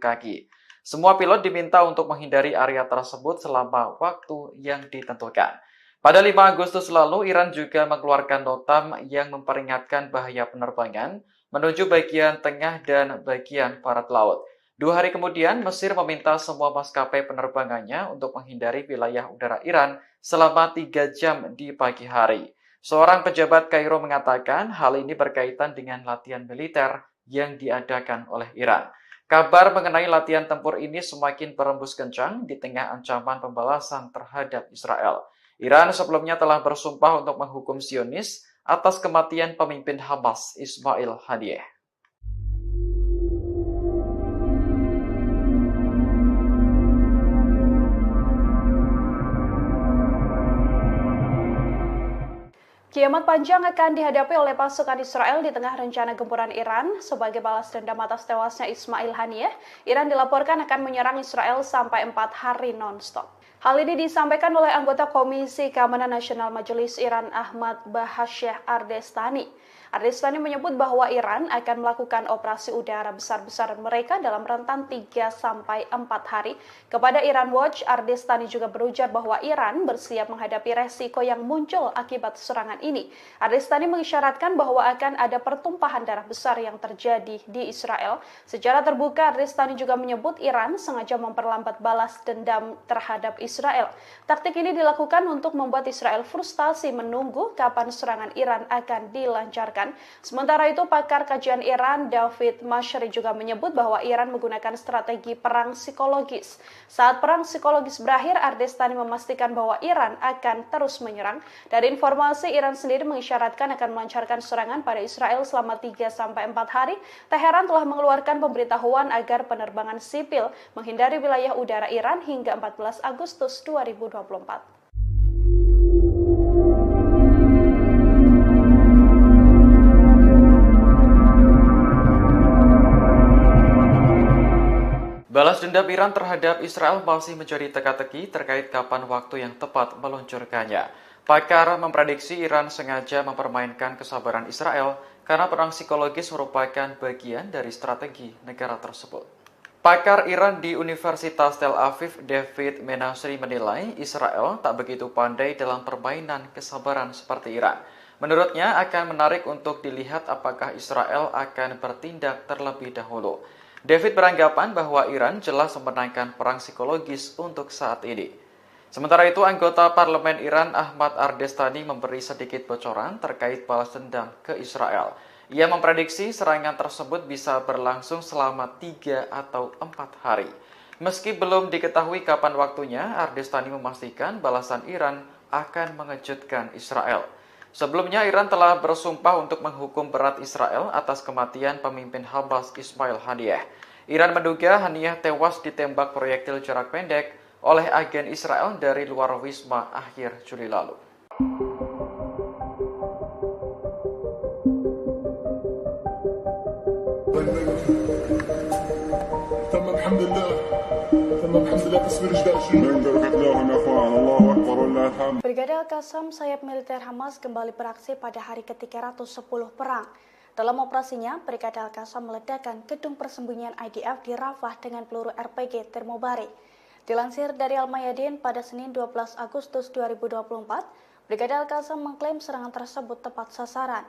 kaki. Semua pilot diminta untuk menghindari area tersebut selama waktu yang ditentukan. Pada 5 Agustus lalu, Iran juga mengeluarkan notam yang memperingatkan bahaya penerbangan menuju bagian tengah dan bagian barat laut. 2 hari kemudian, Mesir meminta semua maskapai penerbangannya untuk menghindari wilayah udara Iran selama 3 jam di pagi hari. Seorang pejabat Kairo mengatakan hal ini berkaitan dengan latihan militer yang diadakan oleh Iran. Kabar mengenai latihan tempur ini semakin berembus kencang di tengah ancaman pembalasan terhadap Israel. Iran sebelumnya telah bersumpah untuk menghukum Zionis atas kematian pemimpin Hamas Ismail Haniyeh. Kiamat panjang akan dihadapi oleh pasukan Israel di tengah rencana gempuran Iran. Sebagai balas dendam atas tewasnya Ismail Haniyeh, Iran dilaporkan akan menyerang Israel sampai 4 hari non-stop. Hal ini disampaikan oleh anggota Komisi Keamanan Nasional Majelis Iran Ahmad Bahasyah Ardestani. Ardestani menyebut bahwa Iran akan melakukan operasi udara besar-besaran mereka dalam rentan 3-4 hari. Kepada Iran Watch, Ardestani juga berujar bahwa Iran bersiap menghadapi resiko yang muncul akibat serangan ini. Ardestani mengisyaratkan bahwa akan ada pertumpahan darah besar yang terjadi di Israel. Secara terbuka, Ardestani juga menyebut Iran sengaja memperlambat balas dendam terhadap Israel. Taktik ini dilakukan untuk membuat Israel frustasi menunggu kapan serangan Iran akan dilancarkan. Sementara itu, pakar kajian Iran David Mashri juga menyebut bahwa Iran menggunakan strategi perang psikologis. Saat perang psikologis berakhir, Ardestani memastikan bahwa Iran akan terus menyerang. Dari informasi, Iran sendiri mengisyaratkan akan melancarkan serangan pada Israel selama 3-4 hari. Teheran telah mengeluarkan pemberitahuan agar penerbangan sipil menghindari wilayah udara Iran hingga 14 Agustus 2024. Balas dendam Iran terhadap Israel masih menjadi teka-teki terkait kapan waktu yang tepat meluncurkannya. Pakar memprediksi Iran sengaja mempermainkan kesabaran Israel karena perang psikologis merupakan bagian dari strategi negara tersebut. Pakar Iran di Universitas Tel Aviv, David Menasri menilai Israel tak begitu pandai dalam permainan kesabaran seperti Iran. Menurutnya akan menarik untuk dilihat apakah Israel akan bertindak terlebih dahulu. David beranggapan bahwa Iran jelas memenangkan perang psikologis untuk saat ini. Sementara itu, anggota parlemen Iran Ahmad Ardestani memberi sedikit bocoran terkait balas dendam ke Israel. Ia memprediksi serangan tersebut bisa berlangsung selama 3 atau 4 hari. Meski belum diketahui kapan waktunya, Ardestani memastikan balasan Iran akan mengejutkan Israel. Sebelumnya, Iran telah bersumpah untuk menghukum berat Israel atas kematian pemimpin Hamas Ismail Haniyeh. Iran menduga Haniyeh tewas ditembak proyektil jarak pendek oleh agen Israel dari luar wisma akhir Juli lalu. Brigade Al-Qassam, sayap militer Hamas, kembali beraksi pada hari ke-310 perang. Dalam operasinya, Brigade Al-Qassam meledakkan gedung persembunyian IDF di Rafah dengan peluru RPG termobarik. Dilansir dari Al-Mayadin pada Senin 12 Agustus 2024, Brigade Al-Qassam mengklaim serangan tersebut tepat sasaran.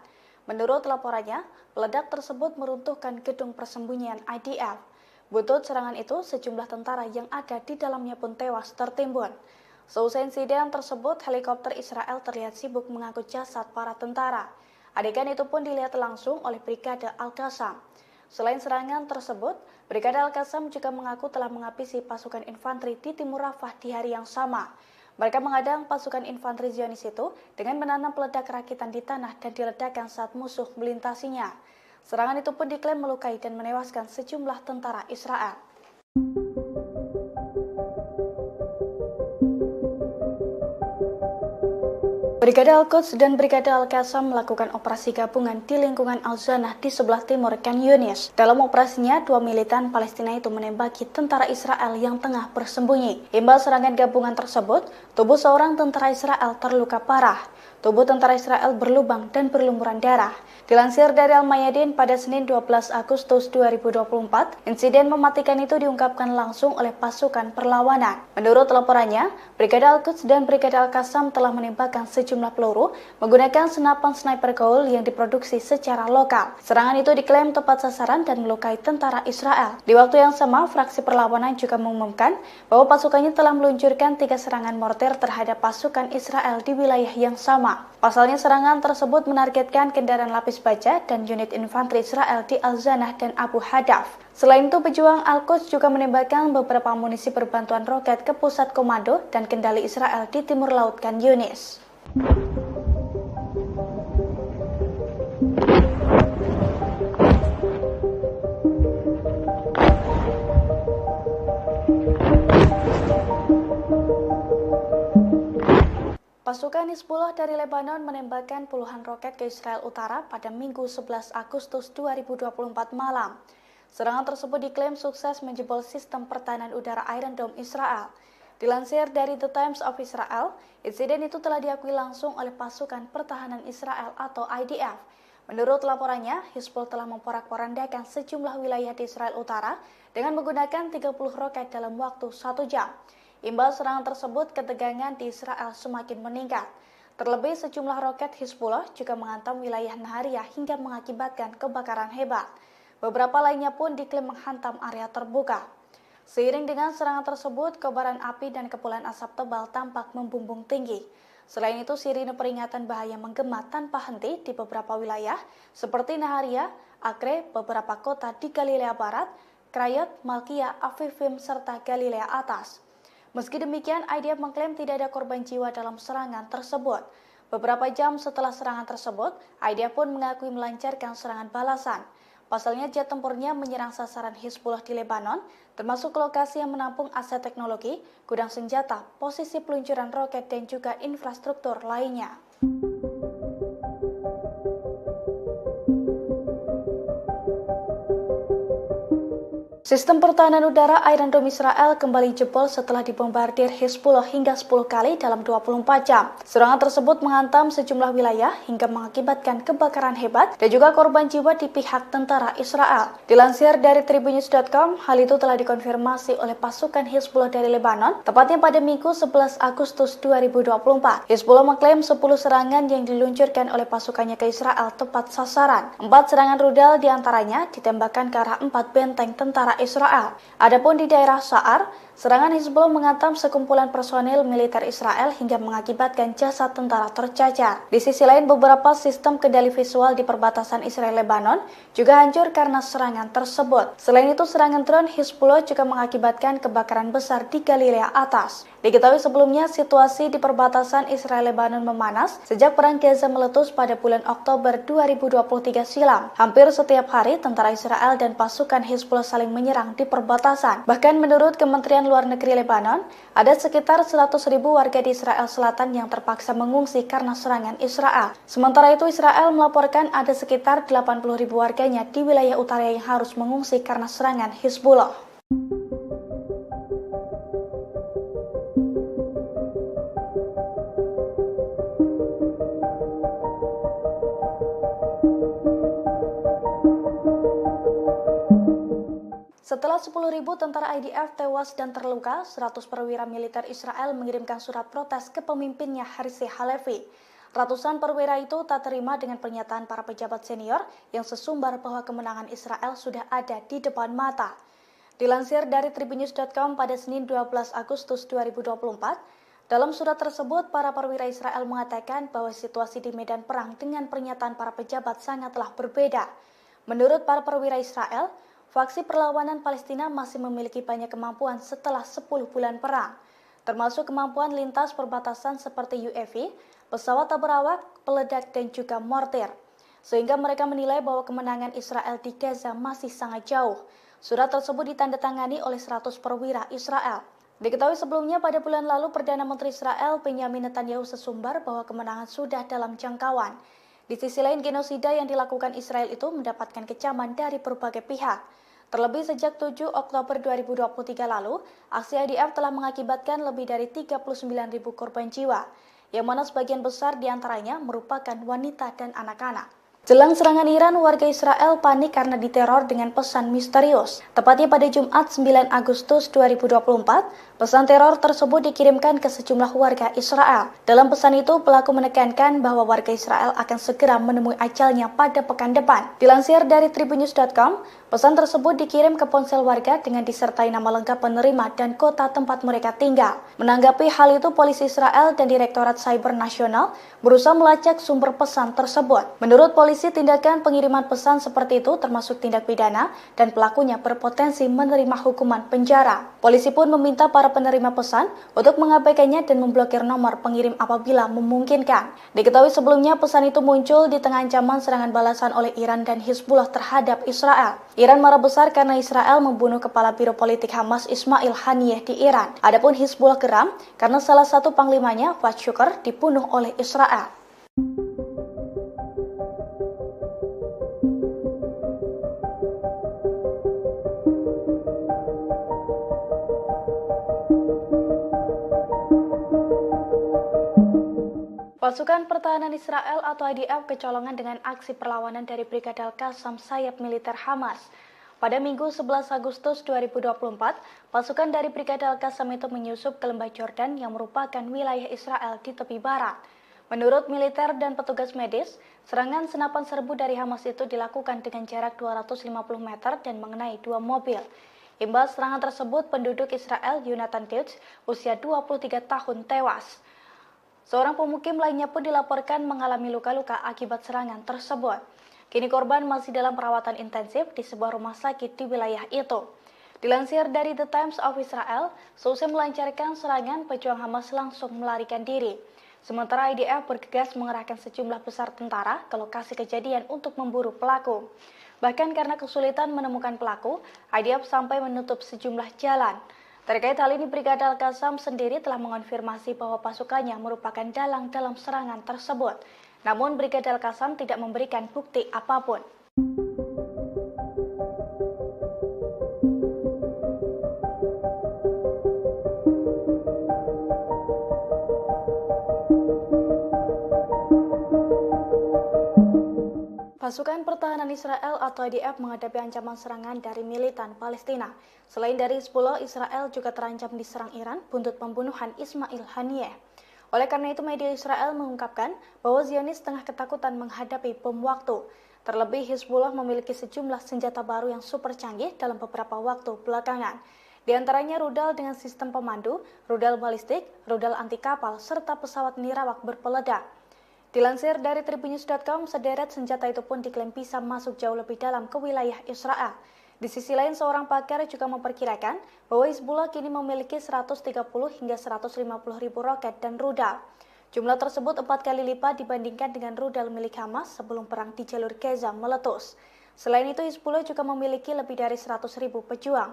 Menurut laporannya, peledak tersebut meruntuhkan gedung persembunyian IDF. Butut serangan itu, sejumlah tentara yang ada di dalamnya pun tewas tertimbun. Seusai insiden tersebut, helikopter Israel terlihat sibuk mengangkut jasad para tentara. Adegan itu pun dilihat langsung oleh Brigade Al-Qassam. Selain serangan tersebut, Brigade Al-Qassam juga mengaku telah menghabisi pasukan infanteri di timur Rafah di hari yang sama. Mereka menghadang pasukan infanteri Zionis itu dengan menanam peledak rakitan di tanah dan diledakkan saat musuh melintasinya. Serangan itu pun diklaim melukai dan menewaskan sejumlah tentara Israel. Brigade Al-Quds dan Brigade Al-Qassam melakukan operasi gabungan di lingkungan Al-Zanah di sebelah timur Khan Yunis. Dalam operasinya, 2 militan Palestina itu menembaki tentara Israel yang tengah bersembunyi. Imbas serangan gabungan tersebut, tubuh seorang tentara Israel terluka parah. Tubuh tentara Israel berlubang dan berlumuran darah. Dilansir dari Al-Mayadin pada Senin 12 Agustus 2024, insiden mematikan itu diungkapkan langsung oleh pasukan perlawanan. Menurut laporannya, Brigade Al-Quds dan Brigade Al-Qassam telah menembakkan sejumlah peluru menggunakan senapan sniper Gaul yang diproduksi secara lokal. Serangan itu diklaim tepat sasaran dan melukai tentara Israel. Di waktu yang sama, fraksi perlawanan juga mengumumkan bahwa pasukannya telah meluncurkan 3 serangan mortir terhadap pasukan Israel di wilayah yang sama. sama. Pasalnya serangan tersebut menargetkan kendaraan lapis baja dan unit infanteri Israel di Al-Zanah dan Abu Hadaf. Selain itu, pejuang Al-Quds juga menembakkan beberapa amunisi berbantuan roket ke pusat komando dan kendali Israel di timur laut Khan Yunis. Pasukan Hizbullah dari Lebanon menembakkan puluhan roket ke Israel Utara pada Minggu 11 Agustus 2024 malam. Serangan tersebut diklaim sukses menjebol sistem pertahanan udara Iron Dome Israel. Dilansir dari The Times of Israel, insiden itu telah diakui langsung oleh pasukan pertahanan Israel atau IDF. Menurut laporannya, Hizbullah telah memporak-porandakan sejumlah wilayah di Israel Utara dengan menggunakan 30 roket dalam waktu 1 jam. Imbal serangan tersebut, ketegangan di Israel semakin meningkat. Terlebih, sejumlah roket Hizbullah juga menghantam wilayah Nahariya hingga mengakibatkan kebakaran hebat. Beberapa lainnya pun diklaim menghantam area terbuka. Seiring dengan serangan tersebut, kobaran api dan kepulan asap tebal tampak membumbung tinggi. Selain itu, sirine peringatan bahaya menggema tanpa henti di beberapa wilayah seperti Nahariya, Acre, beberapa kota di Galilea Barat, Krayot, Malkia, Afifim, serta Galilea Atas. Meski demikian, IDF mengklaim tidak ada korban jiwa dalam serangan tersebut. Beberapa jam setelah serangan tersebut, IDF pun mengakui melancarkan serangan balasan. Pasalnya, jet tempurnya menyerang sasaran Hizbullah di Lebanon, termasuk lokasi yang menampung aset teknologi, gudang senjata, posisi peluncuran roket, dan juga infrastruktur lainnya. Sistem pertahanan udara Iron Dome Israel kembali jebol setelah dibombardir Hizbullah hingga 10 kali dalam 24 jam. Serangan tersebut menghantam sejumlah wilayah hingga mengakibatkan kebakaran hebat dan juga korban jiwa di pihak tentara Israel. Dilansir dari Tribunnews.com, hal itu telah dikonfirmasi oleh pasukan Hizbullah dari Lebanon, tepatnya pada Minggu 11 Agustus 2024. Hizbullah mengklaim 10 serangan yang diluncurkan oleh pasukannya ke Israel tepat sasaran. 4 serangan rudal diantaranya ditembakkan ke arah 4 benteng tentara Israel. Adapun di daerah Sa'ar, serangan Hizbullah menghantam sekumpulan personil militer Israel hingga mengakibatkan jasad tentara tercacar. Di sisi lain, beberapa sistem kendali visual di perbatasan Israel-Lebanon juga hancur karena serangan tersebut. Selain itu, serangan drone Hizbullah juga mengakibatkan kebakaran besar di Galilea Atas. Diketahui sebelumnya, situasi di perbatasan Israel-Lebanon memanas sejak perang Gaza meletus pada bulan Oktober 2023 silam. Hampir setiap hari, tentara Israel dan pasukan Hizbullah saling menyerang di perbatasan. Bahkan menurut Kementerian Luar Negeri Lebanon, ada sekitar 100.000 warga di Israel Selatan yang terpaksa mengungsi karena serangan Israel. Sementara itu, Israel melaporkan ada sekitar 80.000 warganya di wilayah utara yang harus mengungsi karena serangan Hizbullah. Setelah 10.000 tentara IDF tewas dan terluka, 100 perwira militer Israel mengirimkan surat protes ke pemimpinnya Herzi Halevi. Ratusan perwira itu tak terima dengan pernyataan para pejabat senior yang sesumbar bahwa kemenangan Israel sudah ada di depan mata. Dilansir dari Tribunnews.com pada Senin 12 Agustus 2024, dalam surat tersebut para perwira Israel mengatakan bahwa situasi di medan perang dengan pernyataan para pejabat sangatlah berbeda. Menurut para perwira Israel, faksi perlawanan Palestina masih memiliki banyak kemampuan setelah 10 bulan perang, termasuk kemampuan lintas perbatasan seperti UAV, pesawat tak berawak, peledak, dan juga mortir. Sehingga mereka menilai bahwa kemenangan Israel di Gaza masih sangat jauh. Surat tersebut ditandatangani oleh 100 perwira Israel. Diketahui sebelumnya pada bulan lalu Perdana Menteri Israel Benyamin Netanyahu sesumbar bahwa kemenangan sudah dalam jangkauan. Di sisi lain, genosida yang dilakukan Israel itu mendapatkan kecaman dari berbagai pihak. Terlebih sejak 7 Oktober 2023 lalu, aksi IDF telah mengakibatkan lebih dari 39.000 korban jiwa, yang mana sebagian besar diantaranya merupakan wanita dan anak-anak. Jelang serangan Iran, warga Israel panik karena diteror dengan pesan misterius. Tepatnya pada Jumat 9 Agustus 2024, pesan teror tersebut dikirimkan ke sejumlah warga Israel. Dalam pesan itu, pelaku menekankan bahwa warga Israel akan segera menemui ajalnya pada pekan depan. Dilansir dari tribunnews.com, pesan tersebut dikirim ke ponsel warga dengan disertai nama lengkap penerima dan kota tempat mereka tinggal. Menanggapi hal itu, polisi Israel dan Direktorat Cyber Nasional berusaha melacak sumber pesan tersebut. Menurut polisi, tindakan pengiriman pesan seperti itu termasuk tindak pidana dan pelakunya berpotensi menerima hukuman penjara. Polisi pun meminta para penerima pesan untuk mengabaikannya dan memblokir nomor pengirim apabila memungkinkan. Diketahui sebelumnya pesan itu muncul di tengah ancaman serangan balasan oleh Iran dan Hizbullah terhadap Israel. Iran marah besar karena Israel membunuh kepala biro politik Hamas Ismail Haniyeh di Iran. Adapun Hizbullah geram karena salah satu panglimanya, Fuad Shukr, dibunuh oleh Israel. Pasukan Pertahanan Israel atau IDF kecolongan dengan aksi perlawanan dari Brigade Al-Qassam sayap militer Hamas. Pada Minggu 11 Agustus 2024, pasukan dari Brigade Al-Qassam itu menyusup ke lembah Jordan yang merupakan wilayah Israel di tepi barat. Menurut militer dan petugas medis, serangan senapan serbu dari Hamas itu dilakukan dengan jarak 250 meter dan mengenai 2 mobil. Imbas serangan tersebut, penduduk Israel Yonatan Deutsch, usia 23 tahun, tewas. Seorang pemukim lainnya pun dilaporkan mengalami luka-luka akibat serangan tersebut. Kini korban masih dalam perawatan intensif di sebuah rumah sakit di wilayah itu. Dilansir dari The Times of Israel, seusai melancarkan serangan, pejuang Hamas langsung melarikan diri. Sementara IDF bergegas mengerahkan sejumlah besar tentara ke lokasi kejadian untuk memburu pelaku. Bahkan karena kesulitan menemukan pelaku, IDF sampai menutup sejumlah jalan. Terkait hal ini, Brigade Al-Qassam sendiri telah mengonfirmasi bahwa pasukannya merupakan dalang dalam serangan tersebut. Namun, Brigade Al-Qassam tidak memberikan bukti apapun. Pasukan Pertahanan Israel atau IDF menghadapi ancaman serangan dari militan Palestina. Selain dari Hizbullah, Israel juga terancam diserang Iran buntut pembunuhan Ismail Haniyeh. Oleh karena itu, media Israel mengungkapkan bahwa Zionis tengah ketakutan menghadapi bom waktu. Terlebih, Hizbullah memiliki sejumlah senjata baru yang super canggih dalam beberapa waktu belakangan. Di antaranya rudal dengan sistem pemandu, rudal balistik, rudal anti kapal, serta pesawat nirawak berpeledak. Dilansir dari tribunnews.com, sederet senjata itu pun diklaim bisa masuk jauh lebih dalam ke wilayah Israel. Di sisi lain, seorang pakar juga memperkirakan bahwa Hizbullah kini memiliki 130 hingga 150 ribu roket dan rudal. Jumlah tersebut 4 kali lipat dibandingkan dengan rudal milik Hamas sebelum perang di jalur Gaza meletus. Selain itu, Hizbullah juga memiliki lebih dari 100 ribu pejuang.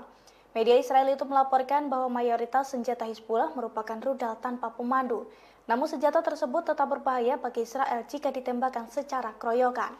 Media Israel itu melaporkan bahwa mayoritas senjata Hizbullah merupakan rudal tanpa pemandu. Namun senjata tersebut tetap berbahaya bagi Israel jika ditembakkan secara keroyokan.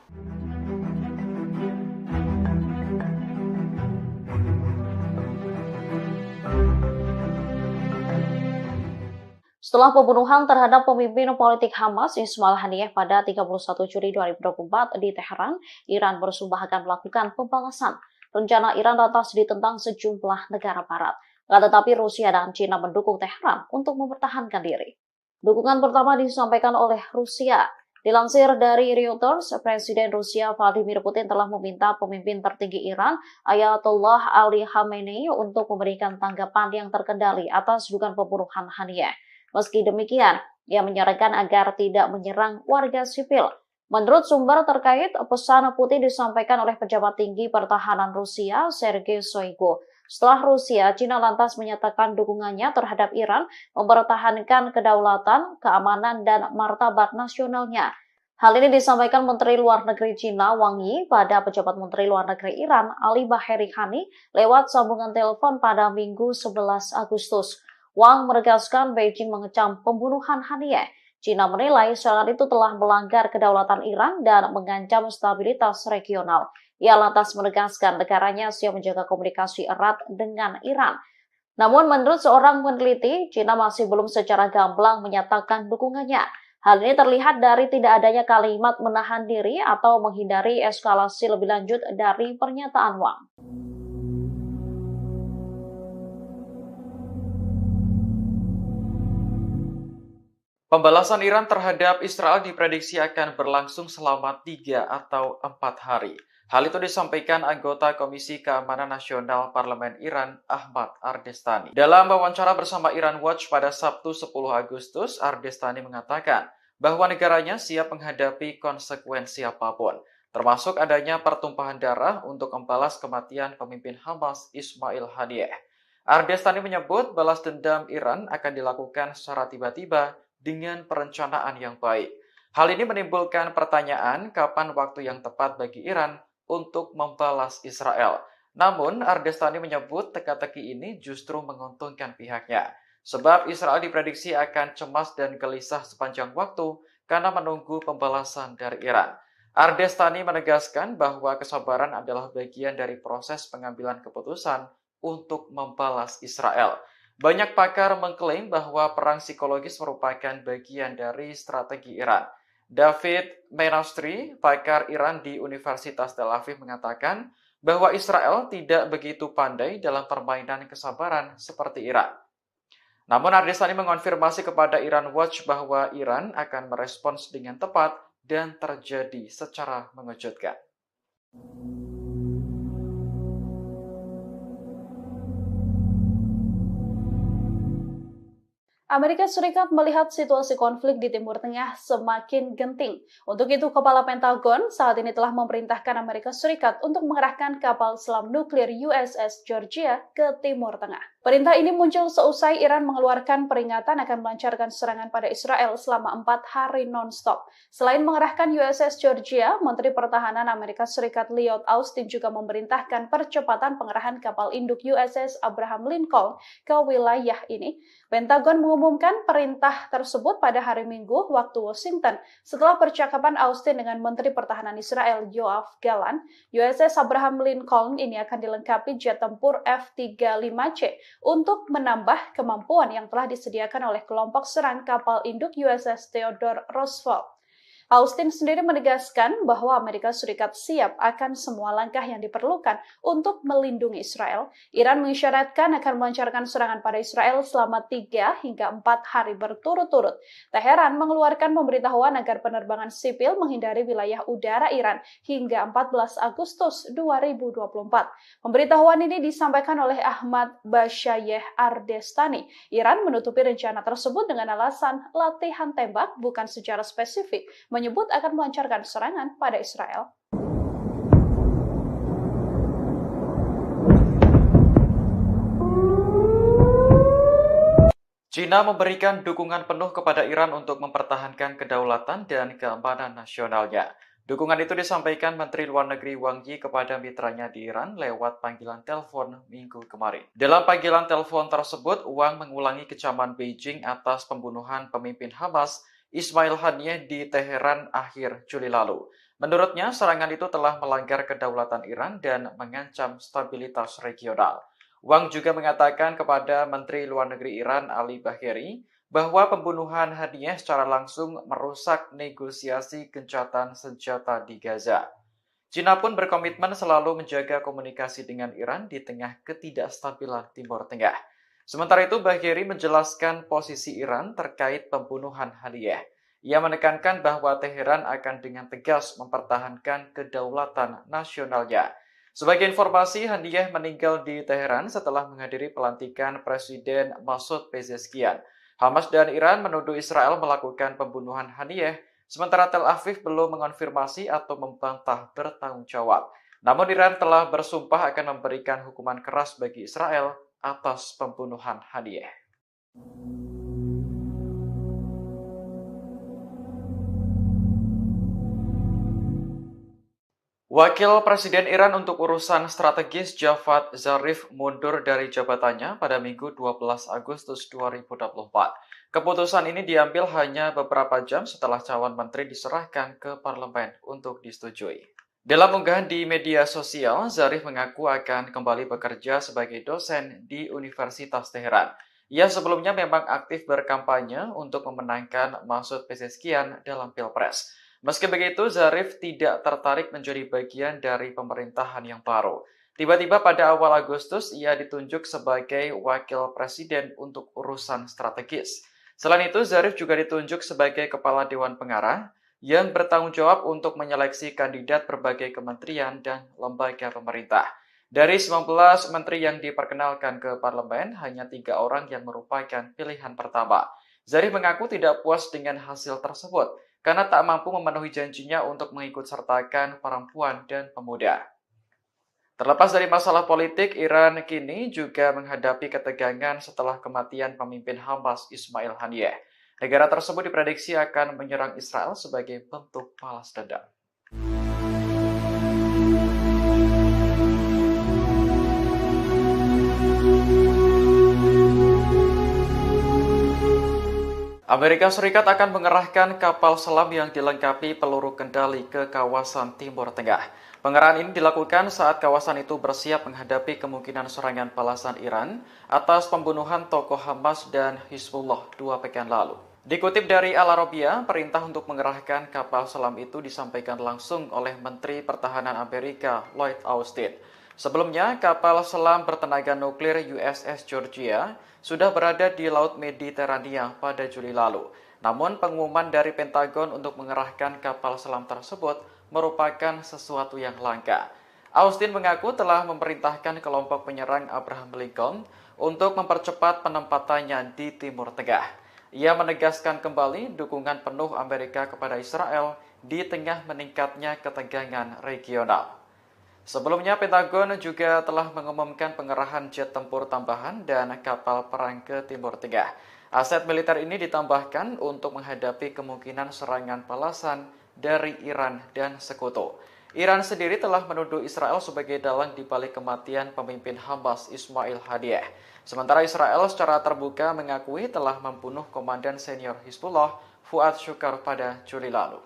Setelah pembunuhan terhadap pemimpin politik Hamas Ismail Haniyeh pada 31 Juli 2024 di Teheran, Iran bersumpah akan melakukan pembalasan. Rencana Iran lantas ditentang sejumlah negara barat. Tetapi Rusia dan China mendukung Teheran untuk mempertahankan diri. Dukungan pertama disampaikan oleh Rusia. Dilansir dari Reuters, Presiden Rusia Vladimir Putin telah meminta pemimpin tertinggi Iran, Ayatollah Ali Khamenei, untuk memberikan tanggapan yang terkendali atas dugaan pembunuhan Haniyeh. Meski demikian, ia menyarankan agar tidak menyerang warga sipil. Menurut sumber terkait, pesan Putin disampaikan oleh pejabat tinggi pertahanan Rusia, Sergei Shoigu. Setelah Rusia, China lantas menyatakan dukungannya terhadap Iran mempertahankan kedaulatan, keamanan, dan martabat nasionalnya. Hal ini disampaikan Menteri Luar Negeri China Wang Yi pada pejabat Menteri Luar Negeri Iran Ali Baheri Khani lewat sambungan telepon pada Minggu 11 Agustus. Wang menegaskan Beijing mengecam pembunuhan Haniyeh. China menilai serangan itu telah melanggar kedaulatan Iran dan mengancam stabilitas regional. Ia lantas menegaskan negaranya siap menjaga komunikasi erat dengan Iran. Namun menurut seorang peneliti, China masih belum secara gamblang menyatakan dukungannya. Hal ini terlihat dari tidak adanya kalimat menahan diri atau menghindari eskalasi lebih lanjut dari pernyataan Wang. Pembalasan Iran terhadap Israel diprediksi akan berlangsung selama 3 atau 4 hari. Hal itu disampaikan anggota Komisi Keamanan Nasional Parlemen Iran, Ahmad Ardestani. Dalam wawancara bersama Iran Watch pada Sabtu 10 Agustus, Ardestani mengatakan bahwa negaranya siap menghadapi konsekuensi apapun, termasuk adanya pertumpahan darah untuk membalas kematian pemimpin Hamas Ismail Haniyeh. Ardestani menyebut balas dendam Iran akan dilakukan secara tiba-tiba dengan perencanaan yang baik. Hal ini menimbulkan pertanyaan kapan waktu yang tepat bagi Iran untuk membalas Israel. Namun, Ardestani menyebut teka-teki ini justru menguntungkan pihaknya, sebab Israel diprediksi akan cemas dan gelisah sepanjang waktu karena menunggu pembalasan dari Iran. Ardestani menegaskan bahwa kesabaran adalah bagian dari proses pengambilan keputusan untuk membalas Israel. Banyak pakar mengklaim bahwa perang psikologis merupakan bagian dari strategi Iran. David Menastri, pakar Iran di Universitas Tel Aviv, mengatakan bahwa Israel tidak begitu pandai dalam permainan kesabaran seperti Iran. Namun Ardestani mengonfirmasi kepada Iran Watch bahwa Iran akan merespons dengan tepat dan terjadi secara mengejutkan. Amerika Serikat melihat situasi konflik di Timur Tengah semakin genting. Untuk itu, Kepala Pentagon saat ini telah memerintahkan Amerika Serikat untuk mengerahkan kapal selam nuklir USS Georgia ke Timur Tengah. Perintah ini muncul seusai Iran mengeluarkan peringatan akan melancarkan serangan pada Israel selama 4 hari non-stop. Selain mengerahkan USS Georgia, Menteri Pertahanan Amerika Serikat Lloyd Austin juga memerintahkan percepatan pengerahan kapal induk USS Abraham Lincoln ke wilayah ini. Pentagon mengumumkan perintah tersebut pada hari Minggu waktu Washington setelah percakapan Austin dengan Menteri Pertahanan Israel Yoav Gallant. USS Abraham Lincoln ini akan dilengkapi jet tempur F-35C untuk menambah kemampuan yang telah disediakan oleh kelompok serang kapal induk USS Theodore Roosevelt. Austin sendiri menegaskan bahwa Amerika Serikat siap akan semua langkah yang diperlukan untuk melindungi Israel. Iran mengisyaratkan akan melancarkan serangan pada Israel selama 3 hingga 4 hari berturut-turut. Teheran mengeluarkan pemberitahuan agar penerbangan sipil menghindari wilayah udara Iran hingga 14 Agustus 2024. Pemberitahuan ini disampaikan oleh Ahmad Bashayeh Ardestani. Iran menutupi rencana tersebut dengan alasan latihan tembak bukan secara spesifik, menyebut akan melancarkan serangan pada Israel. China memberikan dukungan penuh kepada Iran untuk mempertahankan kedaulatan dan keamanan nasionalnya. Dukungan itu disampaikan Menteri Luar Negeri Wang Yi kepada mitranya di Iran lewat panggilan telepon Minggu kemarin. Dalam panggilan telepon tersebut, Wang mengulangi kecaman Beijing atas pembunuhan pemimpin Hamas Ismail Haniyeh di Teheran akhir Juli lalu. Menurutnya, serangan itu telah melanggar kedaulatan Iran dan mengancam stabilitas regional. Wang juga mengatakan kepada Menteri Luar Negeri Iran Ali Bagheri bahwa pembunuhan Haniyeh secara langsung merusak negosiasi gencatan senjata di Gaza. China pun berkomitmen selalu menjaga komunikasi dengan Iran di tengah ketidakstabilan Timur Tengah. Sementara itu, Bagheri menjelaskan posisi Iran terkait pembunuhan Haniyeh. Ia menekankan bahwa Teheran akan dengan tegas mempertahankan kedaulatan nasionalnya. Sebagai informasi, Haniyeh meninggal di Teheran setelah menghadiri pelantikan Presiden Masoud Pezeshkian. Hamas dan Iran menuduh Israel melakukan pembunuhan Haniyeh, sementara Tel Aviv belum mengonfirmasi atau membantah bertanggung jawab. Namun Iran telah bersumpah akan memberikan hukuman keras bagi Israel atas pembunuhan Haniyeh. Wakil Presiden Iran untuk urusan strategis Javad Zarif mundur dari jabatannya pada Minggu 12 Agustus 2024. Keputusan ini diambil hanya beberapa jam setelah calon menteri diserahkan ke parlemen untuk disetujui. Dalam unggahan di media sosial, Zarif mengaku akan kembali bekerja sebagai dosen di Universitas Teheran. Ia sebelumnya memang aktif berkampanye untuk memenangkan Masud Pezeshkian dalam Pilpres. Meski begitu, Zarif tidak tertarik menjadi bagian dari pemerintahan yang baru. Tiba-tiba pada awal Agustus, ia ditunjuk sebagai wakil presiden untuk urusan strategis. Selain itu, Zarif juga ditunjuk sebagai kepala Dewan Pengarah yang bertanggung jawab untuk menyeleksi kandidat berbagai kementerian dan lembaga pemerintah. Dari 19 menteri yang diperkenalkan ke parlemen, hanya 3 orang yang merupakan pilihan pertama. Zarif mengaku tidak puas dengan hasil tersebut karena tak mampu memenuhi janjinya untuk mengikut sertakan perempuan dan pemuda. Terlepas dari masalah politik, Iran kini juga menghadapi ketegangan setelah kematian pemimpin Hamas Ismail Haniyeh. Negara tersebut diprediksi akan menyerang Israel sebagai bentuk balas dendam. Amerika Serikat akan mengerahkan kapal selam yang dilengkapi peluru kendali ke kawasan Timur Tengah. Pengerahan ini dilakukan saat kawasan itu bersiap menghadapi kemungkinan serangan balasan Iran atas pembunuhan tokoh Hamas dan Hizbullah 2 pekan lalu. Dikutip dari Al Arabiya, perintah untuk mengerahkan kapal selam itu disampaikan langsung oleh Menteri Pertahanan Amerika Lloyd Austin. Sebelumnya, kapal selam bertenaga nuklir USS Georgia sudah berada di Laut Mediterania pada Juli lalu. Namun, pengumuman dari Pentagon untuk mengerahkan kapal selam tersebut merupakan sesuatu yang langka. Austin mengaku telah memerintahkan kelompok penyerang Abraham Lincoln untuk mempercepat penempatannya di Timur Tengah. Ia menegaskan kembali dukungan penuh Amerika kepada Israel di tengah meningkatnya ketegangan regional. Sebelumnya, Pentagon juga telah mengumumkan pengerahan jet tempur tambahan dan kapal perang ke Timur Tengah. Aset militer ini ditambahkan untuk menghadapi kemungkinan serangan balasan dari Iran dan sekutu. Iran sendiri telah menuduh Israel sebagai dalang di balik kematian pemimpin Hamas Ismail Haniyeh. Sementara Israel secara terbuka mengakui telah membunuh komandan senior Hizbullah Fuad Shukar pada Juli lalu.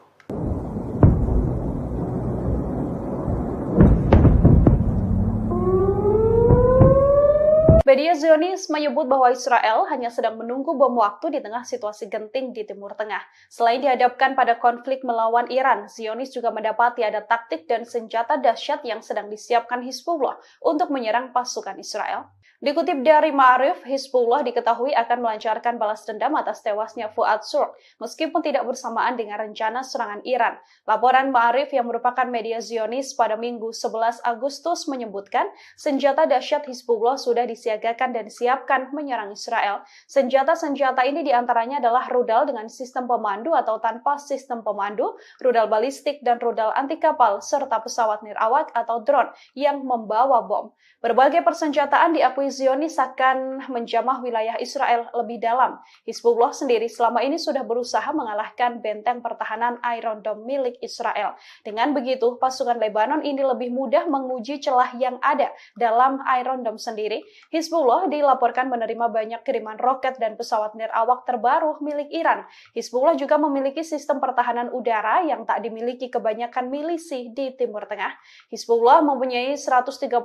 Media Zionis menyebut bahwa Israel hanya sedang menunggu bom waktu di tengah situasi genting di Timur Tengah. Selain dihadapkan pada konflik melawan Iran, Zionis juga mendapati ada taktik dan senjata dahsyat yang sedang disiapkan Hizbullah untuk menyerang pasukan Israel. Dikutip dari Ma'arif, Hizbullah diketahui akan melancarkan balas dendam atas tewasnya Fuad Shukar, meskipun tidak bersamaan dengan rencana serangan Iran. Laporan Ma'arif yang merupakan media Zionis pada Minggu 11 Agustus menyebutkan senjata dahsyat Hizbullah sudah disiagakan dan disiapkan menyerang Israel. Senjata-senjata ini diantaranya adalah rudal dengan sistem pemandu atau tanpa sistem pemandu, rudal balistik dan rudal anti kapal, serta pesawat nirawak atau drone yang membawa bom. Berbagai persenjataan diakui Zionis akan menjamah wilayah Israel lebih dalam. Hizbullah sendiri selama ini sudah berusaha mengalahkan benteng pertahanan Iron Dome milik Israel. Dengan begitu, pasukan Lebanon ini lebih mudah menguji celah yang ada dalam Iron Dome sendiri. Hizbullah dilaporkan menerima banyak kiriman roket dan pesawat nirawak terbaru milik Iran. Hizbullah juga memiliki sistem pertahanan udara yang tak dimiliki kebanyakan milisi di Timur Tengah. Hizbullah mempunyai 130.000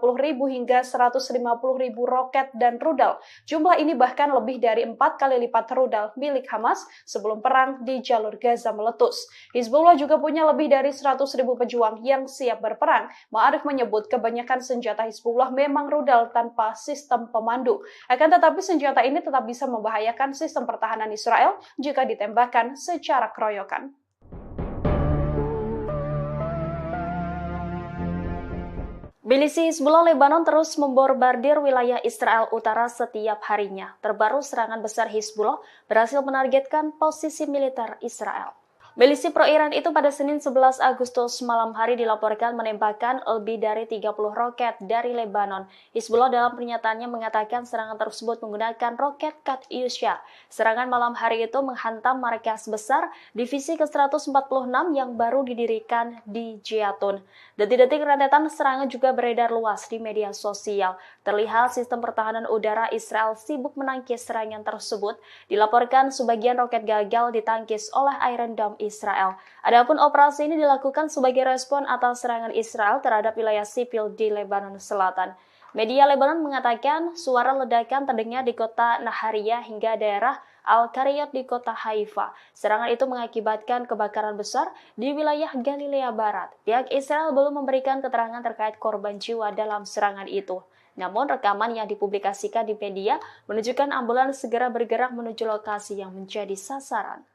hingga 150.000 roket dan rudal. Jumlah ini bahkan lebih dari 4 kali lipat rudal milik Hamas sebelum perang di jalur Gaza meletus. Hizbullah juga punya lebih dari 100.000 pejuang yang siap berperang. Ma'arif menyebut kebanyakan senjata Hizbullah memang rudal tanpa sistem pemandu. Akan tetapi senjata ini tetap bisa membahayakan sistem pertahanan Israel jika ditembakkan secara keroyokan. Milisi Hizbullah Lebanon terus membombardir wilayah Israel Utara setiap harinya. Terbaru serangan besar Hizbullah berhasil menargetkan posisi militer Israel. Milisi pro-Iran itu pada Senin 11 Agustus malam hari dilaporkan menembakkan lebih dari 30 roket dari Lebanon. Hizbullah dalam pernyataannya mengatakan serangan tersebut menggunakan roket Katyusha. Serangan malam hari itu menghantam markas besar divisi ke-146 yang baru didirikan di Jatun. Detik-detik rentetan serangan juga beredar luas di media sosial. Terlihat sistem pertahanan udara Israel sibuk menangkis serangan tersebut. Dilaporkan sebagian roket gagal ditangkis oleh Iron Dome Israel. Adapun operasi ini dilakukan sebagai respon atas serangan Israel terhadap wilayah sipil di Lebanon Selatan. Media Lebanon mengatakan suara ledakan terdengar di kota Nahariyah hingga daerah Al-Qariyat di kota Haifa. Serangan itu mengakibatkan kebakaran besar di wilayah Galilea Barat. Pihak Israel belum memberikan keterangan terkait korban jiwa dalam serangan itu. Namun rekaman yang dipublikasikan di media menunjukkan ambulans segera bergerak menuju lokasi yang menjadi sasaran.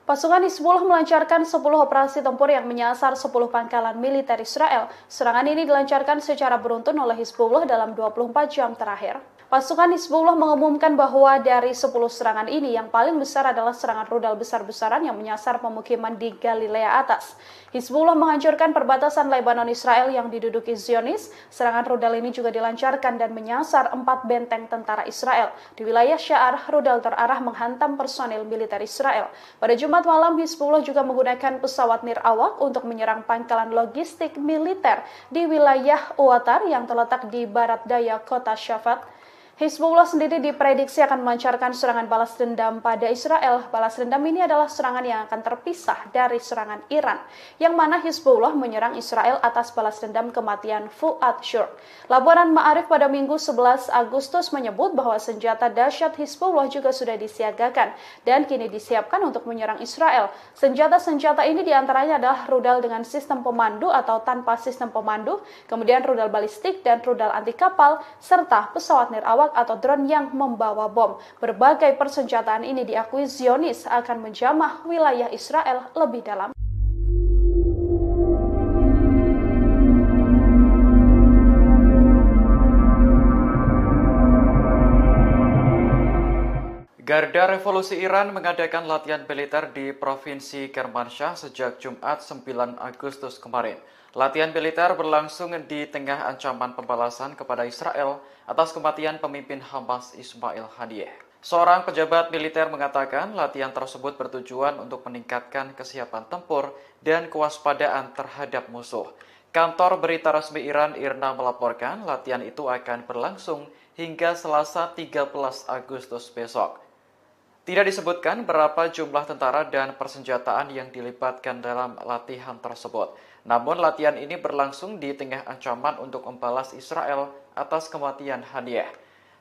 Pasukan Hizbullah melancarkan 10 operasi tempur yang menyasar 10 pangkalan militer Israel. Serangan ini dilancarkan secara beruntun oleh Hizbullah dalam 24 jam terakhir. Pasukan Hizbullah mengumumkan bahwa dari 10 serangan ini yang paling besar adalah serangan rudal besar-besaran yang menyasar pemukiman di Galilea Atas. Hizbullah menghancurkan perbatasan Lebanon Israel yang diduduki Zionis. Serangan rudal ini juga dilancarkan dan menyasar 4 benteng tentara Israel. Di wilayah Sya'ar, rudal terarah menghantam personil militer Israel. Pada Jumat malam, Hizbullah juga menggunakan pesawat nirawak untuk menyerang pangkalan logistik militer di wilayah Uwatar yang terletak di barat daya kota Shafat. Hizbullah sendiri diprediksi akan melancarkan serangan balas dendam pada Israel. Balas dendam ini adalah serangan yang akan terpisah dari serangan Iran, yang mana Hizbullah menyerang Israel atas balas dendam kematian Fuad Shur. Laporan Ma'arif pada Minggu 11 Agustus menyebut bahwa senjata dahsyat Hizbullah juga sudah disiagakan dan kini disiapkan untuk menyerang Israel. Senjata-senjata ini diantaranya adalah rudal dengan sistem pemandu atau tanpa sistem pemandu, kemudian rudal balistik dan rudal anti kapal, serta pesawat nirawak atau drone yang membawa bom. Berbagai persenjataan ini diakui Zionis akan menjamah wilayah Israel lebih dalam. Garda Revolusi Iran mengadakan latihan militer di Provinsi Kermansyah sejak Jumat 9 Agustus kemarin. Latihan militer berlangsung di tengah ancaman pembalasan kepada Israel atas kematian pemimpin Hamas Ismail Haniyeh. Seorang pejabat militer mengatakan latihan tersebut bertujuan untuk meningkatkan kesiapan tempur dan kewaspadaan terhadap musuh. Kantor berita resmi Iran IRNA melaporkan latihan itu akan berlangsung hingga Selasa 13 Agustus besok. Tidak disebutkan berapa jumlah tentara dan persenjataan yang dilibatkan dalam latihan tersebut. Namun latihan ini berlangsung di tengah ancaman untuk membalas Israel atas kematian Haniyeh.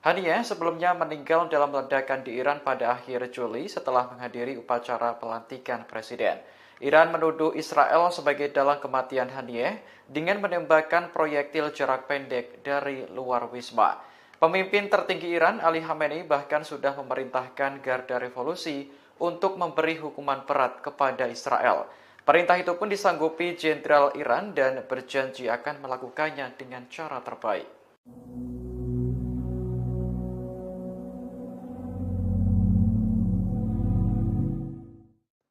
Haniyeh sebelumnya meninggal dalam ledakan di Iran pada akhir Juli setelah menghadiri upacara pelantikan presiden. Iran menuduh Israel sebagai dalang kematian Haniyeh dengan menembakkan proyektil jarak pendek dari luar wisma. Pemimpin tertinggi Iran, Ali Khamenei, bahkan sudah memerintahkan Garda Revolusi untuk memberi hukuman berat kepada Israel. Perintah itu pun disanggupi Jenderal Iran dan berjanji akan melakukannya dengan cara terbaik.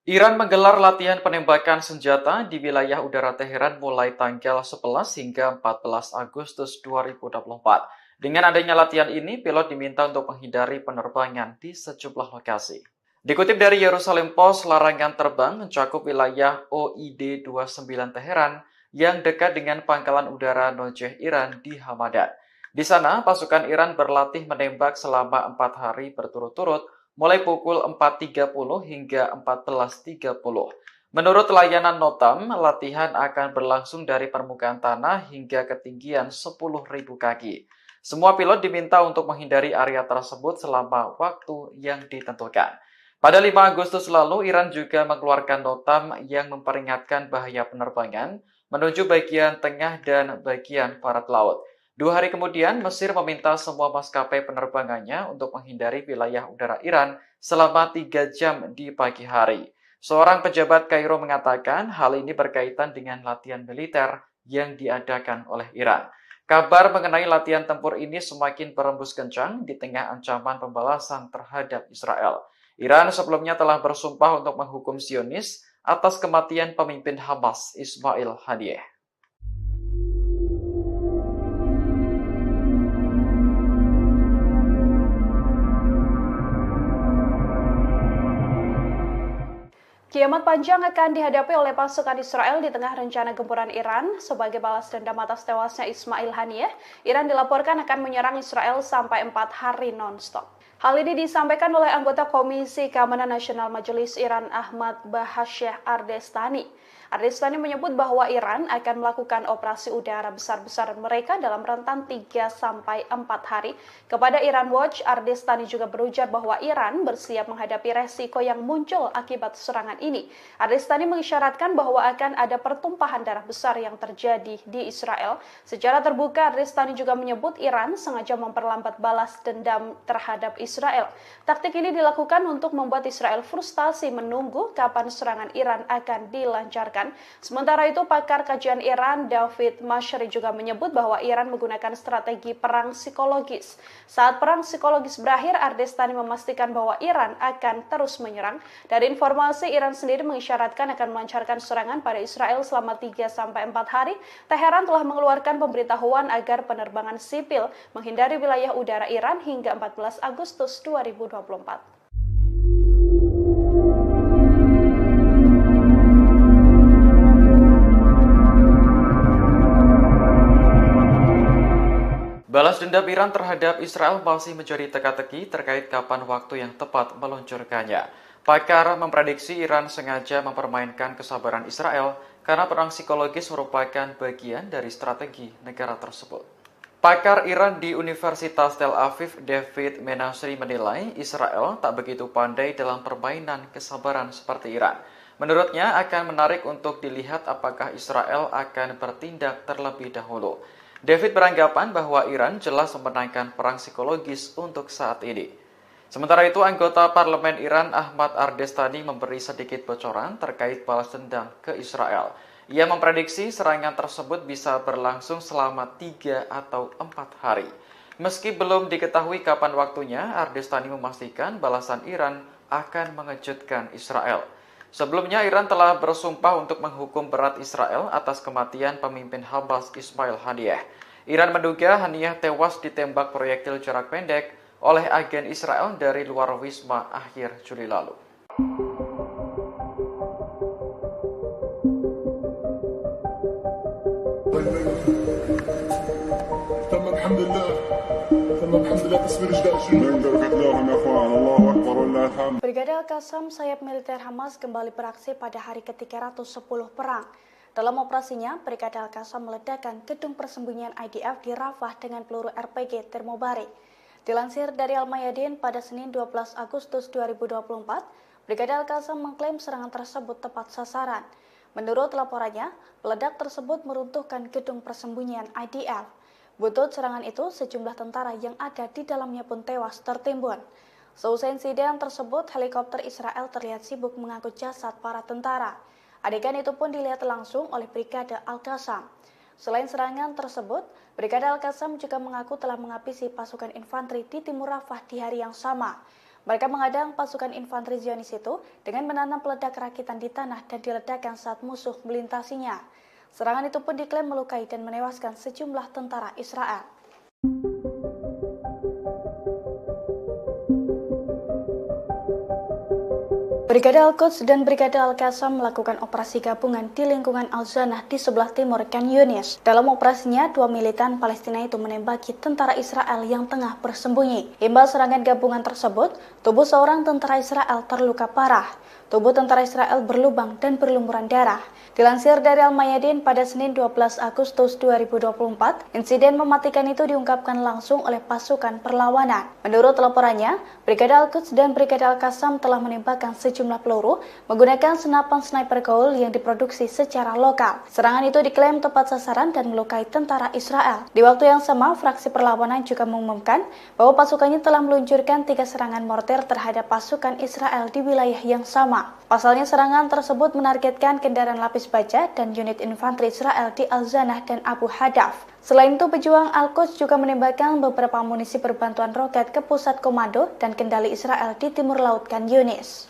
Iran menggelar latihan penembakan senjata di wilayah udara Teheran mulai tanggal 11 hingga 14 Agustus 2024. Dengan adanya latihan ini, pilot diminta untuk menghindari penerbangan di sejumlah lokasi. Dikutip dari Yerusalem Post, larangan terbang mencakup wilayah OID-29 Teheran yang dekat dengan pangkalan udara Nojeh Iran di Hamadan. Di sana, pasukan Iran berlatih menembak selama 4 hari berturut-turut, mulai pukul 4.30 hingga 14.30. Menurut layanan Notam, latihan akan berlangsung dari permukaan tanah hingga ketinggian 10.000 kaki. Semua pilot diminta untuk menghindari area tersebut selama waktu yang ditentukan. Pada 5 Agustus lalu, Iran juga mengeluarkan notam yang memperingatkan bahaya penerbangan menuju bagian tengah dan bagian barat laut. 2 hari kemudian, Mesir meminta semua maskapai penerbangannya untuk menghindari wilayah udara Iran selama 3 jam di pagi hari. Seorang pejabat Kairo mengatakan hal ini berkaitan dengan latihan militer yang diadakan oleh Iran. Kabar mengenai latihan tempur ini semakin berembus kencang di tengah ancaman pembalasan terhadap Israel. Iran sebelumnya telah bersumpah untuk menghukum Zionis atas kematian pemimpin Hamas Ismail Haniyeh. Kiamat panjang akan dihadapi oleh pasukan Israel di tengah rencana gempuran Iran. Sebagai balas dendam atas tewasnya Ismail Haniyeh, Iran dilaporkan akan menyerang Israel sampai 4 hari non-stop. Hal ini disampaikan oleh anggota Komisi Keamanan Nasional Majelis Iran Ahmad Bahasyah Ardestani. Ardestani menyebut bahwa Iran akan melakukan operasi udara besar-besaran mereka dalam rentan 3-4 hari. Kepada Iran Watch, Ardestani juga berujar bahwa Iran bersiap menghadapi resiko yang muncul akibat serangan ini. Ardestani mengisyaratkan bahwa akan ada pertumpahan darah besar yang terjadi di Israel. Secara terbuka, Ardestani juga menyebut Iran sengaja memperlambat balas dendam terhadap Israel. Taktik ini dilakukan untuk membuat Israel frustasi menunggu kapan serangan Iran akan dilancarkan. Sementara itu, pakar kajian Iran David Mashri juga menyebut bahwa Iran menggunakan strategi perang psikologis. Saat perang psikologis berakhir, Ardestani memastikan bahwa Iran akan terus menyerang. Dari informasi, Iran sendiri mengisyaratkan akan melancarkan serangan pada Israel selama 3-4 hari. Teheran telah mengeluarkan pemberitahuan agar penerbangan sipil menghindari wilayah udara Iran hingga 14 Agustus 2024. Balas dendam Iran terhadap Israel masih menjadi teka-teki terkait kapan waktu yang tepat meluncurkannya. Pakar memprediksi Iran sengaja mempermainkan kesabaran Israel karena perang psikologis merupakan bagian dari strategi negara tersebut. Pakar Iran di Universitas Tel Aviv, David Menasri menilai Israel tak begitu pandai dalam permainan kesabaran seperti Iran. Menurutnya akan menarik untuk dilihat apakah Israel akan bertindak terlebih dahulu. David beranggapan bahwa Iran jelas memenangkan perang psikologis untuk saat ini. Sementara itu, anggota parlemen Iran Ahmad Ardestani memberi sedikit bocoran terkait balas dendam ke Israel. Ia memprediksi serangan tersebut bisa berlangsung selama 3 atau 4 hari. Meski belum diketahui kapan waktunya, Ardestani memastikan balasan Iran akan mengejutkan Israel. Sebelumnya, Iran telah bersumpah untuk menghukum berat Israel atas kematian pemimpin Hamas Ismail Haniyeh. Iran menduga Haniyeh tewas ditembak proyektil jarak pendek oleh agen Israel dari luar wisma akhir Juli lalu. Brigade Al-Qassam, sayap militer Hamas, kembali beraksi pada hari ke-310 perang. Dalam operasinya, Brigade Al-Qassam meledakkan gedung persembunyian IDF di Rafah dengan peluru RPG termobarik. Dilansir dari Al-Mayadin pada Senin 12 Agustus 2024, Brigade Al-Qassam mengklaim serangan tersebut tepat sasaran. Menurut laporannya, peledak tersebut meruntuhkan gedung persembunyian IDF. Butut serangan itu, sejumlah tentara yang ada di dalamnya pun tewas tertimbun. Seusai insiden tersebut, helikopter Israel terlihat sibuk mengangkut jasad para tentara. Adegan itu pun dilihat langsung oleh Brigade Al-Qassam. Selain serangan tersebut, Brigade Al-Qassam juga mengaku telah menghabisi pasukan infanteri di timur Rafah di hari yang sama. Mereka mengadang pasukan infanteri Zionis itu dengan menanam peledak rakitan di tanah dan diledakkan saat musuh melintasinya. Serangan itu pun diklaim melukai dan menewaskan sejumlah tentara Israel. Brigade Al-Quds dan Brigade Al-Qassam melakukan operasi gabungan di lingkungan Al-Zanah di sebelah timur Khan Yunis. Dalam operasinya, 2 militan Palestina itu menembaki tentara Israel yang tengah bersembunyi. Imbas serangan gabungan tersebut, tubuh seorang tentara Israel terluka parah. Tubuh tentara Israel berlubang dan berlumuran darah. Dilansir dari Al-Mayadin pada Senin 12 Agustus 2024, insiden mematikan itu diungkapkan langsung oleh pasukan perlawanan. Menurut laporannya, Brigade Al-Quds dan Brigade Al-Qassam telah menembakkan sejumlah peluru menggunakan senapan sniper Gaul yang diproduksi secara lokal. Serangan itu diklaim tepat sasaran dan melukai tentara Israel. Di waktu yang sama, fraksi perlawanan juga mengumumkan bahwa pasukannya telah meluncurkan 3 serangan mortir terhadap pasukan Israel di wilayah yang sama. Pasalnya, serangan tersebut menargetkan kendaraan lapis baja dan unit infanteri Israel di Al-Zanah dan Abu Hadaf. Selain itu, pejuang Al-Quds juga menembakkan beberapa amunisi berbantuan roket ke pusat komando dan kendali Israel di timur laut Khan Yunis.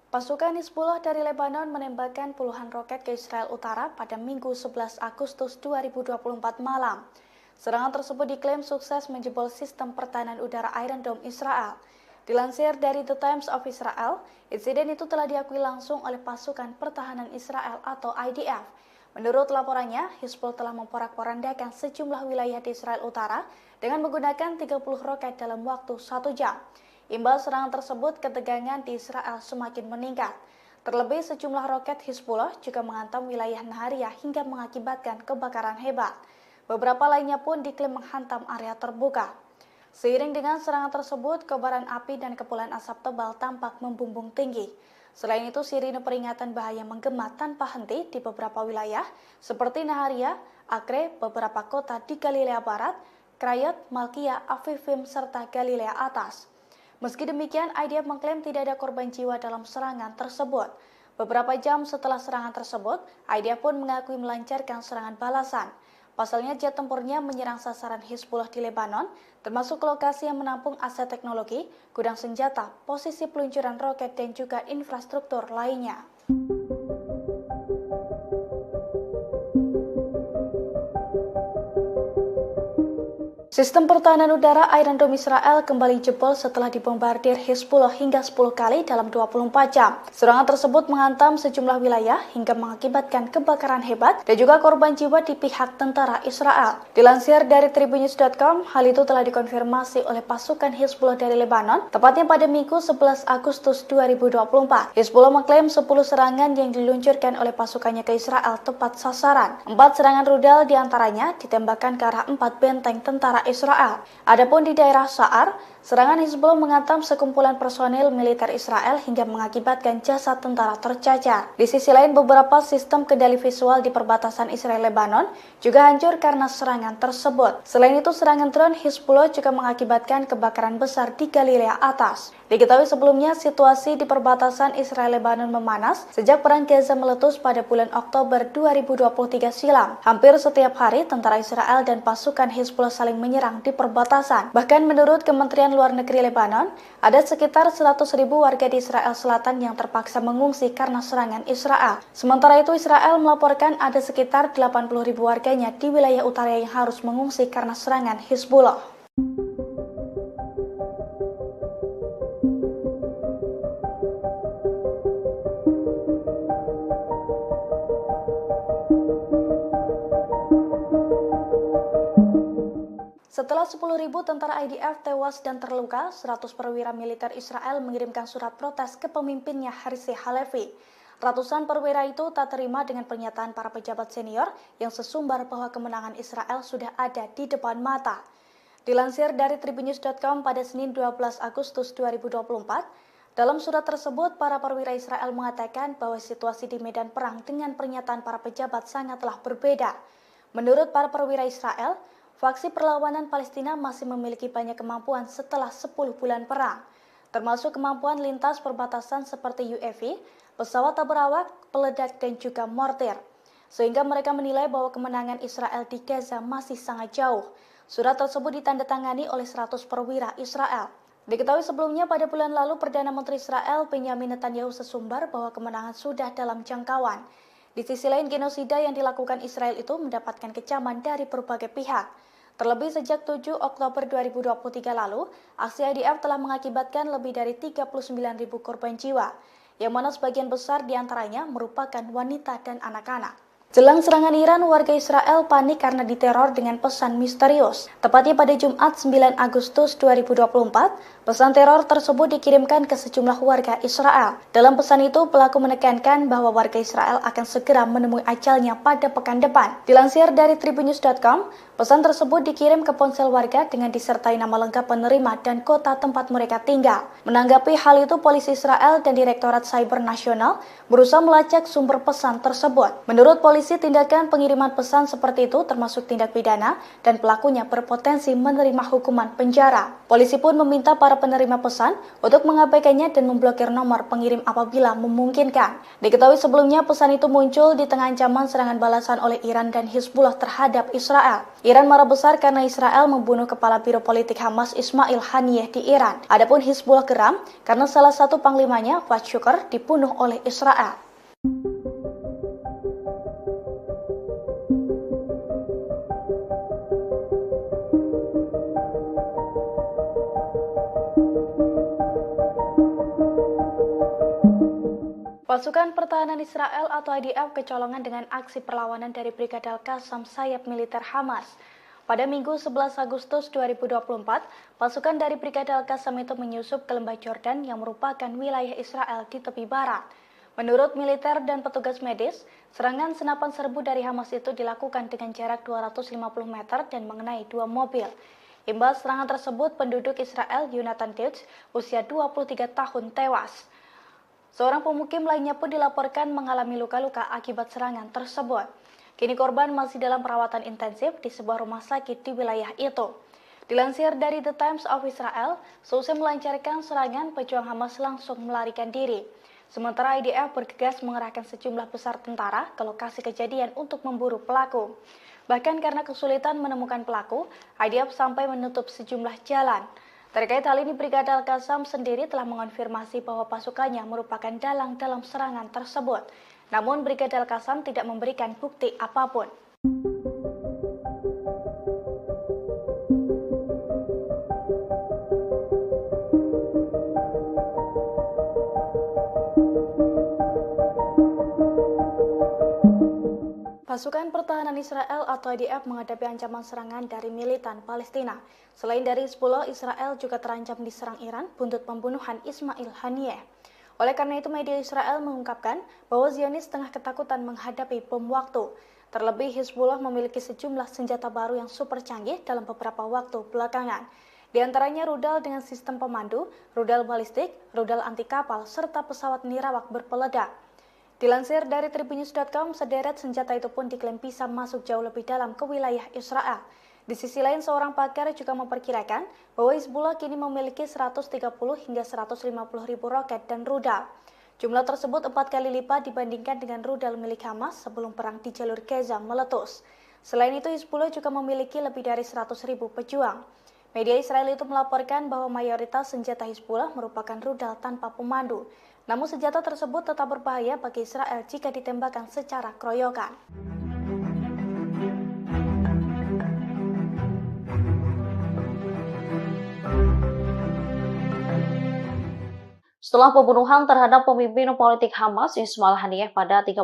Pasukan Hizbullah dari Lebanon menembakkan puluhan roket ke Israel Utara pada Minggu 11 Agustus 2024 malam. Serangan tersebut diklaim sukses menjebol sistem pertahanan udara Iron Dome Israel. Dilansir dari The Times of Israel, insiden itu telah diakui langsung oleh pasukan pertahanan Israel atau IDF. Menurut laporannya, Hizbullah telah memporak-porandakan sejumlah wilayah di Israel Utara dengan menggunakan 30 roket dalam waktu 1 jam. Imbal serangan tersebut, ketegangan di Israel semakin meningkat. Terlebih sejumlah roket Hizbullah juga menghantam wilayah Nahariya hingga mengakibatkan kebakaran hebat. Beberapa lainnya pun diklaim menghantam area terbuka. Seiring dengan serangan tersebut, kobaran api dan kepulan asap tebal tampak membumbung tinggi. Selain itu, sirine peringatan bahaya menggema tanpa henti di beberapa wilayah seperti Nahariya, Acre, beberapa kota di Galilea Barat, Krayot, Malkia, Avivim, serta Galilea Atas. Meski demikian, IDF mengklaim tidak ada korban jiwa dalam serangan tersebut. Beberapa jam setelah serangan tersebut, IDF pun mengakui melancarkan serangan balasan. Pasalnya, jet tempurnya menyerang sasaran Hizbullah di Lebanon, termasuk lokasi yang menampung aset teknologi, gudang senjata, posisi peluncuran roket, dan juga infrastruktur lainnya. Sistem pertahanan udara Iron Dome Israel kembali jebol setelah dibombardir Hizbullah hingga 10 kali dalam 24 jam. Serangan tersebut menghantam sejumlah wilayah hingga mengakibatkan kebakaran hebat dan juga korban jiwa di pihak tentara Israel. Dilansir dari tribunnews.com, hal itu telah dikonfirmasi oleh pasukan Hizbullah dari Lebanon, tepatnya pada Minggu 11 Agustus 2024. Hizbullah mengklaim 10 serangan yang diluncurkan oleh pasukannya ke Israel tepat sasaran. 4 serangan rudal diantaranya ditembakkan ke arah 4 benteng tentara Israel. Adapun di daerah Sa'ar, serangan Hizbullah menghantam sekumpulan personil militer Israel hingga mengakibatkan jasad tentara tercacar. Di sisi lain, beberapa sistem kendali visual di perbatasan Israel-Lebanon juga hancur karena serangan tersebut. Selain itu, serangan drone Hizbullah juga mengakibatkan kebakaran besar di Galilea Atas. Diketahui sebelumnya, situasi di perbatasan Israel-Lebanon memanas sejak perang Gaza meletus pada bulan Oktober 2023 silam. Hampir setiap hari, tentara Israel dan pasukan Hizbullah saling menyerang di perbatasan. Bahkan menurut Kementerian Luar Negeri Lebanon, ada sekitar 100.000 warga di Israel Selatan yang terpaksa mengungsi karena serangan Israel. Sementara itu, Israel melaporkan ada sekitar 80.000 warganya di wilayah utara yang harus mengungsi karena serangan Hizbullah. Setelah 10.000 tentara IDF tewas dan terluka, 100 perwira militer Israel mengirimkan surat protes ke pemimpinnya Herzi Halevi. Ratusan perwira itu tak terima dengan pernyataan para pejabat senior yang sesumbar bahwa kemenangan Israel sudah ada di depan mata. Dilansir dari tribunnews.com pada Senin 12 Agustus 2024, dalam surat tersebut para perwira Israel mengatakan bahwa situasi di medan perang dengan pernyataan para pejabat sangatlah berbeda. Menurut para perwira Israel, faksi perlawanan Palestina masih memiliki banyak kemampuan setelah 10 bulan perang, termasuk kemampuan lintas perbatasan seperti UAV, pesawat tak berawak, peledak, dan juga mortir. Sehingga mereka menilai bahwa kemenangan Israel di Gaza masih sangat jauh. Surat tersebut ditandatangani oleh 100 perwira Israel. Diketahui sebelumnya pada bulan lalu Perdana Menteri Israel Benyamin Netanyahu sesumbar bahwa kemenangan sudah dalam jangkauan. Di sisi lain, genosida yang dilakukan Israel itu mendapatkan kecaman dari berbagai pihak. Terlebih sejak 7 Oktober 2023 lalu, aksi IDF telah mengakibatkan lebih dari 39.000 korban jiwa, yang mana sebagian besar diantaranya merupakan wanita dan anak-anak. Jelang serangan Iran, warga Israel panik karena diteror dengan pesan misterius. Tepatnya pada Jumat 9 Agustus 2024, pesan teror tersebut dikirimkan ke sejumlah warga Israel. Dalam pesan itu, pelaku menekankan bahwa warga Israel akan segera menemui ajalnya pada pekan depan. Dilansir dari tribunnews.com, pesan tersebut dikirim ke ponsel warga dengan disertai nama lengkap penerima dan kota tempat mereka tinggal. Menanggapi hal itu, polisi Israel dan Direktorat Cyber Nasional berusaha melacak sumber pesan tersebut. Menurut polisi, tindakan pengiriman pesan seperti itu termasuk tindak pidana dan pelakunya berpotensi menerima hukuman penjara. Polisi pun meminta para penerima pesan untuk mengabaikannya dan memblokir nomor pengirim apabila memungkinkan. Diketahui sebelumnya pesan itu muncul di tengah ancaman serangan balasan oleh Iran dan Hizbullah terhadap Israel. Iran marah besar karena Israel membunuh kepala biro politik Hamas Ismail Haniyeh di Iran. Adapun Hizbullah geram karena salah satu panglimanya, Fuad Shukr, dibunuh oleh Israel. Pasukan Pertahanan Israel atau IDF kecolongan dengan aksi perlawanan dari Brigade Al-Qassam sayap militer Hamas. Pada Minggu 11 Agustus 2024, pasukan dari Brigade Al-Qassam itu menyusup ke lembah Jordan yang merupakan wilayah Israel di tepi barat. Menurut militer dan petugas medis, serangan senapan serbu dari Hamas itu dilakukan dengan jarak 250 meter dan mengenai 2 mobil. Imbas serangan tersebut, penduduk Israel Yonatan Deutsch, usia 23 tahun tewas. Seorang pemukim lainnya pun dilaporkan mengalami luka-luka akibat serangan tersebut. Kini korban masih dalam perawatan intensif di sebuah rumah sakit di wilayah itu. Dilansir dari The Times of Israel, seusai melancarkan serangan, pejuang Hamas langsung melarikan diri. Sementara IDF bergegas mengerahkan sejumlah besar tentara ke lokasi kejadian untuk memburu pelaku. Bahkan karena kesulitan menemukan pelaku, IDF sampai menutup sejumlah jalan. Terkait hal ini, Brigade Al-Qassam sendiri telah mengonfirmasi bahwa pasukannya merupakan dalang dalam serangan tersebut. Namun, Brigade Al-Qassam tidak memberikan bukti apapun. Pasukan Pertahanan Israel atau IDF menghadapi ancaman serangan dari militan Palestina. Selain dari Hizbullah, Israel juga terancam diserang Iran buntut pembunuhan Ismail Haniyeh. Oleh karena itu, media Israel mengungkapkan bahwa Zionis tengah ketakutan menghadapi bom waktu. Terlebih, Hizbullah memiliki sejumlah senjata baru yang super canggih dalam beberapa waktu belakangan. Di antaranya rudal dengan sistem pemandu, rudal balistik, rudal anti kapal, serta pesawat nirawak berpeledak. Dilansir dari tribunnews.com, sederet senjata itu pun diklaim bisa masuk jauh lebih dalam ke wilayah Israel. Di sisi lain, seorang pakar juga memperkirakan bahwa Hizbullah kini memiliki 130 hingga 150 ribu roket dan rudal. Jumlah tersebut 4 kali lipat dibandingkan dengan rudal milik Hamas sebelum perang di jalur Gaza meletus. Selain itu, Hizbullah juga memiliki lebih dari 100 ribu pejuang. Media Israel itu melaporkan bahwa mayoritas senjata Hizbullah merupakan rudal tanpa pemandu. Namun senjata tersebut tetap berbahaya bagi Israel jika ditembakkan secara keroyokan. Setelah pembunuhan terhadap pemimpin politik Hamas Ismail Haniyeh pada 31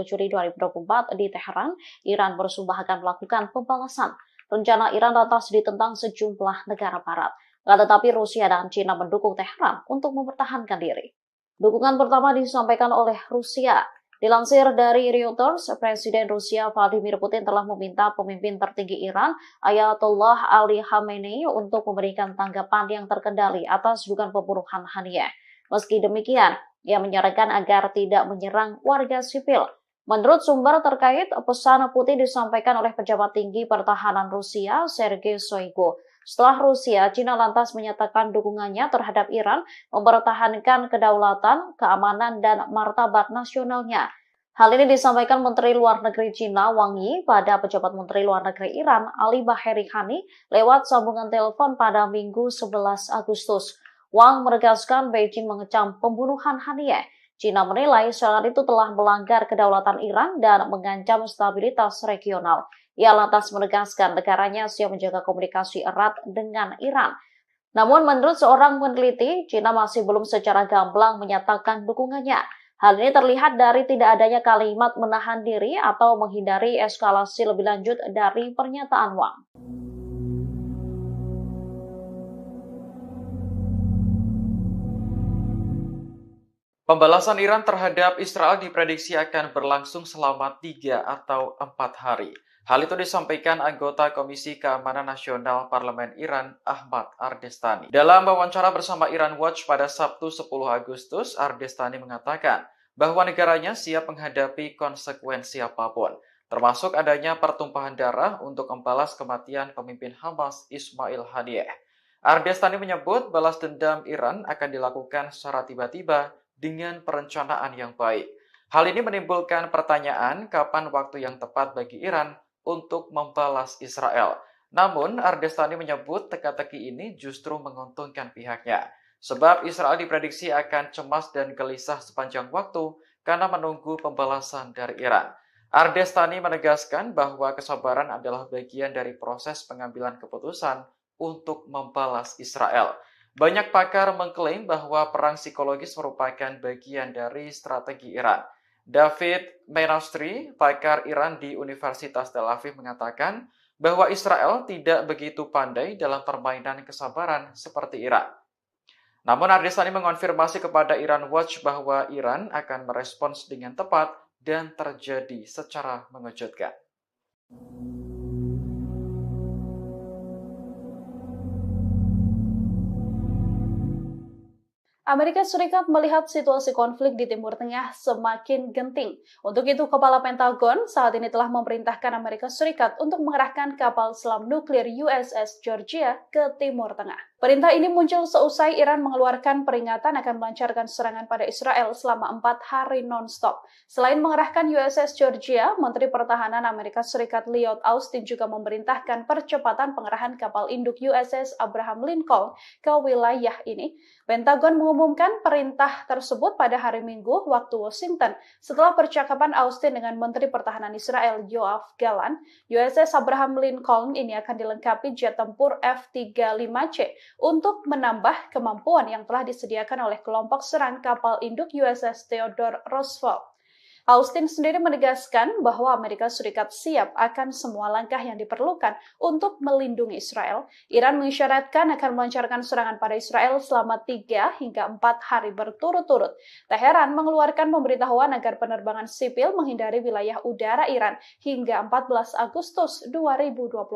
Juli 2024 di Teheran, Iran bersumpah akan melakukan pembalasan. Rencana Iran lantas ditentang sejumlah negara barat. Tetapi Rusia dan China mendukung Teheran untuk mempertahankan diri. Dukungan pertama disampaikan oleh Rusia. Dilansir dari Reuters, Presiden Rusia Vladimir Putin telah meminta pemimpin tertinggi Iran, Ayatollah Ali Khamenei, untuk memberikan tanggapan yang terkendali atas dugaan pembunuhan Haniyeh. Meski demikian, ia menyarankan agar tidak menyerang warga sipil. Menurut sumber terkait, pesan Putin disampaikan oleh pejabat tinggi pertahanan Rusia, Sergei Shoigu. Setelah Rusia, China lantas menyatakan dukungannya terhadap Iran mempertahankan kedaulatan, keamanan, dan martabat nasionalnya. Hal ini disampaikan Menteri Luar Negeri China Wang Yi pada pejabat Menteri Luar Negeri Iran Ali Baheri Khani lewat sambungan telepon pada Minggu 11 Agustus. Wang menegaskan Beijing mengecam pembunuhan Haniyeh. China menilai serangan itu telah melanggar kedaulatan Iran dan mengancam stabilitas regional. Ia lantas menegaskan negaranya siap menjaga komunikasi erat dengan Iran. Namun menurut seorang peneliti, China masih belum secara gamblang menyatakan dukungannya. Hal ini terlihat dari tidak adanya kalimat menahan diri atau menghindari eskalasi lebih lanjut dari pernyataan Wang. Pembalasan Iran terhadap Israel diprediksi akan berlangsung selama 3 atau 4 hari. Hal itu disampaikan anggota Komisi Keamanan Nasional Parlemen Iran, Ahmad Ardestani. Dalam wawancara bersama Iran Watch pada Sabtu 10 Agustus, Ardestani mengatakan bahwa negaranya siap menghadapi konsekuensi apapun, termasuk adanya pertumpahan darah untuk membalas kematian pemimpin Hamas Ismail Haniyeh. Ardestani menyebut balas dendam Iran akan dilakukan secara tiba-tiba dengan perencanaan yang baik. Hal ini menimbulkan pertanyaan kapan waktu yang tepat bagi Iran untuk membalas Israel. Namun, Ardestani menyebut teka-teki ini justru menguntungkan pihaknya, sebab Israel diprediksi akan cemas dan gelisah sepanjang waktu karena menunggu pembalasan dari Iran. Ardestani menegaskan bahwa kesabaran adalah bagian dari proses pengambilan keputusan untuk membalas Israel. Banyak pakar mengklaim bahwa perang psikologis merupakan bagian dari strategi Iran. David Menastri, pakar Iran di Universitas Tel Aviv mengatakan bahwa Israel tidak begitu pandai dalam permainan kesabaran seperti Iran. Namun Ardesani mengonfirmasi kepada Iran Watch bahwa Iran akan merespons dengan tepat dan terjadi secara mengejutkan. Amerika Serikat melihat situasi konflik di Timur Tengah semakin genting. Untuk itu, Kepala Pentagon saat ini telah memerintahkan Amerika Serikat untuk mengerahkan kapal selam nuklir USS Georgia ke Timur Tengah. Perintah ini muncul seusai Iran mengeluarkan peringatan akan melancarkan serangan pada Israel selama 4 hari non-stop. Selain mengerahkan USS Georgia, Menteri Pertahanan Amerika Serikat Lloyd Austin juga memerintahkan percepatan pengerahan kapal induk USS Abraham Lincoln ke wilayah ini. Pentagon mengumumkan perintah tersebut pada hari Minggu waktu Washington setelah percakapan Austin dengan Menteri Pertahanan Israel Yoav Gallant. USS Abraham Lincoln ini akan dilengkapi jet tempur F-35C untuk menambah kemampuan yang telah disediakan oleh kelompok serang kapal induk USS Theodore Roosevelt. Austin sendiri menegaskan bahwa Amerika Serikat siap akan semua langkah yang diperlukan untuk melindungi Israel. Iran mengisyaratkan akan melancarkan serangan pada Israel selama 3 hingga 4 hari berturut-turut. Teheran mengeluarkan pemberitahuan agar penerbangan sipil menghindari wilayah udara Iran hingga 14 Agustus 2024.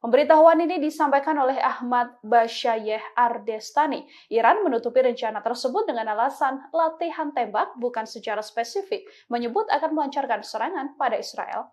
Pemberitahuan ini disampaikan oleh Ahmad Bashayeh Ardestani. Iran menutupi rencana tersebut dengan alasan latihan tembak bukan secara spesifik, menyebut akan melancarkan serangan pada Israel.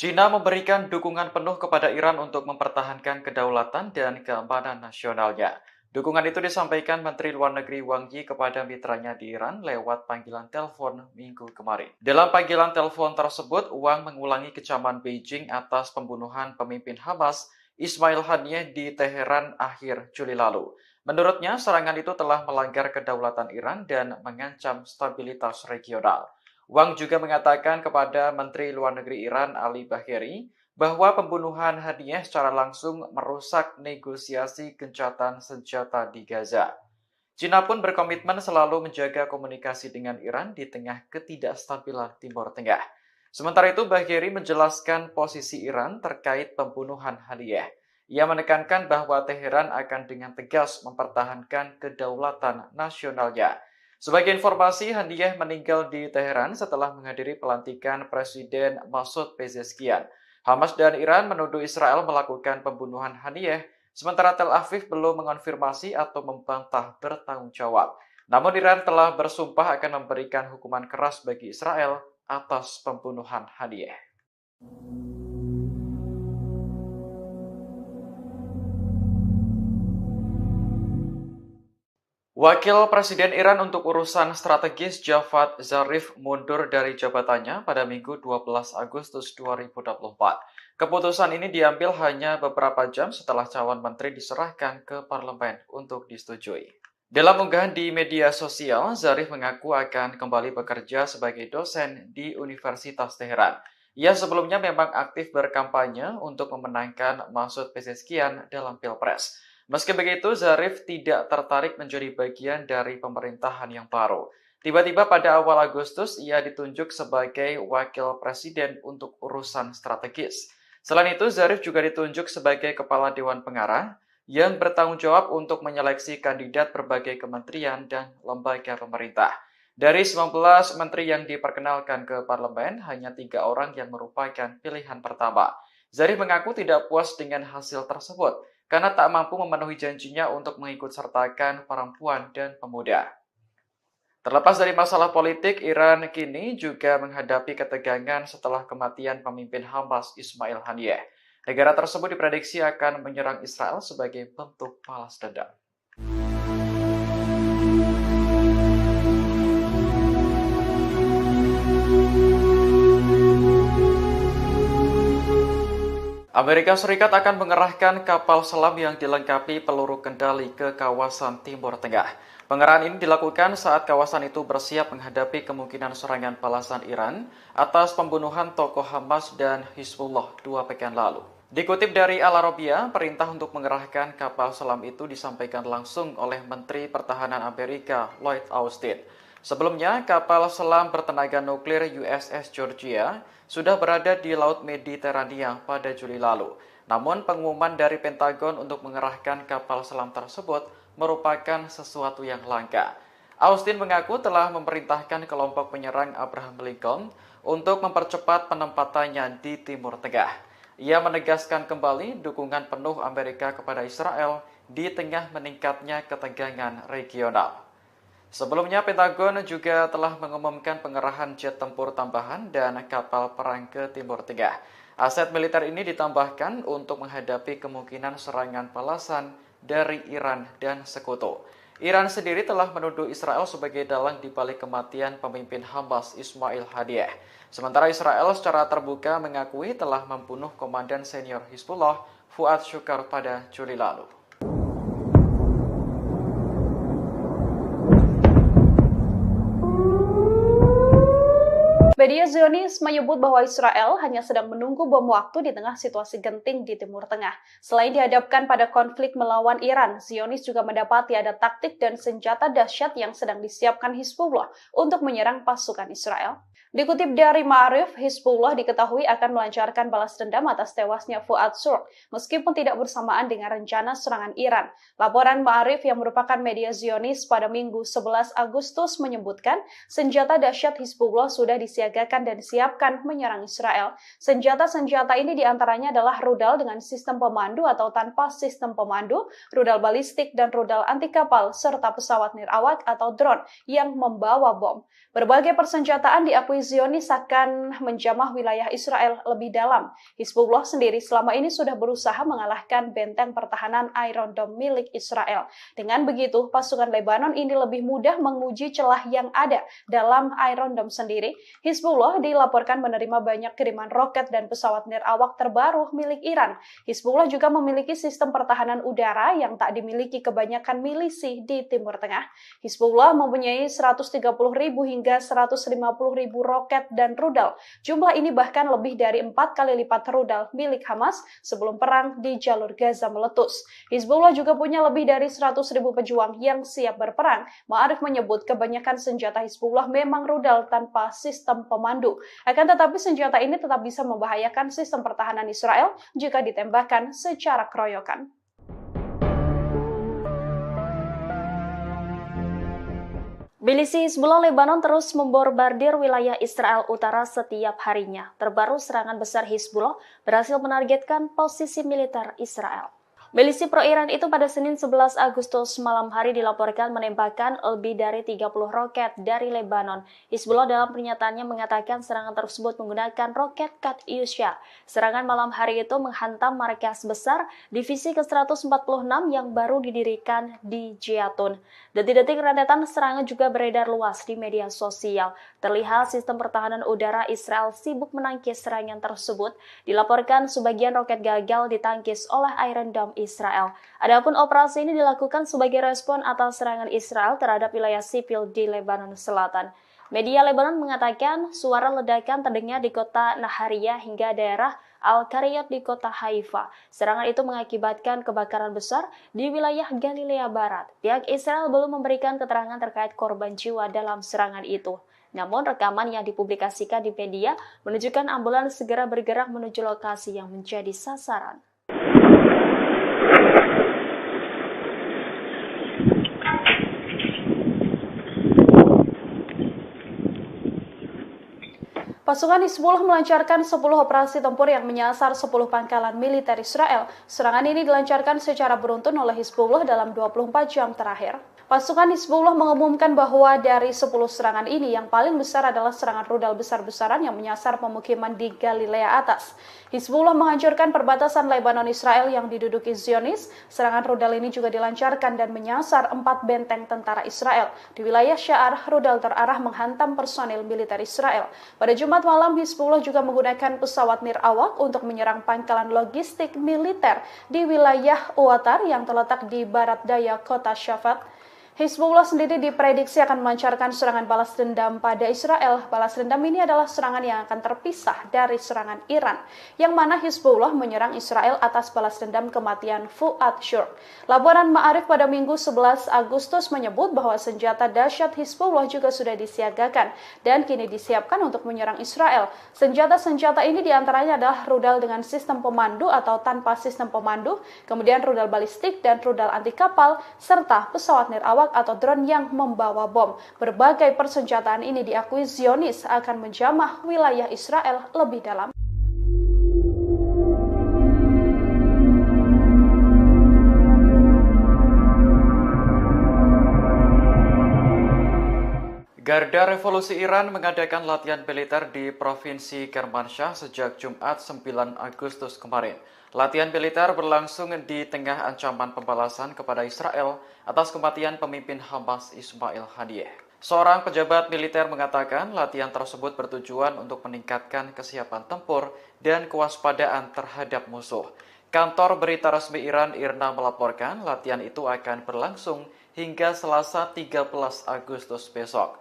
China memberikan dukungan penuh kepada Iran untuk mempertahankan kedaulatan dan keamanan nasionalnya. Dukungan itu disampaikan Menteri Luar Negeri Wang Yi kepada mitranya di Iran lewat panggilan telepon Minggu kemarin. Dalam panggilan telepon tersebut, Wang mengulangi kecaman Beijing atas pembunuhan pemimpin Hamas Ismail Haniyeh di Teheran akhir Juli lalu. Menurutnya, serangan itu telah melanggar kedaulatan Iran dan mengancam stabilitas regional. Wang juga mengatakan kepada Menteri Luar Negeri Iran Ali Bagheri bahwa pembunuhan Haniyeh secara langsung merusak negosiasi gencatan senjata di Gaza. China pun berkomitmen selalu menjaga komunikasi dengan Iran di tengah ketidakstabilan Timur Tengah. Sementara itu, Bagheri menjelaskan posisi Iran terkait pembunuhan Haniyeh. Ia menekankan bahwa Teheran akan dengan tegas mempertahankan kedaulatan nasionalnya. Sebagai informasi, Haniyeh meninggal di Teheran setelah menghadiri pelantikan Presiden Masoud Pezeshkian. Hamas dan Iran menuduh Israel melakukan pembunuhan Haniyeh, sementara Tel Aviv belum mengonfirmasi atau membantah bertanggung jawab. Namun Iran telah bersumpah akan memberikan hukuman keras bagi Israel atas pembunuhan Haniyeh. Wakil Presiden Iran untuk urusan strategis Javad Zarif mundur dari jabatannya pada Minggu 12 Agustus 2024. Keputusan ini diambil hanya beberapa jam setelah calon menteri diserahkan ke parlemen untuk disetujui. Dalam unggahan di media sosial, Zarif mengaku akan kembali bekerja sebagai dosen di Universitas Teheran. Ia sebelumnya memang aktif berkampanye untuk memenangkan Masoud Pezeshkian dalam Pilpres. Meski begitu, Zarif tidak tertarik menjadi bagian dari pemerintahan yang baru. Tiba-tiba pada awal Agustus, ia ditunjuk sebagai wakil presiden untuk urusan strategis. Selain itu, Zarif juga ditunjuk sebagai kepala Dewan Pengarah yang bertanggung jawab untuk menyeleksi kandidat berbagai kementerian dan lembaga pemerintah. Dari 19 menteri yang diperkenalkan ke parlemen, hanya 3 orang yang merupakan pilihan pertama. Zarif mengaku tidak puas dengan hasil tersebut, karena tak mampu memenuhi janjinya untuk mengikutsertakan perempuan dan pemuda. Terlepas dari masalah politik, Iran kini juga menghadapi ketegangan setelah kematian pemimpin Hamas Ismail Haniyeh. Negara tersebut diprediksi akan menyerang Israel sebagai bentuk balas dendam. Amerika Serikat akan mengerahkan kapal selam yang dilengkapi peluru kendali ke kawasan Timur Tengah. Pengerahan ini dilakukan saat kawasan itu bersiap menghadapi kemungkinan serangan balasan Iran atas pembunuhan tokoh Hamas dan Hizbullah 2 pekan lalu. Dikutip dari Al Arabiya, perintah untuk mengerahkan kapal selam itu disampaikan langsung oleh Menteri Pertahanan Amerika Lloyd Austin. Sebelumnya, kapal selam bertenaga nuklir USS Georgia sudah berada di Laut Mediterania pada Juli lalu. Namun, pengumuman dari Pentagon untuk mengerahkan kapal selam tersebut merupakan sesuatu yang langka. Austin mengaku telah memerintahkan kelompok penyerang Abraham Lincoln untuk mempercepat penempatannya di Timur Tengah. Ia menegaskan kembali dukungan penuh Amerika kepada Israel di tengah meningkatnya ketegangan regional. Sebelumnya, Pentagon juga telah mengumumkan pengerahan jet tempur tambahan dan kapal perang ke Timur Tengah. Aset militer ini ditambahkan untuk menghadapi kemungkinan serangan balasan dari Iran dan sekutu. Iran sendiri telah menuduh Israel sebagai dalang di balik kematian pemimpin Hamas Ismail Haniyeh. Sementara Israel secara terbuka mengakui telah membunuh komandan senior Hizbullah Fuad Shukar pada Juli lalu. Media Zionis menyebut bahwa Israel hanya sedang menunggu bom waktu di tengah situasi genting di Timur Tengah. Selain dihadapkan pada konflik melawan Iran, Zionis juga mendapati ada taktik dan senjata dahsyat yang sedang disiapkan Hizbullah untuk menyerang pasukan Israel. Dikutip dari Ma'arif, Hizbullah diketahui akan melancarkan balas dendam atas tewasnya Fuad Shukar, meskipun tidak bersamaan dengan rencana serangan Iran. Laporan Ma'arif yang merupakan media Zionis pada Minggu 11 Agustus menyebutkan senjata dahsyat Hizbullah sudah disiagakan dan disiapkan menyerang Israel. Senjata-senjata ini diantaranya adalah rudal dengan sistem pemandu atau tanpa sistem pemandu, rudal balistik dan rudal anti kapal, serta pesawat nirawak atau drone yang membawa bom. Berbagai persenjataan diakui Zionis akan menjamah wilayah Israel lebih dalam. Hizbullah sendiri selama ini sudah berusaha mengalahkan benteng pertahanan Iron Dome milik Israel. Dengan begitu, pasukan Lebanon ini lebih mudah menguji celah yang ada dalam Iron Dome sendiri. Hizbullah dilaporkan menerima banyak kiriman roket dan pesawat nirawak terbaru milik Iran. Hizbullah juga memiliki sistem pertahanan udara yang tak dimiliki kebanyakan milisi di Timur Tengah. Hizbullah mempunyai 130.000 hingga 150.000 roket dan rudal. Jumlah ini bahkan lebih dari 4 kali lipat rudal milik Hamas sebelum perang di jalur Gaza meletus. Hizbullah juga punya lebih dari 100.000 pejuang yang siap berperang. Ma'arif menyebut kebanyakan senjata Hizbullah memang rudal tanpa sistem pemandu. Akan tetapi senjata ini tetap bisa membahayakan sistem pertahanan Israel jika ditembakkan secara keroyokan. Milisi Hizbullah Lebanon terus memborbardir wilayah Israel Utara setiap harinya. Terbaru serangan besar Hizbullah berhasil menargetkan posisi militer Israel. Milisi pro-Iran itu pada Senin 11 Agustus malam hari dilaporkan menembakkan lebih dari 30 roket dari Lebanon. Hizbullah dalam pernyataannya mengatakan serangan tersebut menggunakan roket Katyusha. Serangan malam hari itu menghantam markas besar divisi ke-146 yang baru didirikan di Jatun. Detik-detik rentetan serangan juga beredar luas di media sosial. Terlihat sistem pertahanan udara Israel sibuk menangkis serangan tersebut. Dilaporkan sebagian roket gagal ditangkis oleh Iron Dome Israel. Adapun operasi ini dilakukan sebagai respon atas serangan Israel terhadap wilayah sipil di Lebanon Selatan. Media Lebanon mengatakan suara ledakan terdengar di kota Nahariya hingga daerah Al-Qariyat di kota Haifa. Serangan itu mengakibatkan kebakaran besar di wilayah Galilea Barat. Pihak Israel belum memberikan keterangan terkait korban jiwa dalam serangan itu. Namun rekaman yang dipublikasikan di media menunjukkan ambulans segera bergerak menuju lokasi yang menjadi sasaran. Pasukan Hizbullah melancarkan 10 operasi tempur yang menyasar 10 pangkalan militer Israel. Serangan ini dilancarkan secara beruntun oleh Hizbullah dalam 24 jam terakhir. Pasukan Hizbullah mengumumkan bahwa dari 10 serangan ini yang paling besar adalah serangan rudal besar-besaran yang menyasar pemukiman di Galilea Atas. Hizbullah menghancurkan perbatasan Lebanon Israel yang diduduki Zionis. Serangan rudal ini juga dilancarkan dan menyasar 4 benteng tentara Israel. Di wilayah Sya'ar, rudal terarah menghantam personil militer Israel. Pada Jumat malam, Hizbullah juga menggunakan pesawat nirawak untuk menyerang pangkalan logistik militer di wilayah Uatar yang terletak di barat daya kota Shafat. Hizbullah sendiri diprediksi akan melancarkan serangan balas dendam pada Israel. Balas dendam ini adalah serangan yang akan terpisah dari serangan Iran, yang mana Hizbullah menyerang Israel atas balas dendam kematian Fuad Shurq. Laporan Ma'arif pada Minggu 11 Agustus menyebut bahwa senjata dahsyat Hizbullah juga sudah disiagakan dan kini disiapkan untuk menyerang Israel. Senjata-senjata ini diantaranya adalah rudal dengan sistem pemandu atau tanpa sistem pemandu, kemudian rudal balistik dan rudal anti kapal, serta pesawat nirawak atau drone yang membawa bom. Berbagai persenjataan ini diakui Zionis akan menjamah wilayah Israel lebih dalam. Garda Revolusi Iran mengadakan latihan militer di Provinsi Kermanshah sejak Jumat 9 Agustus kemarin. Latihan militer berlangsung di tengah ancaman pembalasan kepada Israel atas kematian pemimpin Hamas Ismail Haniyeh. Seorang pejabat militer mengatakan latihan tersebut bertujuan untuk meningkatkan kesiapan tempur dan kewaspadaan terhadap musuh. Kantor berita resmi Iran IRNA melaporkan latihan itu akan berlangsung hingga Selasa 13 Agustus besok.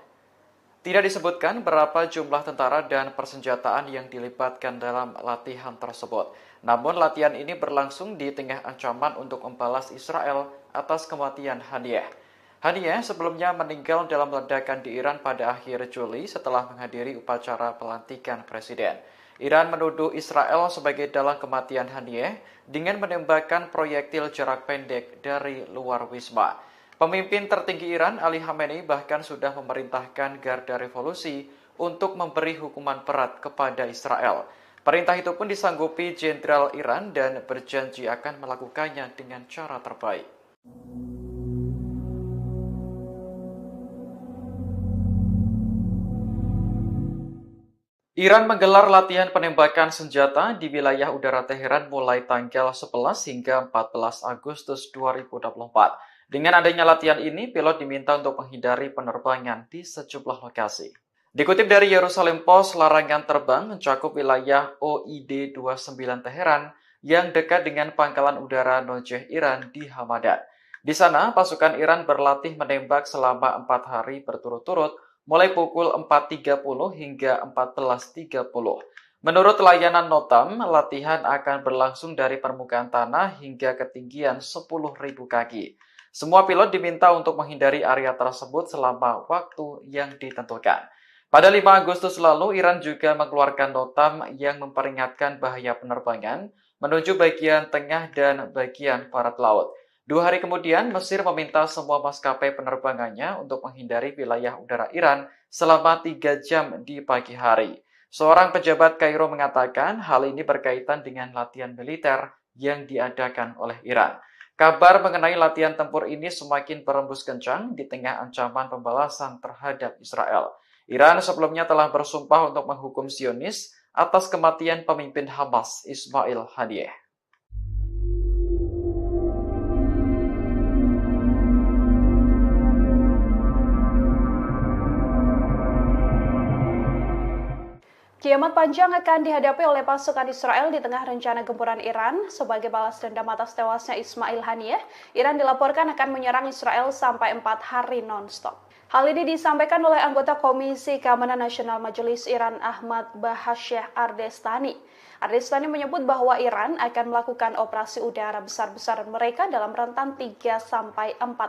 Tidak disebutkan berapa jumlah tentara dan persenjataan yang dilibatkan dalam latihan tersebut. Namun latihan ini berlangsung di tengah ancaman untuk membalas Israel atas kematian Haniyeh. Haniyeh sebelumnya meninggal dalam ledakan di Iran pada akhir Juli setelah menghadiri upacara pelantikan presiden. Iran menuduh Israel sebagai dalang kematian Haniyeh dengan menembakkan proyektil jarak pendek dari luar wisma. Pemimpin tertinggi Iran, Ali Khamenei, bahkan sudah memerintahkan Garda Revolusi untuk memberi hukuman berat kepada Israel. Perintah itu pun disanggupi Jenderal Iran dan berjanji akan melakukannya dengan cara terbaik. Iran menggelar latihan penembakan senjata di wilayah udara Teheran mulai tanggal 11 hingga 14 Agustus 2024. Dengan adanya latihan ini, pilot diminta untuk menghindari penerbangan di sejumlah lokasi. Dikutip dari Yerusalem Post, larangan terbang mencakup wilayah OID-29 Teheran yang dekat dengan pangkalan udara Nojeh Iran di Hamadan. Di sana, pasukan Iran berlatih menembak selama 4 hari berturut-turut, mulai pukul 4.30 hingga 14.30. Menurut layanan Notam, latihan akan berlangsung dari permukaan tanah hingga ketinggian 10.000 kaki. Semua pilot diminta untuk menghindari area tersebut selama waktu yang ditentukan. Pada 5 Agustus lalu, Iran juga mengeluarkan notam yang memperingatkan bahaya penerbangan menuju bagian tengah dan bagian barat laut. 2 hari kemudian, Mesir meminta semua maskapai penerbangannya untuk menghindari wilayah udara Iran selama 3 jam di pagi hari. Seorang pejabat Kairo mengatakan hal ini berkaitan dengan latihan militer yang diadakan oleh Iran. Kabar mengenai latihan tempur ini semakin berembus kencang di tengah ancaman pembalasan terhadap Israel. Iran sebelumnya telah bersumpah untuk menghukum Zionis atas kematian pemimpin Hamas Ismail Haniyeh. Kiamat panjang akan dihadapi oleh pasukan Israel di tengah rencana gempuran Iran sebagai balas dendam atas tewasnya Ismail Haniyeh. Iran dilaporkan akan menyerang Israel sampai 4 hari non-stop. Hal ini disampaikan oleh anggota Komisi Keamanan Nasional Majelis Iran Ahmad Bahasyeh Ardestani. Ardestani menyebut bahwa Iran akan melakukan operasi udara besar-besaran mereka dalam rentan 3-4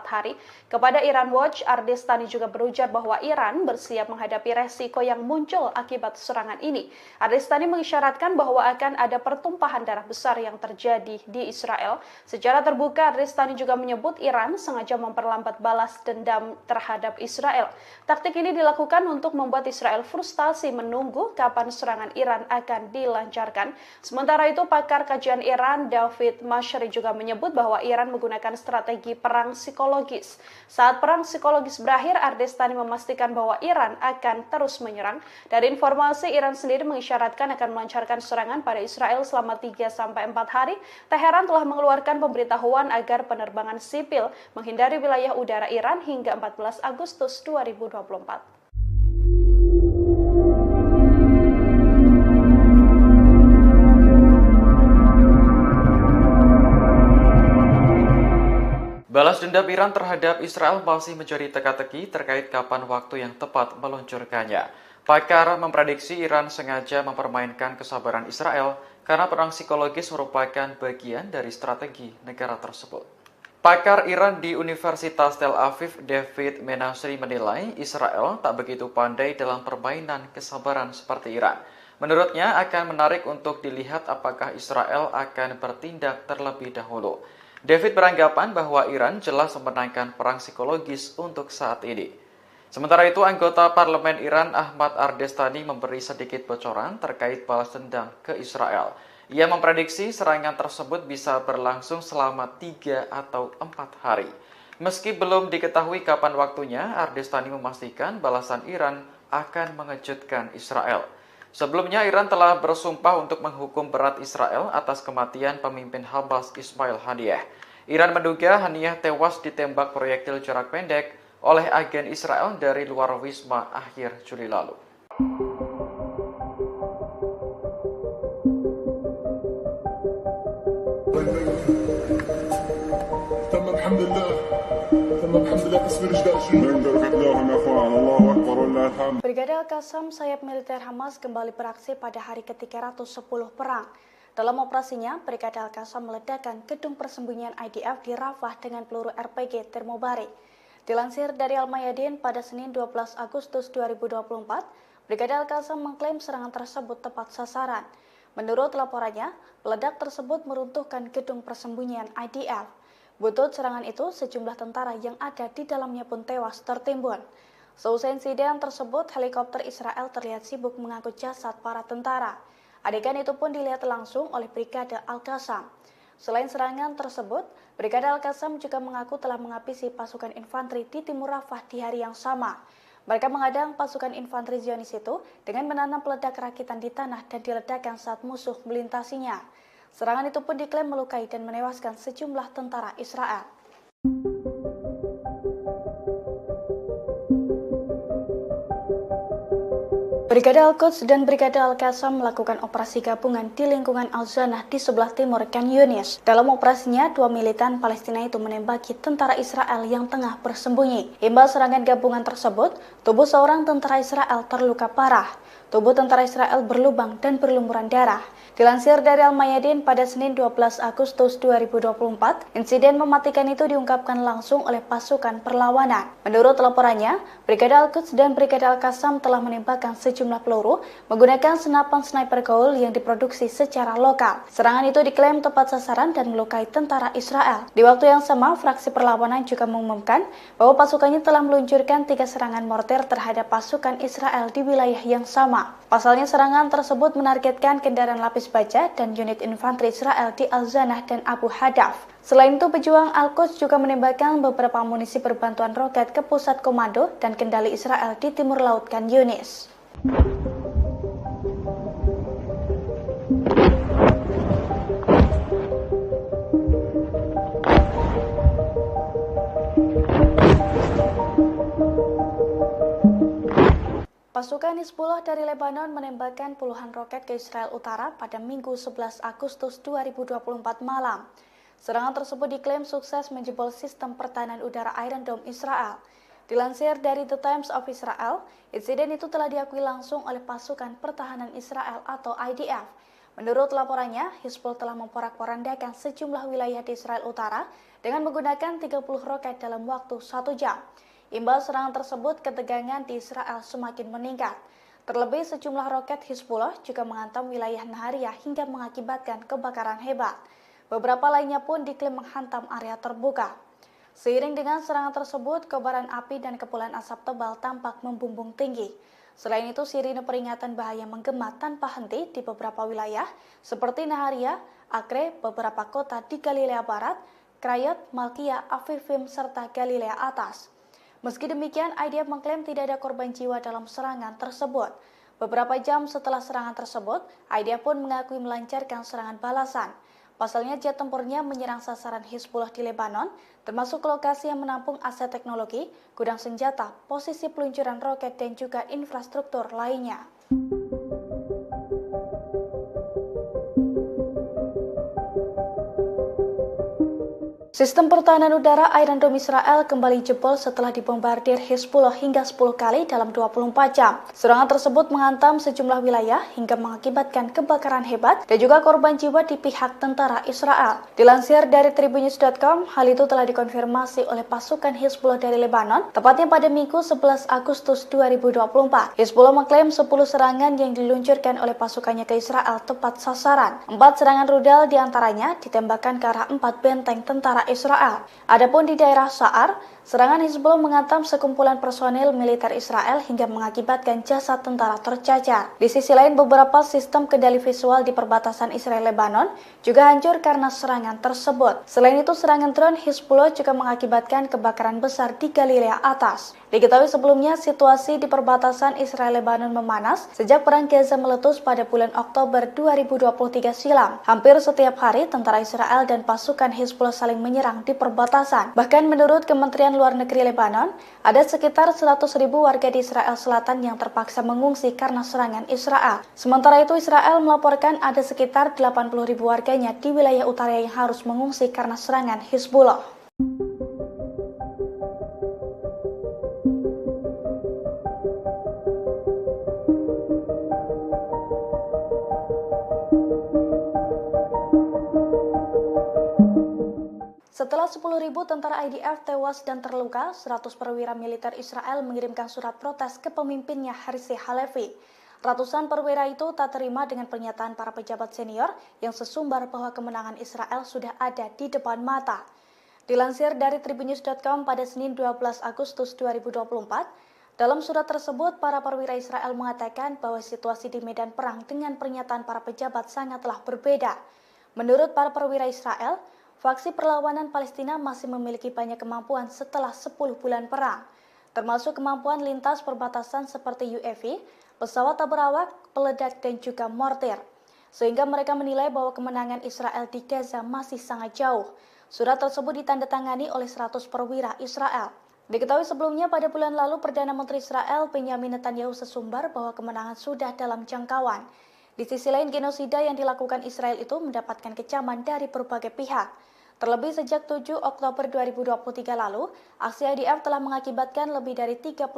hari. Kepada Iran Watch, Ardestani juga berujar bahwa Iran bersiap menghadapi resiko yang muncul akibat serangan ini. Ardestani mengisyaratkan bahwa akan ada pertumpahan darah besar yang terjadi di Israel. Secara terbuka, Ardestani juga menyebut Iran sengaja memperlambat balas dendam terhadap Israel. Taktik ini dilakukan untuk membuat Israel frustasi menunggu kapan serangan Iran akan dilancarkan. Sementara itu, pakar kajian Iran David Mashri juga menyebut bahwa Iran menggunakan strategi perang psikologis. Saat perang psikologis berakhir, Ardestani memastikan bahwa Iran akan terus menyerang. Dari informasi, Iran sendiri mengisyaratkan akan melancarkan serangan pada Israel selama 3-4 hari. Teheran telah mengeluarkan pemberitahuan agar penerbangan sipil menghindari wilayah udara Iran hingga 14 Agustus 2024. Balas dendam Iran terhadap Israel masih menjadi teka-teki terkait kapan waktu yang tepat meluncurkannya. Pakar memprediksi Iran sengaja mempermainkan kesabaran Israel karena perang psikologis merupakan bagian dari strategi negara tersebut. Pakar Iran di Universitas Tel Aviv, David Menasri menilai Israel tak begitu pandai dalam permainan kesabaran seperti Iran. Menurutnya akan menarik untuk dilihat apakah Israel akan bertindak terlebih dahulu. David beranggapan bahwa Iran jelas memenangkan perang psikologis untuk saat ini. Sementara itu, anggota parlemen Iran Ahmad Ardestani memberi sedikit bocoran terkait balas dendam ke Israel. Ia memprediksi serangan tersebut bisa berlangsung selama 3 atau 4 hari. Meski belum diketahui kapan waktunya, Ardestani memastikan balasan Iran akan mengejutkan Israel. Sebelumnya, Iran telah bersumpah untuk menghukum berat Israel atas kematian pemimpin Hamas Ismail Haniyeh. Iran menduga Haniyeh tewas ditembak proyektil jarak pendek oleh agen Israel dari luar wisma akhir Juli lalu. Brigade Al-Qassam, sayap militer Hamas, kembali beraksi pada hari ke-310 perang. Dalam operasinya, Brigade Al-Qassam meledakkan gedung persembunyian IDF di Rafah dengan peluru RPG termobarik. Dilansir dari Al-Mayadin pada Senin 12 Agustus 2024, Brigade Al-Qassam mengklaim serangan tersebut tepat sasaran. Menurut laporannya, peledak tersebut meruntuhkan gedung persembunyian IDF. Butut serangan itu, sejumlah tentara yang ada di dalamnya pun tewas tertimbun. Seusai insiden tersebut, helikopter Israel terlihat sibuk mengangkut jasad para tentara. Adegan itu pun dilihat langsung oleh Brigade Al-Qassam. Selain serangan tersebut, Brigade Al-Qassam juga mengaku telah menghabisi pasukan infanteri di timur Rafah di hari yang sama. Mereka menghadang pasukan infanteri Zionis itu dengan menanam peledak rakitan di tanah dan diledakkan saat musuh melintasinya. Serangan itu pun diklaim melukai dan menewaskan sejumlah tentara Israel. Brigade Al-Quds dan Brigade Al-Qassam melakukan operasi gabungan di lingkungan Al-Zanah di sebelah timur Khan Yunis. Dalam operasinya, 2 militan Palestina itu menembaki tentara Israel yang tengah bersembunyi. Imbas serangan gabungan tersebut, tubuh seorang tentara Israel terluka parah. Tubuh tentara Israel berlubang dan berlumuran darah. Dilansir dari Al-Mayadin pada Senin 12 Agustus 2024, insiden mematikan itu diungkapkan langsung oleh pasukan perlawanan. Menurut laporannya, Brigade Al-Quds dan Brigade Al-Qassam telah menembakkan sejumlah peluru menggunakan senapan sniper Gaul yang diproduksi secara lokal. Serangan itu diklaim tepat sasaran dan melukai tentara Israel. Di waktu yang sama, fraksi perlawanan juga mengumumkan bahwa pasukannya telah meluncurkan 3 serangan mortir terhadap pasukan Israel di wilayah yang sama. Pasalnya, serangan tersebut menargetkan kendaraan lapis baja dan unit infanteri Israel di Al-Zanah dan Abu Hadaf. Selain itu, pejuang Al-Quds juga menembakkan beberapa amunisi berbantuan roket ke pusat komando dan kendali Israel di timur laut Khan Yunis. Pasukan Hizbullah dari Lebanon menembakkan puluhan roket ke Israel Utara pada Minggu 11 Agustus 2024 malam. Serangan tersebut diklaim sukses menjebol sistem pertahanan udara Iron Dome Israel. Dilansir dari The Times of Israel, insiden itu telah diakui langsung oleh pasukan pertahanan Israel atau IDF. Menurut laporannya, Hizbullah telah memporak-porandakan sejumlah wilayah di Israel Utara dengan menggunakan 30 roket dalam waktu 1 jam. Imbas serangan tersebut, ketegangan di Israel semakin meningkat. Terlebih, sejumlah roket Hizbullah juga menghantam wilayah Nahariya hingga mengakibatkan kebakaran hebat. Beberapa lainnya pun diklaim menghantam area terbuka. Seiring dengan serangan tersebut, kobaran api dan kepulan asap tebal tampak membumbung tinggi. Selain itu, sirine peringatan bahaya menggema tanpa henti di beberapa wilayah, seperti Nahariya, Acre, beberapa kota di Galilea Barat, Krayot, Malkia, Afifim, serta Galilea Atas. Meski demikian, IDF mengklaim tidak ada korban jiwa dalam serangan tersebut. Beberapa jam setelah serangan tersebut, IDF pun mengakui melancarkan serangan balasan. Pasalnya, jet tempurnya menyerang sasaran Hizbullah di Lebanon, termasuk lokasi yang menampung aset teknologi, gudang senjata, posisi peluncuran roket, dan juga infrastruktur lainnya. Sistem pertahanan udara Iron Dome Israel kembali jebol setelah dibombardir Hezbollah hingga 10 kali dalam 24 jam. Serangan tersebut menghantam sejumlah wilayah hingga mengakibatkan kebakaran hebat dan juga korban jiwa di pihak tentara Israel. Dilansir dari Tribunnews.com, hal itu telah dikonfirmasi oleh pasukan Hezbollah dari Lebanon, tepatnya pada Minggu 11 Agustus 2024. Hezbollah mengklaim 10 serangan yang diluncurkan oleh pasukannya ke Israel tepat sasaran. 4 serangan rudal diantaranya ditembakkan ke arah 4 benteng tentara Israel. Adapun di daerah Sa'ar, serangan Hezbollah menghantam sekumpulan personil militer Israel hingga mengakibatkan jasad tentara tercacar. Di sisi lain, beberapa sistem kendali visual di perbatasan Israel-Lebanon juga hancur karena serangan tersebut. Selain itu, serangan drone Hezbollah juga mengakibatkan kebakaran besar di Galilea Atas. Diketahui sebelumnya, situasi di perbatasan Israel-Lebanon memanas sejak perang Gaza meletus pada bulan Oktober 2023 silam. Hampir setiap hari, tentara Israel dan pasukan Hezbollah saling menyerang di perbatasan. Bahkan menurut Kementerian Luar Negeri Lebanon, ada sekitar 100.000 warga di Israel Selatan yang terpaksa mengungsi karena serangan Israel. Sementara itu, Israel melaporkan ada sekitar 80.000 warganya di wilayah utara yang harus mengungsi karena serangan Hezbollah. Setelah 10.000 tentara IDF tewas dan terluka, 100 perwira militer Israel mengirimkan surat protes ke pemimpinnya Herzi Halevi. Ratusan perwira itu tak terima dengan pernyataan para pejabat senior yang sesumbar bahwa kemenangan Israel sudah ada di depan mata. Dilansir dari Tribunnews.com pada Senin 12 Agustus 2024, dalam surat tersebut para perwira Israel mengatakan bahwa situasi di medan perang dengan pernyataan para pejabat sangatlah berbeda. Menurut para perwira Israel, faksi perlawanan Palestina masih memiliki banyak kemampuan setelah 10 bulan perang, termasuk kemampuan lintas perbatasan seperti UAV, pesawat tak berawak, peledak, dan juga mortir. Sehingga mereka menilai bahwa kemenangan Israel di Gaza masih sangat jauh. Surat tersebut ditandatangani oleh 100 perwira Israel. Diketahui sebelumnya pada bulan lalu Perdana Menteri Israel Benjamin Netanyahu sesumbar bahwa kemenangan sudah dalam jangkauan. Di sisi lain, genosida yang dilakukan Israel itu mendapatkan kecaman dari berbagai pihak. Terlebih sejak 7 Oktober 2023 lalu, aksi IDF telah mengakibatkan lebih dari 39.000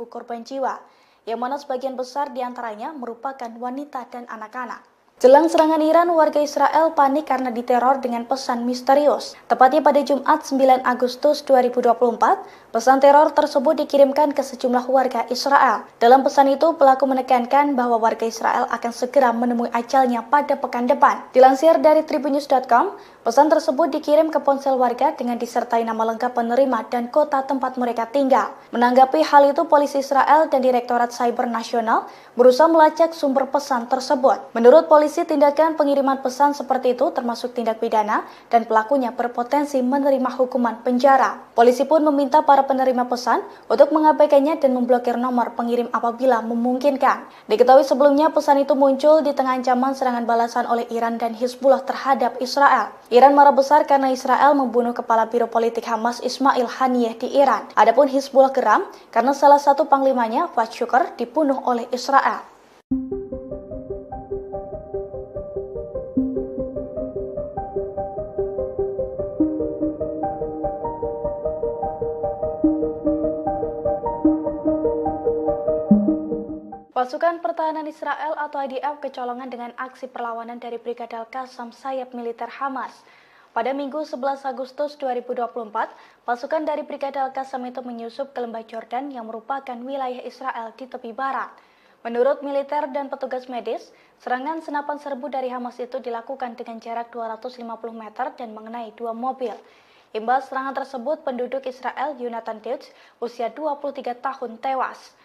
korban jiwa, yang mana sebagian besar diantaranya merupakan wanita dan anak-anak. Jelang serangan Iran, warga Israel panik karena diteror dengan pesan misterius. Tepatnya pada Jumat 9 Agustus 2024, pesan teror tersebut dikirimkan ke sejumlah warga Israel. Dalam pesan itu, pelaku menekankan bahwa warga Israel akan segera menemui ajalnya pada pekan depan. Dilansir dari Tribunnews.com, pesan tersebut dikirim ke ponsel warga dengan disertai nama lengkap penerima dan kota tempat mereka tinggal. Menanggapi hal itu, polisi Israel dan Direktorat Cyber Nasional berusaha melacak sumber pesan tersebut. Menurut polisi, tindakan pengiriman pesan seperti itu termasuk tindak pidana dan pelakunya berpotensi menerima hukuman penjara. Polisi pun meminta para penerima pesan untuk mengabaikannya dan memblokir nomor pengirim apabila memungkinkan. Diketahui sebelumnya pesan itu muncul di tengah ancaman serangan balasan oleh Iran dan Hezbollah terhadap Israel. Iran marah besar karena Israel membunuh kepala biro politik Hamas Ismail Haniyeh di Iran. Adapun Hezbollah geram karena salah satu panglimanya, Fuad Shukr, dibunuh oleh Israel. Pasukan Pertahanan Israel atau IDF kecolongan dengan aksi perlawanan dari Brigade Al-Qassam sayap militer Hamas. Pada Minggu 11 Agustus 2024, pasukan dari Brigade Al-Qassam itu menyusup ke lembah Jordan yang merupakan wilayah Israel di tepi barat. Menurut militer dan petugas medis, serangan senapan serbu dari Hamas itu dilakukan dengan jarak 250 meter dan mengenai 2 mobil. Imbas serangan tersebut, penduduk Israel Yonatan Deutsch, usia 23 tahun, tewas.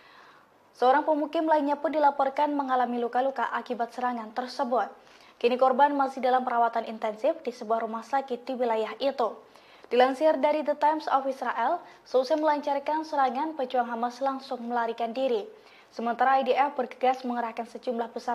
Seorang pemukim lainnya pun dilaporkan mengalami luka-luka akibat serangan tersebut. Kini korban masih dalam perawatan intensif di sebuah rumah sakit di wilayah itu. Dilansir dari The Times of Israel, seusai melancarkan serangan, pejuang Hamas langsung melarikan diri. Sementara IDF bergegas mengerahkan sejumlah besar